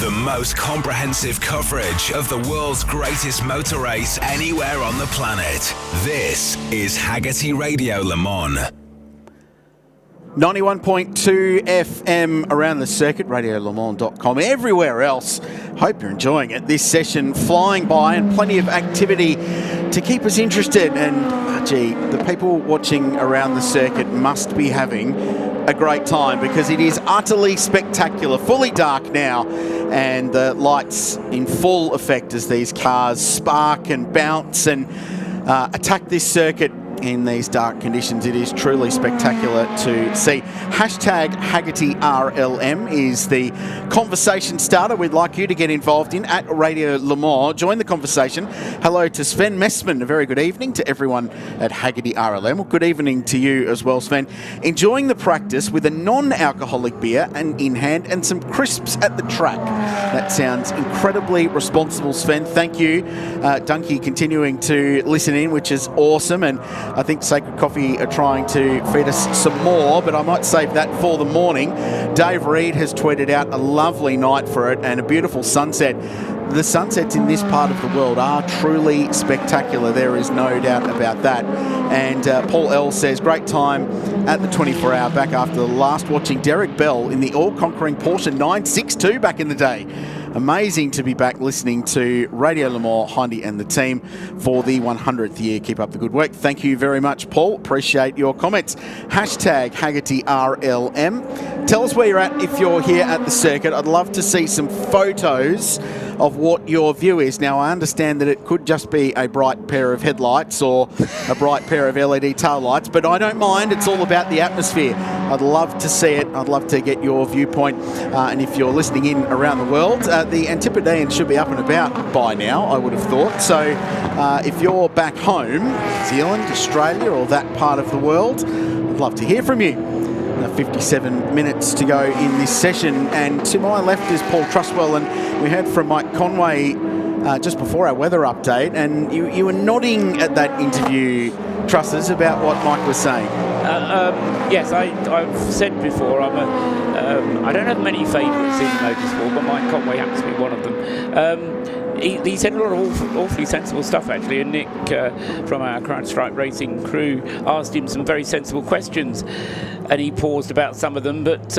The most comprehensive coverage of the world's greatest motor race anywhere on the planet. This is Haggerty Radio Le Mans. 91.2 FM around the circuit, radiolemans.com. Everywhere else, hope you're enjoying it. This session flying by and plenty of activity to keep us interested. And gee, the people watching around the circuit must be having a great time because it is utterly spectacular. Fully dark now, and the lights in full effect as these cars spark and bounce and attack this circuit in these dark conditions. It is truly spectacular to see. Hashtag HaggertyRLM is the conversation starter we'd like you to get involved in at Radio Le Mans. Join the conversation. Hello to Sven Messman. A very good evening to everyone at HaggertyRLM. Well, good evening to you as well, Sven. Enjoying the practice with a non-alcoholic beer and in hand and some crisps at the track. That sounds incredibly responsible, Sven. Thank you. Dunky continuing to listen in, which is awesome, and I think Sacred Coffee are trying to feed us some more, but I might save that for the morning. Dave Reed has tweeted out a lovely night for it and a beautiful sunset. The sunsets in this part of the world are truly spectacular. There is no doubt about that. And Paul L says, great time at the 24-hour back after the last watching Derek Bell in the all-conquering Porsche 962 back in the day. Amazing to be back listening to Radio Le Mans, Hindy and the team for the 100th year. Keep up the good work. Thank you very much, Paul. Appreciate your comments. Hashtag HaggertyRLM. Tell us where you're at if you're here at the circuit. I'd love to see some photos of what your view is. Now, I understand that it could just be a bright pair of headlights or a bright pair of LED tail lights, but I don't mind. It's all about the atmosphere. I'd love to see it. I'd love to get your viewpoint. And if you're listening in around the world, the Antipodean should be up and about by now, I would have thought. So if you're back home, New Zealand, Australia, or that part of the world, I'd love to hear from you. 57 minutes to go in this session, and to my left is Paul Trustwell, and we heard from Mike Conway just before our weather update, and you were nodding at that interview trusses about what Mike was saying? Yes, I've said before, I don't have many favourites in motorsport, but Mike Conway happens to be one of them. He said a lot of awfully sensible stuff, actually, and Nick from our CrowdStrike Racing crew asked him some very sensible questions, and he paused about some of them, but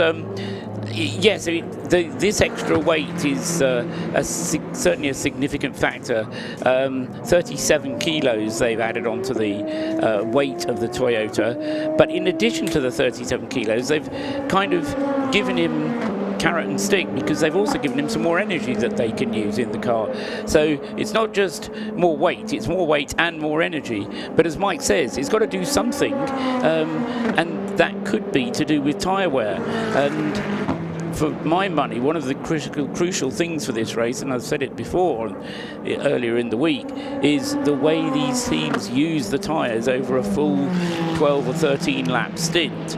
yes, this extra weight is certainly a significant factor. 37 kilos they've added onto the weight of the Toyota, but in addition to the 37 kilos, they've kind of given him carrot and stick, because they've also given him some more energy that they can use in the car. So it's not just more weight, it's more weight and more energy. But as Mike says, it's got to do something, and that could be to do with tyre wear. And for my money, one of the crucial things for this race, and I've said it before earlier in the week, is the way these teams use the tyres over a full 12 or 13 lap stint.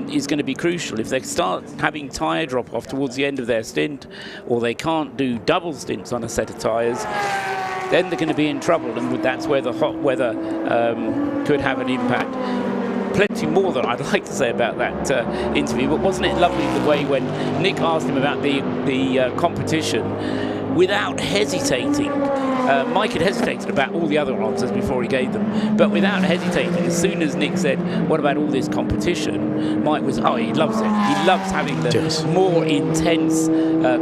Is going to be crucial. If they start having tyre drop off towards the end of their stint, or they can't do double stints on a set of tyres, then they're going to be in trouble, and that's where the hot weather could have an impact. Plenty more than I'd like to say about that interview, but wasn't it lovely the way when Nick asked him about the competition, without hesitating, Mike had hesitated about all the other answers before he gave them, but without hesitating, as soon as Nick said, what about all this competition, Mike was, he loves it. He loves having the more intense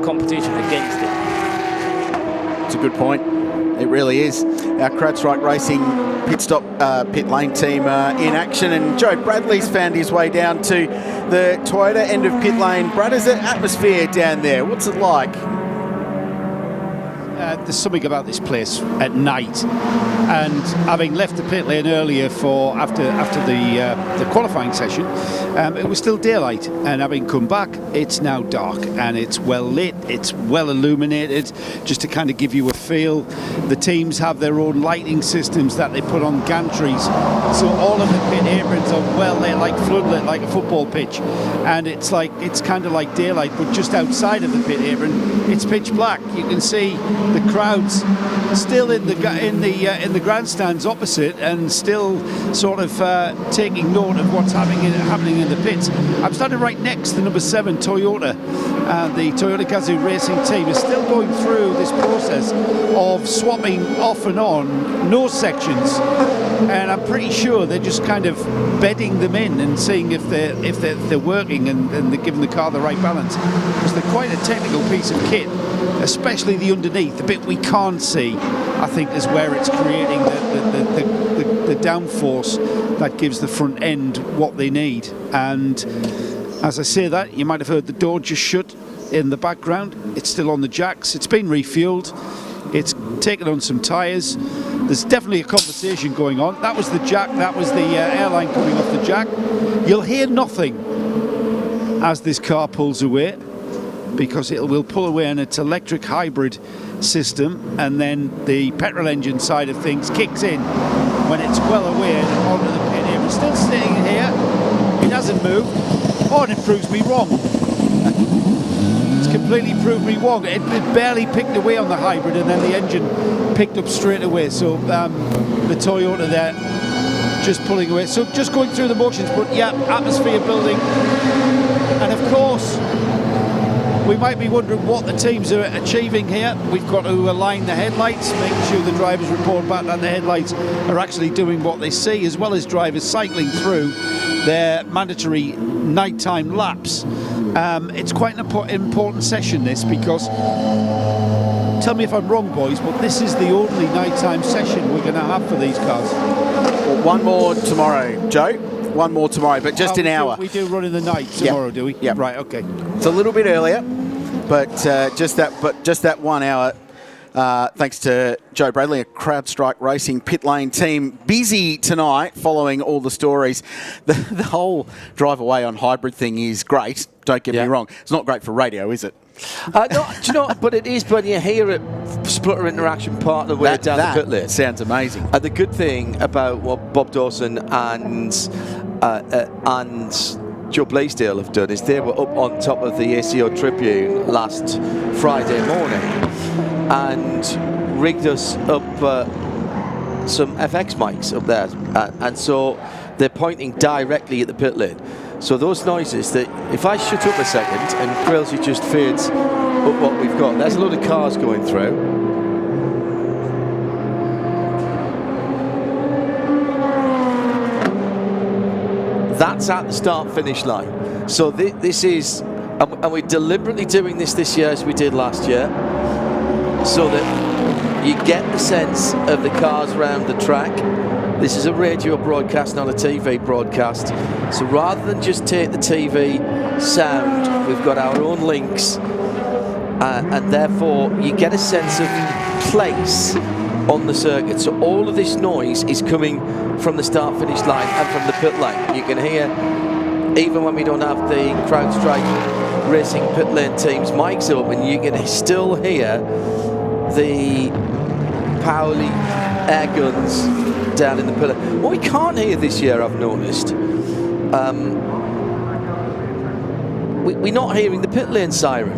competition against him. It's a good point. It really is. Our CrowdStrike Racing pit lane team in action, and Joe Bradley's found his way down to the Toyota end of pit lane. Brad, is the atmosphere down there? What's it like? There's something about this place at night, and having left the pit lane earlier for after the qualifying session, it was still daylight, and having come back, it's now dark and it's well lit, it's well illuminated, just to kind of give you a feel. The teams have their own lighting systems that they put on gantries, so all of the pit aprons are well lit, like floodlit, like a football pitch, and it's kind of like daylight, but just outside of the pit apron, it's pitch black. You can see the crowds still in the grandstands opposite, and still sort of taking note of what's happening in the pits. I'm standing right next to number 7 Toyota. The Toyota Gazoo Racing team is still going through this process of swapping off and on nose sections, and I'm pretty sure they're just kind of bedding them in and seeing if they're working and they're giving the car the right balance, because they're quite a technical piece of kit, especially the underneath. The bit we can't see, I think, is where it's creating the downforce that gives the front end what they need. And as I say that, you might have heard the door just shut in the background. It's still on the jacks. It's been refueled. It's taken on some tyres. There's definitely a conversation going on. That was the jack. That was the airline coming off the jack. You'll hear nothing as this car pulls away, because it will pull away in its electric hybrid system, and then the petrol engine side of things kicks in when it's well away onto the pit here. We're still sitting here. It hasn't moved. Oh, and it proves me wrong. It's completely proved me wrong. It barely picked away on the hybrid, and then the engine picked up straight away. So the Toyota there just pulling away. So just going through the motions, but yeah, atmosphere building. And of course, we might be wondering what the teams are achieving here. We've got to align the headlights, making sure the drivers report back that the headlights are actually doing what they see, as well as drivers cycling through their mandatory nighttime laps. It's quite an important session, this, because, tell me if I'm wrong, boys, but this is the only nighttime session we're going to have for these cars. Well, one more tomorrow, Joe. One more tomorrow, but just an hour. We do run in the night tomorrow, do we? Yeah. Right. Okay. It's a little bit earlier, but just that 1 hour. Thanks to Joe Bradley, a CrowdStrike Racing pit lane team, busy tonight following all the stories. The whole drive away on hybrid thing is great. Don't get me wrong. It's not great for radio, is it? No, do you know? But it is when you hear it splutter interaction part of the way down the pit lane. Sounds amazing. And the good thing about what Bob Dawson and Joe Blaisdell have done is they were up on top of the ACO Tribune last Friday morning and rigged us up some FX mics up there, and so they're pointing directly at the pit lane. So those noises, that if I shut up a second and Quailsy just fades up what we've got, there's a load of cars going through. That's at the start-finish line. So this is, and we're deliberately doing this year as we did last year, so that you get the sense of the cars around the track. This is a radio broadcast, not a TV broadcast. So rather than just take the TV sound, we've got our own links, and therefore you get a sense of place on the circuit. So all of this noise is coming from the start-finish line and from the pit lane. You can hear, even when we don't have the CrowdStrike Racing pit lane team's mics open, you can still hear the Pauli air guns down in the pillar. What we can't hear this year, I've noticed, we're not hearing the pit lane siren,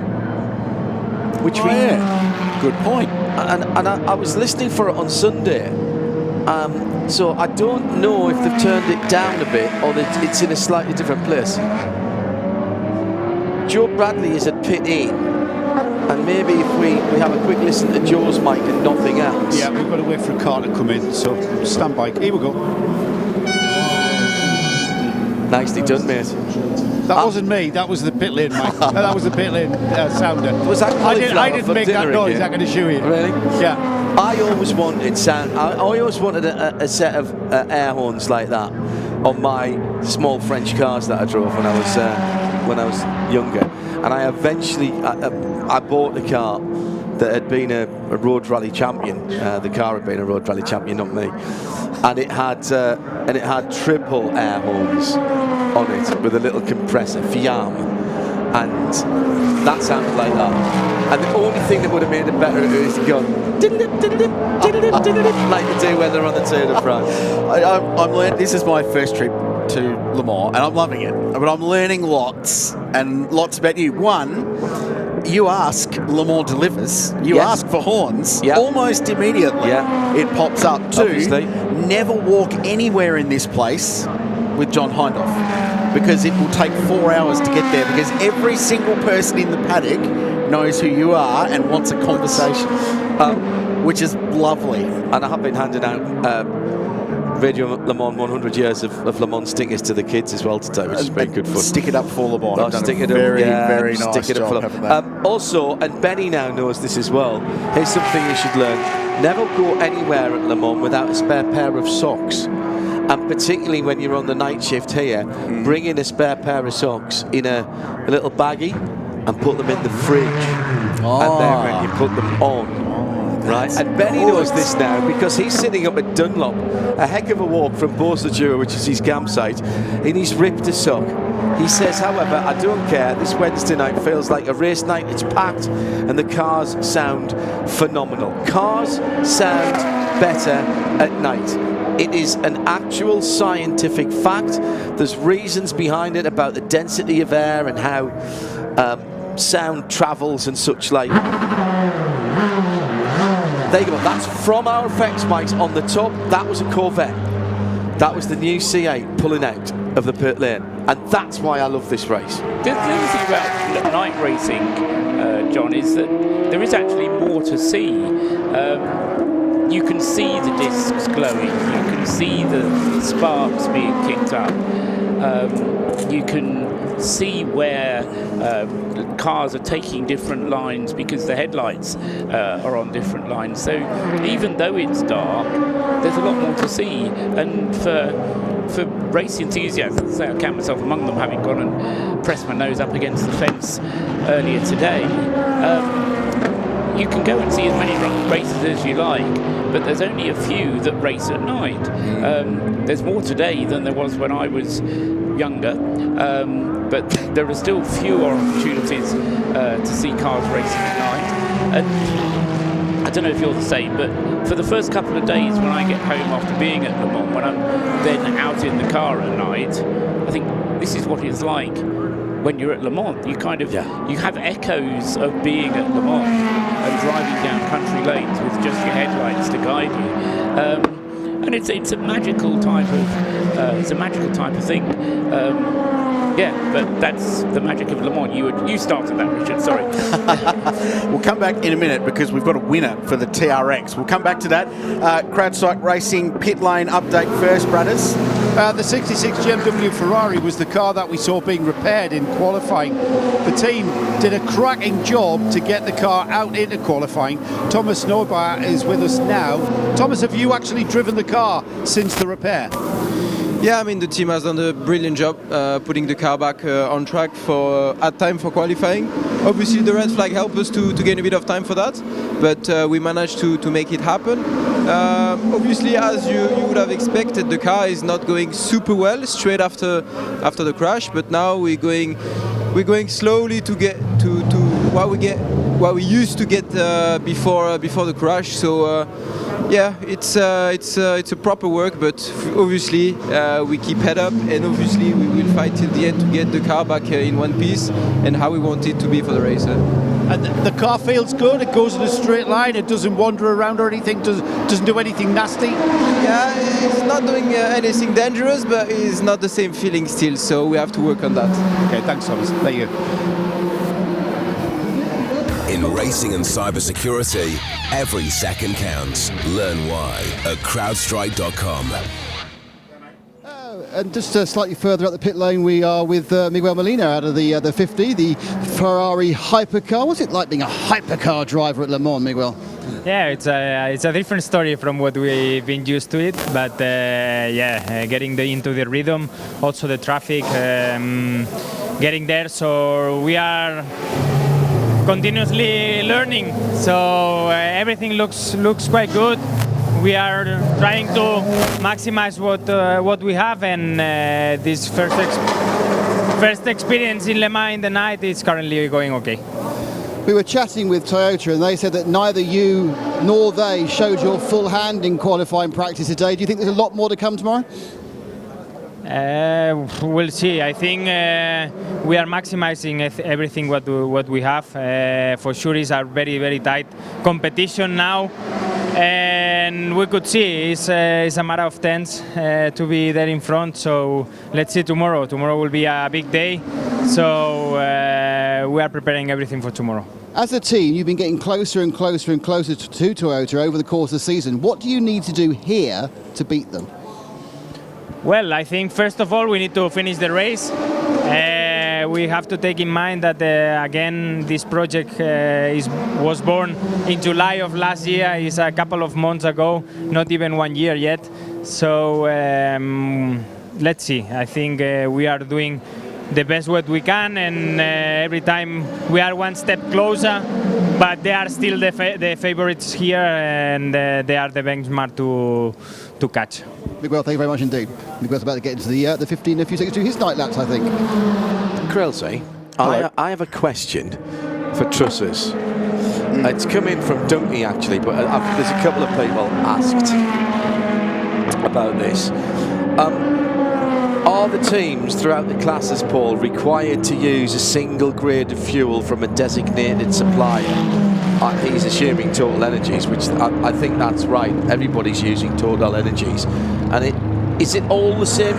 which good point. And I was listening for it on Sunday, so I don't know if they've turned it down a bit or that it's in a slightly different place. Joe Bradley is at pit in, and maybe if we have a quick listen to Joe's mic and nothing else. Yeah, we've got to wait for a car to come in, so stand by. Here we go. Nicely done, mate. That wasn't me, that was the pit lane mic. That was the pit lane sounder. Was that I didn't make that noise, I can assure you. Really? Yeah. I always wanted sound. I always wanted a set of air horns like that on my small French cars that I drove when I was younger. And I eventually I bought the car that had been a road rally champion. The car had been a road rally champion, not me. And it had triple air horns on it with a little compressor, Fiam, and that sounded like that. And the only thing that would have made it better is to go like they do when they're on the Tour de France. I'm learning. This is my first trip to Le Mans, and I'm loving it. But I'm learning lots about you. One, you ask Le Mans delivers. You ask for horns. Almost immediately. It pops up. Two, obviously. Never walk anywhere in this place with John Hindhaugh, because it will take 4 hours to get there, because every single person in the paddock knows who you are and wants a conversation, which is lovely. And I have been handing out Radio Le Mans 100 years of Le Mans stickers to the kids as well today, which has been good fun. Stick it up for Le Mans. Stick it up, very nice stick it up job having that. Also, and Benny now knows this as well, here's something you should learn. Never go anywhere at Le Mans without a spare pair of socks. And particularly when you're on the night shift here, bring in a spare pair of socks in a little baggie and put them in the fridge. And then when you put them on, right? And Benny knows this now because he's sitting up at Dunlop, a heck of a walk from Beausejour, which is his campsite, and he's ripped a sock. He says, however, I don't care. This Wednesday night feels like a race night. It's packed and the cars sound phenomenal. Cars sound better at night. It is an actual scientific fact. There's reasons behind it about the density of air and how sound travels and such like. There you go. That's from our effects mics on the top. That was a Corvette. That was the new C8 pulling out of the pit lane. And that's why I love this race. The other thing about night racing, John, is that there is actually more to see. You can see the discs glowing, you can see the sparks being kicked up, you can see where cars are taking different lines because the headlights are on different lines. So even though it's dark, there's a lot more to see. And for race enthusiasts, I count myself among them, having gone and pressed my nose up against the fence earlier today, you can go and see as many races as you like, but there's only a few that race at night. There's more today than there was when I was younger, but there are still fewer opportunities to see cars racing at night. And I don't know if you're the same, but for the first couple of days when I get home after being at Le Mans, when I'm then out in the car at night, I think this is what it's like when you're at Le Mans. You kind of you have echoes of being at Le Mans and driving down country lanes with just your headlights to guide you. and it's a magical type of thing. Yeah, but that's the magic of Le Mans. You started that, Richard. Sorry. We'll come back in a minute because we've got a winner for the TRX. We'll come back to that. CrowdStrike Racing pit lane update first, brothers. The 66 GMW Ferrari was the car that we saw being repaired in qualifying. The team did a cracking job to get the car out into qualifying. Thomas Neubauer is with us now. Thomas, have you actually driven the car since the repair? Yeah, I mean, the team has done a brilliant job putting the car back on track at time for qualifying. Obviously, the red flag helped us to gain a bit of time for that, but we managed to make it happen. Obviously, as you would have expected, the car is not going super well straight after the crash, but now we're going slowly to get to what we used to get before the crash. So. Yeah, it's a proper work, but obviously we keep head up, and obviously we will fight till the end to get the car back in one piece and how we want it to be for the racer. And the car feels good. It goes in a straight line. It doesn't wander around or anything. Doesn't do anything nasty. Yeah, it's not doing anything dangerous, but it's not the same feeling still. So we have to work on that. Okay, thanks, Thomas. There you go. In racing and cybersecurity, every second counts. Learn why at crowdstrike.com. And just slightly further up the pit lane, we are with Miguel Molina out of the 50, the Ferrari hypercar. What's it like being a hypercar driver at Le Mans, Miguel? Yeah, it's a different story from what we've been used to it, but getting into the rhythm, also the traffic, getting there. So we are continuously learning, so everything looks quite good. We are trying to maximize what we have, and this first experience in Le Mans in the night is currently going okay. We were chatting with Toyota, and they said that neither you nor they showed your full hand in qualifying practice today. Do you think there's a lot more to come tomorrow? We'll see. I think we are maximizing everything what we have. For sure, it's a very, very tight competition now, and we could see it's a matter of tenths to be there in front. So let's see tomorrow. Tomorrow will be a big day, so we are preparing everything for tomorrow. As a team, you've been getting closer and closer and closer to Toyota over the course of the season. What do you need to do here to beat them? Well, I think first of all we need to finish the race. We have to take in mind that again this project was born in July of last year. It's a couple of months ago, not even 1 year yet. So let's see. I think we are doing the best what we can, and every time we are one step closer. But they are still the favorites here, and they are the benchmark to catch. Miguel, thank you very much indeed. Miguel's about to get into the 15 in a few seconds to his night laps, I think. Krelze, I have a question for Trussers. It's come in from Dunky actually, but there's a couple of people asked about this. Are the teams throughout the classes, Paul, required to use a single grade of fuel from a designated supplier? He's assuming Total Energies, which I think that's right. Everybody's using Total Energies. And is it all the same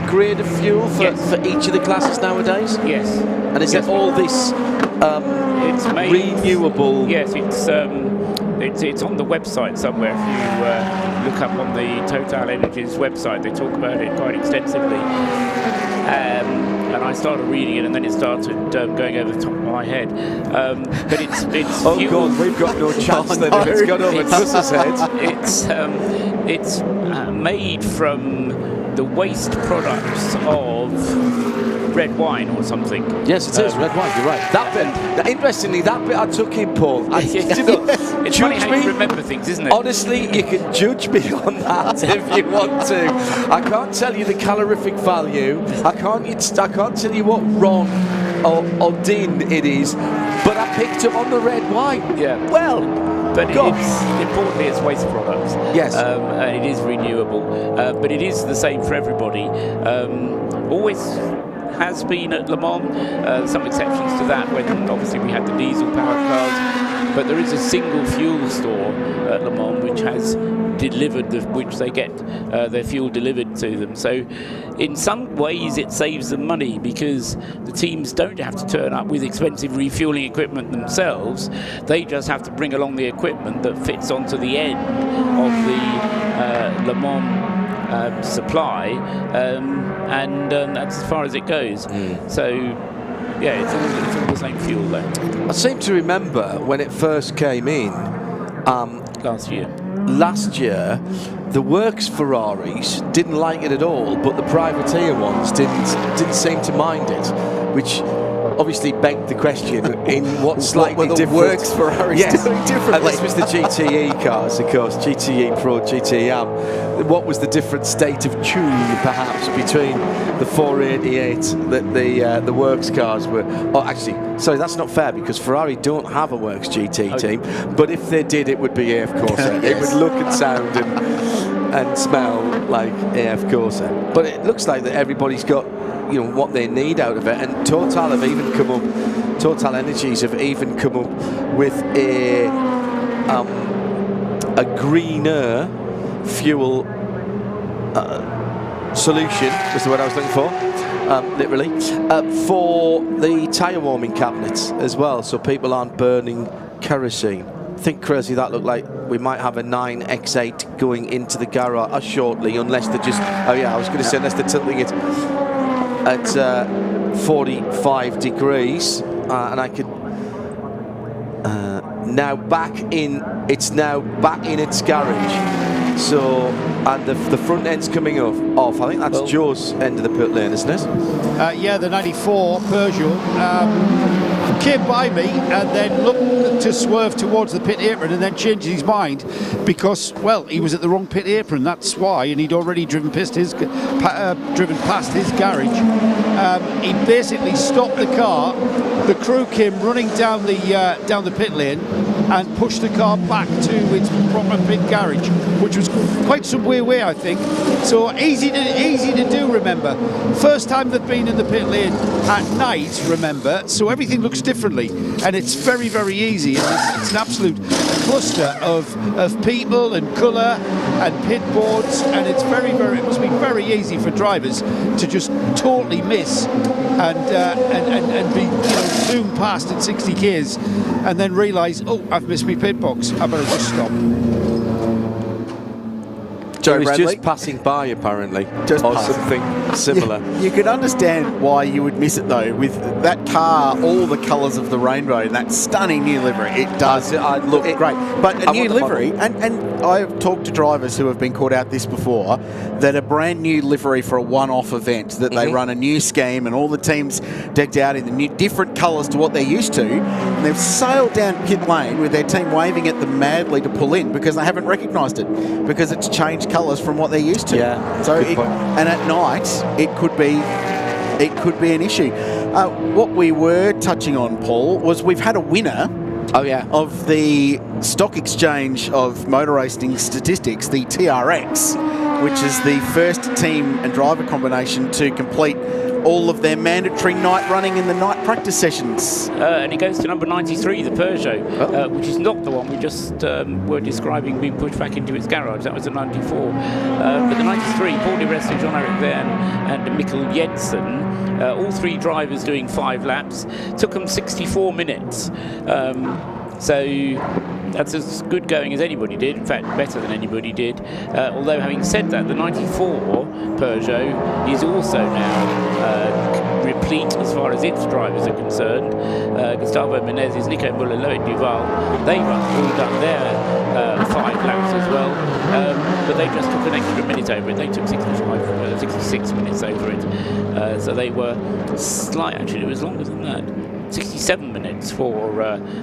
grade of fuel for each of the classes nowadays? Yes. And is it all this it's renewable? Yes, it's on the website somewhere. If you look up on the Total Energies website, they talk about it quite extensively. And I started reading it, and then it started going over the top of my head. But it's oh fuel. God, we've got no chance then if it's gone over Truss's head. It's made from the waste products of red wine or something. Yes, it is red wine. You're right. That bit, interestingly, that bit I took in, Paul. It's funny how you remember things, isn't it? Honestly, you can judge me on that if you want to. I can't tell you the calorific value. I can't tell you what ron or din it is. But I picked up on the red wine. Yeah. Well. But importantly, it's waste products. Yes. And it is renewable. But it is the same for everybody. Always has been at Le Mans. Some exceptions to that when obviously we had the diesel powered cars. but there is a single fuel store at Le Mans which has delivered, which they get their fuel delivered to them. So in some ways it saves them money because the teams don't have to turn up with expensive refueling equipment themselves. They just have to bring along the equipment that fits onto the end of the Le Mans supply, and that's as far as it goes. So yeah, it's all the same fuel though. I seem to remember when it first came in last year, the works Ferraris didn't like it at all, but the privateer ones didn't seem to mind it, which obviously begged the question in what slightly what different works Ferraris doing differently. And this was the GTE cars, of course, GTE Pro, GTE Am. What was the different state of tune, perhaps, between the 488 that the works cars were? Oh, actually, sorry, that's not fair because Ferrari don't have a works GT team. But if they did, it would be AF Corsa. It would look and sound and smell like AF Corsa. But it looks like that everybody's got, you know, what they need out of it, and Total Energies have even come up with a greener fuel solution, was the word I was looking for, literally, for the tyre warming cabinets as well, so people aren't burning kerosene. Think crazy that looked like we might have a 9X8 going into the garage shortly, unless they're just, unless they're tilting it at 45 degrees, and I could it's now back in its garage. So, and the front end's coming off. I think that's Joe's end of the pit lane, isn't it? Yeah, the 94 Peugeot came by me and then looked to swerve towards the pit apron and then changed his mind because, well, he was at the wrong pit apron, that's why, and he'd already driven past his garage. He basically stopped the car. The crew came running down the pit lane and pushed the car back to its proper pit garage, which was quite some way away, I think. So easy to do, remember. First time they've been in the pit lane at night, remember, so everything looks differently, and it's very, very easy. It's an absolute cluster of people and colour and pit boards, and it's it must be very easy for drivers to just totally miss and be zoomed past at 60 k's and then realise, oh, I've missed my pit box, I better just stop. Joe was just passing by, apparently, or something similar. You could understand why you would miss it, though, with that car, all the colours of the rainbow, and that stunning new livery. It does look great. But a new livery, and I've talked to drivers who have been caught out this before, that a brand new livery for a one-off event, that they run a new scheme and all the teams decked out in the new different colours to what they're used to, and they've sailed down pit lane with their team waving at them madly to pull in because they haven't recognised it, because it's changed colours from what they're used to. Yeah, so and at night it could be an issue. What we were touching on, Paul, was we've had a winner of the stock exchange of motor racing statistics, the TRX, which is the first team and driver combination to complete all of their mandatory night running in the night practice sessions. And it goes to number 93, the Peugeot, which is not the one we just were describing being pushed back into its garage. That was the 94. But the 93, Paul Di Resta, Jean-Eric Verne and Mikkel Jensen, all three drivers doing 5 laps, took them 64 minutes. So that's as good going as anybody did, in fact better than anybody did, although having said that, the 94 Peugeot is also now replete as far as its drivers are concerned. Gustavo Menezes, Nico Muller, Loic Duval, they've all done their 5 laps as well, but they just took an extra minute over it. They took 66 minutes over it, so they were actually it was longer than that. 67 minutes for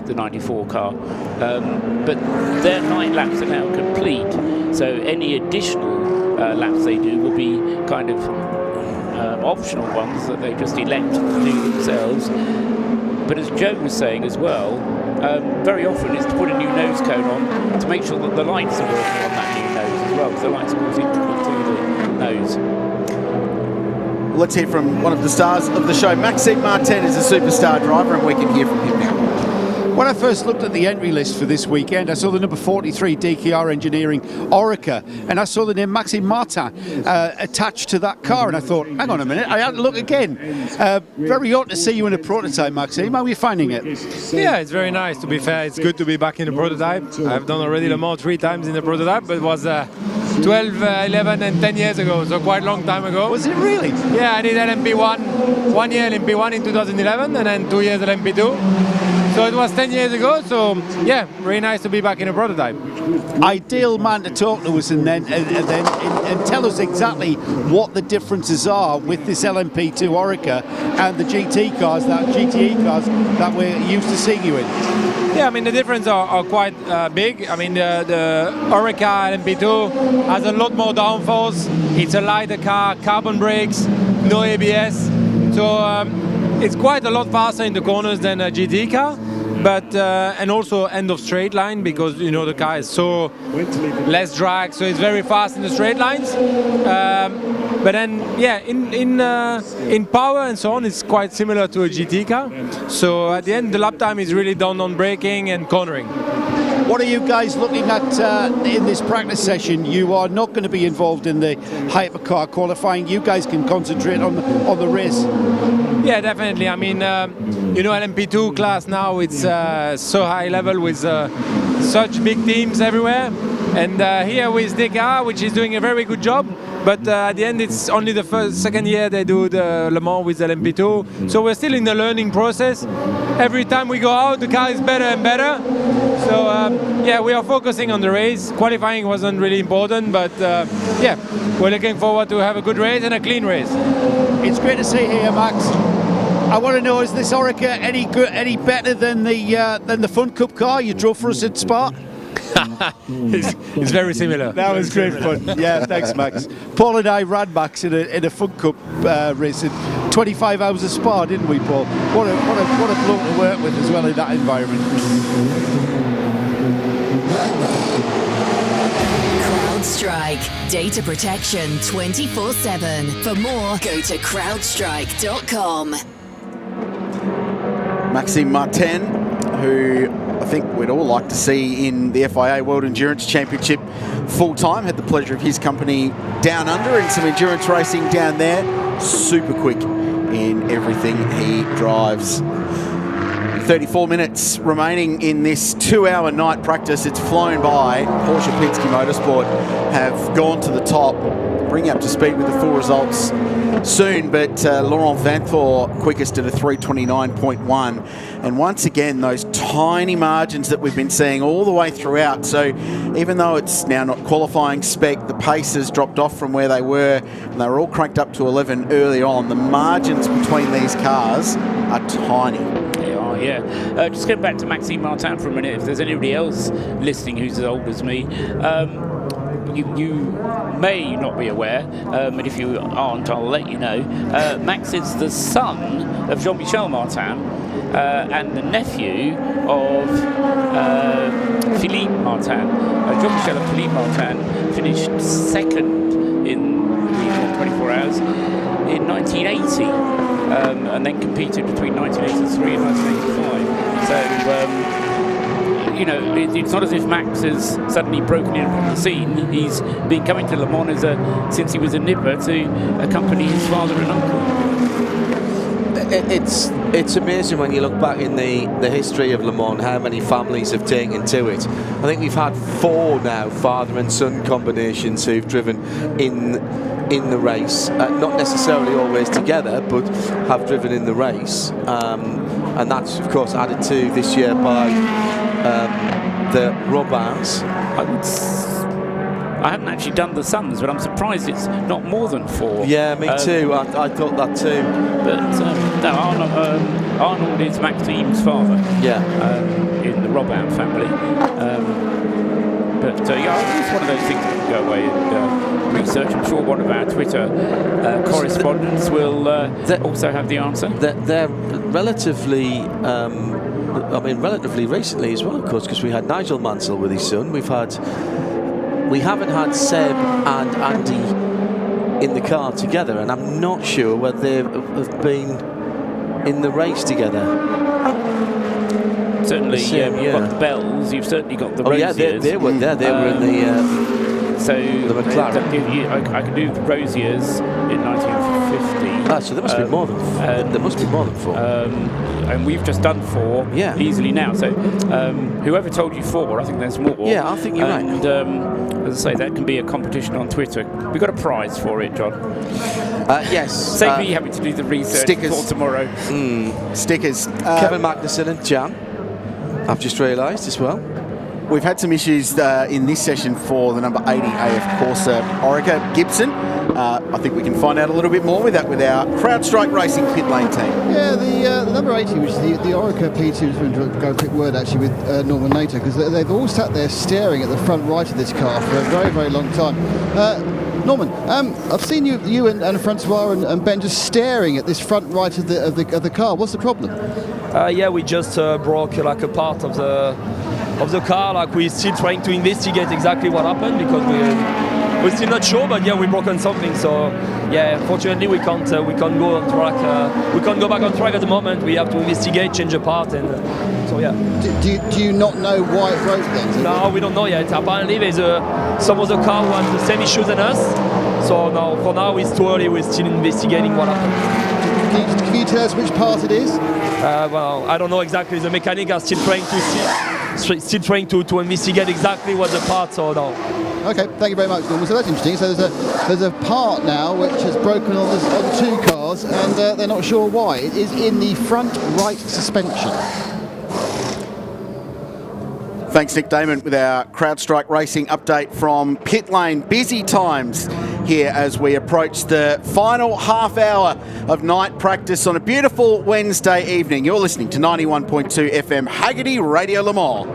the 94 car, but their night laps are now complete, so any additional laps they do will be kind of optional ones that they just elect to do themselves. But as Joe was saying as well, very often it's to put a new nose cone on to make sure that the lights are working on that new nose as well, because the lights are always integral to the nose. Let's hear from one of the stars of the show. Maxime Martin is a superstar driver, and we can hear from him now. When I first looked at the entry list for this weekend, I saw the number 43 DKR Engineering Orica, and I saw the name Maxime Martin attached to that car, and I thought, hang on a minute, I had to look again. Very odd to see you in a prototype, Maxime. How are you finding it? Yeah, it's very nice. To be fair, it's good to be back in the prototype. I've done already Le Mans 3 times in the prototype, but it was 12, 11 and 10 years ago, so quite a long time ago. Was it really? Yeah, I did LMP1, 1 year LMP1 in 2011 and then 2 years LMP2. So it was 10 years ago, so yeah, really nice to be back in a prototype. Ideal man to talk to us and tell us exactly what the differences are with this LMP2 Orica and the GTE cars that we're used to seeing you in. Yeah, I mean the differences are quite big. I mean the Orica LMP2 has a lot more downforce. It's a lighter car, carbon brakes, no ABS. So it's quite a lot faster in the corners than a GT car, but and also end of straight line, because you know the car is so less drag, so it's very fast in the straight lines. But then yeah, in power and so on, it's quite similar to a GT car. So at the end, the lap time is really done on braking and cornering. What are you guys looking at in this practice session? You are not going to be involved in the hypercar qualifying. You guys can concentrate on the race. Yeah, definitely. I mean, you know, LMP2 class now, it's so high level with such big teams everywhere. And here with DKR, which is doing a very good job. But at the end, it's only the second year they do the Le Mans with LMP2. So we're still in the learning process. Every time we go out, the car is better and better. So yeah, we are focusing on the race. Qualifying wasn't really important, but yeah, we're looking forward to have a good race and a clean race. It's great to see you here, Max. I want to know, is this Orica any better than the Fun Cup car you drove for us at Spa? It's very similar. That was great fun. Yeah, thanks, Max. Paul and I ran Max in a Fun Cup race in 25 hours of Spa, didn't we, Paul? What a bloke to work with as well in that environment. CrowdStrike. Data protection 24/7. For more, go to crowdstrike.com. Maxime Martin, who I think we'd all like to see in the FIA World Endurance Championship full-time. Had the pleasure of his company down under in some endurance racing down there. Super quick in everything he drives. 34 minutes remaining in this 2-hour night practice. It's flown by. Porsche Penske Motorsport have gone to the top. Bring you up to speed with the full results soon, but Laurent Vanthoor quickest at a 3:29.1, and once again those tiny margins that we've been seeing all the way throughout. So even though it's now not qualifying spec, the pace has dropped off from where they were, and they were all cranked up to 11 early on. The margins between these cars are tiny. Yeah, just go back to Maxime Martin for a minute. If there's anybody else listening who's as old as me, you may not be aware, but if you aren't, I'll let you know. Max is the son of Jean-Michel Martin and the nephew of Philippe Martin. Jean-Michel and Philippe Martin finished second in the 24 hours in 1980, and then competed between 1983 and 1985. So, you know, it's not as if Max has suddenly broken in on the scene. He's been coming to Le Mans since he was a nipper to accompany his father and uncle. It's amazing when you look back in the history of Le Mans how many families have taken to it. I think we've had 4 now father and son combinations who've driven in the race, not necessarily always together, but have driven in the race, and that's of course added to this year by the Robins. I haven't actually done the sons, but I'm surprised it's not more than 4. Yeah, me too. I thought that too. But no, Arnold is Maxime's father. Yeah. In the Robin family. But yeah, it's one of those things that can go away and research. I'm sure one of our Twitter correspondents will also have the answer. They're relatively, relatively recently as well, of course, because we had Nigel Mansell with his son. We haven't had Seb and Andy in the car together, and I'm not sure whether they have been in the race together. certainly you've got the Bells, you've certainly got the Rosiers. Yeah, they were there. They were in the McLaren. I could do the Rosiers in 1950. So there must be more than there must be more than 4. And we've just done 4 easily now. So whoever told you 4, I think there's more. Yeah, I think you're right. And as I say, that can be a competition on Twitter. We've got a prize for it, John. Yes. Save me having to do the research for tomorrow. Stickers. Kevin Magnussen and Jan, I've just realised as well. We've had some issues in this session for the number 80 AF Corsa Orica Gibson. I think we can find out a little bit more with that with our CrowdStrike Racing pit lane team. Yeah, the number 80, which is the Orica P2, is going to go a quick word actually with Norman later, because they've all sat there staring at the front right of this car for a very, very long time. Norman, I've seen you and Francois and Ben just staring at this front right of the car. What's the problem? Yeah, we just broke like a part of the car. Like we're still trying to investigate exactly what happened because we're still not sure. But yeah, we've broken something. So yeah, unfortunately we can't go on track. We can't go back on track at the moment. We have to investigate, change a part, and so yeah. Do you not know why it broke then? No, we don't know yet. Apparently there's some of the car who has the same issues than us. So now, for now, it's too early. We're still investigating what happened. Can you tell us which part it is? Well, I don't know exactly. The mechanic are still trying to investigate exactly what the parts are now. Okay, thank you very much, Norman. So that's interesting. So there's a part now which has broken on the 2 cars, and they're not sure why. It is in the front right suspension. Thanks, Nick Damon, with our CrowdStrike Racing update from pit lane. Busy times here as we approach the final half hour of night practice on a beautiful Wednesday evening. You're listening to 91.2 FM Haggerty Radio Le Mans.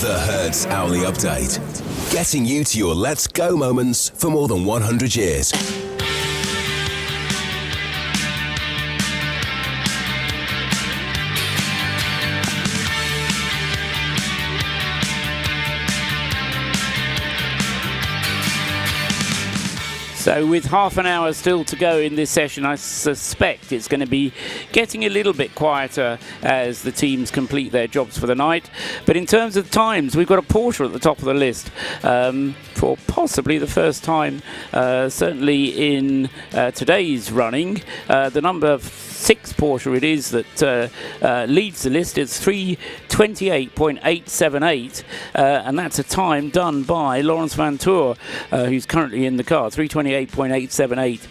The Hertz Hourly Update. Getting you to your Let's Go moments for more than 100 years. So with half an hour still to go in this session, I suspect it's going to be getting a little bit quieter as the teams complete their jobs for the night. But in terms of times, we've got a Porsche at the top of the list for possibly the first time, certainly in today's running. The number 6 Porsche it is that leads the list. It's 3:28.878, and that's a time done by Laurens Vanthoor, who's currently in the car. 3:28.878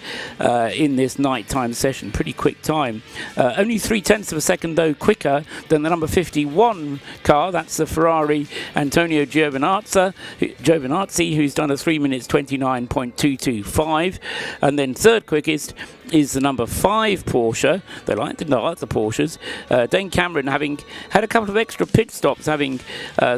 in this nighttime session. Pretty quick time. Only 0.3 of a second though quicker than the number 51 car. That's the Ferrari Antonio Giovinazzi, who's done a 3 minutes 29.225, and then third quickest is the number 5 Porsche. They like the Porsches. Dane Cameron, having had a couple of extra pit stops, having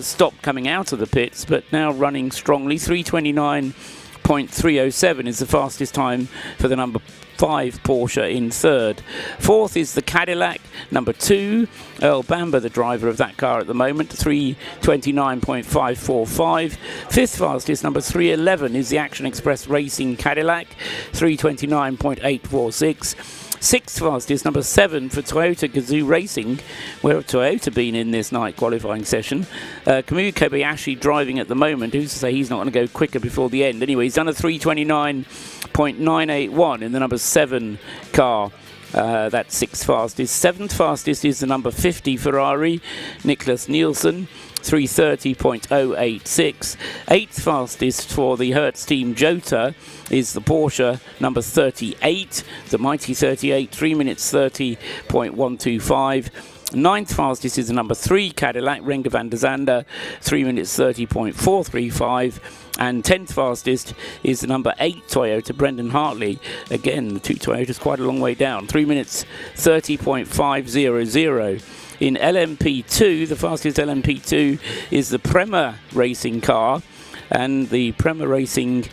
stopped coming out of the pits, but now running strongly. 3:29.307 is the fastest time for the number 5 Porsche in third. Fourth is the Cadillac, number 2. Earl Bamber, the driver of that car at the moment, 3:29.545. Fifth fastest, number 311, is the Action Express Racing Cadillac, 3:29.846. Sixth fastest, number 7 for Toyota Gazoo Racing. Where have Toyota been in this night qualifying session? Kamui Kobayashi driving at the moment. Who's to say he's not going to go quicker before the end? Anyway, he's done a 3:29.981 in the number 7 car. That's 6th fastest. 7th fastest is the number 50 Ferrari, Nicholas Nielsen, 3:30.086. 8th fastest for the Hertz team Jota is the Porsche number 38, the mighty 38, 3 minutes 30.125. 9th fastest is the number 3 Cadillac, Renger van der Zande, 3 minutes 30.435. And 10th fastest is the number 8 Toyota, Brendan Hartley. Again, the 2 Toyotas quite a long way down, 3 minutes 30.500. In LMP2, the fastest LMP2 is the Prema Racing car, and the Prema Racing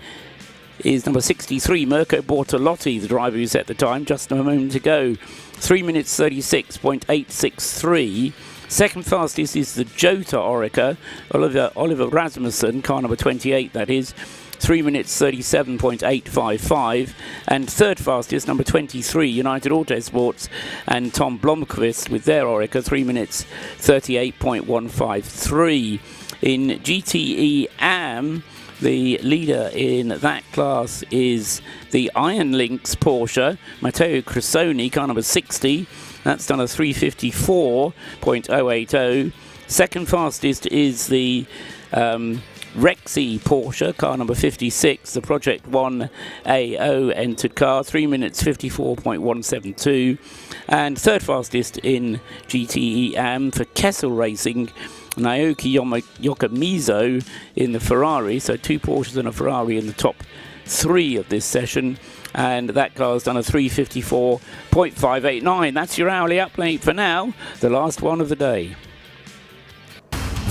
is number 63, Mirko Bortolotti, the driver who set the time just a moment ago, 3 minutes 36.863. Second fastest is the Jota Orica, Oliver Rasmussen, car number 28 that is, 3 minutes 37.855. And third fastest, number 23, United Autosports, and Tom Blomqvist with their Oreca, 3 minutes 38.153. In GTE AM, the leader in that class is the Iron Lynx Porsche, Matteo Cressoni, car number 60. That's done a 354.080. Second fastest is the Rexy Porsche, car number 56, the Project 1 AO entered car, 3 minutes 54.172. And third fastest in GTE AM for Kessel Racing, Naoki Yokomizo in the Ferrari, so 2 Porsches and a Ferrari in the top 3 of this session, and that car's done a 354.589. That's your hourly update for now, the last one of the day.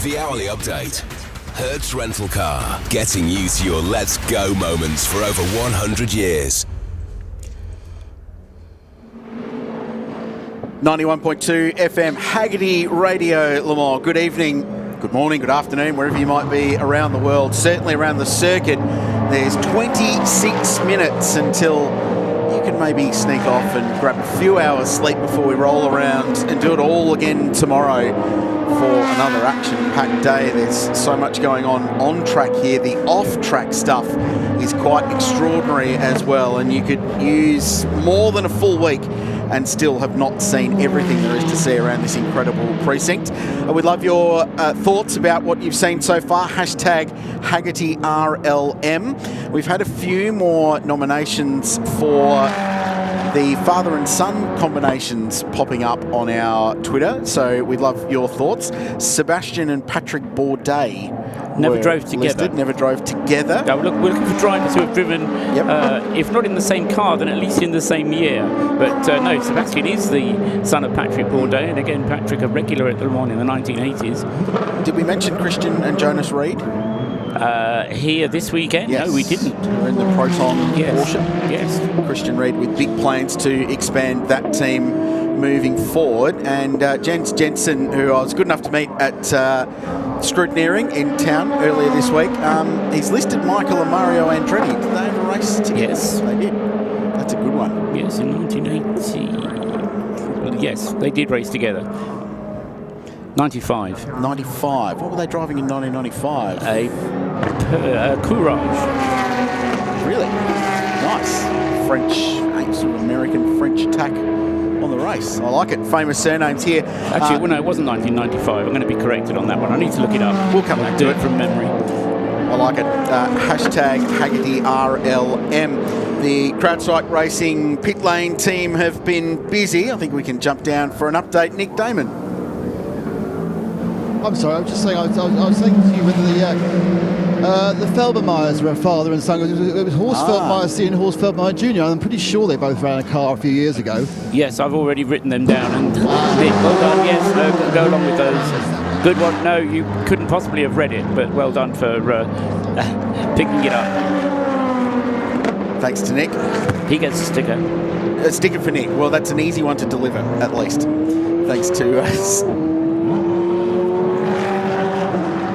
The hourly update. Hertz Rental Car, getting you to your let's go moments for over 100 years. 91.2 FM Haggerty Radio Le Mans. Good evening, good morning, good afternoon, wherever you might be around the world, certainly around the circuit. There's 26 minutes until you can maybe sneak off and grab a few hours sleep before we roll around and do it all again tomorrow for another action-packed day. There's so much going on track here. The off-track stuff is quite extraordinary as well, and you could use more than a full week and still have not seen everything there is to see around this incredible precinct. We'd love your thoughts about what you've seen so far. Hashtag HaggertyRLM. We've had a few more nominations for the father and son combinations popping up on our Twitter, so we'd love your thoughts. Sebastian and Patrick Bourdais never drove together. Never drove together. No, we're looking for drivers who have driven, if not in the same car, then at least in the same year. But no, Sebastian is the son of Patrick Bourdais, and again, Patrick, a regular at Le Mans in the 1980s. Did we mention Christian and Jonas Reed? Here this weekend? Yes. No, we didn't. We're in the Proton Porsche. Yes. Christian Reed with big plans to expand that team moving forward. And Jens Jensen, who I was good enough to meet at Scrutineering in town earlier this week, he's listed Michael and Mario Andretti. Did they ever race together? Yes. They did. That's a good one. Yes, in 1980. Yes, they did race together. 95. What were they driving in 1995? A Courage. Really? Nice. French, sort of American-French tack on the race. I like it. Famous surnames here. Actually, well, no, it wasn't 1995. I'm going to be corrected on that one. I need to look it up. We'll come back to it from memory. I like it. Hashtag HaggertyRLM. The Crowdstrike Racing pit lane team have been busy. I think we can jump down for an update. Nick Damon. I'm sorry, I was just saying, I was saying to you whether the Felbermeyers were a father and son. It was Horst Feldmeyer Sr. and Horst Feldmeyer Jr. I'm pretty sure they both ran a car a few years ago. Yes, I've already written them down. And Nick, well done. Yes, no, go along with those. Good one. No, you couldn't possibly have read it, but well done for picking it up. Thanks to Nick. He gets a sticker. A sticker for Nick. Well, that's an easy one to deliver, at least. Thanks to us.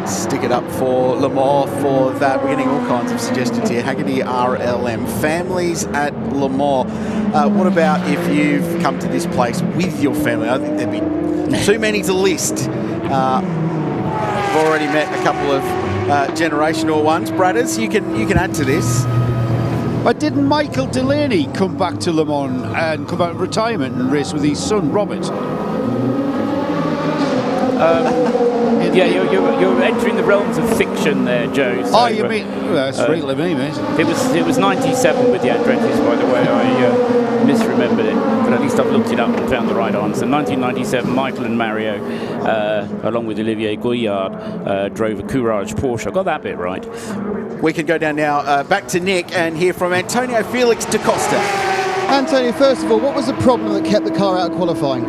Stick it up for Le Mans for that. We're getting all kinds of suggestions here. Haggerty RLM. Families at Le Mans. What about if you've come to this place with your family? I think there'd be too many to list. I've already met a couple of generational ones. Bradders, you can add to this. But didn't Michael Delaney come back to Le Mans and come out of retirement and race with his son, Robert? Yeah, you're entering the realms of fiction there, Joe. So, you mean that's real to me, mate. It was 97 with the Andretti's, by the way. I misremembered it, but at least I've looked it up and found the right answer. 1997, Michael and Mario, along with Olivier Gouillard, drove a Courage Porsche. I got that bit right. We can go down now back to Nick and hear from Antonio Felix da Costa. Antonio, first of all, what was the problem that kept the car out of qualifying?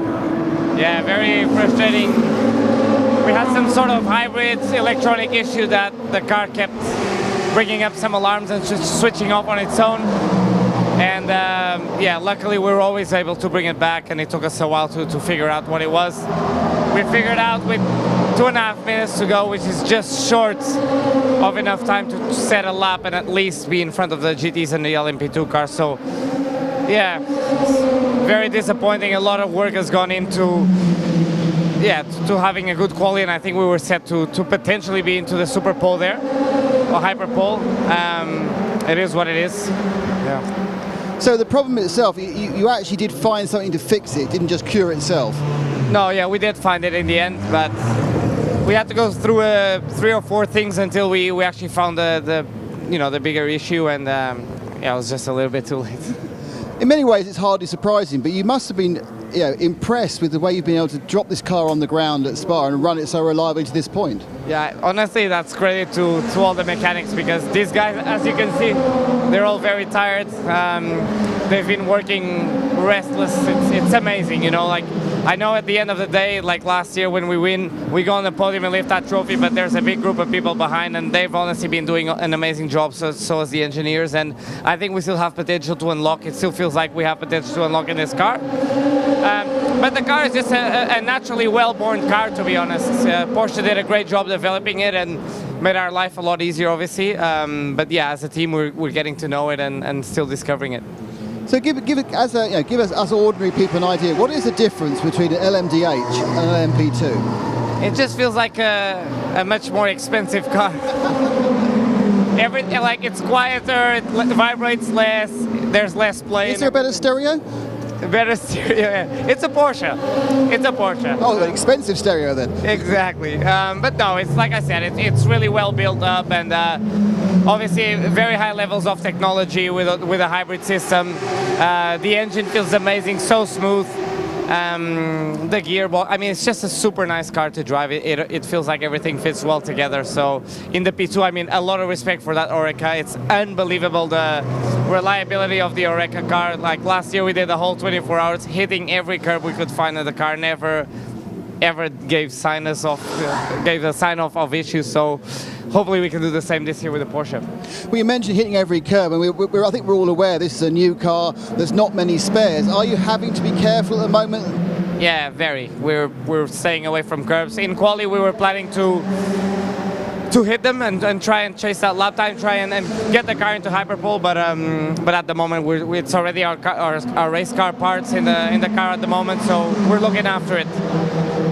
Yeah, very frustrating. We had some sort of hybrid electronic issue that the car kept bringing up some alarms and just switching off on its own. And yeah, luckily we were always able to bring it back, and it took us a while to figure out what it was. We figured out with 2.5 minutes to go, which is just short of enough time to set a lap and at least be in front of the GTs and the LMP2 cars. So yeah, very disappointing. A lot of work has gone into to having a good quali, and I think we were set to potentially be into the super pole there, or hyper pole. It is what it is. Yeah. So the problem itself, you actually did find something to fix it, didn't just cure itself. No, yeah, we did find it in the end, but we had to go through 3 or 4 things until we actually found the bigger issue, and yeah, it was just a little bit too late. In many ways, it's hardly surprising, but you must have been impressed with the way you've been able to drop this car on the ground at Spa and run it so reliably to this point. Yeah, honestly, that's credit to all the mechanics, because these guys, as you can see, they're all very tired. They've been working restless. It's amazing, you know. Like, I know at the end of the day, like last year when we win, we go on the podium and lift that trophy, but there's a big group of people behind, and they've honestly been doing an amazing job, so as the engineers, and I think we still have potential to unlock. It still feels like we have potential to unlock in this car. But the car is just a naturally well-born car, to be honest. Porsche did a great job developing it and made our life a lot easier, obviously. But yeah, as a team, we're getting to know it and still discovering it. So give us ordinary people an idea. What is the difference between an LMDH and an LMP2? It just feels like a much more expensive car. It's quieter, it vibrates less, there's less play. Is there a better stereo? Better stereo, yeah. It's a Porsche. It's a Porsche. Oh, an expensive stereo then. Exactly. But no, it's like I said, it's really well built up, and obviously very high levels of technology with a hybrid system. The engine feels amazing, so smooth. The gearbox, I mean, it's just a super nice car to drive. It feels like everything fits well together. So in the P2, I mean, a lot of respect for that Oreca. It's unbelievable, the reliability of the Oreca car. Like last year we did the whole 24 hours, hitting every curb we could find in the car, never ever gave a sign off of issues. So hopefully we can do the same this year with the Porsche. Well, you mentioned hitting every curb, and I think we're all aware this is a new car. There's not many spares. Are you having to be careful at the moment? Yeah, very. We're staying away from curbs. In quali, we were planning to hit them and try and chase that lap time, try and get the car into hyperpole. But at the moment, it's already our race car parts in the car at the moment, so we're looking after it.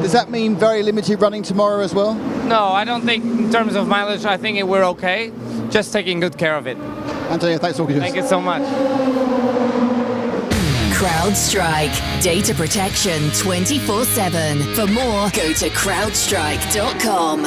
Does that mean very limited running tomorrow as well? No, I don't think in terms of mileage, I think we're okay. Just taking good care of it. Antonio, thanks for talking to us. Thank you so much. CrowdStrike. Data protection 24/7. For more, go to crowdstrike.com.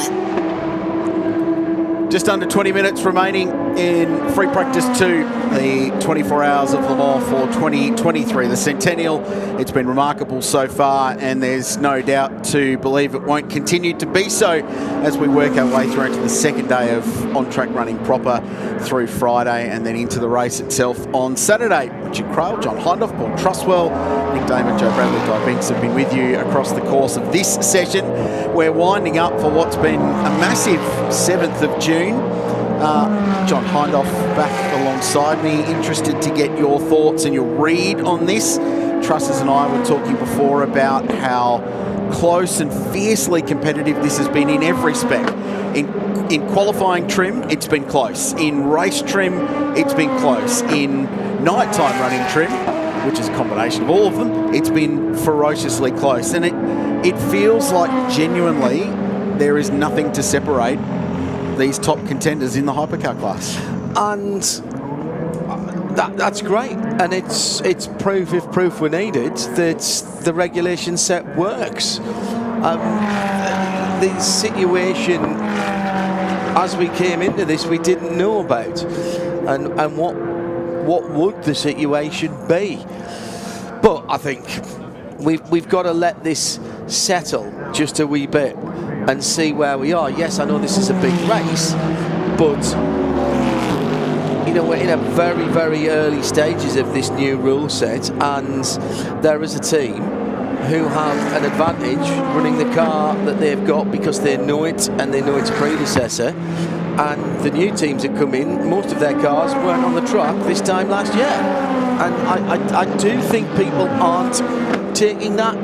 Just under 20 minutes remaining in free practice 2, the 24 hours of Le Mans for 2023. The Centennial, it's been remarkable so far, and there's no doubt to believe it won't continue to be so as we work our way through into the second day of on-track running proper through Friday and then into the race itself on Saturday. Richard Craill, John Hindhaugh, Paul Trustwell, Nick Damon, Joe Bradley, Di Binks have been with you across the course of this session. We're winding up for what's been a massive 7th of June. John Hindhaugh back alongside me, interested to get your thoughts and your read on this. Trussers and I were talking before about how close and fiercely competitive this has been in every spec. In qualifying trim, it's been close. In race trim, it's been close. In nighttime running trim, which is a combination of all of them, it's been ferociously close. And it feels like genuinely there is nothing to separate these top contenders in the hypercar class. And that's great. And it's proof, if proof were needed, that the regulation set works. The situation, as we came into this, we didn't know about. And what would the situation be? But I think we've got to let this settle just a wee bit and see where we are. Yes, I know this is a big race, but you know, we're in a very, very early stages of this new rule set, and there is a team who have an advantage running the car that they've got because they know it and they know its predecessor. And the new teams that come in, most of their cars weren't on the track this time last year. And I do think people aren't taking that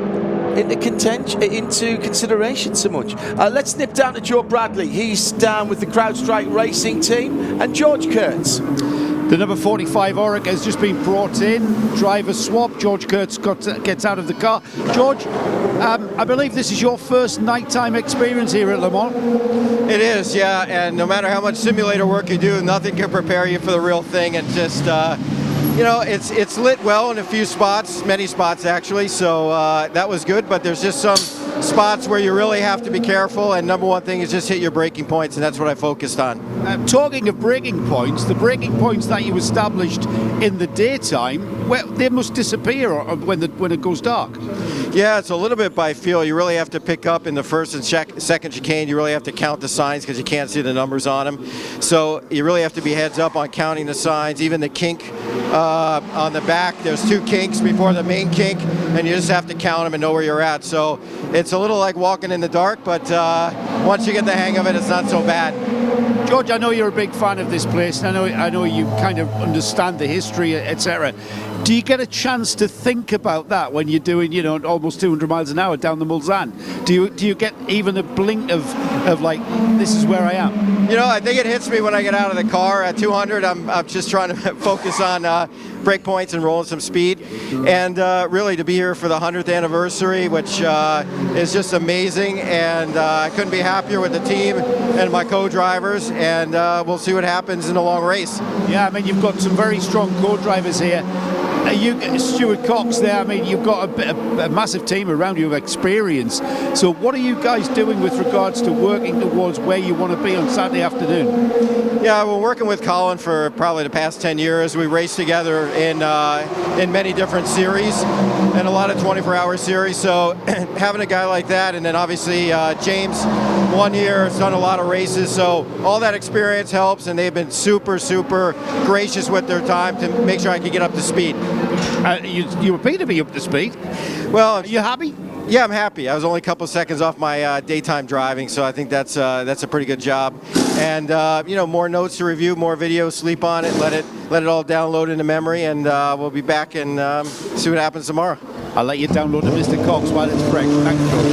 into consideration so much. Let's nip down to Joe Bradley. He's down with the CrowdStrike Racing team, and George Kurtz. The number 45 Orica has just been brought in. Driver swap. George Kurtz gets out of the car. George, I believe this is your first nighttime experience here at Le Mans. It is, yeah. And no matter how much simulator work you do, nothing can prepare you for the real thing. And just, you know, it's lit well in a few spots, many spots actually. So that was good. But there's just some spots where you really have to be careful, and number one thing is just hit your braking points, and that's what I focused on. Talking of braking points, the braking points that you established in the daytime, well, they must disappear when it goes dark. Yeah, it's a little bit by feel. You really have to pick up in the first and second chicane. You really have to count the signs because you can't see the numbers on them. So you really have to be heads up on counting the signs. Even the kink on the back, there's 2 kinks before the main kink, and you just have to count them and know where you're at. So it's a little like walking in the dark, but once you get the hang of it, it's not so bad. George, I know you're a big fan of this place, and I know you kind of understand the history, etc. Do you get a chance to think about that when you're doing, you know, almost 200 miles an hour down the Mulsanne? Do you get even a blink of like, this is where I am? You know, I think it hits me when I get out of the car. At 200, I'm just trying to focus on brake points and rolling some speed. And really to be here for the 100th anniversary, which is just amazing. And I couldn't be happier with the team and my co-drivers. And we'll see what happens in the long race. Yeah, I mean, you've got some very strong co-drivers here. Stuart Cox there, I mean, you've got a massive team around you of experience. So what are you guys doing with regards to working towards where you want to be on Saturday afternoon? Yeah, we're working with Colin for probably the past 10 years. We raced together in many different series and a lot of 24-hour series. So having a guy like that, and then obviously James, 1 year, has done a lot of races. So all that experience helps, and they've been super, super gracious with their time to make sure I can get up to speed. You appear to be up to speed. Well, are you happy? Yeah, I'm happy. I was only a couple seconds off my daytime driving, so I think that's a pretty good job. And you know, more notes to review, more videos, sleep on it, let it all download into memory, and we'll be back and see what happens tomorrow. I'll let you download to Mr. Cox while it's fresh. Thank you, George.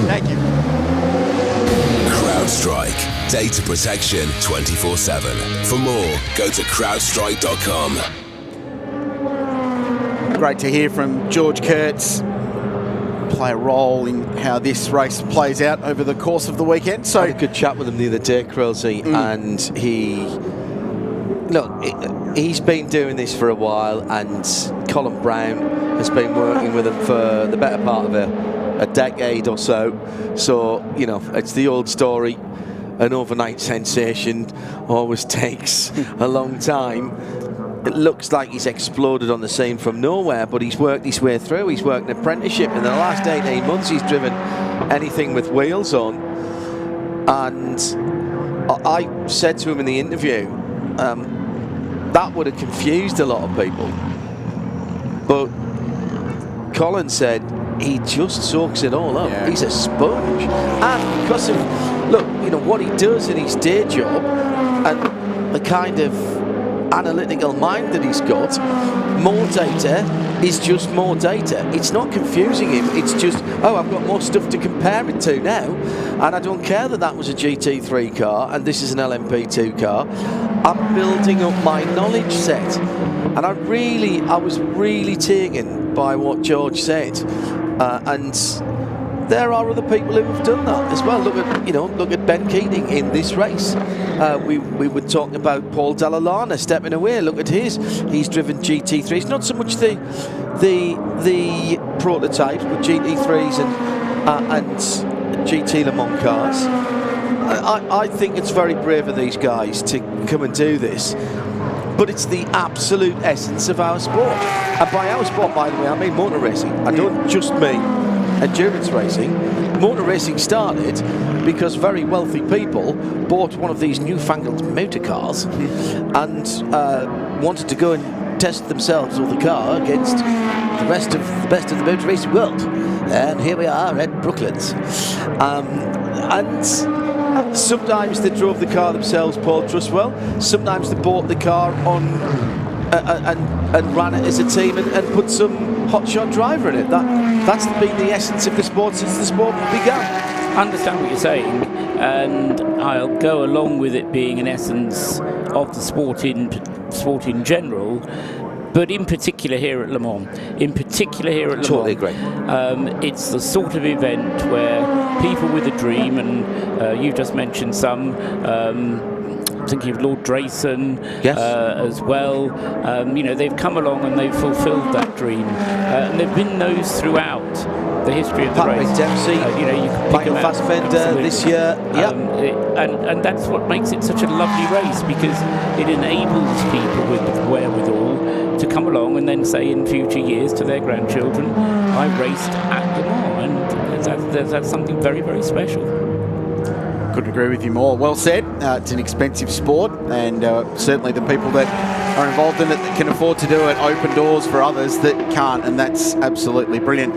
Thank you. CrowdStrike. Data protection 24/7. For more, go to crowdstrike.com. Great to hear from George Kurtz. Play a role in how this race plays out over the course of the weekend. So I had a good chat with him the other day, Krillsy, and he's been doing this for a while, and Colin Brown has been working with him for the better part of a decade or so. So, you know, it's the old story. An overnight sensation always takes a long time. It looks like he's exploded on the scene from nowhere, but he's worked his way through. He's worked an apprenticeship. In the last 18 months, he's driven anything with wheels on. And I said to him in the interview, that would have confused a lot of people. But Colin said he just soaks it all up. Yeah. He's a sponge. And because of, look, you know, what he does in his day job and the kind of analytical mind that he's got, more data is just more data. It's not confusing him. It's just, oh, I've got more stuff to compare it to now, and I don't care that was a GT3 car and this is an LMP2 car. I'm building up my knowledge set, and I was really taken by what George said, and there are other people who have done that as well. Look at Ben Keating in this race. We were talking about Paul Dall'Anna stepping away. Look at he's driven GT3s. It's not so much the prototypes, but GT3s and GT Le Mans cars. I think it's very brave of these guys to come and do this. But it's the absolute essence of our sport. And by our sport, by the way, I mean motor racing. I don't just mean endurance racing. Motor racing started because very wealthy people bought one of these newfangled motor cars and wanted to go and test themselves or the car against the best of the motor racing world. And here we are at Brooklands. And sometimes they drove the car themselves, Paul Trustwell. Sometimes they bought the car on and ran it as a team and put some hotshot driver in it. That's been the essence of the sport since the sport began. I understand what you're saying, and I'll go along with it being an essence of the sport in general, but in particular here at Le Mans. Totally agree. It's the sort of event where people with a dream, and you just mentioned some. Thinking of Lord Drayson as well. They've come along and they've fulfilled that dream, and there've been those throughout the history of the race. Dempsey, Michael Fassbender this year, and that's what makes it such a lovely race, because it enables people with the wherewithal to come along and then say in future years to their grandchildren, I raced at Le Mans, and that's something very, very special. Couldn't agree with you more. Well said. It's an expensive sport, and certainly the people that are involved in it that can afford to do it open doors for others that can't, and that's absolutely brilliant.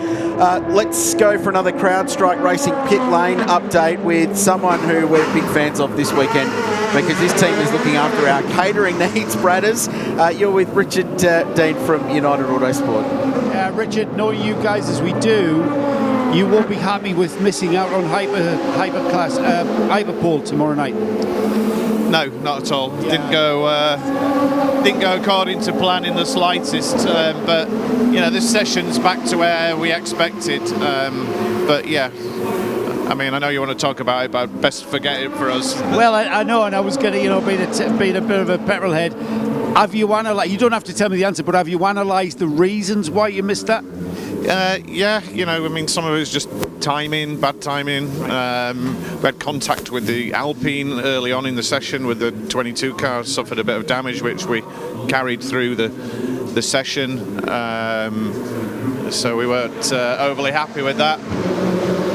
Let's go for another CrowdStrike Racing pit lane update with someone who we're big fans of this weekend, because this team is looking after our catering needs, Bradders. You're with Richard Dean from United Autosport. Richard, knowing you guys as we do, you won't be happy with missing out on Hyperpole tomorrow night. No, not at all. Yeah. Didn't go according to plan in the slightest. But this session's back to where we expected. But yeah, I mean, I know you want to talk about it, but best forget it for us. Well, I know, and I was going to, being a bit of a petrol head. Have you analysed? You don't have to tell me the answer, but have you analysed the reasons why you missed that? Yeah, I mean, some of it was just timing, bad timing. We had contact with the Alpine early on in the session with the 22 car, suffered a bit of damage, which we carried through the session. So we weren't overly happy with that.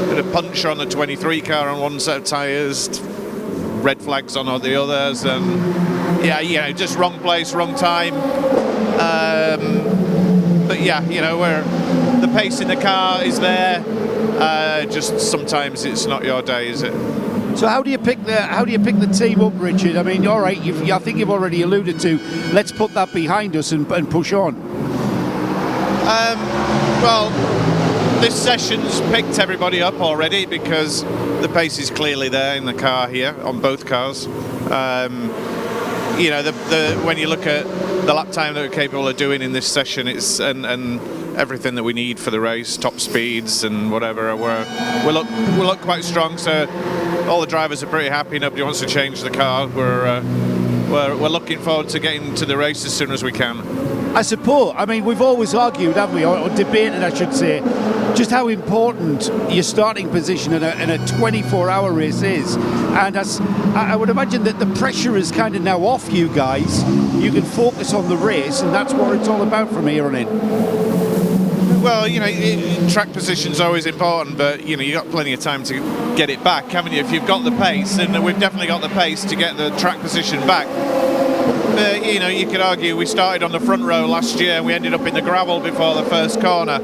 Bit of puncture on the 23 car on one set of tyres, red flags on the others, and just wrong place, wrong time. But yeah, the pace in the car is there. Just sometimes it's not your day, is it? So how do you pick the team up, Richard? I mean, all right, I think you've already alluded to. Let's put that behind us and push on. Well, this session's picked everybody up already because the pace is clearly there in the car here on both cars. When you look at the lap time that we're capable of doing in this session, it's and everything that we need for the race, top speeds and whatever, we look quite strong. So all the drivers are pretty happy. Nobody wants to change the car. We're looking forward to getting to the race as soon as we can. I suppose. I mean, we've always argued, haven't we, or debated, I should say, just how important your starting position in a 24-hour race is. And I would imagine that the pressure is kind of now off you guys. You can focus on the race, and that's what it's all about from here on in. Well, track position's always important, but you've got plenty of time to get it back, haven't you? If you've got the pace, and we've definitely got the pace to get the track position back. You could argue we started on the front row last year and we ended up in the gravel before the first corner.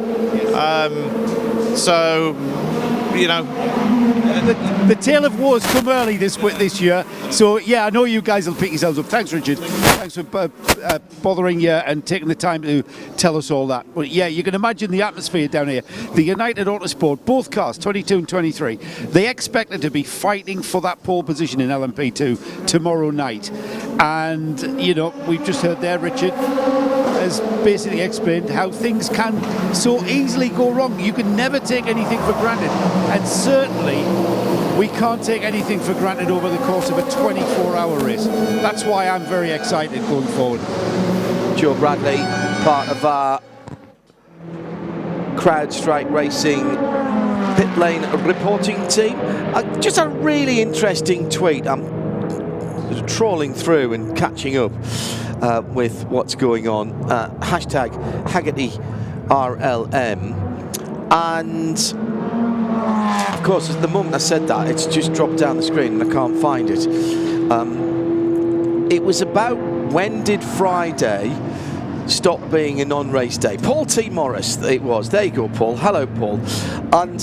The tale of woes come early this year. So yeah, I know you guys will pick yourselves up. Thanks, Richard. Thanks for bothering you and taking the time to tell us all that. But yeah, you can imagine the atmosphere down here. The United Autosport, both cars, 22 and 23, they expected to be fighting for that pole position in LMP2 tomorrow night. And we've just heard there, Richard has basically explained how things can so easily go wrong. You can never take anything for granted, and certainly we can't take anything for granted over the course of a 24-hour race. That's why I'm very excited going forward. Joe Bradley, part of our CrowdStrike Racing pit lane reporting team. Just a really interesting tweet. I'm trawling through and catching up with what's going on. Hashtag Haggerty RLM. And of course, the moment I said that, it's just dropped down the screen and I can't find it. It was about when did Friday stop being a non-race day? Paul T. Morris, it was. There you go, Paul. Hello, Paul. And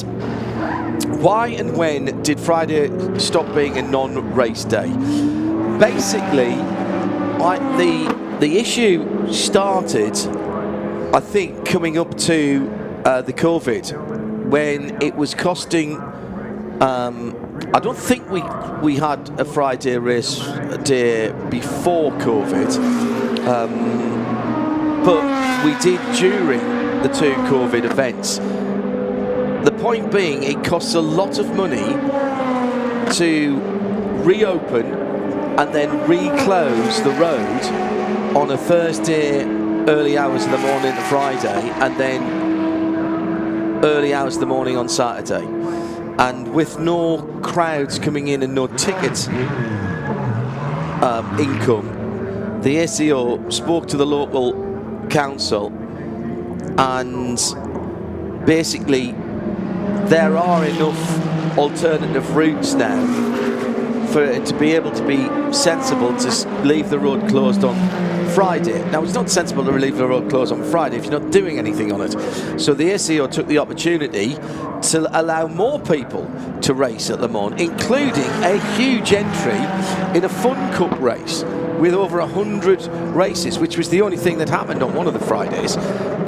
why and when did Friday stop being a non-race day? Basically, the issue started, I think, coming up to the COVID, when it was costing. I don't think we had a Friday race day before COVID, but we did during the 2 COVID events. The point being, it costs a lot of money to reopen and then reclose the road on a Thursday, early hours of the morning to Friday, and then early hours of the morning on Saturday. And with no crowds coming in and no tickets income, the ACO spoke to the local council, and basically there are enough alternative routes now for it to be able to be sensible to leave the road closed on Friday. Now, it's not sensible to leave the road closed on Friday if you're not doing anything on it. So the ACO took the opportunity to allow more people to race at Le Mans, including a huge entry in a Fun Cup race with over 100 races, which was the only thing that happened on one of the Fridays.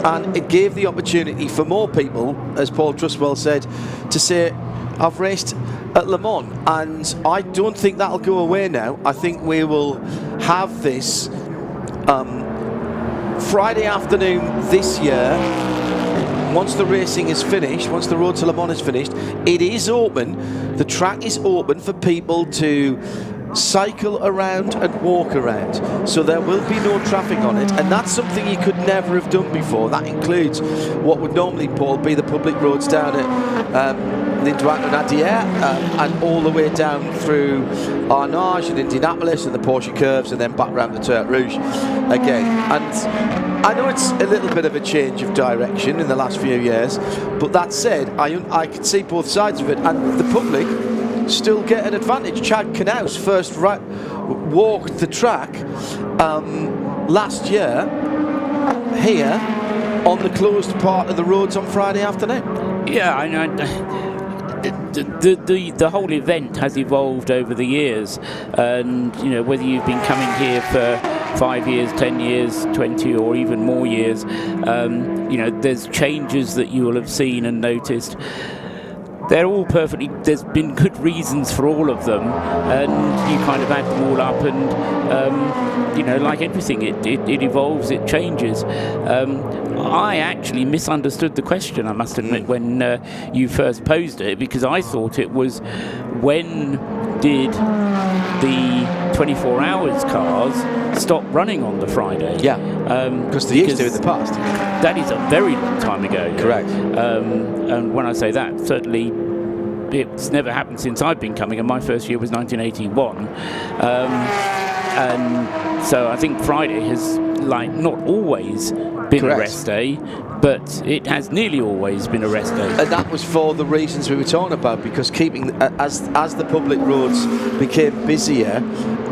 And it gave the opportunity for more people, as Paul Trustwell said, to say, I've raced at Le Mans. And I don't think that'll go away now. I think we will have this Friday afternoon this year. Once the racing is finished, once the Road to Le Mans is finished, it is open. The track is open for people to cycle around and walk around. So there will be no traffic on it, and that's something you could never have done before. That includes what would normally, Paul, be the public roads down at Lindois and Adier, and all the way down through Arnage and Indianapolis and the Porsche curves, and then back round the Tertre Rouge again. And I know it's a little bit of a change of direction in the last few years, but that said, I can see both sides of it, and the public still get an advantage. Chad Knaus first walked the track last year here on the closed part of the roads on Friday afternoon. Yeah, I know. The whole event has evolved over the years, and you know, whether you've been coming here for 5 years, 10 years, 20 or even more years, you know, there's changes that you will have seen and noticed. They're all perfectly, there's been good reasons for all of them, and you kind of add them all up, and you know, like everything, it evolves, it changes. I actually misunderstood the question, I must admit, when you first posed it, because I thought it was, when did the 24 hours cars stop running on the Friday? Yeah, because they used to in the past. That is a very long time ago. Correct. And when I say that, certainly it's never happened since I've been coming, and my first year was 1981. And so I think Friday has, like, not always been Correct. a rest day, but it has nearly always been a rest day. And that was for the reasons we were talking about, because keeping, as the public roads became busier,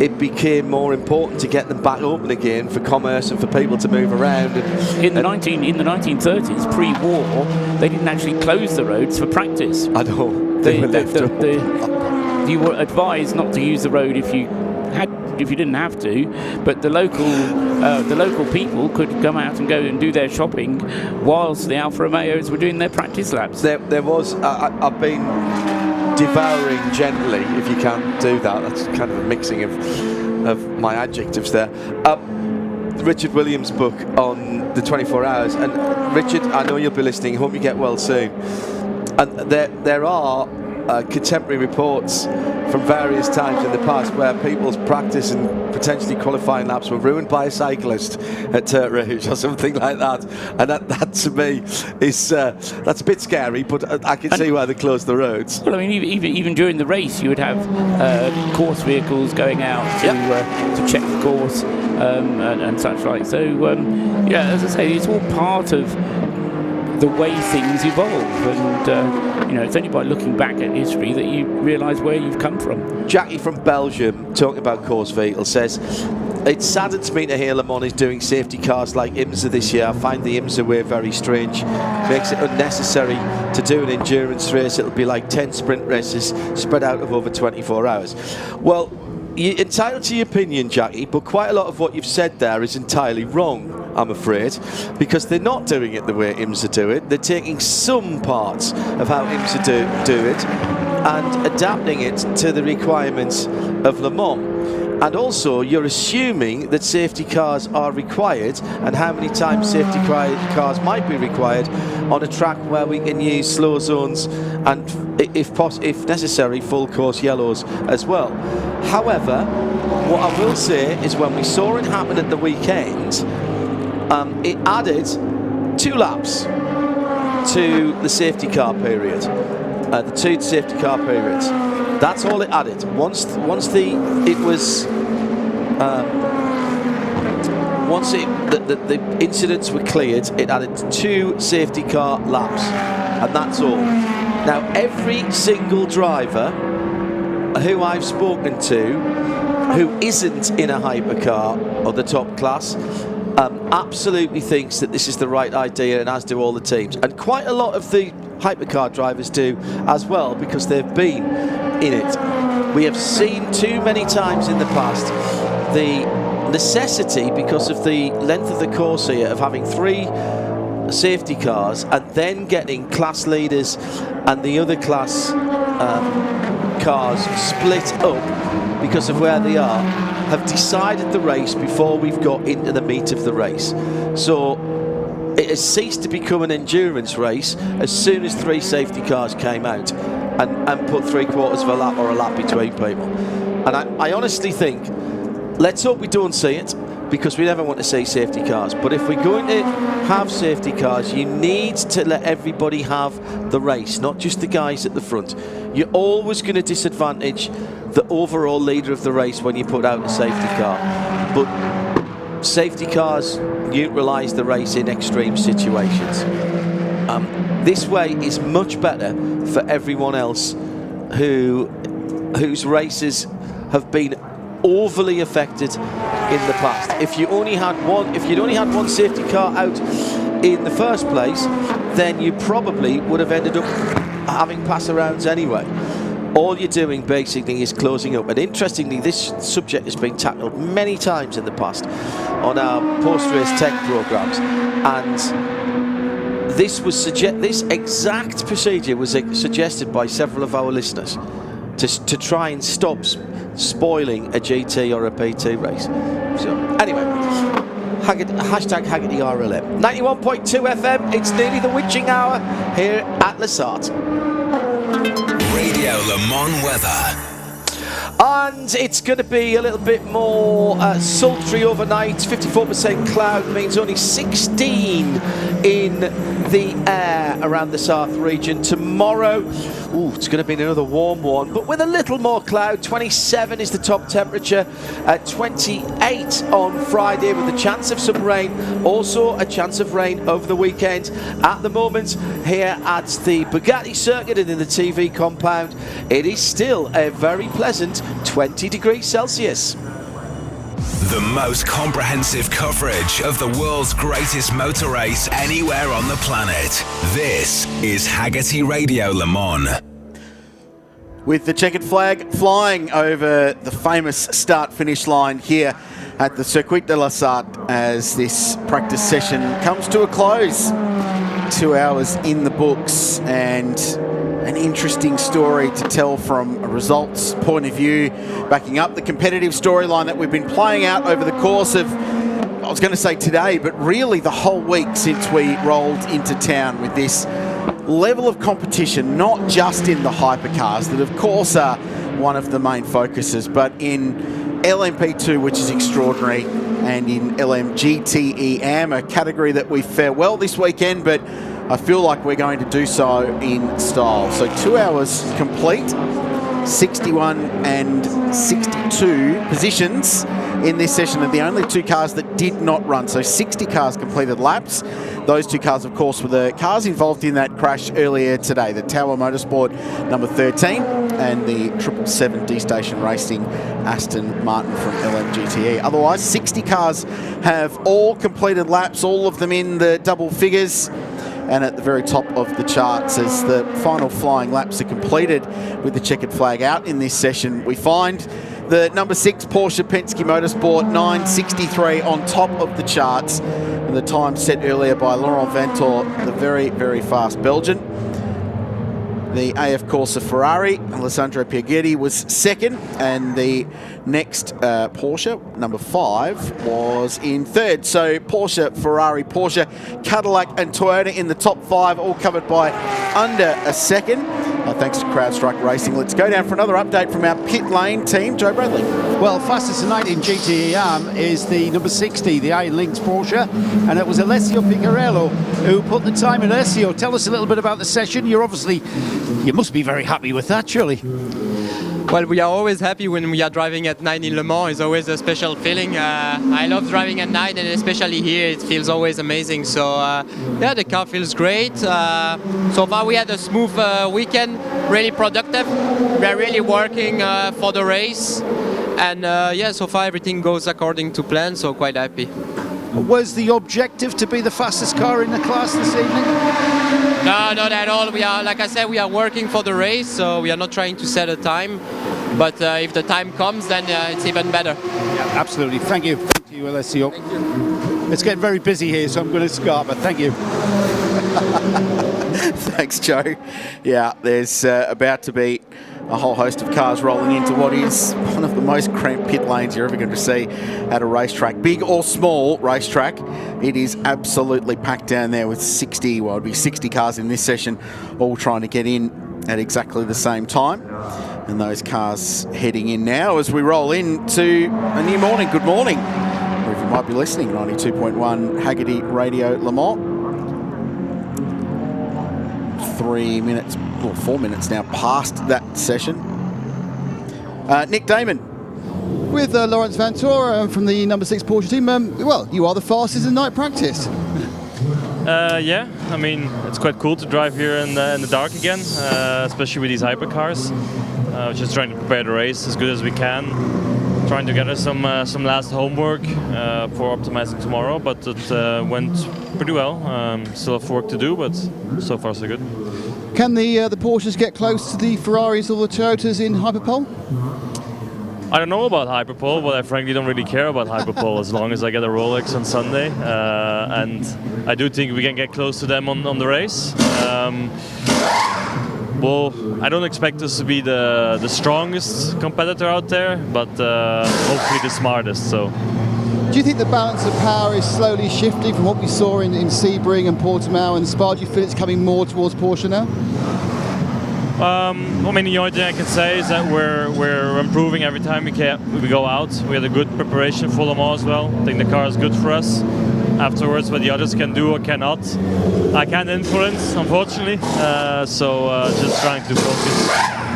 it became more important to get them back open again for commerce and for people to move around. In the 1930s, pre-war, they didn't actually close the roads for practice. I know. They were left open. You were advised not to use the road if you didn't have to, but the local people could come out and go and do their shopping whilst the Alfa Romeos were doing their practice laps. There was, I've been devouring gently, if you can do that. That's kind of a mixing of my adjectives there. Richard Williams' book on the 24 hours, and Richard, I know you'll be listening. Hope you get well soon. And there are contemporary reports from various times in the past where people's practice and potentially qualifying laps were ruined by a cyclist at Tertre Rouge or something like that, and that to me is that's a bit scary, but I can see why they closed the roads. Well, I mean, even during the race, you would have course vehicles going out to check the course and such like. So yeah, as I say, it's all part of the way things evolve, and you know, it's only by looking back at history that you realise where you've come from. Jackie from Belgium, talking about course vehicles, says, it saddens me to hear Le Mans is doing safety cars like IMSA this year. I find the IMSA way very strange. Makes it unnecessary to do an endurance race. It'll be like 10 sprint races spread out of over 24 hours. Well, you're entitled to your opinion, Jackie, but quite a lot of what you've said there is entirely wrong, I'm afraid, because they're not doing it the way IMSA do it. They're taking some parts of how IMSA do it and adapting it to the requirements of Le Mans. And also, you're assuming that safety cars are required, and how many times safety cars might be required on a track where we can use slow zones and, if necessary, full course yellows as well. However, what I will say is when we saw it happen at the weekend, it added 2 laps to the safety car period, the 2 safety car periods. That's all it added. Once the incidents were cleared, it added 2 safety car laps, and that's all. Now, every single driver who I've spoken to who isn't in a hypercar or the top class absolutely thinks that this is the right idea, and as do all the teams. And quite a lot of the hypercar drivers do as well, because they've been in it. We have seen too many times in the past the necessity, because of the length of the course here, of having 3 safety cars and then getting class leaders and the other class cars split up because of where they are, have decided the race before we've got into the meat of the race. So it has ceased to become an endurance race as soon as 3 safety cars came out and put 3/4 of a lap or a lap between people. And I honestly think, let's hope we don't see it, because we never want to see safety cars. But if we're going to have safety cars, you need to let everybody have the race, not just the guys at the front. You're always going to disadvantage the overall leader of the race when you put out a safety car. But safety cars neutralise the race in extreme situations. This way is much better for everyone else whose races have been overly affected in the past. If you'd only had one safety car out in the first place, then you probably would have ended up having pass-arounds anyway. All you're doing basically is closing up. And interestingly, this subject has been tackled many times in the past on our post-race tech programs, and this exact procedure was suggested by several of our listeners to try and stop spoiling a GT or a PT race. So anyway, hashtag HaggertyRLM. 91.2 FM, it's nearly the witching hour here at Lassart. Radio Le Mans weather. And it's going to be a little bit more sultry overnight. 54% cloud means only 16 in the air around the south region. Tomorrow, it's going to be another warm one, but with a little more cloud. 27 is the top temperature. 28 on Friday with a chance of some rain. Also a chance of rain over the weekend. At the moment, here at the Bugatti circuit and in the TV compound, it is still a very pleasant 20 degrees Celsius. The most comprehensive coverage of the world's greatest motor race anywhere on the planet. This is Haggerty Radio Le Mans. With the checkered flag flying over the famous start-finish line here at the Circuit de la Sarthe as this practice session comes to a close. 2 hours in the books, and an interesting story to tell from a results point of view, backing up the competitive storyline that we've been playing out over the course of, I was going to say today, but really the whole week since we rolled into town with this level of competition, not just in the hypercars that of course are one of the main focuses, but in LMP2, which is extraordinary, and in LMGTE AM, a category that we fare well this weekend, but I feel like we're going to do so in style. So 2 hours complete, 61 and 62 positions in this session, and the only 2 cars that did not run. So 60 cars completed laps. Those 2 cars, of course, were the cars involved in that crash earlier today, the Tower Motorsport number 13 and the 777 D-Station Racing Aston Martin from LMGTE. Otherwise, 60 cars have all completed laps, all of them in the double figures. And at the very top of the charts, as the final flying laps are completed with the checkered flag out in this session, we find the number 6 Porsche Penske Motorsport, 9:63 on top of the charts. And the time set earlier by Laurent Vanthoor, the very, very fast Belgian. The AF Corsa Ferrari, Alessandro Piaghetti, was second, and the next Porsche, number 5, was in third. So Porsche, Ferrari, Porsche, Cadillac and Toyota in the top 5, all covered by under a second. Thanks to CrowdStrike Racing. Let's go down for another update from our pit lane team, Joe Bradley. Well, fastest tonight in GTEM is the number 60, the Iron Lynx Porsche, and it was Alessio Picarello who put the time in. Alessio, tell us a little bit about the session. You must be very happy with that, surely. Well, we are always happy when we are driving at night in Le Mans. It's always a special feeling. I love driving at night, and especially here, it feels always amazing. So, yeah, the car feels great. So far, we had a smooth weekend, really productive. We are really working for the race. And, yeah, so far, everything goes according to plan, so quite happy. Was the objective to be the fastest car in the class this evening? No, not at all. We are, like I said, we are working for the race, so we are not trying to set a time. But if the time comes, then it's even better. Yeah, absolutely. Thank you. Thank you, Alessio. Thank you. It's getting very busy here, so I'm going to start, but thank you. Thanks, Joe. Yeah, there's about to be a whole host of cars rolling into what is one of the most cramped pit lanes you're ever going to see at a racetrack. Big or small racetrack, it is absolutely packed down there with 60 cars in this session, all trying to get in at exactly the same time. And those cars heading in now as we roll into a new morning. Good morning, wherever you might be listening. 92.1 Haggerty Radio Le Mans. 4 minutes now past that session. Nick Damon. With Laurent Vanthoor from the number 6 Porsche team. Well, you are the fastest in night practice. Yeah, I mean, it's quite cool to drive here in the dark again, especially with these hypercars. Just trying to prepare the race as good as we can. Trying to gather some last homework for optimizing tomorrow, but it went pretty well. Still have work to do, but so far so good. Can the Porsches get close to the Ferraris or the Toyotas in Hyperpole? I don't know about Hyperpole, but I frankly don't really care about Hyperpole as long as I get a Rolex on Sunday. And I do think we can get close to them on the race. Well, I don't expect us to be the strongest competitor out there, but hopefully the smartest. So. Do you think the balance of power is slowly shifting from what we saw in Sebring and Portimao and Spa? Do you feel it's coming more towards Porsche now? I mean, the only thing I can say is that we're improving every time we go out. We had a good preparation for Le Mans as well. I think the car is good for us. Afterwards, what the others can do or cannot, I can't influence, unfortunately. So just trying to focus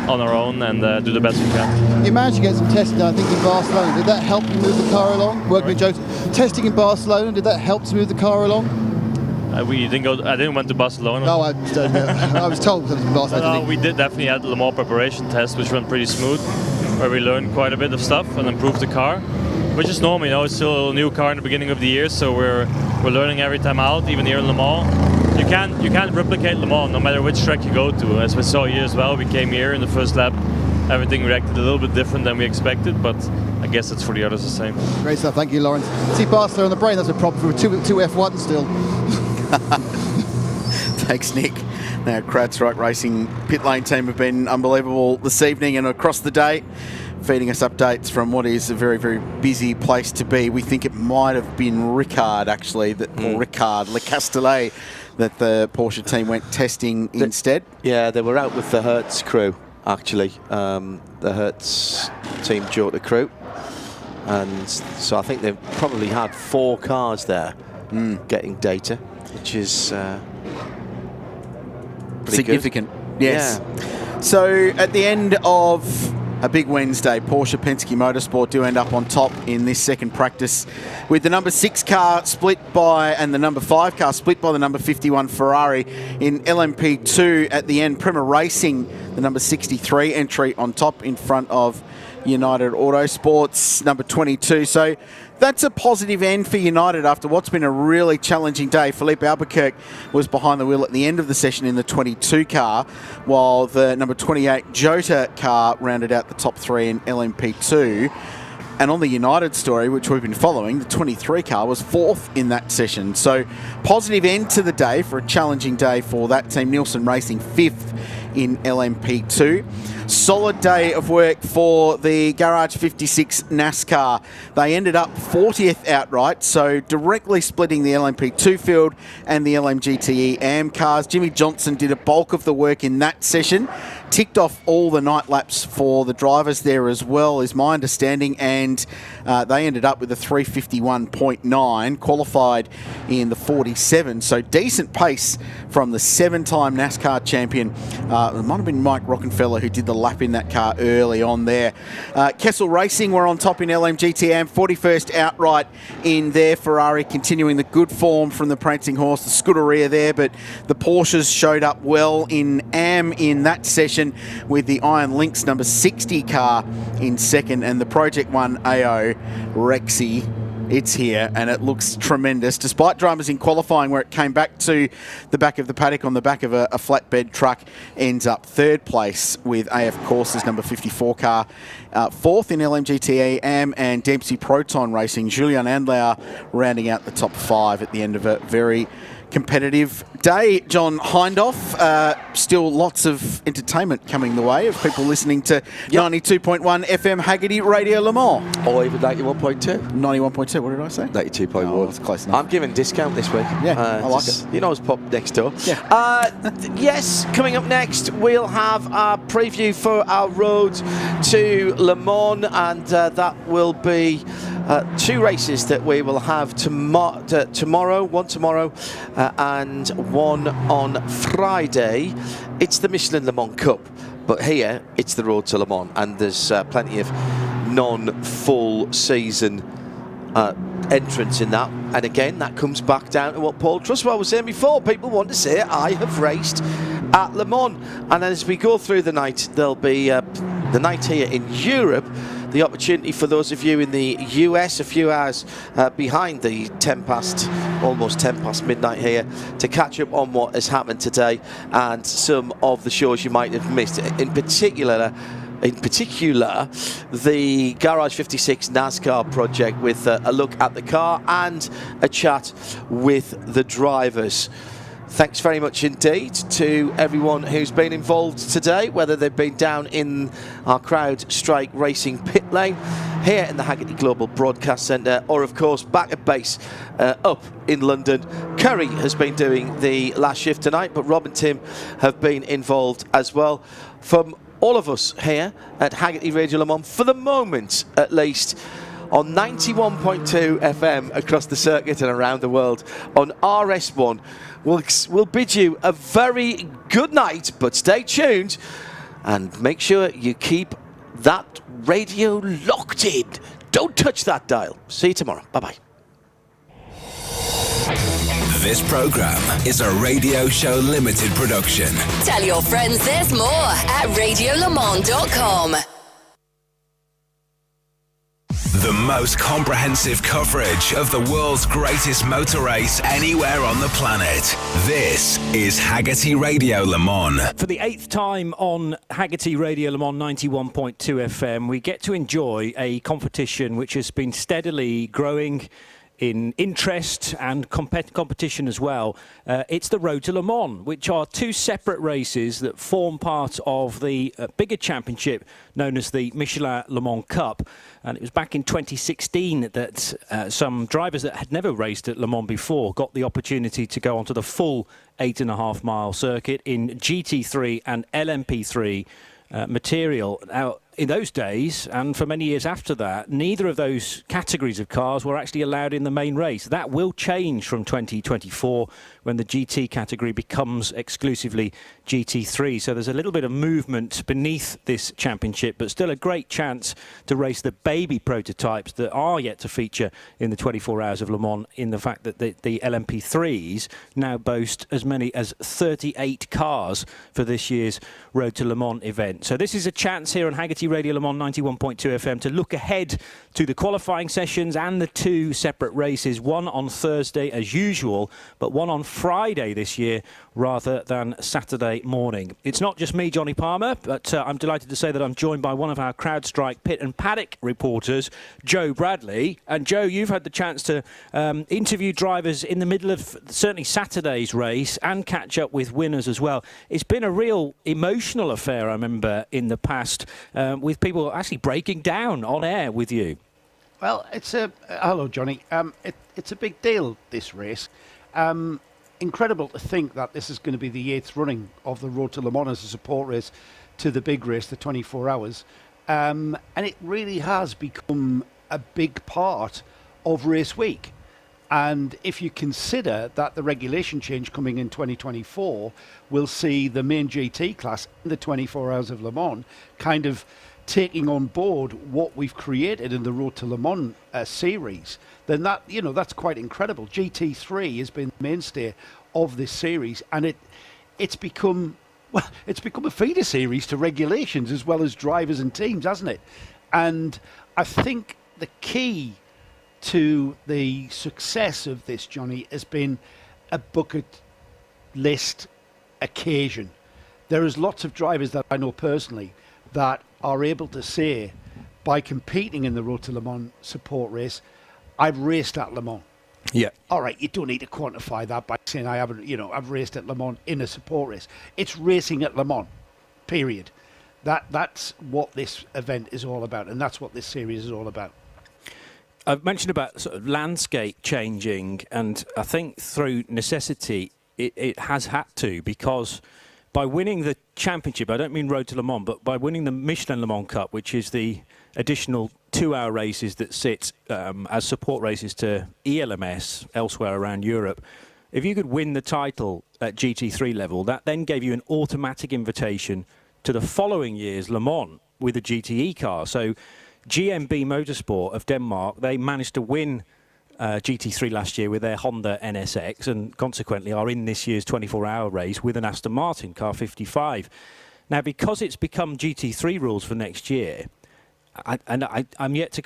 on our own and do the best we can. You managed to get some testing done, I think, in Barcelona. Did that help you move the car along? Working with Joe, testing in Barcelona, did that help to move the car along? We didn't go. I didn't went to Barcelona. No, I don't know. I was told it was Barcelona. No, we did definitely had the Le Mans preparation test, which went pretty smooth, where we learned quite a bit of stuff and improved the car, which is normal. You know, it's still a new car in the beginning of the year, so we're learning every time out, even here in Le Mans. You can't replicate Le Mans no matter which track you go to. As we saw here as well, we came here in the first lap. Everything reacted a little bit different than we expected, but I guess it's for the others the same. Great stuff, thank you, Lawrence. See Barcelona on the brain, that's a problem for two F1 still. Thanks, Nick. Now, CrowdStrike Racing pit lane team have been unbelievable this evening and across the day, feeding us updates from what is a very, very busy place to be. We think it might have been Ricard, actually, or Ricard Le Castellet, that the Porsche team went testing instead. Yeah, they were out with the Hertz crew, actually. The Hertz team Jota crew. And so I think they've probably had 4 cars there getting data, which is pretty significant. Good. Yes. Yeah. So at the end of a big Wednesday, Porsche Penske Motorsport do end up on top in this second practice, with the number 6 car split by, and the number 5 car split by the number 51 Ferrari in LMP2 at the end. Prema Racing, the number 63 entry on top in front of United Autosports, number 22. So that's a positive end for United after what's been a really challenging day. Philippe Albuquerque was behind the wheel at the end of the session in the 22 car, while the number 28 Jota car rounded out the top 3 in LMP2. And on the United story, which we've been following, the 23 car was 4th in that session. So positive end to the day for a challenging day for that team. Nielsen Racing 5th in LMP2. Solid day of work for the Garage 56 NASCAR. They ended up 40th outright, so directly splitting the LMP2 field and the LMGTE AM cars. Jimmy Johnson did a bulk of the work in that session. Ticked off all the night laps for the drivers there as well, is my understanding, and they ended up with a 351.9, qualified in the 47. So decent pace from the 7-time NASCAR champion. It might have been Mike Rockenfeller who did the lap in that car early on there. Kessel Racing were on top in LMGTM, 41st outright in their Ferrari, continuing the good form from the prancing horse, the Scuderia there, but the Porsches showed up well in AM in that session, with the Iron Lynx number 60 car in second, and the Project 1 AO Rexy. It's here and it looks tremendous, despite dramas in qualifying where it came back to the back of the paddock on the back of a flatbed truck. Ends up 3rd place with AF Course's number 54 car. 4th in LMGT AM and Dempsey Proton Racing. Julian Andlauer rounding out the top 5 at the end of a very competitive day. John Hindhoff, still lots of entertainment coming the way of people listening to 92.1 FM Haggerty Radio Le Mans. Or even 91.2. 91.2, what did I say? 92.1. Oh, that's close enough. I'm giving discount this week. Yeah, I like it. You know, it's pop next door. Yeah. Yes, coming up next, we'll have our preview for our road to Le Mans, and that will be 2 races that we will have tomorrow, one tomorrow and one on Friday. It's the Michelin Le Mans Cup, but here it's the Road to Le Mans, and there's plenty of non-full season entrance in that. And again, that comes back down to what Paul Trustwell was saying before. People want to say, I have raced at Le Mans. And as we go through the night, there'll be the night here in Europe, the opportunity for those of you in the US, a few hours behind the almost 10 past midnight here, to catch up on what has happened today and some of the shows you might have missed. In particular, the Garage 56 NASCAR project, with a look at the car and a chat with the drivers. Thanks very much indeed to everyone who's been involved today, whether they've been down in our CrowdStrike Racing pit lane, here in the Haggerty Global Broadcast Centre, or of course back at base up in London. Curry has been doing the last shift tonight, but Rob and Tim have been involved as well. From all of us here at Haggerty Radio Le Mans, for the moment at least, on 91.2 FM across the circuit and around the world, on RS1, we'll bid you a very good night, but stay tuned and make sure you keep that radio locked in. Don't touch that dial. See you tomorrow. Bye-bye. This program is a Radio Show Limited production. Tell your friends there's more at radiolemans.com. The most comprehensive coverage of the world's greatest motor race anywhere on the planet. This is Haggerty Radio Le Mans. For the 8th time on Haggerty Radio Le Mans 91.2 FM, we get to enjoy a competition which has been steadily growing in interest and competition as well. It's the Road to Le Mans, which are 2 separate races that form part of the bigger championship known as the Michelin Le Mans Cup. And it was back in 2016 that some drivers that had never raced at Le Mans before got the opportunity to go onto the full 8.5-mile circuit in GT3 and LMP3 material. Now, in those days, and for many years after that, neither of those categories of cars were actually allowed in the main race. That will change from 2024 when the GT category becomes exclusively GT3. So there's a little bit of movement beneath this championship, but still a great chance to race the baby prototypes that are yet to feature in the 24 Hours of Le Mans, in the fact that the LMP3s now boast as many as 38 cars for this year's Road to Le Mans event. So this is a chance here on Haggerty Hagerty Radio Le Mans 91.2 FM to look ahead to the qualifying sessions and the two separate races, one on Thursday as usual, but one on Friday this year rather than Saturday morning. It's not just me, Johnny Palmer, but I'm delighted to say that I'm joined by one of our CrowdStrike pit and paddock reporters, Joe Bradley. And Joe, you've had the chance to interview drivers in the middle of certainly Saturday's race and catch up with winners as well. It's been a real emotional affair, I remember, in the past, with people actually breaking down on air with you. Well, hello, Johnny. It's a big deal, this race. Incredible to think that this is going to be the 8th running of the Road to Le Mans as a support race to the big race, the 24 hours. And it really has become a big part of race week. And if you consider that the regulation change coming in 2024 will see the main GT class in the 24 hours of Le Mans kind of taking on board what we've created in the Road to Le Mans series, then that's quite incredible. GT3 has been the mainstay of this series, and it's become a feeder series to regulations as well as drivers and teams, hasn't it? And I think the key to the success of this, Johnny, has been a bucket list occasion. There is lots of drivers that I know personally that are able to say, by competing in the Road to Le Mans support race, I've raced at Le Mans. Yeah. All right, you don't need to quantify that by saying I've raced at Le Mans in a support race. It's racing at Le Mans, period. That's what this event is all about, and that's what this series is all about. I've mentioned about sort of landscape changing, and I think through necessity it has had to, because by winning the championship, I don't mean Road to Le Mans, but by winning the Michelin Le Mans Cup, which is the additional 2-hour races that sit as support races to ELMS elsewhere around Europe, if you could win the title at GT3 level, that then gave you an automatic invitation to the following year's Le Mans with a GTE car. So GMB Motorsport of Denmark, they managed to win GT3 last year with their Honda NSX, and consequently are in this year's 24-hour race with an Aston Martin car 55. Now, because it's become GT3 rules for next year, I'm yet to